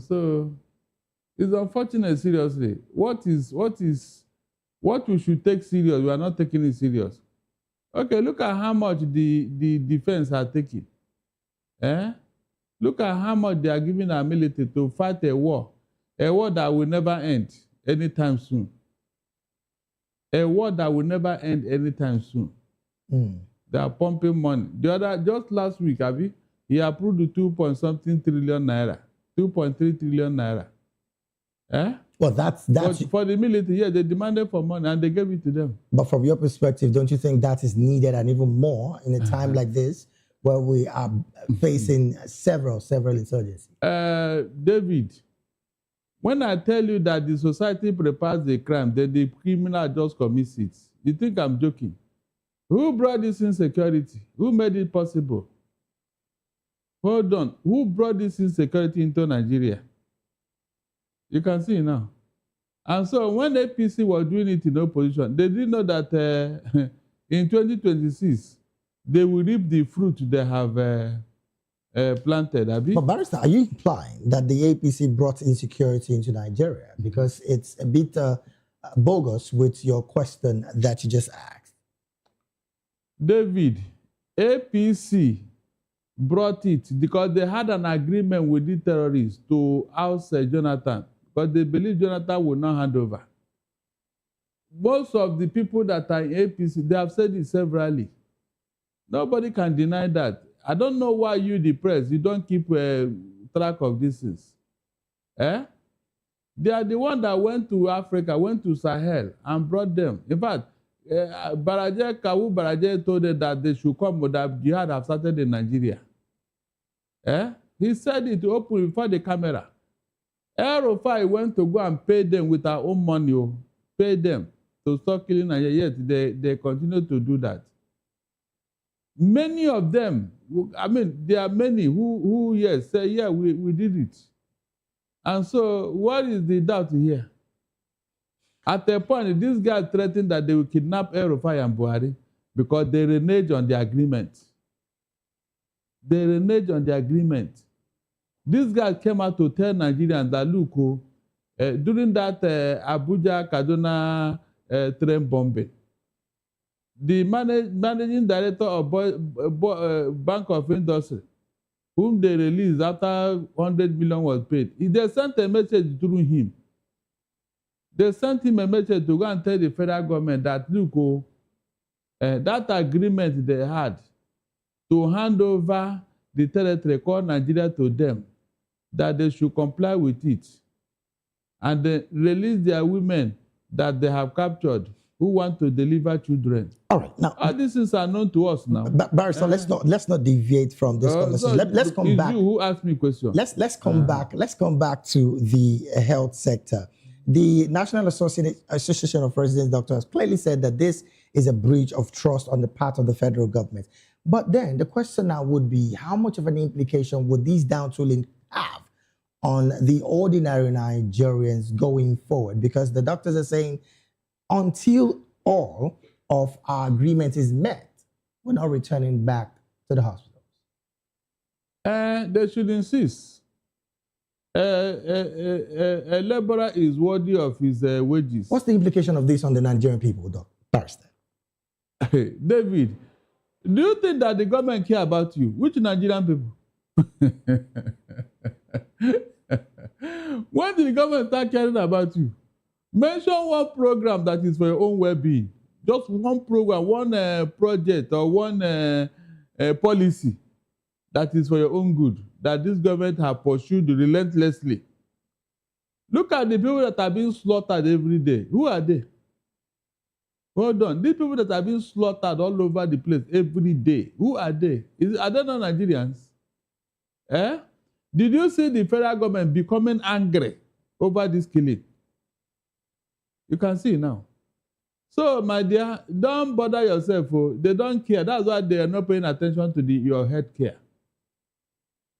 So it's unfortunate, seriously. What we should take serious, we are not taking it serious. Okay, look at how much the defense are taking. Look at how much they are giving our military to fight a war that will never end anytime soon. A war that will never end anytime soon. They are pumping money. Just last week, he approved the 2.something trillion naira, 2.3 trillion naira. Well, that's but for the military, yeah, they demanded for money and they gave it to them. But from your perspective, don't you think that is needed and even more in a time like this, where we are facing several insurgencies? David, when I tell you that the society prepares the crime, then the criminal just commits it, you think I'm joking? Who brought this insecurity? Who made it possible? Hold on. Who brought this insecurity into Nigeria? You can see now. And so when APC was doing it in opposition, they didn't know that in 2026, they will reap the fruit they have planted. But Barrister, are you implying that the APC brought insecurity into Nigeria? Because it's a bit bogus with your question that you just asked. David, APC brought it because they had an agreement with the terrorists to oust Jonathan, because they believe Jonathan will not hand over. Most of the people that are in APC, they have said it severally. Nobody can deny that. I don't know why you, the press, you don't keep track of these things. They are the one that went to Africa, went to Sahel, and brought them. In fact, Kawu Baraje told them that they should come, that jihad have started in Nigeria. He said it open before the camera. El-Rufai went to go and pay them with our own money, pay them to stop killing Nigeria. Yet they continue to do that. Many of them, there are many who yes, say, yeah, we did it. And so what is the doubt here? At a point, this guy threatened that they will kidnap El-Rufai and Buhari because they reneged on the agreement. They reneged on the agreement. This guy came out to tell Nigerians that, look, during that Abuja-Kaduna train bombing, the managing director of Bank of Industry, whom they released after 100 million was paid, they sent a message through him. They sent him a message to go and tell the federal government that, look, that agreement they had to hand over the territory called Nigeria to them, that they should comply with it. And they release their women that they have captured, who want to deliver children. All right, now all these things are known to us now. Barrister, let's not deviate from this conversation. Let's come back. You who asked me question. Let's come back. Let's come back to the health sector. The National Association of Resident Doctors clearly said that this is a breach of trust on the part of the federal government. But then the question now would be, how much of an implication would these down tooling have on the ordinary Nigerians going forward? Because the doctors are saying, until all of our agreement is met, we're not returning back to the hospitals. They should insist. A laborer is worthy of his wages. What's the implication of this on the Nigerian people, Barrister? David, do you think that the government care about you? Which Nigerian people? When did the government start caring about you? Mention one program that is for your own well-being. Just one program, one project or one policy that is for your own good, that this government has pursued relentlessly. Look at the people that are being slaughtered every day. Who are they? Hold on. These people that are being slaughtered all over the place every day, who are they? Are they not Nigerians? Eh? Did you see the federal government becoming angry over this killing? You can see now. So, my dear, don't bother yourself. Oh. They don't care. That's why they are not paying attention to your health care.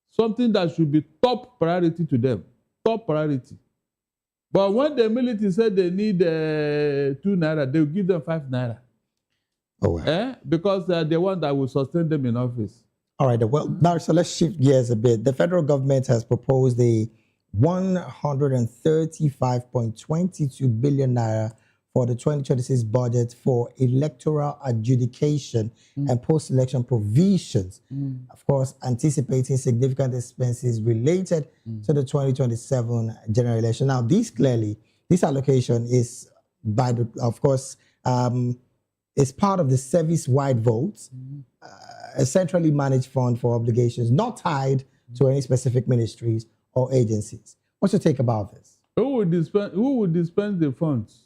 Something that should be top priority to them. Top priority. But when the military said they need 2 naira, they will give them 5 naira. Oh, wow. Because they are the one that will sustain them in office. All right. Well, now, so let's shift gears a bit. The federal government has proposed a 135.22 billion naira for the 2026 budget for electoral adjudication and post-election provisions. Of course, anticipating significant expenses related to the 2027 general election. Now, this allocation is by the, of course, is part of the service-wide votes, a centrally managed fund for obligations not tied to any specific ministries or agencies. What's your take about this? Who would dispense the funds?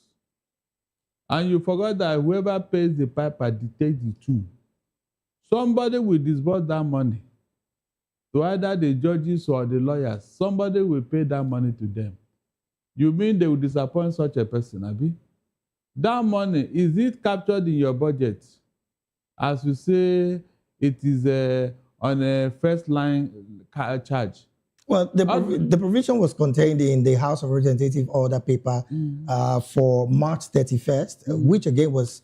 And you forgot that whoever pays the piper dictates the tune. Somebody will disburse that money to either the judges or the lawyers. Somebody will pay that money to them. You mean they will disappoint such a person, Abi? That money, is it captured in your budget? As you say, it is on a first line charge. Well, the provision was contained in the House of Representatives order paper for March 31st, which again was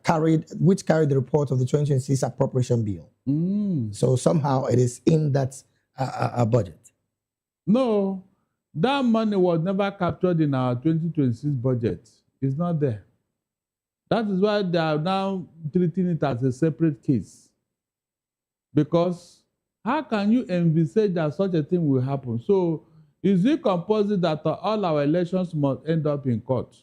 carried the report of the 2026 appropriation bill. So somehow it is in that budget. No, that money was never captured in our 2026 budget. It's not there. That is why they are now treating it as a separate case. Because how can you envisage that such a thing will happen? So, is it compulsory that all our elections must end up in court?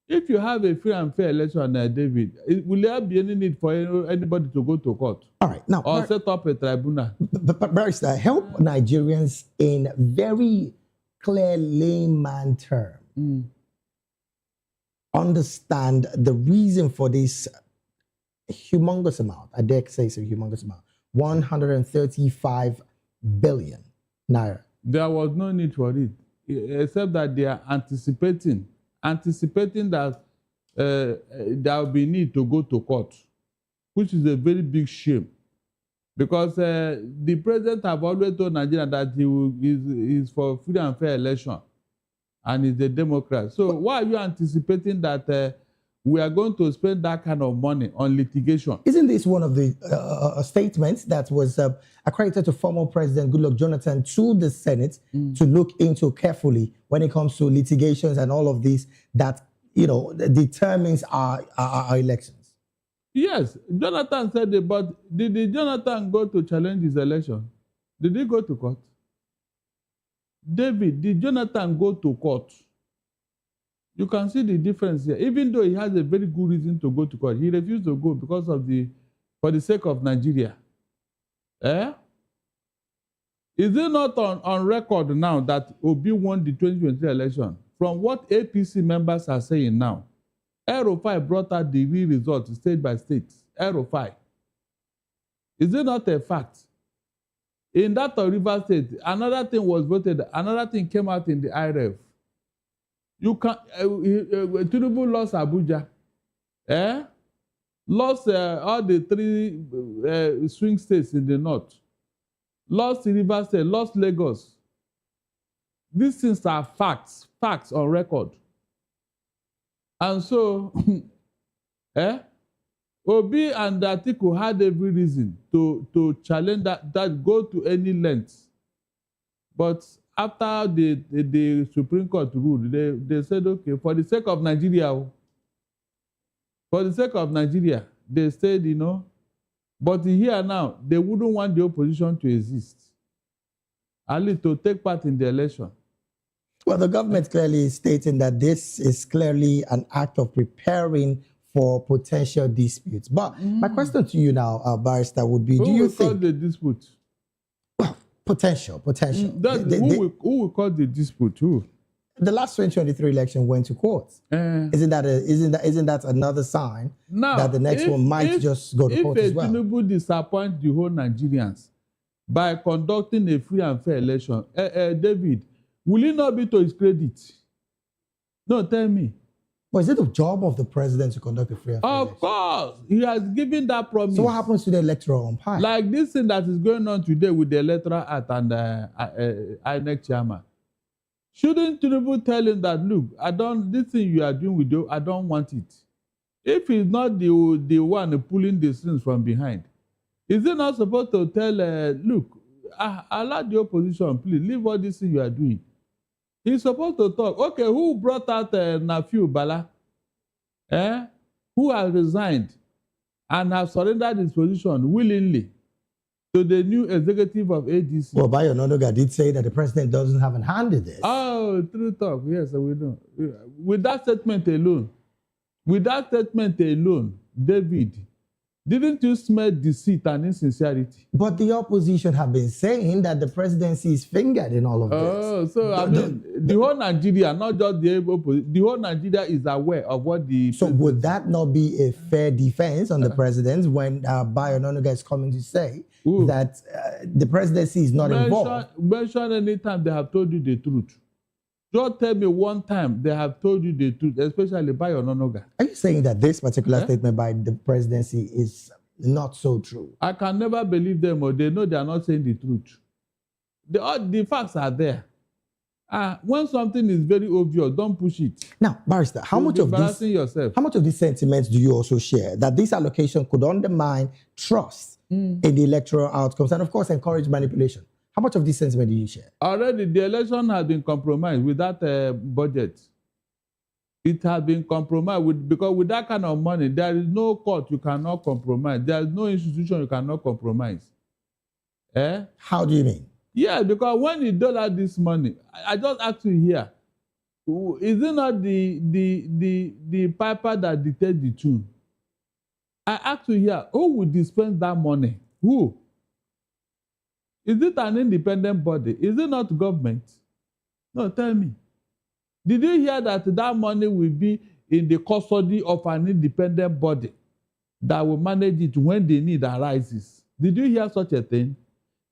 If you have a free and fair election, David, will there be any need for anybody to go to court? All right, now, or set up a tribunal? But Barrister, help Nigerians in very clear layman term understand the reason for this humongous amount. I dare say it's a humongous amount. 135 billion naira. There was no need for it, except that they are anticipating that there will be need to go to court, which is a very big shame. Because the president have always told Nigeria that he is for free and fair election, and he's a Democrat. So why are you anticipating that we are going to spend that kind of money on litigation? Isn't this one of the statements that was accredited to former President Goodluck Jonathan to the Senate to look into carefully when it comes to litigations and all of this that, you know, determines our elections? Yes, Jonathan said it, but did Jonathan go to challenge his election? Did he go to court? David, did Jonathan go to court? You can see the difference here. Even though he has a very good reason to go to court, he refused to go because of for the sake of Nigeria. Is it not on record now that Obi won the 2023 election? From what APC members are saying now, Aero-5 brought out the real results state by state. Aero-5. Is it not a fact? In that of Rivers State, another thing was voted, another thing came out in the IREF. You can Tinubu lost Abuja, lost all the three swing states in the north, lost Rivers State, lost Lagos. These things are facts on record. And so, Obi and Atiku had every reason to challenge that go to any length. But after the Supreme Court ruled, they said, okay, for the sake of Nigeria, they said, you know, but here now, they wouldn't want the opposition to exist, at least to take part in the election. Well, the government clearly is stating that this is clearly an act of preparing for potential disputes. But my question to you now, Barrister, would be, do you think... Who will call the dispute? Well, potential. Who will call the dispute? Who? The last 2023 election went to court. Isn't that another sign that the next one might just go to court as well? If Tinubu disappoints the whole Nigerians by conducting a free and fair election, David, will it not be to his credit? No, tell me. But is it the job of the president to conduct a free and fair election? Of course. He has given that promise. So what happens to the electoral umpire? Like this thing that is going on today with the Electoral Act and INEC chairman. Shouldn't Tinubu tell him that, look, this thing you are doing with you, I don't want it. If he's not the one pulling the strings from behind, is he not supposed to tell, look, allow the opposition, please, leave all this thing you are doing. He's supposed to talk. Okay, who brought out Nafiu Bala? Who has resigned and has surrendered his position willingly to the new executive of ADC? Well, Bayo Onanuga did say that the president doesn't have a hand in this. Oh, true talk. Yes, we know. With that statement alone, David, didn't you smell deceit and insincerity? But the opposition have been saying that the presidency is fingered in all of this. Oh, so the whole Nigeria, not just the opposition, the whole Nigeria is aware of what the... So would that not be a fair defense on the president when Bayo Onanuga is coming to say that the presidency is not involved? Mention any time they have told you the truth. Just tell me one time they have told you the truth, especially by Onanuga. Are you saying that this particular statement by the presidency is not so true? I can never believe them, or they know they are not saying the truth. The facts are there. When something is very obvious, don't push it. Now, Barrister, how much of these sentiments do you also share? That this allocation could undermine trust in the electoral outcomes and, of course, encourage manipulation. How much of this sentiment do you share? Already, the election has been compromised with that budget. It has been compromised because with that kind of money, there is no court you cannot compromise. There is no institution you cannot compromise. How do you mean? Yeah, because when you dollar this money, I just ask you here, is it not the piper that dictates the tune? I ask you here, who will dispense that money? Who? Is it an independent body? Is it not government? No, tell me. Did you hear that money will be in the custody of an independent body that will manage it when the need arises? Did you hear such a thing?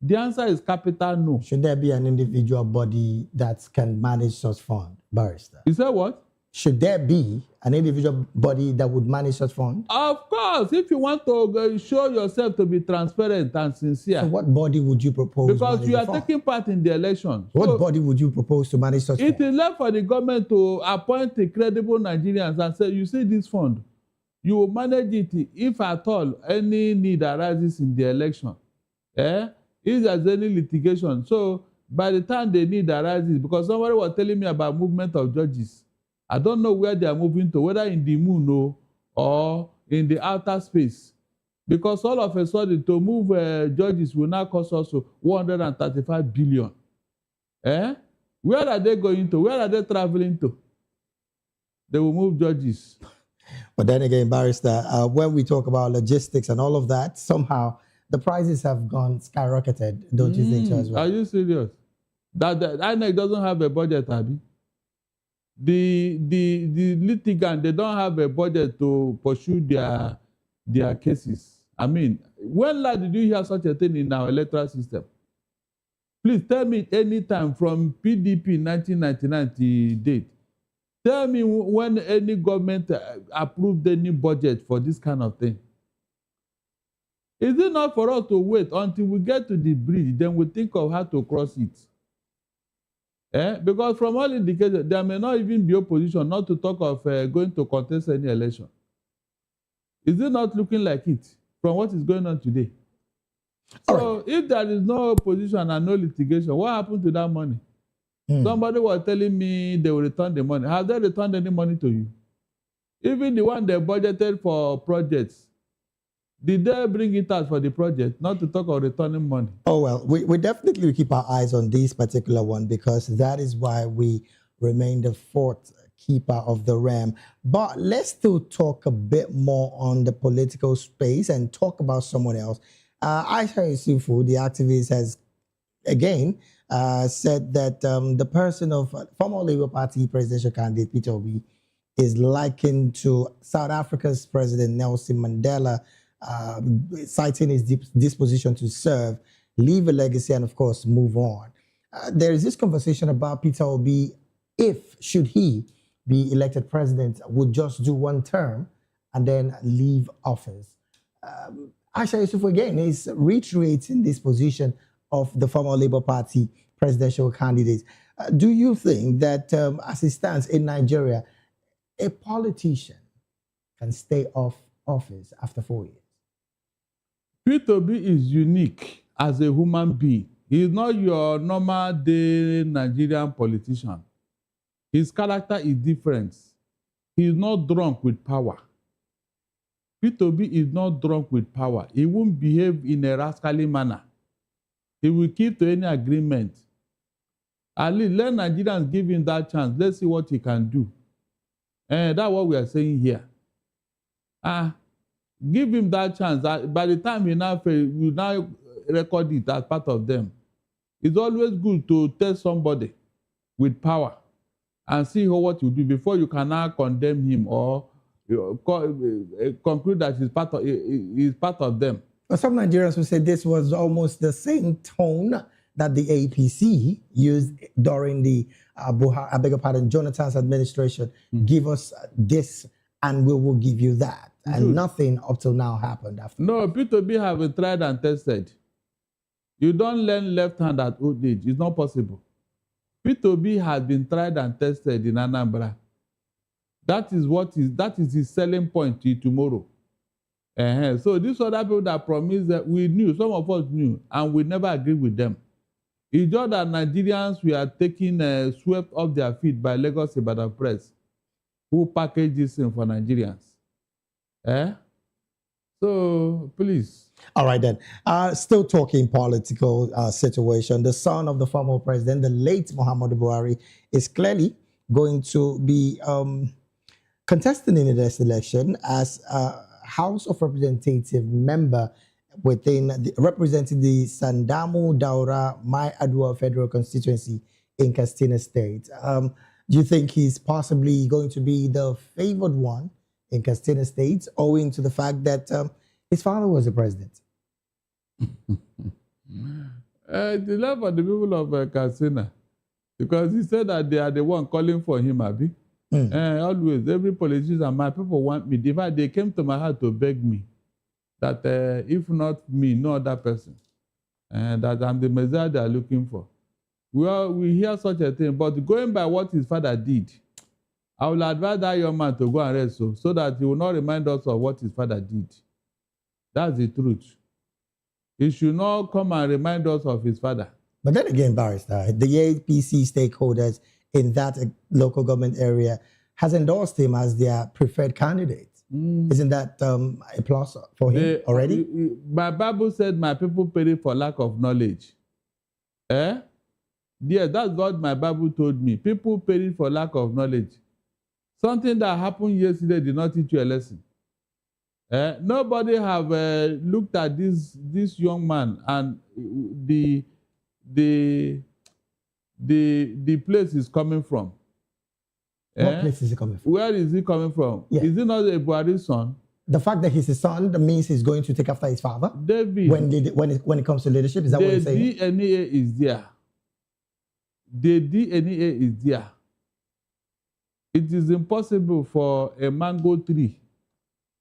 The answer is capital no. Should there be an individual body that can manage such fund, Barrister? You said what? Should there be an individual body that would manage such fund? Of course, if you want to show yourself to be transparent and sincere. So what body would you propose? Because you are taking part in the election. What body would you propose to manage such fund? It is left for the government to appoint the credible Nigerians and say, you see this fund, you will manage it if at all any need arises in the election. If there's any litigation. So by the time the need arises, because somebody was telling me about movement of judges. I don't know where they are moving to, whether in the moon or in the outer space. Because all of a sudden, to move judges will now cost us 135 billion. Where are they going to? Where are they traveling to? They will move judges. But then again, Barrister, when we talk about logistics and all of that, somehow the prices have gone skyrocketed, don't you think so as well? Are you serious? That INEC doesn't have a budget, Abby? the litigant, they don't have a budget to pursue their cases. I mean, when last did you hear such a thing in our electoral system? Please tell me any time from PDP 1999 to date. Tell me when any government approved any budget for this kind of thing. Is it not for us to wait until we get to the bridge, then we think of how to cross it? Because from all indications, there may not even be opposition, not to talk of going to contest any election. Is it not looking like it from what is going on today? So if there is no opposition and no litigation, what happened to that money? Somebody was telling me they will return the money. Have they returned any money to you? Even the one they budgeted for projects, did they bring it out for the project? Not to talk of returning money. Oh, well, we definitely will keep our eyes on this particular one, because that is why we remain the fourth keeper of the realm. But let's still talk a bit more on the political space and talk about someone else. Aisha Yusufu, the activist, has again said that the person of former Labour Party presidential candidate Peter Obi is likened to South Africa's President Nelson Mandela, citing his disposition to serve, leave a legacy, and of course move on. There is this conversation about Peter Obi, should he be elected president, would just do one term and then leave office. Aisha Yusufu again is reiterating this position of the former Labour Party presidential candidate. Do you think that as it stands in Nigeria, a politician can stay off office after 4 years? Peter Obi is unique as a human being. He is not your normal day Nigerian politician. His character is different. He is not drunk with power. Peter Obi is not drunk with power. He won't behave in a rascally manner. He will keep to any agreement. At least let Nigerians give him that chance. Let's see what he can do. And that's what we are saying here. Give him that chance. By the time he now record it as part of them. It's always good to test somebody with power and see what you do before you can now condemn him or conclude that he's part of them. Some Nigerians will say this was almost the same tone that the APC used during the Jonathan's administration. Give us this and we will give you that. And nothing up till now happened after. No, Peter Obi have been tried and tested. You don't learn left hand at old age. It's not possible. Peter Obi has been tried and tested in Anambra. That is his selling point to tomorrow. So these other people that promised that we knew, some of us knew, and we never agreed with them. It's just that Nigerians were taking swept off their feet by Lagos Ibadan Press, who packaged this thing for Nigerians. So please. All right then. Still talking political situation. The son of the former president, the late Muhammadu Buhari, is clearly going to be contesting in this election as a House of Representative member representing the Sandamu Daura Mai Adwa Federal Constituency in Katsina State. Do you think he's possibly going to be the favored one in Katsina State, owing to the fact that his father was the president? The love of the people of Katsina, because he said that they are the one calling for him, Abi. Always, every politician, my people want me. In fact, they came to my house to beg me that if not me, no other person, that I'm the Messiah they are looking for. We hear such a thing, but going by what his father did, I will advise that young man to go and rest so that he will not remind us of what his father did. That's the truth. He should not come and remind us of his father. But then again, Barrister, the APC stakeholders in that local government area has endorsed him as their preferred candidate. Isn't that a plus for him already? My Bible said, my people perish for lack of knowledge. Yeah, that's what my Bible told me. People perish for lack of knowledge. Something that happened yesterday did not teach you a lesson. Nobody have looked at this young man and the place he's coming from. What place is he coming from? Where is he coming from? Yeah. Is he not a Buhari's son? The fact that he's his son, that means he's going to take after his father. David. When it comes to leadership, is that what you're saying? The DNA is there. The DNA is there. It is impossible for a mango tree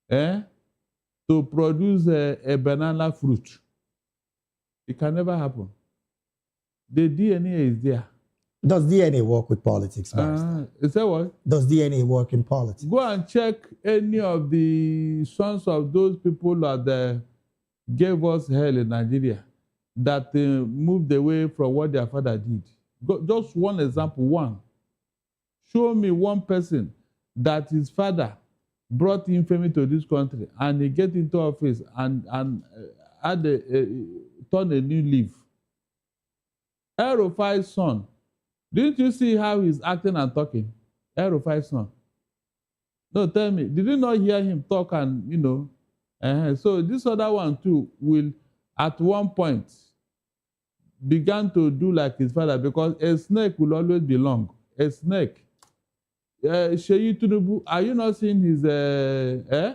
to produce a banana fruit. It can never happen. The DNA is there. Does DNA work with politics, Barrister? Is that what? Does DNA work in politics? Go and check any of the sons of those people that gave us hell in Nigeria, that moved away from what their father did. Just one example, one. Show me one person that his father brought infamy to this country and he get into office and turn a new leaf. El-Rufai's son. Didn't you see how he's acting and talking? El-Rufai's son. No, tell me, did you not hear him talk and, So this other one too will, at one point, began to do like his father, because a snake will always be long. A snake. Seyi Tinubu, are you not seeing his, No,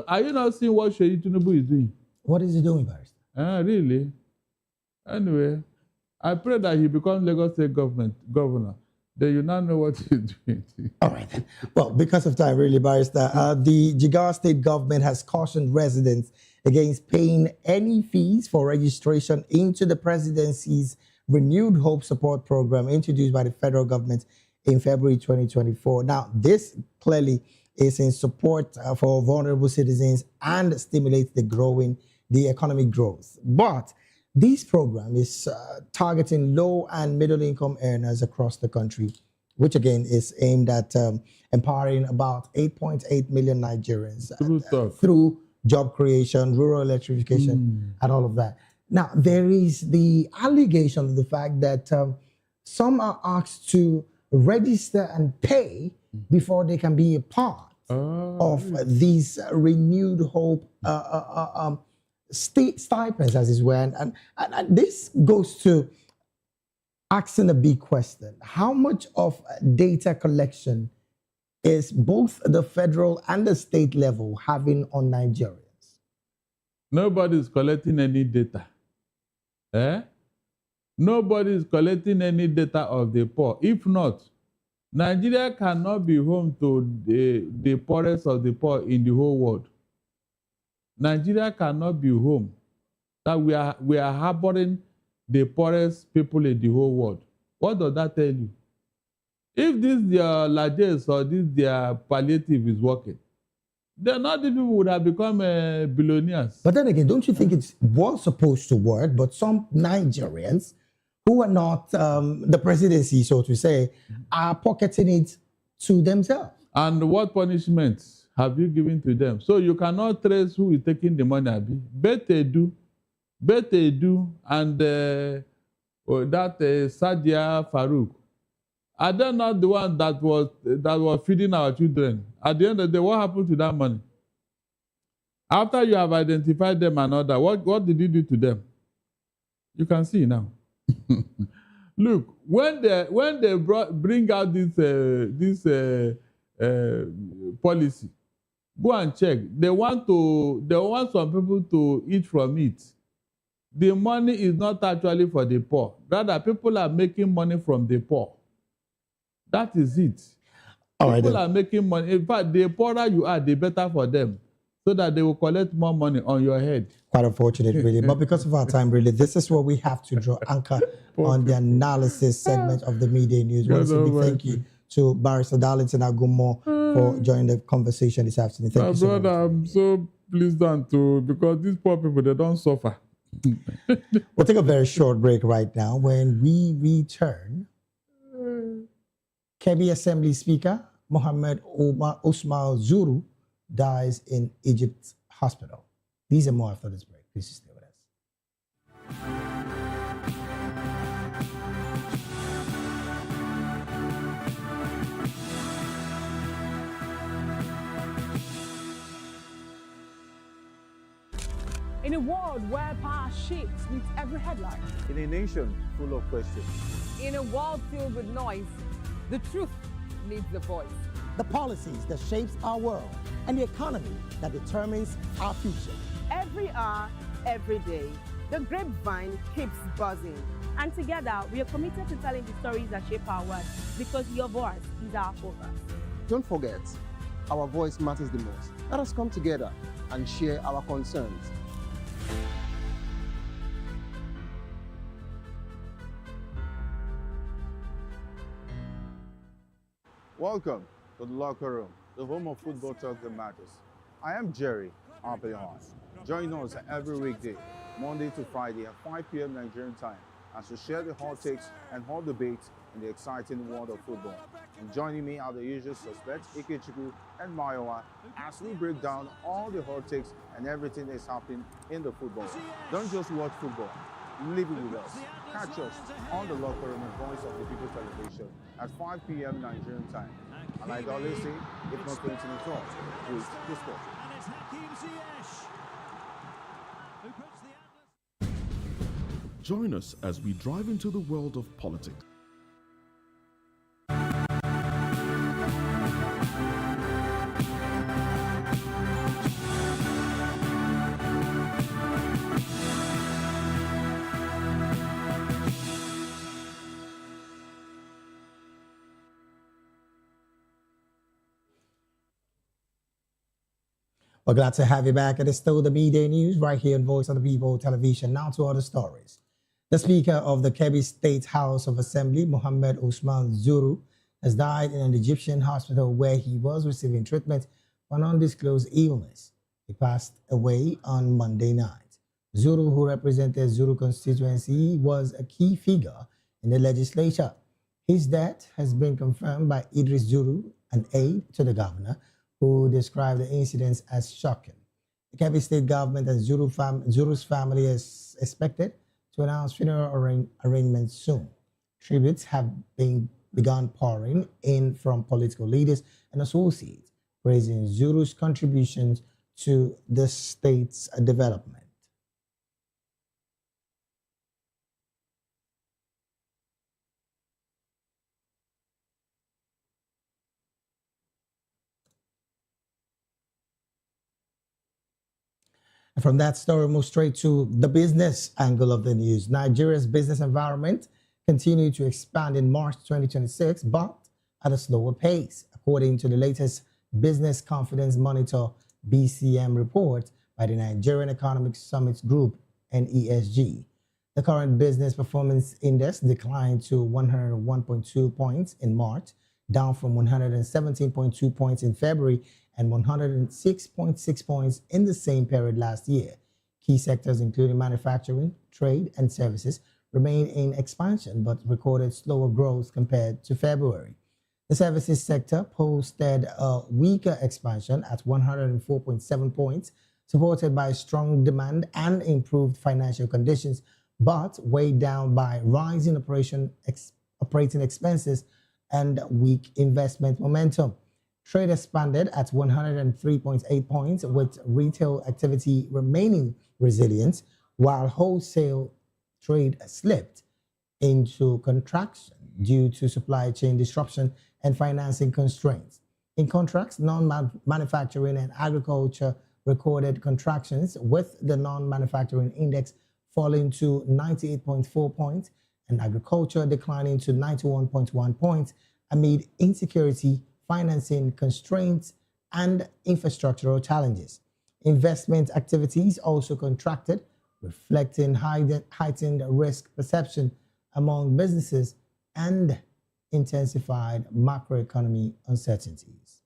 are you not seeing what Seyi Tinubu is doing? What is he doing, Barrister? Really? Anyway, I pray that he becomes Lagos State governor. Then you now know what he's doing. All right, then. Well, because of time, really, Barrister, the Jigawa State government has cautioned residents against paying any fees for registration into the presidency's Renewed Hope Support Program introduced by the federal government in February 2024. Now, this clearly is in support for vulnerable citizens and stimulates the economic growth. But this program is targeting low and middle income earners across the country, which again is aimed at empowering about 8.8 million Nigerians through job creation, rural electrification, and all of that. Now, there is the allegation of the fact that some are asked to register and pay before they can be a part of these renewed hope state stipends, as it were. And this goes to asking a big question. How much of data collection is both the federal and the state level having on Nigerians? Nobody is collecting any data. Nobody is collecting any data of the poor. If not, Nigeria cannot be home to the poorest of the poor in the whole world. Nigeria cannot be home. That we are harboring the poorest people in the whole world. What does that tell you? If this their largesse or this their palliative is working, then not the people would have become billionaires. But then again, don't you think it was supposed to work, but some Nigerians who are not the presidency, so to say, are pocketing it to themselves? And what punishments have you given to them? So you cannot trace who is taking the money, Abi. Betedu, and that Sadia Farouk. Are they not the one that was feeding our children? At the end of the day, what happened to that money? After you have identified them and all that, what did you do to them? You can see now. Look, when they bring out this policy, go and check. They want some people to eat from it. The money is not actually for the poor. Rather, people are making money from the poor. That is it. People are making money. In fact, the poorer you are, the better for them, so that they will collect more money on your head. Quite unfortunate, really. But because of our time, really, this is where we have to draw anchor on the analysis segment of the Midday News. Once again, thank you to Barrister Darlington Agumo for joining the conversation this afternoon. Thank you so much. I'm so pleased because these poor people, they don't suffer. We'll take a very short break right now. When we return, Kebbi Assembly Speaker Mohammed Usman Zuru dies in Egypt hospital. These and more after this break. Please stay with us. In a world where power shifts with every headline. In a nation full of questions. In a world filled with noise, the truth needs a voice. The policies that shapes our world and the economy that determines our future. Every hour, every day, the grapevine keeps buzzing. And together, we are committed to telling the stories that shape our world because your voice is our focus. Don't forget, our voice matters the most. Let us come together and share our concerns. Welcome to the locker room, the home of football talk that matters. I am Jerry Ampelon. Join us every weekday, Monday to Friday at 5 p.m. Nigerian time, as we share the hot takes and hot debates in the exciting world of football. And joining me are the usual suspects, Kachikwu and Mayowa, as we break down all the hot takes and everything that's happening in the football. Don't just watch football, live it with us. Catch us on the locker room and Voice of the People television at 5 p.m. Nigerian time. And like I always say, if not 20 minutes, with the sport. Join us as we drive into the world of politics. We're glad to have you back. It is still the midday news right here on Voice of the People television. Now to other stories. The Speaker of the Kebbi State House of Assembly, Mohammed Usman Zuru, has died in an Egyptian hospital where he was receiving treatment for an undisclosed illness. He passed away on Monday night. Zuru, who represented Zuru constituency, was a key figure in the legislature. His death has been confirmed by Idris Zuru, an aide to the governor, who described the incidents as shocking. The Kebbi State government and Zuru's family is expected to announce funeral arrangements soon. Tributes have begun pouring in from political leaders and associates, praising Zuru's contributions to the state's development. And from that story, move straight to the business angle of the news. Nigeria's business environment continued to expand in March 2026, but at a slower pace, according to the latest Business Confidence Monitor (BCM) report by the Nigerian Economic Summit Group (NESG). The current business performance index declined to 101.2 points in March, down from 117.2 points in February and 106.6 points in the same period last year. Key sectors, including manufacturing, trade, and services, remain in expansion but recorded slower growth compared to February. The services sector posted a weaker expansion at 104.7 points, supported by strong demand and improved financial conditions, but weighed down by rising operating expenses and weak investment momentum. Trade expanded at 103.8 points, with retail activity remaining resilient, while wholesale trade slipped into contraction due to supply chain disruption and financing constraints. In contrast, non-manufacturing and agriculture recorded contractions, with the non-manufacturing index falling to 98.4 points and agriculture declining to 91.1 points amid insecurity, financing constraints, and infrastructural challenges. Investment activities also contracted, reflecting heightened risk perception among businesses and intensified macroeconomic uncertainties.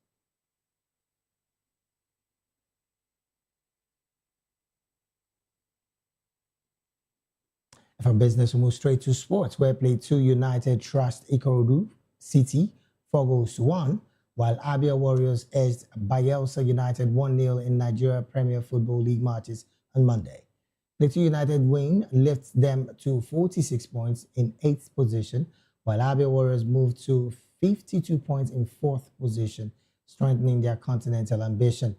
From business, we move straight to sports, where Plateau United trust Ikorodu City 4 goals to 1, while Abia Warriors edged Bayelsa United 1-0 in Nigeria Premier Football League matches on Monday. Plateau United win lifts them to 46 points in 8th position, while Abia Warriors move to 52 points in 4th position, strengthening their continental ambition.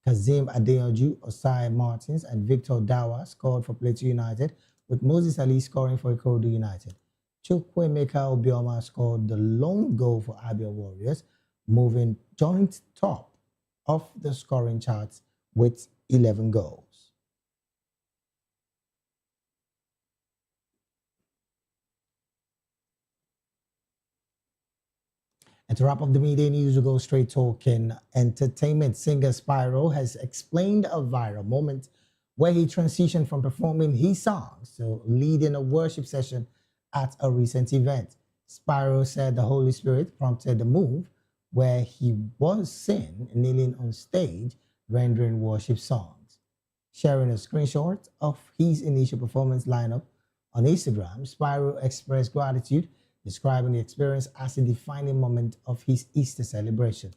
Kazim Adeoju, Osai Martins, and Victor Dawa scored for Plateau United, with Moses Ali scoring for Ikorodu United. Chukwuemeka Obioma scored the lone goal for Abia Warriors, moving joint top of the scoring charts with 11 goals. And to wrap up the media news, we'll go straight talking entertainment. Singer Spyro has explained a viral moment where he transitioned from performing his songs to leading a worship session at a recent event. Spyro said the Holy Spirit prompted the move where he was seen kneeling on stage rendering worship songs. Sharing a screenshot of his initial performance lineup on Instagram, Spyro expressed gratitude, describing the experience as a defining moment of his Easter celebration.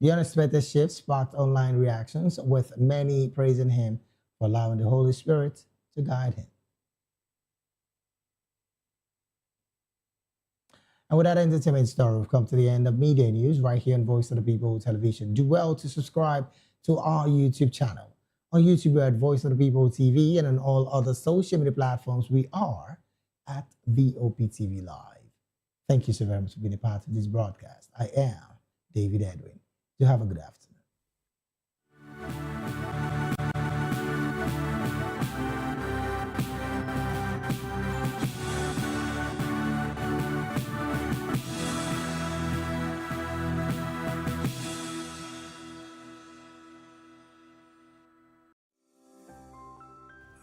The unexpected shift sparked online reactions, with many praising him for allowing the Holy Spirit to guide him. And with that entertainment story, we've come to the end of media news right here on Voice of the People Television. Do well to subscribe to our YouTube channel. On YouTube, we're at Voice of the People TV, and on all other social media platforms, we are at VOP TV Live. Thank you so very much for being a part of this broadcast. I am David Edwin. You have a good afternoon.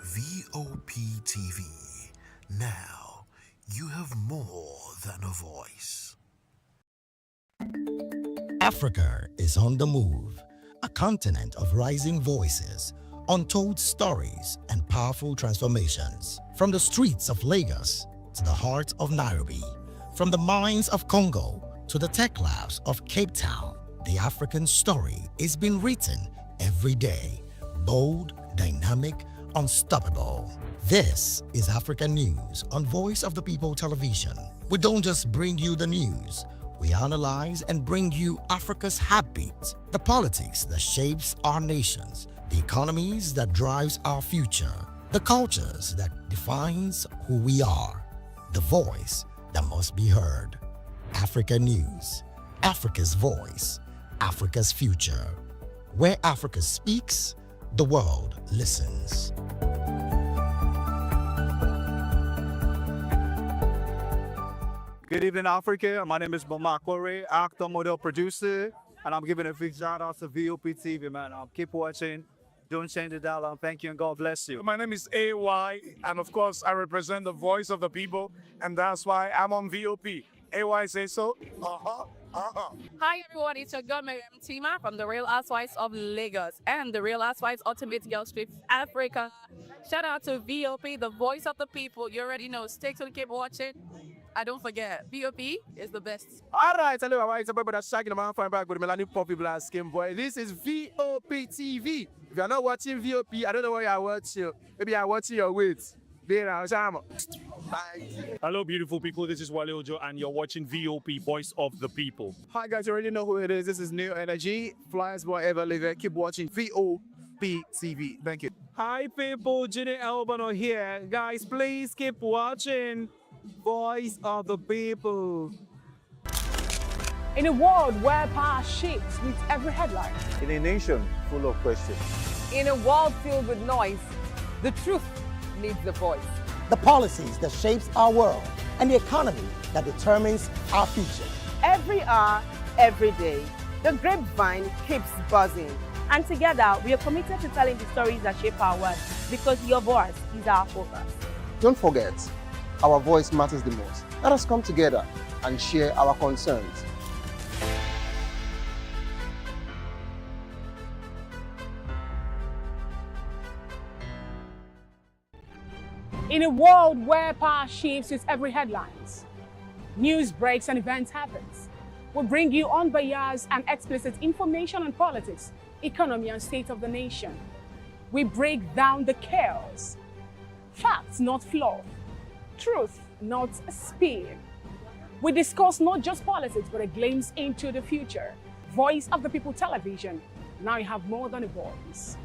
VOP TV. Now you have more than a voice. Africa is on the move, a continent of rising voices, untold stories, and powerful transformations. From the streets of Lagos to the heart of Nairobi, from the mines of Congo to the tech labs of Cape Town, the African story is being written every day. Bold, dynamic, unstoppable. This is African News on Voice of the People Television. We don't just bring you the news. We analyze and bring you Africa's heartbeat, the politics that shapes our nations, the economies that drives our future, the cultures that defines who we are, the voice that must be heard. Africa News, Africa's voice, Africa's future. Where Africa speaks, the world listens. Good evening, Africa. My name is Mama Kore, actor, model, producer, and I'm giving a big shout out to VOP TV, man. Keep watching. Don't change the dial. Thank you and God bless you. My name is AY, and of course, I represent the voice of the people, and that's why I'm on VOP. AY say so. Hi everyone, it's your girl Miriam Tima from the Real Housewives of Lagos and the Real Housewives Ultimate Girls Trip Africa. Shout out to VOP, the voice of the people. You already know. Stay tuned, keep watching. And don't forget, VOP is the best. All right, hello, all right, it's about that shagging the man fine back with Melanie Poppy Blast Skin Boy. This is VOP TV. If you're not watching VOP, I don't know what you're watching. Maybe you're watching your weight. Hello, beautiful people. This is Wale Ojo, and you're watching VOP, Voice of the People. Hi, guys. You already know who it is. This is New Energy. Flyers boy ever live. Keep watching VOP TV. Thank you. Hi, people. Jenny Albano here. Guys, please keep watching Voice of the People. In a world where power shifts with every headline, In a nation full of questions, in a world filled with noise, the truth needs the voice. The policies that shapes our world and the economy that determines our future. Every hour, every day, the grapevine keeps buzzing. And together, we are committed to telling the stories that shape our world, because your voice is our focus. Don't forget, our voice matters the most. Let us come together and share our concerns. In a world where power shifts with every headlines, news breaks and events happens, we bring you unbiased and explicit information on politics, economy, and state of the nation. We break down the chaos. Facts, not fluff. Truth, not a spin. We discuss not just politics, but a glimpse into the future. Voice of the People Television. Now you have more than a voice.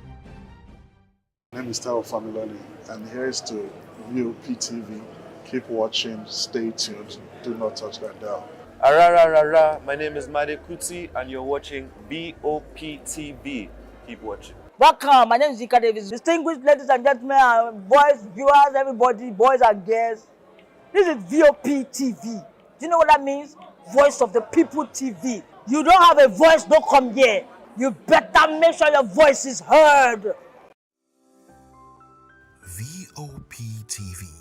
My name is Tao Familani, and here's to VOP TV. Keep watching, stay tuned, do not touch that dial. Arararara, my name is Made Kuti and you're watching VOP TV. Keep watching. Welcome, my name is Zika Davis. Distinguished ladies and gentlemen, boys, viewers, everybody, boys and girls. This is VOP TV. Do you know what that means? Voice of the People TV. You don't have a voice, don't come here. You better make sure your voice is heard. VOP TV.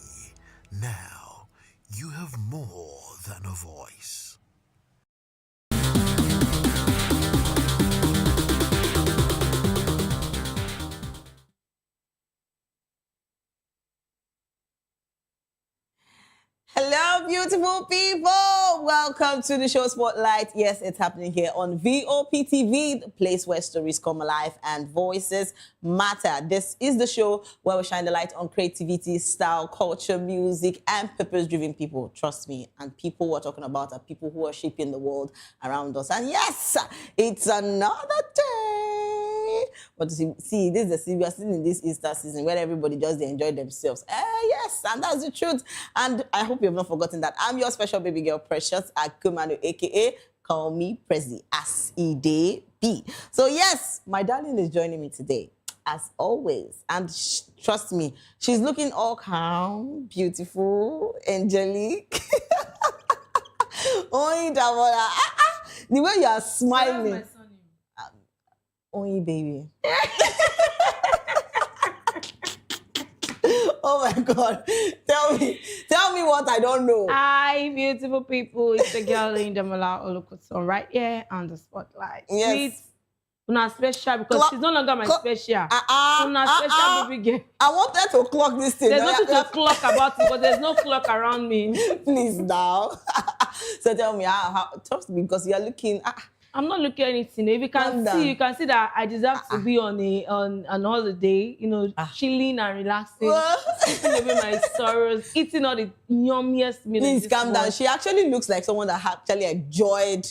Now, you have more than a voice. Hello, beautiful people. Welcome to the show Spotlight. Yes, it's happening here on VOP TV, the place where stories come alive and voices matter. This is the show where we shine the light on creativity, style, culture, music, and purpose-driven people. Trust me. And people we're talking about are people who are shaping the world around us. And yes, it's another day. But see, this is we are still in this Easter season where everybody just enjoy themselves. Yes, and that's the truth. And I hope you have not forgotten that I'm your special baby girl, Precious Akumanu, aka Call Me Prezi, as E-Day B. So yes, my darling is joining me today, as always. And trust me, she's looking all calm, beautiful, angelic. Only Damola. The way you are smiling. Only baby. Oh my God. Tell me what I don't know. Hi, beautiful people. It's the girl Damola Olukuson right here on the Spotlight. Yes. Sweet, una special because she's no longer my special. Una special baby girl. I wanted to clock this thing. There's nothing to clock about it, but there's no clock around me. Please now. So tell me, how trust me, because you're looking. I'm not looking at anything. If you can see, you can see that I deserve to be on an holiday, you know, chilling and relaxing, sleeping away my sorrows, eating all the yummiest meals. Please calm down. She actually looks like someone that actually enjoyed,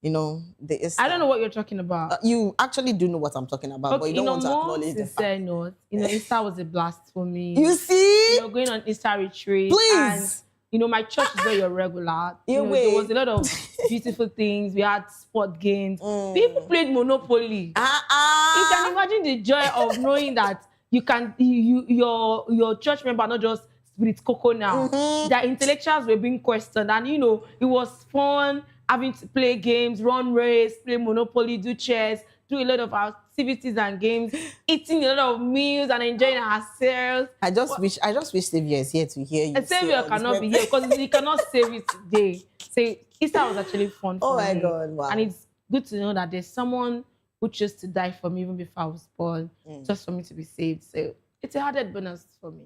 you know, the Easter. I don't know what you're talking about. You actually do know what I'm talking about, okay, but you don't want to acknowledge the fact. Note, you know, Easter was a blast for me. You see? You know, going on Easter retreat. Please. And, you know, my church is very irregular. There was a lot of beautiful things. We had sport games. People played Monopoly. You can imagine the joy of knowing that you can, your church member not just spirit cocoa now. Their intellectuals were being questioned, and you know, it was fun having to play games, run race, play Monopoly, do chess, do a lot of activities and games, eating a lot of meals and enjoying ourselves. I just wish Xavier is here to hear you. And Xavier cannot be here because he cannot save it today. So Easter was actually fun for me. Oh my God, wow. And it's good to know that there's someone who chose to die for me even before I was born, just for me to be saved. So it's a added bonus for me.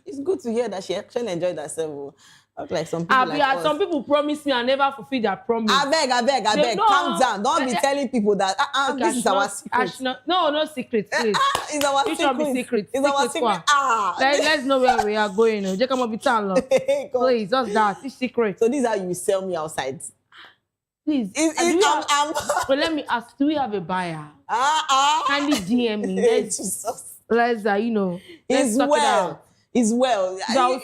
It's good to hear that she actually enjoyed herself. Not like some people like us. Some people promise me and never fulfill their promise. I beg. Calm down. Don't be telling people that this is our secret. No secret, please. It's our secret. It should be secret. It's our secret. Let's know where we are going. Just come up with please, just that. It's secret. So this is how you sell me outside. Please. But let me ask, do we have a buyer? Kindly DM me. Let's you know. It's well. It's well. So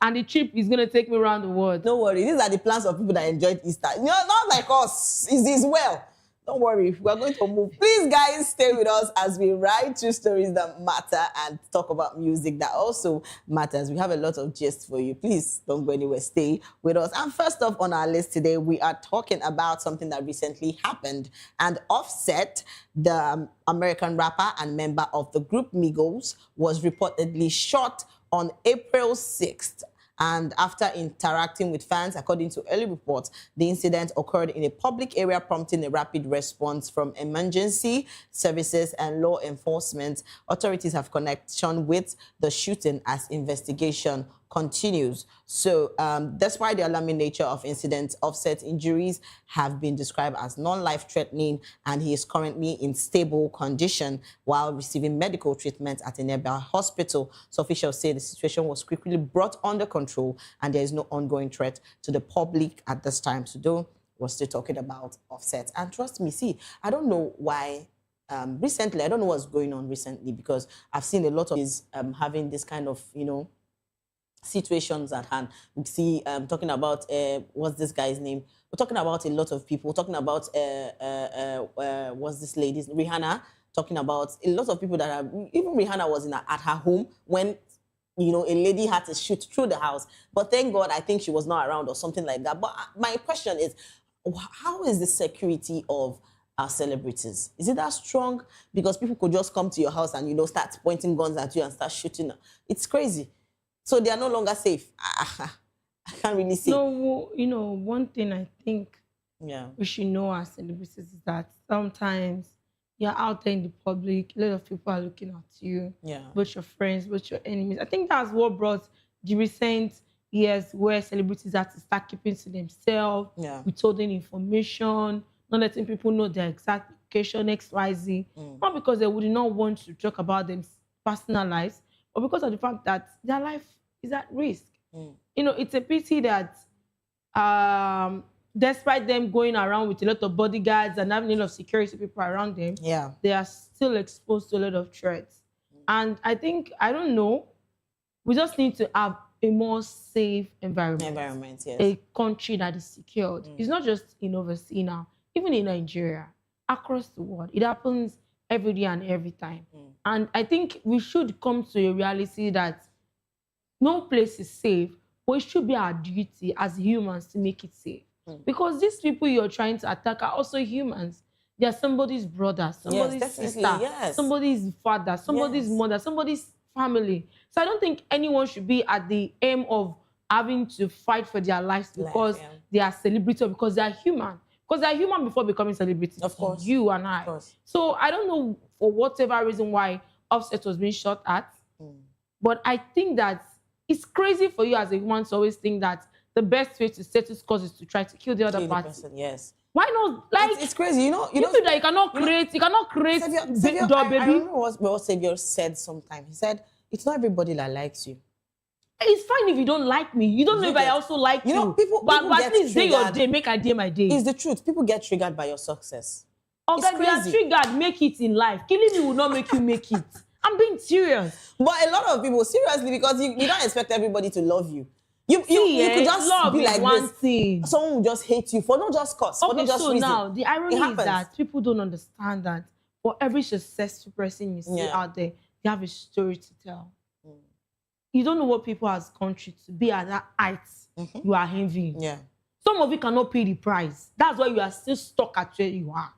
and the trip is going to take me around the world. Don't worry. These are the plans of people that enjoyed Easter. You know, not like us. It's well. Don't worry. We're going to move. Please, guys, stay with us as we write two stories that matter and talk about music that also matters. We have a lot of gist for you. Please don't go anywhere. Stay with us. And first off on our list today, we are talking about something that recently happened. And Offset, the American rapper and member of the group Migos, was reportedly shot on April 6th. And after interacting with fans, according to early reports, the incident occurred in a public area, prompting a rapid response from emergency services and law enforcement. Authorities have connection with the shooting as investigation continues. So despite the alarming nature of incidents, Offset's injuries have been described as non-life-threatening, and he is currently in stable condition while receiving medical treatment at a nearby hospital. So officials say the situation was quickly brought under control and there is no ongoing threat to the public at this time. So though we're still talking about Offset. And trust me, see, I don't know why recently, I don't know what's going on recently, because I've seen a lot of these having this kind of, you know, situations at hand. We see talking about what's this guy's name? We're talking about a lot of people. We're talking about what's this lady's Rihanna. Talking about a lot of people that are even Rihanna was at her home when a lady had to shoot through the house. But thank God, I think she was not around or something like that. But my question is, how is the security of our celebrities? Is it that strong? Because people could just come to your house and start pointing guns at you and start shooting. It's crazy. So they are no longer safe. I can't really see. No, one thing I think we should know as celebrities is that sometimes you're out there in the public, a lot of people are looking at you, both your friends, both your enemies. I think that's what brought the recent years where celebrities had to start keeping to themselves, withholding information, not letting people know their exact location, XYZ. Not because they would not want to talk about their personal lives, but because of the fact that their life is at risk. It's a pity that despite them going around with a lot of bodyguards and having a lot of security people around them, they are still exposed to a lot of threats. And I think, I don't know, we just need to have a more safe environment. A country that is secured. It's not just in overseas now, even in Nigeria, across the world. It happens every day and every time. And I think we should come to a reality that no place is safe, but it should be our duty as humans to make it safe. Because these people you're trying to attack are also humans. They are somebody's brother, somebody's sister, somebody's father, somebody's mother, somebody's family. So I don't think anyone should be at the aim of having to fight for their lives because they are celebrities or because they are human. Because they are human before becoming celebrities. Of course. You and I. So I don't know for whatever reason why Offset was being shot at. But I think that it's crazy for you as a human to always think that the best way to settle scores is to try to kill the other party. Why not? Like it's crazy, you know that you cannot create Savior, baby. I remember what Savior said sometime. He said, "It's not everybody that likes you." It's fine if you don't like me. You don't know if I also like you. People at least day your day, make a day my day. It's the truth. People get triggered by your success. Okay, we are triggered. Make it in life. Killing me will not make you make it. I'm being serious. But a lot of people, seriously, because you don't expect everybody to love you. You could just be like one thing. Someone will just hate you for not just cause, for not just reason. Now the irony is that people don't understand that for every successful person you see out there, they have a story to tell. You don't know what people has gone through to be at that height you are envying. Some of you cannot pay the price. That's why you are still stuck at where you are.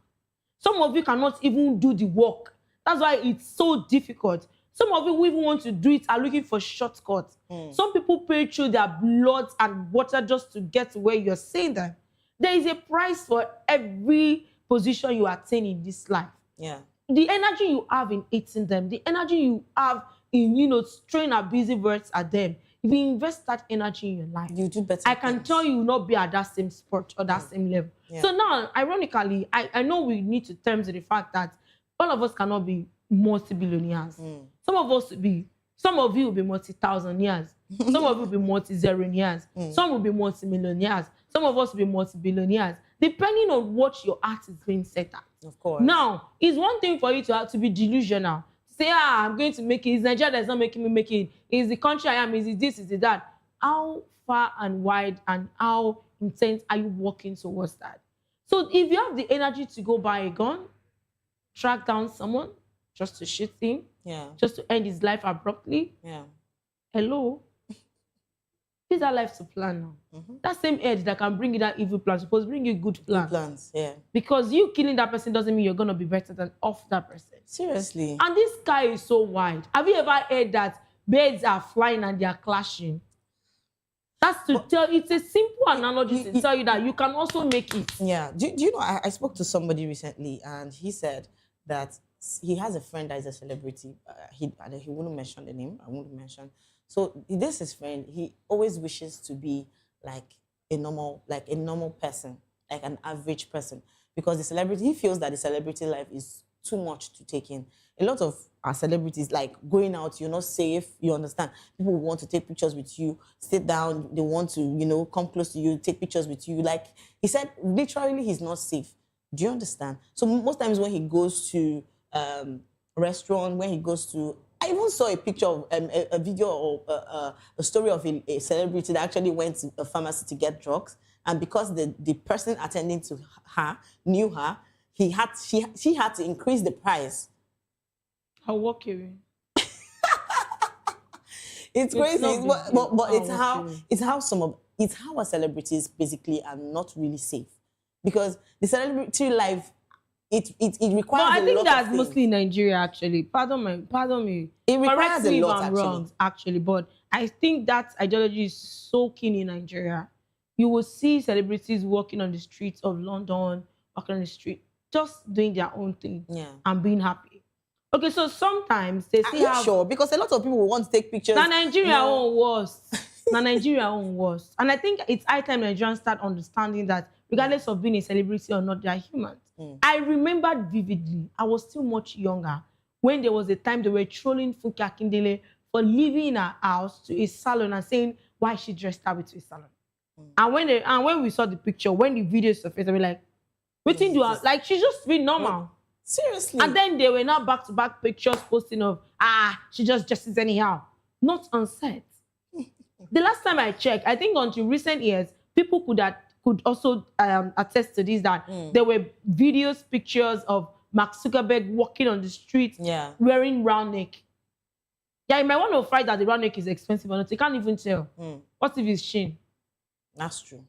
Some of you cannot even do the work. That's why it's so difficult. Some of you who even want to do it are looking for shortcuts. Some people pay through their blood and water just to get to where you're saying that. There is a price for every position you attain in this life. The energy you have in eating them, the energy you have in, throwing abusive words at them, if you invest that energy in your life, you do better. I can tell you will not be at that same spot or that same level. So now, ironically, I know we need to terms with the fact that all of us cannot be multi-billionaires. Some of you will be multi-thousandaires. Some of you will be multi-zeronaires. Some will be multi-millionaires. Some of us will be multi-billionaires, depending on what your art is being set at. Of course. Now, it's one thing for you to have to be delusional. Say, I'm going to make it. It's Nigeria that's not making me make it. It's the country I am. Is it this? Is it that? How far and wide and how intense are you working towards that? So if you have the energy to go buy a gun, track down someone just to shoot him, just to end his life abruptly, hello? These are life to plan now. That same edge that can bring you that evil plan supposed to bring you good plans. Good plans, Because you killing that person doesn't mean you're going to be better than off that person. Seriously. And this sky is so wide. Have you ever heard that birds are flying and they are clashing? That's to tell, it's a simple analogy to tell you that you can also make it. Yeah. Do you know, I spoke to somebody recently and he said that he has a friend that is a celebrity. He wouldn't mention the name. I won't mention. So this is his friend. He always wishes to be like a normal person, like an average person, because he feels that the celebrity life is too much to take in. A lot of our celebrities, like going out, you're not safe. You understand? People want to take pictures with you, sit down. They want to, come close to you, take pictures with you. Like he said, literally, he's not safe. Do you understand? So most times when he goes to restaurant, when he goes to, I even saw a picture of a video or a story of a celebrity that actually went to a pharmacy to get drugs, and because the person attending to her knew her, she had to increase the price. I'll walk away. It's crazy, but it's how our celebrities basically are not really safe, because the celebrity life it requires. No, I think that's things. mostly in Nigeria actually. Pardon me. It requires Correct me a lot, if I'm wrong, actually, but I think that ideology is so keen in Nigeria. You will see celebrities walking on the streets of London, walking on the street, just doing their own thing and being happy. Okay, so sometimes they see how... sure? Because a lot of people want to take pictures. Now Nigeria own worst. Now Nigeria own worst. And I think it's high time Nigerians start understanding that regardless of being a celebrity or not, they are humans. I remembered vividly, I was still much younger, when there was a time they were trolling Funke Akindele for leaving her house to a salon and saying why she dressed up to a salon. And when we saw the picture, when the video surfaced, we were like, what thing do I like? She's just being normal. Seriously. And then they were now back-to-back pictures posting of she just dresses anyhow. Not on set. The last time I checked, I think until recent years, people could also attest to this, that there were videos, pictures of Mark Zuckerberg walking on the street wearing round neck. Yeah, you might want to find that the round neck is expensive or not. You can't even tell. What if it's Shein? That's true.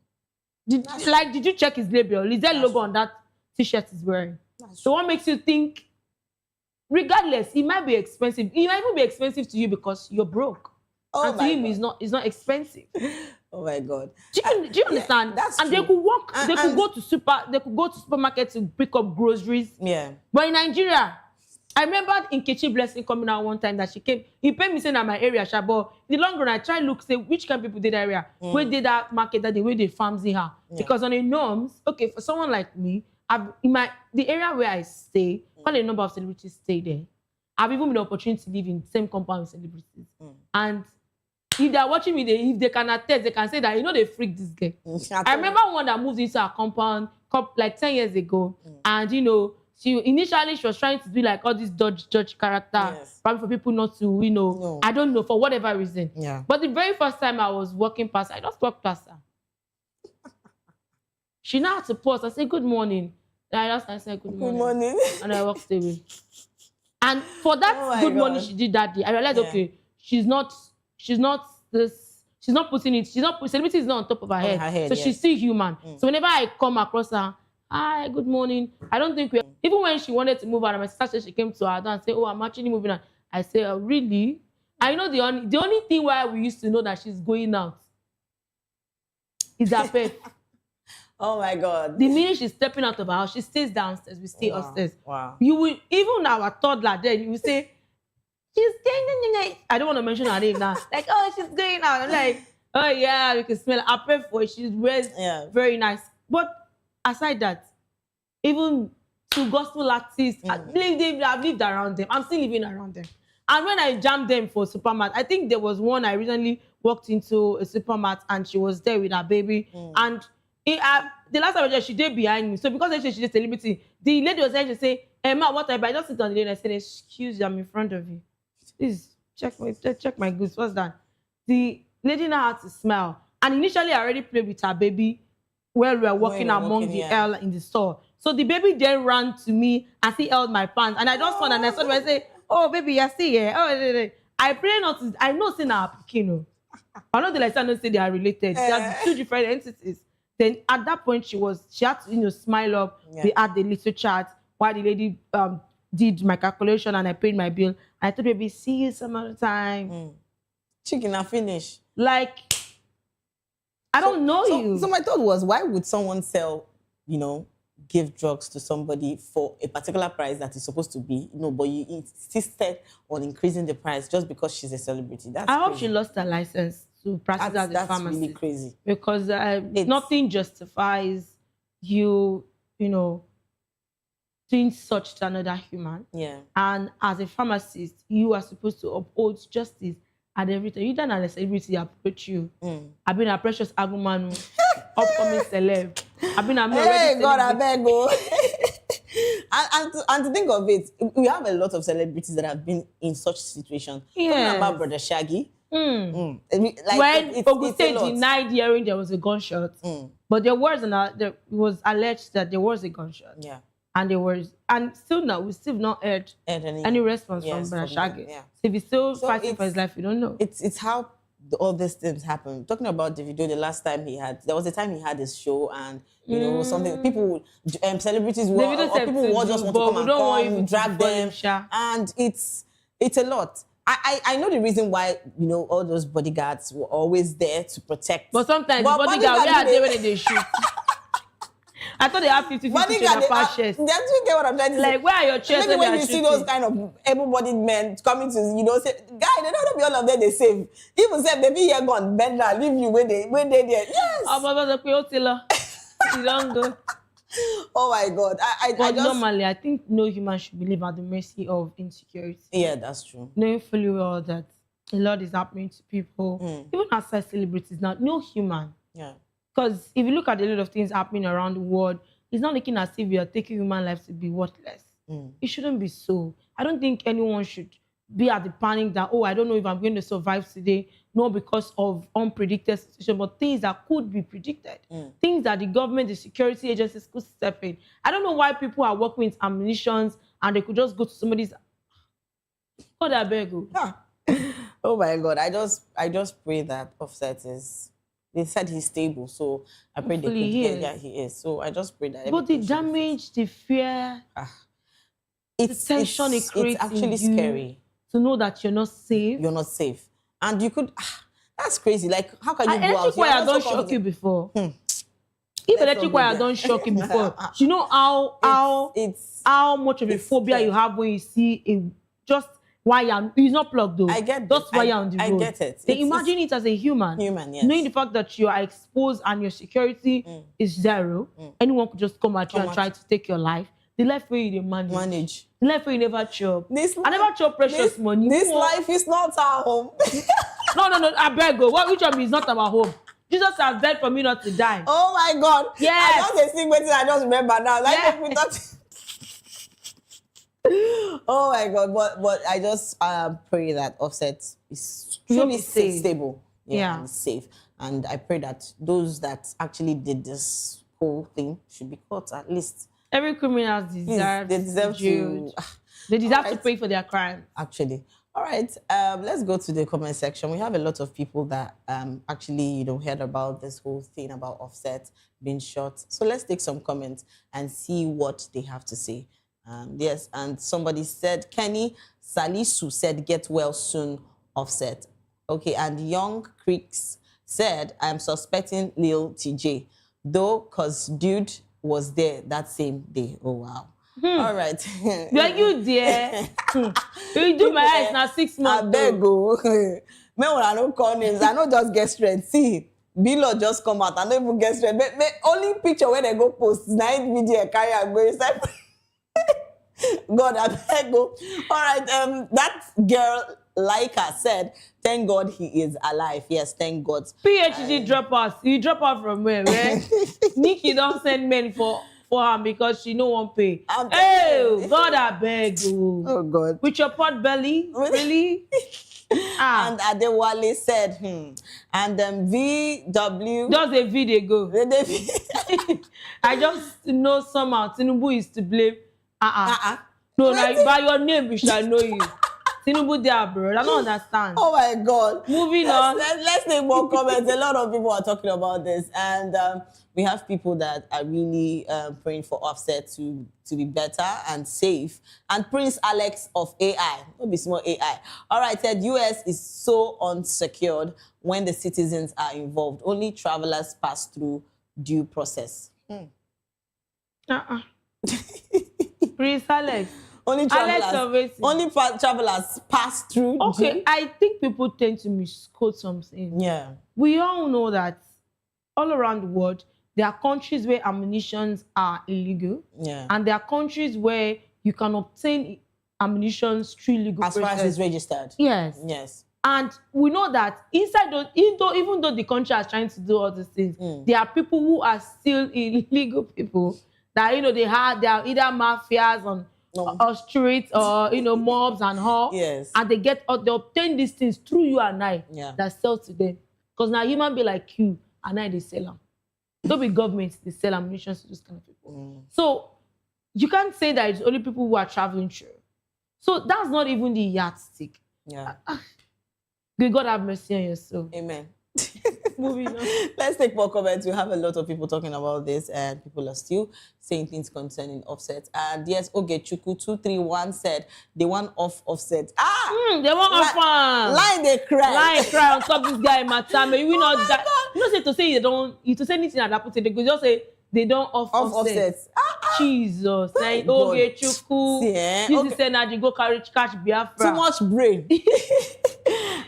Did you check his label? Is there a logo on that t-shirt he's wearing? So what makes you think, regardless, it might be expensive. It might even be expensive to you because you're broke. And to him, it's not expensive. Oh my God. Do you understand? That's and true. They could walk, they could go to supermarket to pick up groceries. Yeah. But in Nigeria, I remember in Kachikwu Blessing coming out one time that she came, he paid me saying that my area, but in the long run, I try to look, say which kind of people did that area, where did that market, that the way they farms in her. Because on the norms, okay, for someone like me, the area where I stay, quite a number of celebrities stay there. I've even been opportunity to live in the same compound with celebrities. And if they're watching me, if they can attest, they can say that, they freak this guy. I remember one that moved into our compound like 10 years ago. And, initially she was trying to do like all this judge character, probably for people not to, I don't know, for whatever reason. Yeah. But the very first time I was walking past, I just walked past her. She now had to pause. I said, good morning. I said, good morning. And I walked away. And for that morning she did that day, I realized, okay, she's not putting it, celebrity is not on top of her head. So she's still human. So whenever I come across her, hi, good morning. I don't think even when she wanted to move out, my sister said she came to her and said, oh, I'm actually moving out. I said, oh, really? I know the only thing why we used to know that she's going out is her pet. Oh my God. The minute she's stepping out of her house, she stays downstairs, we stay upstairs. Wow. You will, even our toddler there, you will say, she's going, I don't want to mention her name now. Like, oh, she's going out. I'm like, oh yeah, you can smell her pet for it. She's very nice. But aside that, even to gospel artists, I've lived around them. I'm still living around them. And when I jammed them for supermarket, I think there was one I recently walked into a supermarket and she was there with her baby. And the last time she did behind me. So because she's a celebrity, the lady was there to say, Emma, what I just sit on the lane and I said, excuse you, I'm in front of you. Please check my goods. What's that? The lady now had to smile. And initially I already played with her baby while we were walking among the aisle in the store. So the baby then ran to me and she held my pants. And I just found and I saw her say, oh baby, you're still here. Oh, I pray not to, I know saying our Pikino. I know the don't say they are related. They are two different entities. Then at that point she had to smile up. They had the little chat while the lady did my calculation and I paid my bill. I told baby, see you some other time. Chicken and finish. Like, I don't know you. So my thought was, why would someone sell, give drugs to somebody for a particular price that is supposed to be, but you insisted on increasing the price just because she's a celebrity? I hope she lost her license to practice as a pharmacist. That's really crazy. Because nothing justifies you, doing such to another human. Yeah. And as a pharmacist, you are supposed to uphold justice at every time. You don't have a celebrity approach you. I've been a Precious Agumanu, upcoming celeb. I've been a hey, God, I beg you. and to think of it, we have a lot of celebrities that have been in such situations. Yes. Talking about Brother Shaggy. When it's Ogun a State lot. denied hearing there was a gunshot, but there was alleged that there was a gunshot. Yeah. And still now, we still have not heard any response from Brother Shaggy. Yeah. So if he's still fighting for his life, we don't know. It's how all these things happen. Talking about Davido, the last time there was a time he had his show, and you know something people, celebrities, people just want to come and come, drag them, and it's a lot. I know the reason why, you know, all those bodyguards were always there to protect. But sometimes the bodyguards, where are they when they shoot? I thought they have 50-50 chest. That's you get what I'm trying to say. Like, where are your chests? Maybe when you see those kind of able-bodied men coming to, you know, say, guy, they don't be all of them they save. Even say they be here gone, bend down, leave you when they there. Yes. Oh my God. But normally, I think no human should live at the mercy of insecurity. Yeah, that's true. Knowing fully well that a lot is happening to people, even outside celebrities now, no human. Yeah. Because if you look at a lot of things happening around the world, it's not looking as if we are taking human lives to be worthless. It shouldn't be so. I don't think anyone should be at the panic that, oh, I don't know if I'm going to survive today, not because of unpredicted situation, but things that could be predicted. Things that the government, the security agencies could step in. I don't know why people are working with ammunitions and they could just go to somebody's... Oh, that beg. Oh my God. I just pray that Offset is... They said he's stable, so I pray they could get that he is. So I just pray that. But the damage, the fear, the tension it creates, it's actually scary to know that you're not safe. You're not safe, and you could. That's crazy. Like, how can you go out? Electric wire don't shock you before. If electric wire don't shock you before, you know how much of a phobia you have when you see just wire. It's not plugged though. I get just wire on the road. I get it. Then imagine it as a human. Yes. Knowing the fact that you are exposed and your security is zero. Anyone could just come at you and try to take your life. The life where you manage. The life where you never chop. I never chop precious money. This life is not our home. No. I beg you. Which one is not our home? Jesus has died for me not to die. Oh my God. Yes. I just think I just remember now. Like we thought. Oh my God, but I just pray that Offset is truly stable, and safe. And I pray that those that actually did this whole thing should be caught at least. Every criminal deserves to pay for their crime. Actually. All right, let's go to the comment section. We have a lot of people that actually, heard about this whole thing about Offset being shot. So let's take some comments and see what they have to say. Yes, and somebody said, Kenny Salisu said, get well soon, Offset. Okay, and Young Creeks said, I'm suspecting Lil TJ, though, because dude was there that same day. Oh, wow. All right. Like you there. You do my eyes now 6 months. I beg go. Me when I don't call names, I don't just get straight. See, Bilo just come out. I don't even get straight. Me only picture when they go post, night video, carry and go inside. God, I beg go. All right, that girl, Laika, said, thank God he is alive. Yes, thank God. PhD dropouts. You drop out from where? Nikki don't send men for her because she no one pay. Oh, God, I beg you. Oh, God. With your pot belly? Really? And Adewale said, And VW. Just a video go. I just know somehow Tinubu is to blame. No, like by your name we shall know you. Tinubu there, bro. I don't understand. Oh my God. Moving on. Let's take more comments. A lot of people are talking about this, and we have people that are really praying for Offset to be better and safe. And Prince Alex of AI, not be small AI. All right, said US is so unsecured when the citizens are involved. Only travelers pass through due process. Prince Alex. Only travelers pass through. Okay, I think people tend to misquote something. Yeah. We all know that all around the world, there are countries where ammunitions are illegal. Yeah. And there are countries where you can obtain ammunitions through legal process. As far as it's registered. Yes. Yes. And we know that inside those, even though the country is trying to do all these things, there are people who are still illegal people that they are either mafias on or streets or mobs and all. Yes. And they obtain these things through you and I that sell to them. Because now human be like you and I they sell them. Don't be governments, they sell ammunition to those kind of people. So you can't say that it's only people who are traveling through. So that's not even the yardstick. Yeah. May God have mercy on your soul. Amen. Moving on. Let's take more comments. We have a lot of people talking about this, and people are still saying things concerning Offset. And yes, Kachikwu 231 said they want Offset. They want off. Line they cry. Line cry on top this guy, Matame. You will not die. You don't say to say to say anything at that point. They could just say they don't Offset. Jesus. Like Kachikwu. Use this energy, go catch Biafra. Too much brain.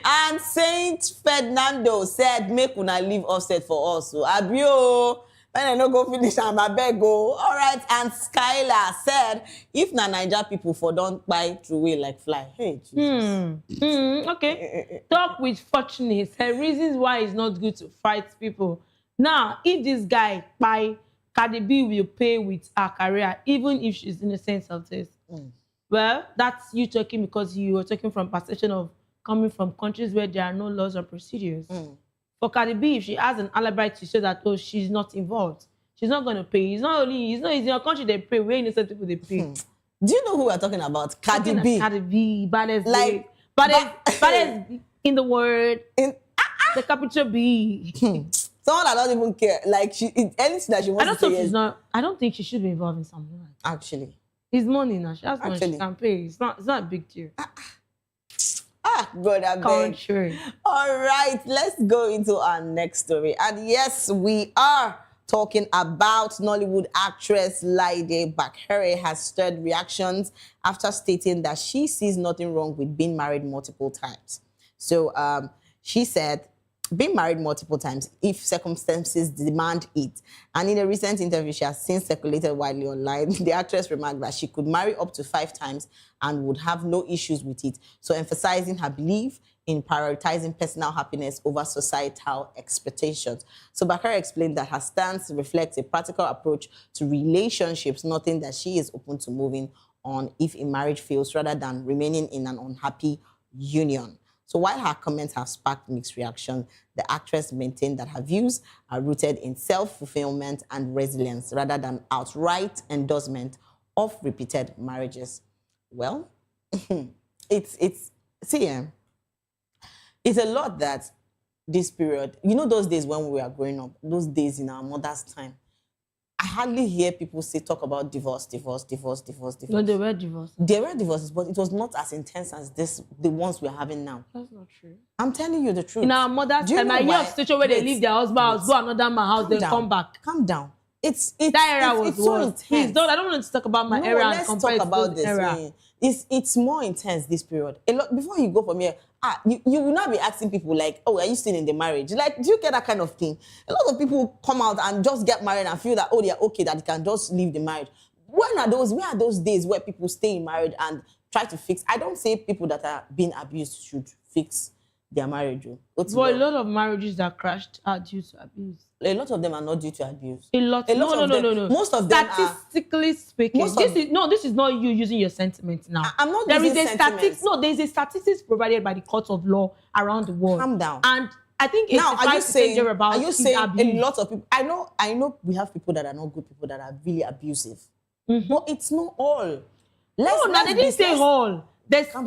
And Saint Fernando said, make una leave Offset for us. So Abio, when I no go finish, I'm a beg go. All right. And Skylar said, if na Naija people for don't buy through way like fly. Hey, Jesus. Okay. Talk with Fortunate. Her reasons why it's not good to fight people. Now, if this guy buy, Cardi B will pay with her career, even if she's innocent of this. Well, that's you talking because you are talking from perception of coming from countries where there are no laws or procedures. For Cardi B, if she has an alibi to show that she's not involved, she's not going to pay. It's not in your country they pay, where innocent people they pay. Do you know who we're talking about? Cardi B. Cardi B, baddest in the world. The capital B. Someone that don't even care. Like anything that she wants to say. I don't think she should be involved in something like that. Actually. It's money now. She has money she can pay. It's not a big deal. God, I beg. Country. All right, let's go into our next story. And yes, we are talking about Nollywood actress Laide Bakare has stirred reactions after stating that she sees nothing wrong with being married multiple times. So she said, being married multiple times if circumstances demand it. And in a recent interview she has since circulated widely online, the actress remarked that she could marry up to 5 times and would have no issues with it. So emphasizing her belief in prioritizing personal happiness over societal expectations. So Bakare explained that her stance reflects a practical approach to relationships, noting that she is open to moving on if a marriage fails rather than remaining in an unhappy union. So while her comments have sparked mixed reaction, the actress maintained that her views are rooted in self-fulfillment and resilience rather than outright endorsement of repeated marriages. Well, it's a lot that this period, you know those days when we were growing up, those days in our mother's time, I hardly hear people talk about divorce. No, they were divorced. There were divorces, but it was not as intense as the ones we're having now. That's not true. I'm telling you the truth. In our mother's time, I hear of situation where they leave their husband house, go another man's house, then come back. Calm down. That era was so intense. Please don't. I don't want to talk about my era. Let's talk about this era. It's more intense this period. A lot before you go from here. You will not be asking people like, oh, are you still in the marriage? Like, do you get that kind of thing? A lot of people come out and just get married and feel that, oh, they're okay, that they can just leave the marriage. Where are those days where people stay in marriage and try to fix? I don't say people that are being abused should fix their marriage. But a lot of marriages that crashed are due to abuse. A lot of them are not due to abuse. No. Most of them statistically speaking, this is not you using your sentiment now. I'm not using sentiments. There is a statistics provided by the court of law around the world. Calm down. And I think now, are you saying a lot of people? I know we have people that are not good people that are really abusive. But it's not all. They didn't say all.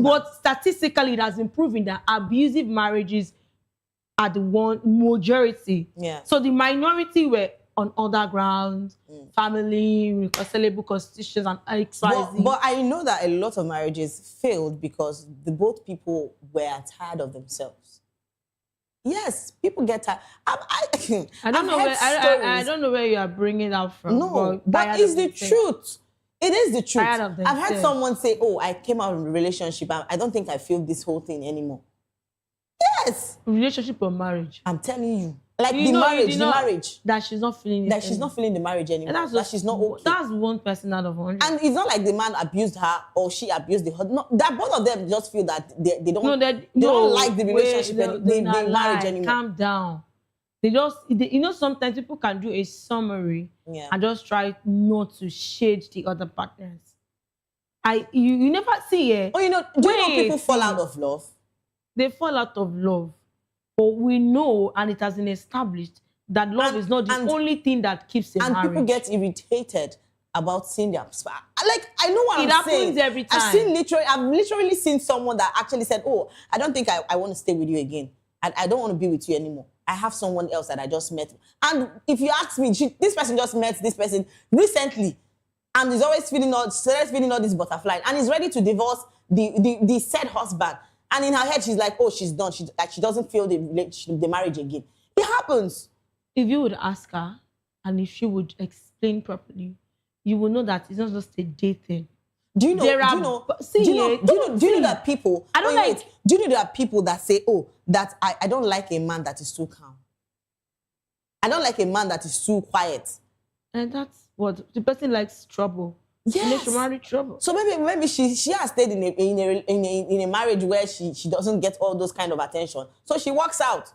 But statistically, it has been proven that abusive marriages are the majority. Yeah. So the minority were on other grounds, family, reconcilable constitutions, and XYZ. But I know that a lot of marriages failed because both people were tired of themselves. Yes, people get tired. I don't know where you are bringing that from. No, but it's the truth. It is the truth. I've heard someone say, oh, I came out of a relationship. I don't think I feel this whole thing anymore. Yes. Relationship or marriage? I'm telling you. Like the marriage. That she's not feeling it. That she's not feeling the marriage anymore. That she's not okay. That's one person out of 100. And it's not like the man abused her or she abused the husband. No, that both of them just feel that they don't like the relationship, the marriage anymore. Calm down. Sometimes people can do a summary Yeah. and just try not to shade the other partners. You never see it. Oh, do you know people fall out of love? They fall out of love. But we know, and it has been established, that love is not the only thing that keeps a marriage. And people get irritated about seeing their spouse. I know what it I'm saying. It happens every time. I've literally seen someone that actually said, oh, I don't think I want to stay with you again. I don't want to be with you anymore. I have someone else that I just met. And if you ask me, this person just met this person recently, and is always feeling all this butterfly, and is ready to divorce the said husband. And in her head, she's like, oh, she's done. She doesn't feel the marriage again. It happens. If you would ask her, and if she would explain properly, you will know that it's not just a dating. Do you know that people? Do you know there are people that say, oh, that I don't like a man that is too calm. I don't like a man that is too quiet. And that's what the person likes trouble. Yes. She married trouble. So maybe she has stayed in a marriage where she doesn't get all those kind of attention. So she walks out.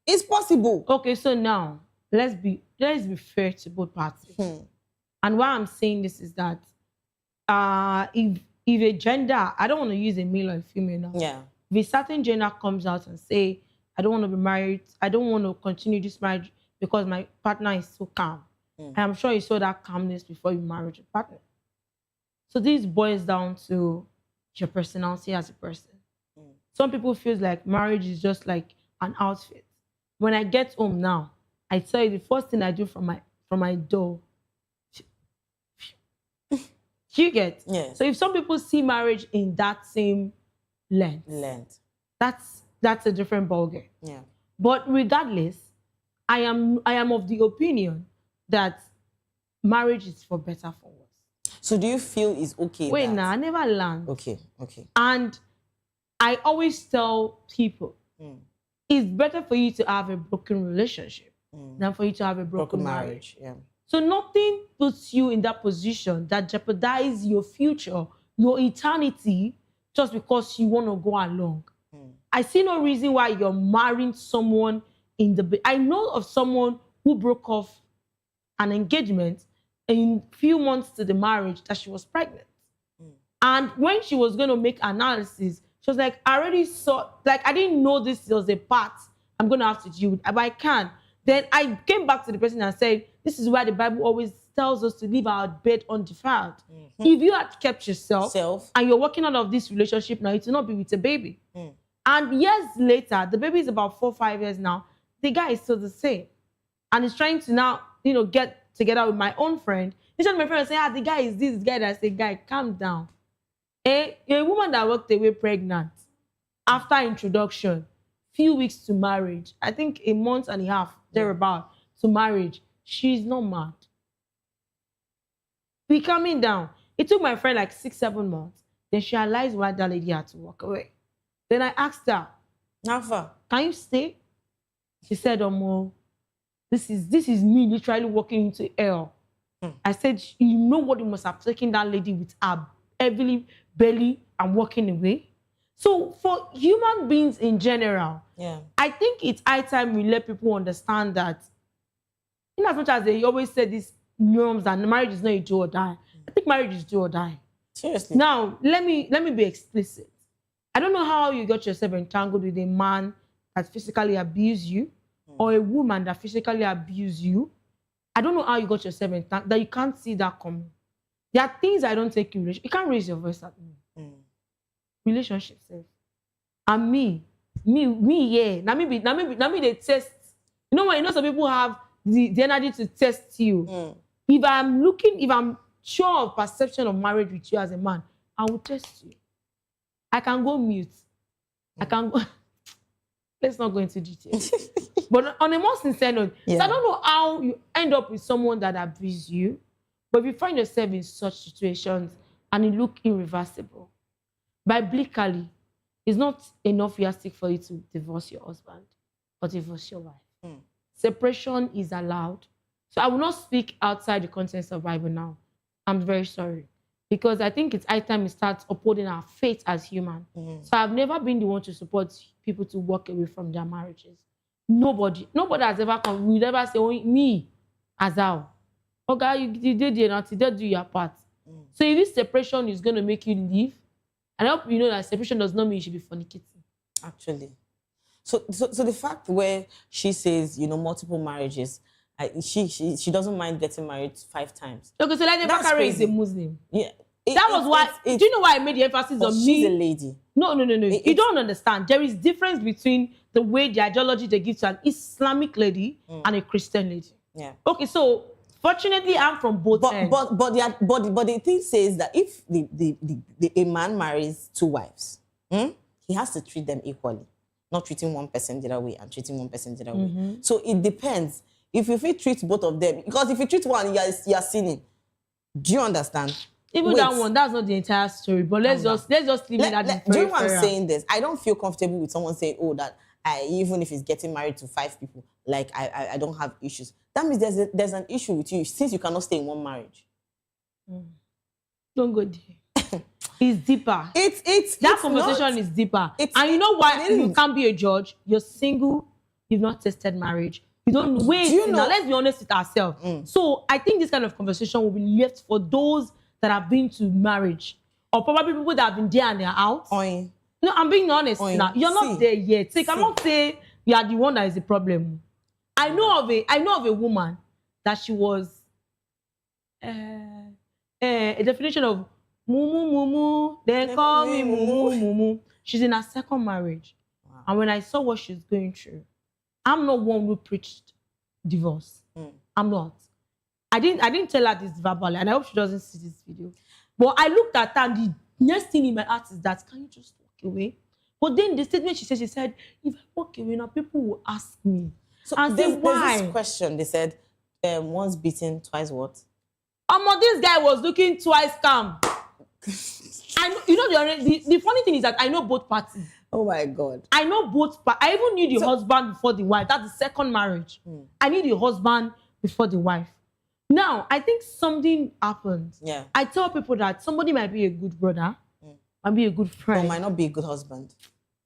It's possible. Okay, so now let's be fair to both parties. And why I'm saying this is that if a gender, I don't want to use a male or a female now. Yeah. If a certain gender comes out and say, I don't want to be married, I don't want to continue this marriage because my partner is so calm. And I'm sure you saw that calmness before you married your partner. So this boils down to your personality as a person. Some people feel like marriage is just like an outfit. When I get home now, I tell you the first thing I do from my door. You get? Yeah. So if some people see marriage in that same length. That's a different ballgame. Yeah. But regardless, I am of the opinion that marriage is for better for worse. So do you feel it's okay? Wait, nah, I never learned. Okay. And I always tell people, it's better for you to have a broken relationship than for you to have a broken marriage. Yeah. So nothing puts you in that position that jeopardizes your future, your eternity, just because you want to go along. I see no reason why you're marrying someone I know of someone who broke off an engagement in few months to the marriage that she was pregnant. And when she was going to make analysis, she was like, I already saw, I didn't know this was a part I'm going to have to deal with, but I can. Then I came back to the person and said, this is why the Bible always tells us to leave our bed undefiled. If you had kept yourself and you're working out of this relationship now, it will not be with a baby. And years later, the baby is about 4 or 5 years now, the guy is still the same. And he's trying to now, get together with my own friend. He's trying to my friend and say, the guy is this guy. That I say, guy, calm down. A woman that walked away pregnant after introduction, few weeks to marriage, I think a month and a half, thereabout, to marriage, she's not mad. We coming down. It took my friend 6-7 months. Then she realized why that lady had to walk away. Then I asked her, Alpha, can you stay? She said, this is me literally walking into hell. I said, you know what, you must have taken that lady with her heavily belly and walking away. So for human beings in general, I think it's high time we let people understand that, in as much as they always say these norms and marriage is not a do or die, I think marriage is do or die. Seriously. Now, let me be explicit. I don't know how you got yourself entangled with a man that physically abused you or a woman that physically abused you. I don't know how you got yourself entangled, that you can't see that coming. There are things I don't take in relationship. You can't raise your voice at me. Relationship safe. And me, yeah. Now me they test. You know what? Some people have the energy to test you. If I'm sure of perception of marriage with you as a man, I will test you. I can go mute. I can go. Let's not go into details. But on a more sincere note, so I don't know how you end up with someone that abuses you, but if you find yourself in such situations and it look irreversible, biblically, it's not enough yardstick for you to divorce your husband or divorce your wife. Separation is allowed. So I will not speak outside the context of Bible now. I'm very sorry. Because I think it's high time we start upholding our faith as human. So I've never been the one to support people to walk away from their marriages. Nobody has ever come. We never say, oh, me, Azal. Okay, you did the not do your part. So if this separation is going to make you leave, and I hope you know that separation does not mean you should be fornicating. Actually. So the fact where she says, you know, multiple marriages, she doesn't mind getting married 5 times. Okay, so like the Bakare is a Muslim. Yeah. That was why. Do you know why I made the emphasis on me? She's a lady. No. You don't understand. There is difference between the way the ideology they give to an Islamic lady and a Christian lady. Yeah. Okay, so fortunately, I'm from both ends. But the thing says that if a man marries 2 wives, he has to treat them equally, not treating one person the other way and treating one person the other way. So it depends. If you treat both of them, because if you treat one, you are sinning. Do you understand? Even that one, that's not the entire story. But let's just leave it at the do you know why I'm saying this? I don't feel comfortable with someone saying, oh, that even if he's getting married to 5 people, like I don't have issues. That means there's an issue with you since you cannot stay in one marriage. Don't go there. It's deeper. That conversation is deeper. And you know why you can't be a judge? You're single. You've not tested marriage. You don't wait. Now, let's be honest with ourselves. So I think this kind of conversation will be left for those that have been to marriage, or probably people that have been there and they're out. No, I'm being honest now. You're not there yet. So you cannot say you are the one that is the problem. I know of a woman that she was a definition of mumu mumu. They call me mumu mumu. She's in her 2nd marriage, and when I saw what she's going through, I'm not one who preached divorce. I'm not. I didn't tell her this verbally, and I hope she doesn't see this video. But I looked at her, and the next thing in my heart is that, can you just walk away? But then the statement she said, if I walk away now, people will ask me. So and say, why? There's this question. They said, once beaten, twice what? This guy was looking twice calm. You know, the funny thing is that I know both parties. Oh my God. I know both parties. I even knew the husband before the wife. That's the 2nd marriage. I knew the husband before the wife. Now, I think something happened. Yeah. I tell people that somebody might be a good brother, might be a good friend. Or might not be a good husband.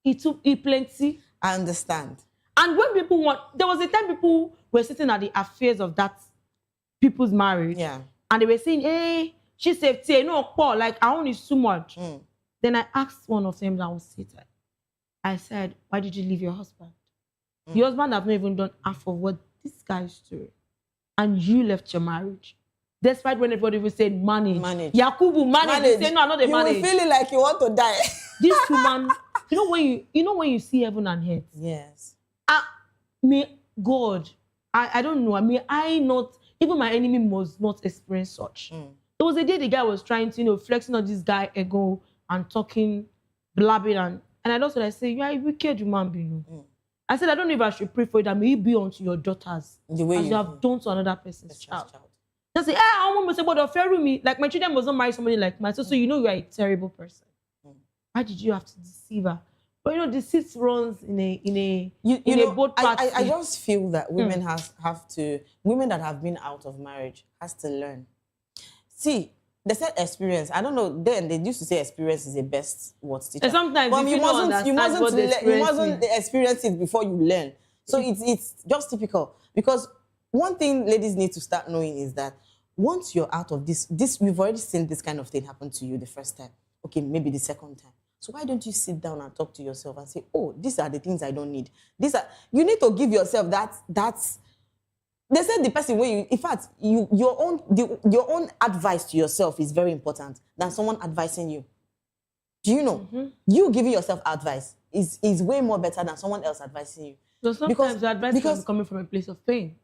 He plenty. I understand. And when people there was a time people were sitting at the affairs of that people's marriage. Yeah. And they were saying, hey, she said, no, Paul, like, our own is too much. Then I asked one of them that was seated. I said, why did you leave your husband? The husband have not even done half of what this guy is doing. And you left your marriage. Despite when everybody was saying manage. Yakubu, manage. You say, no, I'm not a manage. You will feel like you want to die. This woman, you know when you see heaven and hell? Yes. May God, I don't know. May I not, even my enemy must not experience such. There was a day the guy was trying to, flexing on this guy ego and talking, blabbing, and I just said, I say, you are a wicked human being. I said, I don't know if I should pray for you that may it be unto your daughters the way as you have done to another person's child. Just say, I want to say, but fair me. Like, my children must not marry somebody like myself, so you know you are a terrible person. Why did you have to deceive her? But deceit runs in a both parties. I just feel that women women that have been out of marriage has to learn. See, they said experience. I don't know. Then they used to say experience is the best teacher. And sometimes but you mustn't experience it before you learn. So it's just typical. Because one thing ladies need to start knowing is that once you're out of this we've already seen this kind of thing happen to you the first time. Okay, maybe the second time. So why don't you sit down and talk to yourself and say, oh, these are the things I don't need. You need to give yourself that's. They said the person where in fact, your own advice to yourself is very important than someone advising you. Do you know? You giving yourself advice is way more better than someone else advising you. So sometimes the advice is coming from a place of pain.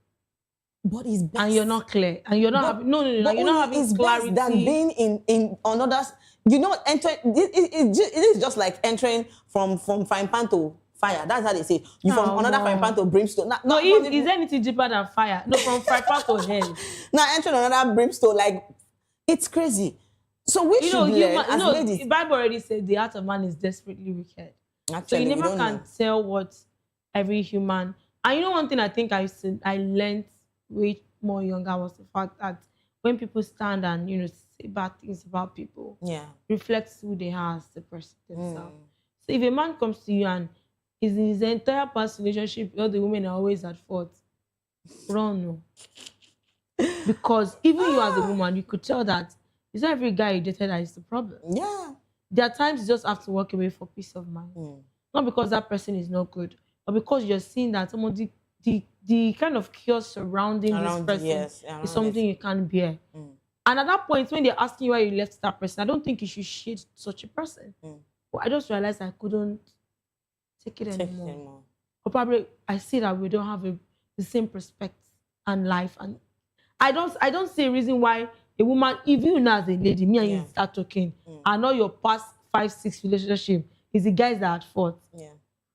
But it's best. And you're not clear. And you're not having you're not having clarity. Than being in another. You know, it is just like entering from frying pan to fire. That's how they say. You from another frying pan to brimstone. Is there anything deeper than fire? No, from frying pan to hell. Now entering another brimstone, like it's crazy. So we should learn as ladies. The Bible already said the heart of man is desperately wicked. Actually, so you never can tell what every human. And you know one thing I think I learned way more younger was the fact that when people stand and say bad things about people, reflects who they are as the person themselves. So if a man comes to you and is in his entire past relationship, all the women are always at fault. Wrong, no. Because even you as a woman, you could tell that it's not every guy you dated that is the problem. Yeah. There are times you just have to walk away for peace of mind. Not because that person is not good, but because you're seeing that some of the kind of chaos surrounding this person is something you can't bear. And at that point, when they're asking you why you left that person, I don't think you should shade such a person. But I just realized I couldn't take it anymore. Or probably I see that we don't have the same perspective and life. And I don't see a reason why a woman, if you know as a lady, me and you start talking, I know your past 5-6 relationship is the guys that are at fault. Yeah.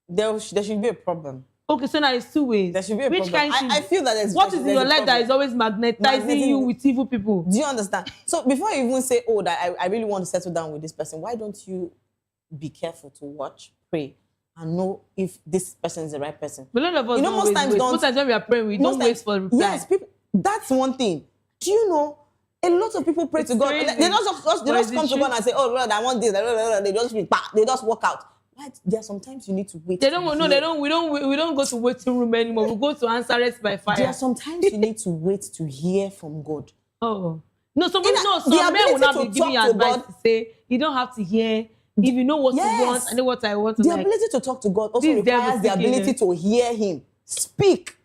There should be a problem. Okay, so now it's two ways. There should be a Which problem. kind I feel that there's what is in your life that is always magnetizing you with evil people? Do you understand? So before you even say, oh, that I really want to settle down with this person, why don't you be careful to watch, pray, and know if this person is the right person? But a lot of us most times when we are praying, we don't wait for a reply. Yes, people, that's one thing. Do you know? A lot of people pray to God. They just come to God and say, "Oh Lord, I want this." They just walk out. Right? There are sometimes you need to wait. We don't go to waiting room anymore. We go to answers by fire. There are sometimes you need to wait to hear from God. Oh no, some men will not be giving you advice to say you don't have to hear. If you know what you want, I know what I want. The ability to talk to God also requires the ability to hear Him speak.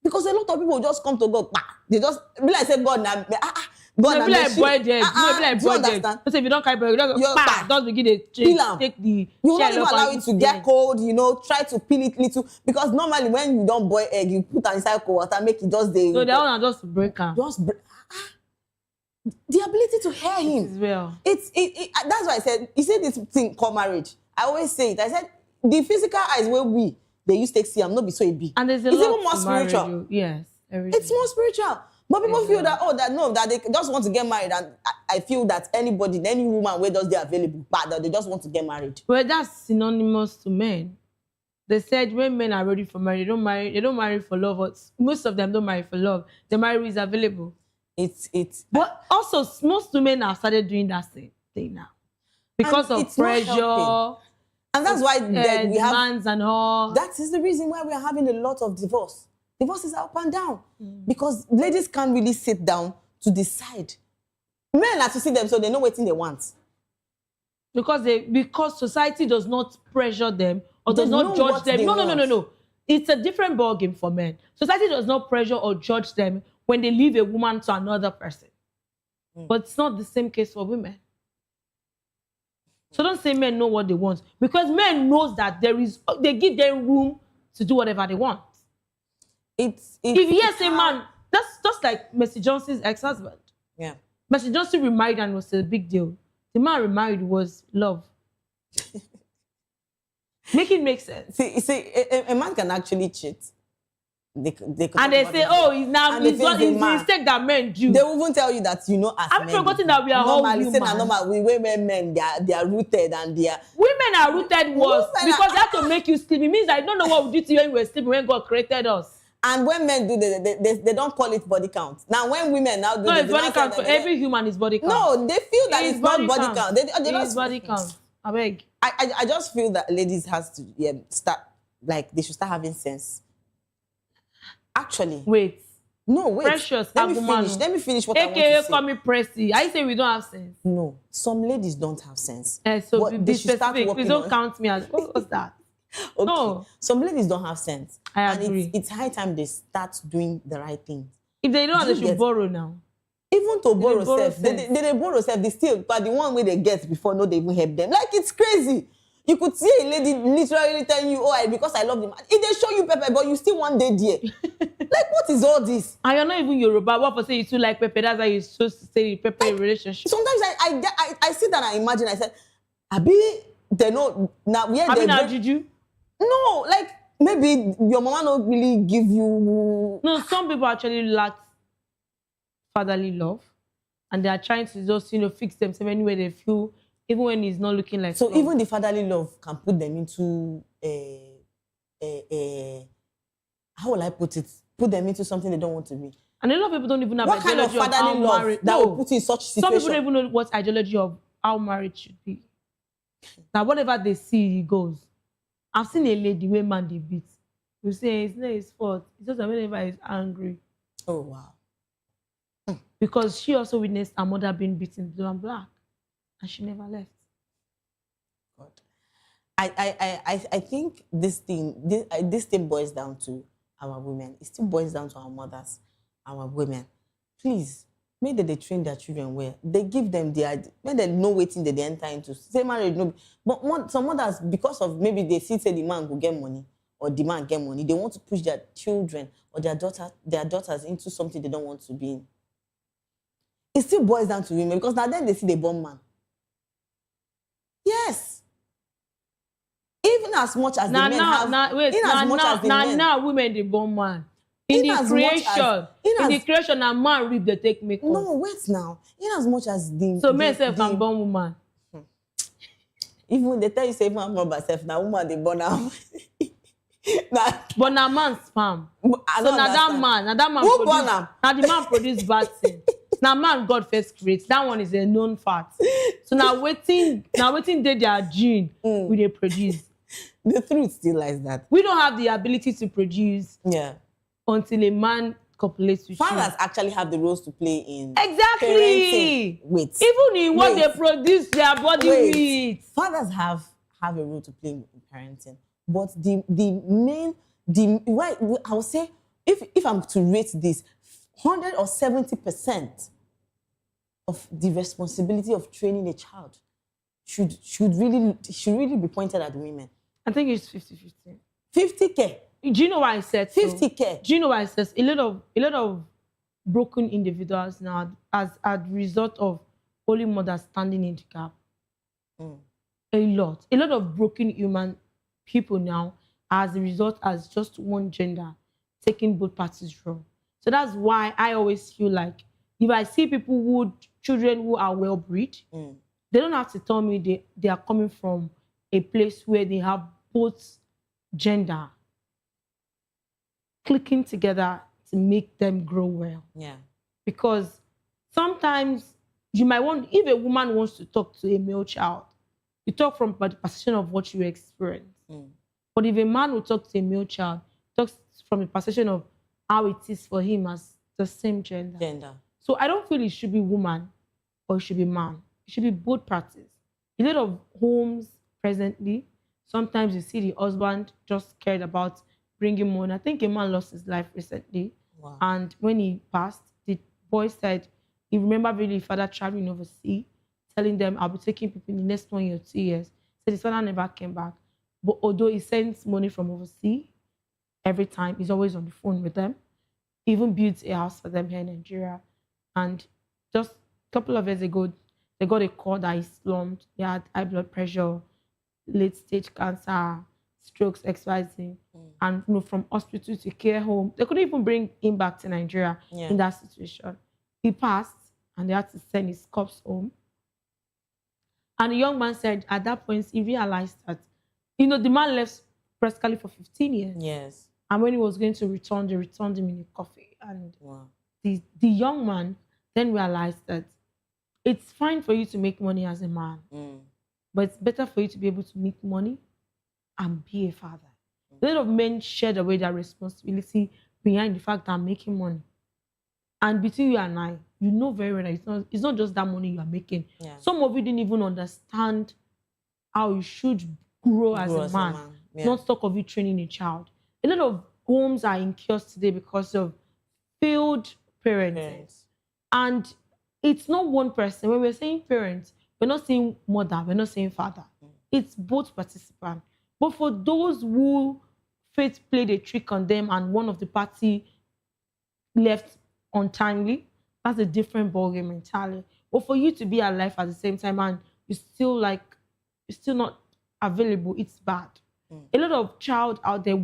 Because a lot of people just come to God, they just be like, say, God, now, God, be like boy dead. Be like boy dead. So if you don't carry boy, you don't just begin to take the. You will not even allow it to get cold. Try to peel it little, because normally when you don't boil egg, you put it inside cold water, make it just the. So that one are just break am. Just break. The ability to hear Him. It's real. That's why I said. You said this thing called marriage. I always say it. I said the physical eyes where they use to see, I'm not be so it be. And there's it's even more spiritual. Yes, it's more spiritual. But people feel that they just want to get married, and I feel that any woman where does they available, but that they just want to get married. Well, that's synonymous to men. They said when men are ready for marriage, they don't marry for love. But most of them don't marry for love. They marry who is available. But also most women have started doing that same thing now because of pressure. And that's why we have demands and all. That is the reason why we are having a lot of divorce. Divorces are up and down because ladies can't really sit down to decide. Men have to see them so they know what they want. Because society does not pressure them or does not judge them. No. It's a different ballgame for men. Society does not pressure or judge them when they leave a woman to another person. But it's not the same case for women. So don't say men know what they want, because men knows that they give them room to do whatever they want. If yes, a man, that's just like Mercy Johnson's ex-husband. Yeah. Mercy Johnson remarried and it was a big deal. The man remarried was love. Make it make sense. See, a man can actually cheat. They say, oh, it's mistake that men do. They will even tell you that, as I've forgotten that we are all human. Normal. We women, they are rooted and they are... Women are rooted worse because they have to make you sleep. It means I don't know what we do to you when we were sleeping when God created us. And when men do, they don't call it body count. Now, when women now do... No, it's body count. For every human is body count. No, they feel that it's not body count. It's body count. I beg. I just feel that ladies has to start, they should start having sense. Actually. Wait. No, wait. Precious. Let me finish what I want to say. Call me Pressy. Are you saying we don't have sense? No. Some ladies don't have sense. So be specific. Please don't count me as... What's that? Okay. No. Some ladies don't have sense. I agree. And it's high time they start doing the right things. If they don't, they should borrow now. Even to borrow self. They borrow self. They still, but the one way they get before, no, they even help them. Like, it's crazy. You could see a lady literally telling you, because I love him. If they show you pepper, but you still one day there. Like, what is all this? And you're not even Yoruba. What for say you too like pepper? That's how you're supposed to say pepper in relationship. Sometimes I sit and I imagine, I said, Abi, they know, now, yeah, now did you? No, like, maybe your mama don't really give you... No, some people actually lack fatherly love. And they are trying to just, fix themselves anywhere they feel, even when it's not looking like... So even the fatherly love can put them into how will I put it? Put them into something they don't want to be. And a lot of people don't even have what kind of fatherly love that will put you in such situation? Some people don't even know what ideology of how marriage should be. Now, whatever they see, it goes. I've seen a lady where man they beat. You say it's not his fault. It's just that whenever he's angry. Oh wow. Because she also witnessed her mother being beaten blue and black. And she never left. God. I think this thing boils down to our women. It still boils down to our mothers, our women. Please, make they train their children well. They give them when they know waiting they enter into. Say marriage, no. But some mothers, because of maybe they see say the man will get money or the man get money, they want to push their children or their daughters into something they don't want to be in. It still boils down to women because now then they see the born man. Yes. Even as much as the men have... Now women the born man. In the creation, a man rib the take make up. No, wait now. In as much as the... So men self can born woman. Even they tell you say man born by self, now woman they born out. But now man sperm. So now that man who born am? Now the man produce bad thing. Now man God first creates. That one is a known fact. So now waiting they their gene we they produce. The truth still lies that we don't have the ability to produce until a man copulates with fathers actually have the roles to play in exactly. Wait. Even in what they produce their body with. Fathers have a role to play in parenting. But the why I would say if I'm to rate this 100 or 70% of the responsibility of training a child should really be pointed at women. I think it's 50-50. 50K. Do you know why I said 50K? Do you know why I said a lot of broken individuals now as a result of only mothers standing in the gap? A lot of broken human people now as a result as just one gender taking both parties wrong. So that's why I always feel like if I see children who are well bred, they don't have to tell me they are coming from a place where they have both gender clicking together to make them grow well. Yeah. Because sometimes you might want, if a woman wants to talk to a male child, you talk from the position of what you experience. But if a man will talk to a male child, talks from the position of how it is for him as the same gender. So I don't feel it should be woman or it should be man. It should be both parties. A lot of homes presently, sometimes you see the husband just cared about bringing money. I think a man lost his life recently. Wow. And when he passed, the boy said he remembered really his father traveling overseas, telling them, I'll be taking people in the next 1 year or 2 years. Said his father never came back. But although he sends money from overseas, every time he's always on the phone with them. He even built a house for them here in Nigeria. And just a couple of years ago, they got a call that he slumped. He had high blood pressure, late-stage cancer, strokes, XYZ. And from hospital to care home, they couldn't even bring him back to Nigeria in that situation. He passed, and they had to send his corpse home. And the young man said at that point, he realized that, the man left practically for 15 years. Yes. And when he was going to return, they returned him in a coffee. And the young man then realized that it's fine for you to make money as a man, but it's better for you to be able to make money and be a father. A lot of men shared away their responsibility behind the fact that I'm making money. And between you and I, you know very well that it's not just that money you are making. Some of you didn't even understand how you should grow as a man. Not talk of you training a child. A lot of homes are in chaos today because of failed parenting. And it's not one person. When we're saying parents, we're not saying mother, we're not saying father. It's both participants. But for those who fate played a trick on them and one of the party left untimely, that's a different ballgame entirely. But for you to be alive at the same time and you're still not available, it's bad. A lot of child out there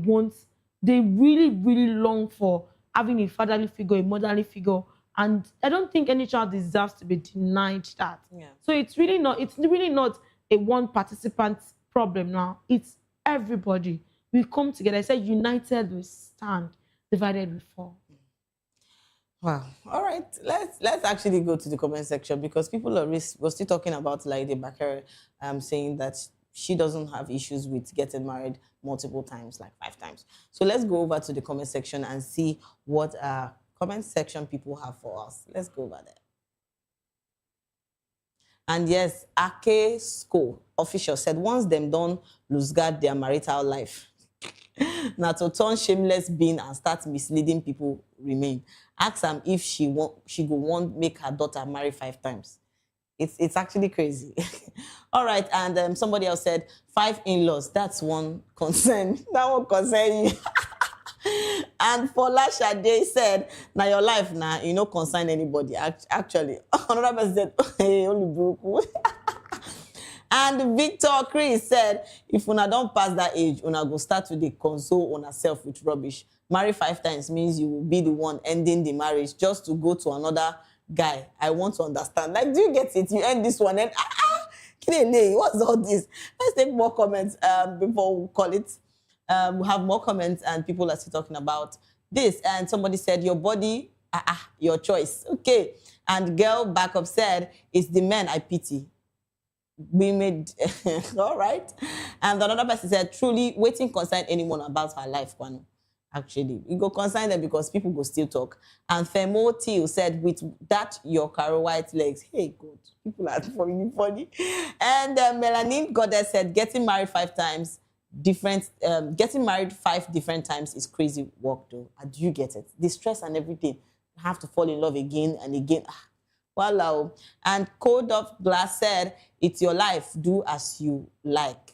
they really, really long for having a fatherly figure, a motherly figure. And I don't think any child deserves to be denied that. So it's really not a one participant problem now. It's everybody. We come together. I said united we stand, divided we fall. Wow. All right. Let's actually go to the comment section because people are still talking about Laide Bakare saying that she doesn't have issues with getting married multiple times, like 5 times. So let's go over to the comment section and see what comment section people have for us. Let's go over there. And yes, Ake School official said once them done lose guard their marital life, now to turn shameless being and start misleading people remain. Ask them if she go want make her daughter marry 5 times. It's actually crazy. All right, and somebody else said 5 in-laws. That's one concern. That one concern you. And Fola Shade said, "Now your life now, you know, concern anybody." Actually, another person said, "Hey, only broke." And Victor Chris said, "If una don't pass that age, una go start to console on herself with rubbish. Marry 5 times means you will be the one ending the marriage just to go to another guy. I want to understand. Like, do you get it? You end this one and what's all this?" Let's take more comments before we call it. We have more comments and people are still talking about this. And somebody said, "Your body, your choice." Okay. And girl backup said, "It's the men I pity." We made all right. And another person said, "Truly waiting concern anyone about her life, Kwano." Actually, you go concern them because people go still talk. And Femo Teal said, "With that, your Caro White legs." Hey, God, people are funny. And Melanin Goddess said, "Getting married 5 times, getting married 5 different times is crazy work, though." Do you get it? The stress and everything. You have to fall in love again and again. Wow. And Code of Glass said, "It's your life. Do as you like."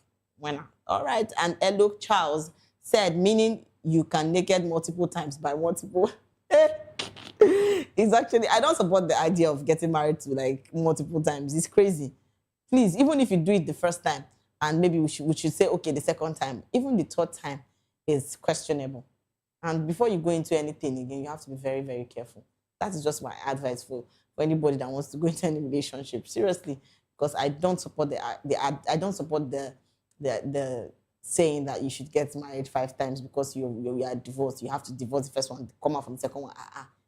All right. And Elo Charles said, meaning you can naked multiple times by multiple. It's actually, I don't support the idea of getting married to like multiple times. It's crazy. Please, even if you do it the first time, and maybe we should say, okay, the second time, even the 3rd time is questionable. And before you go into anything again, you have to be very, very careful. That is just my advice for anybody that wants to go into any relationship. Seriously, because I don't support the saying that you should get married 5 times because you are divorced. You have to divorce the first one, come out from the second one.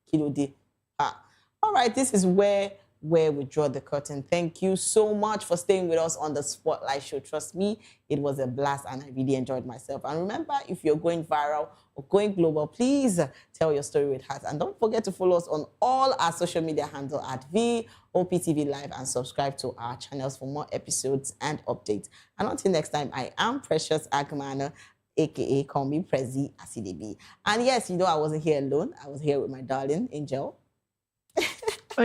Kilo day. All right, this is where we draw the curtain. Thank you so much for staying with us on the Spotlight Show. Trust me, it was a blast and I really enjoyed myself. And remember, if you're going viral or going global, please tell your story with heart. And don't forget to follow us on all our social media handle at VOPTV Live and subscribe to our channels for more episodes and updates. And until next time, I am Precious Agmana, aka call me Prezi Asidebi. And yes, you know I wasn't here alone. I was here with my darling Angel. So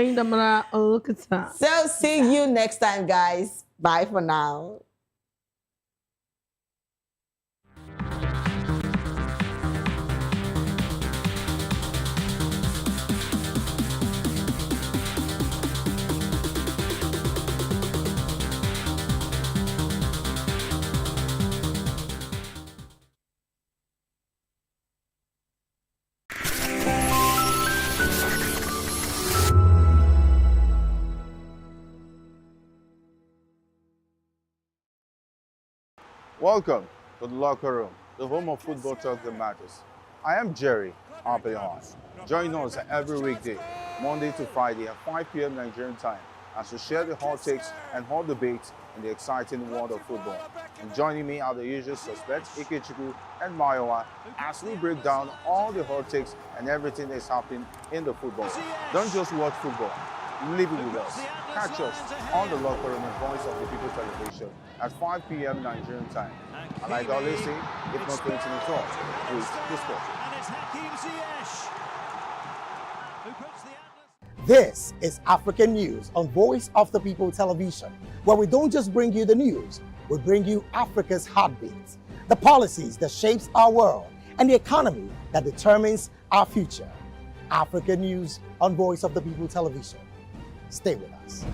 see you next time, guys. Bye for now. Welcome to the Locker Room, the home of football talk that matters. I am Jerry Arpillon. Join us every weekday, Monday to Friday at 5 p.m. Nigerian time, as we share the hot takes and hot debates in the exciting world of football. And joining me are the usual suspects, Kachikwu and Mayowa, as we break down all the hot takes and everything that's happening in the football. Don't just watch football, live it with us. Catch us on the Locker Room and Voice of the People television at 5 p.m. Nigerian time. And like I always say, if not 20 minutes off, with the sport. This is African News on Voice of the People television, where we don't just bring you the news, we bring you Africa's heartbeats, the policies that shapes our world, and the economy that determines our future. African News on Voice of the People television. Stay with us.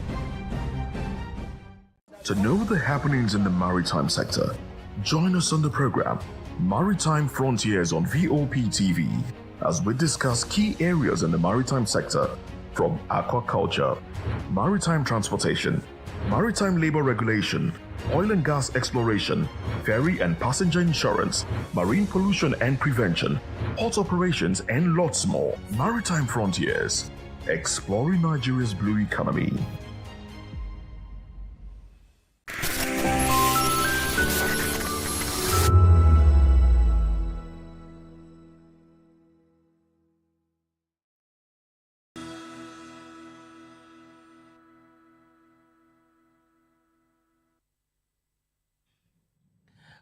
To know the happenings in the maritime sector, join us on the program Maritime Frontiers on VOP TV as we discuss key areas in the maritime sector, from aquaculture, maritime transportation, maritime labor regulation, oil and gas exploration, ferry and passenger insurance, marine pollution and prevention, port operations, and lots more. Maritime Frontiers, exploring Nigeria's blue economy.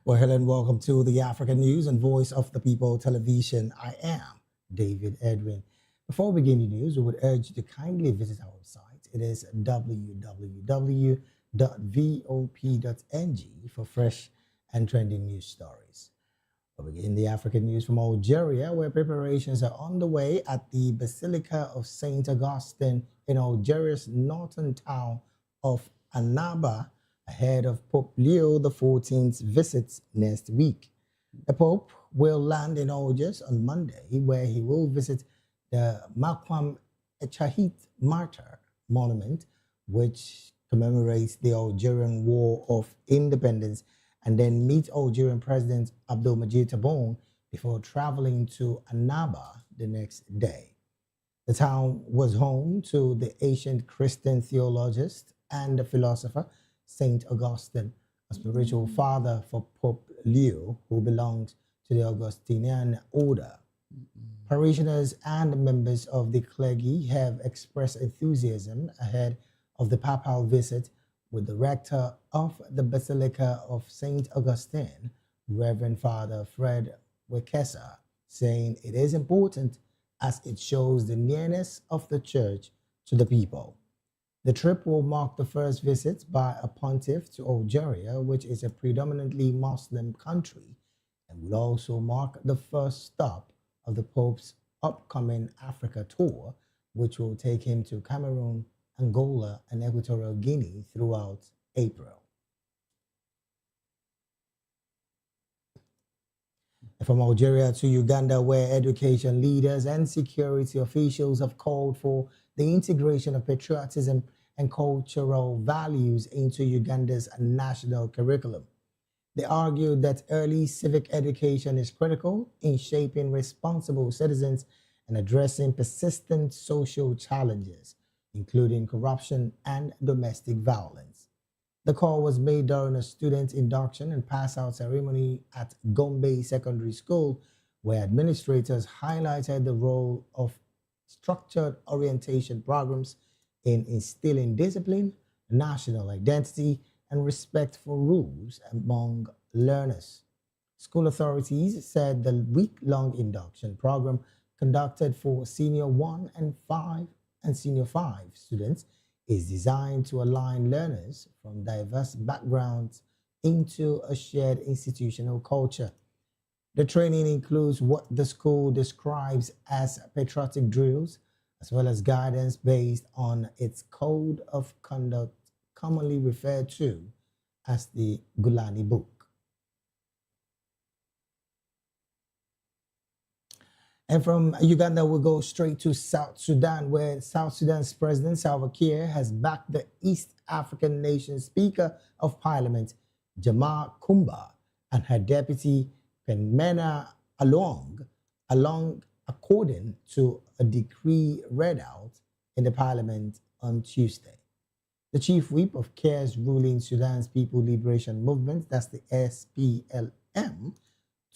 Well, hello and welcome to the African News and Voice of the People television. I am David Edwin. Before we begin the news, we would urge you to kindly visit our website. It is www.vop.ng for fresh and trending news stories. We begin the African news from Algeria, where preparations are underway at the Basilica of St. Augustine in Algeria's northern town of Annaba, ahead of Pope Leo XIV's visit next week. The Pope will land in Algiers on Monday, where he will visit the Maqam Echahit Martyr Monument, which commemorates the Algerian War of Independence, and then meet Algerian President Abdelmadjid Tebboune before traveling to Annaba the next day. The town was home to the ancient Christian theologist and philosopher Saint Augustine, a spiritual father for Pope Leo, who belongs to the Augustinian order. Parishioners and members of the clergy have expressed enthusiasm ahead of the papal visit, with the rector of the Basilica of St. Augustine, Reverend Father Fred Wekesa, saying it is important as it shows the nearness of the church to the people. The trip will mark the first visit by a pontiff to Algeria, which is a predominantly Muslim country, and will also mark the first stop of the Pope's upcoming Africa tour, which will take him to Cameroon, Angola, and Equatorial Guinea throughout April. From Algeria to Uganda, where education leaders and security officials have called for the integration of patriotism and cultural values into Uganda's national curriculum. They argued that early civic education is critical in shaping responsible citizens and addressing persistent social challenges, including corruption and domestic violence. The call was made during a student induction and pass-out ceremony at Gombe Secondary School, where administrators highlighted the role of structured orientation programs in instilling discipline, national identity, and respect for rules among learners. School authorities said the week-long induction program conducted for Senior 1 and 5 and Senior 5 students is designed to align learners from diverse backgrounds into a shared institutional culture. The training includes what the school describes as patriotic drills, as well as guidance based on its code of conduct, commonly referred to as the Gulani Book. And from Uganda, we'll go straight to South Sudan, where South Sudan's President Salva Kiir has backed the East African nation Speaker of Parliament, Jamal Kumba, and her deputy, Penmena Along, according to a decree read out in the Parliament on Tuesday. The chief whip of Kiir's ruling Sudan's People Liberation Movement, that's the SPLM,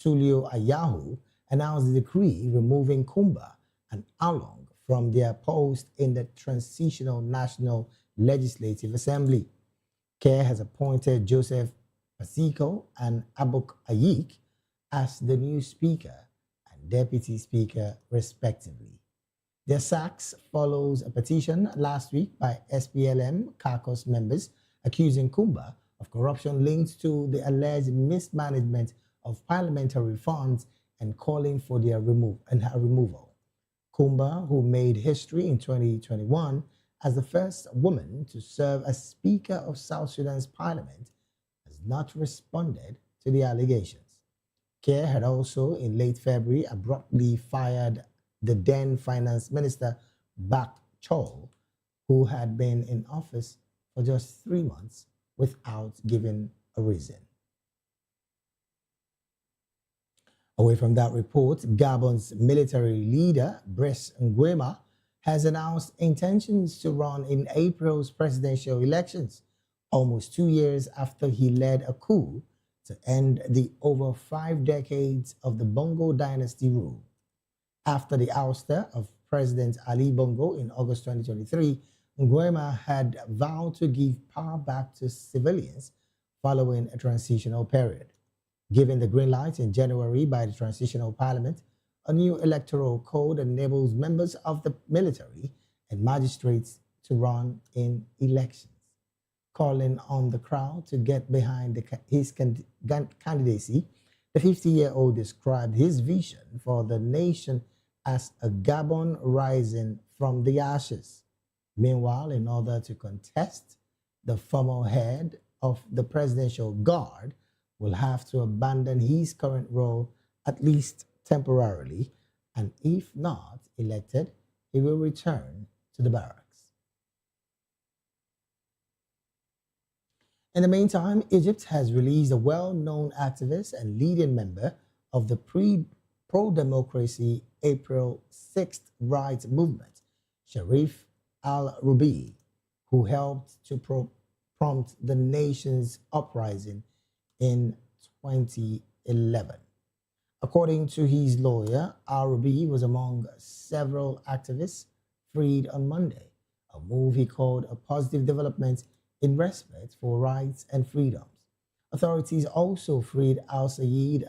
Tulio Ayahu, announced the decree removing Kumba and Along from their post in the Transitional National Legislative Assembly. Kiir has appointed Joseph Pasiko and Abuk Ayik as the new Speaker and Deputy Speaker, respectively. Their sacks follows a petition last week by SPLM caucus members accusing Kumba of corruption linked to the alleged mismanagement of parliamentary funds and calling for their removal. Kumba, who made history in 2021 as the first woman to serve as Speaker of South Sudan's parliament, has not responded to the allegations. Kiir had also, in late February, abruptly fired the then Finance Minister, Bak Chol, who had been in office for just 3 months without giving a reason. Away from that report, Gabon's military leader, Brice Nguema, has announced intentions to run in April's presidential elections, almost 2 years after he led a coup to end the over 5 decades of the Bongo dynasty rule. After the ouster of President Ali Bongo in August 2023, Nguema had vowed to give power back to civilians following a transitional period. Given the green light in January by the Transitional Parliament, a new electoral code enables members of the military and magistrates to run in elections. Calling on the crowd to get behind his candidacy, the 50-year-old described his vision for the nation as a Gabon rising from the ashes. Meanwhile, in order to contest, the former head of the Presidential Guard will have to abandon his current role, at least temporarily, and if not elected, he will return to the barracks. In the meantime, Egypt has released a well-known activist and leading member of the pro-democracy April 6th rights movement, Sharif al-Rubi, who helped to prompt the nation's uprising in 2011. According to his lawyer, al-Rubi was among several activists freed on Monday, a move he called a positive development in respect for rights and freedoms. Authorities also freed al-Sayed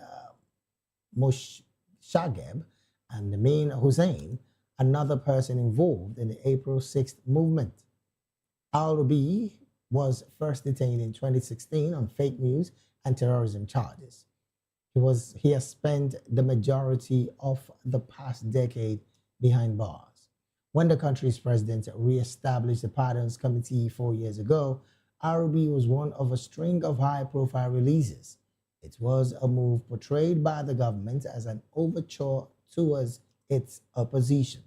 Moshageb and Namin Hussein, another person involved in the April 6th movement. Al-Rubi was first detained in 2016 on fake news and terrorism charges. He has spent the majority of the past decade behind bars. When the country's president re-established the Pardons Committee 4 years ago, Al-Rubi was one of a string of high-profile releases. It was a move portrayed by the government as an overture towards its opposition.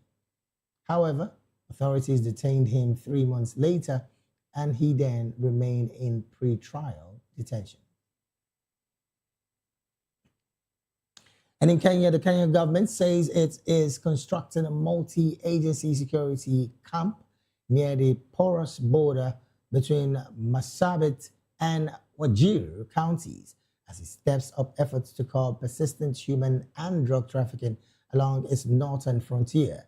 However, authorities detained him 3 months later, and he then remained in pre-trial detention. And in Kenya, the Kenyan government says it is constructing a multi-agency security camp near the porous border between Marsabit and Wajir counties as it steps up efforts to curb persistent human and drug trafficking along its northern frontier.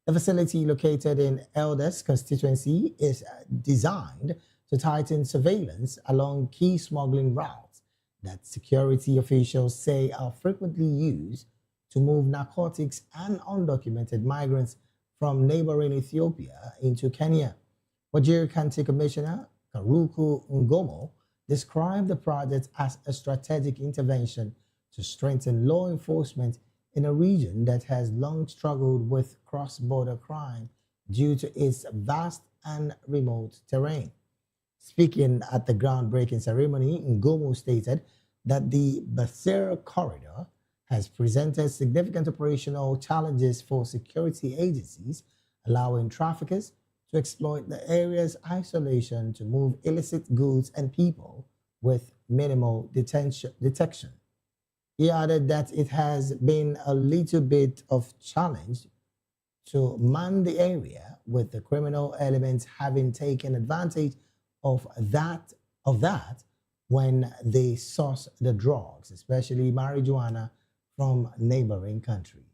The facility, located in Elders constituency, is designed to tighten surveillance along key smuggling routes that security officials say are frequently used to move narcotics and undocumented migrants from neighboring Ethiopia into Kenya. Wajir County Commissioner Karuku Ngomo described the project as a strategic intervention to strengthen law enforcement in a region that has long struggled with cross-border crime due to its vast and remote terrain. Speaking at the groundbreaking ceremony, Ngomo stated that the Basir corridor has presented significant operational challenges for security agencies, allowing traffickers to exploit the area's isolation to move illicit goods and people with minimal detection. He added that it has been a little bit of challenge to man the area, with the criminal elements having taken advantage of that when they source the drugs, especially marijuana, from neighboring countries.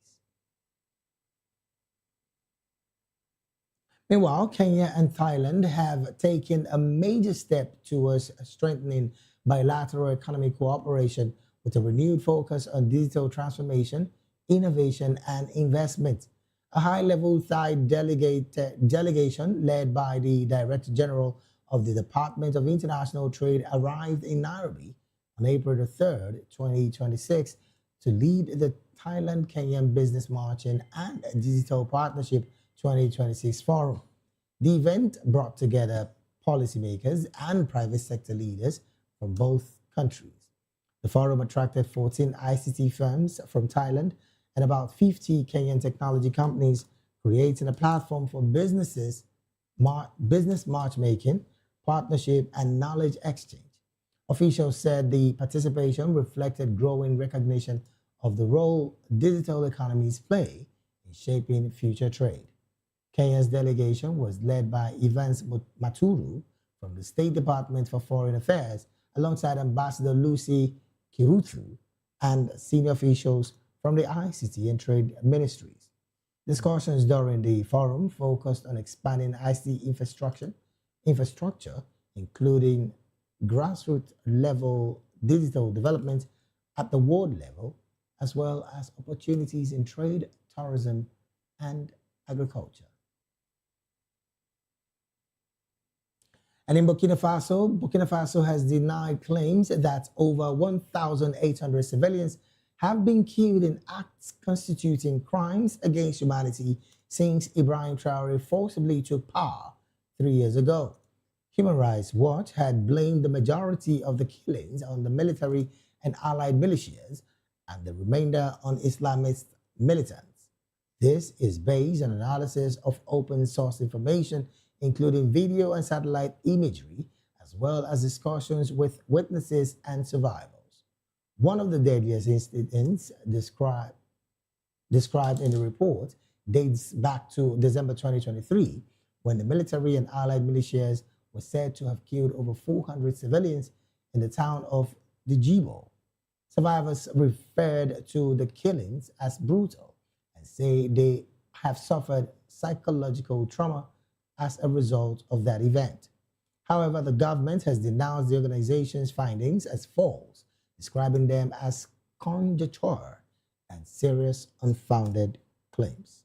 Meanwhile, Kenya and Thailand have taken a major step towards strengthening bilateral economic cooperation with a renewed focus on digital transformation, innovation, and investment. A high-level Thai delegation led by the Director General of the Department of International Trade arrived in Nairobi on April 3rd, 2026, to lead the Thailand-Kenyan Business Marching and Digital Partnership 2026 Forum. The event brought together policymakers and private sector leaders from both countries. The forum attracted 14 ICT firms from Thailand and about 50 Kenyan technology companies, creating a platform for business matchmaking, partnership, and knowledge exchange. Officials said the participation reflected growing recognition of the role digital economies play in shaping future trade. Kenya's delegation was led by Evans Maturu from the State Department for Foreign Affairs, alongside Ambassador Lucy Kiruthu and senior officials from the ICT and Trade Ministries. Discussions during the forum focused on expanding ICT infrastructure, including grassroots level digital development, at the world level, as well as opportunities in trade, tourism, and agriculture. And in Burkina Faso has denied claims that over 1,800 civilians have been killed in acts constituting crimes against humanity since Ibrahim Traore forcibly took power 3 years ago. Human Rights Watch had blamed the majority of the killings on the military and allied militias and the remainder on Islamist militants. This is based on analysis of open source information, including video and satellite imagery, as well as discussions with witnesses and survivors. One of the deadliest incidents described in the report dates back to December 2023, when the military and allied militias were said to have killed over 400 civilians in the town of Djibo. Survivors referred to the killings as brutal and say they have suffered psychological trauma as a result of that event. However, the government has denounced the organization's findings as false, describing them as conjecture and serious unfounded claims.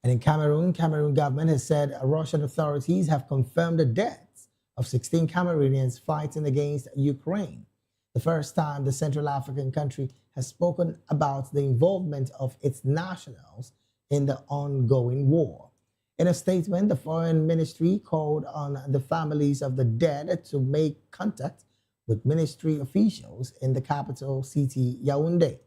And in Cameroon government has said Russian authorities have confirmed the deaths of 16 Cameroonians fighting against Ukraine, the first time the Central African country has spoken about the involvement of its nationals in the ongoing war. In a statement, the Foreign Ministry called on the families of the dead to make contact with ministry officials in the capital city, Yaoundé.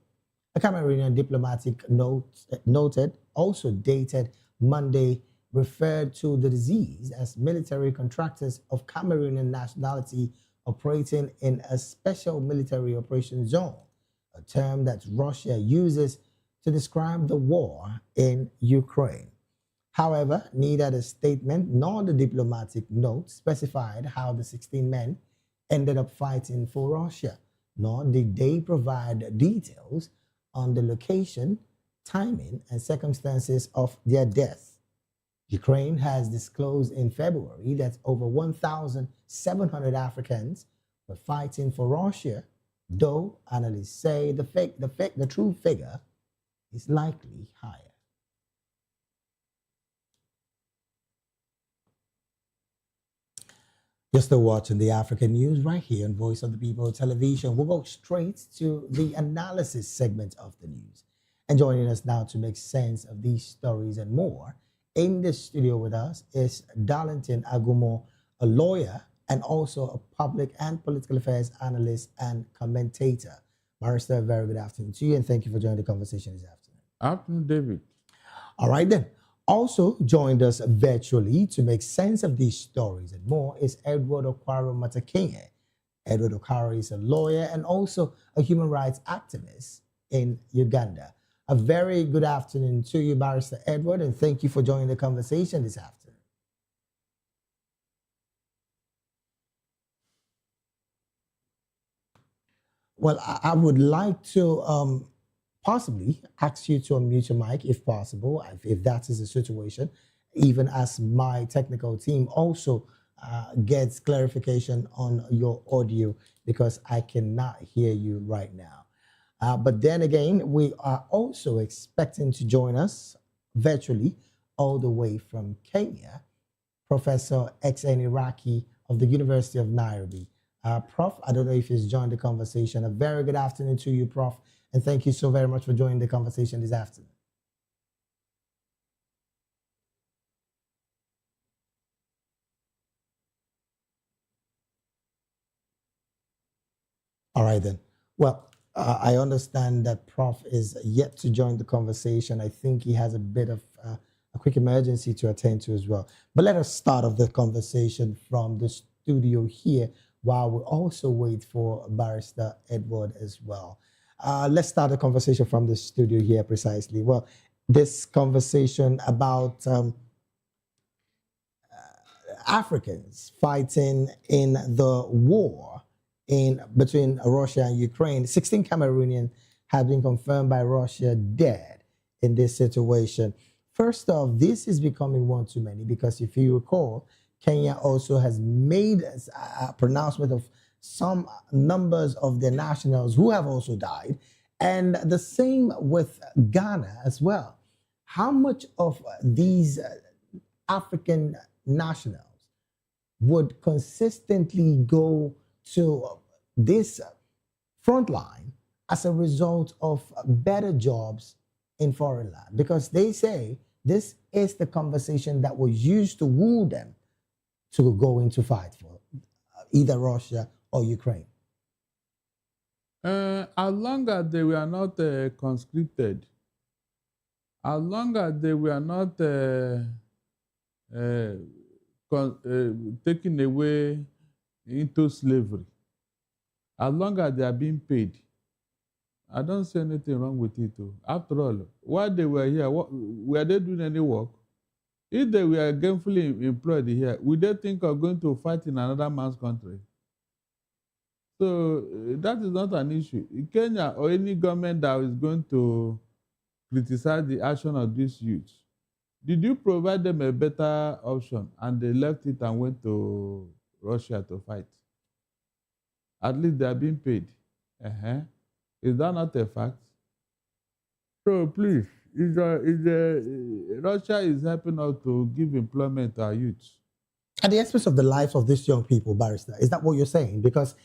A Cameroonian diplomatic note also dated Monday referred to the disease as military contractors of Cameroonian nationality operating in a special military operation zone, a term that Russia uses to describe the war in Ukraine. However, neither the statement nor the diplomatic note specified how the 16 men ended up fighting for Russia, nor did they provide details on the location, timing, and circumstances of their death. Ukraine has disclosed in February that over 1,700 Africans were fighting for Russia, though analysts say the true figure is likely higher. You're still watching the African News right here on Voice of the People Television. We'll go straight to the analysis segment of the news. And joining us now to make sense of these stories and more, in the studio with us is Darlington Agumo, a lawyer and also a public and political affairs analyst and commentator. Barrister, very good afternoon to you, and thank you for joining the conversation this afternoon. Afternoon, David. All right then. Also joined us virtually to make sense of these stories and more is Edward Okwaro Matakenye. Edward Okwaro is a lawyer and also a human rights activist in Uganda. A very good afternoon to you, Barrister Edward, and thank you for joining the conversation this afternoon. Well, I would like to possibly ask you to unmute your mic if possible, if that is the situation, even as my technical team also gets clarification on your audio because I cannot hear you right now. But then again, we are also expecting to join us virtually all the way from Kenya, Professor X.N. Iraki of the University of Nairobi. Prof, I don't know if he's joined the conversation. A very good afternoon to you, Prof. And thank you so very much for joining the conversation this afternoon. All right, then. Well, I understand that Prof is yet to join the conversation. I think he has a bit of a quick emergency to attend to as well. But let us start off the conversation from the studio here while we also wait for Barrister Edward as well. Let's start the conversation from the studio here precisely. Well, this conversation about Africans fighting in the war between Russia and Ukraine. 16 Cameroonians have been confirmed by Russia dead in this situation. First off, this is becoming one too many because if you recall, Kenya also has made a pronouncement of some numbers of their nationals who have also died, and the same with Ghana as well. How much of these African nationals would consistently go to this front line as a result of better jobs in foreign land? Because they say this is the conversation that was used to woo them to go into fight for either Russia or Ukraine. As long as they were not conscripted, as long as they were not taken away into slavery, as long as they are being paid, I don't see anything wrong with it. After all, while they were here, were they doing any work? If they were gainfully employed here, would they think of going to fight in another man's country? So that is not an issue. In Kenya or any government that is going to criticize the action of these youths, did you provide them a better option and they left it and went to Russia to fight? At least they are being paid. Is that not a fact? So please, Russia is helping us to give employment to our youths. At the expense of the lives of these young people, Barrister, is that what you're saying? Because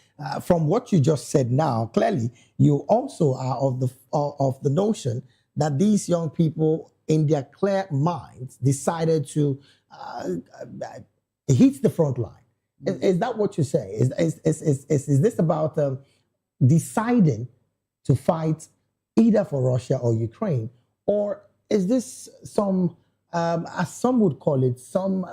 from what you just said now, clearly you also are of the notion that these young people, in their clear minds, decided to hit the front line. Is that what you say? Is this about deciding to fight either for Russia or Ukraine, or is this some, as some would call it, some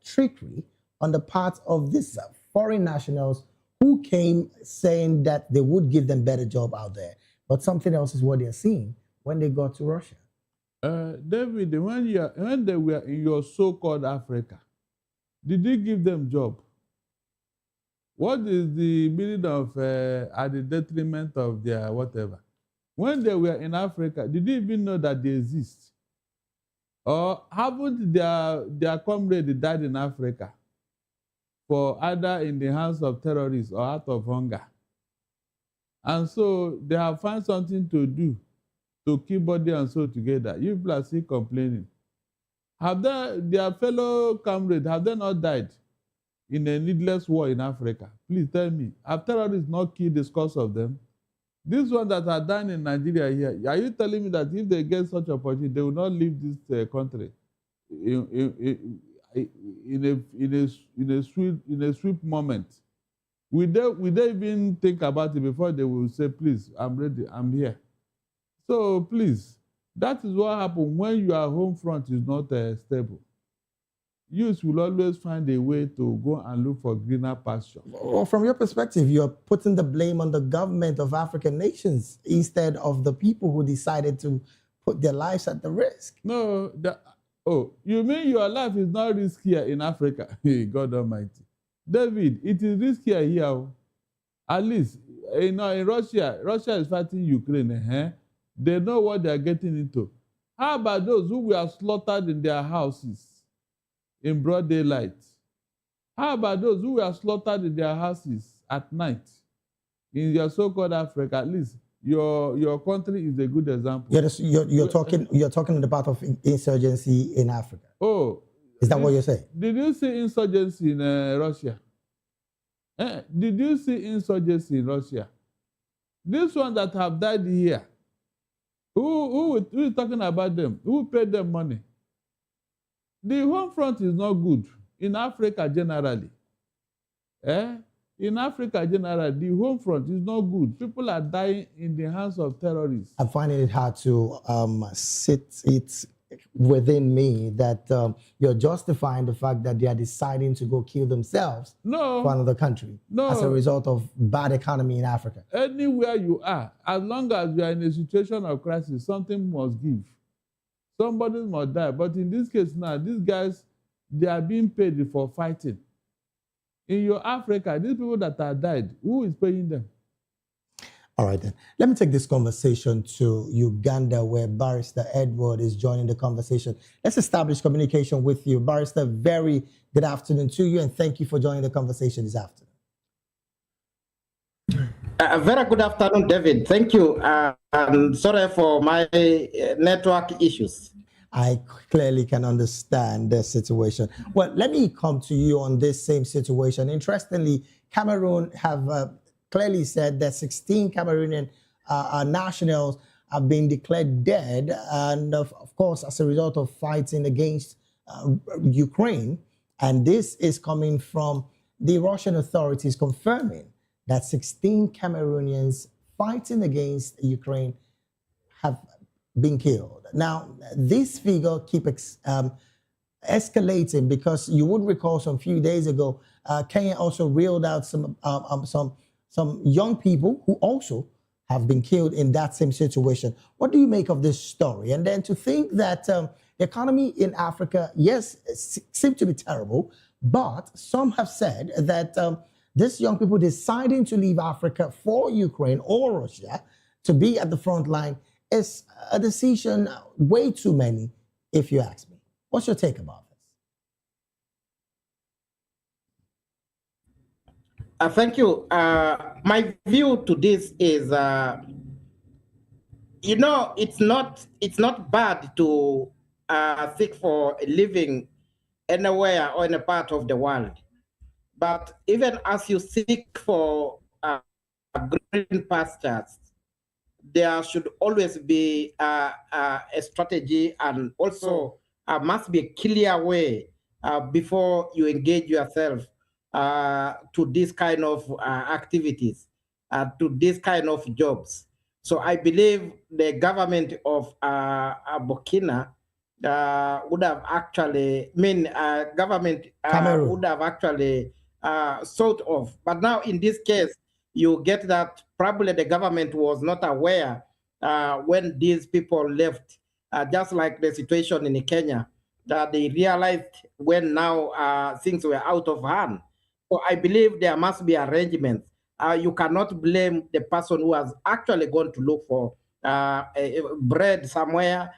trickery on the part of these foreign nationals who came saying that they would give them better job out there, but something else is what they're seeing when they got to Russia? David, when they were in your so-called Africa, did you give them job? What is the meaning of at the detriment of their whatever? When they were in Africa, did you even know that they exist? Or haven't their comrade died in Africa for either in the hands of terrorists or out of hunger? And so they have found something to do to keep body and soul together. You people are still complaining. Have their fellow comrades, have they not died in a needless war in Africa? Please tell me, have terrorists not killed the scores of them? These ones that are dying in Nigeria here, are you telling me that if they get such opportunity, they will not leave this country in a swift moment? Will they even think about it before they will say, please, I'm ready, I'm here? So please, that is what happens when your home front is not stable. Youth will always find a way to go and look for greener pasture. Well, from your perspective, you're putting the blame on the government of African nations instead of the people who decided to put their lives at the risk. No, you mean your life is not riskier in Africa? God Almighty. David, it is riskier here. At least, in Russia is fighting Ukraine. They know what they are getting into. How about those who were slaughtered in their houses in broad daylight? How about those who were slaughtered in their houses at night in your so-called Africa? At least your country is a good example. You're talking about of insurgency in Africa. Oh, is that what you're saying? Did you see insurgency in Russia? Did you see insurgency in Russia? These ones that have died here, who is talking about them? Who paid them money? The home front is not good in Africa generally. In Africa generally, the home front is not good. People are dying in the hands of terrorists. I'm finding it hard to sit it within me that you're justifying the fact that they are deciding to go kill themselves for another country as a result of bad economy in Africa. Anywhere you are, as long as you are in a situation of crisis, something must give. Somebody must die. But in this case now, these guys, they are being paid for fighting. In your Africa, these people that are died, who is paying them? All right, then. Let me take this conversation to Uganda, where Barrister Edward is joining the conversation. Let's establish communication with you. Barrister, very good afternoon to you, and thank you for joining the conversation this afternoon. Very good afternoon, David. Thank you. I'm sorry for my network issues. I clearly can understand the situation. Well, let me come to you on this same situation. Interestingly, Cameroon have clearly said that 16 Cameroonian nationals have been declared dead, and of course, as a result of fighting against Ukraine. And this is coming from the Russian authorities confirming that 16 Cameroonians fighting against Ukraine have been killed. Now, this figure keeps escalating because you would recall some few days ago, Kenya also reeled out some young people who also have been killed in that same situation. What do you make of this story? And then to think that the economy in Africa, yes, seems to be terrible, but some have said that these young people deciding to leave Africa for Ukraine or Russia to be at the front line is a decision way too many, if you ask me. What's your take about this? Thank you. My view to this is, it's not bad to seek for a living anywhere or in a part of the world. But even as you seek for green pastures, there should always be a strategy, and also must be a clear way before you engage yourself to this kind of activities, to this kind of jobs. So I believe the government of Burkina would have actually, government would have actually sort of. But now in this case, you get that probably the government was not aware when these people left, just like the situation in Kenya, that they realized when now things were out of hand. So I believe there must be arrangements. You cannot blame the person who has actually gone to look for bread somewhere.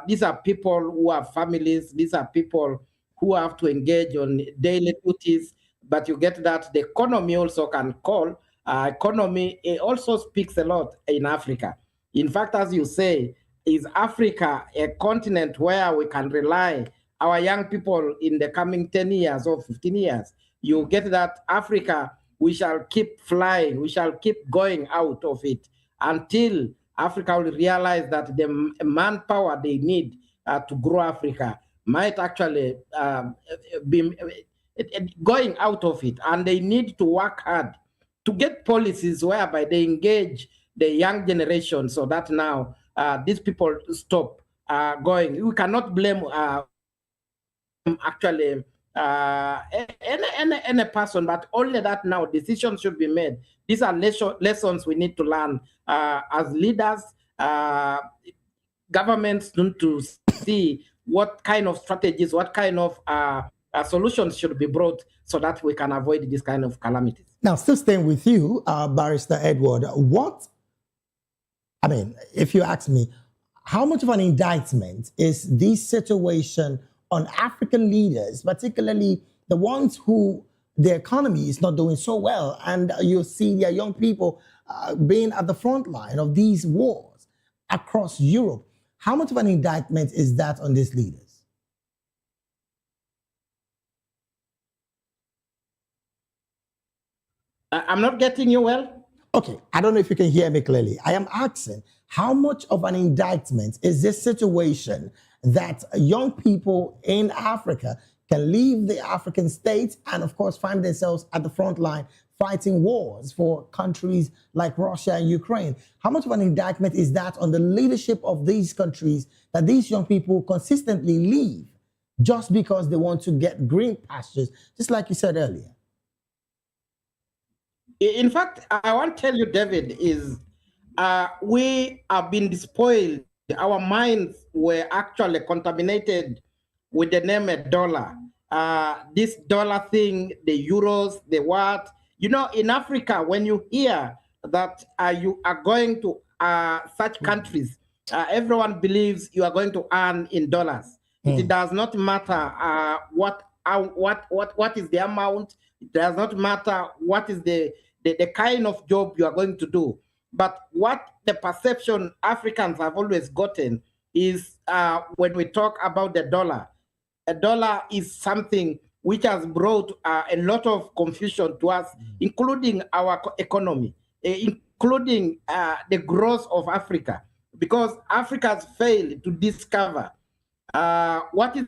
These are people who have families. These are people who have to engage on daily duties. But you get that the economy also can call. Economy, it also speaks a lot in Africa. In fact, as you say, is Africa a continent where we can rely our young people in the coming 10 years or 15 years? You get that Africa, we shall keep flying, we shall keep going out of it until Africa will realize that the manpower they need to grow Africa might actually be going out of it. And they need to work hard to get policies whereby they engage the young generation so that now these people stop going. We cannot blame actually any person, but only that now decisions should be made. These are lessons we need to learn as leaders. Governments need to see what kind of strategies, what kind of solutions should be brought so that we can avoid this kind of calamities. Now, still staying with you, Barrister Edward, if you ask me, how much of an indictment is this situation on African leaders, particularly the ones who the economy is not doing so well, and you see their young people being at the front line of these wars across Europe? How much of an indictment is that on these leaders? I'm not getting you well. Okay, I don't know if you can hear me clearly. I am asking, how much of an indictment is this situation that young people in Africa can leave the African states and, of course, find themselves at the front line fighting wars for countries like Russia and Ukraine? How much of an indictment is that on the leadership of these countries that these young people consistently leave just because they want to get green pastures, just like you said earlier? In fact, I want to tell you, David, is we have been despoiled. Our minds were actually contaminated with the name of dollar. This dollar thing, the euros, the what. You know, in Africa, when you hear that you are going to such countries, everyone believes you are going to earn in dollars. It does not matter what is the amount. It does not matter what is the the kind of job you are going to do. But what the perception Africans have always gotten is when we talk about the dollar, a dollar is something which has brought a lot of confusion to us, including our economy, including the growth of Africa, because Africa has failed to discover what is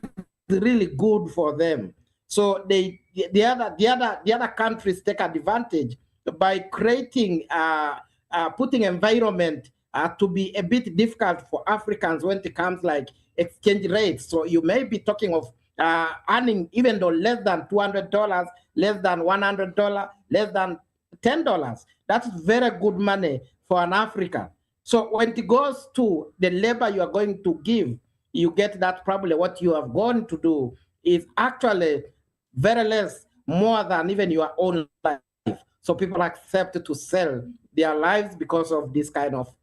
really good for them. So the other countries take advantage by creating putting environment to be a bit difficult for Africans when it comes like exchange rates. So you may be talking of earning even though less than $200, less than $100, less than $10. That's very good money for an African. So when it goes to the labor you are going to give, you get that probably what you have gone to do is actually very less more than even your own life. So people accept to sell their lives because of this kind of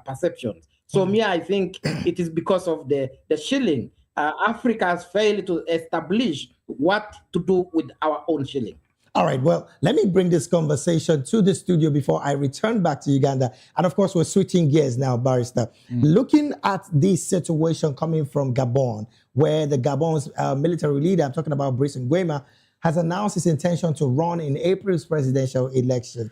perceptions. So me, I think it is because of the shilling. Africa has failed to establish what to do with our own shilling. All right, well, let me bring this conversation to the studio before I return back to Uganda. And of course, we're switching gears now, Barrister. Looking at this situation coming from Gabon, where the Gabon's military leader, I'm talking about Brice Nguema, has announced his intention to run in April's presidential election.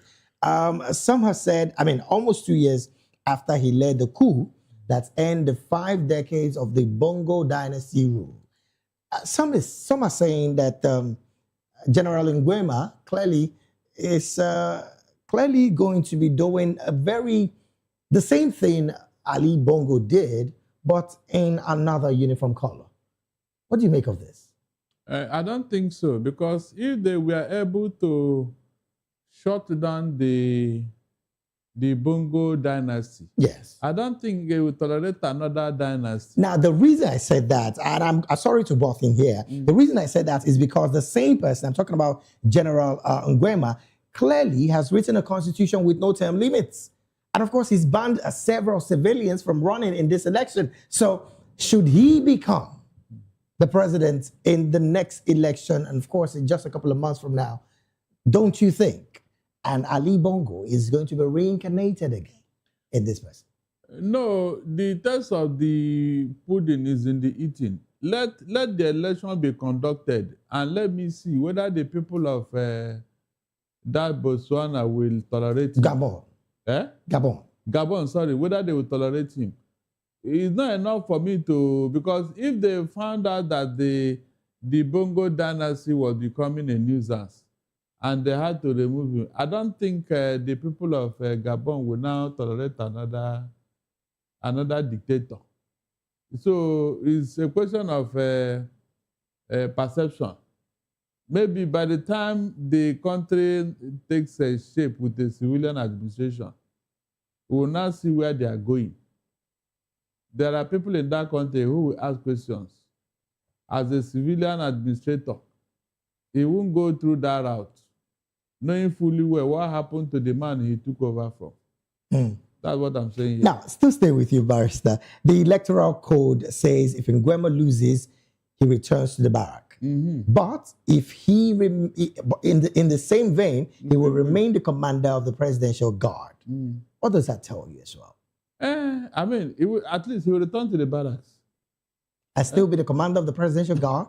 Some have said, almost 2 years after he led the coup that ended 5 decades of the Bongo dynasty rule. Some are saying that General Nguema clearly is clearly going to be doing the same thing Ali Bongo did, but in another uniform color. What do you make of this? I don't think so, because if they were able to shut down the Bongo dynasty, yes, I don't think they will tolerate another dynasty. Now, the reason I said that, and I'm sorry to butt in here, the reason I said that is because the same person, I'm talking about General Nguema, clearly has written a constitution with no term limits. And of course, he's banned several civilians from running in this election. So should he become the president in the next election, and of course, in just a couple of months from now, don't you think and Ali Bongo is going to be reincarnated again in this person? No, the test of the pudding is in the eating. Let the election be conducted, and let me see whether the people of that Botswana will tolerate him. Gabon. Eh? Gabon, sorry, whether they will tolerate him. It's not enough for me to, because if they found out that the Bongo dynasty was becoming a nuisance and they had to remove him, I don't think the people of Gabon will now tolerate another dictator. So it's a question of perception. Maybe by the time the country takes a shape with a civilian administration, we will now see where they are going. There are people in that country who will ask questions. As a civilian administrator, he won't go through that route, knowing fully well what happened to the man he took over from. That's what I'm saying here. Now, still stay with you, Barrister. The electoral code says if Nguema loses, he returns to the barrack. But if he, in the same vein, he will remain the commander of the presidential guard. What does that tell you as well? At least he will return to the barracks. And still be the commander of the presidential guard?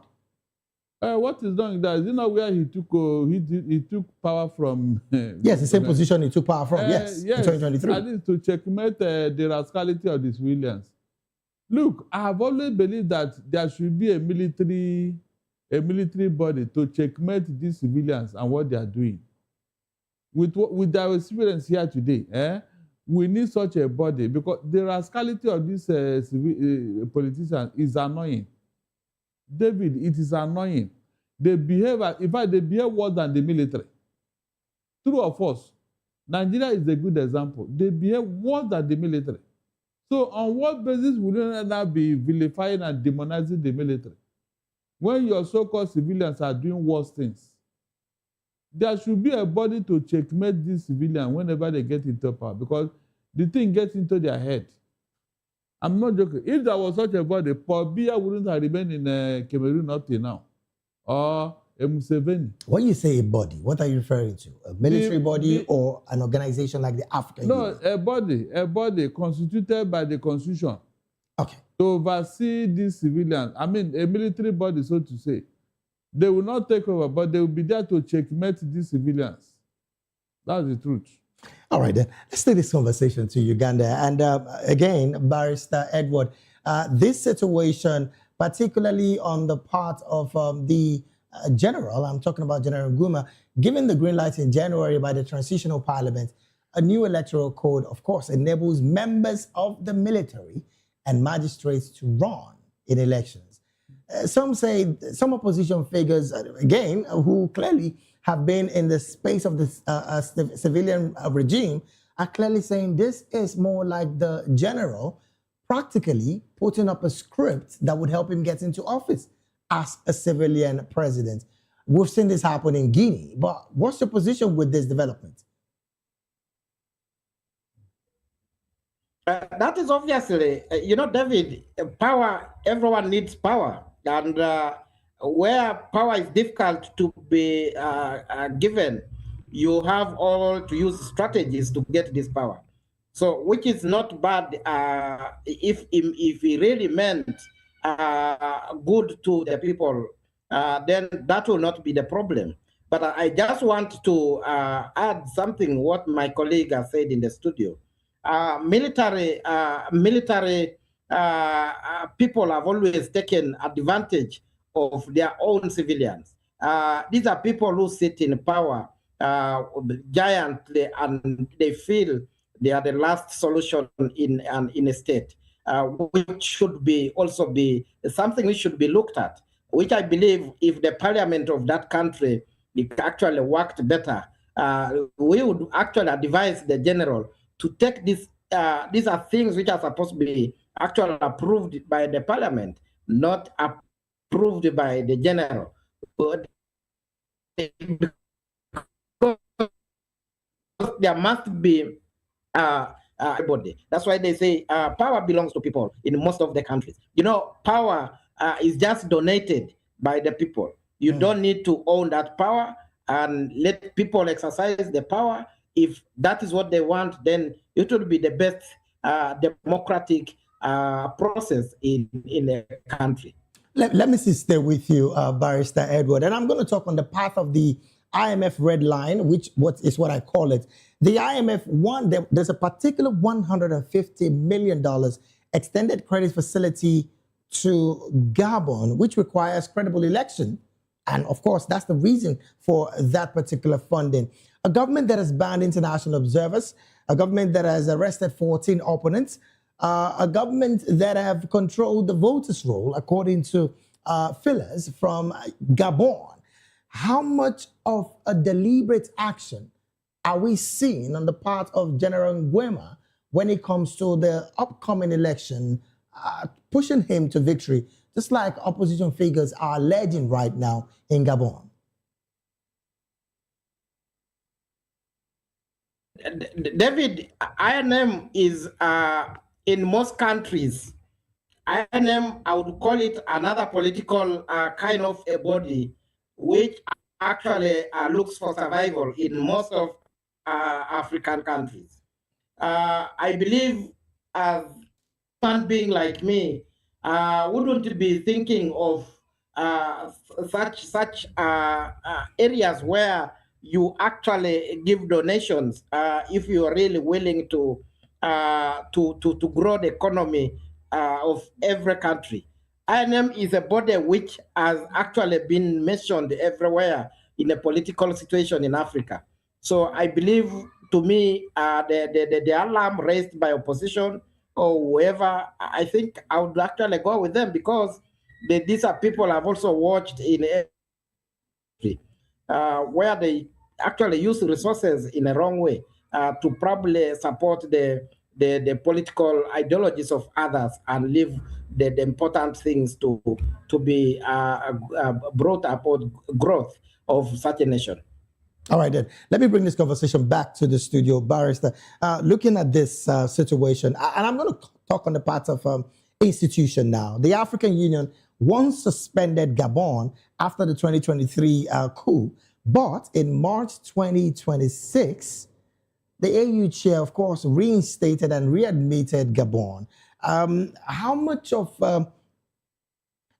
What is done that? Is it not where he took power from? Yes, the same position he took power from, yes, in 2023. At least to checkmate the rascality of the civilians. Look, I have always believed that there should be a military body to checkmate these civilians and what they are doing. With our experience here today, we need such a body, because the rascality of these politicians is annoying. David, it is annoying. They behave, in fact, they behave worse than the military. True or false? Nigeria is a good example. They behave worse than the military. So on what basis will you now be vilifying and demonizing the military when your so-called civilians are doing worse things? There should be a body to checkmate these civilians whenever they get into power, because the thing gets into their head. I'm not joking. If there was such a body, Paul Biya wouldn't have remained in Cameroon up till now. Or Museveni. When you say a body, what are you referring to? A military body or an organization like the African Union? No, a body constituted by the Constitution. Okay. To oversee these civilians. I mean, a military body, so to say. They will not take over, but they will be there to checkmate these civilians. That's the truth. All right, then. Let's take this conversation to Uganda. And again, Barrister Edward, this situation, particularly on the part of the general, I'm talking about General Nguma, given the green light in January by the Transitional Parliament, a new electoral code, of course, enables members of the military and magistrates to run in elections. Some say, some opposition figures, again, who clearly have been in the space of the civilian regime, are clearly saying this is more like the general practically putting up a script that would help him get into office as a civilian president. We've seen this happen in Guinea, but what's your position with this development? That is obviously, David, power, everyone needs power. And where power is difficult to be given, you have all to use strategies to get this power. So, which is not bad if he really meant good to the people, then that will not be the problem. But I just want to add something what my colleague has said in the studio. Military people have always taken advantage of their own civilians. These are people who sit in power giantly, and they feel they are the last solution in a state, which should be also be something which should be looked at. Which I believe, if the parliament of that country actually worked better, we would actually advise the general to take this. These are things which are supposed to be actually approved by the parliament, not approved by the general. But there must be everybody. That's why they say power belongs to people in most of the countries. Power is just donated by the people. You don't need to own that power, and let people exercise the power. If that is what they want, then it will be the best democratic process in a country. Let me stay with you, Barrister Edward, and I'm going to talk on the path of the IMF red line, which is what I call it. The IMF there's a particular $150 million extended credit facility to Gabon, which requires credible election. And of course, that's the reason for that particular funding. A government that has banned international observers, a government that has arrested 14 opponents, a government that have controlled the voters' roll, according to fillers from Gabon. How much of a deliberate action are we seeing on the part of General Nguma when it comes to the upcoming election, pushing him to victory, just like opposition figures are alleging right now in Gabon? David, INM is in most countries. INM, I would call it another political kind of a body, which actually looks for survival in most of African countries. I believe as a human being like me, wouldn't be thinking of such areas where you actually give donations if you are really willing to grow the economy of every country. INM is a body which has actually been mentioned everywhere in a political situation in Africa. So I believe, to me, the alarm raised by opposition or whoever, I think I would actually go with them, because these are people I've also watched in where they actually use resources in a wrong way to probably support the political ideologies of others and leave the important things to be brought about growth of such a nation. All right, then. Let me bring this conversation back to the studio, Barrister. Looking at this situation, and I'm going to talk on the part of institution now. The African Union once suspended Gabon after the 2023 coup. But in March 2026, the AU chair, of course, reinstated and readmitted Gabon. How much of an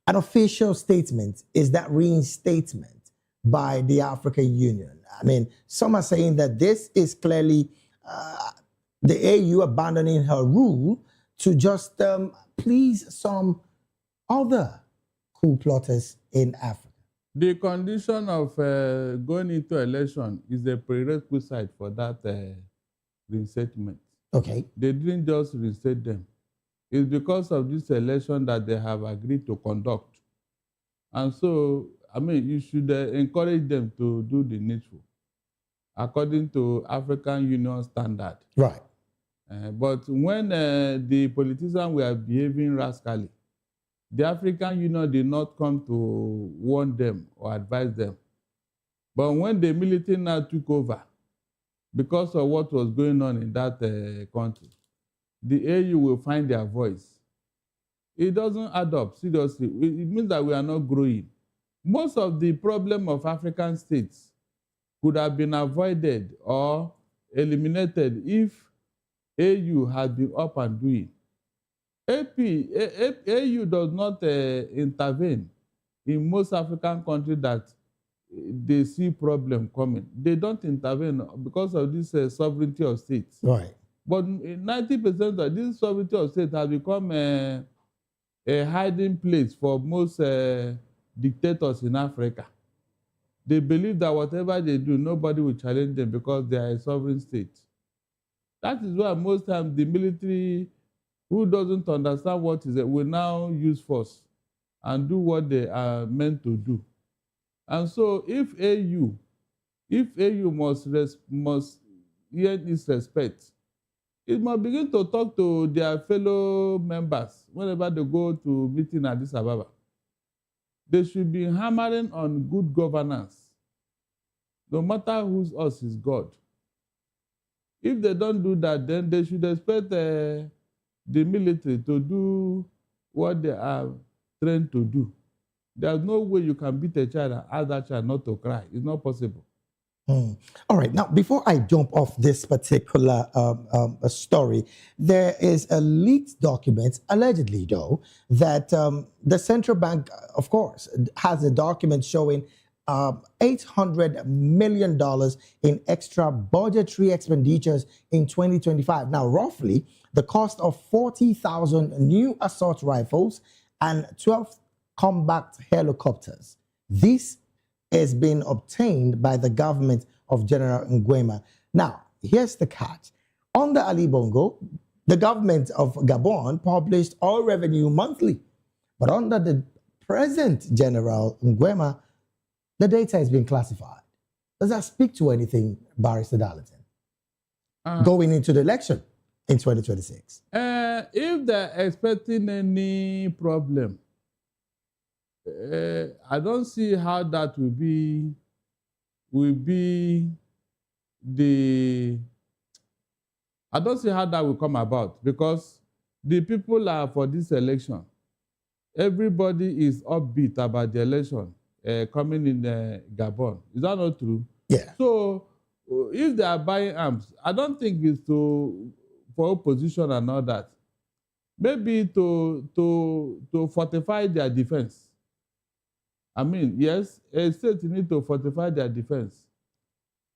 official statement is that reinstatement by the African Union? I mean, some are saying that this is clearly the AU abandoning her rule to just please some other coup plotters in Africa. The condition of going into election is a prerequisite for that reinstatement. Okay. They didn't just reinstate them. It's because of this election that they have agreed to conduct. And so, I mean, you should encourage them to do the needful according to African Union standard. Right. But when the politicians were behaving rascally, the African Union did not come to warn them or advise them. But when the military now took over, because of what was going on in that country, the AU will find their voice. It doesn't add up, seriously. It means that we are not growing. Most of the problem of African states could have been avoided or eliminated if AU had been up and doing. AU does not intervene in most African countries that they see problem coming. They don't intervene because of this sovereignty of states. Right. But 90% of this sovereignty of states has become a hiding place for most dictators in Africa. They believe that whatever they do, nobody will challenge them because they are a sovereign state. That is why most times the military, who doesn't understand what is it, will now use force and do what they are meant to do. And so if AU must earn its respect, it must begin to talk to their fellow members whenever they go to meeting at Addis Ababa. They should be hammering on good governance, no matter whose us is God. If they don't do that, then they should expect the military to do what they are trained to do. There's no way you can beat a child and ask that child not to cry. It's not possible. All right. Now, before I jump off this particular story, there is a leaked document, allegedly though, that the central bank, of course, has a document showing $800 million in extra budgetary expenditures in 2025. Now, roughly, the cost of 40,000 new assault rifles and 12 combat helicopters. This has been obtained by the government of General Nguema. Now, here's the catch. Under Ali Bongo, the government of Gabon published all revenue monthly. But under the present General Nguema, the data has been classified. Does that speak to anything, Barrister Darlington, going into the election in 2026? If they're expecting any problem, I don't see how that will be I don't see how that will come about, because the people are for this election. Everybody is upbeat about the election coming in Gabon. Is that not true? Yeah. So if they are buying arms, I don't think it's for opposition and all that. Maybe to fortify their defense. I mean, yes, a state need to fortify their defense.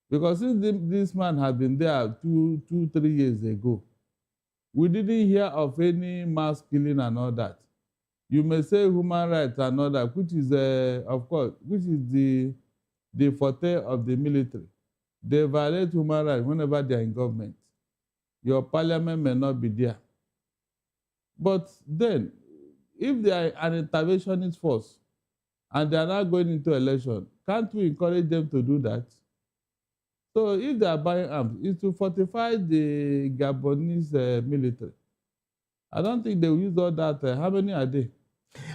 Because since this man has been there 3 years ago, we didn't hear of any mass killing and all that. You may say human rights and all that, which is, of course, which is the forte of the military. They violate human rights whenever they are in government. Your parliament may not be there. But then, if they are an interventionist force, and they are not going into election, can't we encourage them to do that? So if they are buying arms, it's to fortify the Gabonese military. I don't think they will use all that. How many are they?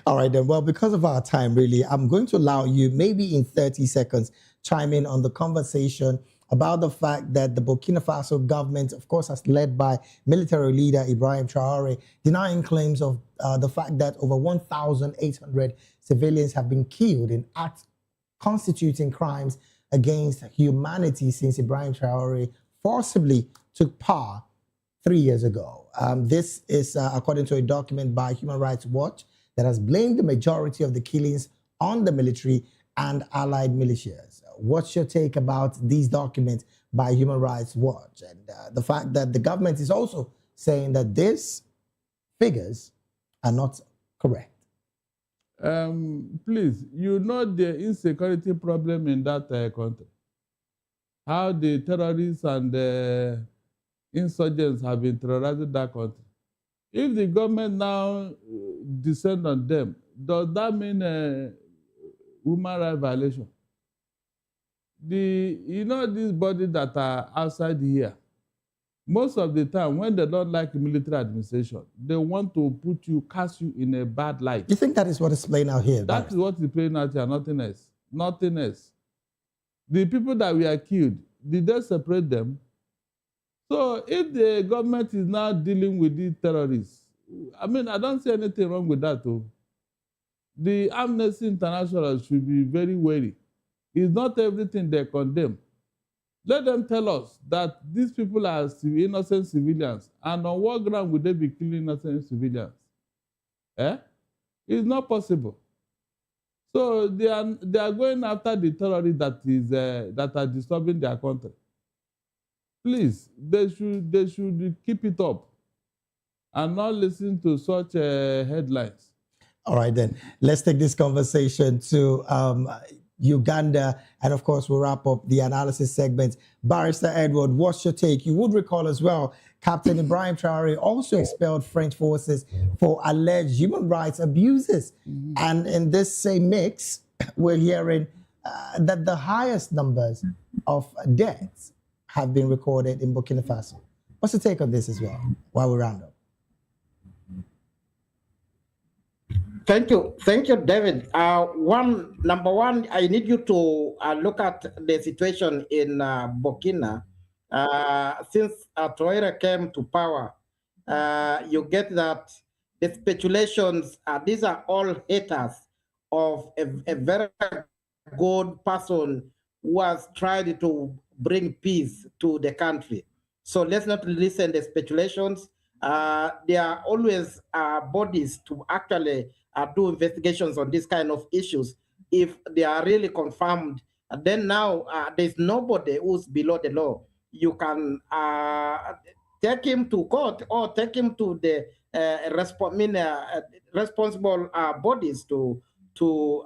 All right, then. Well, because of our time, really, I'm going to allow you, maybe in 30 seconds, chime in on the conversation about the fact that the Burkina Faso government, of course, as led by military leader Ibrahim Traore, denying claims of the fact that over 1,800 civilians have been killed in acts constituting crimes against humanity since Ibrahim Traore forcibly took power 3 years ago. This is according to a document by Human Rights Watch that has blamed the majority of the killings on the military and allied militias. What's your take about these documents by Human Rights Watch and the fact that the government is also saying that these figures are not correct? Please, you know the insecurity problem in that country. How the terrorists and the insurgents have been terrorizing that country. If the government now descend on them, does that mean human rights violation? These bodies that are outside here, most of the time when they don't like military administration, they want to cast you in a bad light. You think that is what is playing out here? That is what is playing out here, nothing else. Nothing else. The people that were killed, did they separate them? So if the government is now dealing with these terrorists, I mean, I don't see anything wrong with that too. The Amnesty International should be very wary. It's not everything they condemn. Let them tell us that these people are innocent civilians, and on what ground would they be killing innocent civilians? It's not possible. So they are going after the terrorists that are disturbing their country. Please, they should keep it up and not listen to such headlines. All right, then. Let's take this conversation to Uganda. And of course, we'll wrap up the analysis segment. Barrister Edward, what's your take? You would recall as well, Captain Ibrahim Traore also expelled French forces for alleged human rights abuses. And in this same mix, we're hearing that the highest numbers of deaths have been recorded in Burkina Faso. What's your take on this as well, while we round up? Thank you, David. Number one, I need you to look at the situation in Burkina. Since Traore came to power, you get that the speculations, these are all haters of a very good person who has tried to bring peace to the country. So let's not listen to the speculations. There are always bodies to actually do investigations on these kind of issues. If they are really confirmed, then now there's nobody who's below the law. You can take him to court or take him to the responsible bodies to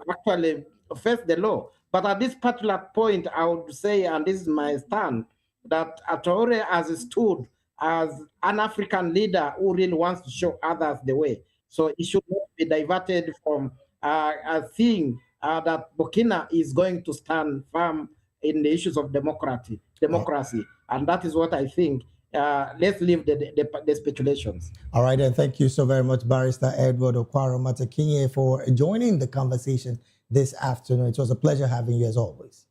actually face the law. But at this particular point, I would say, and this is my stand, that Traore has stood as an African leader who really wants to show others the way. So it should not be diverted from seeing that Burkina is going to stand firm in the issues of democracy. And that is what I think. Let's leave the speculations. All right, and thank you so very much, Barrister Edward Okwaro Matakinye, for joining the conversation this afternoon. It was a pleasure having you as always.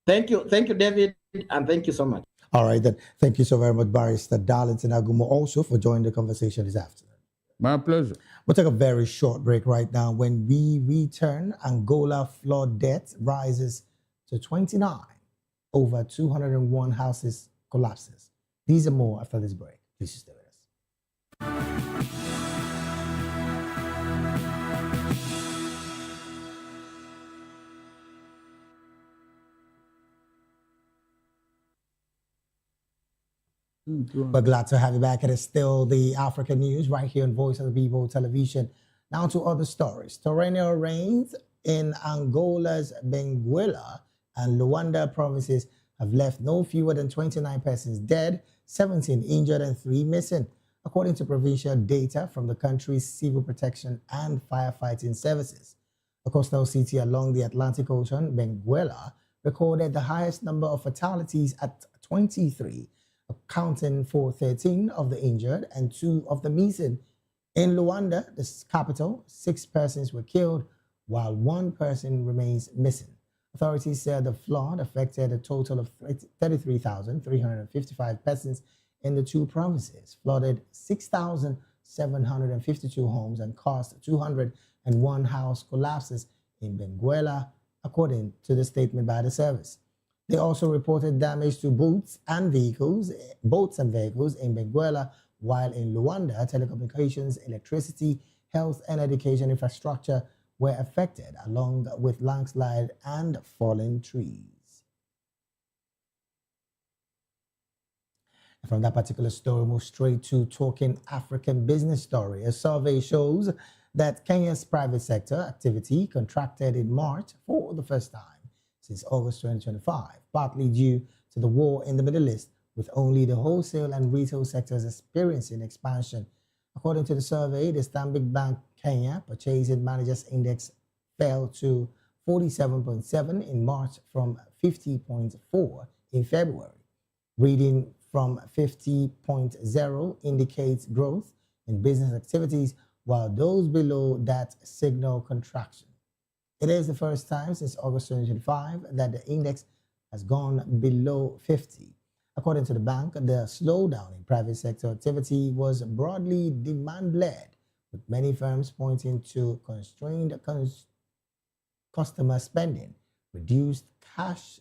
Thank you, David, and thank you so much. All right, then. Thank you so very much, Barrister Darlington Agumo, also for joining the conversation this afternoon. My pleasure. We'll take a very short break right now. When we return, Angola flood death rises to 29. Over 201 houses collapses. These and more after this break. Please stay with us. We're glad to have you back. It is still the African news right here on Voice of the People television. Now to other stories. Torrential rains in Angola's Benguela and Luanda provinces have left no fewer than 29 persons dead, 17 injured, and 3 missing, according to provincial data from the country's civil protection and firefighting services. A coastal city along the Atlantic Ocean, Benguela, recorded the highest number of fatalities at 23, accounting for 13 of the injured and 2 of the missing. In Luanda, the capital, 6 persons were killed, while 1 person remains missing. Authorities said the flood affected a total of 33,355 persons in the two provinces, flooded 6,752 homes, and caused 201 house collapses in Benguela, according to the statement by the service. They also reported damage to boats and vehicles in Benguela, while in Luanda, telecommunications, electricity, health, and education infrastructure were affected, along with landslide and fallen trees. And from that particular story, we'll move straight to talking African business story. A survey shows that Kenya's private sector activity contracted in March for the first time since August 2025, partly due to the war in the Middle East, with only the wholesale and retail sectors experiencing expansion. According to the survey, the Stanbic Bank Kenya Purchasing Managers Index fell to 47.7 in March from 50.4 in February. Reading from 50.0 indicates growth in business activities, while those below that signal contraction. It is the first time since August 2025 that the index has gone below 50. According to the bank, the slowdown in private sector activity was broadly demand-led, with many firms pointing to constrained customer spending, reduced cash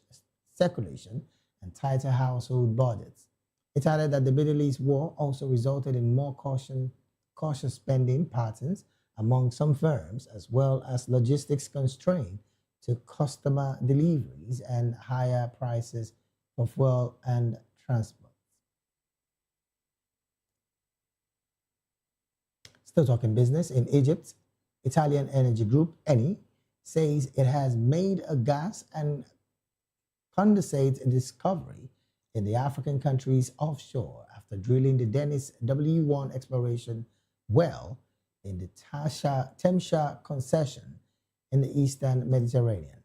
circulation, and tighter household budgets. It added that the Middle East war also resulted in more cautious spending patterns among some firms, as well as logistics constraint to customer deliveries and higher prices of fuel and transport. Still talking business, in Egypt, Italian energy group Eni says it has made a gas and condensate discovery in the African countries offshore after drilling the Dennis W1 exploration well in the Temsha concession in the eastern Mediterranean.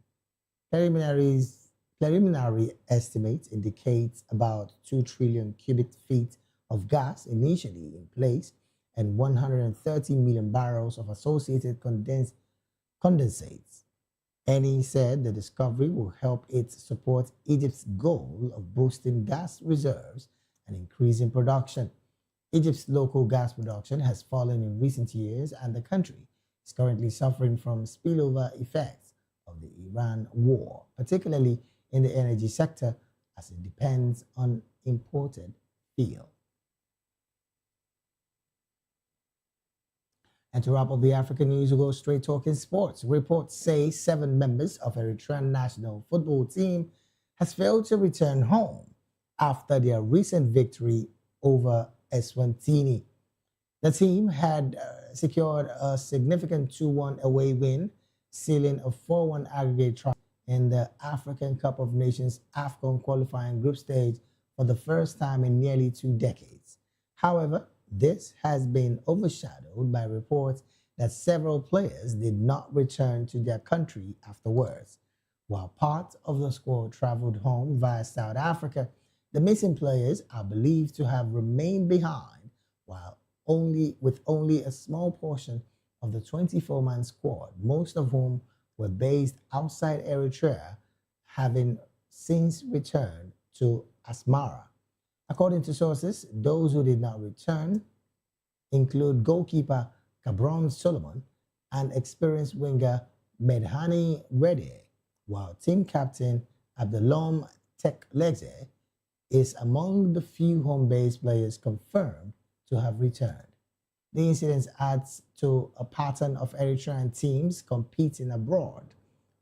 Preliminary estimates indicate about 2 trillion cubic feet of gas initially in place and 130 million barrels of associated condensates. Eni said the discovery will help it support Egypt's goal of boosting gas reserves and increasing production. Egypt's local gas production has fallen in recent years, and the country is currently suffering from spillover effects of the Iran war, particularly in the energy sector, as it depends on imported fuel. And to wrap up the African news, we'll go straight talking sports. Reports say 7 members of Eritrean national football team has failed to return home after their recent victory over Eswatini. The team had secured a significant 2-1 away win, sealing a 4-1 aggregate triumph in the African Cup of Nations AFCON qualifying group stage for the first time in nearly 2 decades. However, this has been overshadowed by reports that several players did not return to their country afterwards. While part of the squad traveled home via South Africa, the missing players are believed to have remained behind, while only a small portion of the 24-man squad, most of whom were based outside Eritrea, having since returned to Asmara. According to sources, those who did not return include goalkeeper Cabron Solomon and experienced winger Medhani Reddy, while team captain Abdelom Teklegze is among the few home-based players confirmed to have returned. The incident adds to a pattern of Eritrean teams competing abroad.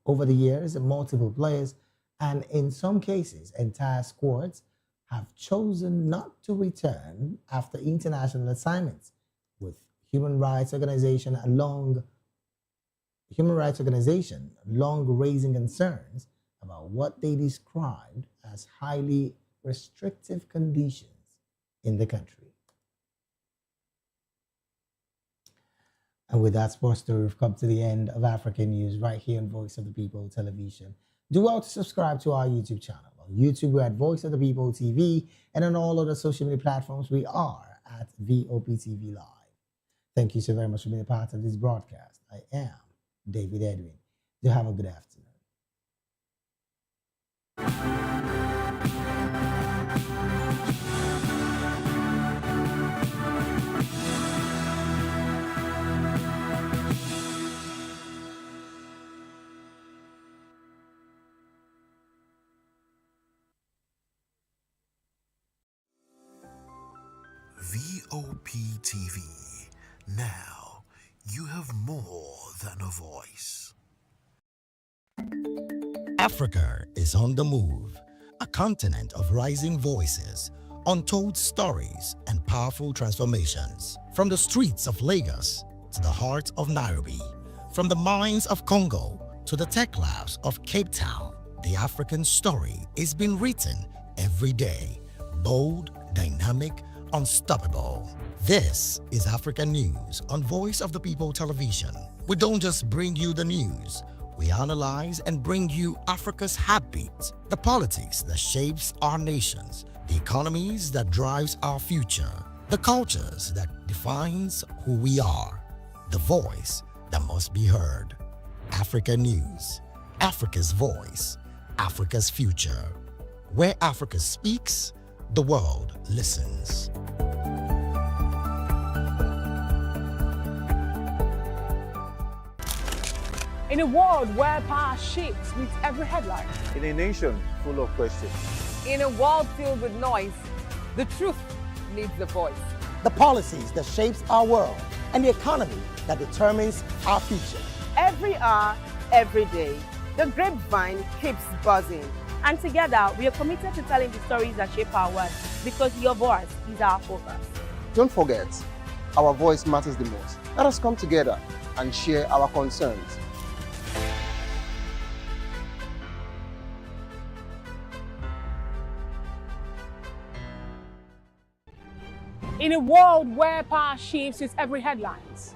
Over the years, multiple players, and in some cases, entire squads, have chosen not to return after international assignments, with human rights organization long raising concerns about what they described as highly restrictive conditions in the country. And with that sports story, we've come to the end of African News right here on Voice of the People Television. Do well to subscribe to our YouTube channel. On YouTube, we're at Voice of the People TV, and on all other social media platforms, we are at VOPTV Live. Thank you so very much for being a part of this broadcast. I am David Edwin. Do have a good afternoon. VOP TV. Now, you have more than a voice. Africa is on the move, a continent of rising voices, untold stories, and powerful transformations. From the streets of Lagos to the heart of Nairobi, from the mines of Congo to the tech labs of Cape Town, the African story is being written every day. Bold, dynamic, unstoppable. This is African News on Voice of the People Television. We don't just bring you the news. We analyze and bring you Africa's heartbeat, the politics that shapes our nations, the economies that drives our future, the cultures that defines who we are, the voice that must be heard. Africa News, Africa's voice, Africa's future. Where Africa speaks, the world listens. In a world where power shifts with every headline. In a nation full of questions. In a world filled with noise, the truth needs the voice. The policies that shapes our world and the economy that determines our future. Every hour, every day, the grapevine keeps buzzing. And together, we are committed to telling the stories that shape our world because your voice is our focus. Don't forget, our voice matters the most. Let us come together and share our concerns. In a world where power shifts with every headlines,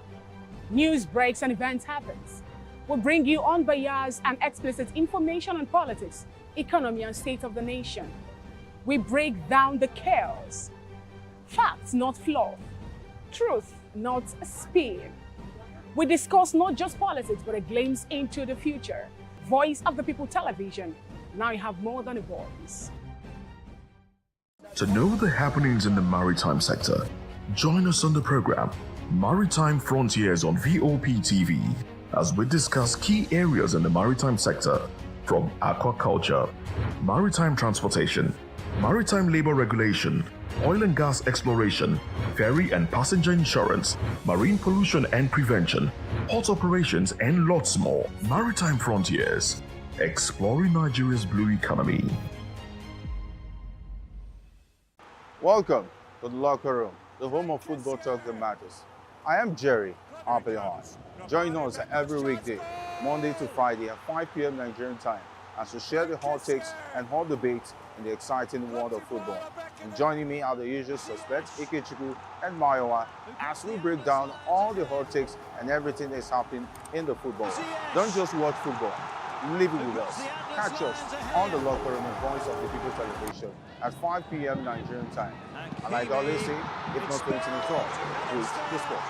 news breaks and events happens, we bring you unbiased and explicit information on politics, economy and state of the nation. We break down the chaos. Facts, not fluff. Truth, not spin. We discuss not just politics, but a glimpse into the future. Voice of the People Television. Now you have more than a voice. To know the happenings in the maritime sector, join us on the program Maritime Frontiers on VOP TV as we discuss key areas in the maritime sector from aquaculture, maritime transportation, maritime labor regulation, oil and gas exploration, ferry and passenger insurance, marine pollution and prevention, port operations, and lots more. Maritime Frontiers, exploring Nigeria's blue economy. Welcome to the locker room, the home of football talk that matters. I am Jerry Arpillon. Join us every weekday, Monday to Friday at 5 p.m. Nigerian time, as we share the hot takes and hot debates in the exciting world of football. And joining me are the usual suspects, Kachikwu and Mayowa, as we break down all the hot takes and everything that's happening in the football. Don't just watch football, live it with us. Catch us on the locker room and Voice of the People Television at 5 p.m. Nigerian time. And like I always say, if not 20 minutes off, with the sport.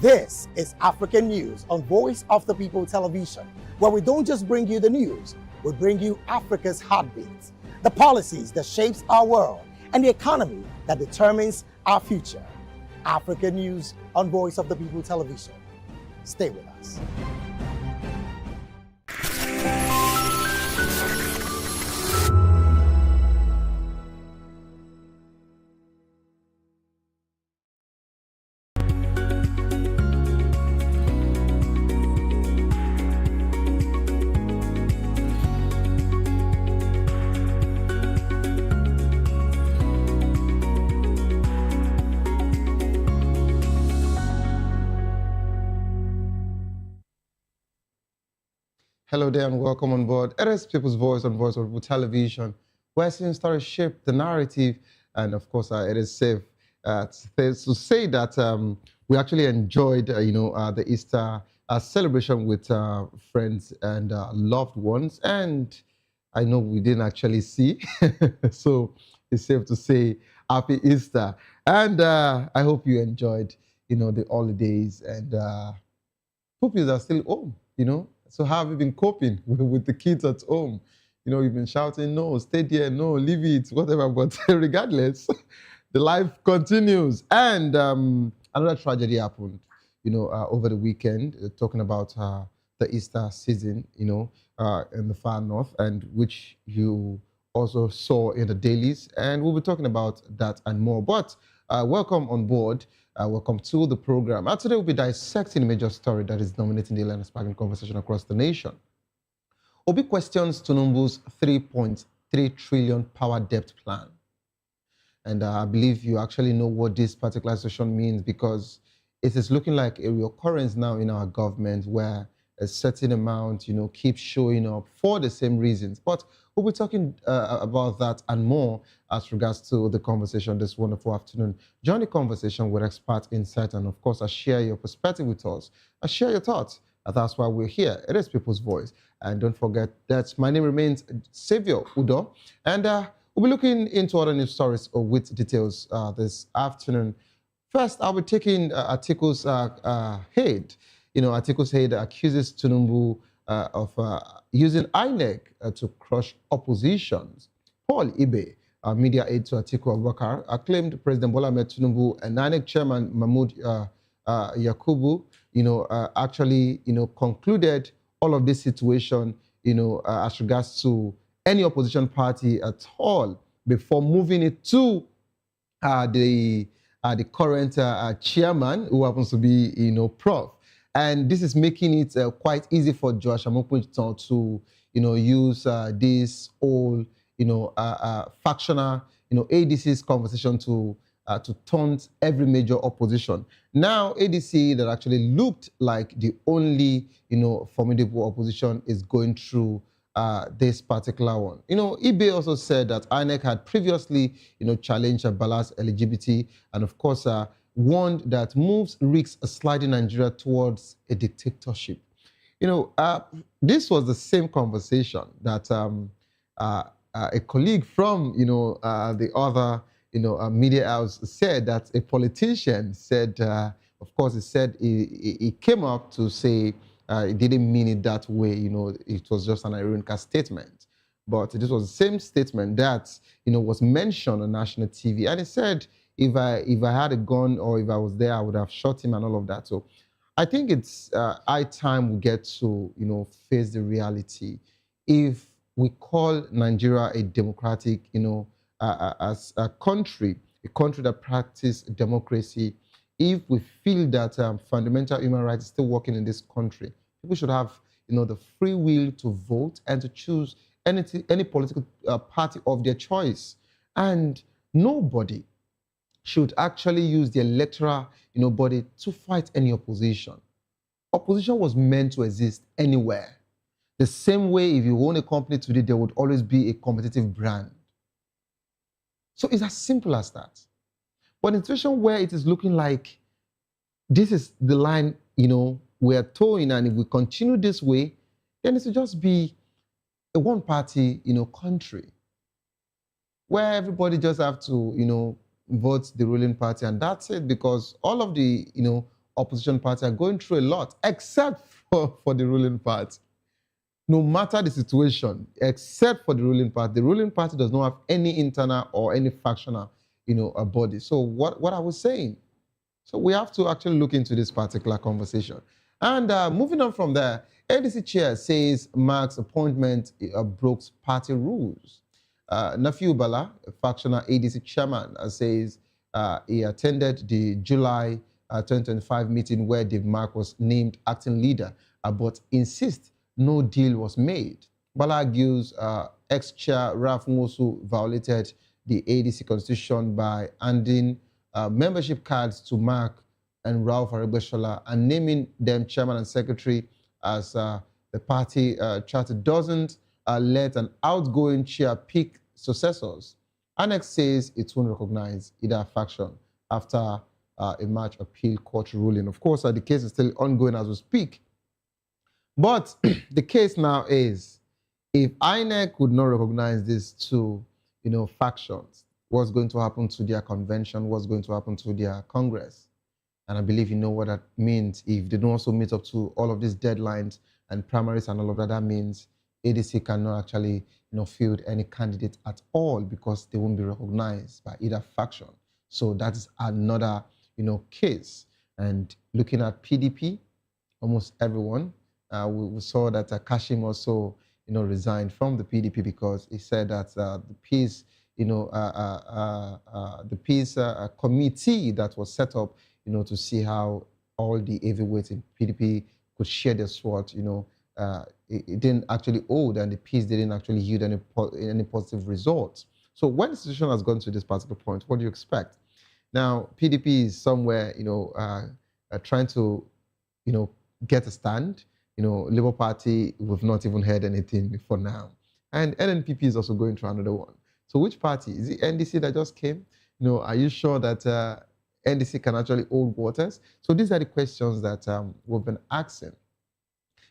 This is African News on Voice of the People Television, where we don't just bring you the news, we bring you Africa's heartbeat, the policies that shapes our world, and the economy that determines our future. African News on Voice of the People Television. Stay with us. Hello there and welcome on board. It is People's Voice on Voice of People Television, where seeing stories shape the narrative, and of course, it is safe to say that we actually enjoyed, the Easter celebration with friends and loved ones, and I know we didn't actually see, so it's safe to say Happy Easter, and I hope you enjoyed, the holidays, and hope you are still home, So how have you been coping with the kids at home? You've been shouting, no, stay there, no, leave it, whatever. But regardless, the life continues. And another tragedy happened, over the weekend, talking about the Easter season, in the far north, and which you also saw in the dailies, and we'll be talking about that and more. But welcome on board. Welcome to the program. Today we'll be dissecting a major story that is dominating the and sparking conversation across the nation. Obi questions Tinubu's 3.3 trillion power debt plan. And I believe you actually know what this particular situation means, because it is looking like a reoccurrence now in our government where a certain amount, keeps showing up for the same reasons. But we'll be talking about that and more as regards to the conversation this wonderful afternoon. Join the conversation with expert insight, and of course, share your perspective with us. Share your thoughts. That's why we're here. It is People's Voice. And don't forget that my name remains Xavier Udo. And we'll be looking into other news stories with details this afternoon. First, I'll be taking Atiku's head. Atiku's head accuses Tinubu of using INEC to crush oppositions. Paul Ibe, media aide to Atiku Abubakar, acclaimed President Bola Ahmed Tinubu and INEC chairman Mahmoud Yakubu, actually, concluded all of this situation, as regards to any opposition party at all before moving it to the current chairman, who happens to be, Prof. And this is making it quite easy for Josh Amokunton to, use this whole, factional, ADC's conversation to taunt every major opposition. Now, ADC that actually looked like the only, formidable opposition is going through this particular one. Ibe also said that INEC had previously, challenged Bala's eligibility, and of course, warned that moves risks sliding Nigeria towards a dictatorship. This was the same conversation that a colleague from, the other, media house said, that a politician said, of course, he said he came up to say he didn't mean it that way, it was just an ironical statement. But this was the same statement that, was mentioned on national TV. And he said, if I had a gun or if I was there, I would have shot him and all of that. So I think it's high time we get to, face the reality. If we call Nigeria a democratic, as a country that practices democracy, if we feel that fundamental human rights is still working in this country, people should have, the free will to vote and to choose any political party of their choice. And nobody should actually use the electoral, body to fight any opposition. Opposition was meant to exist anywhere. The same way, if you own a company today, there would always be a competitive brand. So it's as simple as that. But in a situation where it is looking like this is the line, we're towing, and if we continue this way, then it will just be a one-party, country where everybody just have to, vote the ruling party, and that's it, because all of the, opposition parties are going through a lot, except for the ruling party. No matter the situation, except for the ruling party does not have any internal or any factional, a body. So what I was saying, so we have to actually look into this particular conversation. And moving on from there, ADC chair says Mark's appointment broke party rules. Nafiu Bala, a factional ADC chairman, says he attended the July 2025 meeting where Dave Mark was named acting leader, but insists no deal was made. Bala argues ex-chair Ralph Mosu violated the ADC constitution by handing membership cards to Mark and Ralph Aregbesola and naming them chairman and secretary, as the party charter doesn't let an outgoing chair pick successors. Annex says it won't recognize either faction after a March appeal court ruling. Of course, the case is still ongoing as we speak. But the case now is, if INEC could not recognize these two, factions, what's going to happen to their convention? What's going to happen to their Congress? And I believe you know what that means. If they don't also meet up to all of these deadlines and primaries and all of that, that means ADC cannot actually, field any candidate at all, because they won't be recognized by either faction. So that's another, case. And looking at PDP, almost everyone, we saw that Kashim also, resigned from the PDP because he said that the peace, the peace committee that was set up, to see how all the heavyweights in PDP could share their sword, it didn't actually hold, and the peace didn't actually yield any positive results. So when the situation has gone to this particular point, what do you expect? Now, PDP is somewhere, trying to, get a stand. Labour Party, we've not even heard anything for now. And NNPP is also going through another one. So which party? Is it NDC that just came? Are you sure that NDC can actually hold waters? So these are the questions that we've been asking.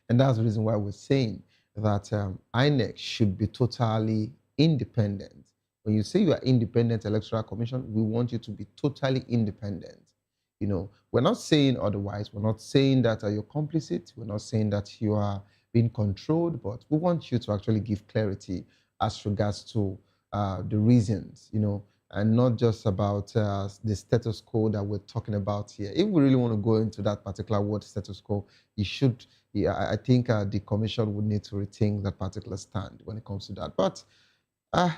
And that's the reason why we're saying that INEC should be totally independent. When you say you are independent electoral commission, we want you to be totally independent. We're not saying otherwise. We're not saying that you're complicit. We're not saying that you are being controlled, but we want you to actually give clarity as regards to the reasons, and not just about the status quo that we're talking about here. If we really want to go into that particular word status quo, you should, I think the commission would need to rethink that particular stand when it comes to that. But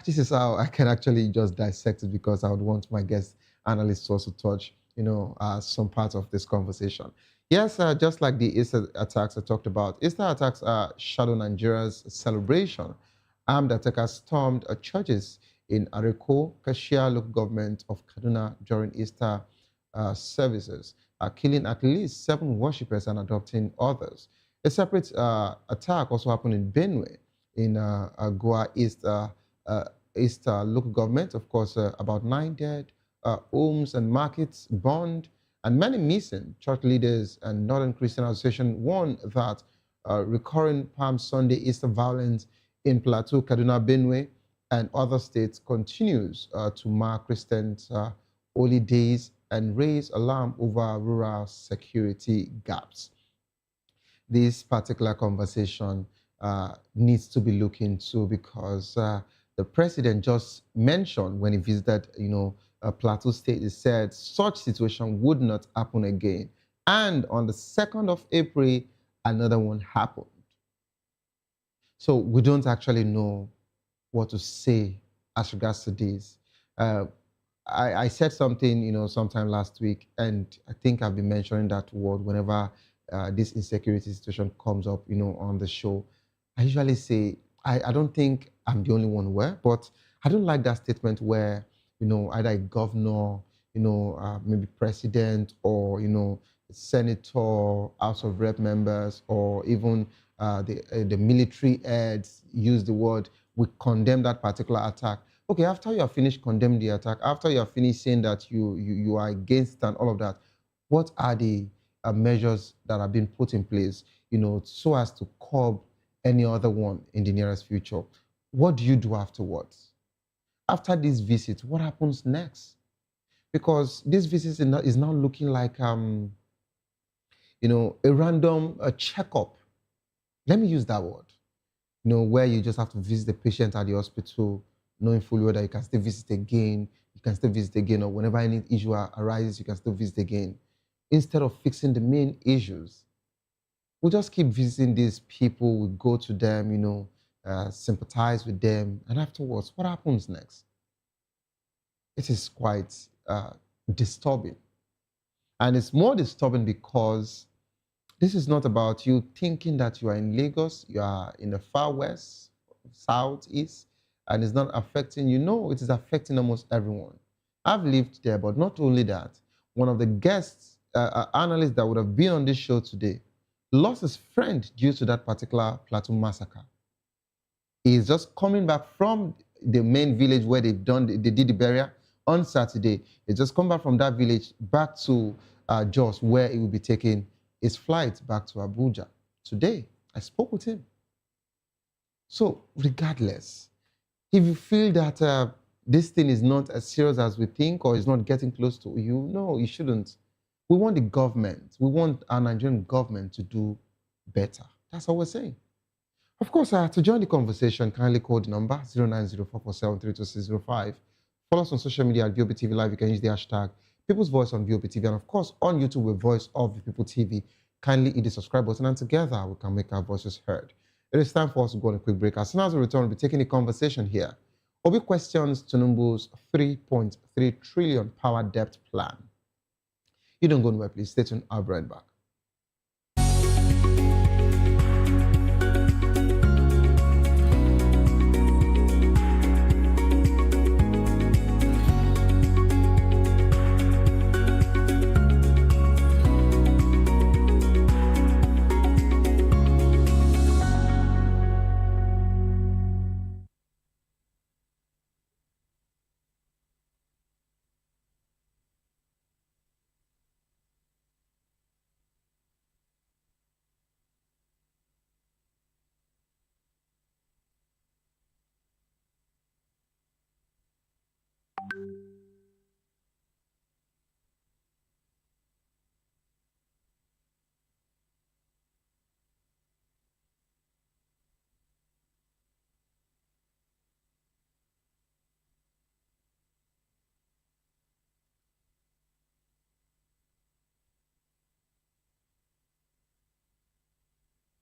this is how I can actually just dissect it, because I would want my guest analysts to also touch, some part of this conversation. Yes, just like the Easter attacks I talked about, Easter attacks shadow Nigeria's celebration. Armed attackers stormed churches in Areko, Kachikwu local government of Kaduna during Easter services, killing at least 7 worshippers and adopting others. A separate attack also happened in Benue, in Goa East local government. Of course, about 9 dead, homes and markets burned, and many missing. Church leaders and Northern Christian Association warned that recurring Palm Sunday Easter violence in Plateau, Kaduna, Benue, and other states continues to mark Christians' holy days and raise alarm over rural security gaps. This particular conversation needs to be looked into, because the president just mentioned when he visited, Plateau State, he said such situation would not happen again. And on the 2nd of April, another one happened. So we don't actually know what to say as regards to this. I said something, sometime last week, and I think I've been mentioning that word whenever this insecurity situation comes up, on the show. I usually say, I don't think I'm the only one where, but I don't like that statement where, either a governor, maybe president, or, senator, House of Rep members, or even the military heads use the word, we condemn that particular attack. Okay, after you have finished condemning the attack, after you have finished saying that you are against and all of that, what are the measures that are being put in place, so as to curb any other one in the nearest future? What do you do afterwards? After this visit, what happens next? Because this visit is now looking like, a random checkup. Let me use that word. Where you just have to visit the patient at the hospital, knowing fully well that you can still visit again, or whenever any issue arises, you can still visit again. Instead of fixing the main issues, we just keep visiting these people, we go to them, sympathize with them, and afterwards, what happens next? It is quite disturbing. And it's more disturbing because this is not about you thinking that you are in Lagos, you are in the far west, southeast, and it's not affecting you. No, it is affecting almost everyone. I've lived there, but not only that, one of the guests, analysts that would have been on this show today, lost his friend due to that particular Plateau massacre. He's just coming back from the main village where they did the burial on Saturday. He's just come back from that village back to Jos, where he will be taking his flight back to Abuja. Today, I spoke with him. So regardless, if you feel that this thing is not as serious as we think, or is not getting close to you, no, you shouldn't. We want the government, we want our Nigerian government to do better. That's all we're saying. Of course, to join the conversation, kindly call the number 09044732605. Follow us on social media at VOPTV Live. You can use the hashtag People's Voice on VOPTV. And of course, on YouTube, with Voice of the People TV. Kindly hit the subscribe button, and together we can make our voices heard. It is time for us to go on a quick break. As soon as we return, we'll be taking the conversation here. Obi questions Tinubu's 3.3 trillion power debt plan. You don't go anywhere, please. Stay tuned. I'll be right back.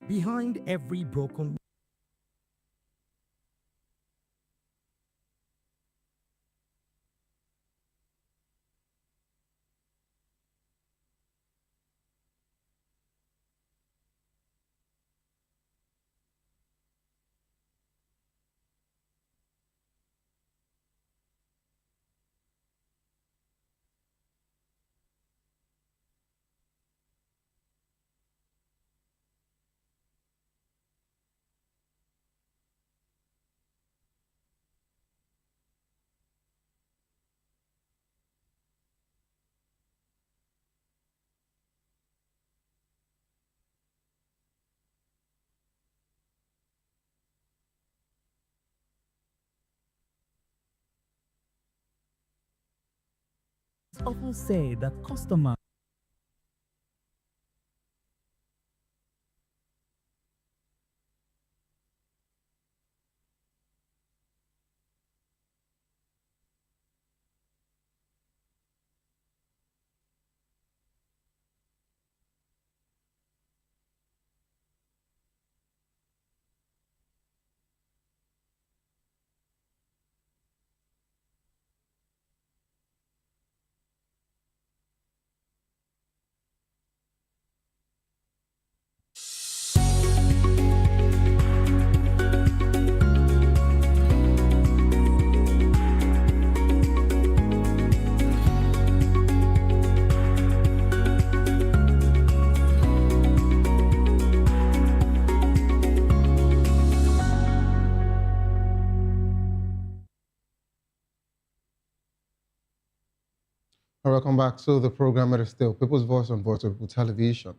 Behind every broken often say that customers Welcome back to the program. It is still People's Voice on Voice of People Television.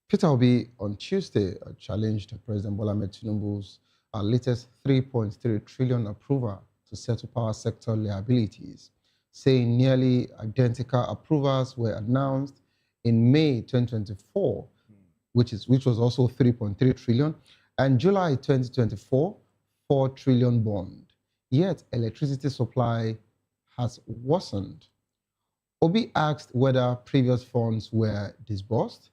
Peter Obi on Tuesday challenged President Bola Ahmed Tinubu's latest 3.3 trillion approval to settle power sector liabilities, saying nearly identical approvals were announced in May 2024, which was also 3.3 trillion, and July 2024, 4 trillion bond. Yet electricity supply has worsened. Obi asked whether previous funds were disbursed,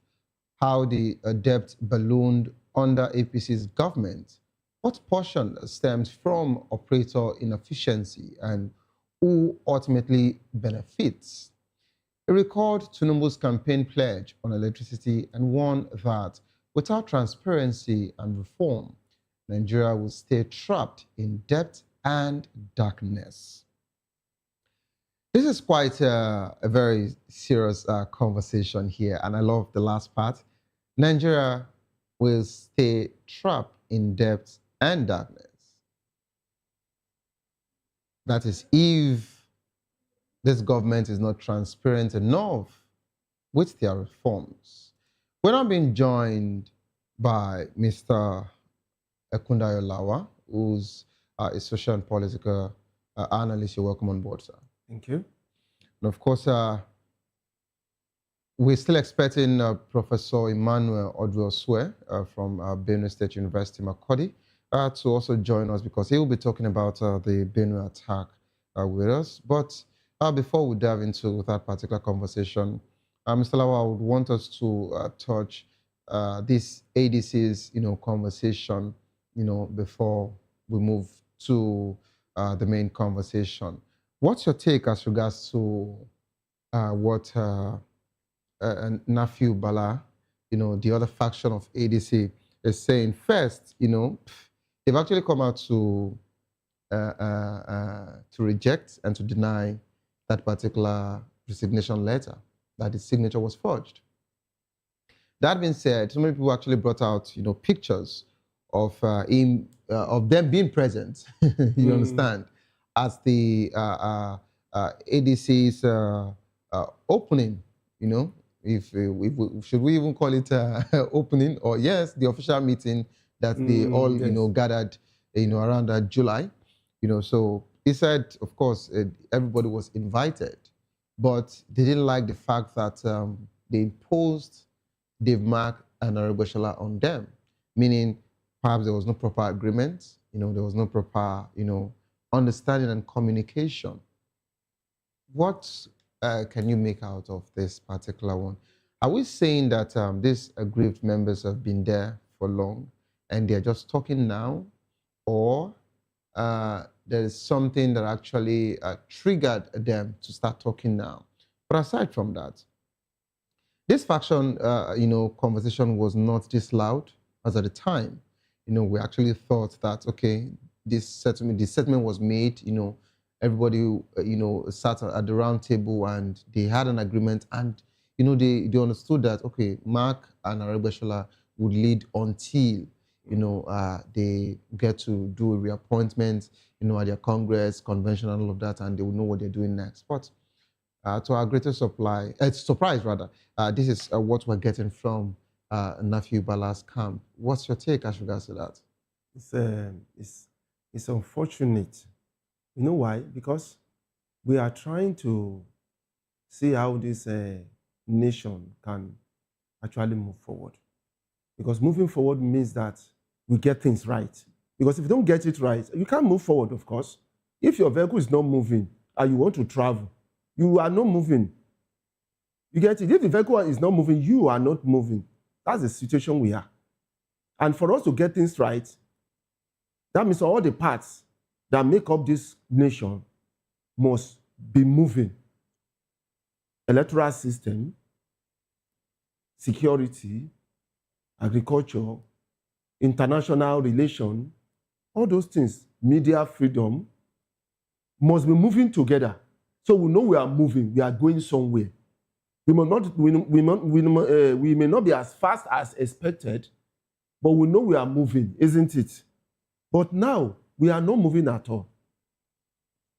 how the debt ballooned under APC's government, what portion stems from operator inefficiency, and who ultimately benefits. He recalled Tinubu's campaign pledge on electricity and warned that without transparency and reform, Nigeria will stay trapped in debt and darkness. This is quite a very serious conversation here, and I love the last part. Nigeria will stay trapped in debt and darkness. That is, if this government is not transparent enough with their reforms. We're now being joined by Mr. Ekundayo Lawa, who's a social and political analyst. You're welcome on board, sir. Thank you. And of course, we're still expecting Professor Emmanuel Odwoswe from Benue State University, Makurdi, to also join us because he will be talking about the Benue attack with us. But before we dive into that particular conversation, Mr. Lawa, I would want us to touch this ADC's, conversation, before we move to the main conversation. What's your take as regards to what Nephew Bala, the other faction of ADC is saying? First, they've actually come out to reject and to deny that particular resignation letter, that his signature was forged. That being said, so many people actually brought out, pictures of of them being present. You understand, as the ADC's opening. Should we even call it opening, or yes, the official meeting that they all gathered, around July. So he said, of course, everybody was invited, but they didn't like the fact that they imposed Dave Mark and Arabashala on them, meaning perhaps there was no proper agreement, there was no proper, understanding and communication. What can you make out of this particular one? Are we saying that these aggrieved members have been there for long and they're just talking now, or there is something that actually triggered them to start talking now? But aside from that, this faction, conversation was not this loud as at the time. We actually thought that, okay, the settlement was made, everybody, sat at the round table and they had an agreement, and, they understood that, okay, Mark and Arabashala would lead until, they get to do a reappointment, at their Congress, convention and all of that, and they would know what they're doing next. But to our greatest surprise, this is what we're getting from Nephew Bala's camp. What's your take as regards to that? It's unfortunate. You know why? Because we are trying to see how this nation can actually move forward. Because moving forward means that we get things right. Because if you don't get it right, you can't move forward, of course. If your vehicle is not moving and you want to travel, you are not moving. You get it? If the vehicle is not moving, you are not moving. That's the situation we are. And for us to get things right, that means all the parts that make up this nation must be moving. Electoral system, security, agriculture, international relation, all those things, media freedom, must be moving together. So we know we are moving, we are going somewhere. We may not be as fast as expected, but we know we are moving, isn't it? But now, we are not moving at all.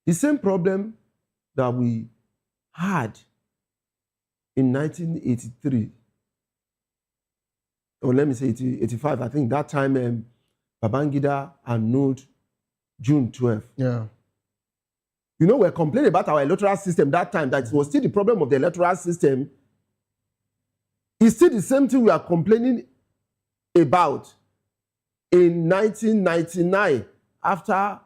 The same problem that we had in 1983, or let me say 85, I think that time Babangida annulled June 12th. Yeah. We're complaining about our electoral system that time, that it was still the problem of the electoral system. It's still the same thing we are complaining about in 1999, after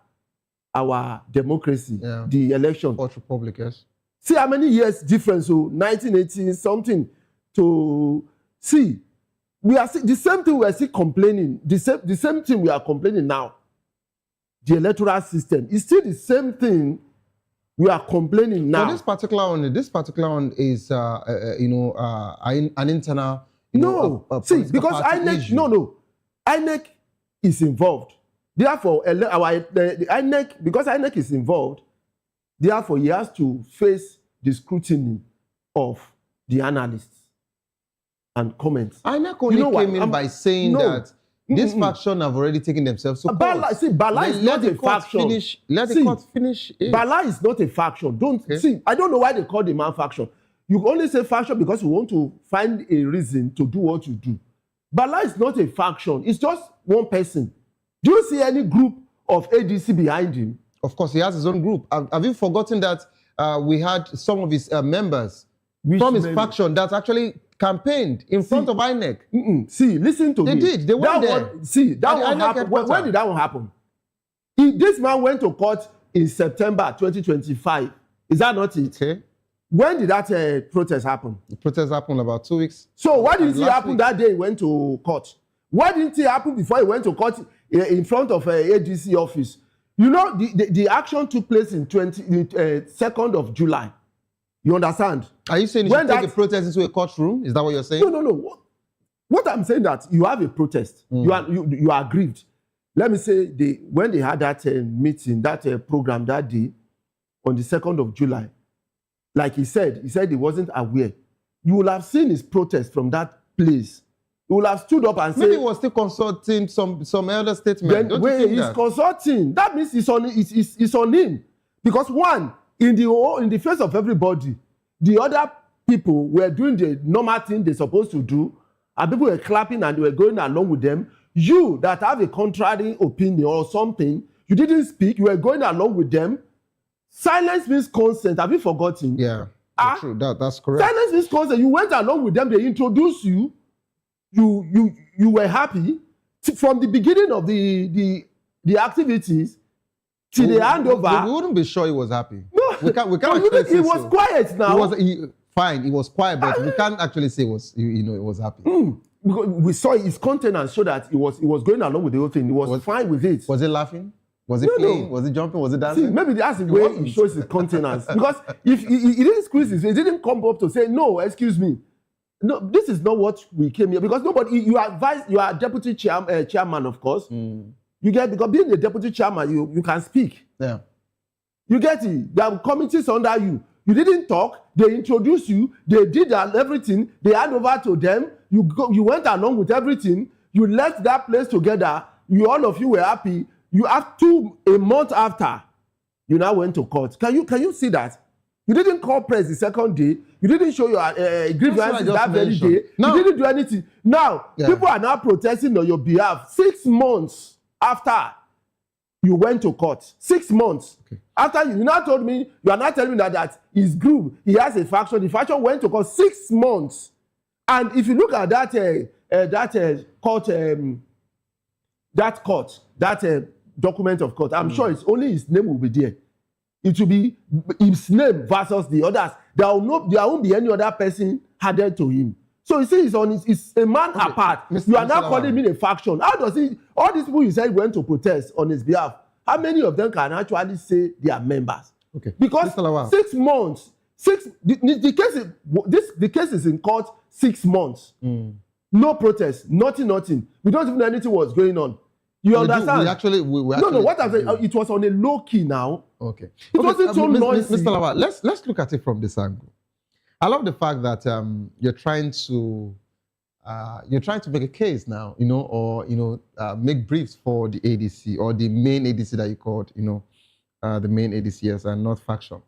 our democracy, the election. Fourth Republic, yes. See how many years difference, so 1980 something to see. We are the same thing we are still complaining, the same thing we are complaining now. The electoral system is still the same thing we are complaining now. So this particular one is, an internal. Because INEC, INEC is involved. Therefore, the INEC, because INEC is involved, therefore he has to face the scrutiny of the analysts and comments. INEC only came in by saying that this faction have already taken themselves to court. Bala is not a faction. Let the court finish it. Bala is not a faction. I don't know why they call the man faction. You only say faction because you want to find a reason to do what you do. Bala is not a faction. It's just one person. Do you see any group of ADC behind him? Of course, he has his own group. Have you forgotten that we had some of his members from his faction that actually campaigned in front of INEC? See, listen to me. They did. They went there. That one happened. When did that one happen? This man went to court in September 2025. Is that not it? Okay. When did that protest happen? The protest happened about 2 weeks. So why didn't it happen week. that day he went to court? Why didn't it happen before he went to court in front of ADC office? You know, the action took place in 2nd of July. You understand? Are you saying you should take a protest into a courtroom? Is that what you're saying? No. What I'm saying that you have a protest. You are aggrieved. Let me say, when they had that meeting, that program that day, on the 2nd of July, like he said he wasn't aware. You will have seen his protest from that place. He will have stood up and said... Maybe he was still consulting some elder statement. Then when he's consulting, that means it's on him. Because one, in the face of everybody, the other people were doing the normal thing they're supposed to do, and people were clapping and they were going along with them. You that have a contrary opinion or something, you didn't speak, you were going along with them. Silence means consent. Have you forgotten? Yeah, true. That's correct. Silence means consent. You went along with them, they introduced you. You were happy from the beginning of the activities till the handover. We wouldn't be sure he was happy. No, we can't he was quiet now. Fine, he was quiet, but we can't actually say he was happy. Because we saw his countenance show that he was going along with the whole thing. He was fine with it. Was he laughing? Was he playing? Was he jumping? Was he dancing? See, maybe that's the way he shows his countenance. Because if he didn't squeeze his face, he didn't come up to say, no, excuse me. No, this is not what we came here. Because nobody, you are deputy chairman, of course. You get, because being the deputy chairman, you can speak. Yeah. You get it. There are committees under you. You didn't talk. They introduced you. They did everything. They hand over to them. You went along with everything. You left that place together. All of you were happy. You have a month after, you now went to court. Can you see that? You didn't call press the second day. You didn't show your grievances that very day. No. You didn't do anything. Now, people are now protesting on your behalf. 6 months after you went to court. 6 months. Okay. After you now told me, you are not telling me that his group, he has a faction. The faction went to court 6 months. And if you look at that court, document of court, I'm sure it's only his name will be there. It will be his name versus the others. There won't be any other person added to him. So you see, it's a man apart. You are now calling me a faction. How does he? All these people you said went to protest on his behalf. How many of them can actually say they are members? Okay. Because 6 months. The case is in court 6 months. No protest. Nothing. We don't even know anything was going on. You understand? No. What I'm saying, it was on a low key now. Okay. It wasn't so noisy. Mr. Lawal, let's look at it from this angle. I love the fact that you're trying to make a case now, make briefs for the ADC or the main ADC that you called, the main ADC, yes, and not faction.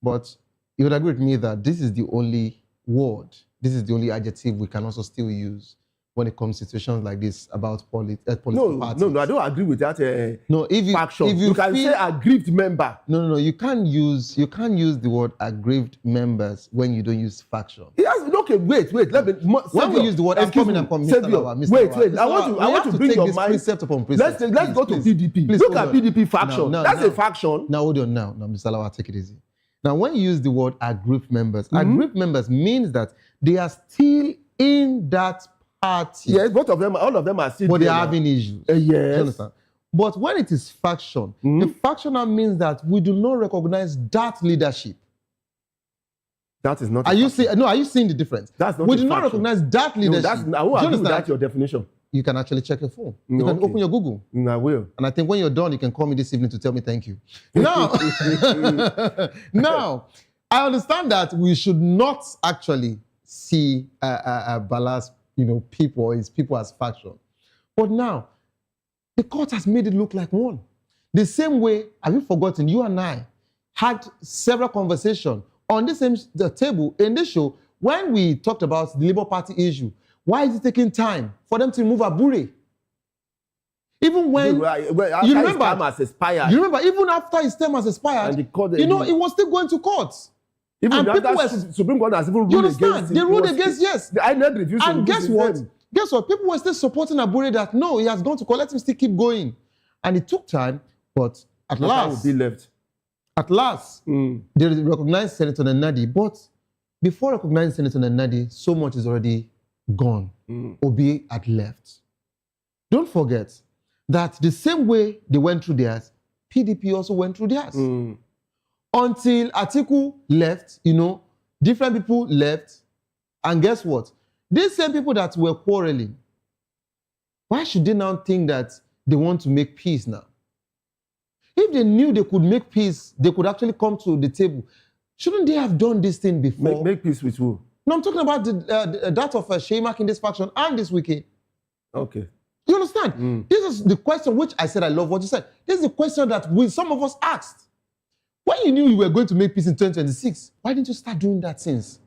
But you would agree with me that this is the only word, this is the only adjective we can also still use when it comes to situations like this about political parties. No, I don't agree with that faction. If you can say aggrieved member. No, you can't use the word aggrieved members when you don't use faction. Yes, okay, wait. Let me. When we use the word, I'm coming, Mr. Lawal. Wait. I want to bring your mind. Precept upon precept. Let's go to PDP. Please, look at PDP faction. That's a faction. Now hold on. Now, Mr. Lawal, take it easy. Now, when you use the word aggrieved members, aggrieved members means that they are still in that party. Yes, all of them are still. But they're having issues. Yes. You understand? But when it is faction, the factional means that we do not recognize that leadership. That is not. Are you seeing the difference? That's not. We do not recognize that leadership. I won't agree with that your definition. You can actually check your phone. You can open your Google. I will. And I think when you're done, you can call me this evening to tell me thank you. Now, I understand that we should not actually see Bala's people or his people as faction. But now, the court has made it look like one. The same way, have you forgotten, you and I had several conversations on the same table in this show when we talked about the Labour Party issue. Why is it taking time for them to remove Abure? Even when you remember, even after his term has expired, it was still going to court. Even after Supreme Court has even ruled against. They ruled against, yes. The INEC refused to. And guess what? Guess what? People were still supporting Abure that no, he has gone to court. Let him still keep going. And it took time, but at last, will be left. At last, they recognized Senator Nadi, but before recognizing Senator Nadi, so much is already gone. Obi had left. Don't forget that the same way they went through theirs, PDP also went through theirs. Until Kachikwu left, different people left, and guess what? These same people that were quarreling, why should they now think that they want to make peace now? If they knew they could make peace, they could actually come to the table. Shouldn't they have done this thing before? Make peace with who? No, I'm talking about that of Shemak in this faction and this weekend. Okay. You understand? This is the question which I said I love what you said. This is the question that some of us asked. When you knew you were going to make peace in 2026, why didn't you start doing that since?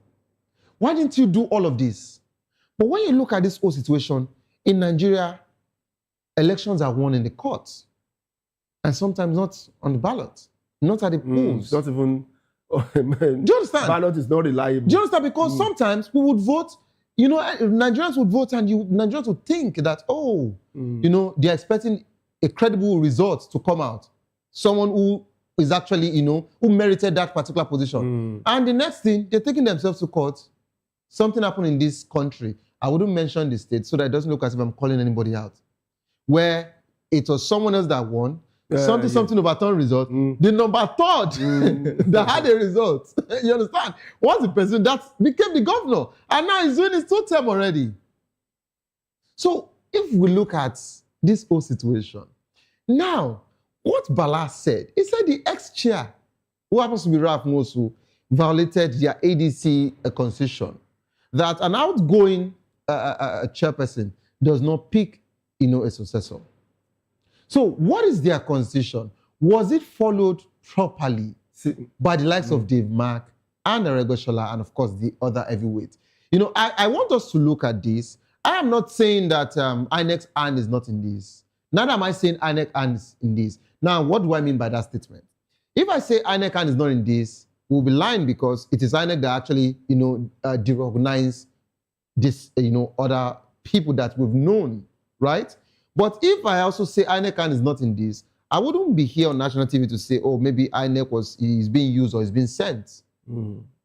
Why didn't you do all of this? But when you look at this whole situation, in Nigeria, elections are won in the courts. And sometimes not on the ballot, not at the polls. Not even, oh, man. Do you understand? Ballot is not reliable. Do you understand? Because sometimes we would vote, Nigerians would vote and Nigerians would think that, they're expecting a credible result to come out. Someone who is actually, who merited that particular position. And the next thing, they're taking themselves to court. Something happened in this country. I wouldn't mention the state so that it doesn't look as if I'm calling anybody out. Where it was someone else that won, something overturned result. The number third that had a result. You understand? Was the person that became the governor. And now he's doing his 2 term already. So if we look at this whole situation, now, what Bala said, he said the ex-chair, who happens to be Ralph Mosu, violated their ADC constitution. That an outgoing chairperson does not pick, a successor. So what is their constitution? Was it followed properly by the likes of Dave Mark and Aregoshola and, of course, the other heavyweights? I want us to look at this. I am not saying that INEC's hand is not in this. Neither am I saying INEC hand is in this. Now, what do I mean by that statement? If I say INEC hand is not in this, we'll be lying because it is INEC that actually, derecognize this, other people that we've known, right? But if I also say INEC is not in this, I wouldn't be here on national TV to say, oh, maybe INEC is being used or is being sent.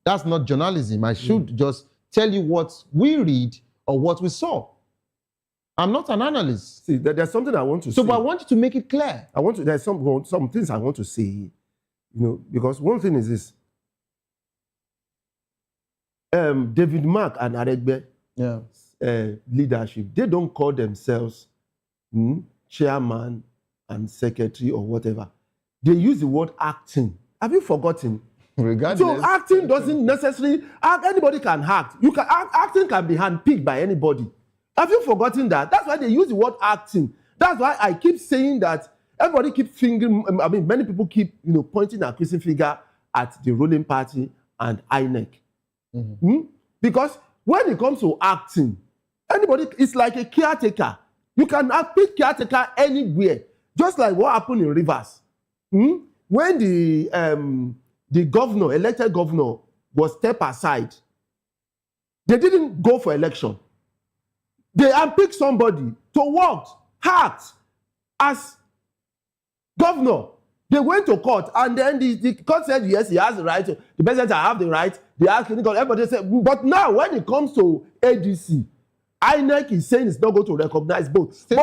That's not journalism. I should just tell you what we read or what we saw. I'm not an analyst. See, there's something I want to say. But I want you to make it clear. There's some things I want to say, because one thing is this. David Mark and Aregbe leadership, they don't call themselves chairman and secretary or whatever. They use the word acting. Have you forgotten? Regardless. So acting doesn't necessarily, anybody can act. Acting can be handpicked by anybody. Have you forgotten that? That's why they use the word acting. That's why I keep saying that everybody keep many people keep, pointing a accusing finger at the ruling party and INEC. Because when it comes to acting, anybody is like a caretaker. You can pick caretaker anywhere, just like what happened in Rivers. When the governor, elected governor, was stepped aside, they didn't go for election. They unpicked somebody to work hard as governor. They went to court, and then the court said, yes, he has the right. The president have the right. They asked everybody said, but now when it comes to ADC, INEC is saying it's not going to recognize both. State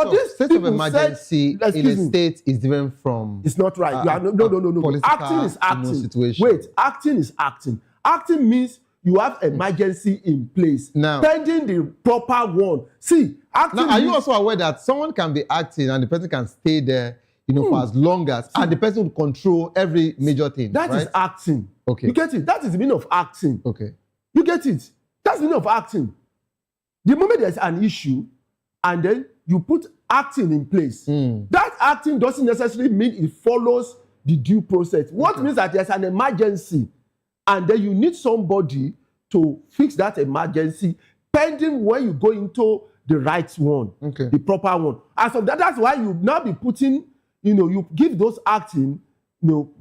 of emergency in a state is different from. It's not right. No. Acting is acting. Situation. Wait, acting is acting. Acting means you have emergency in place, now pending the proper one. See, acting. Now, are you also aware that someone can be acting and the person can stay there, for as long as, and the person will control every major thing? That right? is acting. Okay. You get it? That is the meaning of acting. Okay. You get it? That's the meaning of acting. The moment there's an issue, and then you put acting in place, that acting doesn't necessarily mean it follows the due process. What means that there's an emergency, and then you need somebody to fix that emergency, pending when you go into the right one, the proper one. And so that's why you now be putting, you give those acting,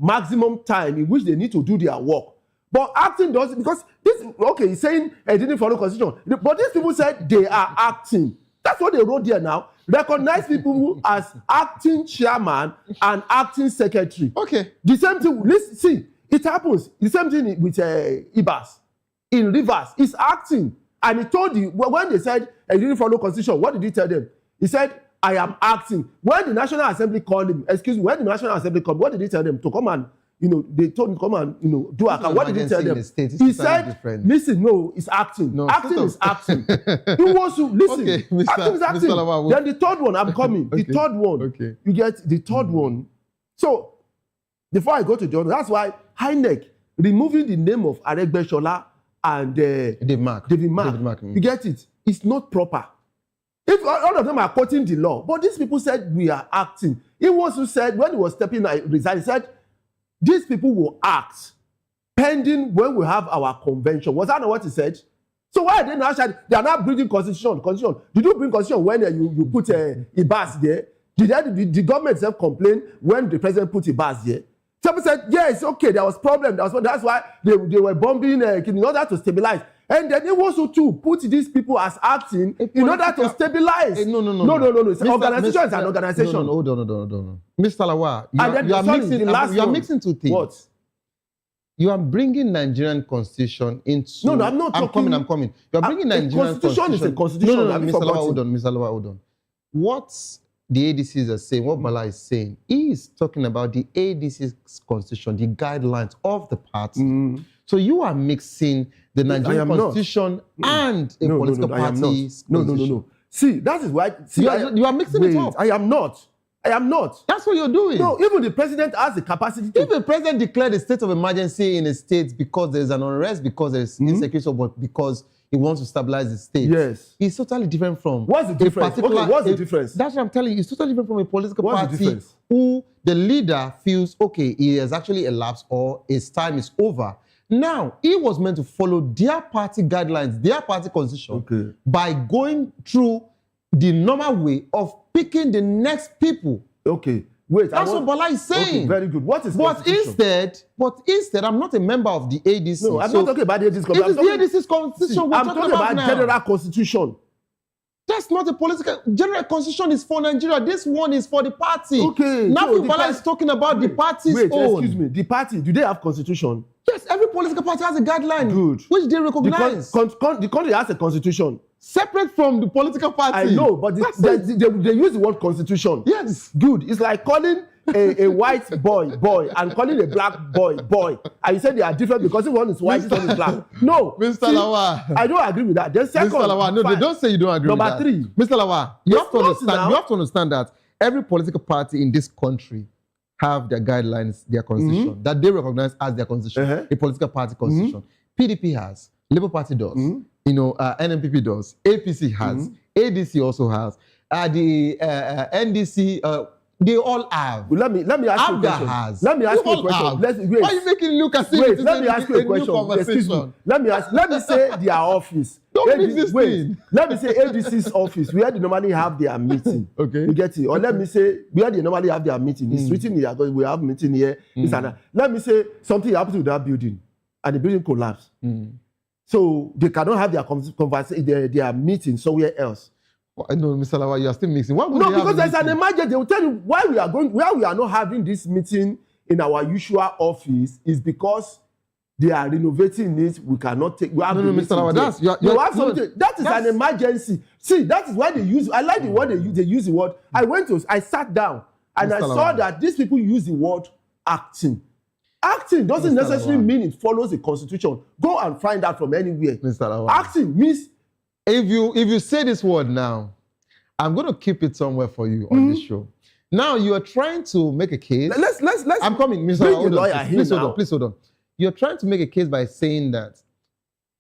maximum time in which they need to do their work. But acting doesn't, because this, he's saying they didn't follow constitution. But these people said they are acting. That's what they wrote there now. recognize people as acting chairman and acting secretary. Okay. The same thing. Listen, see, it happens. The same thing with Ibas in Rivers. He's acting, and he told you when they said he didn't follow constitution. What did he tell them? He said, "I am acting." When the National Assembly called him, when the National Assembly called, what did he tell them? To come and they told him to come and do account. What did he tell them? He said, "Listen, no, it's acting. No, acting is acting." He wants to listen. Okay, acting is acting. Then the third one, I'm coming. Okay. The third one, okay. You get the third one. So before I go to the other, that's why INEC removing the name of Aregbesola and David Mark. You get it? It's not proper. If all of them are quoting the law, but these people said we are acting. He also said when he was stepping resign, he said these people will act pending when we have our convention. Was that not what he said? So why are they now? They are not bringing constitution. Did you bring constitution when you put Ibas there? Did the government itself complain when the president put Ibas there? People said, yes, okay, there was problem. That's why they were bombing in order to stabilize. And then he also to put these people as acting in order to stabilize. No. It's an organization is an organization. No, hold on. Mr. Lawa, you are mixing two things. What? You are bringing Nigerian constitution into... No, I'm not talking... I'm coming. You are bringing Nigerian constitution... is a constitution. No, Mr. Lawa, hold on. What the ADCs are saying, what Bala is saying, he is talking about the ADC's constitution, the guidelines of the party. So you are mixing the Nigerian constitution and a political party's constitution. No. See, that is why... See, you are mixing it up. I am not. That's what you're doing. No, even the president has the capacity to... If the president declared a state of emergency in a state because there is an unrest, because there is insecurity, but because he wants to stabilize the state. Yes. It's totally different from... What's the difference? What's the difference? That's what I'm telling you. It's totally different from a political party who the leader feels, okay, he has actually elapsed or his time is over. Now, he was meant to follow their party guidelines, their party constitution, by going through the normal way of picking the next people. Okay. Wait. That's what Bala is saying. Okay, very good. What is But instead, I'm not a member of the ADC. No, I'm not talking about the ADC. It is the ADC's constitution I'm talking about now. General Constitution. That's not a political... General Constitution is for Nigeria. This one is for the party. Okay. Now Bala is talking about the party's own. Excuse me. The party, do they have constitution? Yes, every political party has a guideline. Good. Which they recognize. The country has a constitution. Separate from the political party. I know, but they use the word constitution. Yes. Good. It's like calling a white boy and calling a black boy. And you say they are different because one is white, this one is black. No. Mr. Lawa. I don't agree with that. Then second, Mr. Lawa, no, they don't say you don't agree with that. Number 3. Mr. Lawa, you have to understand that every political party in this country have their guidelines, their constitution, that they recognize as their constitution, a political party constitution. PDP has, Labour Party does, NNPP does, APC has, ADC also has, the NDC, they all have. Let me ask you a question. Has. Let me ask you a question. Why are you making look as if it's let me ask you a question. Excuse me. Let me say their office. Don't mix this thing. Let me say ADC's office, where they normally have their meeting. Okay. You get it? Or let me say where they normally have their meeting. It's written here because we have meeting here. Let me say something happens to that building and the building collapses. So they cannot have their meeting somewhere else. No, Mr. Lawa, you are still mixing. No, because there's an emergency. They will tell you why we are not having this meeting in our usual office is because they are renovating it. We cannot take. We have no, Mr. Lawa, that is an emergency. See, that is why they use. I like the word they use. They use the word. I sat down and I saw that these people use the word acting. Acting doesn't necessarily mean it follows the constitution. Go and find out from anywhere. Mr. Lawa. Acting means. If you say this word now, I'm going to keep it somewhere for you on this show. Now you are trying to make a case. Let's. I'm coming, Mr. Lawa. Please hold on. You're trying to make a case by saying that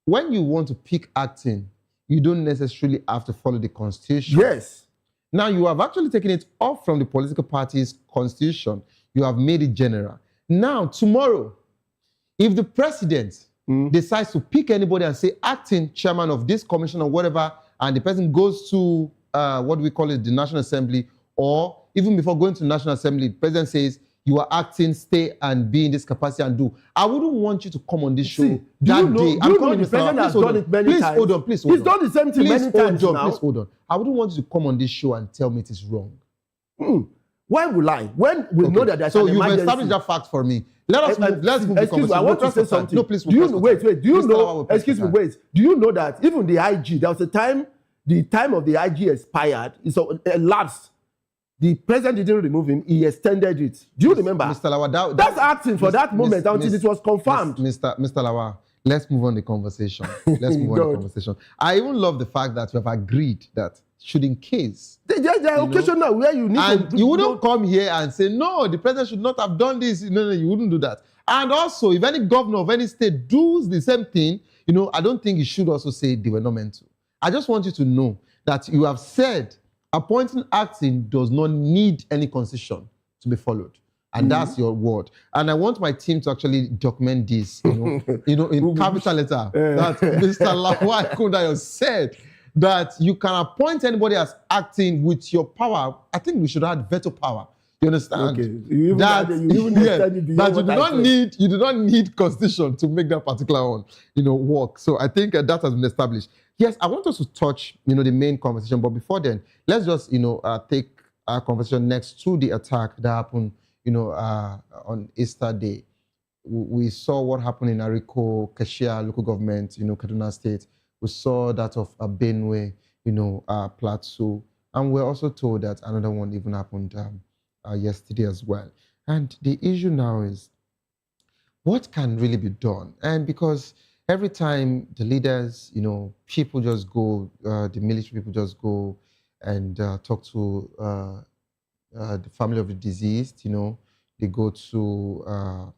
when you want to pick acting, you don't necessarily have to follow the constitution. Yes. Now you have actually taken it off from the political party's constitution. You have made it general. Now tomorrow, if the president decides to pick anybody and say acting chairman of this commission or whatever, and the person goes to what we call it, the National Assembly, or even before going to the National Assembly, the president says, you are acting, stay and be in this capacity and do. I wouldn't want you to come on this show Do that you know, day. do you know the president has done it many times? Please hold on. Please hold on. He's done the same thing many times now. Please hold on. I wouldn't want you to come on this show and tell me it is wrong. Why will I? When we know that there's so an you've emergency. established that fact for me. Let's move the Excuse me, I want to say something. No, please. Do you know? Wait. Do you know? Excuse me. Wait. Do you know that even the IG, there was a time, the time of the IG expired. It's elapsed. The president didn't remove him. He extended it. Do you remember? Mr. Lawal, that's acting for that moment until it was confirmed. Mr. Lawal, let's move on the conversation. Let's move on the conversation. I even love the fact that we have agreed that should in case. There are occasions where you need and you wouldn't come here and say, no, the president should not have done this. No, you wouldn't do that. And also, if any governor of any state does the same thing, I don't think you should also say they were not meant to. I just want you to know that you have said appointing acting does not need any constitution to be followed. And that's your word. And I want my team to actually document this, in capital letter. That Mr. Lawal Kundayo said that you can appoint anybody as acting with your power. I think we should add veto power. You understand? Okay. You do not need constitution to make that particular one, work. So I think that has been established. Yes, I want us to touch, the main conversation. But before then, let's just, take our conversation next to the attack that happened, on Easter Day. We saw what happened in Ariko, Kashia local government, Kaduna State. We saw that of Benue, Plateau. And we're also told that another one even happened yesterday as well. And the issue now is, what can really be done? And because every time the leaders, people just go, the military people just go and talk to the family of the deceased, they go to,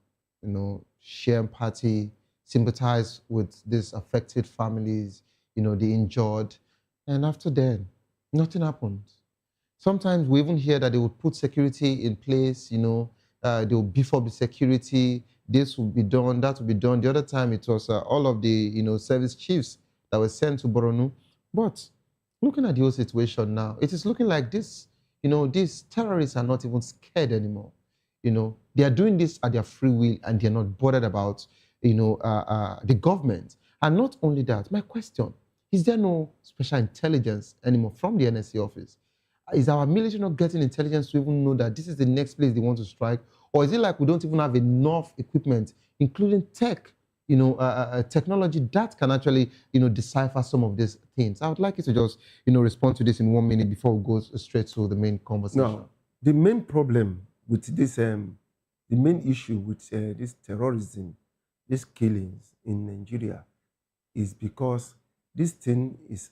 share empathy, sympathize with these affected families, the injured. And after then, nothing happens. Sometimes we even hear that they would put security in place, they will beef up the security, this will be done, that will be done. The other time it was all of the, service chiefs that were sent to Borno. But looking at the whole situation now, it is looking like this, these terrorists are not even scared anymore. They are doing this at their free will and they're not bothered about, the government. And not only that, my question, is there no special intelligence anymore from the NSC office? Is our military not getting intelligence to even know that this is the next place they want to strike? Or is it like we don't even have enough equipment, including tech, technology that can actually, decipher some of these things? I would like you to just, respond to this in 1 minute before we go straight to the main conversation. No, the main problem with this, the main issue with this terrorism, these killings in Nigeria, is because this thing is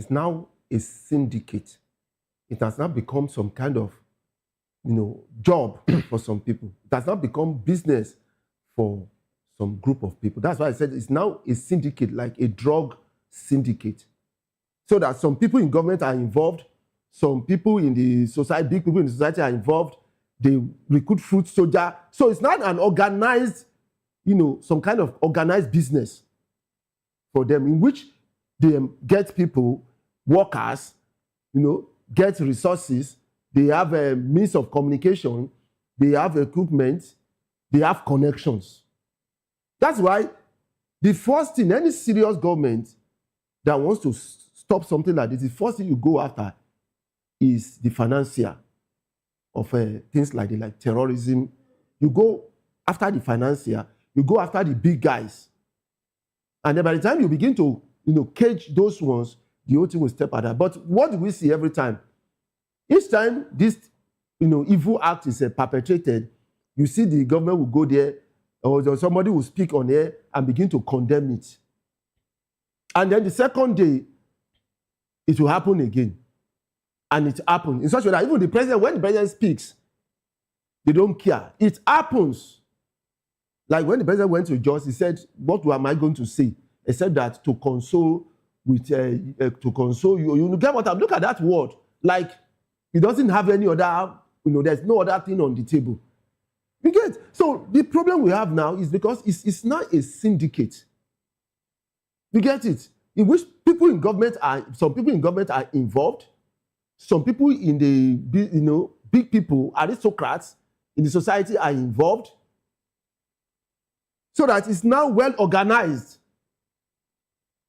now a syndicate. It has now become some kind of, job for some people. It has now become business for some group of people. That's why I said it's now a syndicate, like a drug syndicate. So that some people in government are involved, some people in the society, big people in the society are involved, they recruit fruit soldier. So it's not an organized, some kind of organized business for them in which they get people, workers, get resources, they have a means of communication, they have equipment, they have connections. That's why the first thing, any serious government that wants to stop something like this, the first thing you go after is the financier of things like terrorism. You go after the financier, you go after the big guys. And then by the time you begin to cage those ones, the whole thing will step at that. But what do we see every time? Each time this evil act is perpetrated, you see the government will go there, or somebody will speak on air and begin to condemn it. And then the second day, it will happen again. And it happens in such a way that even the president, when the president speaks, they don't care. It happens. Like when the president went to Jos, he said, what am I going to say? Except that to console to console you. You get what I'm, look at that word. Like, it doesn't have any other, there's no other thing on the table. You get? So the problem we have now is because it's not a syndicate. You get it? In which people in government some people in government are involved. Some people in the, big people, aristocrats, in the society are involved, so that it's now well organized.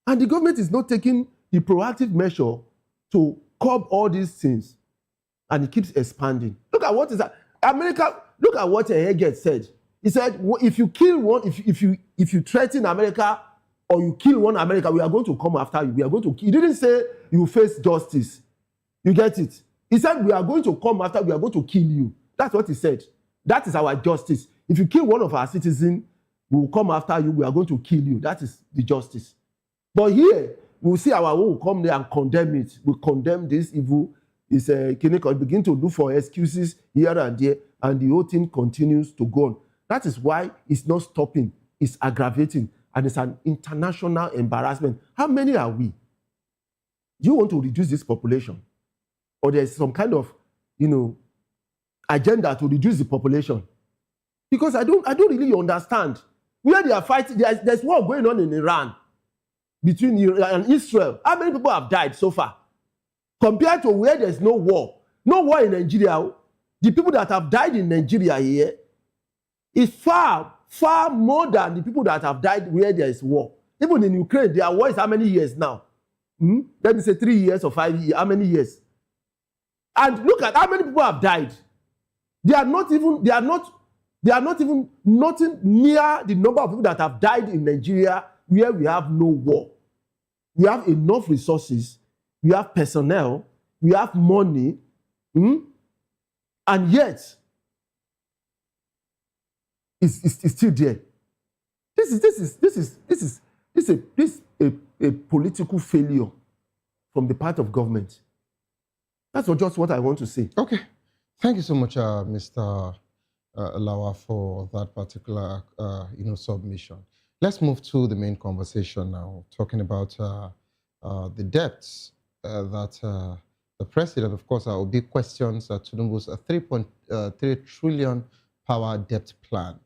And the government is not taking the proactive measure to curb all these things. And it keeps expanding. Look at what is that. America, look at what Hegel said. He said, if you kill one, if you threaten America or you kill one America, we are going to come after you. We are going to kill. He didn't say you face justice. You get it? He said, we are going to come after, we are going to kill you. That's what he said. That is our justice. If you kill one of our citizens, we will come after you, we are going to kill you. That is the justice. But here, we will see our own will come there and condemn it. We condemn this evil. It's begin to look for excuses here and there, and the whole thing continues to go on. That is why it's not stopping. It's aggravating, and it's an international embarrassment. How many are we? Do you want to reduce this population? Or there's some kind of, agenda to reduce the population? Because I don't really understand. Where they are fighting, there's war going on in Iran between Iran and Israel. How many people have died so far? Compared to where there's no war in Nigeria, the people that have died in Nigeria here is far, far more than the people that have died where there is war. Even in Ukraine, their war is how many years now? Let me say 3 years or 5 years. How many years? And look at how many people have died. They are not even nothing near the number of people that have died in Nigeria where we have no war. We have enough resources, we have personnel, we have money, and yet it's still there. This is a political failure from the part of government. That's just what I want to say. Okay. Thank you so much, Mr. Lawa, for that particular submission. Let's move to the main conversation now, talking about the debts that the president, of course, will be questions Tinubu's 3.3 trillion power debt plan.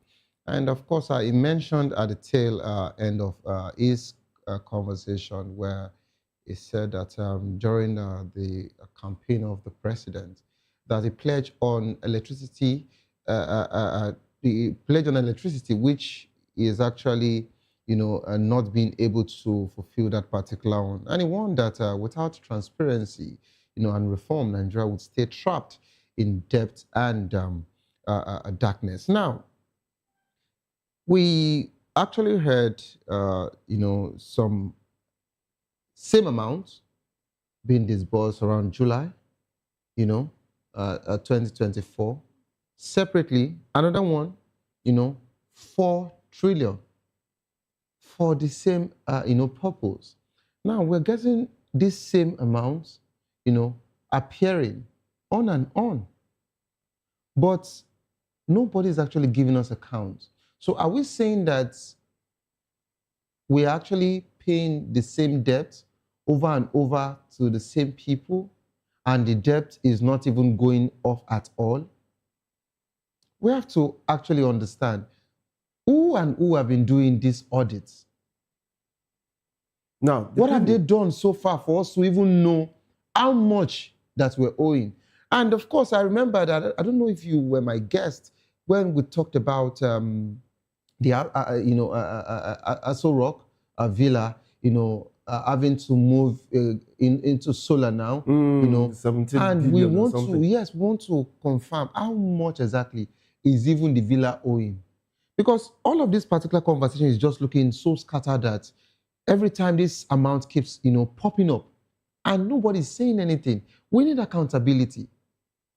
And of course, he mentioned at the tail end of his conversation where he said that during the campaign of the president, that the pledge on electricity, which is actually, not being able to fulfill that particular one. And he warned that without transparency, and reform, Nigeria would stay trapped in debt and darkness. Now, we actually heard, some same amount being disbursed around July, 2024. Separately, another one, 4 trillion for the same, purpose. Now, we're getting these same amounts, appearing on and on. But nobody is actually giving us accounts. So are we saying that we're actually paying the same debt over and over to the same people, and the debt is not even going off at all? We have to actually understand who have been doing these audits. Now, what have they done so far for us to even know how much that we're owing? And of course, I remember that, I don't know if you were my guest when we talked about the Aso Rock Villa, having to move into solar now, 17 and we billion or want something. to, want to confirm how much exactly is even the villa owing. Because all of this particular conversation is just looking so scattered that every time this amount keeps, popping up and nobody's saying anything. We need accountability.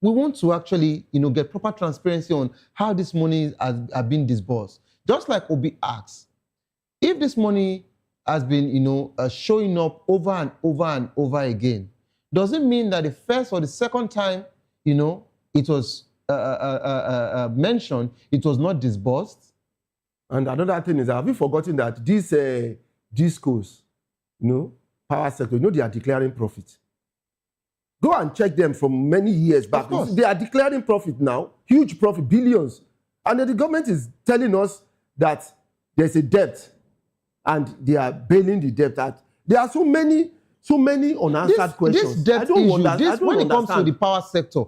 We want to actually, get proper transparency on how this money are being disbursed. Just like Obi asks, if this money has been, showing up over and over and over again, does it mean that the first or the second time, it was mentioned, it was not disbursed? And another thing is, have you forgotten that these discos, power sector, they are declaring profit. Go and check them from many years back. They are declaring profit now, huge profit, billions. And then the government is telling us that there's a debt and they are bailing the debt out. There are so many unanswered questions. This debt issue, when it comes to the power sector,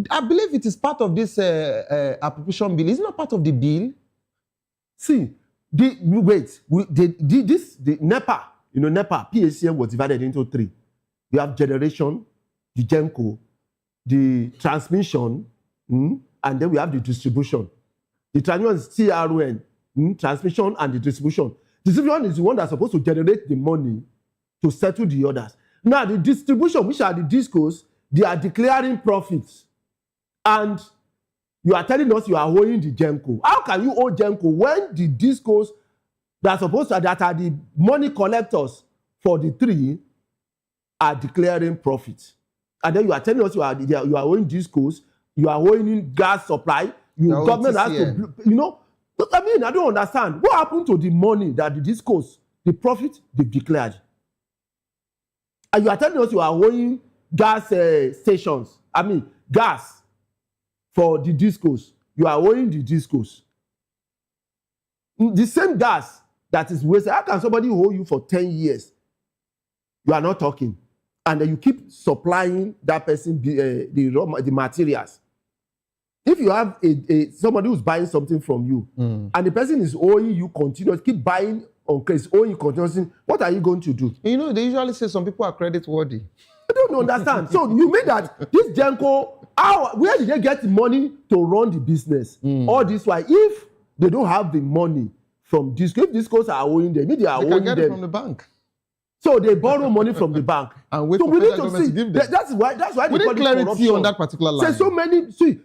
I believe it is part of this appropriation bill. Is it not part of the bill? See, the NEPA, NEPA, PACM was divided into 3. You have generation, the GENCO, the transmission, and then we have the distribution. The transmission is TRN, transmission and the distribution. Distribution is the one that's supposed to generate the money to settle the others. Now, the distribution, which are the discos, they are declaring profits. And you are telling us you are owing the GENCO. How can you owe GENCO when the discos that are the money collectors for the 3 are declaring profits? And then you are telling us you are owing discos, you are owing gas supply, your government has to, I mean, I don't understand. What happened to the money that the discos, the profit they've declared? And you are telling us you are owing gas stations, gas for the discos. You are owing the discos. The same gas that is wasted. How can somebody owe you for 10 years? You are not talking. And then you keep supplying that person the materials. If you have somebody who's buying something from you, and the person is owing you continuously, keep buying on case, owing you continuously, what are you going to do? They usually say some people are credit worthy. I don't understand. So you mean that this GENCO, where did they get the money to run the business? All this why, if they don't have the money from discos, if discos are owing them, they are owing them. They can get it from the bank. So they borrow money from the bank. And wait so for we need federal to government see. to give them. That's why We they need call it clarity corruption on that particular line.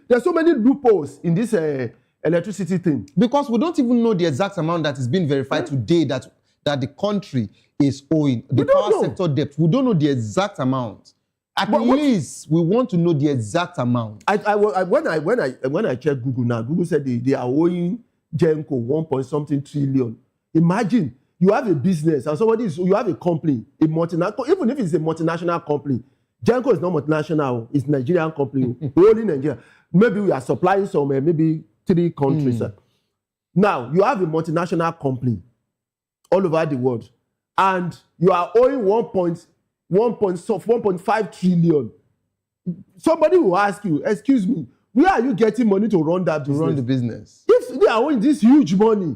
There's so many loopholes in this electricity thing. Because we don't even know the exact amount that is being verified today that the country is owing. The power sector debt. We don't know the exact amount. At least we want to know the exact amount. When I checked Google now, Google said they are owing GENCO 1.something trillion. Imagine you have a business and you have a company, a multinational, even if it's a multinational company. GENCO is not multinational, it's a Nigerian company, only Nigeria. Maybe we are supplying some, maybe 3 countries. Now, you have a multinational company all over the world, and you are owing 1.5 trillion. Somebody will ask you, excuse me, where are you getting money to run that business? To run the business. If they are owing this huge money,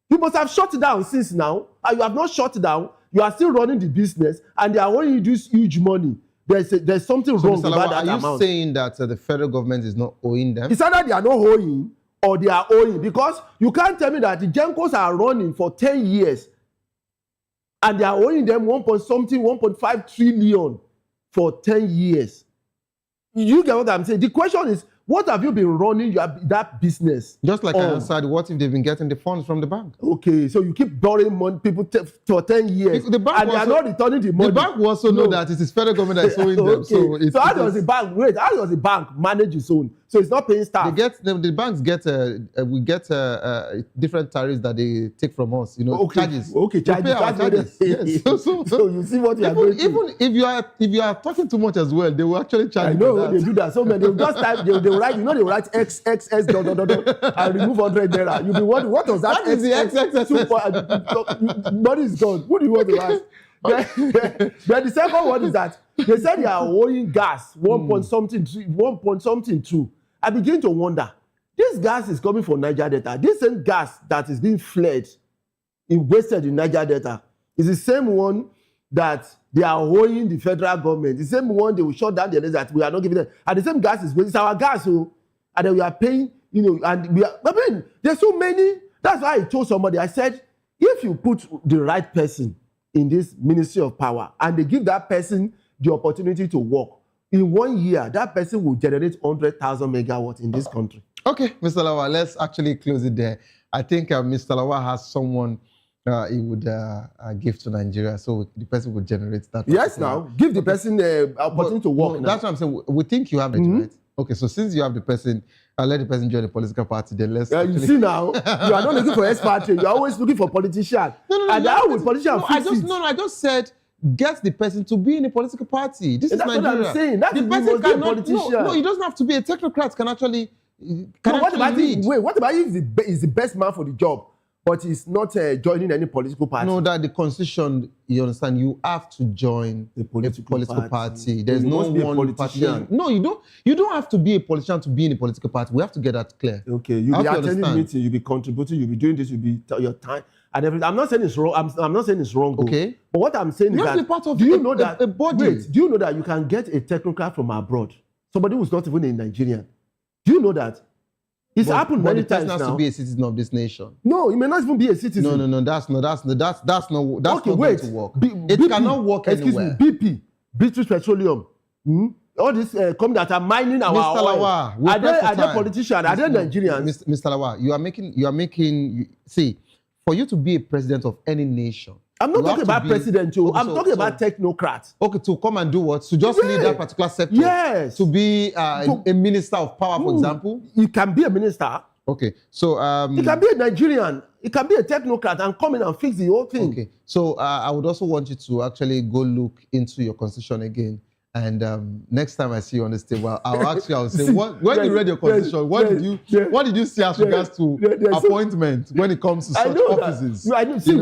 you must have shut it down since now, and you have not shut it down. You are still running the business, and they are owing you this huge money. There's something wrong about that amount. Are you saying that the federal government is not owing them? It's either they are not owing or they are owing, because you can't tell me that the GENCOs are running for 10 years and they are owing them 1.5 trillion for 10 years. You get what I'm saying? The question is, what have you been running that business? Just like I answered, what if they've been getting the funds from the bank? Okay, so you keep borrowing money, people for 10 years, and they are not returning the money. The bank will also know that it is federal government that is owing them. So how does the bank manage its own? So it's not paying staff. The banks get different tariffs that they take from us. Charges. Okay, charges. Yes. So you see what you are doing. Even if you are talking too much as well, they will actually charge. I know they do that. So many. They will just type. They will write. They will write X and remove 100 naira. You be wondering what was that? What is the X? Money is gone. Who do you want to ask? Then the second one is that they said they are owing gas 1.something too. I begin to wonder, this gas is coming from Niger Delta. This same gas that is being wasted in Niger Delta is the same one that they are owing the federal government. The same one they will shut down the others that we are not giving them. And the same gas it's our gas, and then we are paying, and there's so many. That's why I told somebody, I said, if you put the right person in this Ministry of Power and they give that person the opportunity to work, in 1 year, that person will generate 100,000 megawatts in this country. Okay, Mr. Lawal, let's actually close it there. I think Mr. Lawal has someone he would give to Nigeria, so the person would generate that. Yes, now, give the person the opportunity to work. That's what I'm saying. We think you have it, right? Okay, so since you have the person, let the person join the political party, then let's... you see now, you are not looking for expatriate, you are always looking for politicians. I just said, get the person to be in a political party. This is Nigeria. That's what I'm saying. That's the person cannot be a politician. No, he doesn't have to be a technocrat. Can actually what about if he's the best man for the job? but he's not joining any political party. No, that the constitution, you understand, you have to join the political party. There's You no must be a one party. politician. No, you don't. You don't have to be a politician to be in a political party. We have to get that clear. Okay, you'll be attending meetings, you'll be contributing, you'll be doing this, you'll be your time and everything. I'm not saying it's wrong. I'm not saying it's wrong. Okay. But what I'm saying is that part of do you know that a body? Wait, do you know that you can get a technocrat from abroad? Somebody who's not even a Nigerian. Do you know that? It's happened many times now. But the person has to be a citizen of this nation. No, he may not even be a citizen. No, that's not Okay, going to work. It cannot work anywhere. Excuse me, BP, British Petroleum, all these companies that are mining our Mr. oil. Lawa, Are they politicians? Are they Nigerians? Mr. Lawa, you are making. See, for you to be a president of any nation, I'm not talking about president. I'm talking about technocrats. Okay, to come and do what? To just lead that particular sector. Yes. To be a minister of power, for example. He can be a minister. Okay, so he can be a Nigerian. He can be a technocrat and come in and fix the whole thing. Okay, so I would also want you to actually go look into your constitution again. And next time I see you on this table, I'll say, when you read your constitution, what did you see as regards to appointment when it comes to such offices? No, I know. See,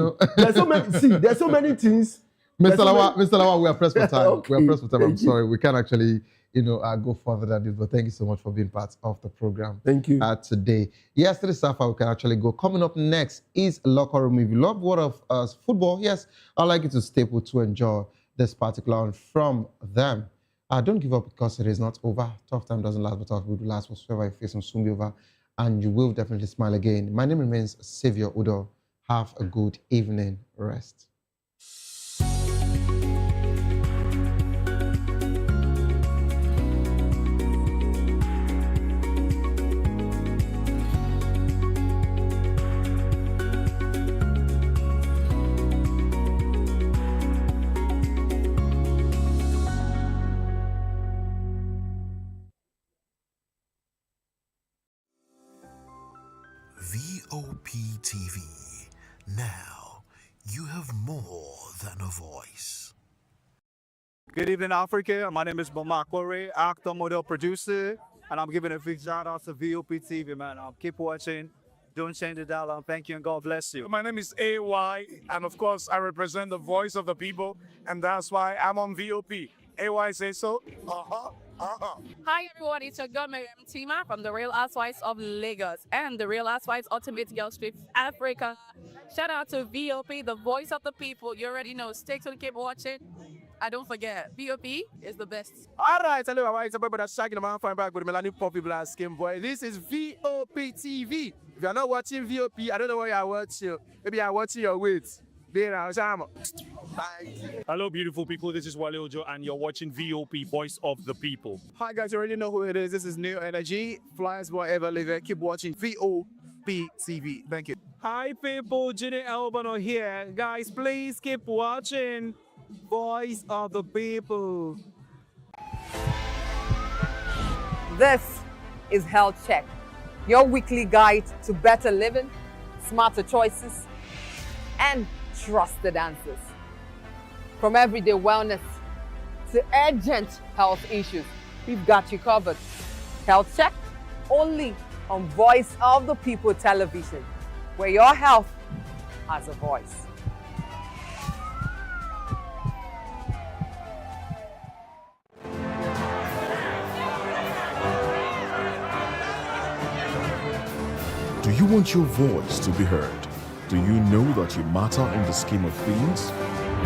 there's so many things. Mr. Lawa, we are pressed for time. Okay. We are pressed for time. I'm sorry, we can't actually, go further than this. But thank you so much for being part of the program. Thank you. Today, yes, this is how far we can actually go. Coming up next is Locker Room. If you love what of football, yes, I'd like you to stay put to enjoy this particular one from them. Don't give up because it is not over. Tough time doesn't last, but tough will last. Whatsoever you face will soon be over, and you will definitely smile again. My name remains Savior Udo. Have a good evening. Rest. VOP TV. Now, you have more than a voice. Good evening, Africa. My name is Bamakore, actor, model, producer, and I'm giving a big shout out to VOP TV, man. Keep watching. Don't change the dial. Thank you and God bless you. My name is AY, and of course, I represent the voice of the people, and that's why I'm on VOP. AY say so. Hi everyone, it's your girl Miriam Tima from the Real Housewives of Lagos and the Real Housewives Ultimate Girl Trip Africa. Shout out to VOP, the voice of the people. You already know. Stay tuned, keep watching. And don't forget, VOP is the best. All right, hello, everyone. It's a brother shagging man fine back with Melanie Poppy Black Skin Boy. This is VOP TV. If you're not watching VOP, I don't know why you're watching. Maybe you're watching your weights. Hello, beautiful people. This is Wale Ojo, and you're watching VOP, Voice of the People. Hi, guys. You already know who it is. This is New Energy. Flyers boy ever live. Keep watching VOP TV. Thank you. Hi, people. Jenny Albano here. Guys, please keep watching Voice of the People. This is Health Check, your weekly guide to better living, smarter choices, and trusted answers. From everyday wellness to urgent health issues, we've got you covered. Health Check, only on Voice of the People television, where your health has a voice. Do you want your voice to be heard? Do you know that you matter in the scheme of things?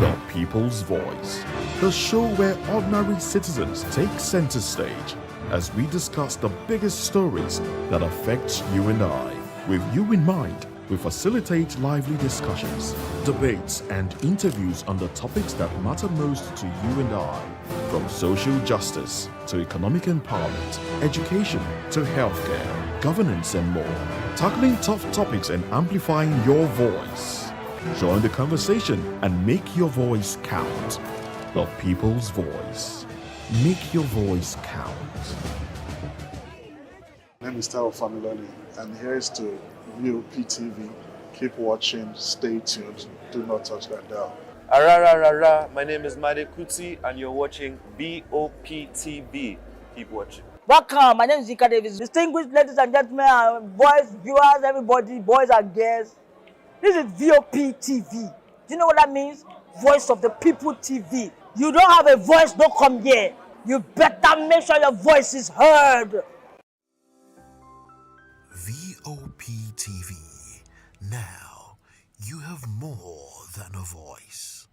The People's Voice, the show where ordinary citizens take center stage as we discuss the biggest stories that affect you and I. With you in mind, we facilitate lively discussions, debates, and interviews on the topics that matter most to you and I. From social justice to economic empowerment, education to healthcare, governance, and more. Tackling tough topics and amplifying your voice. Join the conversation and make your voice count. The People's Voice. Make your voice count. My name is Tao Familoni, and here's to VOP TV. Keep watching, stay tuned, do not touch that dial. My name is Made Kuti, and you're watching BOP TV. Keep watching. Welcome, my name is Zika Davis. Distinguished ladies and gentlemen, boys, viewers, everybody, boys and girls. This is VOP TV. Do you know what that means? Voice of the People TV. You don't have a voice, don't come here. You better make sure your voice is heard. VOP TV. Now you have more than a voice.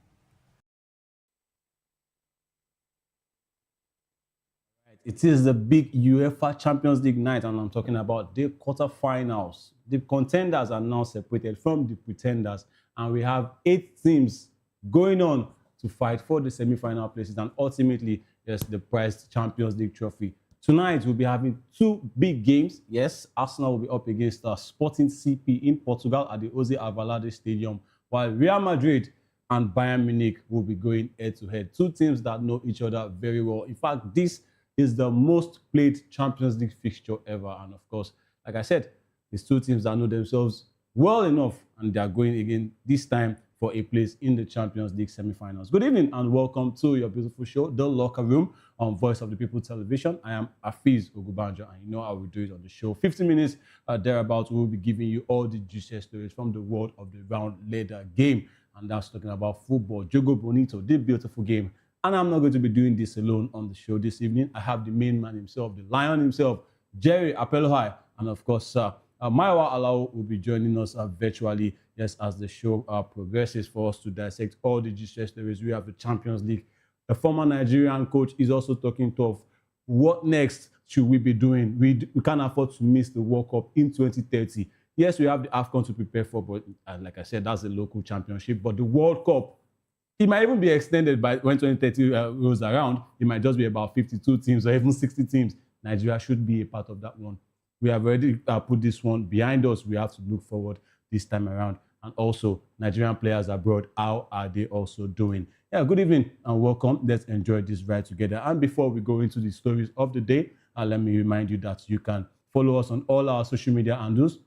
It is the big UEFA Champions League night, and I'm talking about the quarterfinals. The contenders are now separated from the pretenders, and we have 8 teams going on to fight for the semi-final places and ultimately, yes, the prized Champions League trophy. Tonight, we'll be having 2 big games. Yes, Arsenal will be up against Sporting CP in Portugal at the Jose Alvalade Stadium, while Real Madrid and Bayern Munich will be going head-to-head. 2 teams that know each other very well. In fact, this is the most played Champions League fixture ever. And of course, like I said, these 2 teams that know themselves well enough, and they are going again this time for a place in the Champions League semi-finals. Good evening and welcome to your beautiful show, The Locker Room, on Voice of the People Television. I am Afiz Ogubanjo, and you know how we do it on the show. 50 minutes thereabouts, we will be giving you all the juiciest stories from the world of the round leather game. And that's talking about football, Jogo Bonito, the beautiful game. And I'm not going to be doing this alone on the show this evening. I have the main man himself, the lion himself, Jerry Apelohai, and of course, Maiwa Alao will be joining us virtually, yes, as the show progresses for us to dissect all the GCS stories. We have the Champions League. A former Nigerian coach is also talking tough. What next should we be doing? We can't afford to miss the World Cup in 2030. Yes, we have the AFCON to prepare for, but like I said, that's a local championship. But the World Cup, it might even be extended by when 2030 rolls around. It might just be about 52 teams or even 60 teams. Nigeria should be a part of that one. We have already put this one behind us. We have to look forward this time around. And also, Nigerian players abroad, how are they also doing? Yeah, good evening and welcome. Let's enjoy this ride together. And before we go into the stories of the day, let me remind you that you can follow us on all our social media handles.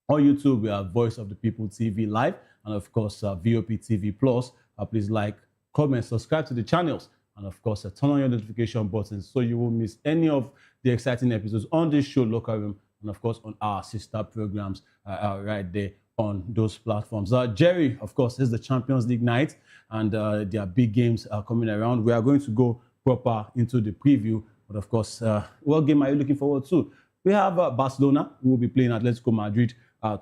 On YouTube, we are Voice of the People TV Live. And of course, VOP TV Plus. Please like, comment, subscribe to the channels. And of course, turn on your notification button so you won't miss any of the exciting episodes on this show, Locker Room, and of course, on our sister programs right there on those platforms. Jerry, of course, is the Champions League night, and there are big games coming around. We are going to go proper into the preview, but of course, what game are you looking forward to? We have Barcelona, who will be playing Atletico Madrid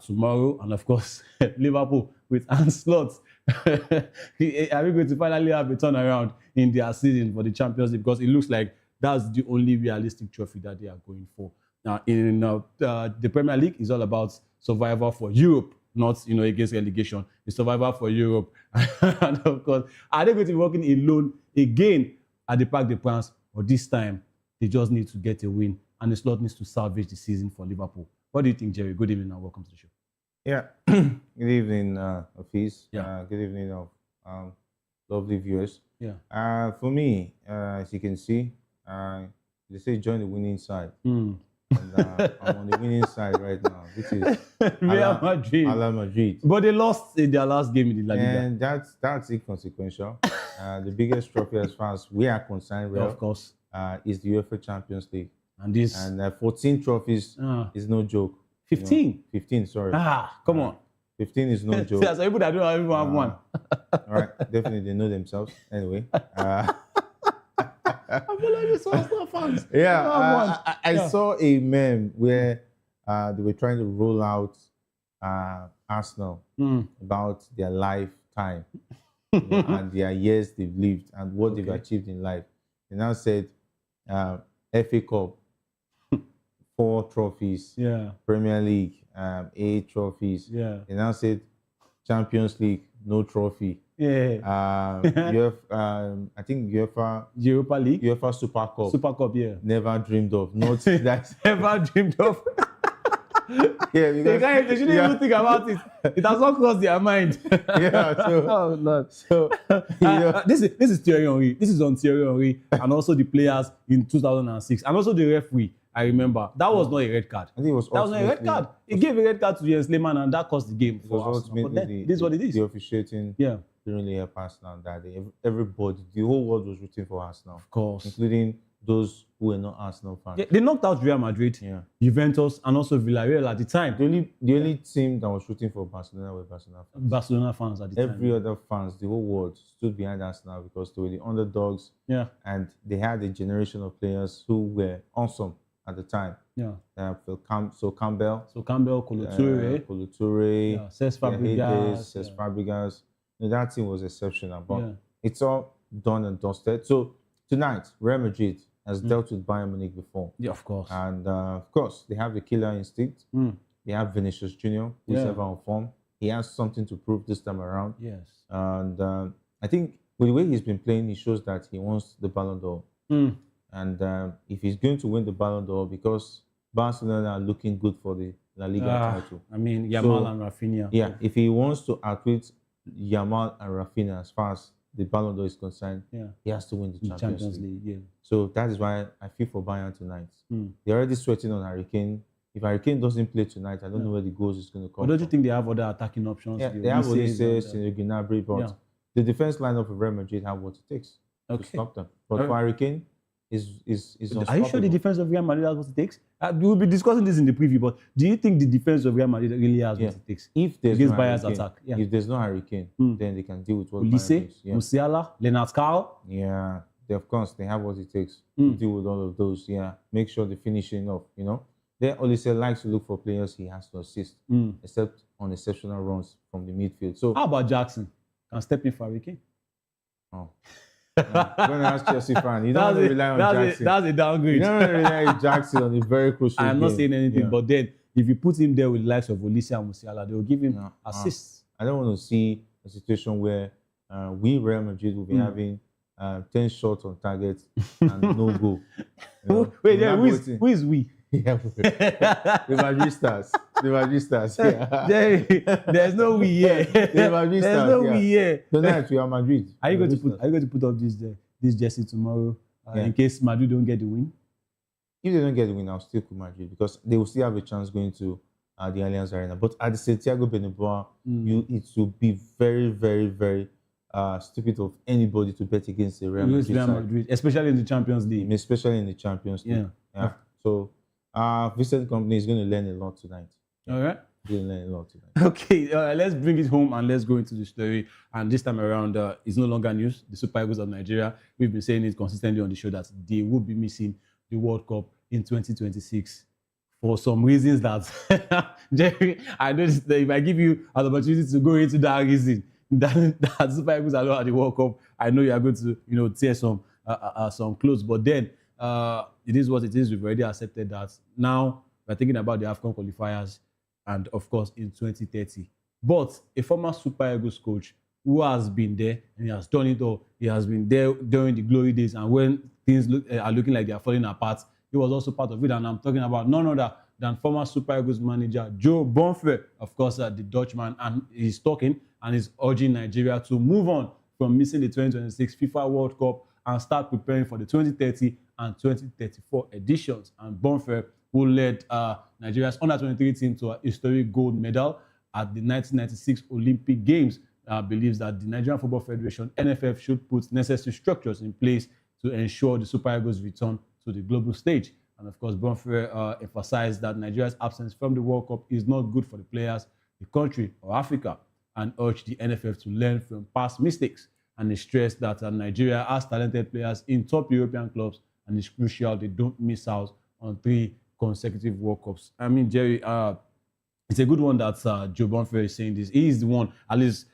tomorrow, and of course, Liverpool with Anslot. Are we going to finally have a turnaround in their season for the Champions League? Because it looks like that's the only realistic trophy that they are going for. Now, in the Premier League is all about survival for Europe, not against relegation. It's survival for Europe. And of course, are they going to be working alone again at the Parc des Princes? Or this time, they just need to get a win, and the slot needs to salvage the season for Liverpool. What do you think, Jerry? Good evening and welcome to the show. Yeah, good evening, Hafiz. Yeah. Good evening, lovely viewers. Yeah. For me, as you can see, they say join the winning side. And, I'm on the winning side right now, which is Real Madrid. Real Madrid. But they lost in their last game in the La Liga. And that's inconsequential. The biggest trophy as far as we are concerned, Real, of course, is the UEFA Champions League. And 14 trophies is no joke. 15? 15, sorry. Come on. 15 is no joke. There's people that don't even have one. All right, definitely they know themselves. Anyway. I feel like this Arsenal fans. Yeah, I saw a meme where they were trying to roll out Arsenal about their lifetime and their years they've lived and what they've achieved in life. They now said FA Cup, 4 trophies. Yeah. Premier League, 8 trophies. Yeah. They now said Champions League, no trophy. Yeah. I think Europa League, UEFA Super Cup. Super Cup, yeah. Never dreamed of. Not that. Never dreamed of. Yeah, because they shouldn't even think about it. It has not crossed their mind. Yeah. So, oh Lord. So this is Thierry Henry. This is on Thierry Henry and also the players in 2006 and also the referee. I remember that was not a red card. I think it was. That was not a red card. He gave a red card to Jens Lehmann, and that cost the game. It was ultimately this is what it is. The officiating didn't really help Arsenal that day. Everybody, the whole world was rooting for Arsenal. Of course. Including those who were not Arsenal fans. Yeah, they knocked out Real Madrid, Juventus, and also Villarreal at the time. The only team that was shooting for Barcelona were Barcelona fans. Barcelona fans at the time. Every other fans, the whole world stood behind Arsenal because they were the underdogs. Yeah. And they had a generation of players who were awesome at the time. Yeah. Campbell, Kolo Touré, yeah, Cesc Fabregas, Cesc Fabregas. That team was exceptional, but it's all done and dusted. So tonight, Real Madrid has dealt with Bayern Munich before. Yeah, of course. And of course, they have the killer instinct. They have Vinicius Junior, who's ever on form. He has something to prove this time around. Yes. And I think with the way he's been playing, he shows that he wants the Ballon d'Or. And if he's going to win the Ballon d'Or, because Barcelona are looking good for the La Liga title. I mean, Yamal and Rafinha. Yeah, if he wants to outwit Yamal and Rafinha as far as the Ballon d'Or is concerned, he has to win the Champions League. Yeah. So that is why I feel for Bayern tonight. They're already sweating on Harry Kane. If Harry Kane doesn't play tonight, I don't know where the goals is going to come But don't you think they have other attacking options? Yeah, they have Odysseus and Gnabry, but the defense lineup of Real Madrid have what it takes to stop them. But for Harry Kane, is unstoppable. Are you sure the defense of Real Madrid has what it takes? We'll be discussing this in the preview, but do you think the defense of Real Madrid really has what it takes? If there's against no Bayern's Harry Kane, attack? if there's no Harry Kane, then they can deal with what Olise, Bayern is. Musiala, Lennart Carl. Yeah, of course, they have what it takes to deal with all of those. Yeah, make sure they're finishing off, Then Olise likes to look for players he has to assist, except on exceptional runs from the midfield. So how about Jackson? Can step in for Harry Kane? Oh. When I ask Chelsea fan, you don't want to rely on Jackson. That's a downgrade. You don't want to rely on Jackson on a very crucial I'm not saying anything, Yeah. but then if you put him there with the likes of Olise and Musiala, they will give him assists. I don't want to see a situation where we Real Madrid will be having 10 shots on target and no goal. Wait, who is we? Yeah, the Madrid stars. The Madrid stars. Yeah. There's no we here. The Madrid There's stars. no we here. Tonight we are Madrid. Are you going to put up this jersey tomorrow in case Madrid don't get the win? If they don't get the win, I'll still put Madrid because they will still have a chance going to the Allianz Arena. But at the Santiago Bernabeu, it will be very, very, very stupid of anybody to bet against the Real Madrid, especially in the Champions League. Especially in the Champions League. Yeah. So Vincent Company is going to learn a lot tonight. All right. He's going to learn a lot tonight. Okay, let's bring it home and let's go into the story. And this time around, it's no longer news. The Super Eagles of Nigeria, we've been saying it consistently on the show that they will be missing the World Cup in 2026 for some reasons that, Jerry, I noticed that if I give you an opportunity to go into that reason, that Super Eagles are not at the World Cup, I know you are going to, tear some clothes. But then, it is what it is. We've already accepted that. Now we're thinking about the AFCON qualifiers and, of course, in 2030. But a former Super Eagles coach who has been there and he has done it all, he has been there during the glory days and when things are looking like they are falling apart, he was also part of it. And I'm talking about none other than former Super Eagles manager Joe Bonfer, of course, the Dutchman, and he's talking and he's urging Nigeria to move on from missing the 2026 FIFA World Cup and start preparing for the 2030 and 2034 editions. And Bonfer, who led Nigeria's under-23 team to a historic gold medal at the 1996 Olympic Games, believes that the Nigerian Football Federation, NFF, should put necessary structures in place to ensure the Super Eagles return to the global stage. And of course, Bonfer emphasized that Nigeria's absence from the World Cup is not good for the players, the country, or Africa, and urged the NFF to learn from past mistakes. And he stressed that Nigeria has talented players in top European clubs, and it's crucial they don't miss out on 3 consecutive World Cups. I mean, Jerry, it's a good one that Joe Bonfer is saying this. He is the one, at least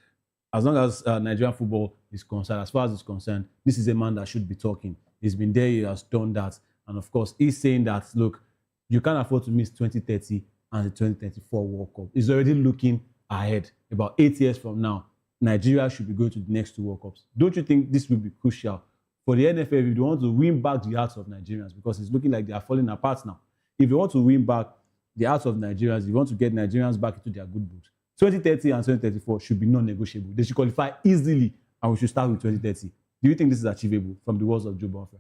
as long as Nigerian football is concerned, as far as it's concerned, this is a man that should be talking. He's been there, he has done that. And of course, he's saying that, look, you can't afford to miss 2030 and the 2034 World Cup. He's already looking ahead. About 8 years from now, Nigeria should be going to the next 2 World Cups. Don't you think this will be crucial for the NFF if they want to win back the hearts of Nigerians? Because it's looking like they are falling apart now. If they want to win back the hearts of Nigerians, if you want to get Nigerians back into their good books, 2030 and 2034 should be non-negotiable. They should qualify easily, and we should start with 2030. Do you think this is achievable from the words of Joe Bonfer?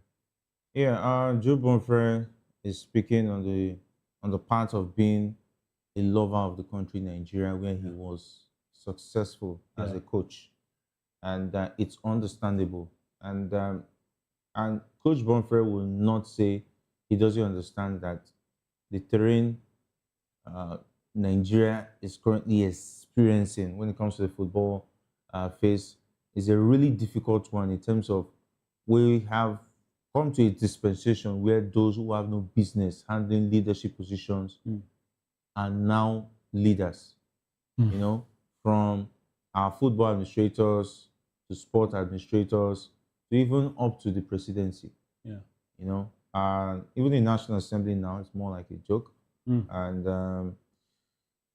Yeah, Joe Bonfer is speaking on the part of being a lover of the country Nigeria, where he was successful as a coach, and it's understandable. And Coach Bonfrey will not say he doesn't understand that the terrain Nigeria is currently experiencing when it comes to the football phase is a really difficult one in terms of we have come to a dispensation where those who have no business handling leadership positions are now leaders. You know, from our football administrators to sport administrators to even up to the presidency. Yeah. You know, even the National Assembly now it's more like a joke. And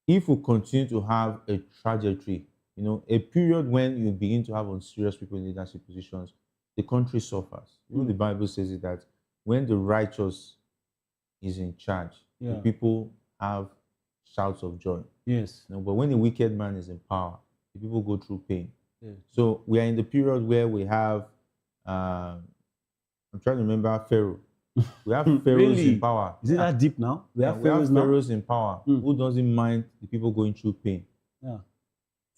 if we continue to have a trajectory, you know, a period when you begin to have unserious people in leadership positions, the country suffers. Even the Bible says it that when the righteous is in charge, the Yeah. people have shouts of joy. Yes. You know, but when the wicked man is in power, the people go through pain. Yeah. So we are in the period where we have, I'm trying to remember Pharaoh. We have pharaohs Really? in power. Is it that deep now? We have We have pharaohs now? pharaohs in power who doesn't mind the people going through pain Yeah.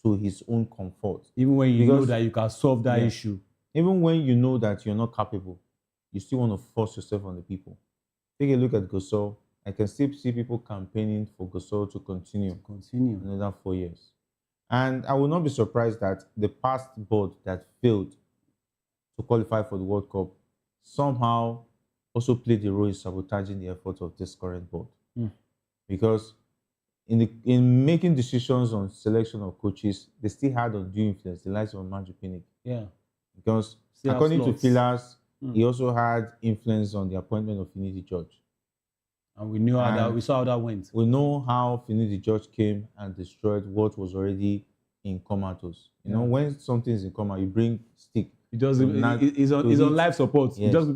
to his own comfort. Even when you know Because- that you can solve that Yeah. issue. Even when you know that you're not capable, you still want to force yourself on the people. Take a look at Gosol. I can still see people campaigning for Gosol to continue another 4 years. And I will not be surprised that the past board that failed to qualify for the World Cup somehow also played a role in sabotaging the effort of this current board. Because in making decisions on selection of coaches, they still had undue influence, the likes of Manju Pinnick. Yeah. Because Still have according to slots. Pillars, he also had influence on the appointment of Finidi George. And we knew how that And we saw how that went. We know how Finidi George came and destroyed what was already in comatose. You know, Yeah. when something is in coma, you bring stick. It does. to nag- It's on to hit- life support. Yes. Just you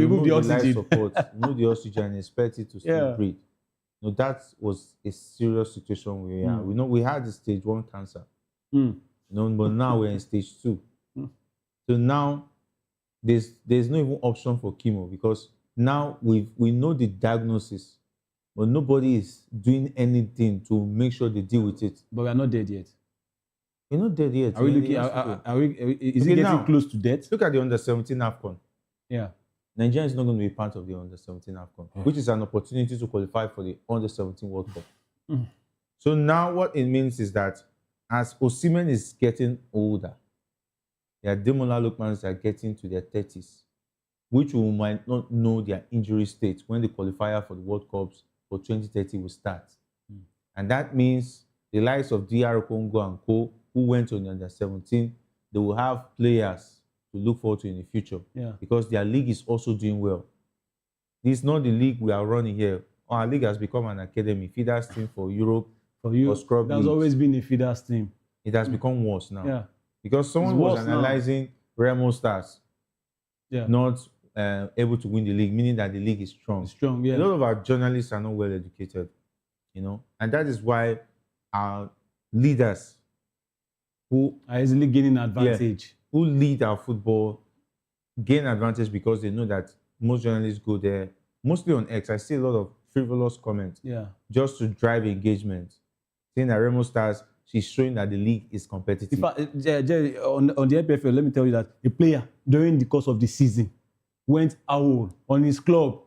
remove the life oxygen. support, remove the oxygen, and expect it to still Yeah. breathe. No, that was a serious situation we are. We know we had the stage 1 cancer. You know, but now we're in stage 2. So now there's no even option for chemo because now we know the diagnosis, but nobody is doing anything to make sure they deal with it. But we are not dead yet. You're not dead yet. Are we You're in looking? the Is hospital. it Okay, getting now, close to death? Look at the under-17 AFCON. Yeah. Nigeria is not going to be part of the under-17 AFCON, which is an opportunity to qualify for the under-17 World Cup. So now what it means is that as Osimhen is getting older, their Demola Lookmans are getting to their 30s, which we might not know their injury state when the qualifier for the World Cups for 2030 will start. And that means the likes of DR Congo and Co, who went on the under-17, they will have players to look forward to in the future. Yeah. Because their league is also doing well. This is not the league we are running here. Our league has become an academy, feeders team for Europe, For you, or scrub there's leagues. always been a feeders team. It has become worse now. Yeah. Because someone It's was worse now. analyzing Remo Stars Yeah. not able to win the league, meaning that the league is strong. Strong, yeah. A lot of our journalists are not well educated, you know, and that is why our leaders who are easily gaining advantage, who lead our football, gain advantage because they know that most journalists go there, mostly on X. I see a lot of frivolous comments, Yeah. just to drive engagement, saying that Remo Stars, she's showing that the league is competitive. In fact, on the NPFL, let me tell you that a player during the course of the season went out on his club.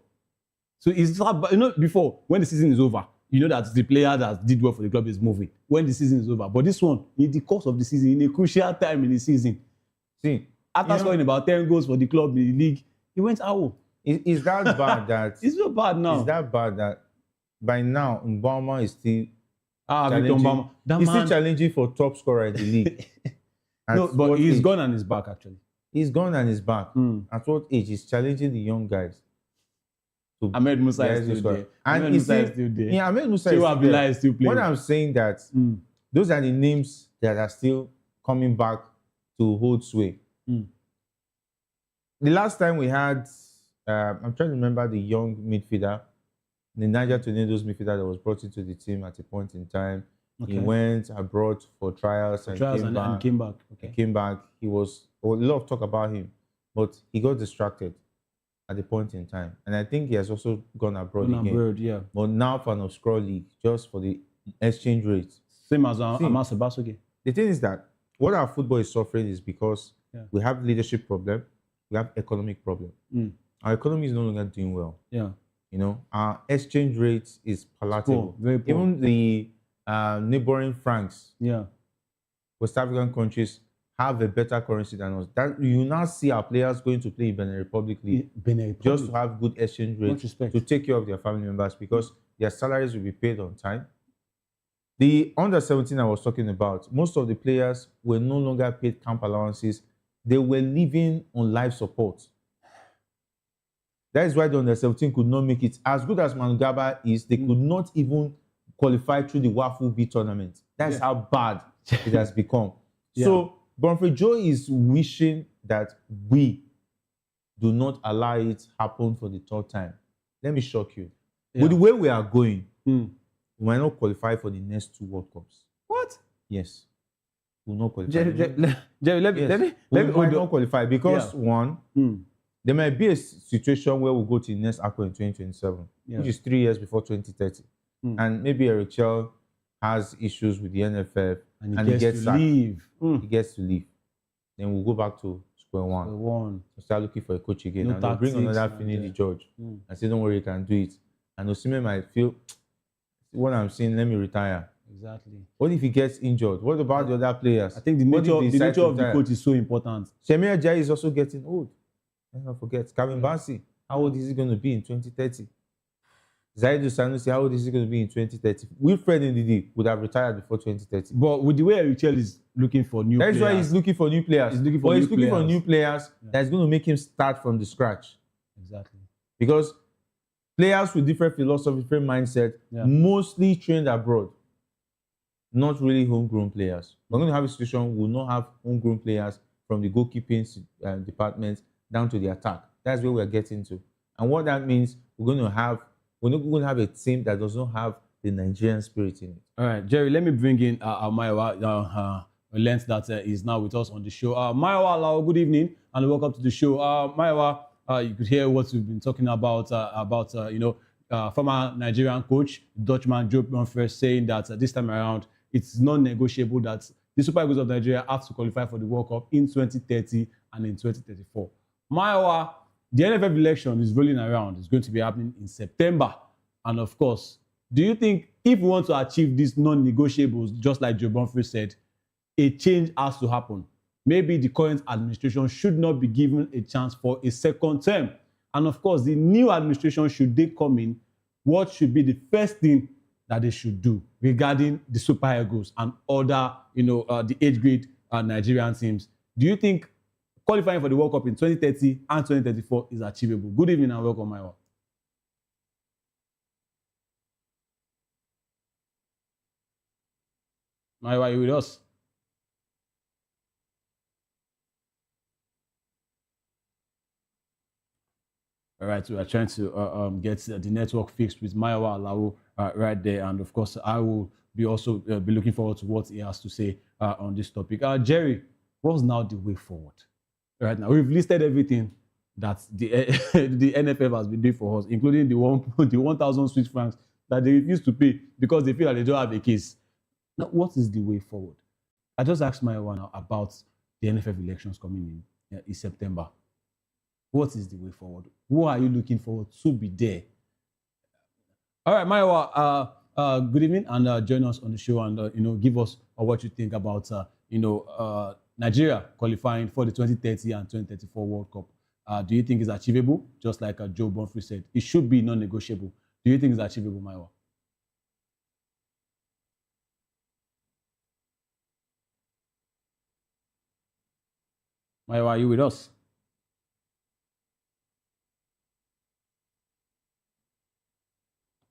So it's not, you know, before when the season is over, you know that the player that did well for the club is moving when the season is over. But this one, in the course of the season, in a crucial time in the season, see, after scoring about 10 goals for the club in the league, he went out. Is that bad that it's not bad now? Is that bad that by now Mbama is still Victor Mbama. That He's man- still challenging for top scorer in the league. No, At but what he's age? gone and he's back actually. He's gone and he's back. At what age? He's challenging the young guys. to Ahmed Musa get is this still score. there. And Ahmed you Musa see- is still there. Yeah, Ahmed Musa Shehu is Abdullahi there. is still playing. What I'm saying that those are the names that are still coming back to hold sway. The last time we had, I'm trying to remember the young midfielder, the Niger Tornadoes midfielder that was brought into the team at a point in time. He Okay. went abroad for trials and Trials came and back. came back. He came back. He was a lot of talk about him, but he got distracted at the point in time. And I think he has also gone abroad Gone again. abroad, yeah. But now for an obscure league, just for the exchange rate. Same as See, Amas Basoge. the thing is that what our football is suffering is because Yeah. we have leadership problem. we have economic problem. Mm. Our economy is no longer doing well. Yeah. You know, our exchange rate is palatable. Poor, very poor. Even the neighboring francs, yeah, West African countries have a better currency than us. That you now see our players going to play in Benin Republic League just to have good exchange rates to take care of their family members because their salaries will be paid on time. The under 17 I was talking about, most of the players were no longer paid camp allowances. They were living on life support. That is why the under 17 could not make it. As good as Mangaba is, they could not even qualify through the Wafu B tournament. That's how bad it has become. So Bonfrey Joe is wishing that we do not allow it happen for the third time. Let me shock you. With the way we are going, we might not qualify for the next 2 World Cups. What? Yes. We will not qualify. Jerry, let me might not qualify because one, there might be a situation where we go to the next ACO in 2027, which is 3 years before 2030. And maybe Eric Chell has issues with the NFF and he gets to leave. He gets to leave. Then we'll go back to square one. So start looking for a coach again. No and they'll bring another tactics, Finidi George and say, don't worry, you can do it. And Osimhen might feel, what I'm saying, let me retire. Exactly. What if he gets injured? What about the other players? I think the nature of the coach is so important. Shemir Ajayi is also getting old. Let's not forget. Kevin Bassey, how old is he going to be in 2030? Zaidu Sanusi, how old is he going to be in 2030? Wilfred Ndidi would have retired before 2030. But with the way Richel is looking for new players. That's why he's looking for new players. He's looking for new players that's going to make him start from the scratch. Exactly. Because players with different philosophy, different mindset, mostly trained abroad. Not really homegrown players. We're going to have a situation we will not have homegrown players from the goalkeeping department down to the attack. That's where we're getting to. And what that means, we're not going to have a team that does not have the Nigerian spirit in it. All right, Jerry, let me bring in Maiwa Lent that is now with us on the show. Maiwa, good evening and welcome to the show. Maiwa, you could hear what we've been talking about former Nigerian coach, Dutchman Joe Bonfrey, saying that this time around, it's non-negotiable that the Super Eagles of Nigeria have to qualify for the World Cup in 2030 and in 2034. Maiwa, the NFF election is rolling around. It's going to be happening in September. And of course, do you think if we want to achieve these non-negotiables, just like Joe Bonfrey said, a change has to happen? Maybe the current administration should not be given a chance for a second term. And of course, the new administration, should they come in, what should be the first thing that they should do regarding the Super Eagles and other, the age grade Nigerian teams? Do you think qualifying for the World Cup in 2030 and 2034 is achievable? Good evening and welcome, Maiwa. Maiwa, are you with us? All right, so we are trying to get the network fixed with Maiwa Alao right there. And of course, I will be also be looking forward to what he has to say on this topic. Jerry, what's now the way forward? Right now, we've listed everything that the the NFF has been doing for us, including the 1,000 Swiss francs that they refuse to pay because they feel that they don't have a case. Now, what is the way forward? I just asked Maiwa now about the NFF elections coming in September. What is the way forward? Who are you looking forward to be there? All right, Maiwa, good evening, and join us on the show and give us what you think about Nigeria qualifying for the 2030 and 2034 World Cup. Do you think it's achievable? Just like Joe Bonfrey said, it should be non-negotiable. Do you think it's achievable, Maiwa? Maiwa, are you with us?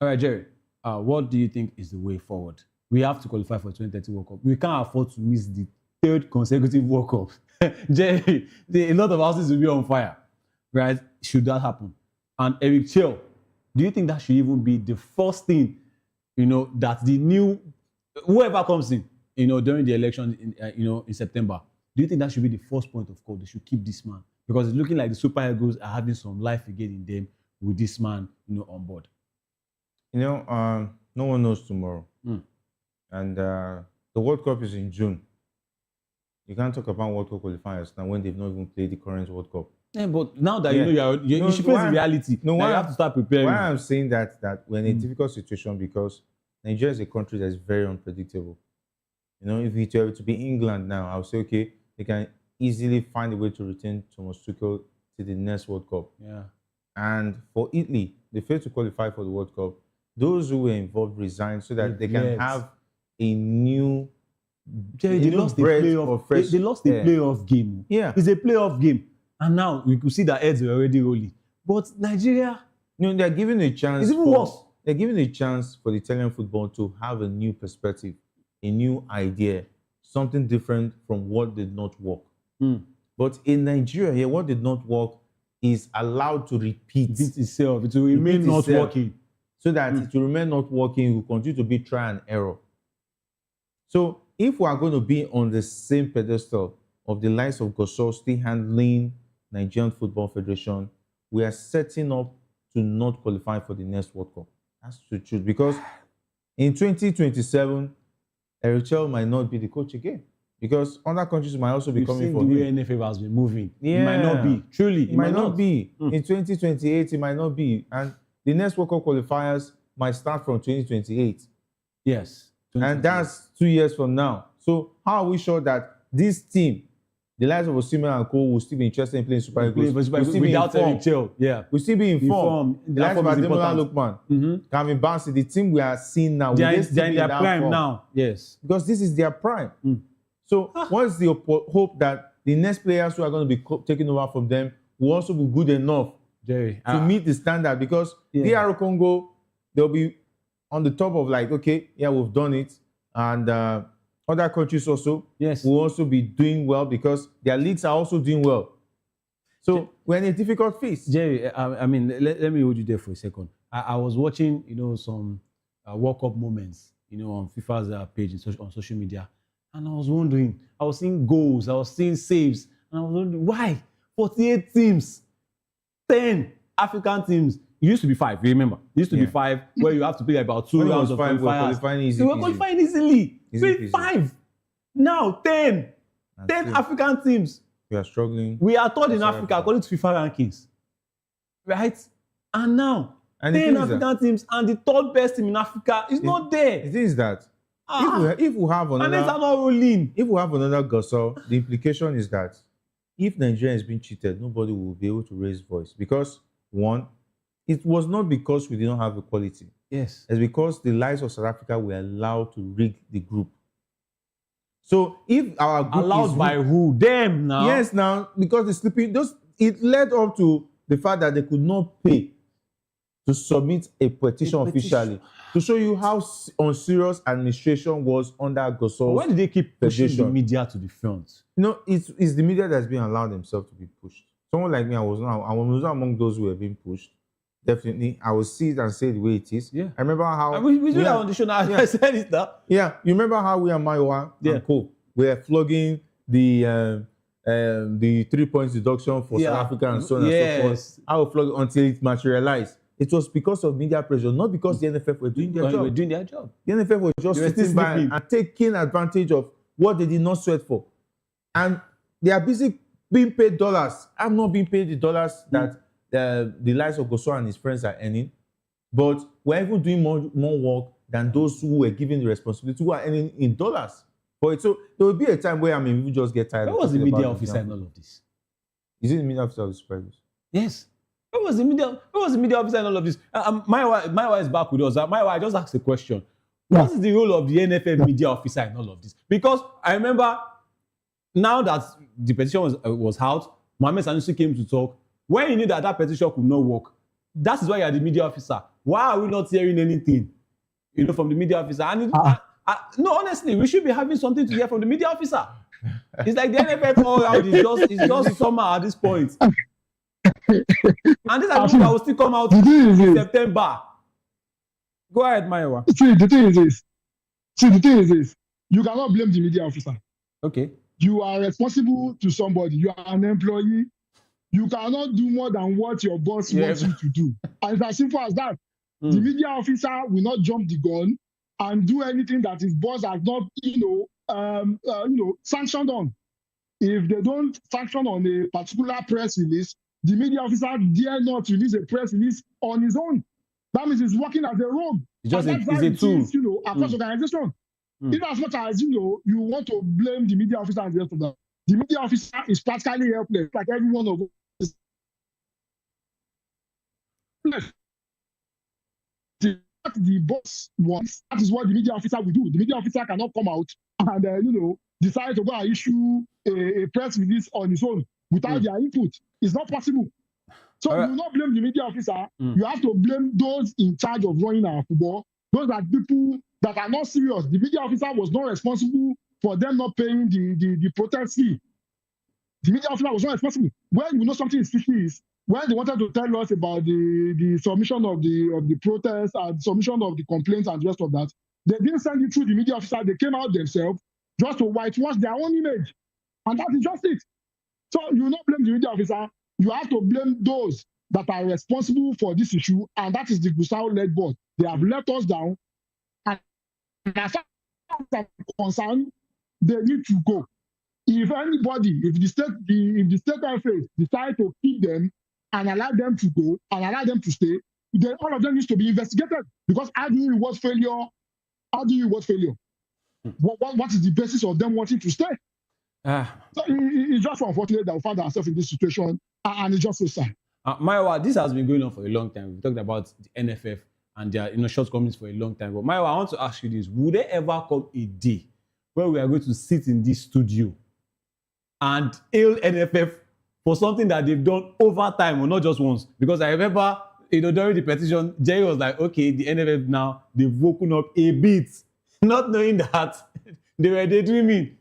All right, Jerry, what do you think is the way forward? We have to qualify for 2030 World Cup. We can't afford to miss the 3rd consecutive World Cup. Jerry, a lot of houses will be on fire, right? Should that happen? And Eric Chell, do you think that should even be the first thing, that the new, whoever comes in, during the election, in September, do you think that should be the first point of call? They should keep this man because it's looking like the Super Eagles are having some life again in them with this man, on board. No one knows tomorrow. And the World Cup is in June. You can't talk about World Cup qualifiers now when they've not even played the current World Cup. Yeah, but now that you know you should face the reality. No, now why you have to start preparing. Why I'm saying that we're in a difficult situation because Nigeria is a country that's very unpredictable. You know, if it were to be England now, I would say okay, they can easily find a way to retain Thomas Tuchel to the next World Cup. Yeah. And for Italy, they failed to qualify for the World Cup. Those who were involved resigned so that they can have a new. They lost the playoff. They lost the playoff game. Yeah, it's a playoff game, and now we could see that heads are already rolling. But Nigeria, they're giving a chance. It's even worse. They're giving a chance for the Italian football to have a new perspective, a new idea, something different from what did not work. But in Nigeria, here, what did not work is allowed to repeat itself. It will remain not working. So that it will remain not working, it will continue to be trial and error. So if we are going to be on the same pedestal of the likes of Gosol still handling Nigerian Football Federation, we are setting up to not qualify for the next World Cup. That's the truth. Because in 2027, Erichel might not be the coach again. Because other countries might also be coming for him. The way NFF has been moving. Yeah. It might not be. Truly, it might not be. In 2028, it might not be. And the next World Cup qualifiers might start from 2028. Yes. And that's 2 years from now. So how are we sure that this team, the likes of Osimhen and Co, will still be interested in playing Super Eagles? Without Erichel, yeah. We'll still be informed. The likes of Ademola Lookman, Calvin Bassey, the team we are seeing now. They're in their prime form? now. Yes. Because this is their prime. So what's the hope that the next players who are going to be taking over from them will also be good enough to meet the standard? Because DR Congo, they'll be on the top of like, okay, yeah, we've done it. And other countries also will also be doing well because their leagues are also doing well. So we're in a difficult phase. Jerry, I mean, let me hold you there for a second. I was watching, some World Cup moments, on FIFA's page on social media. And I was wondering, I was seeing goals, I was seeing saves. And I was wondering, why? 48 teams, 10 African teams. It used to be 5, you remember? It used to be 5, where you have to play about 2 rounds of qualifiers. They were qualifying easily. 5. Now, 10. 10 African teams. We are struggling. We are third in Africa according to FIFA rankings. Right? And now, 10 African teams and the third best team in Africa is not there. The thing is that if we have another, and not rolling. If we have another Gosol, the implication is that if Nigeria is being cheated, nobody will be able to raise voice. Because, one, it was not because we did not have equality. Yes. It's because the likes of South Africa were allowed to rig the group. So if our group allowed by who? Them now? Yes, now, because the sleeping, it led up to the fact that they could not pay to submit a petition officially to show you how unserious administration was under Gosol. Why did they keep pushing the media to the front? It's the media that's been allowed themselves to be pushed. Someone like me, I was not among those who were being pushed. Definitely, I will see it and say it the way it is. Yeah. I remember how we do that on the show now. I said it now. Yeah, you remember how we and Maiwa and Co were flogging the 3 points deduction for South Africa and so on and so forth. I will flog until it materialized. It was because of media pressure, not because the NFF were doing their job. The NFF was just sitting by and taking advantage of what they did not sweat for, and they are busy being paid dollars. I'm not being paid the dollars that the likes of Gosol and his friends are earning, but we're even doing more work than those who were given the responsibility, who are earning in dollars. But so there will be a time where we just get tired. Where was the media officer in all of this? Is it the media officer of the Super Eagles? Yes. Where was the media officer in all of this? My wife is back with us. My wife, I just asked a question. What is the role of the NFF media officer in all of this? Because I remember now that the petition was out, Mohammed Sanusi came to talk. When you knew that petition could not work, that is why you are the media officer. Why are we not hearing anything, from the media officer? And no, honestly, we should be having something to hear from the media officer. It's like the NFF all around is just somehow at this point. And this I will still come out in September. Go ahead, Maiwa. See, the thing is this. You cannot blame the media officer. Okay. You are responsible to somebody. You are an employee. You cannot do more than what your boss wants you to do. And it's as simple as that. The media officer will not jump the gun and do anything that his boss has not, sanctioned on. if they don't sanction on a particular press release, the media officer dare not release a press release on his own. That means he's working as a rogue. It's just and it's that's a how it tool. is, across organization. In as much as, you want to blame the media officer and the rest of that, the media officer is practically helpless, like every one of us. The boss wants, that is what the media officer will do. The media officer cannot come out and, decide to go and issue a press release on his own without their input. It's not possible. So you will not blame the media officer. You have to blame those in charge of running our football. Those are people that are not serious. The media officer was not responsible for them not paying the protest fee. The media officer was not responsible. When you know something is fishy is when they wanted to tell us about the submission of the protest and submission of the complaints and the rest of that, they didn't send it through the media officer. They came out themselves just to whitewash their own image. And that is just it. So you will not blame the media officer. You have to blame those that are responsible for this issue, and that is the Gusau-led board. They have let us down, and as far as I'm concerned, they need to go. If anybody, if the state FA decide to keep them and allow them to go and allow them to stay, then all of them needs to be investigated. Because how do you reward failure? How do you reward failure? What is the basis of them wanting to stay? So it's just unfortunate that we found ourselves in this situation, and it's just so sad. Maiwa, this has been going on for a long time. We talked about the NFF and their shortcomings for a long time. But Maiwa, I want to ask you this: would there ever come a day where we are going to sit in this studio and hail NFF for something that they've done over time, or not just once? Because I remember, during the petition, Jerry was like, "Okay, the NFF now they've woken up a bit," not knowing that they were daydreaming.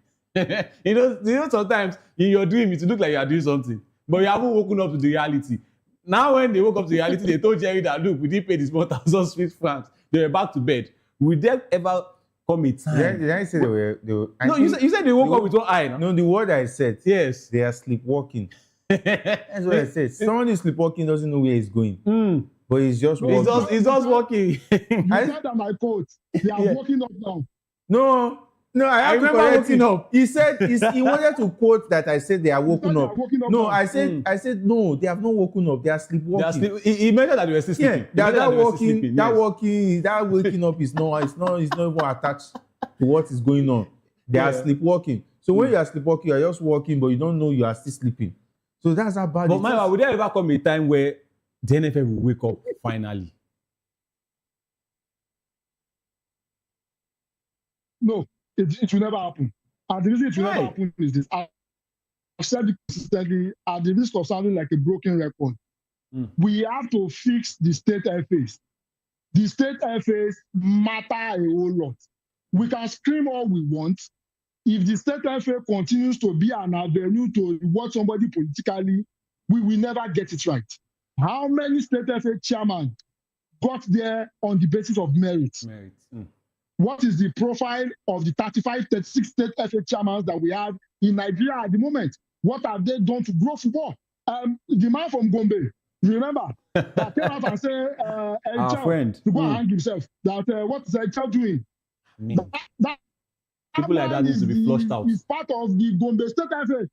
Sometimes in your dream it look like you are doing something, but you haven't woken up to the reality. Now, when they woke up to the reality, they told Jerry that, look, we didn't pay this 1,000 Swiss francs. They were back to bed. Will there ever come a time? Did I say they were no, you said they woke up with one eye. No, the word I said. Yes. They are sleepwalking. That's what I said. Someone who's sleepwalking doesn't know where he's going. But he's just walking. He's just walking. You said that my coach, they are walking up now. No, I remember waking up. He said he wanted to quote that I said they are woken up. No, I said no, they have not woken up. They are sleepwalking. He mentioned that they were still sleeping. Yeah, that waking up is not even attached to what is going on. They are sleepwalking. So when you are sleepwalking, you are just walking, but you don't know you are still sleeping. So that's how bad it is. But Maiwa, would there ever come a time where the NFF will wake up finally? No. It will never happen. And the reason it will never happen is this. I've said it consistently at the risk of sounding like a broken record. We have to fix the state FAs. The state FAs matter a whole lot. We can scream all we want. If the state FA continues to be an avenue to reward somebody politically, we will never get it right. How many state FA chairmen got there on the basis of merit? What is the profile of the 35, 36 state FA chairmen that we have in Nigeria at the moment? What have they done to grow football? The man from Gombe, you remember, that came out and said, our friend, to go and hang himself. That what is Elcha doing? That people like that need to be flushed out. He's part of the Gombe state FA.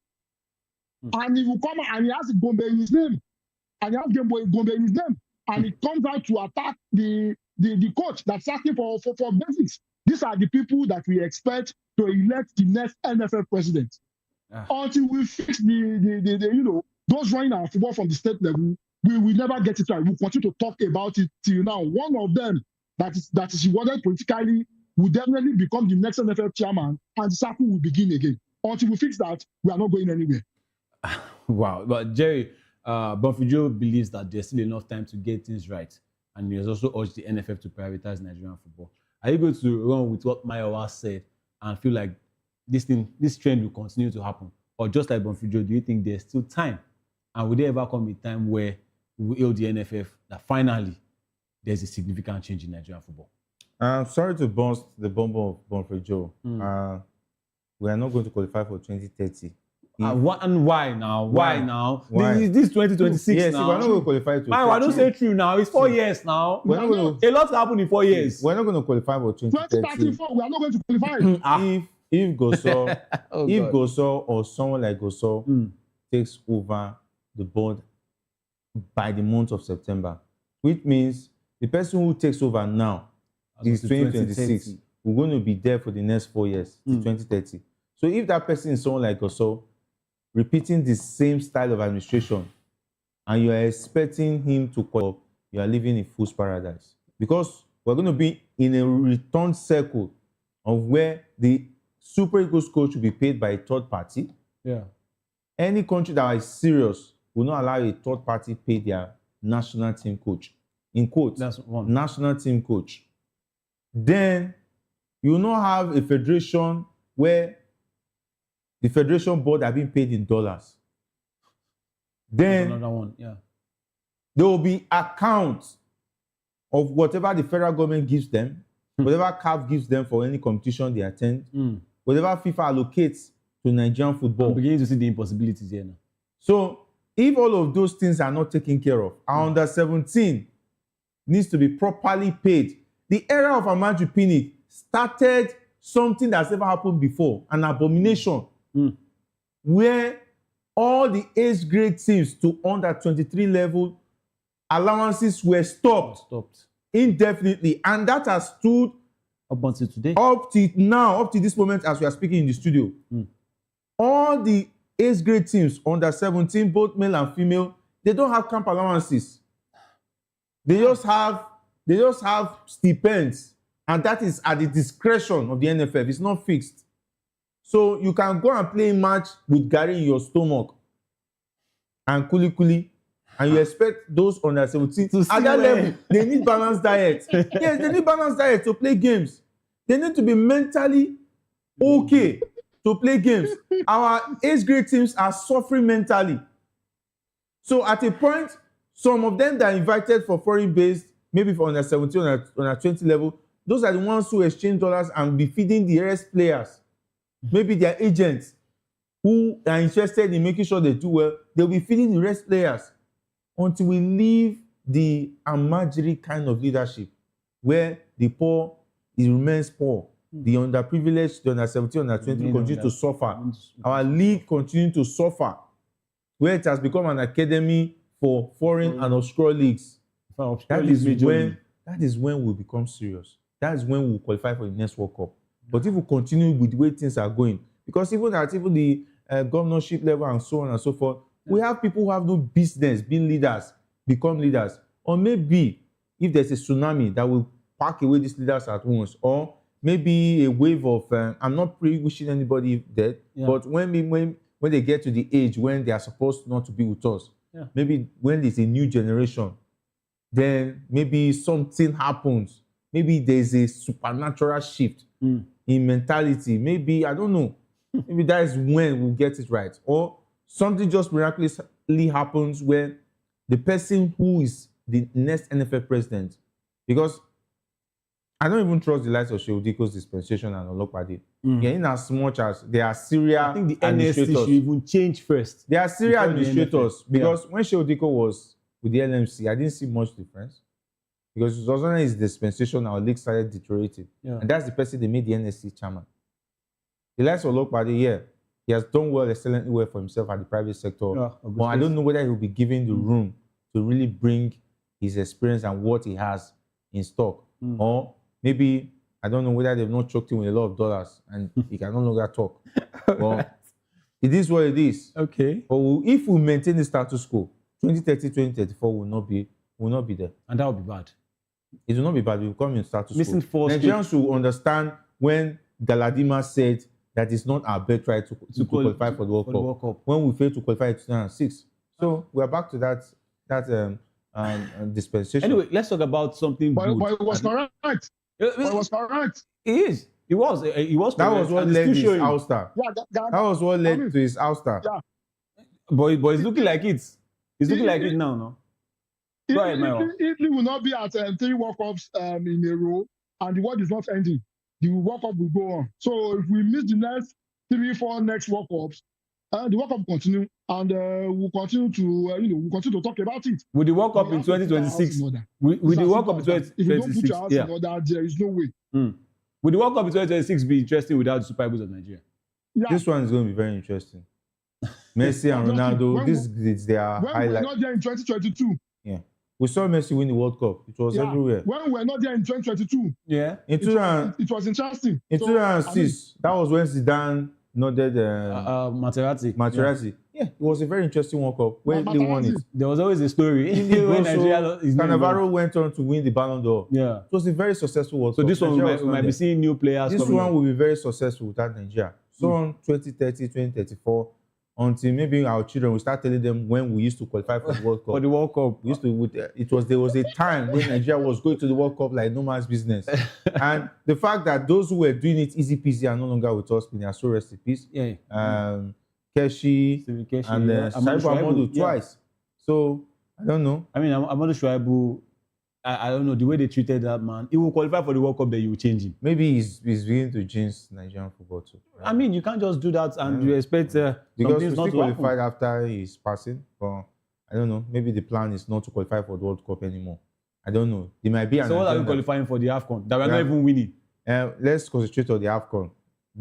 And he will come and he has Gombe in his name. And he has Gombe in his name. And he comes out to attack the coach that's asking for basics. These are the people that we expect to elect the next NFF president. Until we fix those running our football from the state level, we will never get it right. We'll continue to talk about it till now. One of them that is rewarded politically will definitely become the next NFF chairman, and the cycle will begin again. Until we fix that, we are not going anywhere. Wow. But Jerry, Bonfijo believes that there's still enough time to get things right. And he has also urged the NFF to prioritize Nigerian football. Are you going to run with what Maiwa said and feel like this trend will continue to happen? Or just like Bonfijo, do you think there's still time? And will there ever come a time where we hail the NFF that finally there's a significant change in Nigerian football? I'm sorry to burst the bomb of Bonfijo. We are not going to qualify for 2030. And why now? Why now? Why? This is 2026 yes, now. We're not going to qualify to. I don't say true now. It's 4 years now. We're not going to. A lot happened in 4 years. We're not going to qualify for 2030. 2034, we are not going to qualify. if Goso, Oh, if God. Goso or someone like Goso takes over the board by the month of September, which means the person who takes over now is 2026. 2030. We're going to be there for the next 4 years, to 2030. So if that person is someone like Goso, repeating the same style of administration, and you are expecting him to call up, you are living in fool's paradise. Because we're going to be in a return circle of where the Super Eagles coach will be paid by a third party. Yeah. Any country that is serious will not allow a third party pay their national team coach. In quotes, That's one. national team coach. Then you will not have a federation where the federation board are being paid in dollars. Then Another one, yeah. there will be accounts of whatever the federal government gives them, whatever CAF gives them for any competition they attend, whatever FIFA allocates to Nigerian football. I'm beginning to see the impossibilities here now. So if all of those things are not taken care of, our under 17 needs to be properly paid. The era of Amaju Pinnick started something that's never happened before, an abomination, where all the age grade teams to under 23 level allowances were stopped indefinitely, and that has stood up until today. Up to now, up to this moment as we are speaking in the studio. All the age grade teams under 17, both male and female, they don't have camp allowances. They just have stipends, and that is at the discretion of the NFF. It's not fixed. So you can go and play a match with Gary in your stomach and kuli, and you expect those under 17 at that level, they need balanced diet. Yes, they need balanced diet to play games. They need to be mentally okay to play games. Our age grade teams are suffering mentally. So at a point, some of them that are invited for foreign based, maybe for under 17 or under 20 level, those are the ones who exchange dollars and be feeding the rest players. Maybe their agents who are interested in making sure they do well, they'll be feeding the rest players until we leave the Amajiri kind of leadership where the poor, it remains poor. The underprivileged, the under 17, under 20 continue to suffer. Our league continue to suffer, where it has become an academy for foreign and obscure leagues. That is when we'll become serious. That is when we'll qualify for the next World Cup. But if we continue with the way things are going, because even at the governorship level and so on and so forth, we have people who have no business being leaders, become leaders. Or maybe if there's a tsunami that will pack away these leaders at once, or maybe a wave of, I'm not wishing anybody dead, but when they get to the age when they are supposed not to be with us, maybe when there's a new generation, then maybe something happens. Maybe there's a supernatural shift in mentality. Maybe, I don't know, maybe that is when we'll get it right. Or something just miraculously happens where the person who is the next NFL president, because I don't even trust the likes of Sheudiko's dispensation and Olopade. In as much as they are serial I think the NSC should even change first. They are serial administrators, because when Sheudiko was with the LMC, I didn't see much difference. Because it wasn't his dispensation, our league started deteriorating. And that's the person they made the NSC chairman. The likes of Olopade, he has done well, excellently well for himself at the private sector. But I don't know whether he'll be given the room to really bring his experience and what he has in stock. Or maybe, I don't know whether they've not choked him with a lot of dollars and he can no longer talk. But it is what it is. Okay. But if we maintain the status quo, 2030, 2034 will not be there. And that will be bad. It will not be bad. We will come in status Missing quo. Nigerians will understand when Galadima said that it's not our birthright to qualify for the World Cup. When we failed to qualify in 2006. So we are back to that dispensation. Anyway, let's talk about something good. But it was correct. It was correct. It is. It was. That was what led to his ouster. Yeah, that was what led to his ouster. Yeah. But it's looking like it. It's looking like it now, no? Italy will not be at 3 World Cups in a row, and the world is not ending. The World Cup will go on. So if we miss the next 3-4 next World Cups, the World Cup will continue, and we'll continue to talk about it. With the World Cup in 2026, with the World Cup in 2026, if you don't put your house in order, there is no way. Will the World Cup in 2026 be interesting without the Super Eagles of Nigeria? Yeah. This one is going to be very interesting. Messi and Ronaldo, this is their when highlight. we were not there in 2022. Yeah. We saw Messi win the World Cup. It was everywhere. When we were not there in 2022. Yeah. It was interesting. In 2006, that was when Zidane nodded Materazzi. Yeah, it was a very interesting World Cup when they won it. There was always a story. when Nigeria Cannavaro went on to win the Ballon d'Or. Yeah. It was a very successful World So Cup. this one we might be seeing new players. This one will be very successful without Nigeria. So on 2030, 2034, until maybe our children will start telling them when we used to qualify for the World Cup. For the World Cup. We used to, there was a time when Nigeria was going to the World Cup like no man's business. And the fact that those who were doing it easy peasy are no longer with us, they are so rest in peace. Yeah. Keshi and Saifu Amadu twice. So I don't know. I mean, Amadu Shuaibu, I don't know, the way they treated that man, he will qualify for the World Cup, then you will change him. Maybe he's beginning to jinx Nigerian football too. I mean, you can't just do that and you expect because something's we not still to happen. qualified after his passing, but I don't know. Maybe the plan is not to qualify for the World Cup anymore. I don't know. There might be an So what are we agenda. qualifying for the AFCON? That we're not even winning. Let's concentrate on the AFCON,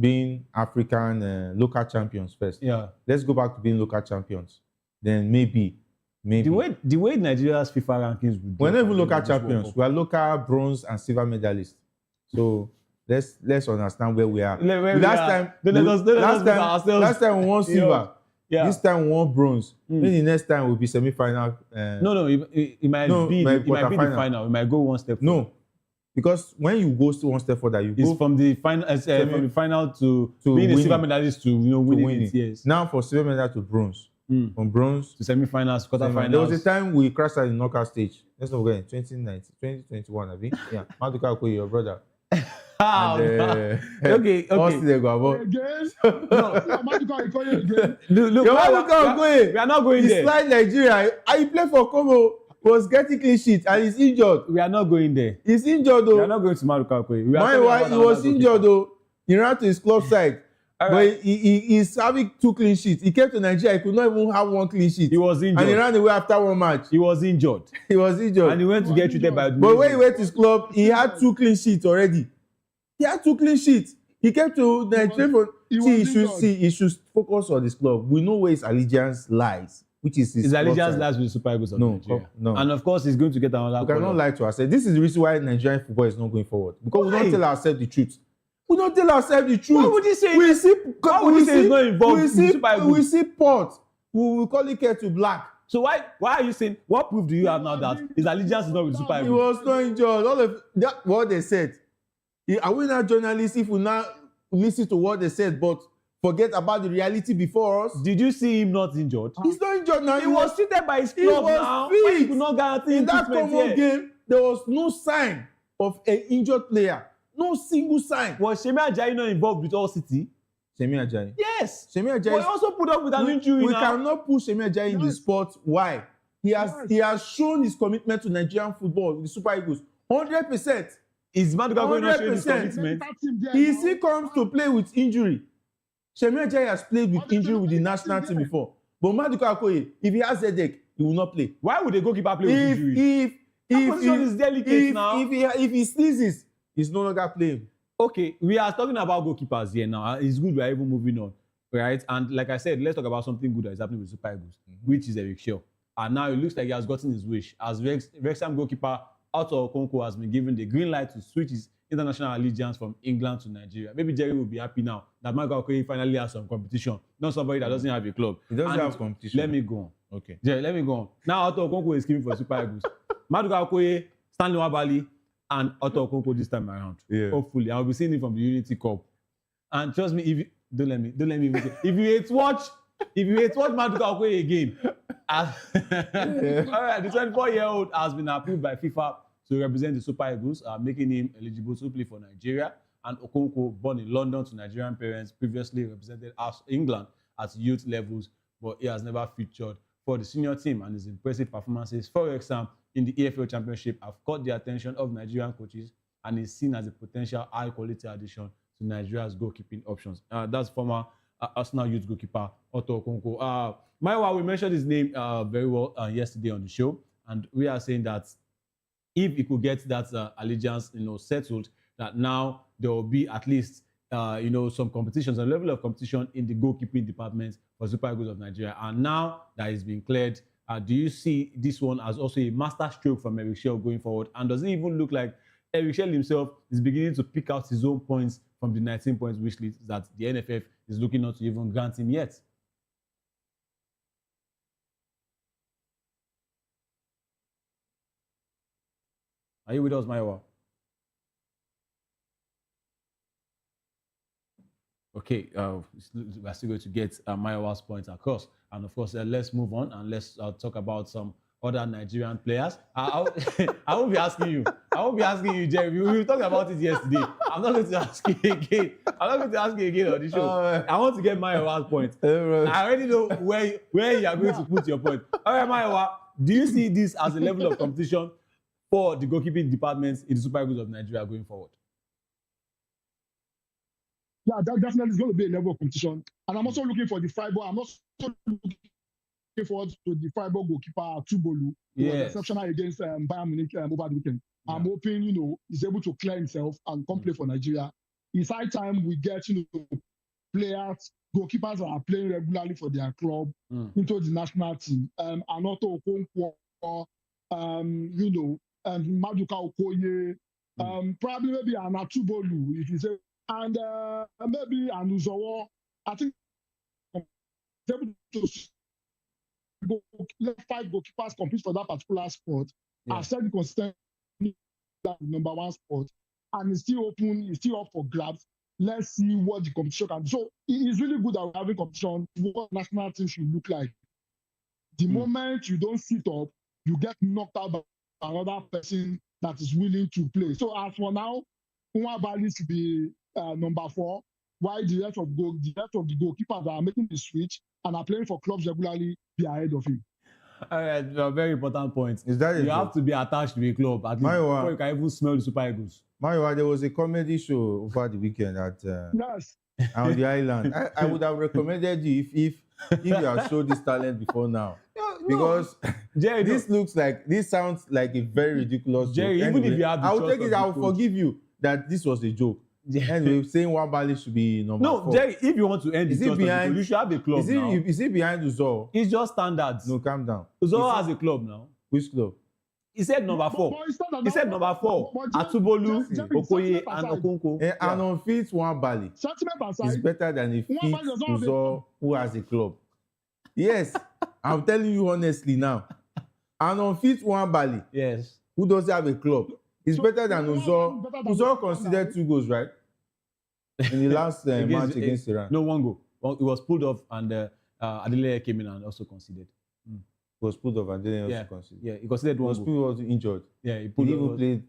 being African local champions first. Yeah. Let's go back to being local champions. Then maybe. The way Nigeria's FIFA rankings would we're not even local champions. We are local bronze and silver medalists. So let's understand where we are. Last time we won silver. Yeah. This time we won bronze. Maybe the next time will be semi-final. No, it might be the final. It might go one step further. No, because when you go one step further, you it's go from the final to being a silver medalist to winning it. Yes. Now for silver medal to bronze. From bronze to semi-finals, quarter-finals. There was a time we crashed at the knockout stage. Let's not forget, 2019, 2021, I think. Yeah, Maduka Okoye, your brother. Okay. Austin, they go about. Again? Maduka Okoye again. Look, Maduka Okoye. We are not going there. He slide Nigeria. He played for Congo. Was getting clean sheet and he's injured. We are not going there. He's injured though. We are not going to Maduka Okoye. He was injured though. He ran to his club side. But he's having 2 clean sheets. He came to Nigeria, he could not even have 1 clean sheet. He was injured. And he ran away after 1 match. He was injured. And he went to get treated by... But when he went to his club, he had 2 clean sheets already. He had 2 clean sheets. He came to Nigeria for... He should focus on his club. We know where his allegiance lies, which is his allegiance lies with the Super Eagles of Nigeria. No. And of course, he's going to get another... We cannot lie to ourselves. This is the reason why Nigerian football is not going forward. Because we don't tell ourselves the truth. We don't tell ourselves the truth. Why would you say he's not involved in the Super Eagles? We see Port. We call it Kettle Black. So why are you saying, what proof do you have now that his allegiance is not with the Super Eagles? He was not injured. All of that, what they said. Are we not journalists if we now listen to what they said but forget about the reality before us? Did you see him not injured? He's not injured now. He was treated by his club now. Fit. He could not guarantee in that Congo game, there was no sign of an injured player. No single sign. Was Semi Ajayi not involved with All City? Semi Ajayi? Yes. Semi Ajayi. But he also put up with an injury We now. cannot put Semi Ajayi in the sport. Why? He has shown his commitment to Nigerian football with the Super Eagles. 100%. Is Maduka Okoye not showing his commitment? He still comes to play with injury. Semi Ajayi has played with injury with the national team before. But Maduka Okoye, if he has a headache, he will not play. Why would the goalkeeper play with injury? That position is delicate now. If he sneezes, he's no longer playing. Okay, we are talking about goalkeepers here now. It's good we are even moving on, right? And like I said, let's talk about something good that is happening with Super Eagles, which is Eric Shaw. And now it looks like he has gotten his wish. As Wrexham goalkeeper Otto Okonkwo has been given the green light to switch his international allegiance from England to Nigeria. Maybe Jerry will be happy now that Maduka Okoye finally has some competition, not somebody that doesn't have a club. He doesn't have competition. Let me go on. Okay. Jerry, let me go on. Now Otto Okonkwo is scheming for Super Eagles. Maduka Okoye, Stanley Wabali, and Otto Okonkwo this time around. Yeah. Hopefully, I'll be seeing it from the Unity Cup. And trust me, if you don't let me even say, if you hate watch Maduka Okoye again. All right, the 24-year-old has been approved by FIFA to represent the Super Eagles, making him eligible to play for Nigeria. And Okonkwo, born in London to Nigerian parents, previously represented England at youth levels, but he has never featured for the senior team, and his impressive performances for Wrexham in the EFL Championship have caught the attention of Nigerian coaches and is seen as a potential high-quality addition to Nigeria's goalkeeping options. That's former Arsenal youth goalkeeper Otto Okonkwo. Maiwa, we mentioned his name very well yesterday on the show, and we are saying that if he could get that allegiance, settled that now there will be at least some competitions, a level of competition in the goalkeeping department for Super Eagles of Nigeria. And now that it's been cleared, do you see this one as also a master stroke from Eric Shell going forward? And does it even look like Eric Shell himself is beginning to pick out his own points from the 19 points wish list that the NFF is looking not to even grant him yet? Are you with us, Maiwa? Okay, we're still going to get Maiwa's point across. And of course, let's move on and let's talk about some other Nigerian players. I won't be asking you. I won't be asking you, Jerry. We talked about it yesterday. I'm not going to ask you again. I'm not going to ask you again on the show. I want to get Maiwa's point. I already know where you are going to put your point. All right, Maiwa, do you see this as a level of competition for the goalkeeping departments in the Super Eagles of Nigeria going forward? Yeah, that definitely is going to be a level of competition. And I'm also looking for the Freiburg. I'm also looking forward to the Freiburg goalkeeper, Tubolu, who was exceptional against Bayern Munich over the weekend. Yeah. I'm hoping, he's able to clear himself and come play for Nigeria. It's high time we get, players, goalkeepers that are playing regularly for their club into the national team. And Otto Okonkwo, and Maduka Okoye, probably maybe an Atubolu, if you say, and maybe an Uzowo. I think able to let 5 goalkeepers compete for that particular sport. Yeah. I've said consistently that number 1 sport, and it's still open, it's still up for grabs. Let's see what the competition can do. So it's really good that we're having competition. What national team should look like. The moment you don't sit up, you get knocked out by another person that is willing to play. So as for now, Nwabali should be number 4, while the rest of the goalkeepers that are making the switch and are playing for clubs regularly be ahead of him. All right, a very important point. Is that you have to be attached to a club at least before you can even smell the Super Eagles. Mayowa, there was a comedy show over the weekend at on the island. I would have recommended you if you have showed this talent before now. Because Jerry, this sounds like a very ridiculous Jerry, joke. Even if you have the I will take it, I will forgive you that this was a joke. Anyway, saying Nwabali should be number 4. No, Jerry, if you want to end the trust of people, you should have a club now. Is he behind Uzo? It's just standards. No, calm down. Uzo has a club now. Which club? He said number 4. He said number 4. Atubolu, Okoye, and Okonkwo. An unfit Nwabali is better than a fit Uzo who has a club. Yes, I'm telling you honestly now. An unfit Nwabali, yes, who doesn't have a club, is better than Uzo. Uzo considered 2 goals, right? In the last match against Iran. No, 1 goal. Well, it was pulled off, and Delared came in and also conceded. It was pulled off, and then also conceded. Yeah, he conceded 1 goal. He was injured. Yeah, he played.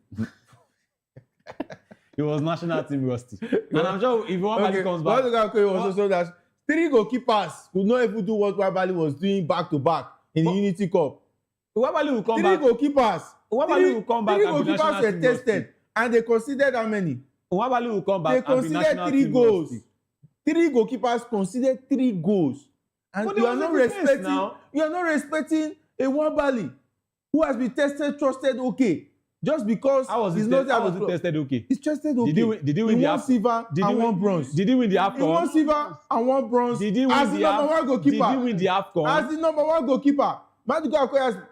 It was national team rusty. And I'm sure if Nwabali comes back. What was also that 3 goalkeepers could not even do what Nwabali was doing back to back in the Unity Cup. Nwabali will come 3 back. Goalkeepers. Nwabali will come back. 3 goalkeepers were tested, and they considered how many? Nwabali will come back. They considered 3 goals. 3 goalkeepers considered 3 goals, and you are not respecting. You are not respecting a Nwabali who has been tested, trusted, okay. Just because he's not tested, okay. He's tested, okay. Did he win the silver and 1 bronze? Did he win the AFCON? He won silver and 1 bronze. Did he win as the number 1 goalkeeper? Did he win the AFCON? As the number 1 goalkeeper, Maduka Okoye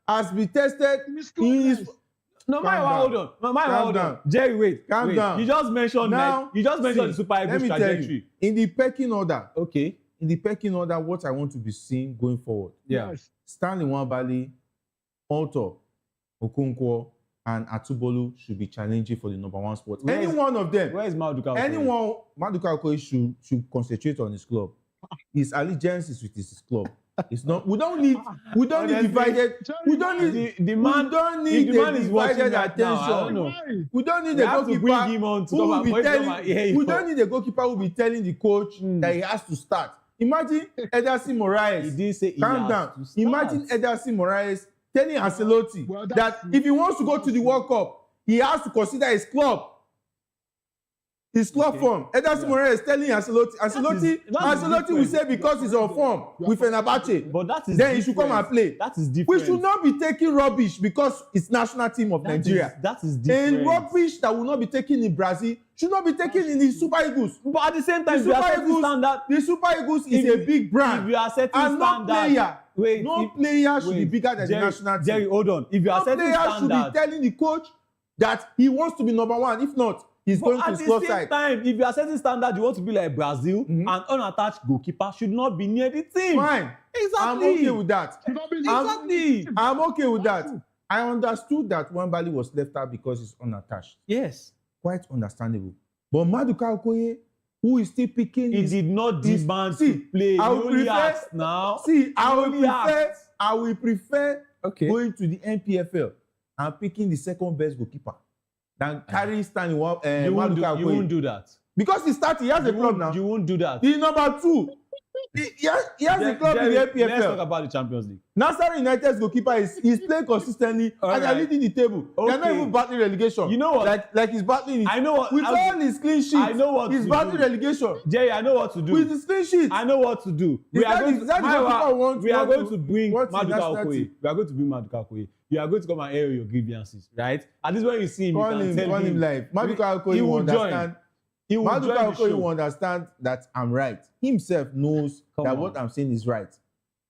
has been tested. No, hold on. No, hold on. Jerry, wait. Calm down. You just mentioned the Super Eagles trajectory. In the pecking order. Okay. In the pecking order, what I want to be seeing going forward. Yeah. Stanley Nwabali, Otto Okonkwo, and Atubolu should be challenging for the number 1 spot. Any one of them. Where is Maduka Okoye? Maduka Okoye should concentrate on his club. His allegiance is with his club. It's not. We don't need divided. We don't need the man. We don't need divided attention. We don't need a goalkeeper who will be telling. We don't need a goalkeeper who will be telling the coach that he has to start. Imagine Ederson Moraes. He didn't say calm down. Imagine Ederson Moraes telling Ancelotti that if he wants to go to the World Cup, he has to consider his club. His club form. Ederson Moreira is telling Ancelotti will say because he's on form with Fenerbahce. But that is then he should come and play. That is different. We should not be taking rubbish because it's national team of Nigeria. That is different. And rubbish that will not be taken in Brazil should not be taken in the Super Eagles. But at the same time, the Super Eagles is a big brand. If you are setting and standard, no player should be bigger than the national team. Jerry, hold on. If you are setting standard, no player should be telling the coach that he wants to be number one. If not, he's going to his club side. At the same time, if you are setting standard, you want to be like Brazil, an unattached goalkeeper should not be near the team. Fine. Exactly. I'm okay with that. Exactly. I'm okay with that. I understood that Nwabali was left out because he's unattached. Yes. Quite understandable. But Maduka Okoye, who is still picking... He did not demand to play. I will prefer... now. See, I will prefer going to the NPFL and picking the second best goalkeeper than carrying standing one. You won't do that. Because he started, he has a club now. You won't do that. He's number 2. He has a club in the NPFL. Let's talk about the Champions League. Nasser United's goalkeeper is playing consistently and they're leading the table. They're not even battling relegation. You know what? Like he's battling it. I know what. With all his clean sheets, I know what he's battling relegation. Jerry, I know what to do. With his clean sheets. I know what to do. We are going to bring Maduka Okoye. We are going to bring Maduka Okoye. You are going to come and air your grievances, right? And this is when you see him, call him live. Maduka Okoye will understand. Maduka Okoye will understand that I'm right. Himself knows that what I'm saying is right.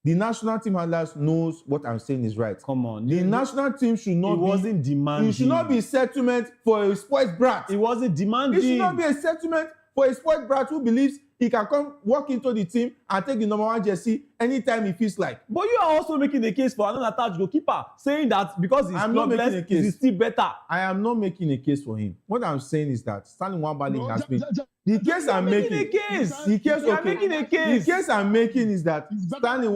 The national team handlers knows what I'm saying is right. Come on. The national team should not wasn't demanding. It should not be a settlement for a spoiled brat. It wasn't demanding. It should not be a settlement for a spoiled brat who believes he can come walk into the team and take the number 1 jersey anytime he feels like. But you are also making a case for an unattached goalkeeper, saying that because he's clubless, he's still better. I am not making a case for him. What I'm saying is that Stanley Nwabali has been... The case I'm making... The case I'm making is that Stanley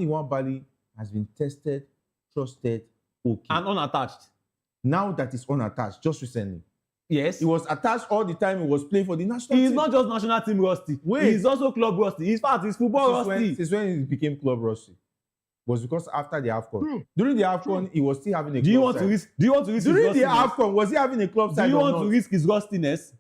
Nwabali has been tested, trusted, okay. And unattached. Now that he's unattached, just recently. Yes. He was attached all the time he was playing for the national team. He's not just national team rusty. He's also club rusty. In fact, he's football rusty. Since when he became club rusty? Was because after the AFCON. During the AFCON, he was still having a club side. Do you want to risk During the AFCON, was he having a club side? Do you want to risk his rustiness?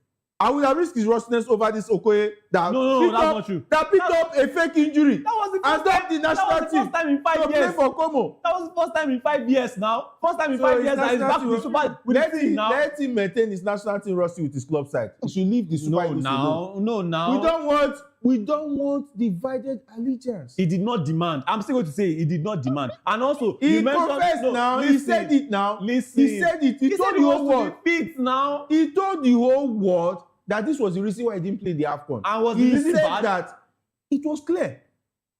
I would have risked his rustiness over this Okoye that that's not true. That picked up a fake injury. That was the first time in 5 years. Play for Como. That was the first time in 5 years now. First time in 5 years that he's back with the Super with the team now. Let him maintain his national team roster with his club side. He should leave the Super Eagles alone. No. We don't want divided allegiance. He did not demand. I'm still going to say he did not demand. And also, he confessed now. He said it now. Listen. He said it. He told the whole world. Now. He told the whole world that this was the reason why he didn't play the AFCON. And was he the reason said bad? That it was clear.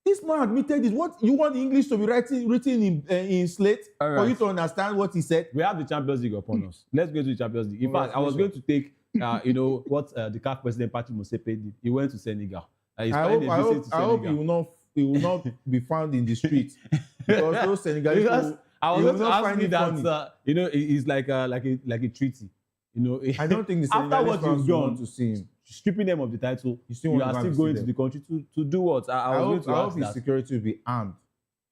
This man admitted this. What you want the English to be written in slate for you to understand what he said? We have the Champions League upon us. Let's go to the Champions League. In fact, I was going to take what the CAF president Patrick Motsepe did. He went to Senegal. I hope he will not be found in the streets because those Senegalese people. I was going to ask you that it's like a treaty. I don't think the Senegalese fans want to see him. Stripping them of the title, you are still going to the country to do what? I hope his security will be armed.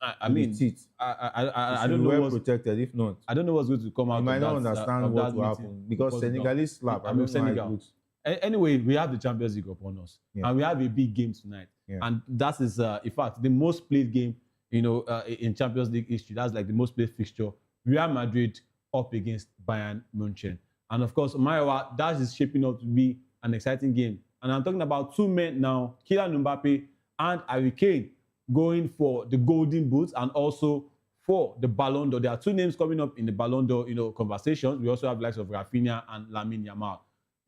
I mean, I don't know what's protected. If not, I don't know what's going to come out. You might not understand what will happen because Senegalese slap. I don't know how it looks. Anyway, we have the Champions League upon us, and we have a big game tonight, and that is, in fact, the most played game, in Champions League history. That's like the most played fixture. Real Madrid up against Bayern Munich, and of course, Maiwa, that is shaping up to be an exciting game. And I'm talking about two men now, Kylian Mbappe and Harry Kane, going for the Golden Boots and also for the Ballon d'Or. There are two names coming up in the Ballon d'Or, conversations. We also have the likes of Rafinha and Lamine Yamal.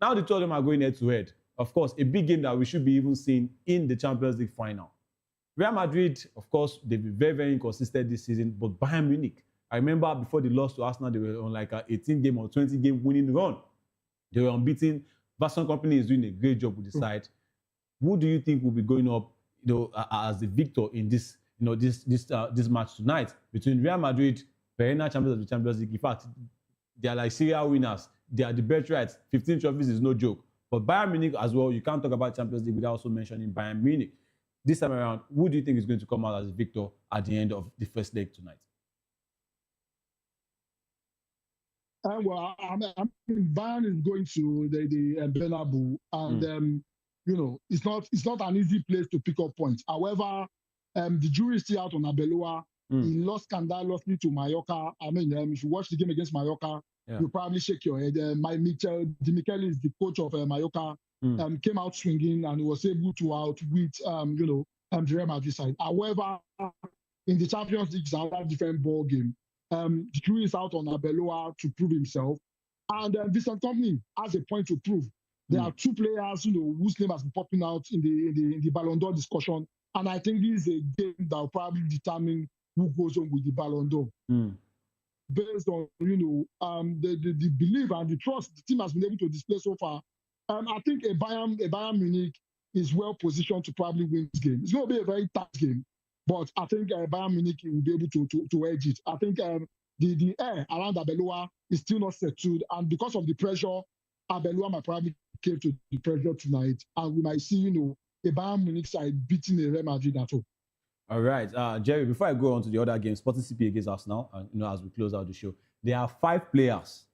Now the two of them are going head-to-head. Of course, a big game that we should be even seeing in the Champions League final. Real Madrid, of course, they've been very, very inconsistent this season, but Bayern Munich, I remember before they lost to Arsenal, they were on like an 18-game or 20-game winning run. They were unbeaten. Vasson Company is doing a great job with the side. Who do you think will be going up, as the victor in this, this match tonight between Real Madrid, perennial champions of the Champions League? In fact, they are like serial winners. They are the birthright. 15 trophies is no joke. But Bayern Munich as well, you can't talk about Champions League without also mentioning Bayern Munich. This time around, who do you think is going to come out as a victor at the end of the first leg tonight? Well, I mean, Bayern is going to the Bernabeu, and it's not an easy place to pick up points. However, the jury is still out on Abeloa. He lost scandalously to Mallorca. I mean, if you watch the game against Mallorca, you probably shake your head. Di Michele is the coach of Mallorca. Came out swinging and was able to outwit the Real Madrid side. However, in the Champions League, it's another different ball game. The jury is out on Abeloa to prove himself, and Vincent Kompany has a point to prove. There are two players, whose name has been popping out in the Ballon d'Or discussion, and I think this is a game that will probably determine who goes on with the Ballon d'Or. Based on the belief and the trust the team has been able to display so far, I think a Bayern Munich is well positioned to probably win this game. It's going to be a very tough game, but I think Bayern Munich will be able to edge it. I think the air around Abeloa is still not settled, and because of the pressure, Abeloa might probably cave to the pressure tonight, and we might see a Bayern Munich side beating a Real Madrid at home. All right, Jerry, before I go on to the other games, Sporting CP against Arsenal, as we close out the show, there are 5 players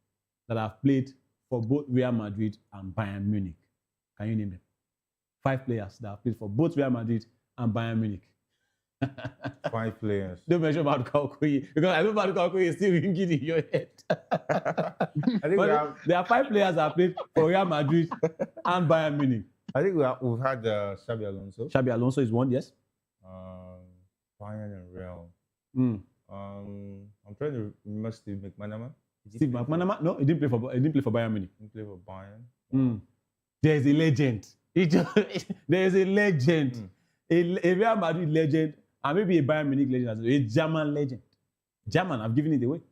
that have played for both Real Madrid and Bayern Munich. Can you name them? 5 players that have played for both Real Madrid and Bayern Munich. 5 players. Don't mention Maduka Okoye, because I know Maduka Okoye is still ringing in your head. I think there are 5 players that have played for Real Madrid and Bayern Munich. I think we've had Xabi Alonso. Xabi Alonso is one, yes. Bayern and Real. I'm trying to remember Steve McManaman. Steve McManaman? No, he didn't play for Bayern Munich. He didn't play for Bayern. There's a legend. There is a legend. A Real Madrid legend, and maybe a Bayern Munich legend as well. A German legend. German, I've given it away.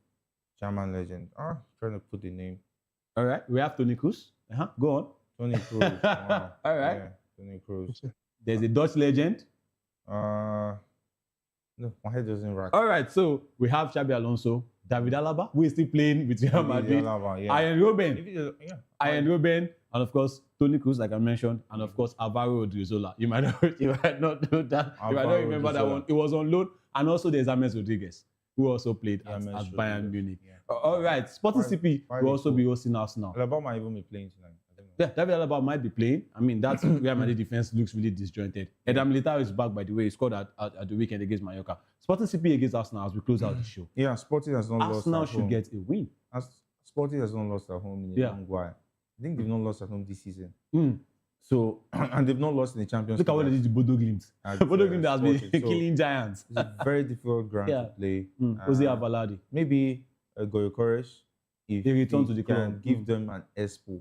German legend. Trying to put the name. All right, we have Toni Kroos. Go on. Toni Kroos. Wow. All right. Yeah, Toni Kroos. There's a Dutch legend. No, my head doesn't rock. All right, so we have Xabi Alonso, David Alaba, who is still playing with Real Madrid. Ian Robben. Ian Robben, and of course, Toni Kroos, like I mentioned, and of course, Alvaro Odriozola. You might not know that. You might not remember that one. It was on loan. And also there's James Rodriguez, who also played at Bayern Munich. All right, Sporting CP will also be hosting Arsenal. Alaba might even be playing tonight. Yeah, David Alaba might be playing. I mean, that Real Madrid defense looks really disjointed. Eder Militao is back, by the way. He scored at the weekend against Mallorca. Sporting CP against Arsenal as we close out the show. Yeah, Sporting has not lost at home. Arsenal should get a win. Sporting has not lost at home in a long while. I think they've not lost at home this season. So, and they've not lost in the Champions League. Look at what they did to Bodo Glimt. Bodo Glimt has been killing giants. It's a very difficult ground to play. Jose Avalade. Maybe Goyo Koresh, if they return to the club, give them an expo.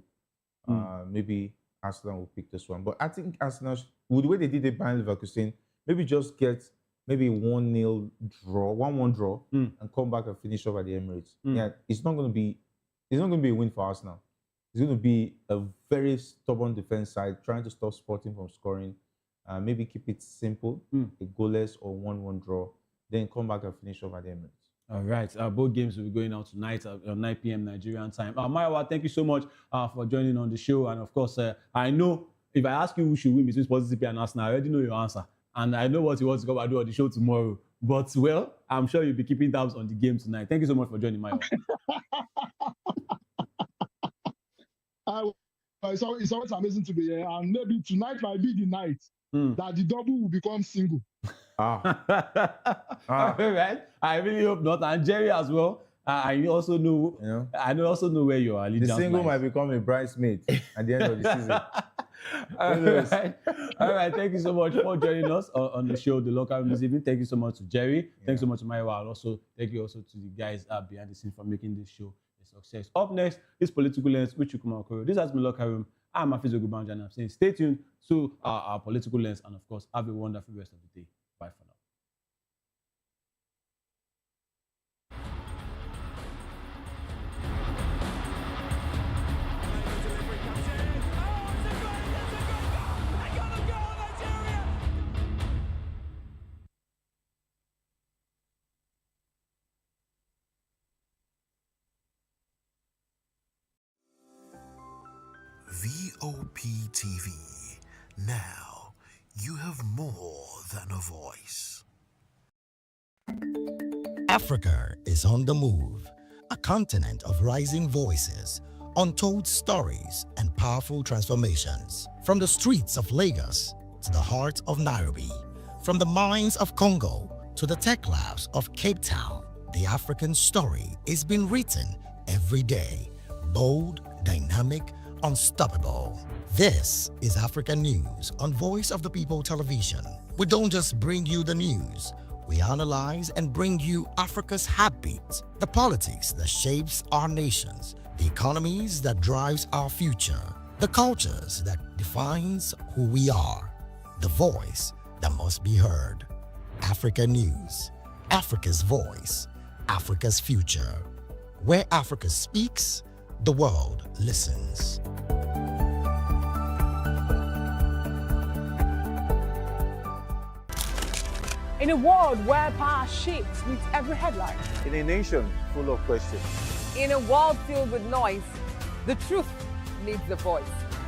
Maybe Arsenal will pick this one. But I think Arsenal, with the way they did it by Leverkusen, maybe just get maybe 1-0 draw, 1-1 draw, and come back and finish off at the Emirates. Yeah, it's not going to be a win for Arsenal. It's going to be a very stubborn defense side trying to stop Sporting from scoring. Maybe keep it simple, a goalless or 1-1 draw, then come back and finish off at the Emirates. All right, both games will be going out tonight at 9 p.m. Nigerian time. Maiwa, thank you so much for joining on the show. And of course, I know if I ask you who should win between Sporting CP and Arsenal, I already know your answer. And I know what you want to come and do on the show tomorrow. But, well, I'm sure you'll be keeping tabs on the game tonight. Thank you so much for joining, Maiwa. It's always amazing to be here. And maybe tonight might be the night that the double will become single. All right. I really hope not. And Jerry as well. I also know. I also know where your allegiance lies. The single might become a bridesmaid at the end of the season. All right. Thank you so much for joining us on the show, The Local Room, this evening. Thank you so much to Jerry. Thanks so much to Maiwa. And also, thank you also to the guys behind the scenes for making this show a success. Up next is Political Lens with Chukwuma Okoro. This has been Local Room. I'm Afiz Ogubanja, and I'm saying stay tuned to our Political Lens, and of course, have a wonderful rest of the day. Bye for now. VOP TV. Now, you have more than a voice. Africa is on the move. a continent of rising voices, untold stories, and powerful transformations. From the streets of Lagos to the heart of Nairobi, from the mines of Congo to the tech labs of Cape Town, the African story is being written every day. Bold, dynamic, unstoppable. This is African News on Voice of the People Television. We don't just bring you the news, we analyze and bring you Africa's heartbeat, the politics that shapes our nations, the economies that drives our future, the cultures that defines who we are, the voice that must be heard. Africa News, Africa's voice, Africa's future. Where Africa speaks, the world listens. In a world where power shifts with every headline. In a nation full of questions. In a world filled with noise, the truth needs a voice.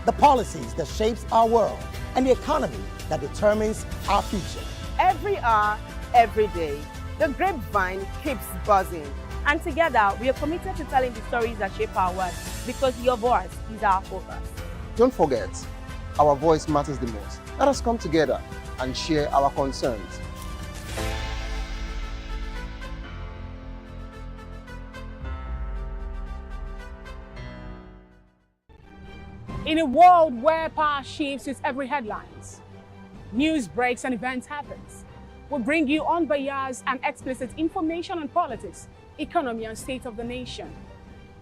The policies that shapes our world and the economy that determines our future. Every hour, every day, the grapevine keeps buzzing. And together, we are committed to telling the stories that shape our world because your voice is our focus. Don't forget, our voice matters the most. Let us come together and share our concerns. In a world where power shifts with every headlines, news breaks and events happens, we bring you unbiased and explicit information on politics, economy, and state of the nation.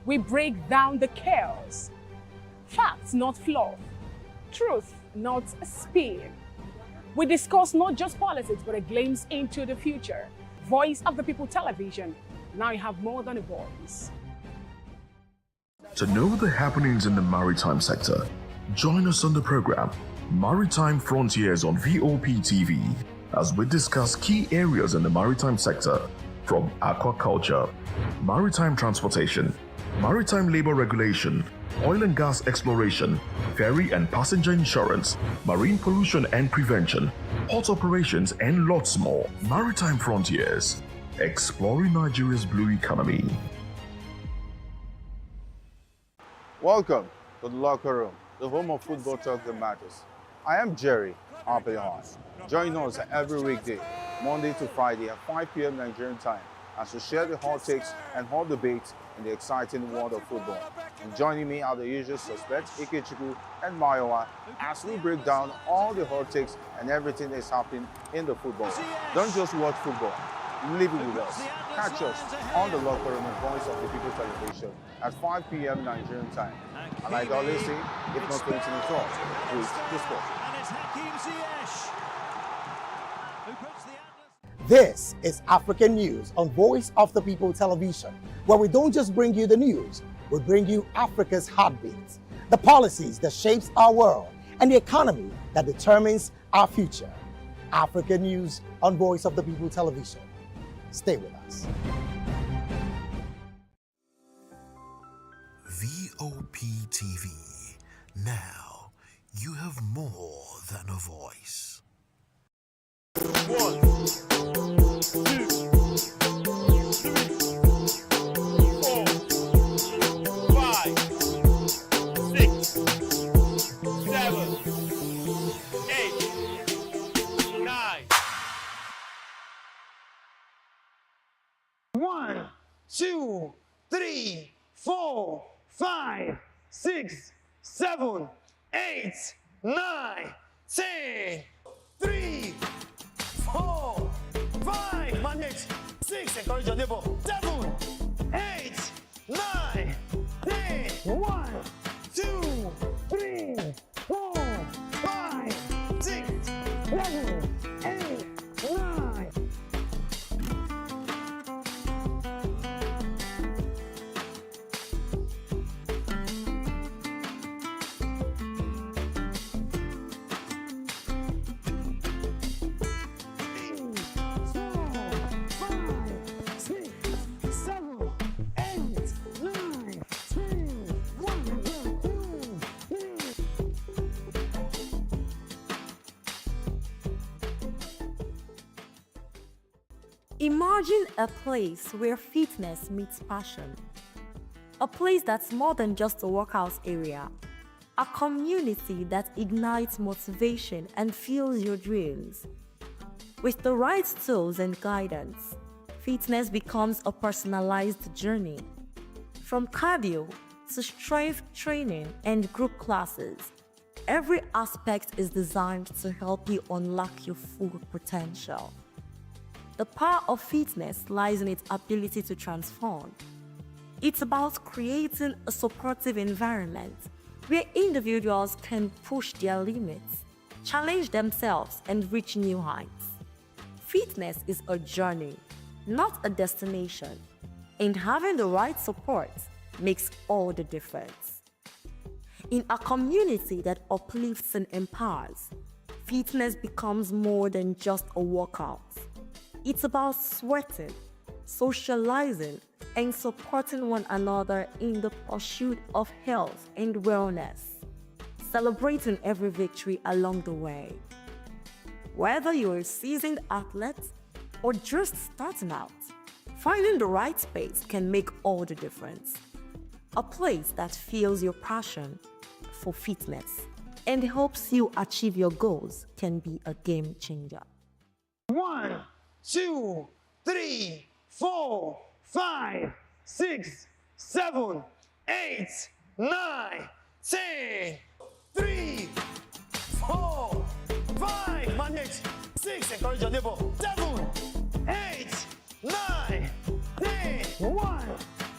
We break down the chaos. Facts, not fluff. Truth, not spin. We discuss not just politics, but a glimpse into the future. Voice of the People Television. Now you have more than a voice. To know the happenings in the maritime sector, join us on the program Maritime Frontiers on VOP TV as we discuss key areas in the maritime sector from aquaculture, maritime transportation, maritime labor regulation, oil and gas exploration, ferry and passenger insurance, marine pollution and prevention, port operations, and lots more. Maritime Frontiers, exploring Nigeria's blue economy. Welcome to the locker room, the home of football talk that matters. I am Jerry Arpillon. Join us every weekday, Monday to Friday at 5 p.m. Nigerian time, as we share the hot takes and hot debates in the exciting world of football. And joining me are the usual suspects, Kachikwu and Mayowa, as we break down all the hot takes and everything that's happening in the football. Don't just watch football, live it with us. Catch us on the locker room and Voice of the People Television at 5 p.m. Nigerian time. And like I always say, if not going to the talk, please discuss. This is African News on Voice of the People Television, where we don't just bring you the news, we bring you Africa's heartbeat, the policies that shapes our world, and the economy that determines our future. African News on Voice of the People Television. Stay with us. VOP TV. Now you have more than a voice. 1, 2, 3, 4, 5, 6, 7, 8, 9. 1, 2, 3, 4, 5, 6, 7, 8, 9, 10. 3, 4, 5, manage. 6, encourage your neighbor. 7, 8, 9, 10. 1, 2, 3, 4, 5, 6, 7, 8, 9. Imagine a place where fitness meets passion, A place that's more than just a workout area. A community that ignites motivation and fuels your dreams. With the right tools and guidance, fitness becomes a personalized journey. From cardio to strength training and group classes, every aspect is designed to help you unlock your full potential. The power of fitness lies in its ability to transform. It's about creating a supportive environment where individuals can push their limits, challenge themselves, and reach new heights. Fitness is a journey, not a destination, and having the right support makes all the difference. In a community that uplifts and empowers, fitness becomes more than just a workout. It's about sweating, socializing, and supporting one another in the pursuit of health and wellness, celebrating every victory along the way. Whether you're a seasoned athlete or just starting out, finding the right space can make all the difference. A place that fuels your passion for fitness and helps you achieve your goals can be a game changer. 1, 2, 3, 4, 5, 6, 7, 8, 9, 10. 3, 4, 5, manage. 6, encourage your neighbor. 7, 8, 9, 10. 1,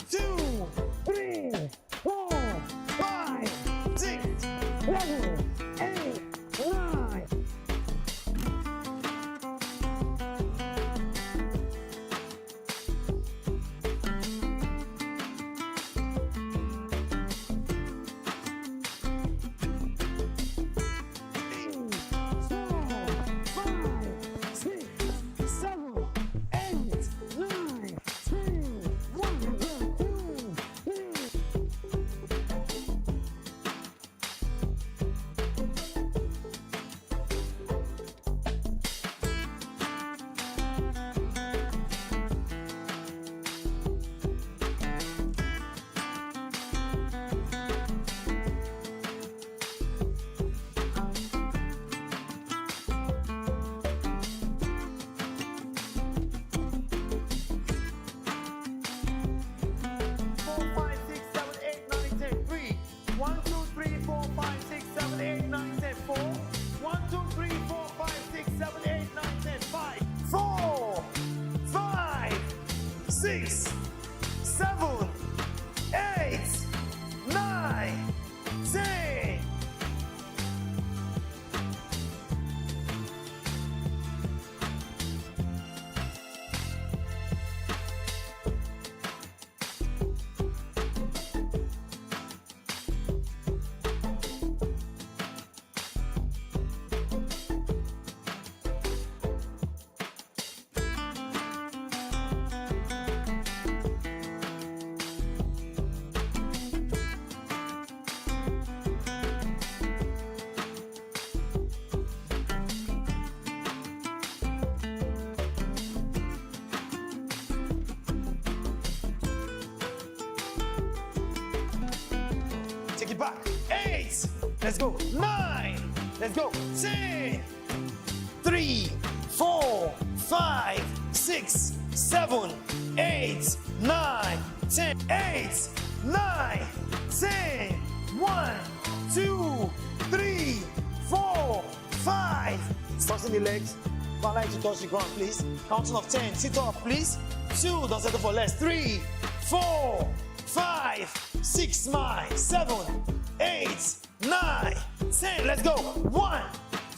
2, 3, 4, 5, 6, 7, 8, 9. Take it back. 8. Let's go. 9. Let's go. 10. 3, 4, 5, 6, 7, 8, 9, 10. 8, 9, 10. 1, 2, 3, 4, 5. Crossing the legs. One line to touch the ground, please. Counting of 10. Sit up, please. 2. Don't settle for less. 3, 4, 5, 6, smile. 7, 8, 9, 10. Let's go. 1,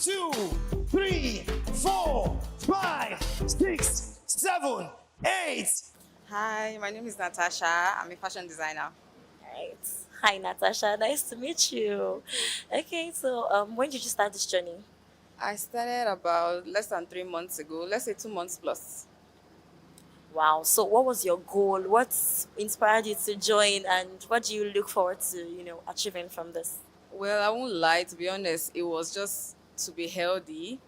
2, 3, 4, 5, 6, 7, 8. Hi, my name is Natasha. I'm a fashion designer. Right. Hi, Natasha. Nice to meet you. Okay, so when did you start this journey? I started about less than 3 months ago. Let's say 2 months plus. Wow. So what was your goal? What inspired you to join, and what do you look forward to, achieving from this? Well, I won't lie, to be honest, it was just to be healthy.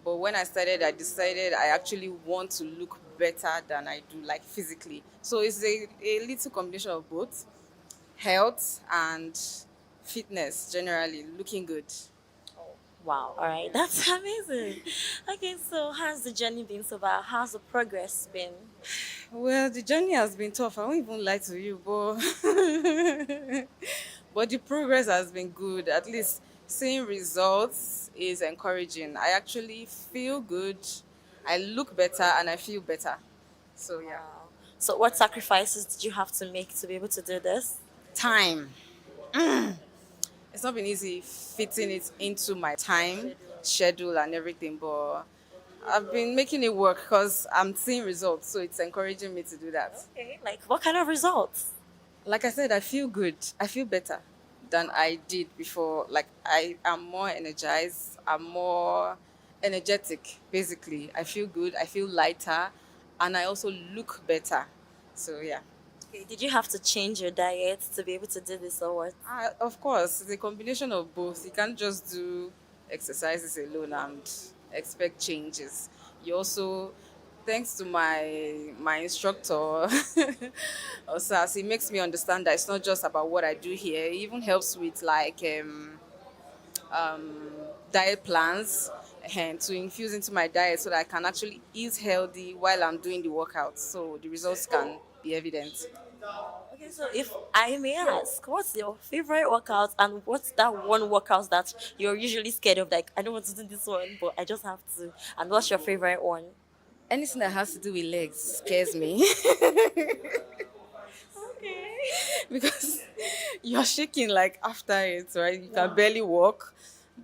But when I started, I decided I actually want to look better than I do, like physically. So it's a little combination of both. health and fitness generally, looking good. Wow, all right, that's amazing. Okay, so how's the journey been so far? How's the progress been? Well, the journey has been tough. I won't even lie to you, but but the progress has been good. At least seeing results is encouraging. I actually feel good. I look better and I feel better. So yeah. So, what sacrifices did you have to make to be able to do this? Time. It's not been easy fitting it into my time schedule and everything, but I've been making it work because I'm seeing results, so it's encouraging me to do that. Okay, like what kind of results? Like I said, I feel good. I feel better than I did before. Like I am more energized. I'm more energetic, basically. I feel good. I feel lighter, and I also look better. So yeah. Okay, did you have to change your diet to be able to do this or what? Of course, it's a combination of both. You can't just do exercises alone and expect changes. You also, thanks to my instructor, Osas, he makes me understand that it's not just about what I do here. It even helps with like diet plans and to infuse into my diet so that I can actually eat healthy while I'm doing the workouts. So the results can be evident. Okay, so if I may ask, what's your favorite workout and what's that one workout that you're usually scared of? Like, I don't want to do this one, but I just have to. And what's your favorite one? Anything that has to do with legs scares me. Because you're shaking like after it, right? You can barely walk,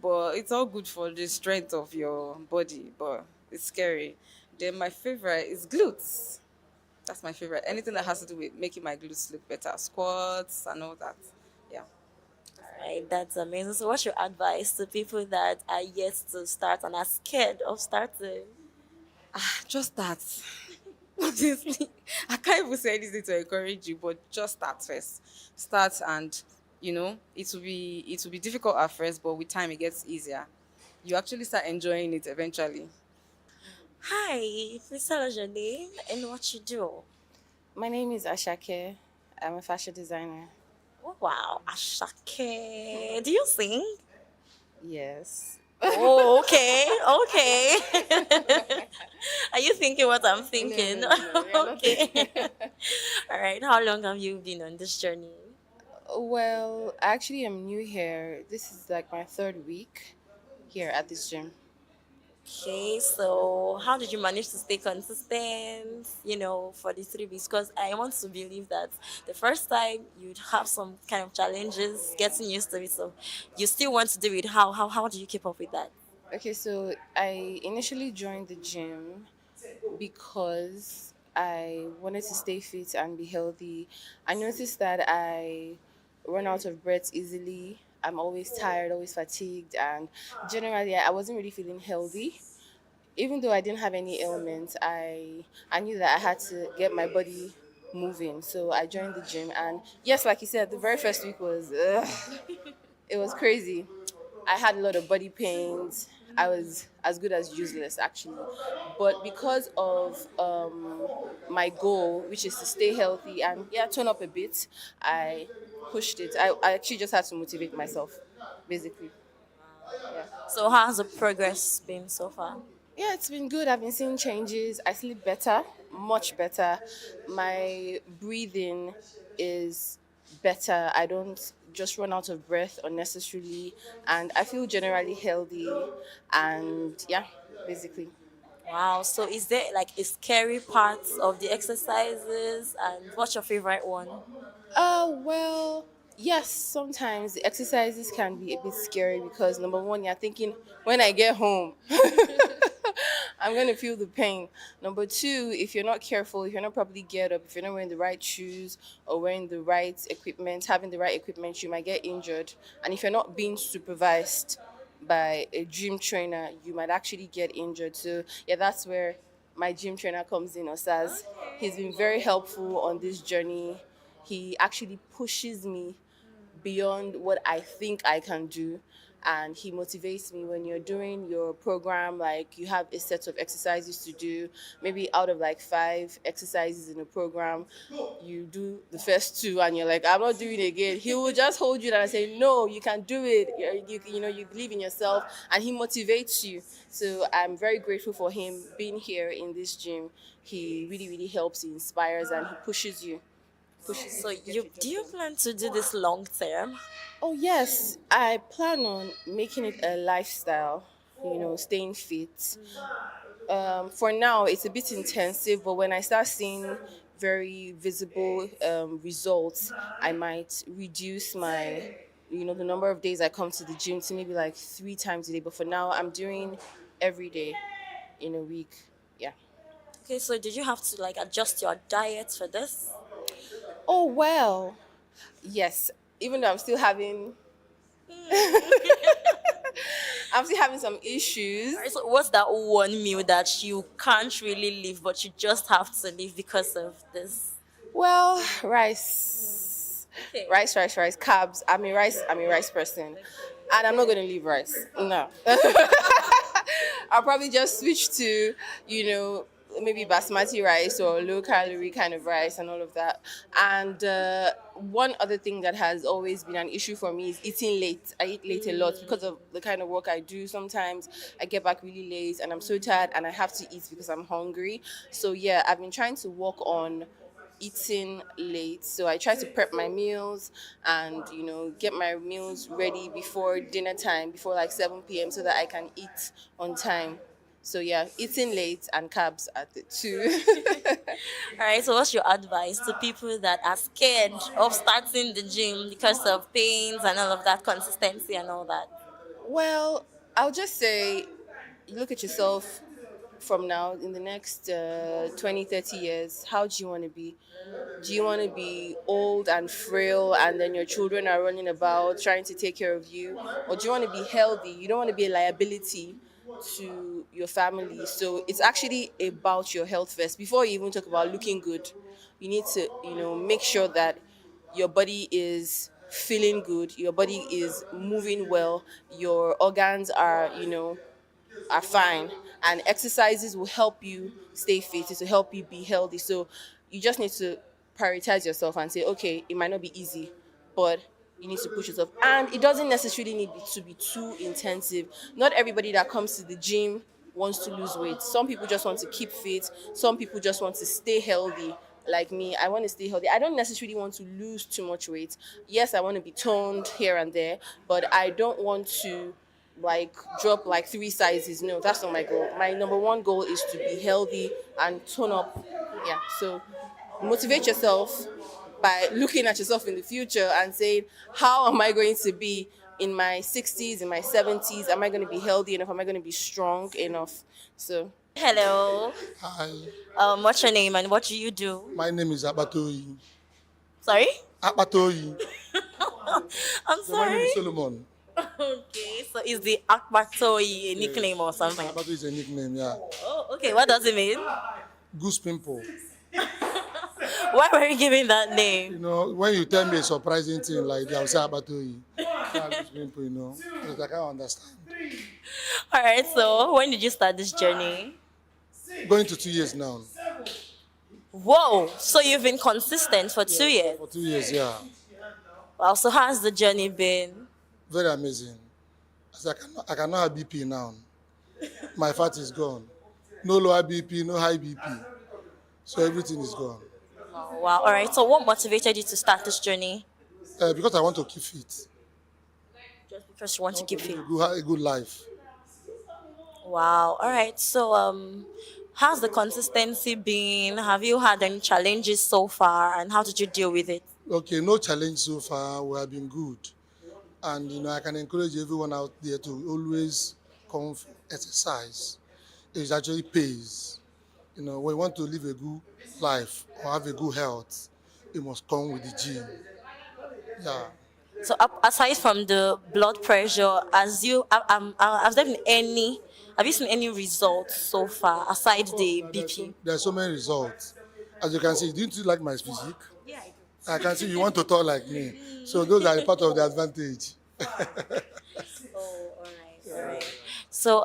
but it's all good for the strength of your body, but it's scary. Then my favorite is glutes. That's my favorite. Anything that has to do with making my glutes look better, squats and all that. Yeah. Right, that's amazing. So, what's your advice to people that are yet to start and are scared of starting? Just that. Honestly, I can't even say anything to encourage you, but just start first. Start and it will be difficult at first, but with time it gets easier. You actually start enjoying it eventually. Hi, please tell us your name and what you do. My name is Ashake. I'm a fashion designer. Oh, wow, Ashake. Do you sing? Yes. Oh, okay, okay. Are you thinking what I'm thinking? No, Okay. All right. How long have you been on this journey? Well, I actually am new here. This is like my third week here at this gym. Okay, so how did you manage to stay consistent, for the 3 weeks? Because I want to believe that the first time you'd have some kind of challenges getting used to it. So you still want to do it. How do you keep up with that? Okay, so I initially joined the gym because I wanted to stay fit and be healthy. I noticed that I run out of breath easily. I'm always tired, always fatigued, and generally I wasn't really feeling healthy. Even though I didn't have any ailments, I knew that I had to get my body moving. So I joined the gym, and yes, like you said, the very first week was it was crazy. I had a lot of body pains. I was as good as useless actually, but because of my goal, which is to stay healthy and tone up a bit, I pushed it. I actually just had to motivate myself, basically. So how has the progress been so far? Yeah, it's been good. I've been seeing changes. I sleep better, much better. My breathing is better. I don't just run out of breath unnecessarily. And I feel generally healthy. And basically. Wow. So is there like a scary part of the exercises, and what's your favorite one? Well, yes, sometimes the exercises can be a bit scary because number one, you're thinking, when I get home, I'm going to feel the pain. Number two, if you're not careful, if you're not properly geared up, if you're not wearing the right shoes or wearing the right equipment, having the right equipment, you might get injured. And if you're not being supervised by a gym trainer, you might actually get injured. So, that's where my gym trainer comes in, Osas. He's been very helpful on this journey. He actually pushes me beyond what I think I can do. and he motivates me. When you're doing your program, like you have a set of exercises to do, maybe out of like 5 exercises in a program, you do the first 2 and you're like, I'm not doing it again. He will just hold you down and say, no, you can do it. You believe in yourself, and he motivates you. So I'm very grateful for him being here in this gym. He really, really helps, he inspires, and he pushes you. So do you plan to do this long term? Oh yes, I plan on making it a lifestyle, staying fit. For now, it's a bit intensive, but when I start seeing very visible results, I might reduce the number of days I come to the gym to maybe like 3 times a day. But for now, I'm doing every day in a week. Yeah. Okay, so did you have to like adjust your diet for this? Oh well, yes. Even though I'm still having some issues. Alright, so what's that one meal that you can't really leave, but you just have to leave because of this? Well, rice. Okay. Rice, carbs. I'm a rice person. And I'm not going to leave rice. No. I'll probably just switch to, maybe basmati rice or low calorie kind of rice and all of that. And one other thing that has always been an issue for me is eating late. I eat late a lot because of the kind of work I do. Sometimes I get back really late and I'm so tired and I have to eat because I'm hungry. So yeah, I've been trying to work on eating late. So I try to prep my meals and get my meals ready before dinner time, before like 7 p.m. so that I can eat on time. So yeah, eating late and carbs at the 2. All right, so what's your advice to people that are scared of starting the gym because of pains and all of that, consistency and all that? Well, I'll just say, look at yourself from now in the next 20, 30 years. How do you want to be? Do you want to be old and frail and then your children are running about trying to take care of you? Or do you want to be healthy? You don't want to be a liability to your family. So it's actually about your health first. Before you even talk about looking good, you need to, make sure that your body is feeling good, your body is moving well, your organs are fine, and exercises will help you stay fit, to help you be healthy. So you just need to prioritize yourself and say, okay, it might not be easy, but you need to push yourself. And it doesn't necessarily need to be too intensive. Not everybody that comes to the gym wants to lose weight. Some people just want to keep fit. Some people just want to stay healthy. Like me, I want to stay healthy. I don't necessarily want to lose too much weight. Yes, I want to be toned here and there, but I don't want to drop like 3 sizes. No, that's not my goal. My number one goal is to be healthy and tone up. Yeah, so motivate yourself by looking at yourself in the future and saying, how am I going to be in my 60s, in my 70s? Am I going to be healthy enough? Am I going to be strong enough? So hello. Hi. What's your name and what do you do? My name is Abatoyi. Sorry? Abatoyi. I'm So my name sorry. is Solomon. Okay, so is the Akbatoyi a nickname or something? Abatoyi is a nickname, yeah. Oh, okay. What does it mean? Goose pimple. Why were you giving that name? When you tell me a surprising thing like that, I'll say Abatoyi. Goose pimple, because I can't understand. All right, so when did you start this journey? Going to 2 years now. Whoa, so you've been consistent for 2 years? For 2 years, yeah. Wow, so how's the journey been? Very amazing. As I cannot have BP now. My fat is gone. No lower BP, no high BP. So everything is gone. Oh, wow, all right, so what motivated you to start this journey? Because I want to keep fit. Just because you want to keep fit? A good life. Wow, all right, so how's the consistency been? Have you had any challenges so far and how did you deal with it? Okay, no challenge so far. We have been good. And, I can encourage everyone out there to always come for exercise. It actually pays. When you want to live a good life or have a good health, you must come with the gym. Yeah. So aside from the blood pressure, have you seen any results so far aside the BP? There are so many results. As you can see, didn't you like my physique? I can see you want to talk like me. So those are part of the advantage. Oh, all right. So,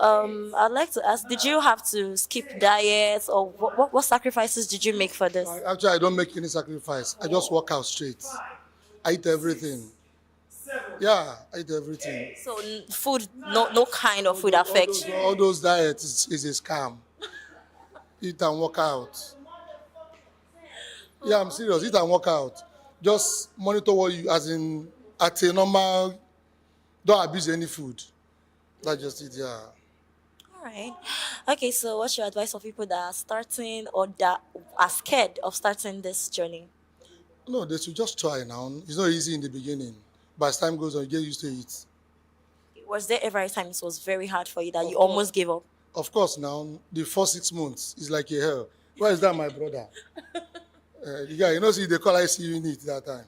I'd like to ask, did you have to skip diets, or what sacrifices did you make for this? Actually, I don't make any sacrifice. I just walk out straight. I eat everything. Yeah, I eat everything. So, food, no kind of food affects you. All those diets is a scam. Eat and walk out. Yeah, I'm serious. Eat and walk out. Just monitor what you, as in, at a normal, don't abuse any food. That's just it, yeah. All right. Okay, so what's your advice for people that are starting or that are scared of starting this journey? No, they should just try now. It's not easy in the beginning. But as time goes on, you get used to it. Was there ever a time it was very hard for you that you almost gave up? Of course, now, the first 6 months is like a hell. Why is that, my brother? The guy, see, they call ICU in it that time.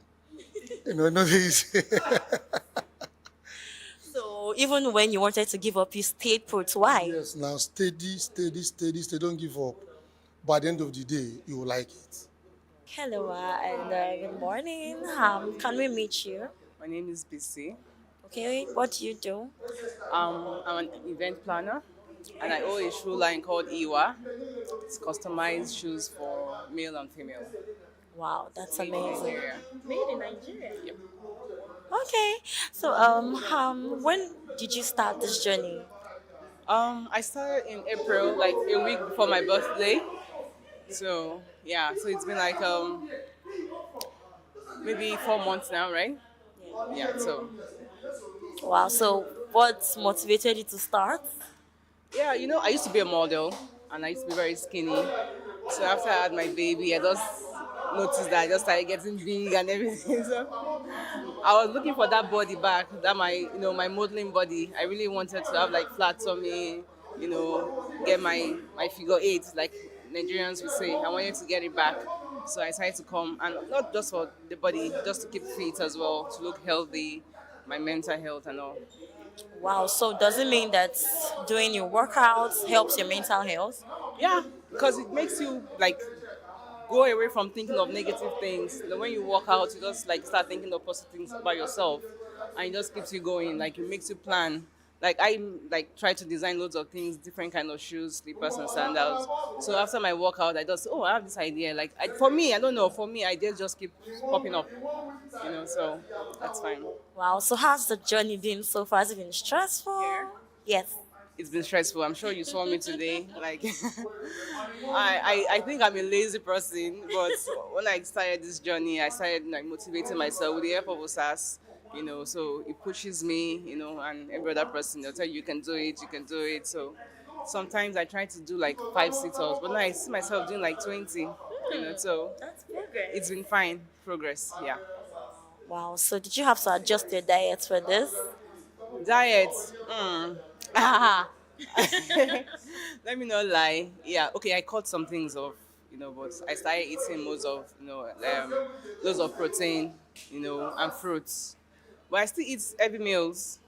Not easy. So even when you wanted to give up, you stayed put. Why? Yes, now steady, don't give up. By the end of the day, you will like it. Hello, and good morning. Can we meet you? My name is BC. Okay, what do you do? I'm an event planner, and I own a shoe line called Iwa. It's customized shoes for male and female. Wow, that's Made in amazing. Nigeria. Made in Nigeria. Yep. Okay, so when did you start this journey? I started in April, like a week before my birthday. So yeah, so it's been like maybe 4 months now, right? Yeah. So Wow, so what motivated you to start? yeah, I used to be a model, and I used to be very skinny. So after I had my baby, I just noticed that I just started getting big and everything. So I was looking for that body back, that my modeling body. I really wanted to have like flat tummy, get my figure eight, like Nigerians would say. I wanted to get it back. So I decided to come, and not just for the body, just to keep fit as well, to look healthy, my mental health and all. Wow, so does it mean that doing your workouts helps your mental health? Yeah, because it makes you like go away from thinking of negative things. When you work out, you just like start thinking of positive things about yourself, and it just keeps you going. Like it makes you plan. Like I try to design loads of things, different kind of shoes, slippers, and sandals. So after my workout, I just I have this idea. Like for me, I don't know. For me, ideas just keep popping up. So that's fine. Wow, so how's the journey been so far? Has it been stressful? Yes. It's been stressful. I'm sure you saw me today. Like, I think I'm a lazy person, but when I started this journey, I started like motivating myself with the help of OSAS. So it pushes me, and every other person, they'll tell you can do it, you can do it. So sometimes I try to do like 5 sit-ups, but now I see myself doing like 20. So That's progress. it's been fine, progress, yeah. Wow, so did you have to adjust your diet for this? Diet. Let me not lie. Yeah, okay, I cut some things off, but I started eating loads of protein, and fruits. But I still eat heavy meals.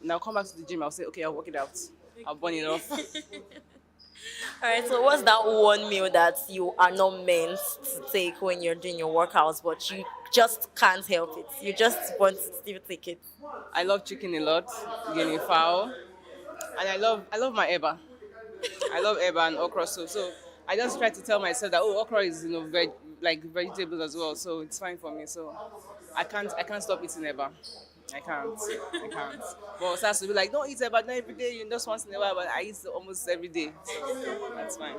And I'll come back to the gym, I'll say, okay, I'll work it out. I'll burn it off. All right, so what's that one meal that you are not meant to take when you're doing your workouts, but you just can't help it? You just want to still take it. I love chicken a lot, guinea fowl, and I love my eba. I love eba and okra soup. So I just try to tell myself that okra is like vegetables as well, so it's fine for me. So I can't stop eating eba. I can't. But it has to be like, don't eat eba not every day. You just once in a while, but I eat it almost every day. So that's fine.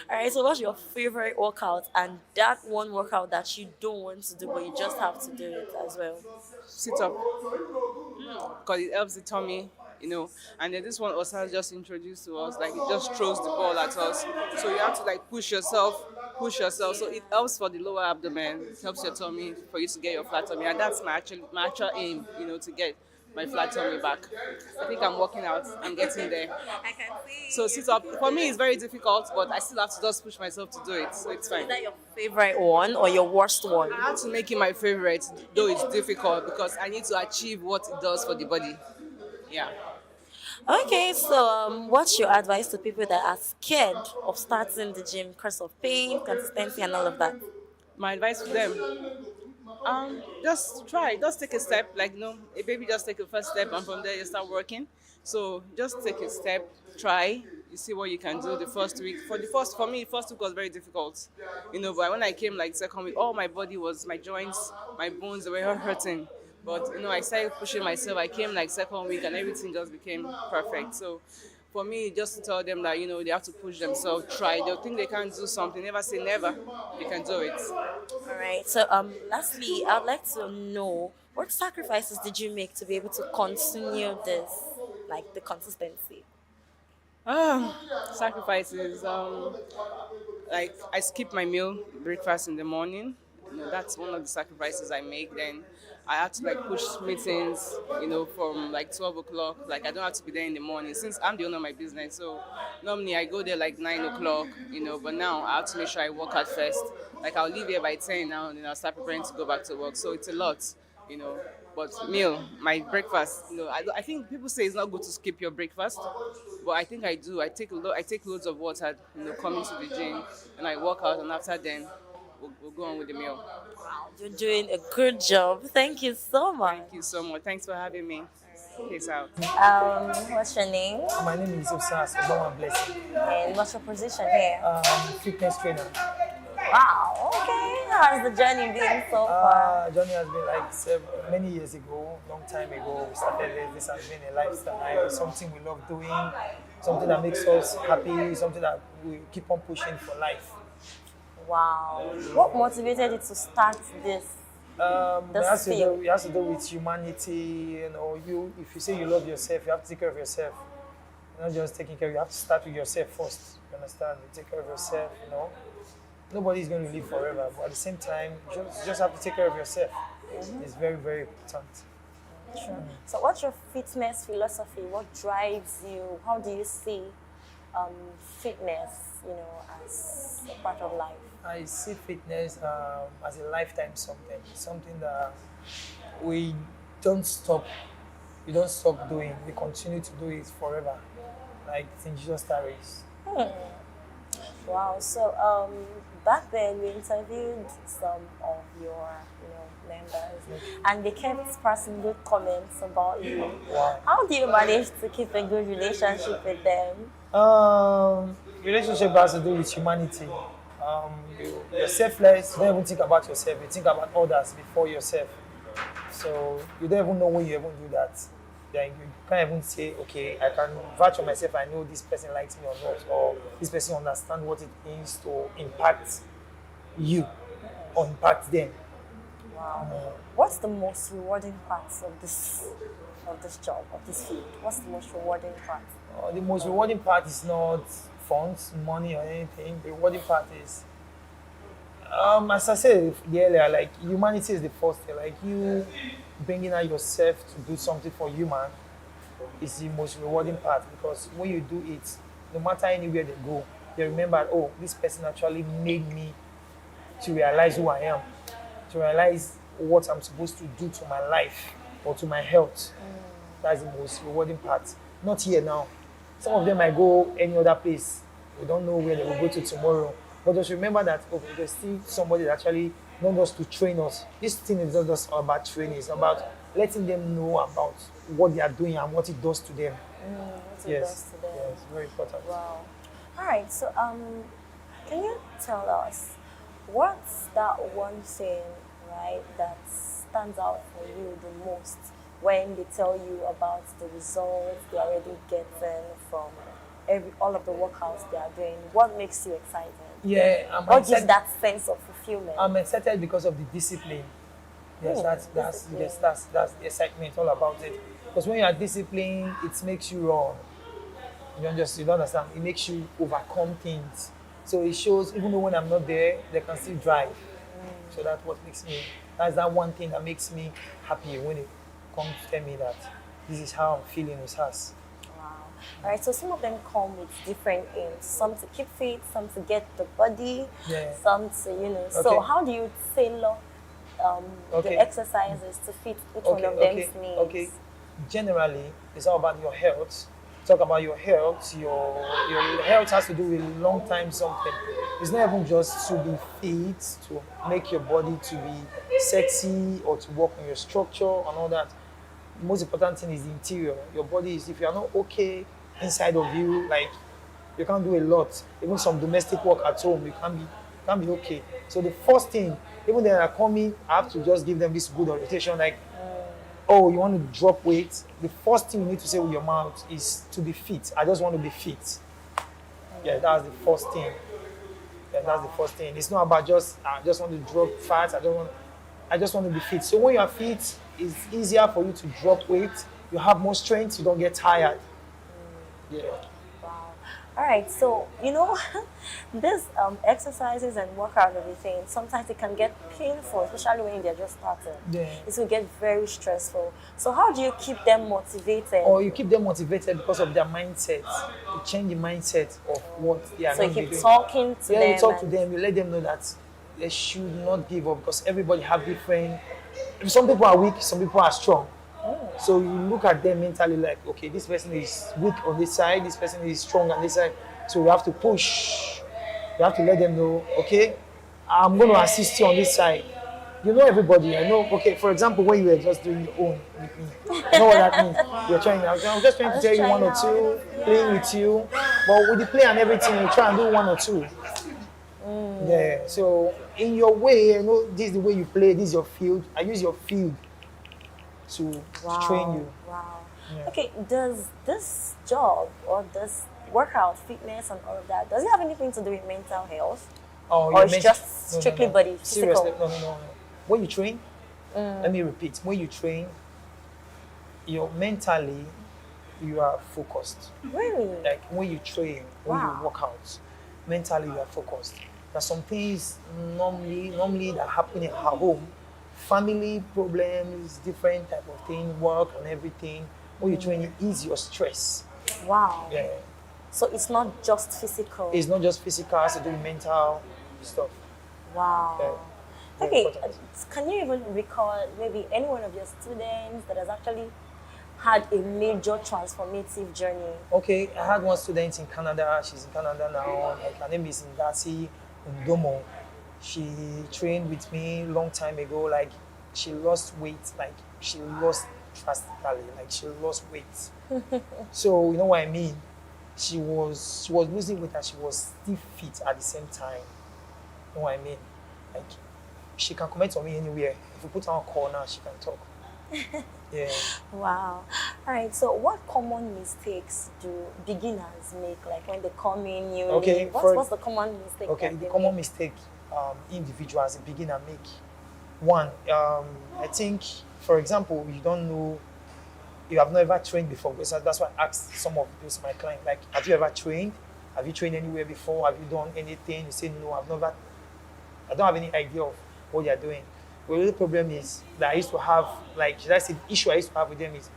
All right, so what's your favorite workout, and that one workout that you don't want to do but you just have to do it as well? Sit up, because it helps the tummy, and then this one also just introduced to us, like it just throws the ball at us, so you have to like push yourself, so it helps for the lower abdomen, it helps your tummy for you to get your flat tummy, and that's my actual aim, to get my flat tummy back. I think I'm working out, I'm getting there. I can see. So sit up, for me it's very difficult, but I still have to just push myself to do it, so it's fine. Is that your favorite one or your worst one? I had to make it my favorite, though it's difficult, because I need to achieve what it does for the body. Yeah. Okay, so what's your advice to people that are scared of starting the gym because of pain, consistency, and all of that? My advice to them, Just try, just take a step. Like, a baby just take a first step, and from there you start working. So just take a step, try. You see what you can do the first week. For me, first week was very difficult, But when I came like second week, all my body was, my joints, my bones, they were all hurting. But I started pushing myself. I came like second week, and everything just became perfect. So for me, just to tell them that they have to push themselves, try. They'll think they can't do something. Never say never. You can do it. All right. So, lastly, I'd like to know what sacrifices did you make to be able to continue this, like the consistency? Sacrifices. Like I skip my meal, breakfast in the morning. That's one of the sacrifices I make. Then I have to like push meetings, from like 12 o'clock. Like I don't have to be there in the morning since I'm the owner of my business. So normally I go there like 9 o'clock, But now I have to make sure I work out first. Like I'll leave here by 10 now, and then I'll start preparing to go back to work. So it's a lot, you know. But meal, my breakfast, I think people say it's not good to skip your breakfast, but I think I do. I take loads of water, coming to the gym, and I work out, and after then, we'll go on with the meal. Wow, you're doing a good job. Thank you so much. Thank you so much. Thanks for having me. Peace out. What's your name? My name is Osas Obawan Blessing. And what's your position here? Fitness trainer. Wow, okay. How has the journey been so far? Journey has been like many years ago, long time ago. We started this has been a lifestyle, something we love doing, something that makes us happy, something that we keep on pushing for life. Wow. What motivated you to start this? It has to do with humanity. If you say you love yourself, you have to take care of yourself. You're not just taking care. You have to start with yourself first. You understand? You take care of yourself. Nobody's going to live forever, but at the same time, you just have to take care of yourself. It's very, very important. Sure. So what's your fitness philosophy? What drives you? How do you see fitness, as a part of life? I see fitness as a lifetime something that we don't stop doing. We continue to do it forever, like St. Jesus Tarries. Wow. So back then we interviewed some of your members, and they kept passing good comments about you. Wow. How do you manage to keep a good relationship with them? Relationship has to do with humanity. You're selfless. You don't even think about yourself. You think about others before yourself. So you don't even know when you even do that. Then you can't even say, okay, I can vouch on myself. I know this person likes me or not, or this person understands what it means to impact you or impact them. Wow. What's the most rewarding parts of this job, of this field? What's the most rewarding part? The most rewarding part is not funds, money, or anything. The rewarding part is, as I said earlier, like humanity is the first thing. Like you bringing out yourself to do something for human is the most rewarding part, because when you do it, no matter anywhere they go, they remember, oh, this person actually made me to realize who I am, to realize what I'm supposed to do to my life or to my health. That's the most rewarding part. Not here now. Some of them might go any other place. We don't know where they will go to tomorrow. But just remember that there's still somebody that actually not just to train us. This thing is not just about training. It's about letting them know about what they are doing and what it does to them. What it does to them. Yes, very important. Wow. All right. So, can you tell us what's that one thing, right, that stands out for you the most when they tell you about the results they're already getting from all of the workouts they are doing? What makes you excited? Yeah, what gives that sense of fulfillment? I'm excited because of the discipline. Yes, that's the excitement, all about it. Because when you are disciplined, it makes you run. You don't understand. It makes you overcome things. So it shows, even though when I'm not there, they can still drive. So that's what makes me. That's that one thing that makes me happy when it comes to tell me that this is how I'm feeling with us. All right, so some of them come with different aims. Some to keep fit, some to get the body, some to, So how do you tailor the exercises to fit each one of them's needs? Okay, generally, it's all about your health talk about your health, your health has to do with long time something. It's not even just to be fit, to make your body to be sexy or to work on your structure and all that. The most important thing is the interior. Your body is, if you are not okay inside of you, like you can't do a lot. Even some domestic work at home, you can't be okay. So the first thing, even when they are coming, I have to just give them this good orientation, like, oh, you want to drop weight? The first thing you need to say with your mouth is to be fit. I just want to be fit. Yeah, that's the first thing. Yeah, that's the first thing. It's not about I just want to drop fat. I just want to be fit. So when you are fit, it's easier for you to drop weight. You have more strength. You don't get tired. Yeah. All right, so these exercises and workout and everything, sometimes it can get painful, especially when they're just starting. Yeah. It will get very stressful. So how do you keep them motivated? Or you keep them motivated because of their mindset. You change the mindset of what they are So you going to keep do. talking to them. Yeah, you talk to them. You let them know that they should not give up because everybody have different. Some people are weak, some people are strong. So you look at them mentally like, okay, this person is weak on this side, this person is strong on this side. So you have to push. You have to let them know, okay, I'm going to assist you on this side. You know everybody. I know, okay, for example, when you were just doing your own with me, you know what that means? You're trying, I'm just trying to tell you one or two, playing with you. But with the play and everything, you try and do one or two. Yeah, so in your way, this is the way you play, this is your field. I use your field to train you. Wow. Yeah. Okay, does this job or this workout, fitness and all of that, does it have anything to do with mental health? Or it's just strictly body, physical? Seriously, no. When you train, let me repeat, when you train, mentally, you are focused. Really? Like when you train, when you work out, mentally you are focused. There's some things normally that happen in our home, family problems, different type of thing, work and everything. When you train, it ease your stress. Wow. Yeah. So it's not just physical. It's not just physical, it's to do with mental stuff. Wow. Yeah. Okay, can you even recall maybe any one of your students that has actually had a major transformative journey? Okay, I had one student in Canada. She's in Canada now. Like, her name is Ndasi Ndomo. She trained with me long time ago. Like, she lost weight. Like, she lost drastically. Like, she lost weight. So, you know what I mean? She was losing weight and she was still fit at the same time. You know what I mean? Like, she can comment on me anywhere. If we put her on call now, she can talk. Yeah. Wow. All right. So, what common mistakes do beginners make? Like when they come in newly. Okay. What's the common mistake? Okay. The common mistake individuals, a beginner make. One, I think, for example, you don't know. You have never trained before. Because that's why I asked some of those my clients. Like, have you ever trained? Have you trained anywhere before? Have you done anything? You say no. I don't have any idea of what you're doing. But the real problem is that I used to have, like, should I say, the issue I used to have with them is,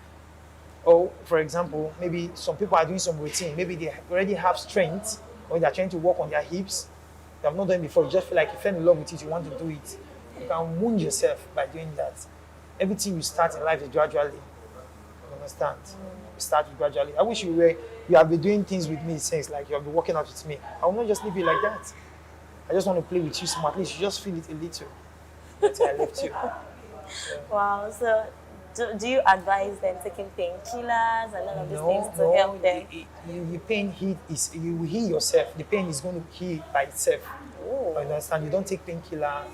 for example, maybe some people are doing some routine. Maybe they already have strength, or they're trying to work on their hips. You have not done it before. You just feel like you fell in love with it. You want to do it. You can wound yourself by doing that. Everything you start in life is gradually. You understand? You start gradually. I wish you have been doing things with me since, like, you have been working out with me. I will not just leave you like that. I just want to play with you some, at least you just feel it a little. Until I left you. Wow. So, do you advise them taking painkillers and all of these things to help them? The pain you will heal yourself. The pain is going to heal by itself. Oh. You understand? You don't take painkiller.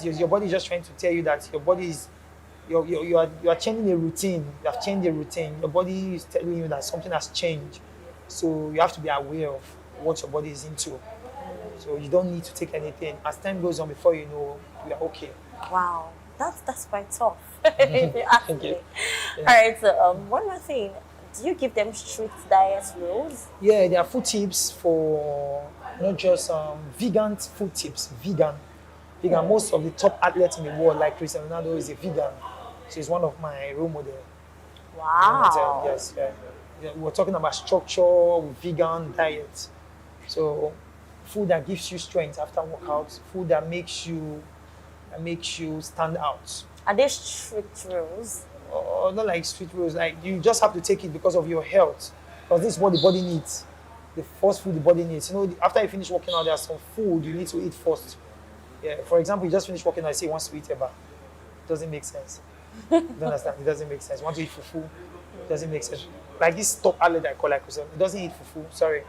Your body is just trying to tell you that your body is you are changing a routine. You have changed a routine. Your body is telling you that something has changed. So you have to be aware of what your body is into. So you don't need to take anything. As time goes on, before you know, you are okay. Wow, that's quite tough. Thank you. Yeah. All right. So one more thing, do you give them strict diet rules? Yeah, there are food tips for not just vegan food tips. Vegan. Most of the top athletes in the world, like Cristiano Ronaldo, is a vegan. So he's one of my role models. Wow. Yes. Yeah, we're talking about structure with vegan diet. So food that gives you strength after workout, food that makes you stand out. Are there strict rules? Not like strict rules. Like, you just have to take it because of your health. Because this is what the body needs. The first food the body needs. You know, after you finish working out, there's some food you need to eat first. Yeah. For example, you just finish working out, I say you want to eat eba. It doesn't make sense. You don't understand? It doesn't make sense. You want to eat fufu? It doesn't make sense. Like this top outlet I call like it doesn't eat fufu. Sorry.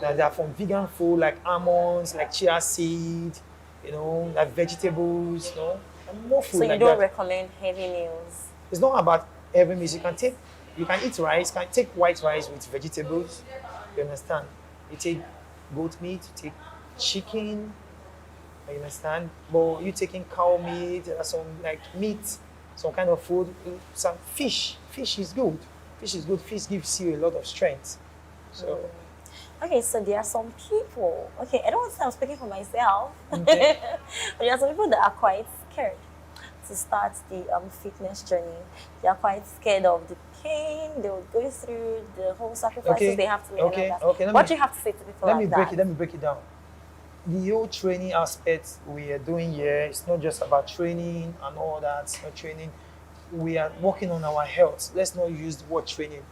They are from vegan food like almonds, like chia seed, you know, like vegetables, you know, and more food. So you like don't that. recommend heavy meals? It's not about heavy meals. You can eat rice, you can take white rice with vegetables. You understand? You take goat meat, you take chicken, you understand? But you taking cow meat, some like meat, some kind of food, some fish. Fish is good. Fish is good. Fish gives you a lot of strength. So Okay, so there are some people, okay, I don't want to say I'm speaking for myself, Okay. but there are some people that are quite scared to start the fitness journey. They are quite scared of the pain they will go through, the whole sacrifices they have to make. Okay. And all that. Okay. What do you have to say to people like that? Let me break it down. The whole training aspect we are doing here, it's not just about training and all that. It's not training. We are working on our health. Let's not use the word training.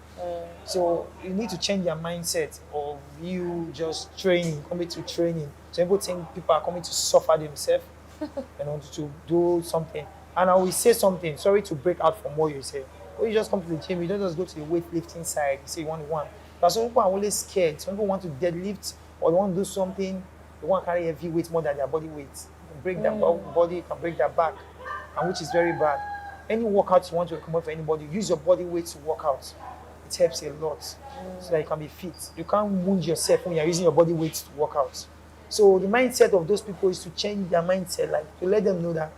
So you need to change your mindset of you just training, coming to training. So people think people are coming to suffer themselves and want to do something. And I will say something, sorry to break out from what you say. When you just come to the gym, you don't just go to the weightlifting side, you say you want one. But some people are always scared. Some people want to deadlift or they want to do something, they want to carry heavy weight more than their body weight. You can break their body, you can break their back, and which is very bad. Any workout you want to recommend for anybody, use your body weight to work out. It helps a lot so that you can be fit. You can't wound yourself when you're using your body weight to work out. So the mindset of those people is to change their mindset, like to let them know that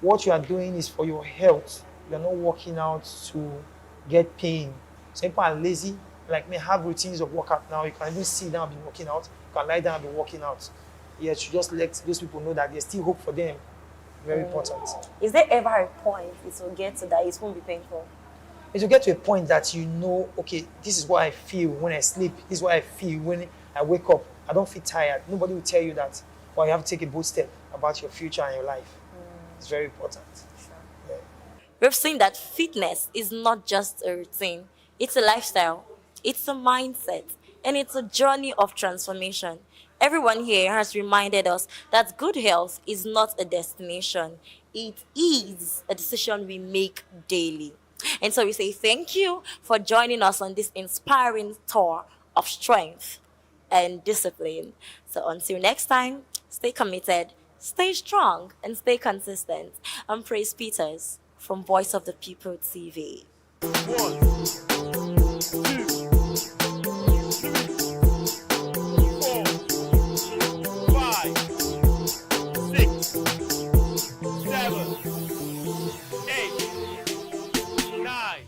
what you are doing is for your health. You're not working out to get pain. Some people are lazy, like me, have routines of workout now. You can even sit down and be working out. You can lie down and be working out. Yes, you just let those people know that there's still hope for them. Very important. Is there ever a point it will get to that it won't be painful? Is to get to a point that you know, okay, this is what I feel when I sleep. This is what I feel when I wake up. I don't feel tired. Nobody will tell you that. Well, you have to take a bold step about your future and your life. It's very important. Yeah. We've seen that fitness is not just a routine, it's a lifestyle, it's a mindset, and it's a journey of transformation. Everyone here has reminded us that good health is not a destination, it is a decision we make daily. And so we say thank you for joining us on this inspiring tour of strength and discipline. So until next time, stay committed, stay strong, and stay consistent. I'm Praise Peters from Voice of the People TV. 9.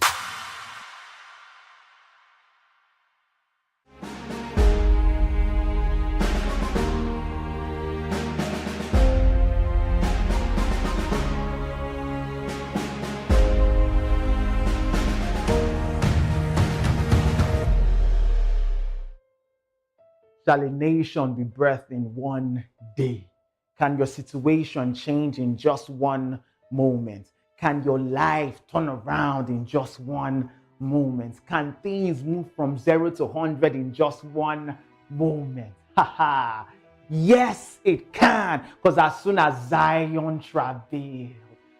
Shall a nation be birthed in one day? Can your situation change in just one moment? Can your life turn around in just one moment? Can things move from 0 to 100 in just one moment? Ha! Yes, it can. Because as soon as Zion travailed,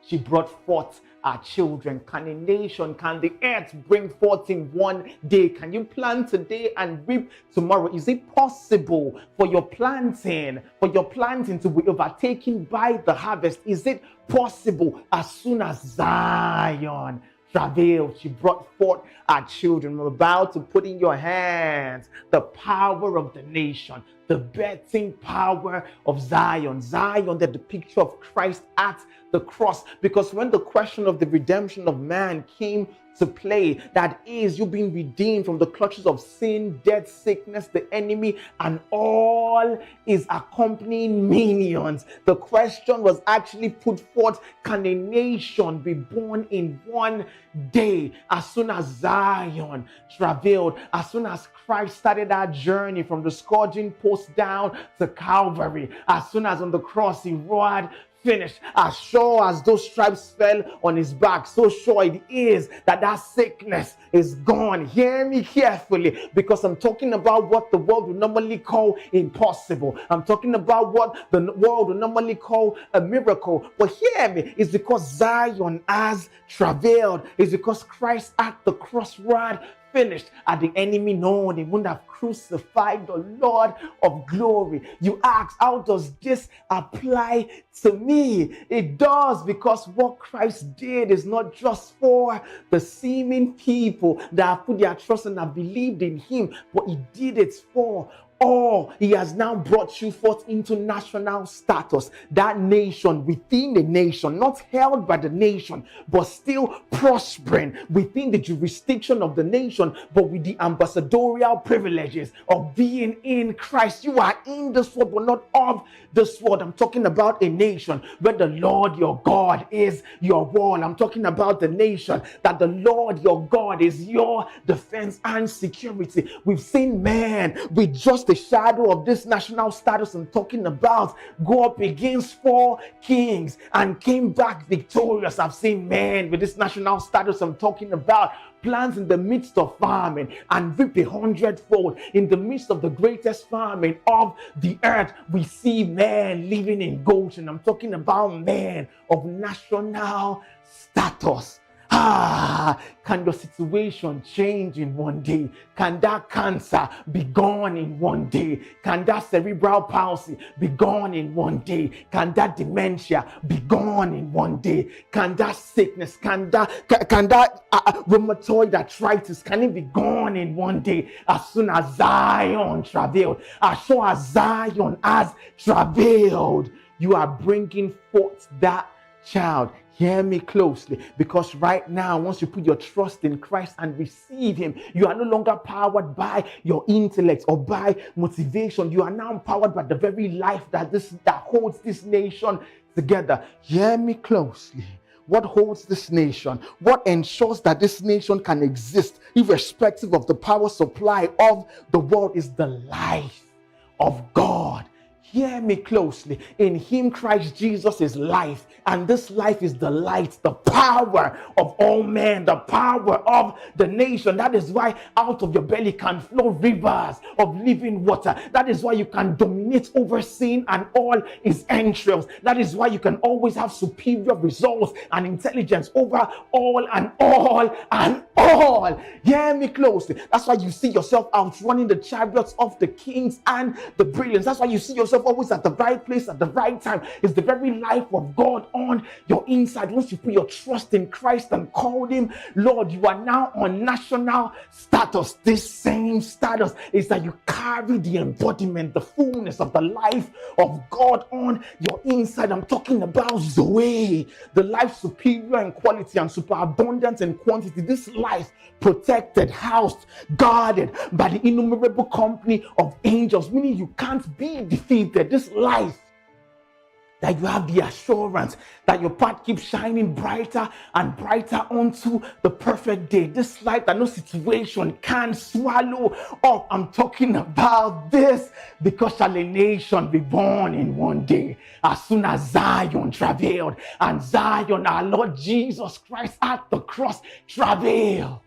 she brought forth our children. Can a nation, can the earth bring forth in one day? Can you plant today and reap tomorrow? Is it possible for your planting to be overtaken by the harvest? Is it possible? As soon as Zion travailed, she brought forth our children. We're about to put in your hands the power of the nation, the birthing power of Zion. Zion, that the picture of Christ at the cross. Because when the question of the redemption of man came to play, that is, you being redeemed from the clutches of sin, death, sickness, the enemy, and all his accompanying minions, the question was actually put forth: can a nation be born in one day? As soon as Zion travailed, as soon as Christ started our journey from the scourging post down to Calvary, as soon as on the cross he roared, finished. As sure as those stripes fell on his back, so sure it is that that sickness is gone. Hear me carefully, because I'm talking about what the world would normally call impossible. I'm talking about what the world would normally call a miracle. But hear me, it's because Zion has travailed. It's because Christ at the crossroad finished. Had the enemy known, he wouldn't have crucified the Lord of glory. You ask, how does this apply to me? It does, because what Christ did is not just for the seeming people that have put their trust and have believed in him, but he did it for all. He has now brought you forth into national status. That nation within the nation, not held by the nation, but still prospering within the jurisdiction of the nation, but with the ambassadorial privileges of being in Christ. You are in this world, but not of this world. I'm talking about a nation where the Lord your God is your wall. I'm talking about the nation that the Lord your God is your defense and security. We've seen man with just the shadow of this national status I'm talking about go up against 4 kings and came back victorious. I've seen men with this national status I'm talking about plants in the midst of famine and reap 100-fold. In the midst of the greatest famine of the earth, we see men living in Goshen. I'm talking about men of national status. Can your situation change in one day? Can that cancer be gone in one day? Can that cerebral palsy be gone in one day? Can that dementia be gone in one day? Can that sickness, can that rheumatoid arthritis, can it be gone in one day? As soon as Zion travailed, as sure as Zion has travailed, you are bringing forth that child. Hear me closely, because right now, once you put your trust in Christ and receive him, you are no longer powered by your intellect or by motivation. You are now empowered by the very life that holds this nation together. Hear me closely. What holds this nation? What ensures that this nation can exist irrespective of the power supply of the world is the life of God. Hear me closely. In him, Christ Jesus is life, and this life is the light, the power of all men, the power of the nation. That is why out of your belly can flow rivers of living water. That is why you can dominate over sin and all its entrails. That is why you can always have superior results and intelligence over all and all and all. Hear me closely. That's why you see yourself outrunning the chariots of the kings and the brilliance. That's why you see yourself always at the right place at the right time. It's the very life of God on your inside. Once you put your trust in Christ and call him Lord, you are now on national status. This same status is that you carry the embodiment, the fullness of the life of God on your inside. I'm talking about Zoe, the life superior in quality and superabundant in quantity. This life protected, housed, guarded by the innumerable company of angels, meaning you can't be defeated. This life that you have the assurance that your path keeps shining brighter and brighter onto the perfect day. This light that no situation can swallow up. I'm talking about this because shall a nation be born in one day, as soon as Zion travailed, and Zion, our Lord Jesus Christ at the cross, travailed.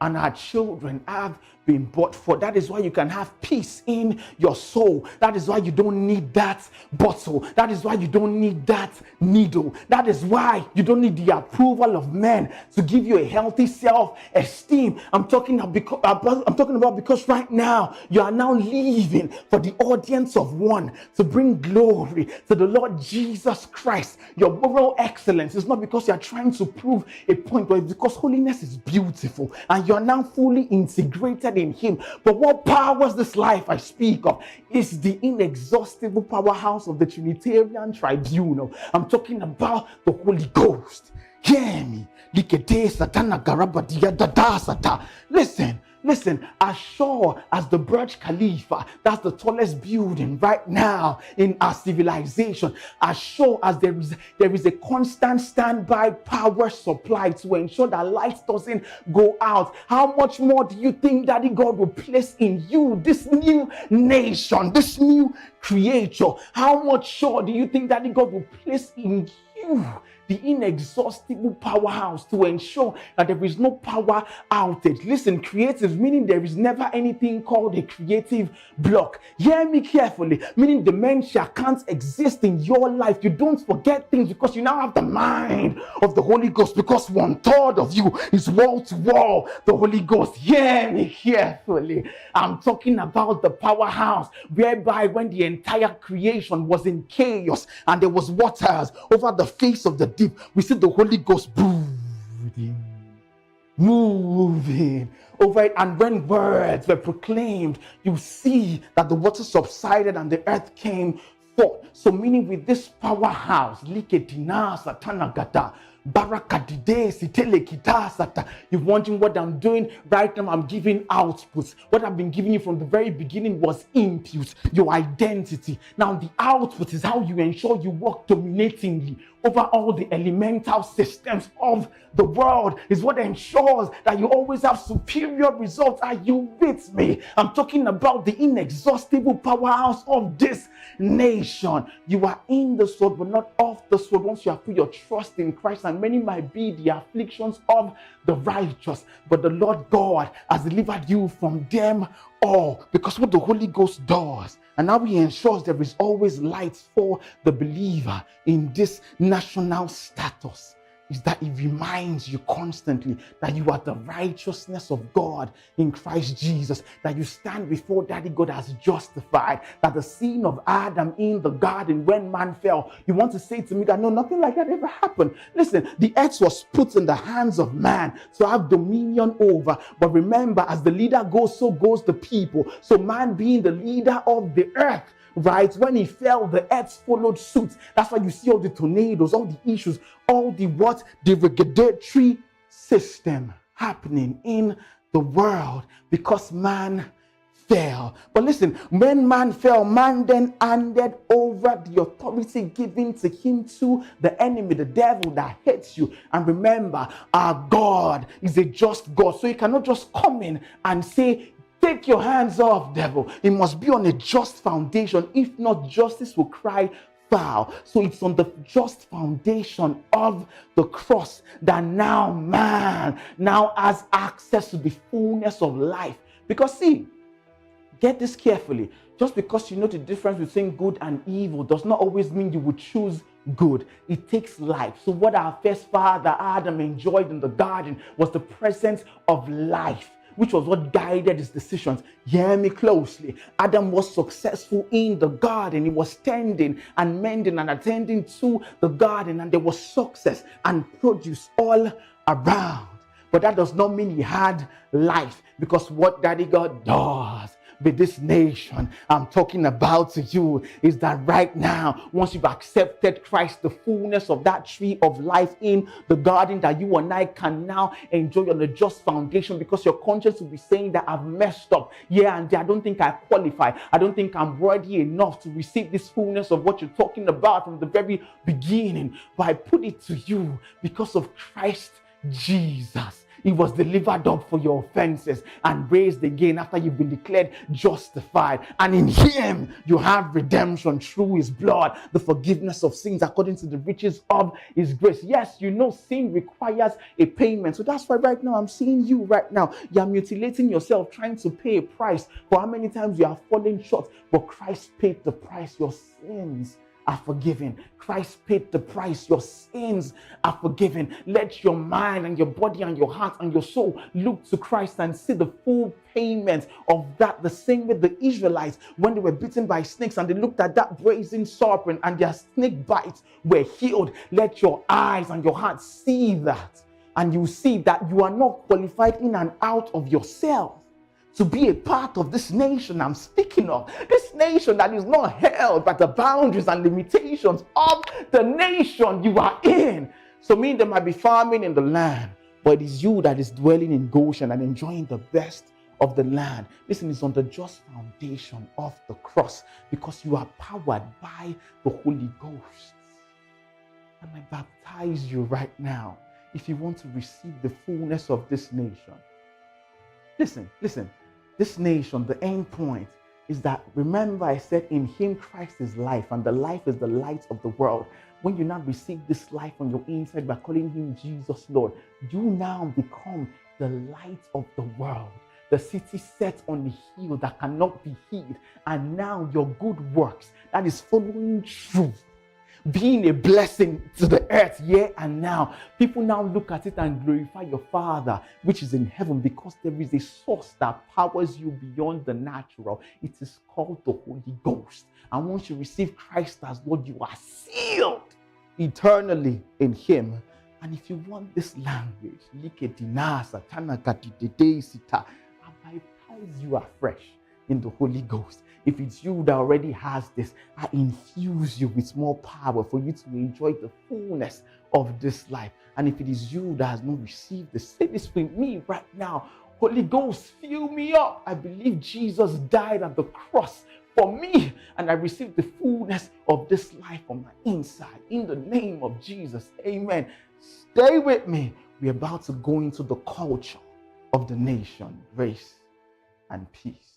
And our children have been bought for. That is why you can have peace in your soul. That is why you don't need that bottle. That is why you don't need that needle. That is why you don't need the approval of men to give you a healthy self-esteem. I'm talking about because right now you are now living for the audience of one, to bring glory to the Lord Jesus Christ. Your moral excellence is not because you are trying to prove a point, but it's because holiness is beautiful and you are now fully integrated in him. But what powers this life I speak of is the inexhaustible powerhouse of the Trinitarian tribunal. I'm talking about the Holy Ghost. Hear me. Listen, Listen, as sure as the Burj Khalifa, that's the tallest building right now in our civilization, as sure as there is a constant standby power supply to ensure that light doesn't go out, how much more do you think Daddy God will place in you, this new nation, this new creator? How much sure do you think Daddy God will place in you the inexhaustible powerhouse to ensure that there is no power outage? Listen, creative, meaning there is never anything called a creative block. Hear me carefully, meaning dementia can't exist in your life. You don't forget things because you now have the mind of the Holy Ghost, because 1/3 of you is wall to wall the Holy Ghost. Hear me carefully. I'm talking about the powerhouse whereby when the entire creation was in chaos and there was waters over the face of the deep, we see the Holy Ghost brooding, moving over it. And when words were proclaimed, you see that the water subsided and the earth came forth. So meaning with this powerhouse, Liketina Satanagata, Barakadide Sitele Kitasata, you're wondering what I'm doing right now. I'm giving outputs. What I've been giving you from the very beginning was input, your identity. Now the output is how you ensure you work dominatingly over all the elemental systems of the world, is what ensures that you always have superior results. Are you with me? I'm talking about the inexhaustible powerhouse of this nation. You are in the sword, but not of the sword once you have put your trust in Christ. And many might be the afflictions of the righteous, but the Lord God has delivered you from them all, because what the Holy Ghost does, and now He ensures there is always light for the believer in this national status, is that it reminds you constantly that you are the righteousness of God in Christ Jesus, that you stand before Daddy God as justified, that the sin of Adam in the garden when man fell, you want to say to me that no, nothing like that ever happened. Listen, the earth was put in the hands of man to have dominion over, but remember, as the leader goes, so goes the people. So man being the leader of the earth, right, when he fell, the earth followed suit. That's why you see all the tornadoes, all the issues, all the the regulatory system happening in the world, because man fell. But listen, when man fell, man then handed over the authority given to him to the enemy, the devil that hates you. And remember, our God is a just God, so He cannot just come in and say, take your hands off, devil. It must be on a just foundation. If not, justice will cry foul. So it's on the just foundation of the cross that now man now has access to the fullness of life. Because see, get this carefully. Just because you know the difference between good and evil does not always mean you would choose good. It takes life. So what our first father Adam enjoyed in the garden was the presence of life, which was what guided his decisions. Hear me closely. Adam was successful in the garden. He was tending and mending and attending to the garden, and there was success and produce all around. But that does not mean he had life, because what Daddy God does with this nation I'm talking about to you is that right now, once you've accepted Christ, the fullness of that tree of life in the garden that you and I can now enjoy on a just foundation, because your conscience will be saying that I've messed up here and there. I don't think I qualify. I don't think I'm worthy enough to receive this fullness of what you're talking about from the very beginning. But I put it to you, because of Christ Jesus, He was delivered up for your offenses and raised again after you've been declared justified. And in Him, you have redemption through His blood, the forgiveness of sins according to the riches of His grace. Yes, you know sin requires a payment. So that's why right now I'm seeing you right now. You're mutilating yourself, trying to pay a price for how many times you are falling short. But Christ paid the price. Your sins are forgiven. Christ paid the price. Your sins are forgiven. Let your mind and your body and your heart and your soul look to Christ and see the full payment of that. The same with the Israelites when they were bitten by snakes and they looked at that brazen serpent and their snake bites were healed. Let your eyes and your heart see that, and you see that you are not qualified in and out of yourself to be a part of this nation I'm speaking of. This nation that is not held by the boundaries and limitations of the nation you are in. So mean there might be famine in the land, but it is you that is dwelling in Goshen and enjoying the best of the land. Listen, it's on the just foundation of the cross because you are powered by the Holy Ghost. And I baptize you right now if you want to receive the fullness of this nation. Listen, this nation, the end point is that, remember I said in him Christ is life and the life is the light of the world. When you now receive this life on your inside by calling him Jesus Lord, you now become the light of the world. The city set on the hill that cannot be hid. And now your good works that is following through, being a blessing to the earth here and now. People now look at it and glorify your Father which is in heaven because there is a source that powers you beyond the natural. It is called the Holy Ghost. And once you receive Christ as Lord, you are sealed eternally in him. And if you want this language, I baptize you afresh in the Holy Ghost. If it's you that already has this, I infuse you with more power for you to enjoy the fullness of this life. And if it is you that has not received this, say this with me right now. Holy Ghost, fill me up. I believe Jesus died at the cross for me, and I received the fullness of this life on my inside. In the name of Jesus, amen. Stay with me. We're about to go into the culture of the nation, grace and peace.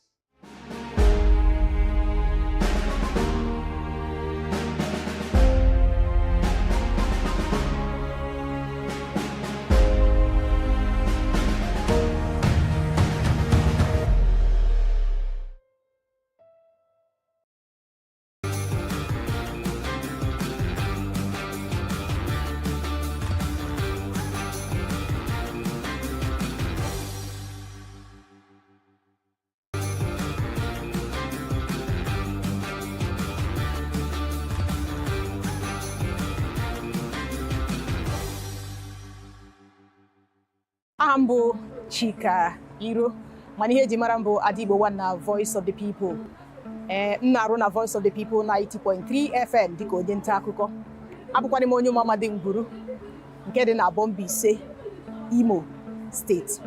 Ambo Chika Iro, Manihe Jimarambo Adibo Wana, Voice of the People. Narona Voice of the People 90.3 FM, Diko Denta Kuko. Abukwani Monyo Mama Dinguru, getting a Bombise, Imo State.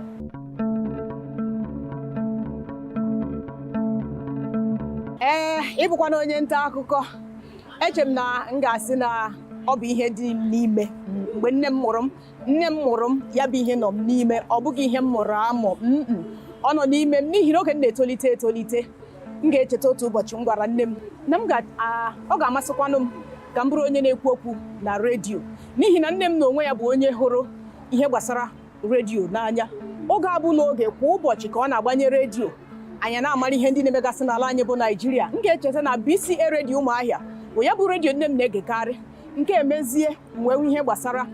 Ibukwano Nyenta Kuko, Echemna Ngasina, Obi Hedi Nime, when Nemorum. Nne m mụrụ m ya bụ ihe nọ m n'ime, ọ bụghị ihe m mụrụ amụ. Ọ nọ n'ime m n'ihi na oge m na-etolite m ga-echeta otu ụbọchị m gwara nne m na ọ ga-amasịkwanụ m ka m bụrụ onye na-ekwu okwu na redio, n'ihi na nne m na onwe ya bụ onye hụrụ ihe gbasara redio n'anya. Oge abụla oge kwa ụbọchị ka ọ na-agbanye redio, anya na-amara ihe ndị na-emegasị n'ala anyị bụ Naịjirịa. M ga-echeta na BCA redio Ụmụahịa bụ ya bụ redio nne m na-egekarị, nke emezie nwee ihe gbasara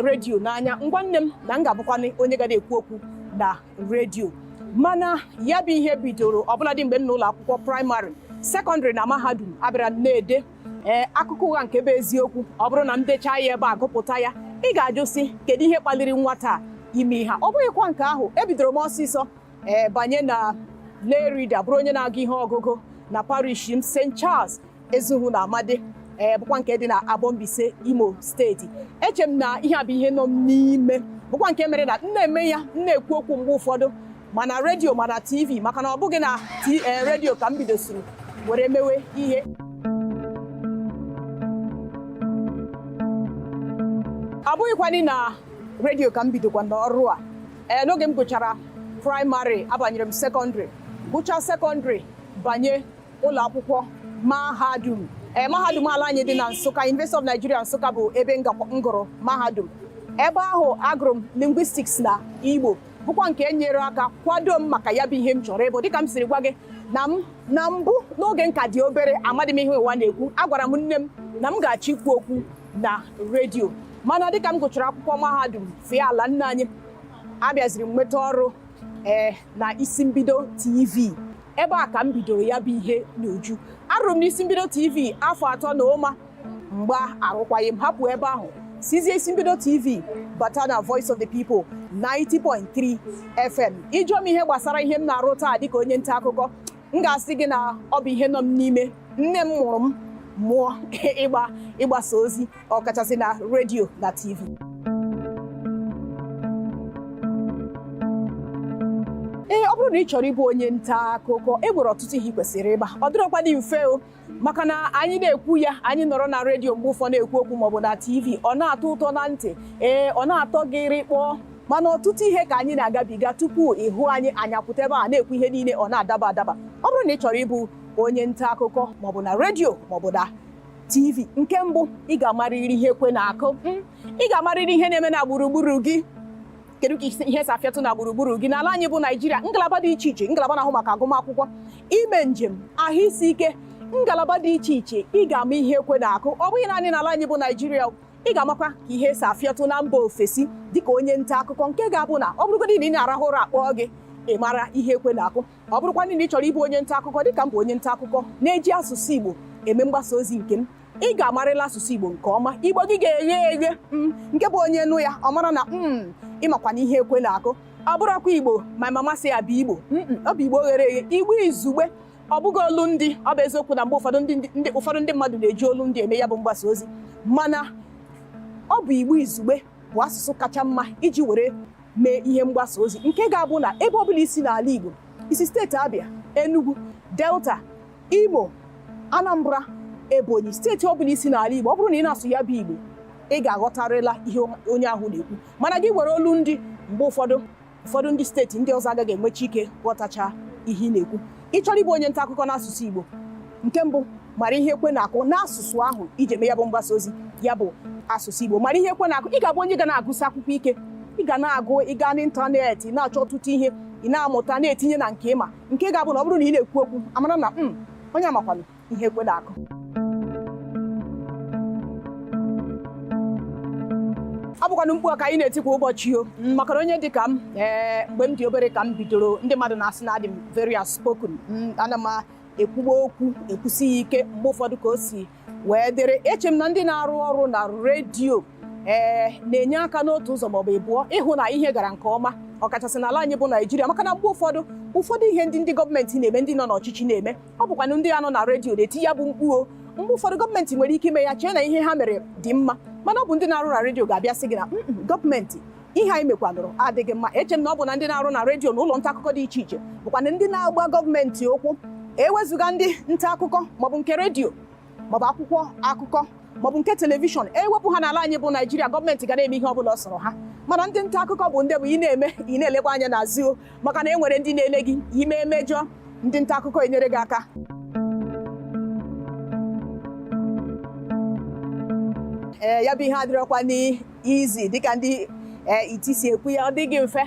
redio n'anya. Ngwa nne m na m ga-abụkwanụ onye ga na-ekwu okwu na redio. Mana ya bụ ihe bidoro ọbụladị mgbe m n'ụlọ akwụkwọ praịmarị, sekọndịrị na mahadum abịara na-ede akụkọ ụgha nke bụ eziokwu. Ọ bụrụ na m dechaa ya ebe a gụpụta ya, ị ga-ajụ sị kedu ihe kpaliri nwata ime ihe. Ọ bụghịkwa nke ahụ, ebidoro m ọsịsọ banye na Delared, bụrụ onye na-agụ ihe ọgụgụ na parish m St. Charles Ezugwu na Amadi, bụkwa nke dị na Abombise, Imo steeti. Eche m na ihe a bụ ihe nọ m n'ime, bụkwa nke mere na na-eme ya na-ekwu okwu mgbe ụfọdụ mana redio mana TV, maka na ọ bụghị na redio ka m bidosiri were mewe ihe. Ọ bụghịkwanị na redio ka m bidokwa n'ọrụ a. N'oge m gụchara praịmarị, abanyere m sekọndịrị, gụchaa sekọndịrị banye ụlọ akwụkwọ mahadum. Mahadum ala anyị dị na Nsụka, University of Nigeria Nsụka bụ ebe m gụrụ mahadum. Ebe ahụ agụrụ m linguistics na Igbo, bụkwa nke nyere aka kwado m maka ya bụ ihe m chọrọ ịbụ. Dịka m siri gwa gị na mbụ n'oge nka dị obere, amadị m ihe ụwa na-ekwu, agwara m nne m na m ga-achọ ikwu okwu na redio. Mana dịka m gụchara akwụkwọ mahadum fee ala nna anyị, abịaziri m nweta ọrụ na isi mbido TV. Ebe a ka m bidoro ya bụ ihe n'uju. Arụrụ m n'isi mbido TV afọ 3 na ụma, mgba arụkwaghị m hapụ ebe ahụ, sizie isi mbido TV bata na Voice of the People 90.3 FM. Ịjụọ m ihe gbasara ihe m na-arụ taa dịka onye nta akụkọ, m ga-asị gị na ọ bụ ihe nọ m n'ime. Nne m mụrụ m mụọ ịgbasa ozi, ọkachasị na redio na TV. Ọ ọ bụrụ na ị chọrọ ịbụ onye nta akụkọ e nwere ọtụtụ ihe kwesịrị ịgba ọ dịrọkwa dị mfe o maka na anyị na-ekwu ya anyị nọrọ na redio mgbe ụfọdụ na-ekwu okwu maọbụ na TV ọ na-atọ ụtọ na ntị ọ na-atọ gị rịkpọọ mana ọtụtụ ihe ka anyị na-agabiga tupu ịhụ anyị anyapụta ebe a na-ekwu ihe niile ọ na-adaba adaba ọ bụrụ na ị chọrọ ịbụ onye nta akụkọ maọbụ na redio maọbụ na TV nke mbụ ị ga-amarịrị ihe ekwe na-akụ ị ga-amarịrị ihe na-eme na gburugburu gị kedu ka ihe si afịatụ na gburugburu gị n'ala anyị bụ Naịjirịa ngalaba dị iche iche ngalaba na-ahụ maka agụmakwụkwọ ime njem ahụ isi ike ngalaba dị iche iche ị ga-ama ihe ekwe na-akụ ọ bụghị naanị n'ala anyị bụ Naịjirịa ị ga-amakwa ka ihe si afịatụ na mba ofesi dịka onye nta akụkọ nke ga-abụ na ọ bụrụgodị na ị na-arahụ ụra akpọọ gị ị mara ihe ekwe na-akụ ọ bụrụkwa na ị chọrọ ịbụ onye nta akụkọ dịka m bụ onye nta akụkọ na-eji asụsụ Igbo eme mgbasa ozi nke m ị ga-amarịla asụsụ Igbo nke ọma Igbo gị ga-eghe eghe nke bụ onye nụ ya ọ mara na ịmakwa na ihe ekwe na-akụ ọ bụrụkwa Igbo ma mama sị ya bụ Igbo ọ bụ Igbo ghere eghe Igbo izugbe ọ bụghị olu ndị ọ bụ eziokwu na mgbe ụfọdụ ndị mmadụ na-eji olu ndị eme ya bụ mgbasa ozi mana ọ bụ Igbo izugbe bụ asụsụ kacha mma iji were mee ihe mgbasa ozi nke ga-abụ na ebe ọbụla isi n'ala Igbo isi steeti Abịa Enugu Delta Imo Anambra Ebonyi steeti ọbụla isi n'ala Igbo ọ bụrụ na ị na-asụ ya bụ Igbo ị ga-aghọtarịla ihe onye ahụ na-ekwu mana gị were olu ndị mgbe ụfọdụ ndị steeti ndị ọzọ agaghị enwechi ike ghọtacha ihe ị na-ekwu ị chọrọ ịbụ onye nta akụkọ n'asụsụ Igbo nke mbụ mara ihe ekwe na-akụ n'asụsụ ahụ iji eme ya bụ mgbasa ozi ya bụ asụsụ Igbo mara ihe ekwe na-akụ ị ga-abụ onye ga na-agụsị akwụkwọ ike ị ga na-agụ ịga n'ịntanetị na-achọ ọtụtụ ihe ị na-amụta na-etinye na nke ịma nke ga-abụ na ọ bụrụ na ị na-ekwu okwu amara na onye amakwana ihe ekwe na-akụ ọ bụkwana mkpu aka anyị na-eti kwa ụbọchị o maka na onye dị ka m mgbe m dị obere ka m bidoro ndị mmadụ na-asị na adị m very outspoken ana m ekwuba okwu ekwusi ya ike mgbe ụfọdụ ka o si wee dịrị eche m na ndị na-arụ ọrụ na redio na-enye aka n'otu ụzọ maọbụ ịbụọ ịhụ na ihe gara nke ọma ọkachasị n'ala anyị bụ Naịjirịa maka na mgbe ụfọdụ ihe ndị gọọmenti na-eme ndị nọ n'ọchịchị na-eme ọ bụkwanụ ndị ya nọ na redio na-eti ya bụ mkpu mgbe ụfọdụ gọọmenti nwere ike ime ya chee na ihe ha mere dị mma mana ọ bụ ndị na-arụ na redio ga-abịa sị gị na gọọmenti ihe anyị mekwanụrụ adịghị mma eche m na ọ bụ na ndị na-arụ na redio na ụlọ nta akụkọ dị iche iche bụkwana ndị na-agba gọọmenti okwu ewezụga ndị nta akụkọ maọbụ nke redio maọbụ akwụkwọ akụkọ maọbụ nke telivishọn ewepụ ha n'ala anyị bụ Naịjirịa gọọmenti ga na-eme ihe ọbụla ọ sọrọ ha mana ndị nta akụkọ bụ ndị bụ ị na-elekwa anya n'azụ maka na e nwere ndị na-ele gị ime emejọ ndị nta akụkọ enyere gị aka ya bụ ihe adịrọkwa n'izi dịka ndị iti si ekwu ya ọ dịghị mfe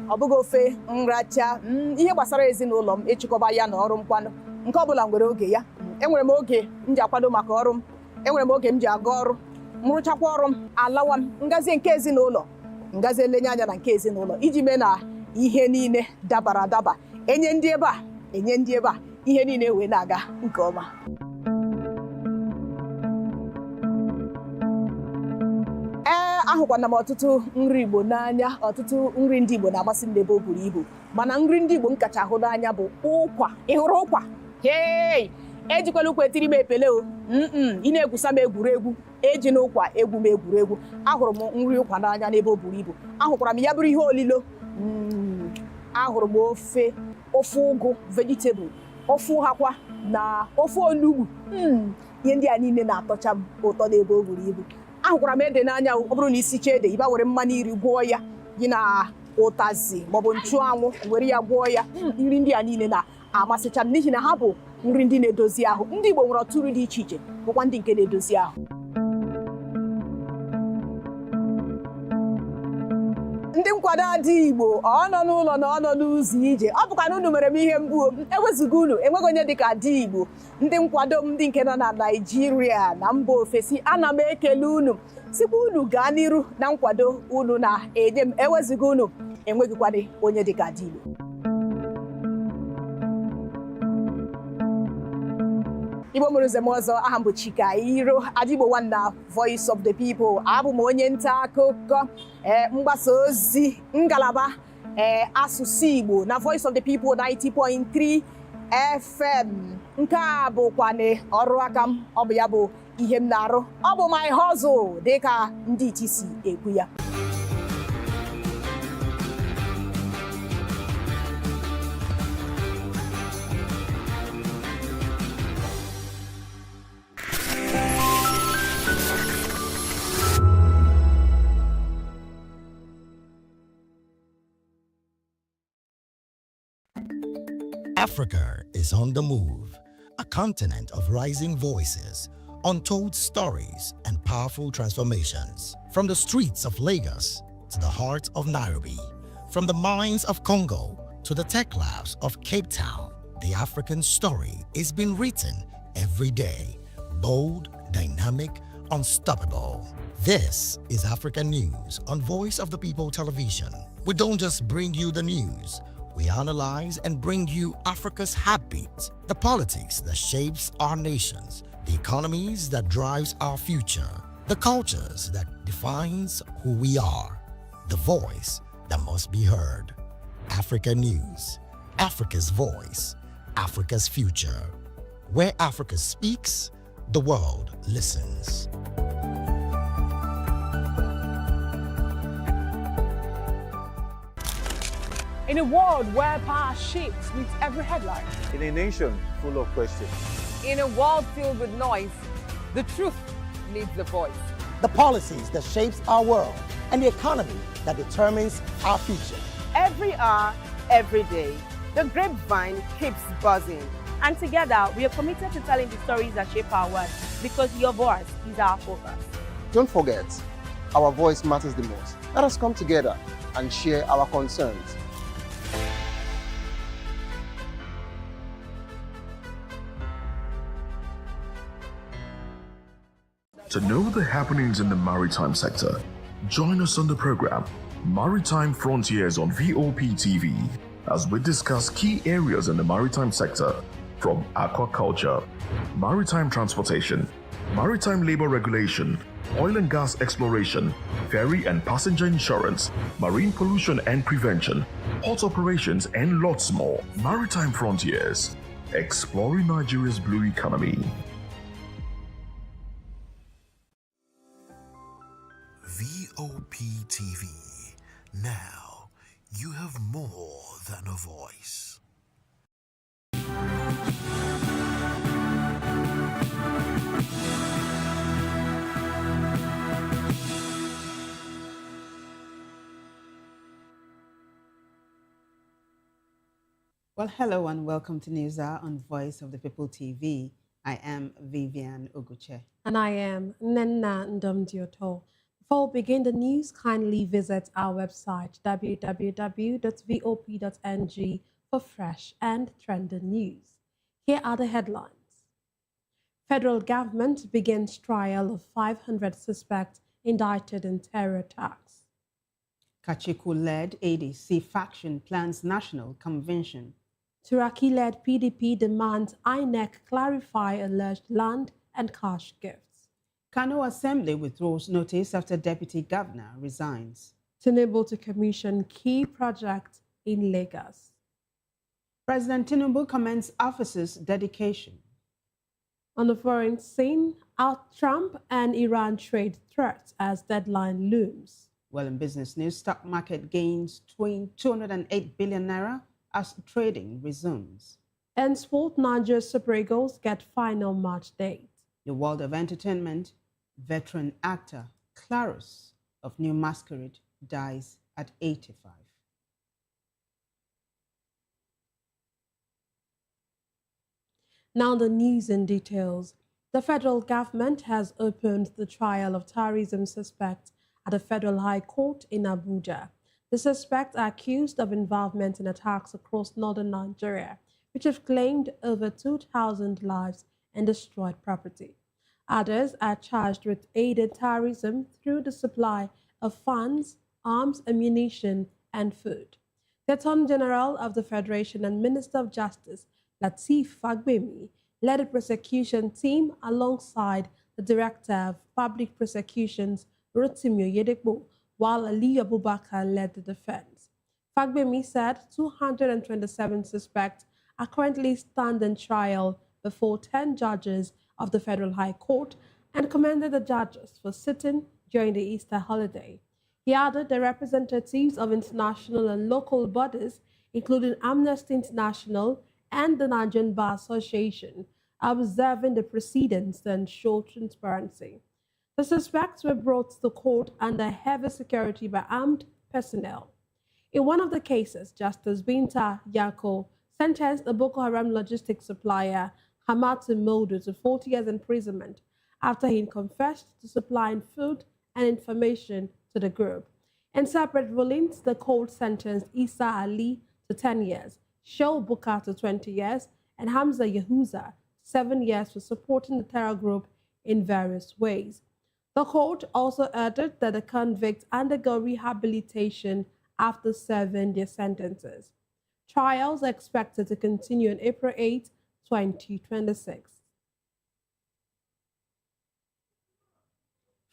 ọ bụghị ofe nracha ihe gbasara ezinụlọ m ịchịkọba ya na ọrụ mkwanụ nke ọbụla nwere oge ya enwere m oge m ji akwado maka ọrụ m enwere m oge m ji aga ọrụ m rụchakwa ọrụ m alawa m ngazie nke ezinụlọ ngazie elenye anya na nke ezinụlọ iji mee na ihe niile dabara adaba enye ndị ebe a enye ndị ebe a ihe niile wee na-aga nke ọma ahụkwana m ọtụtụ nri Igbo n'anya ọtụtụ nri ndị Igbo na-amasị m n'ebe o buru ibu mana nri ndị Igbo m kacha ahụ n'anya bụ ụkwa ị hụrụ ụkwa ejikwala ụkwa etiri m epele o ị na-egwusa m egwuregwu eji n'ụkwa egwu m egwuregwu ahụrụ m nri ụkwa n'anya n'ebe o buru ibu ahụkwara m ya bụrụ ihe olilo ahụrụ m ofe ụgụ vegetable ofe ụhakwa na ofe onugbu ihe ndị a niile na-atọcha m ụtọ n'ebe o buru ibu ahụkwara m ede n'anya ọ bụrụ na isicha ede ịba were mmanụ iri gwọọ ya gị na ụtazi maọbụ nchụanwụ were ya gwọọ ya nri ndị a niile na-amasịcha m n'ihi na ha bụ nri ndị na-edozi ahụ ndị Igbo nwere ọtụtụ nri dị iche iche bụkwa ndị nke na-edozi ahụ ndị nkwado adị Igbo ọ nọ n'ụlọ na ọ nọ n'ụzọ ije ọ bụkwa na unu mere m ihe mgbu ewezụga unu enweghị onye dịka adị Igbo ndị nkwado m ndị nke nọ na Naịjirịa na mba ofesi ana m ekele unu sikwa unu gaa n'iru na nkwado unu na-enye m ewezụga unu enweghịkwana onye dịka adị Igbo Igbo mụrụ nze m ọzọ aha m bụ Chikairo Adigbo Nwanna Voice of the People abụ m onye nta akụkọ mgbasa ozi ngalaba asụsụ Igbo na Voice of the People 90.3 FM nke a bụkwana ọrụ aka m ọ bụ ya bụ ihe m na-arụ ọ bụ my hustle dịka ndị iti si ekwu ya Africa is on the move, a continent of rising voices, untold stories, and powerful transformations. From the streets of Lagos to the heart of Nairobi, from the mines of Congo to the tech labs of Cape Town, the African story is being written every day. Bold, dynamic, unstoppable. This is African News on Voice of the People Television. We don't just bring you the news, we analyze and bring you Africa's heartbeat, the politics that shapes our nations, the economies that drives our future, the cultures that defines who we are, the voice that must be heard. Africa News, Africa's voice, Africa's future. Where Africa speaks, the world listens. In a world where power shifts with every headline, In a nation full of questions, In a world filled with noise, the truth needs a voice. The policies that shapes our world and the economy that determines our future. Every hour, every day, the grapevine keeps buzzing. And together, we are committed to telling the stories that shape our world because your voice is our focus. Don't forget, our voice matters the most. Let us come together and share our concerns. To know the happenings in the maritime sector, join us on the program Maritime Frontiers on VOP TV as we discuss key areas in the maritime sector from aquaculture, maritime transportation, maritime labor regulation, oil and gas exploration, ferry and passenger insurance, marine pollution and prevention, port operations, and lots more. Maritime Frontiers, exploring Nigeria's blue economy. VOP TV. Now, you have more than a voice. Well, hello and welcome to News Hour on Voice of the People TV. I am Vivian Oguche. And I am Nenna Ndomdioto. Before we begin the news, kindly visit our website www.vop.ng for fresh and trending news. Here are the headlines. Federal government begins trial of 500 suspects indicted in terror attacks. Kachikwu-led ADC faction plans national convention. Turaki-led PDP demands INEC clarify alleged land and cash gifts. Kano Assembly withdraws notice after Deputy Governor resigns. Tinubu to commission key projects in Lagos. President Tinubu commends officers' dedication. On the foreign scene, out Trump and Iran trade threats as deadline looms. Well, in business news, stock market gains 208 billion naira as trading resumes. And sport, Nigeria's Super Eagles get final match date. The world of entertainment, veteran actor Clarus of New Masquerade dies at 85. Now the news in details. The federal government has opened the trial of terrorism suspects at the Federal High Court in Abuja. The suspects are accused of involvement in attacks across northern Nigeria, which have claimed over 2,000 lives and destroyed property. Others are charged with aided terrorism through the supply of funds, arms, ammunition, and food. The Attorney General of the Federation and Minister of Justice, Lateef Fagbemi, led a prosecution team alongside the Director of Public Prosecutions, Rotimi Oyedepo, while Ali Abubakar led the defense. Fagbemi said 227 suspects are currently standing trial before 10 judges of the Federal High Court and commended the judges for sitting during the Easter holiday. He added the representatives of international and local bodies, including Amnesty International and the Nigerian Bar Association, are observing the proceedings to ensure transparency. The suspects were brought to the court under heavy security by armed personnel. In one of the cases, Justice Binta Yako sentenced the Boko Haram logistics supplier Hamatu Modu to 40 years imprisonment after he confessed to supplying food and information to the group. In separate rulings, the court sentenced Isa Ali to 10 years, Show Bukar to 20 years, and Hamza Yahuza 7 years for supporting the terror group in various ways. The court also added that the convicts undergo rehabilitation after serving their sentences. Trials are expected to continue on April 8, 2026.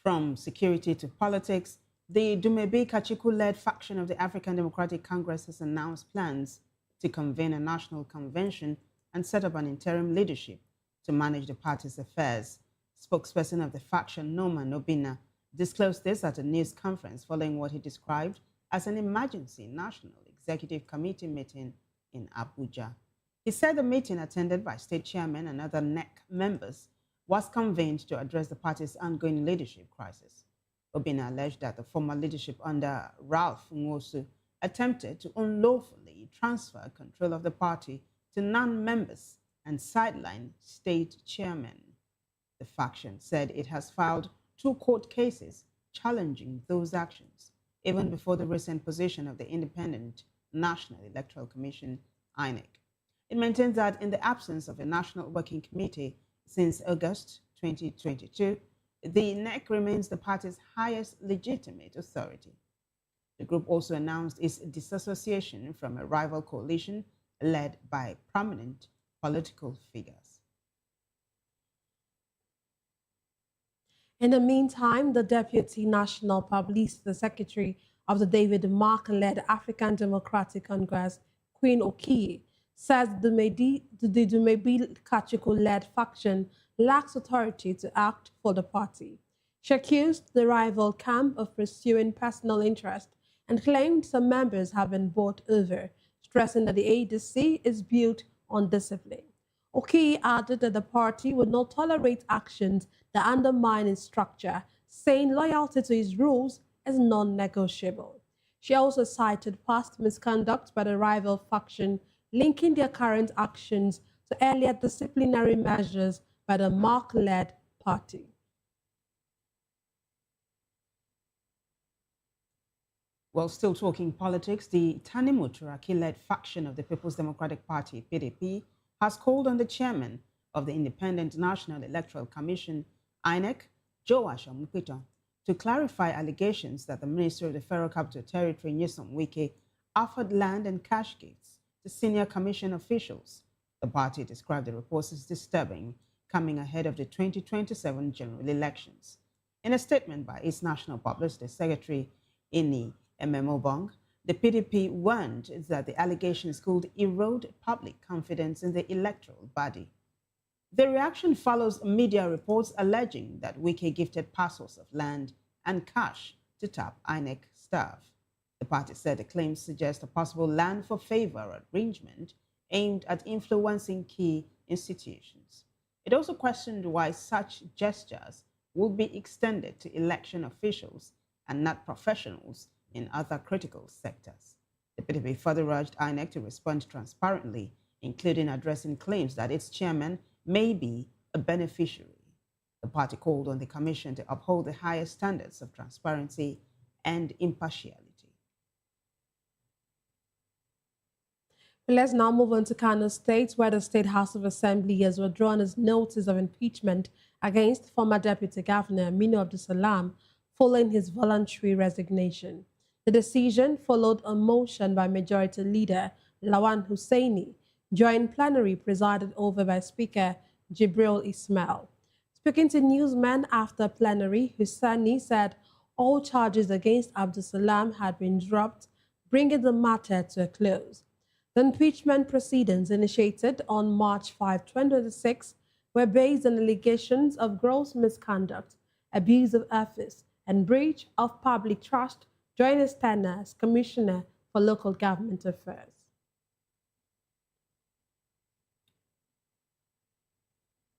From security to politics, the Dumebi Kachikwu-led faction of the African Democratic Congress has announced plans to convene a national convention and set up an interim leadership to manage the party's affairs. Spokesperson of the faction, Norman Obina, disclosed this at a news conference following what he described as an emergency National Executive Committee meeting in Abuja. He said the meeting, attended by state chairmen and other NEC members, was convened to address the party's ongoing leadership crisis. Obina alleged that the former leadership under Ralph Nwosu attempted to unlawfully transfer control of the party to non-members and sideline state chairmen. The faction said it has filed 2 court cases challenging those actions, even before the recent position of the Independent National Electoral Commission, INEC. It maintains that in the absence of a National Working Committee since August 2022, the NEC remains the party's highest legitimate authority. The group also announced its disassociation from a rival coalition led by prominent political figures. In the meantime, the Deputy National Publicity Secretary of the David Mark-led African Democratic Congress, Queen Okiye, says the Dumebi Kachikwu-led faction lacks authority to act for the party. She accused the rival camp of pursuing personal interest and claimed some members have been bought over, stressing that the ADC is built on discipline. Okiye added that the party would not tolerate actions that undermine its structure, saying loyalty to its rules is non-negotiable. She also cited past misconduct by the rival faction, linking their current actions to earlier disciplinary measures by the Mark-led party. While still talking politics, the Tanimu Turaki-led faction of the People's Democratic Party, PDP, has called on the chairman of the Independent National Electoral Commission, INEC, Joash Omukpito, to clarify allegations that the Minister of the Federal Capital Territory, Nyesom Wike, offered land and cash gifts to senior commission officials. The party described the reports as disturbing, coming ahead of the 2027 general elections. In a statement by its National Publicity Secretary, Ini Ememobong, the PDP warned that the allegations could erode public confidence in the electoral body. The reaction follows media reports alleging that Wike gifted parcels of land and cash to top INEC staff. The party said the claims suggest a possible land for favor arrangement aimed at influencing key institutions. It also questioned why such gestures would be extended to election officials and not professionals in other critical sectors. The PDP further urged INEC to respond transparently, including addressing claims that its chairman may be a beneficiary. The party called on the commission to uphold the highest standards of transparency and impartiality. Let's now move on to Kano State, where the State House of Assembly has withdrawn its notice of impeachment against former Deputy Governor Aminu Abdulsalam following his voluntary resignation. The decision followed a motion by Majority Leader Lawan Hussaini during plenary presided over by Speaker Jibril Ismail. Speaking to newsmen after plenary, Hussaini said all charges against Abdulsalam had been dropped, bringing the matter to a close. The impeachment proceedings initiated on March 5, 2026 were based on allegations of gross misconduct, abuse of office, and breach of public trust during his tenure as Commissioner for Local Government Affairs.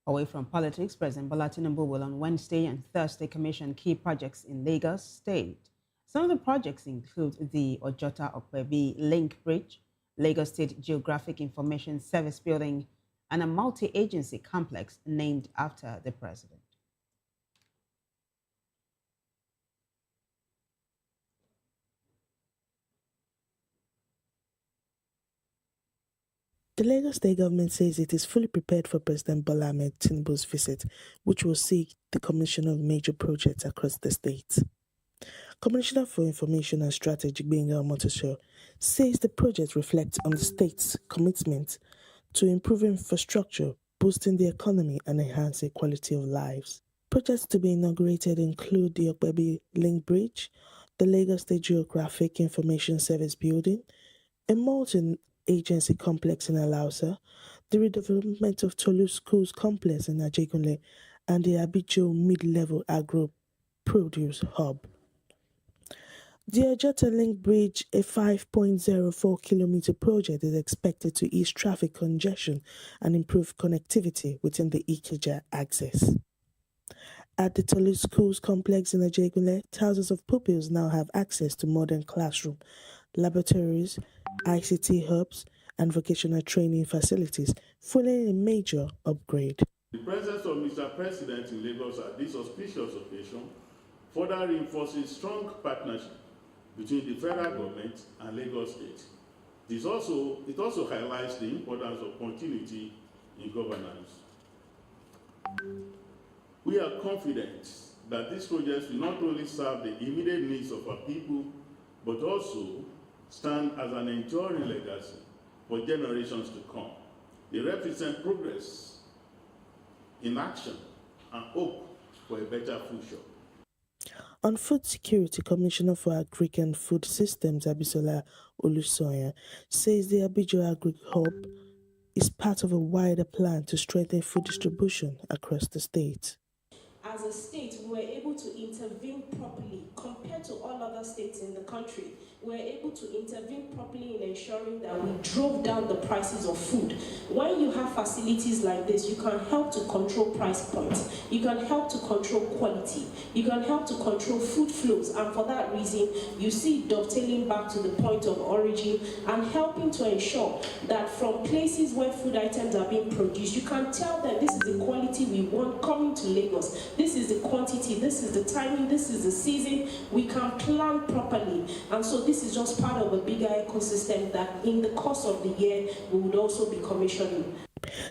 Away from politics, President Bola Tinubu will on Wednesday and Thursday commission key projects in Lagos State. Some of the projects include the Ojota-Okpebi Link Bridge, Lagos State Geographic Information Service Building, and a multi-agency complex named after the president. The Lagos State government says it is fully prepared for President Bola Ahmed Tinubu's visit, which will see the commission of major projects across the state. Commissioner for Information and Strategy, Gbenga Omotosho, says the project reflects on the state's commitment to improving infrastructure, boosting the economy, and enhancing quality of lives. Projects to be inaugurated include the Okpebi Link Bridge, the Lagos State Geographic Information Service Building, a multi-agency complex in Alausa, the redevelopment of Tolu Schools Complex in Ajegunle, and the Abijo Mid-Level Agro Produce Hub. The Ojota Link Bridge, a 5.04-kilometer project, is expected to ease traffic congestion and improve connectivity within the Ikeja axis. At the Tolu Schools Complex in Ajegunle, thousands of pupils now have access to modern classrooms, laboratories, ICT hubs, and vocational training facilities, following a major upgrade. The presence of Mr. President in Lagos at this auspicious occasion further reinforces strong partnership between the federal government and Lagos State. It also highlights the importance of continuity in governance. We are confident that these projects will not only serve the immediate needs of our people, but also stand as an enduring legacy for generations to come. They represent progress in action and hope for a better future. On food security, Commissioner for Agric and Food Systems Abisola Olusoya says the Abijo Agric Hub is part of a wider plan to strengthen food distribution across the state. As a state, we were able to intervene properly compared to all other states in the country. We were able to intervene properly in ensuring that we drove down the prices of food. When you have facilities like this, you can help to control price points. You can help to control quality. You can help to control food flows. And for that reason, you see dovetailing back to the point of origin and helping to ensure that from places where food items are being produced, you can tell them this is the quality we want coming to Lagos. This is the quantity, this is the timing, this is the season. We can plan properly. And so this is just part of a bigger ecosystem that in the course of the year, we would also be commissioning.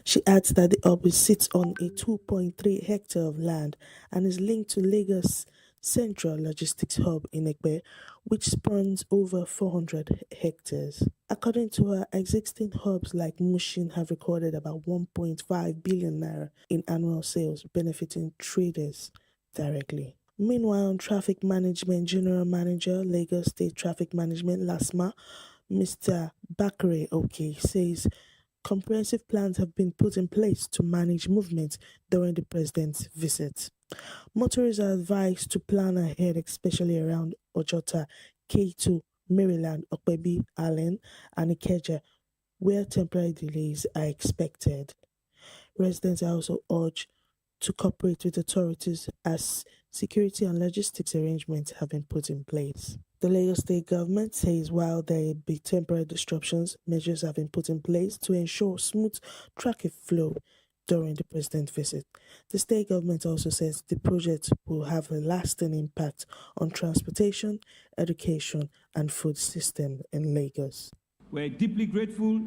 She adds that the hub sits on a 2.3 hectare of land and is linked to Lagos Central Logistics Hub in Ekpe, which spans over 400 hectares. According to her, existing hubs like Mushin have recorded about 1.5 billion naira in annual sales, benefiting traders directly. Meanwhile, Traffic Management General Manager, Lagos State Traffic Management, LASMA, Mr. Bakare Oke, says comprehensive plans have been put in place to manage movement during the president's visit. Motorists are advised to plan ahead, especially around Ojota, K2, Maryland, Okpebi, Allen, and Ikeja, where temporary delays are expected. Residents are also urged to cooperate with authorities as security and logistics arrangements have been put in place. The Lagos State government says while there be temporary disruptions, measures have been put in place to ensure smooth traffic flow during the president's visit. The state government also says the project will have a lasting impact on transportation, education, and food system in Lagos. We're deeply grateful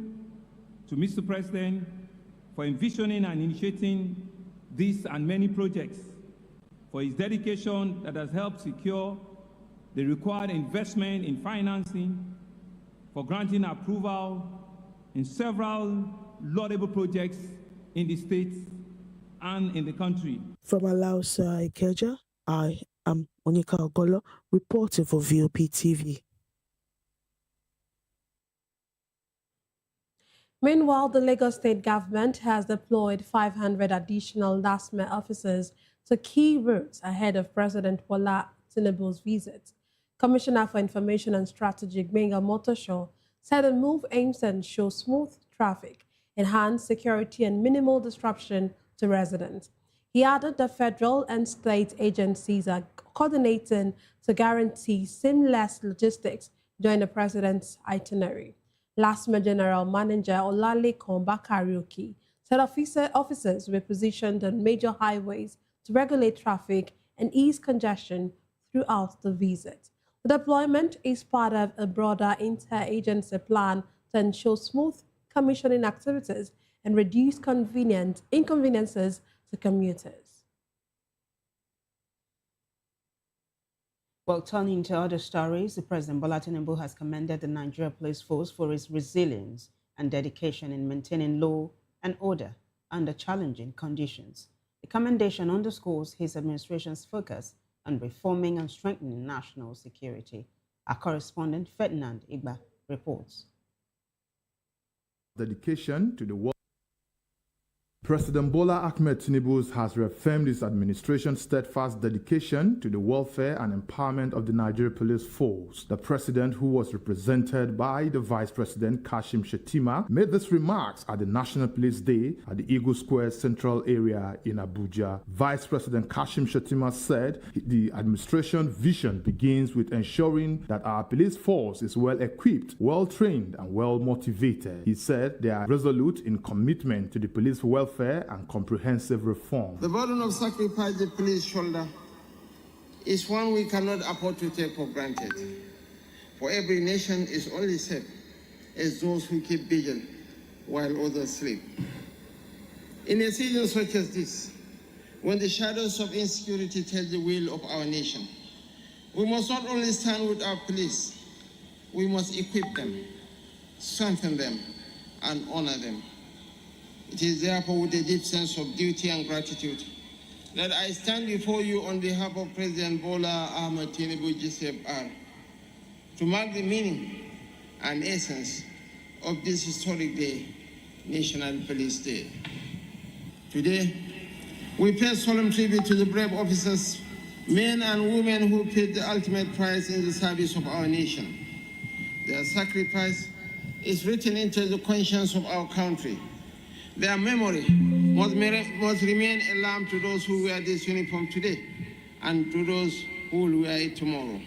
to Mr. President for envisioning and initiating these and many projects, for his dedication that has helped secure the required investment in financing, for granting approval in several laudable projects in the state and in the country. From Alausa, Ikeja, I am Onyeka Ogolo, reporting for VOP TV. Meanwhile, the Lagos State government has deployed 500 additional LASMA officers to key routes ahead of President Bola Tinubu's visit. Commissioner for Information and Strategy, Gbenga Omotosho, said the move aims to ensure smooth traffic, enhance security, and minimal disruption to residents. He added that federal and state agencies are coordinating to guarantee seamless logistics during the president's itinerary. LASMA General Manager Olalekan Bakarioki said officers were positioned on major highways to regulate traffic and ease congestion throughout the visit. The deployment is part of a broader inter-agency plan to ensure smooth commissioning activities and reduce inconveniences to commuters. Well, turning to other stories, the President Bola Tinubu has commended the Nigeria Police Force for its resilience and dedication in maintaining law and order under challenging conditions. The commendation underscores his administration's focus on reforming and strengthening national security. Our correspondent Ferdinand Igba reports. Dedication to the world. President Bola Ahmed Tinubu has reaffirmed his administration's steadfast dedication to the welfare and empowerment of the Nigeria Police Force. The president, who was represented by the Vice President Kashim Shettima, made these remarks at the National Police Day at the Eagle Square Central area in Abuja. Vice President Kashim Shettima said the administration vision begins with ensuring that our police force is well equipped, well trained, and well motivated. He said they are resolute in commitment to the police welfare and comprehensive reform. The burden of sacrifice the police shoulder is one we cannot afford to take for granted. For every nation is only safe as those who keep vigil while others sleep. In a season such as this, when the shadows of insecurity tell the will of our nation, we must not only stand with our police, we must equip them, strengthen them, and honor them. It is therefore with a deep sense of duty and gratitude that I stand before you on behalf of President Bola Ahmed Tinubu GCFR to mark the meaning and essence of this historic day, National Police Day. Today, we pay solemn tribute to the brave officers, men and women who paid the ultimate price in the service of our nation. Their sacrifice is written into the conscience of our country. Their memory must remain a lamp to those who wear this uniform today and to those who will wear it tomorrow.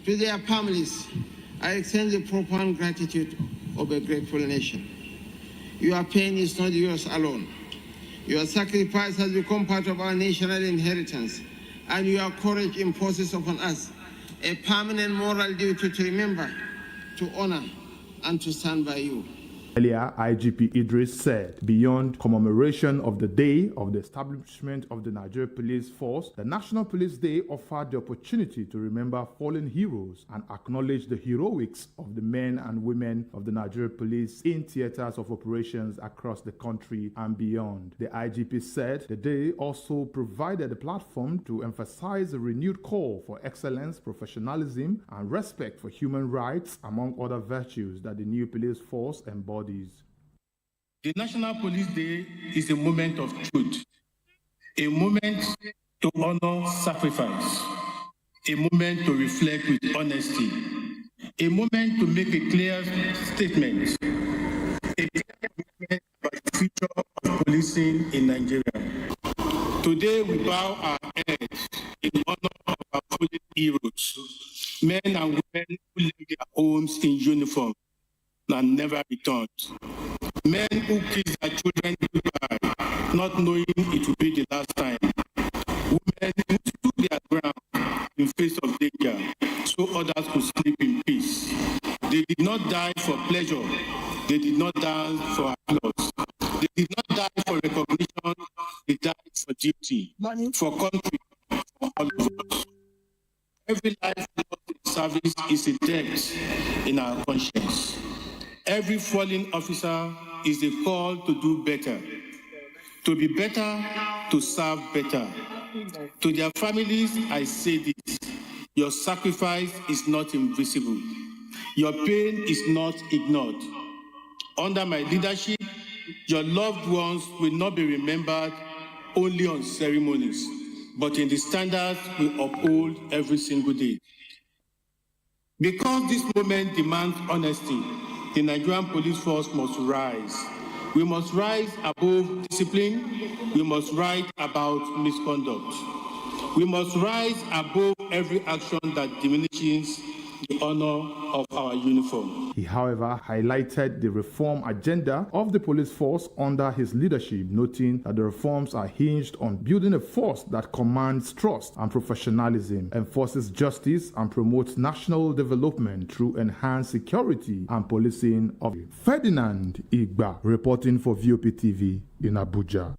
To their families, I extend the profound gratitude of a grateful nation. Your pain is not yours alone. Your sacrifice has become part of our national inheritance, and your courage imposes upon us a permanent moral duty to remember, to honor, and to stand by you. Earlier, IGP Idris said, beyond commemoration of the day of the establishment of the Nigeria Police Force, the National Police Day offered the opportunity to remember fallen heroes and acknowledge the heroics of the men and women of the Nigeria Police in theaters of operations across the country and beyond. The IGP said the day also provided a platform to emphasize a renewed call for excellence, professionalism, and respect for human rights, among other virtues that the new police force embodies. The National Police Day is a moment of truth, a moment to honor sacrifice, a moment to reflect with honesty, a moment to make a clear statement, a clear commitment about the future of policing in Nigeria. Today we bow our heads in honor of our fallen heroes, men and women who left their homes in uniform and never returned. Men who kissed their children goodbye, not knowing it would be the last time. Women who stood their ground in face of danger, so others could sleep in peace. They did not die for pleasure. They did not die for applause. They did not die for recognition. They died for duty, for country, for all of us. Every life lost in service is a debt in our conscience. Every fallen officer is a call to do better, to be better, to serve better. To their families, I say this: your sacrifice is not invisible. Your pain is not ignored. Under my leadership, your loved ones will not be remembered only on ceremonies, but in the standards we uphold every single day. Because this moment demands honesty, the Nigerian police force must rise. We must rise above discipline. We must write about misconduct. We must rise above every action that diminishes the honor of our uniform. He, however, highlighted the reform agenda of the police force under his leadership, noting that the reforms are hinged on building a force that commands trust and professionalism, enforces justice, and promotes national development through enhanced security and policing of Ferdinand Igba, reporting for VOP TV in Abuja.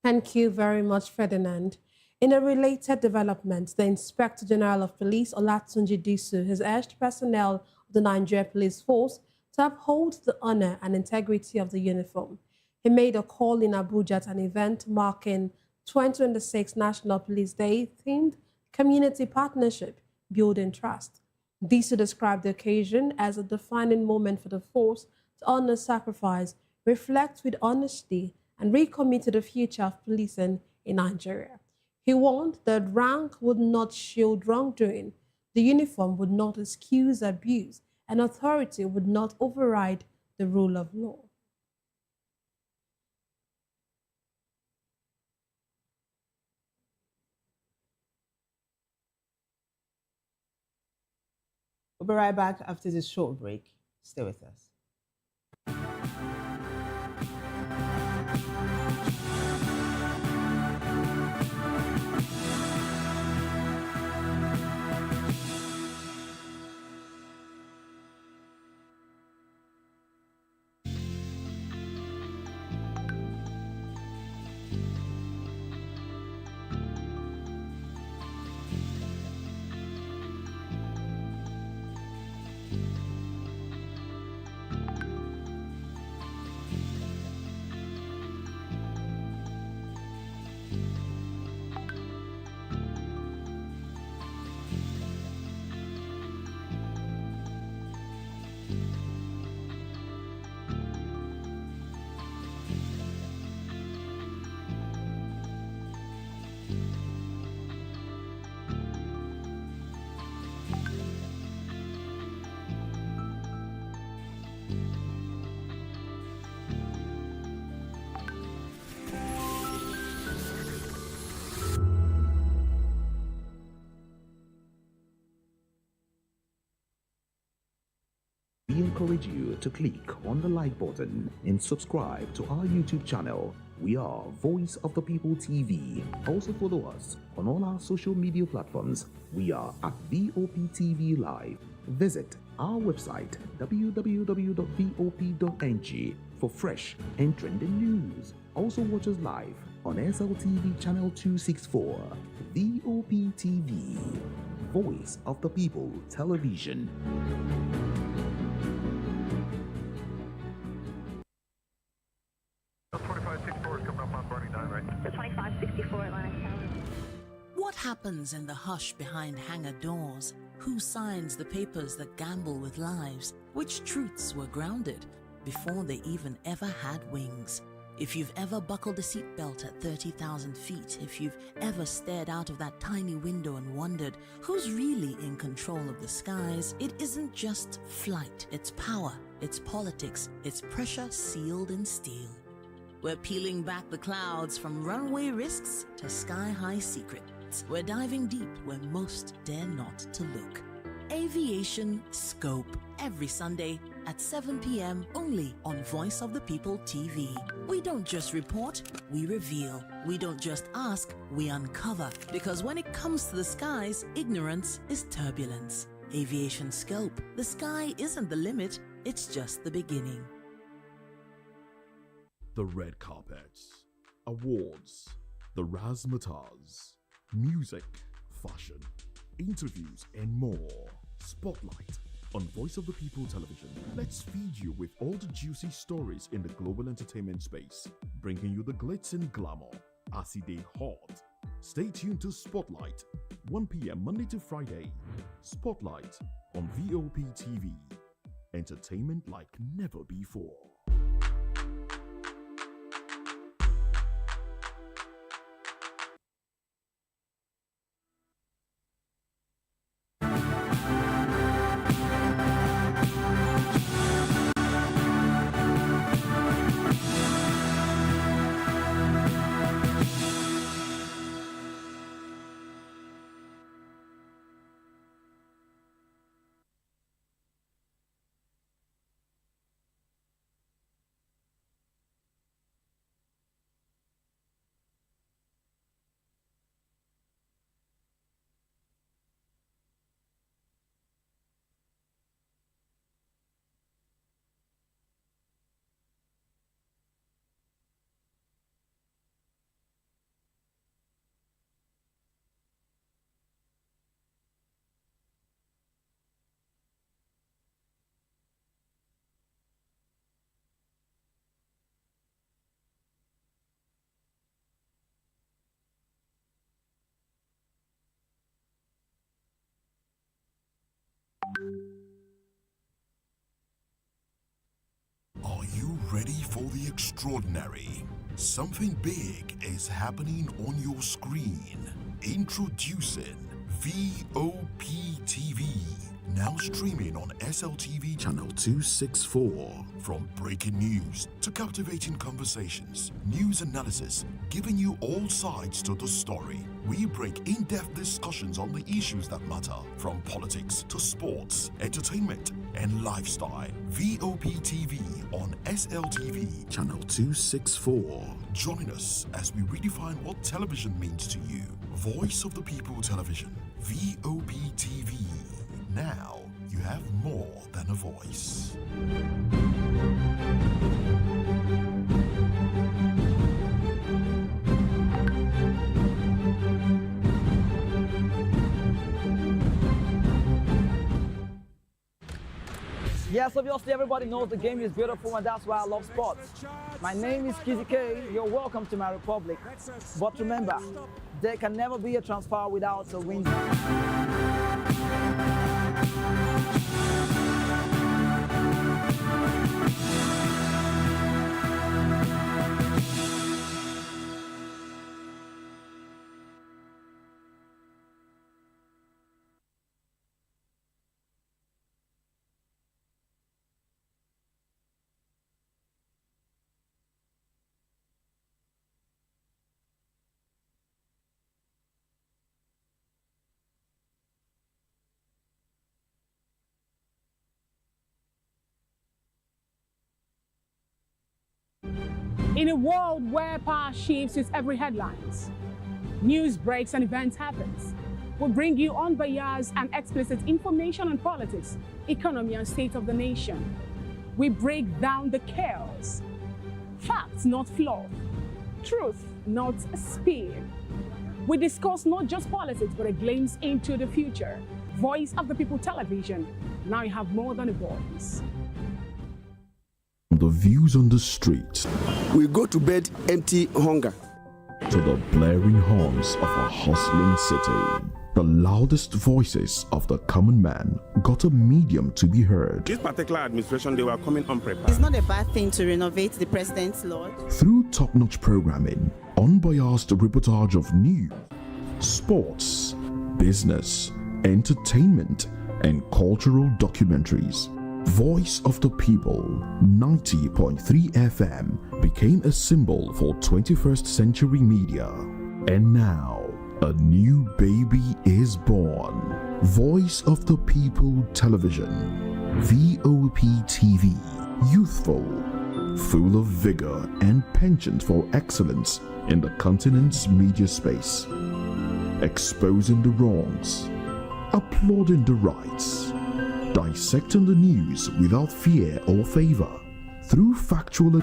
Thank you very much, Ferdinand. In a related development, the Inspector General of Police, Olatunji Disu, has urged personnel of the Nigeria Police Force to uphold the honor and integrity of the uniform. He made a call in Abuja at an event marking 2026 National Police Day themed Community Partnership, Building Trust. Disu described the occasion as a defining moment for the force to honor sacrifice, reflect with honesty, and recommit to the future of policing in Nigeria. He warned that rank would not shield wrongdoing, the uniform would not excuse abuse, and authority would not override the rule of law. We'll be right back after this short break. Stay with us. We encourage you to click on the like button and subscribe to our YouTube channel. We are Voice of the People TV. Also follow us on all our social media platforms. We are at VOP TV Live. Visit our website www.vop.ng for fresh and trending news. Also watch us live on SLTV channel 264. VOP TV, Voice of the People Television. What happens in the hush behind hangar doors? Who signs the papers that gamble with lives? Which truths were grounded before they even ever had wings? If you've ever buckled a seatbelt at 30,000 feet, if you've ever stared out of that tiny window and wondered who's really in control of the skies, it isn't just flight, it's power, it's politics, it's pressure sealed in steel. We're peeling back the clouds from runway risks to sky-high secrets. We're diving deep where most dare not to look. Aviation Scope, every Sunday at 7 p.m. only on Voice of the People TV. We don't just report, we reveal. We don't just ask, we uncover. Because when it comes to the skies, ignorance is turbulence. Aviation Scope, the sky isn't the limit, it's just the beginning. The red carpets, awards, the razzmatazz, music, fashion, interviews, and more. Spotlight on Voice of the People Television. Let's feed you with all the juicy stories in the global entertainment space, bringing you the glitz and glamour as it is hot. Stay tuned to Spotlight, 1 p.m. Monday to Friday. Spotlight on VOP TV. Entertainment like never before. ready for the extraordinary? Something big is happening on your screen. Introducing VOP TV. Now streaming on SLTV channel 264. From breaking news to captivating conversations, news analysis, giving you all sides to the story. We break in-depth discussions on the issues that matter, from politics to sports, entertainment, and lifestyle. VOP TV on SLTV channel 264. Join us as we redefine what television means to you. Voice of the People Television, VOP TV. Now you have more than a voice. Yes, obviously everybody knows the game is beautiful and that's why I love sports. My name is Kachikwu. You're welcome to my republic. But remember, there can never be a transfer without a win. In a world where power shifts its every headlines, news breaks and events happens, we bring you unbiased and explicit information on politics, economy, and state of the nation. We break down the chaos. Facts, not fluff. Truth, not spin. We discuss not just politics, but a glimpse into the future. Voice of the People Television. Now you have more than a voice. The views on the street. We go to bed empty hunger. To the blaring horns of a hustling city. The loudest voices of the common man got a medium to be heard. This particular administration, they were coming unprepared. It's not a bad thing to renovate the president's lodge. Through top-notch programming, unbiased reportage of news, sports, business, entertainment, and cultural documentaries. Voice of the People 90.3 FM became a symbol for 21st century media. And now, a new baby is born. Voice of the People Television, VOP TV, youthful, full of vigor and penchant for excellence in the continent's media space, exposing the wrongs, applauding the rights, dissecting the news without fear or favor, through factual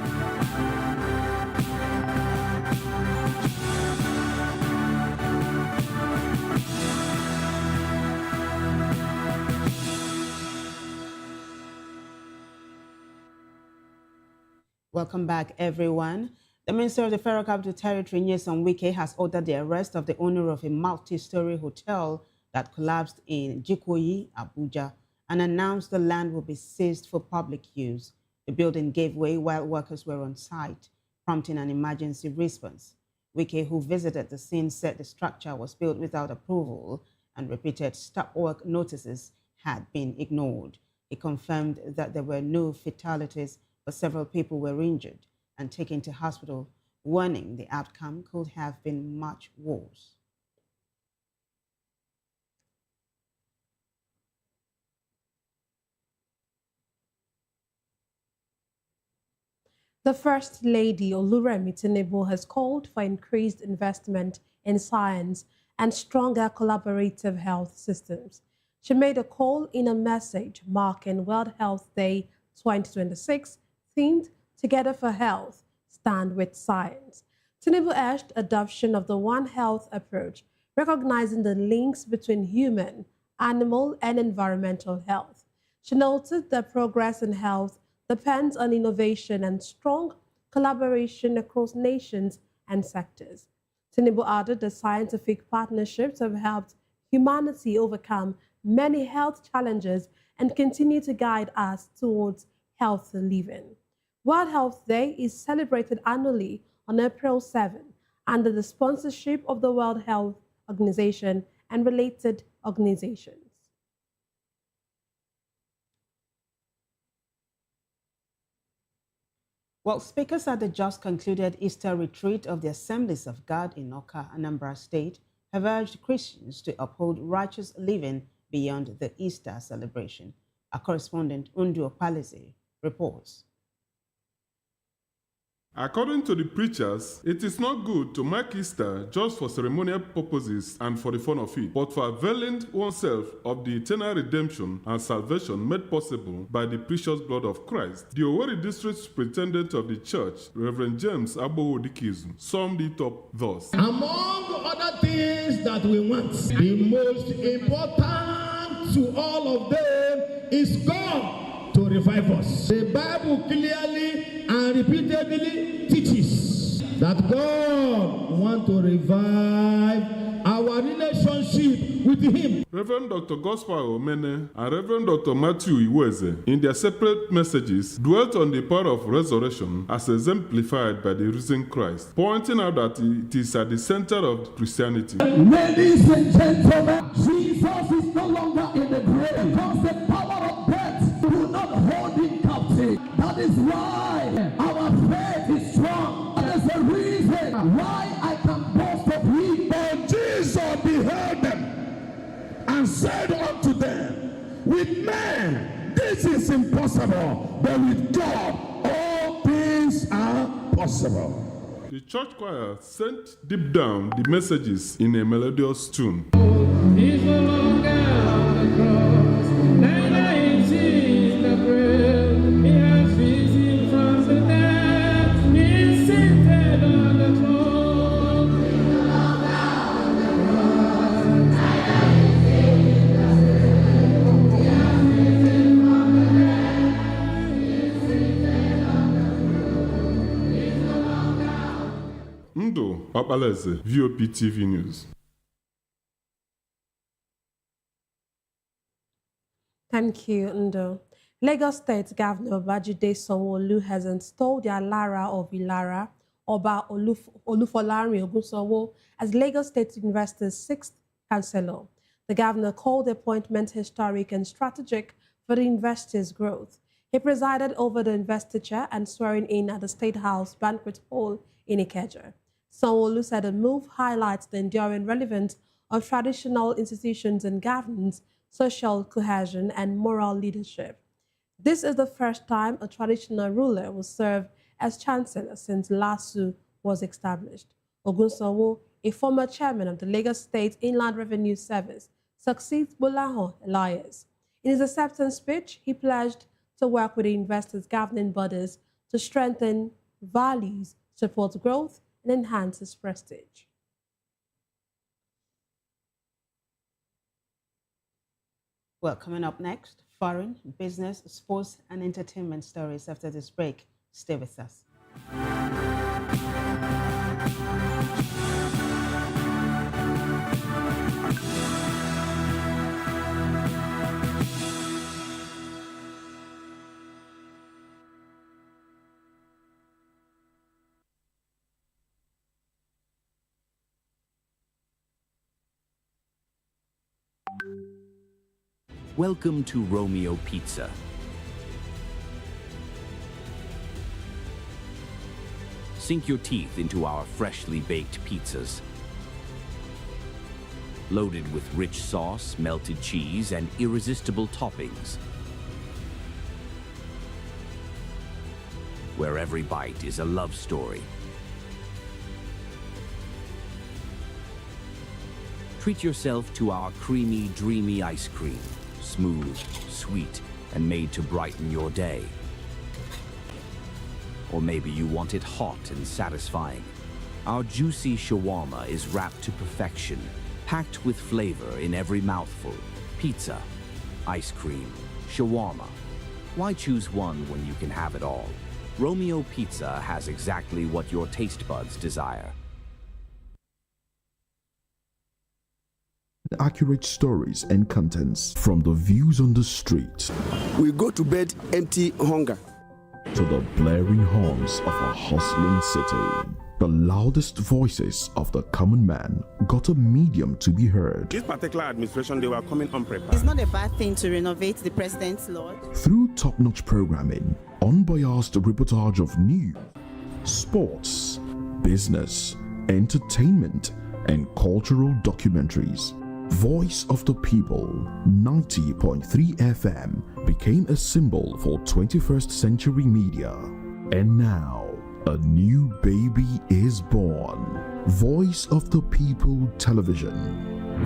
Welcome back, everyone. The Minister of the Federal Capital Territory, Nyesom Wike, has ordered the arrest of the owner of a multi-story hotel that collapsed in Kachikwu, Abuja, and announced the land will be seized for public use. The building gave way while workers were on site, prompting an emergency response. Wike, who visited the scene, said the structure was built without approval and repeated stop work notices had been ignored. He confirmed that there were no fatalities, but several people were injured and taken to hospital, warning the outcome could have been much worse. The First Lady, Oluremi Tinubu, has called for increased investment in science and stronger collaborative health systems. She made a call in a message marking World Health Day 2026, themed Together for Health, Stand with Science. Tinubu urged adoption of the One Health approach, recognizing the links between human, animal, and environmental health. She noted that progress in health depends on innovation and strong collaboration across nations and sectors. Tinubu added that scientific partnerships have helped humanity overcome many health challenges and continue to guide us towards healthy living. World Health Day is celebrated annually on April 7 under the sponsorship of the World Health Organization and related organizations. Well, speakers at the just concluded Easter retreat of the Assemblies of God in Oka, Anambra State, have urged Christians to uphold righteous living beyond the Easter celebration. Our correspondent Undu Opalize reports. According to the preachers, it is not good to mark Easter just for ceremonial purposes and for the fun of it, but for availing oneself of the eternal redemption and salvation made possible by the precious blood of Christ. The Owerri District Superintendent of the Church, Reverend James Agbowo-Dikizu, summed it up thus. Among other things that we want, the most important to all of them is God to revive us. The Bible clearly and repeatedly teaches that God wants to revive our relationship with Him. Reverend Dr. Gospel Omene and Reverend Dr. Matthew Iweze, in their separate messages, dwelt on the power of resurrection as exemplified by the risen Christ, pointing out that it is at the center of Christianity. Ladies and gentlemen, Jesus is no longer in the grave because the power of death will not hold him captive. That is why our faith is strong. That is the reason why I can boast of him. But Jesus beheld them and said unto them, with man this is impossible, but with God all things are possible. The church choir sent deep down the messages in a melodious tune. He's no longer on the cross, neither is he in the grave. He has risen from the dead, he's seated on the throne. He's no longer on the cross, neither is he in the grave. He has risen from the dead, he's seated on the throne. He's no longer. Ndo Opaleze, VOP TV News. Thank you, Ndo. Lagos State Governor Babajide Sanwo-Olu has installed the Alara of Ilara, Oba Olufolarin Ogunsanwo, as Lagos State University's sixth chancellor. The governor called the appointment historic and strategic for the university's growth. He presided over the investiture and swearing in at the State House Banquet Hall in Ikeja. Sanwo-Olu said the move highlights the enduring relevance of traditional institutions and governance, social cohesion, and moral leadership. This is the first time a traditional ruler will serve as chancellor since LASU was established. Ogunsanwo, a former chairman of the Lagos State Inland Revenue Service, succeeds Bolahan Elias. In his acceptance speech, he pledged to work with the university's governing bodies to strengthen values, support growth, and enhance its prestige. Well, coming up next, foreign, business, sports, and entertainment stories after this break. Stay with us. Welcome to Romeo Pizza. Sink your teeth into our freshly baked pizzas. Loaded with rich sauce, melted cheese, and irresistible toppings. Where every bite is a love story. Treat yourself to our creamy, dreamy ice cream. Smooth, sweet, and made to brighten your day. Or maybe you want it hot and satisfying. Our juicy shawarma is wrapped to perfection, packed with flavor in every mouthful. Pizza, ice cream, shawarma. Why choose one when you can have it all? Romeo Pizza has exactly what your taste buds desire. Accurate stories and contents from the views on the street. We go to bed empty hunger. to the blaring horns of a hustling city. The loudest voices of the common man got a medium to be heard. This particular administration, they were coming unprepared. It's not a bad thing to renovate the president's lodge. Through top-notch programming, unbiased reportage of news, sports, business, entertainment, and cultural documentaries, Voice of the People 90.3 FM became a symbol for 21st century media. And now, a new baby is born. Voice of the People Television,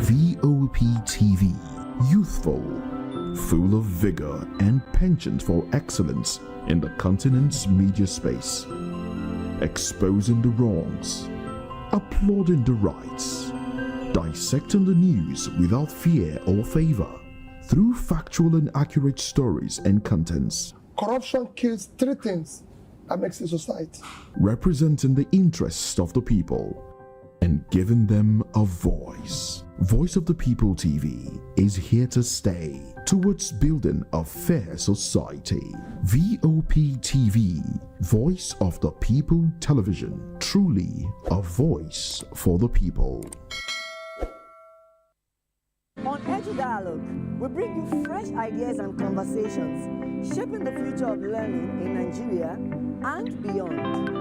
VOP TV, youthful, full of vigor and penchant for excellence in the continent's media space, exposing the wrongs, applauding the rights, dissecting the news without fear or favor, through factual and accurate stories and contents. Corruption kills three things that makes a society. Representing the interests of the people and giving them a voice. Voice of the People TV is here to stay towards building a fair society. VOP TV, Voice of the People Television, truly a voice for the people. On Edu Dialogue, we bring you fresh ideas and conversations shaping the future of learning in Nigeria and beyond.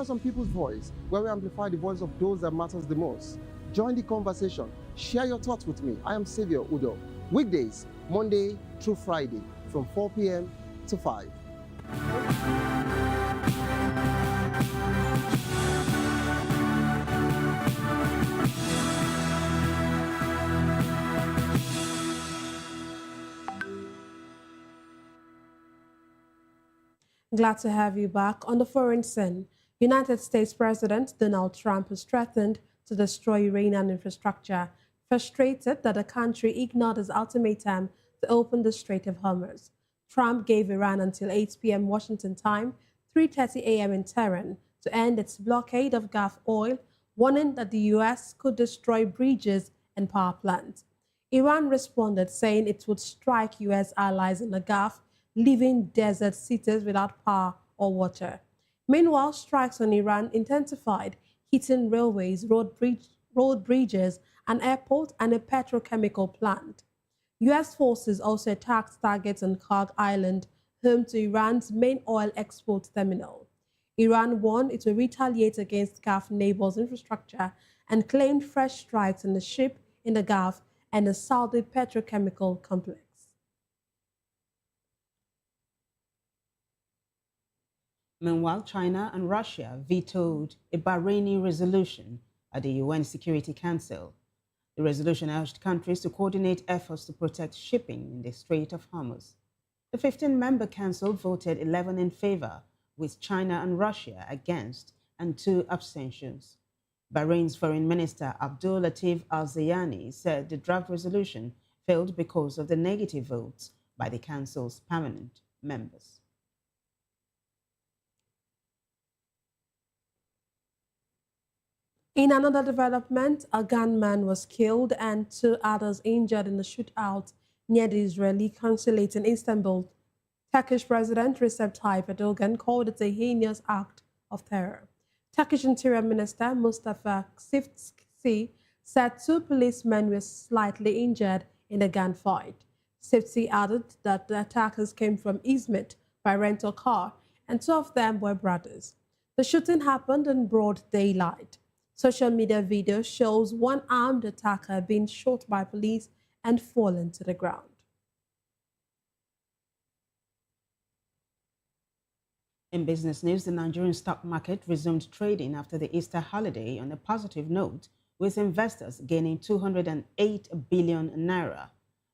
Some people's voice, where we amplify the voice of those that matters the most. Join the conversation. Share your thoughts with me. I am Xavier Udo. Weekdays, Monday through Friday, from 4 p.m. to 5. Glad to have you back. On the foreign scene, United States President Donald Trump has threatened to destroy Iranian infrastructure, frustrated that the country ignored his ultimatum to open the Strait of Hormuz. Trump gave Iran until 8 p.m. Washington time, 3:30 a.m. in Tehran, to end its blockade of Gulf oil, warning that the U.S. could destroy bridges and power plants. Iran responded, saying it would strike U.S. allies in the Gulf, leaving desert cities without power or water. Meanwhile, strikes on Iran intensified, hitting railways, road bridges, an airport, and a petrochemical plant. U.S. forces also attacked targets on Kag Island, home to Iran's main oil export terminal. Iran warned it will retaliate against Gulf neighbors' infrastructure and claimed fresh strikes on the ship in the Gulf and the Saudi petrochemical complex. Meanwhile, China and Russia vetoed a Bahraini resolution at the UN Security Council. The resolution urged countries to coordinate efforts to protect shipping in the Strait of Hormuz. The 15-member council voted 11 in favor, with China and Russia against and 2 abstentions. Bahrain's Foreign Minister Abdul Latif Al-Zayani said the draft resolution failed because of the negative votes by the council's permanent members. In another development, a gunman was killed and 2 others injured in a shootout near the Israeli consulate in Istanbul. Turkish President Recep Tayyip Erdogan called it a heinous act of terror. Turkish Interior Minister Mustafa Sifsi said 2 policemen were slightly injured in the gunfight. Sifsi added that the attackers came from Izmit by rental car, and 2 of them were brothers. The shooting happened in broad daylight. Social media video shows one armed attacker being shot by police and fallen to the ground. In business news, the Nigerian stock market resumed trading after the Easter holiday on a positive note, with investors gaining 208 billion naira.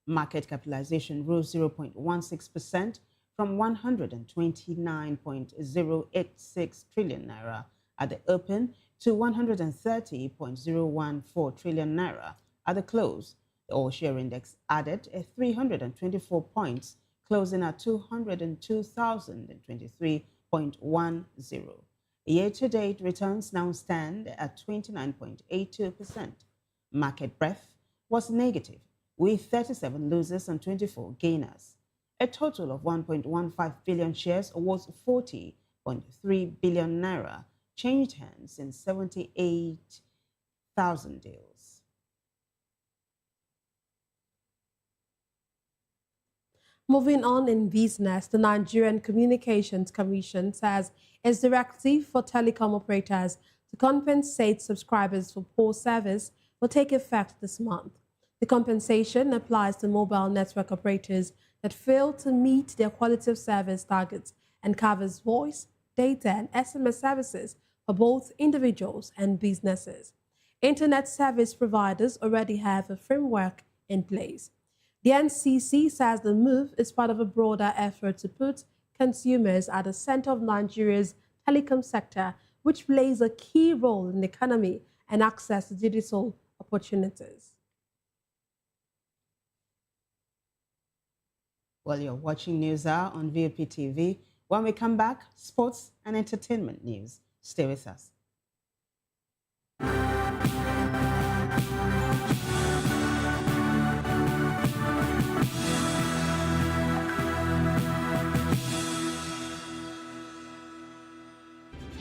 Market capitalization rose 0.16% from 129.086 trillion naira at the open to 130.014 trillion naira at the close. The all-share index added 324 points, closing at 202,023.10. Year-to-date returns now stand at 29.82%. Market breadth was negative, with 37 losers and 24 gainers. A total of 1.15 billion shares worth 40.3 billion naira changed hands in 78,000 deals. Moving on in business, the Nigerian Communications Commission says its directive for telecom operators to compensate subscribers for poor service will take effect this month. The compensation applies to mobile network operators that fail to meet their quality of service targets and covers voice, data, and SMS services for both individuals and businesses. Internet service providers already have a framework in place. The NCC says the move is part of a broader effort to put consumers at the center of Nigeria's telecom sector, which plays a key role in the economy and access to digital opportunities. Well, you're watching News Hour on VOP TV. When we come back, sports and entertainment news. Stay with us.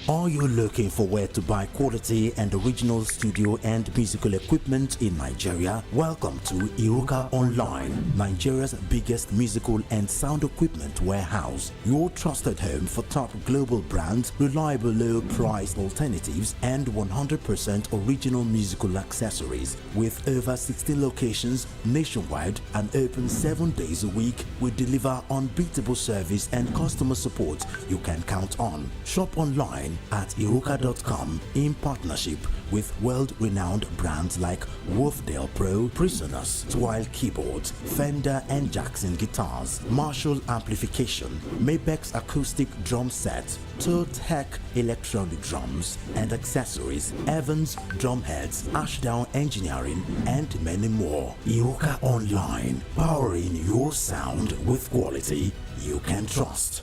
Are you looking for where to buy quality and original studio and musical equipment in Nigeria? Welcome to Iruka Online, Nigeria's biggest musical and sound equipment warehouse. Your trusted home for top global brands, reliable low-priced alternatives, and 100% original musical accessories. With over 60 locations nationwide and open 7 days a week, we deliver unbeatable service and customer support you can count on. Shop online at iruka.com in partnership with world-renowned brands like Wolfdale Pro, Prisoners, Twile Keyboards, Fender and Jackson Guitars, Marshall Amplification, Mapex Acoustic Drum Set, Tech Electronic Drums and Accessories, Evans Drumheads, Ashdown Engineering, and many more. Iruka Online, powering your sound with quality you can trust.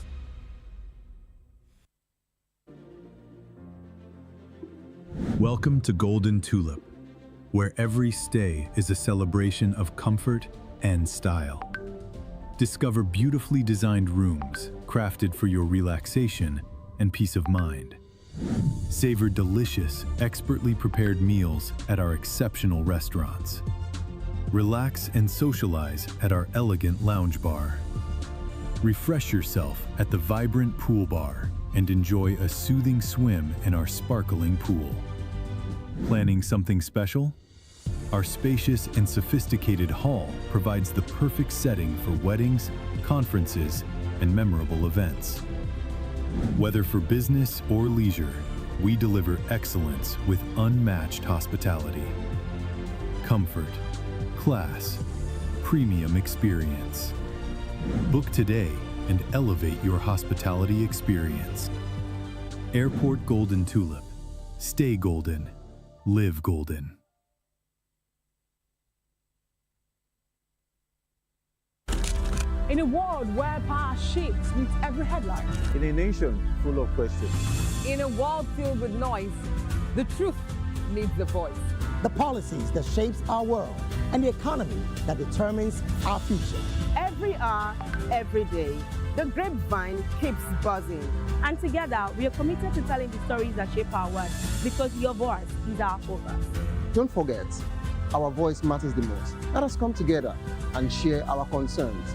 Welcome to Golden Tulip, where every stay is a celebration of comfort and style. Discover beautifully designed rooms crafted for your relaxation and peace of mind. Savor delicious, expertly prepared meals at our exceptional restaurants. Relax and socialize at our elegant lounge bar. Refresh yourself at the vibrant pool bar and enjoy a soothing swim in our sparkling pool. Planning something special? Our spacious and sophisticated hall provides the perfect setting for weddings, conferences, and memorable events. Whether for business or leisure, we deliver excellence with unmatched hospitality. Comfort, class, premium experience. Book today and elevate your hospitality experience. Airport Golden Tulip. Stay golden. Live golden. In a world where power shifts with every headline. In a nation full of questions. In a world filled with noise, the truth needs a voice. The policies that shapes our world and the economy that determines our future. Every hour, every day, the grapevine keeps buzzing. And together, we are committed to telling the stories that shape our world, because your voice is our focus. Don't forget, our voice matters the most. Let us come together and share our concerns.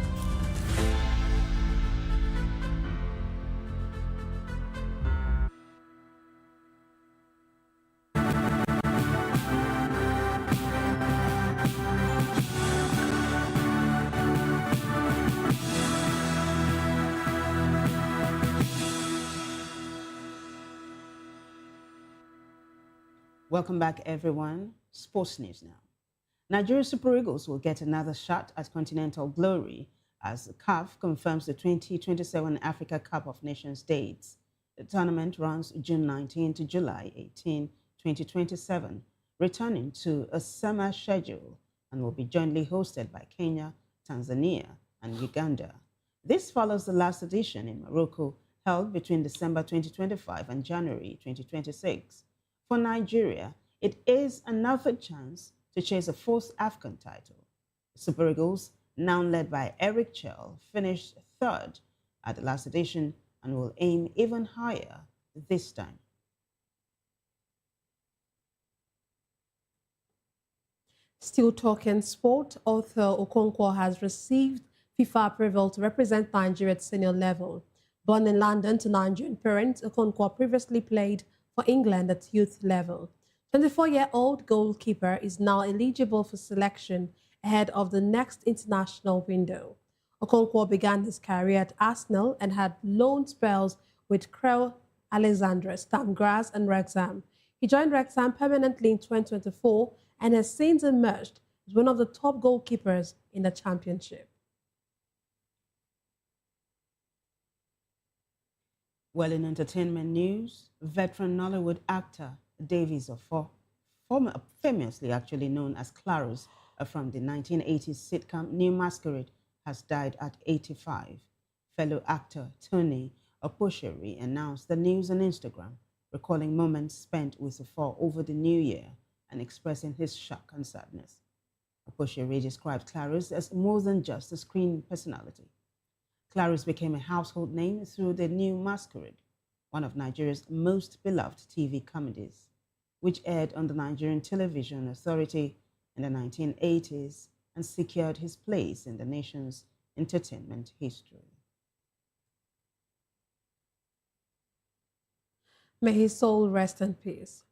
Welcome back, everyone. Sports news now. Nigeria Super Eagles will get another shot at continental glory as the CAF confirms the 2027 Africa Cup of Nations dates. The tournament runs June 19 to July 18, 2027, returning to a summer schedule and will be jointly hosted by Kenya, Tanzania, and Uganda. This follows the last edition in Morocco, held between December 2025 and January 2026. For Nigeria, it is another chance to chase a fourth AFCON title. Super Eagles, now led by Eric Chell, finished third at the last edition and will aim even higher this time. Still talking sport, author Okonkwo has received FIFA approval to represent Nigeria at senior level. Born in London to Nigerian parents, Okonkwo previously played for England at youth level. 24-year-old goalkeeper is now eligible for selection ahead of the next international window. Okonkwo began his career at Arsenal and had loan spells with Crewe, Alexandra, Sturm Graz and Wrexham. He joined Wrexham permanently in 2024 and has since emerged as one of the top goalkeepers in the championship. Well, in entertainment news, veteran Nollywood actor Davies Ofo, famously actually known as Clarus from the 1980s sitcom New Masquerade, has died at 85. Fellow actor Tony Oposheri announced the news on Instagram, recalling moments spent with Ofo over the new year and expressing his shock and sadness. Oposheri described Clarus as more than just a screen personality. Clarus became a household name through The New Masquerade, one of Nigeria's most beloved TV comedies, which aired on the Nigerian Television Authority in the 1980s and secured his place in the nation's entertainment history. May his soul rest in peace.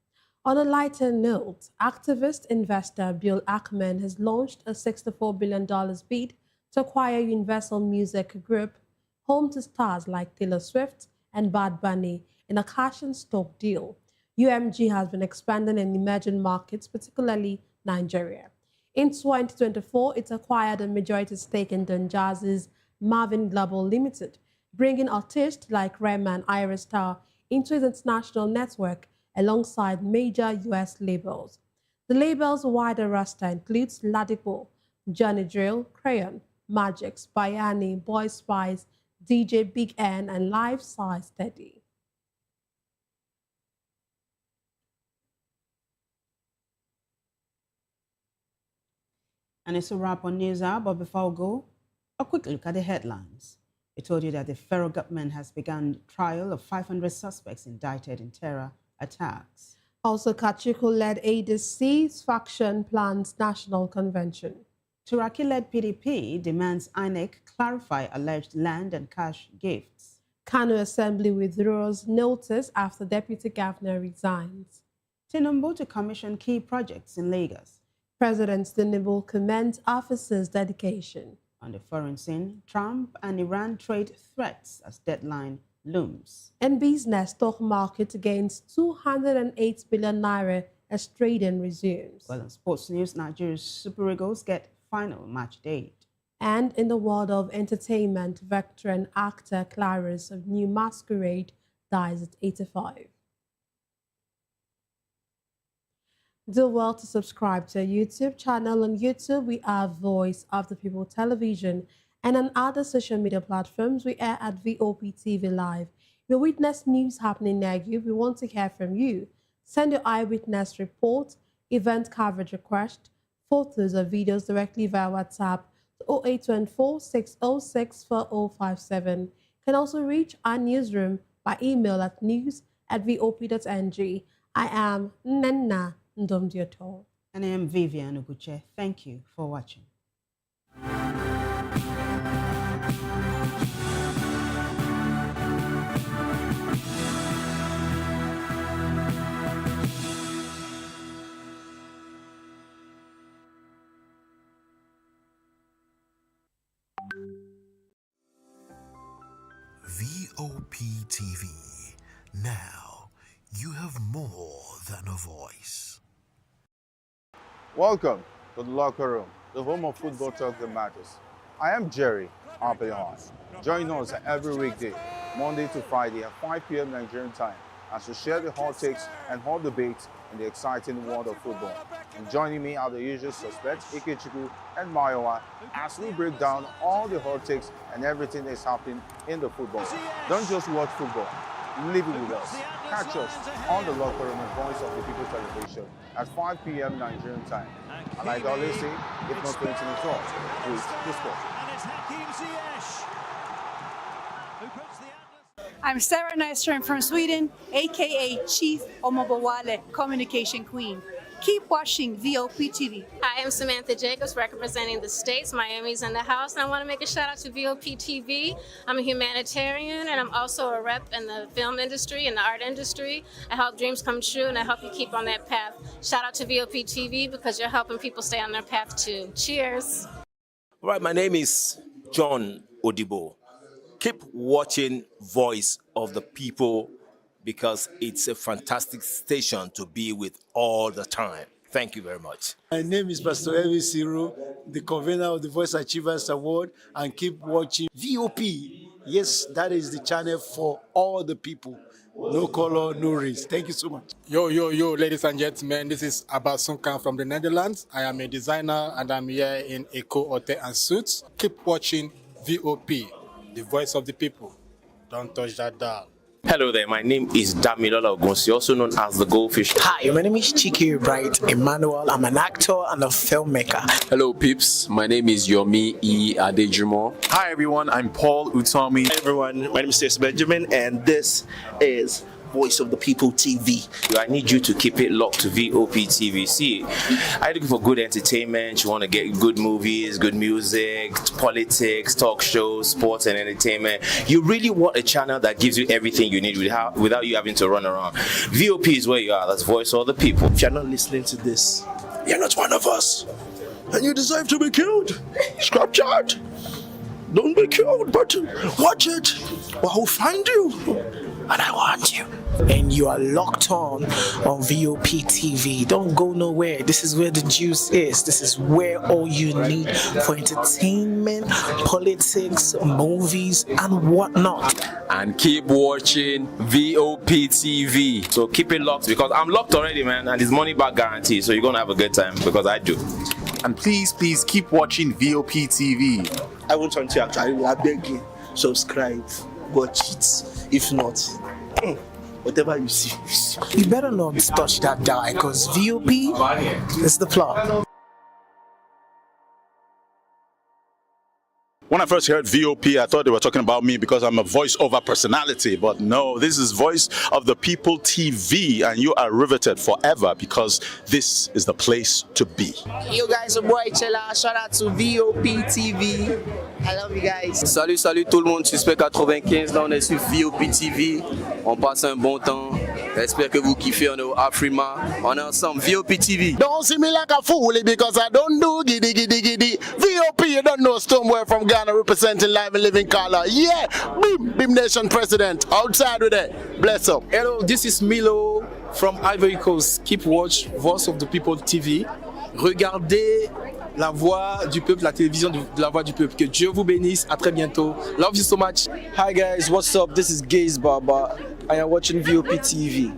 On a lighter note, activist investor Bill Ackman has launched a $64 billion bid to acquire Universal Music Group, home to stars like Taylor Swift and Bad Bunny, in a cash-and-stock deal. UMG has been expanding in emerging markets, particularly Nigeria. In 2024, it acquired a majority stake in Don Jazzy's Marvin Global Limited, bringing artists like Rema Iris Star into its international network alongside major U.S. labels. The label's wider roster includes Ladipo, Johnny Drill, Crayon, Magix, Bayani, Boy Spice, DJ Big N, and Life Size Steady. And it's a wrap on News Hour, but before we go, a quick look at the headlines. We told you that the federal government has begun trial of 500 suspects indicted in terror attacks. Also, Kachikwu-led ADC's faction plans national convention. Turaki-led PDP demands INEC clarify alleged land and cash gifts. Kano Assembly withdraws notice after Deputy Governor resigns. Tinubu to commission key projects in Lagos. President Tinubu commends officers' dedication. On the foreign scene, Trump and Iran trade threats as deadline looms. In business, stock market gains 208 billion naira as trading resumes. Well, in sports news, Nigeria's Super Eagles get final match date. And in the world of entertainment, veteran actor Clarus of New Masquerade dies at 85. Do well to subscribe to our YouTube channel. On YouTube, we are Voice of the People Television, and on other social media platforms, we air at VOP TV Live. If you witness news happening near you, we want to hear from you. Send your eyewitness report, event coverage request, photos or videos directly via WhatsApp to 0824 606 4057. You can also reach our newsroom by email at news@vop.ng. I am Nenna Ndomdioto. And I am Vivian Uguche. Thank you for watching. VOP TV. Now you have more than a voice. Welcome to the locker room, the home of football talk that matters. I am Jerry Ampelon. Join us every weekday, Monday to Friday at 5 p.m. Nigerian time, as we share the hot takes and hot debates in the exciting world of football. And joining me are the usual suspects, Kachikwu and Mayowa, as we break down all the hot takes and everything that's happening in the football. Don't just watch football, Leave it with us. Catch us on the Locker Room and Voice of the People television at 5 p.m. Nigerian time. And like I always say, if not 20 minutes off, please discuss. I'm Sarah Nystrom from Sweden, aka Chief Omobowale, Communication Queen. Keep watching VOP TV. Hi, I'm Samantha Jacobs representing the States. Miami's in the house, and I want to make a shout out to VOP TV. I'm a humanitarian, and I'm also a rep in the film industry and the art industry. I help dreams come true, and I help you keep on that path. Shout out to VOP TV because you're helping people stay on their path too. Cheers. All right, my name is John Odibo. Keep watching Voice of the People because it's a fantastic station to be with all the time. Thank you very much. My name is Pastor Elvis Ciro, the convener of the Voice Achievers Award, and keep watching VOP. Yes, that is the channel for all the people. No color, no race. Thank you so much. Yo, ladies and gentlemen, this is Abasunkan from the Netherlands. I am a designer and I'm here in Eco Hotel and Suits. Keep watching VOP, the Voice of the People. Don't touch that dial. Hello there, my name is Damilola Ogunsi, also known as the Goldfish. Hi, my name is Chiki Bright Emmanuel. I'm an actor and a filmmaker. Hello peeps, my name is Yomi E. Adejimo. Hi everyone, I'm Paul Utomi. Hi everyone, my name is Stacey Benjamin and this is Voice of the People TV. I need you to keep it locked to VOP TV. See, are you looking for good entertainment? You want to get good movies, good music, politics, talk shows, sports and entertainment. You really want a channel that gives you everything you need without you having to run around. VOP is where you are. That's Voice of the People. If you're not listening to this, you're not one of us. And you deserve to be killed. Scrapchat. Don't be killed, but watch it. Or I'll find you. And I want you. And you are locked on VOP TV. Don't go nowhere. This is where the juice is. This is where all you need for entertainment, politics, movies, and whatnot. And keep watching VOP TV. So keep it locked because I'm locked already, man, and it's money back guarantee. So you're gonna have a good time because I do. And please keep watching VOP TV. I want you to actually, I beg you, subscribe, watch it. If not, whatever you see. You better not touch that dial because VOP is the plot. When I first heard VOP, I thought they were talking about me because I'm a voiceover personality. But no, this is Voice of the People TV, and you are riveted forever because this is the place to be. Yo guys, your boy Chela. Shout out to VOP TV. I love you guys. Salut tout le monde, Suspect 95. Là, on est sur VOP TV. On passe un bon temps. J'espère que vous kiffez. On est au Afrima. On est ensemble. VOP TV. Don't see me like a fool because I don't do giddy giddy giddy. VOP, you don't know Stoneware from Ghana representing live and living color. Yeah, Beam Nation President. Outside with it. Bless up. Hello, this is Milo from Ivory Coast. Keep watch Voice of the People TV. Regardez la voix du peuple, la télévision de la voix du peuple. Que Dieu vous bénisse. À très bientôt. Love you so much. Hi guys, what's up? This is Gaze Baba. I am watching VOP TV.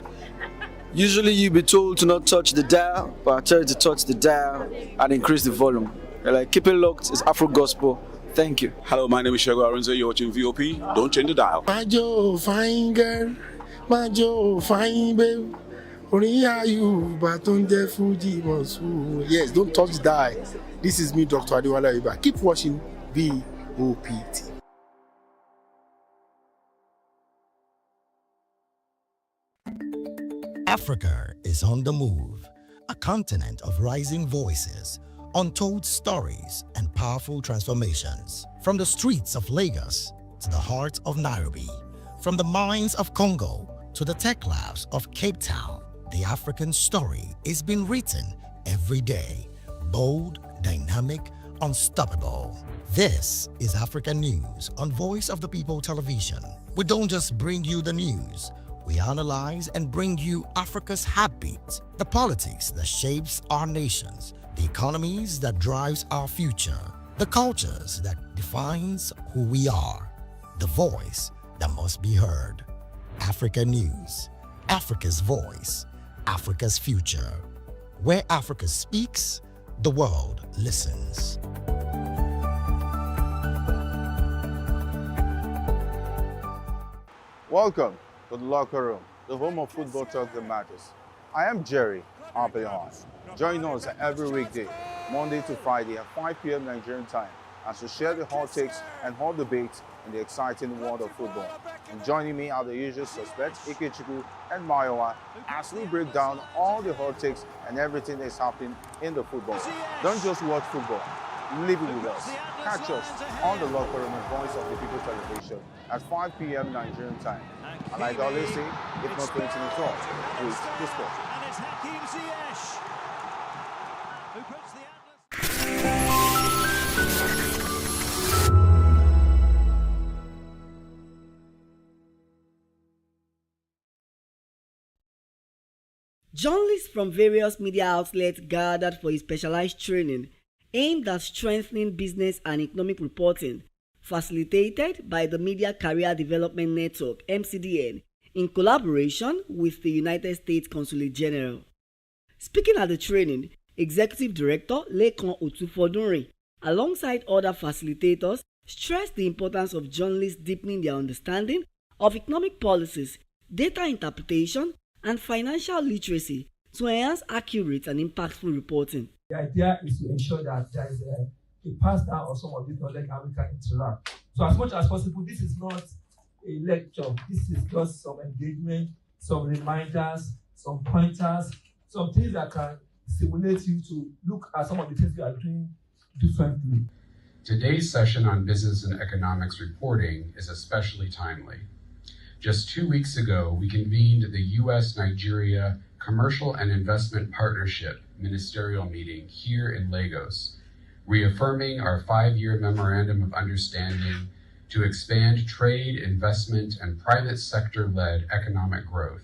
Usually you be told to not touch the dial, but I tell you to touch the dial and increase the volume. Like, keep it locked. It's Afro Gospel. Thank you. Hello, my name is Shego Arunze. You're watching VOP. Don't change the dial. My Joe, fine girl. My Joe, fine babe. Yes, don't touch the dial. This is me, Dr. Adiwala Iba. Keep watching VOP. Africa is on the move, a continent of rising voices, untold stories, and powerful transformations. From the streets of Lagos to the heart of Nairobi, from the mines of Congo to the tech labs of Cape Town, the African story is being written every day. Bold, dynamic, unstoppable. This is African News on Voice of the People Television. We don't just bring you the news. We analyze and bring you Africa's heartbeat, the politics that shapes our nations, the economies that drives our future, the cultures that defines who we are, the voice that must be heard. Africa News, Africa's voice, Africa's future. Where Africa speaks, the world listens. Welcome to the locker room, the home of football talk that matters. I am Jerry Arpillon. Join us every weekday, Monday to Friday at 5 p.m. Nigerian time, as we share the hot takes and hot debates in the exciting world of football. And joining me are the usual suspects, Kachikwu and Mayowa, as we break down all the hot takes and everything that's happening in the football. Don't just watch football, live it with us. Catch us on the locker room and Voice of the People television at 5 p.m. Nigerian time. And like I always say, if not 20 minutes off, please discuss. And it's Hakim Ziyech, who puts the Journalists from various media outlets gathered for a specialized training aimed at strengthening business and economic reporting, facilitated by the Media Career Development Network (MCDN) in collaboration with the United States Consulate General. Speaking at the training, Executive Director Lekan Otufodunrin, alongside other facilitators, stressed the importance of journalists deepening their understanding of economic policies, data interpretation, and financial literacy to enhance accurate and impactful reporting. The idea is to ensure that there is a pass down of some of this knowledge and we can interact. So as much as possible, this is not a lecture. This is just some engagement, some reminders, some pointers, some things that can stimulate you to look at some of the things you are doing differently. Today's session on business and economics reporting is especially timely. Just 2 weeks ago, we convened the U.S.-Nigeria Commercial and Investment Partnership Ministerial Meeting here in Lagos, reaffirming our 5-year Memorandum of Understanding to expand trade, investment, and private sector-led economic growth.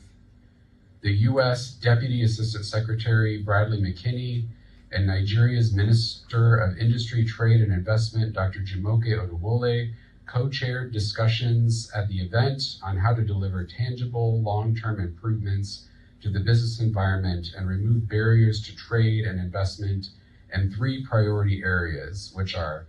The U.S. Deputy Assistant Secretary Bradley McKinney and Nigeria's Minister of Industry, Trade, and Investment, Dr. Jumoke Odewole, co-chaired discussions at the event on how to deliver tangible, long-term improvements to the business environment and remove barriers to trade and investment in 3 priority areas, which are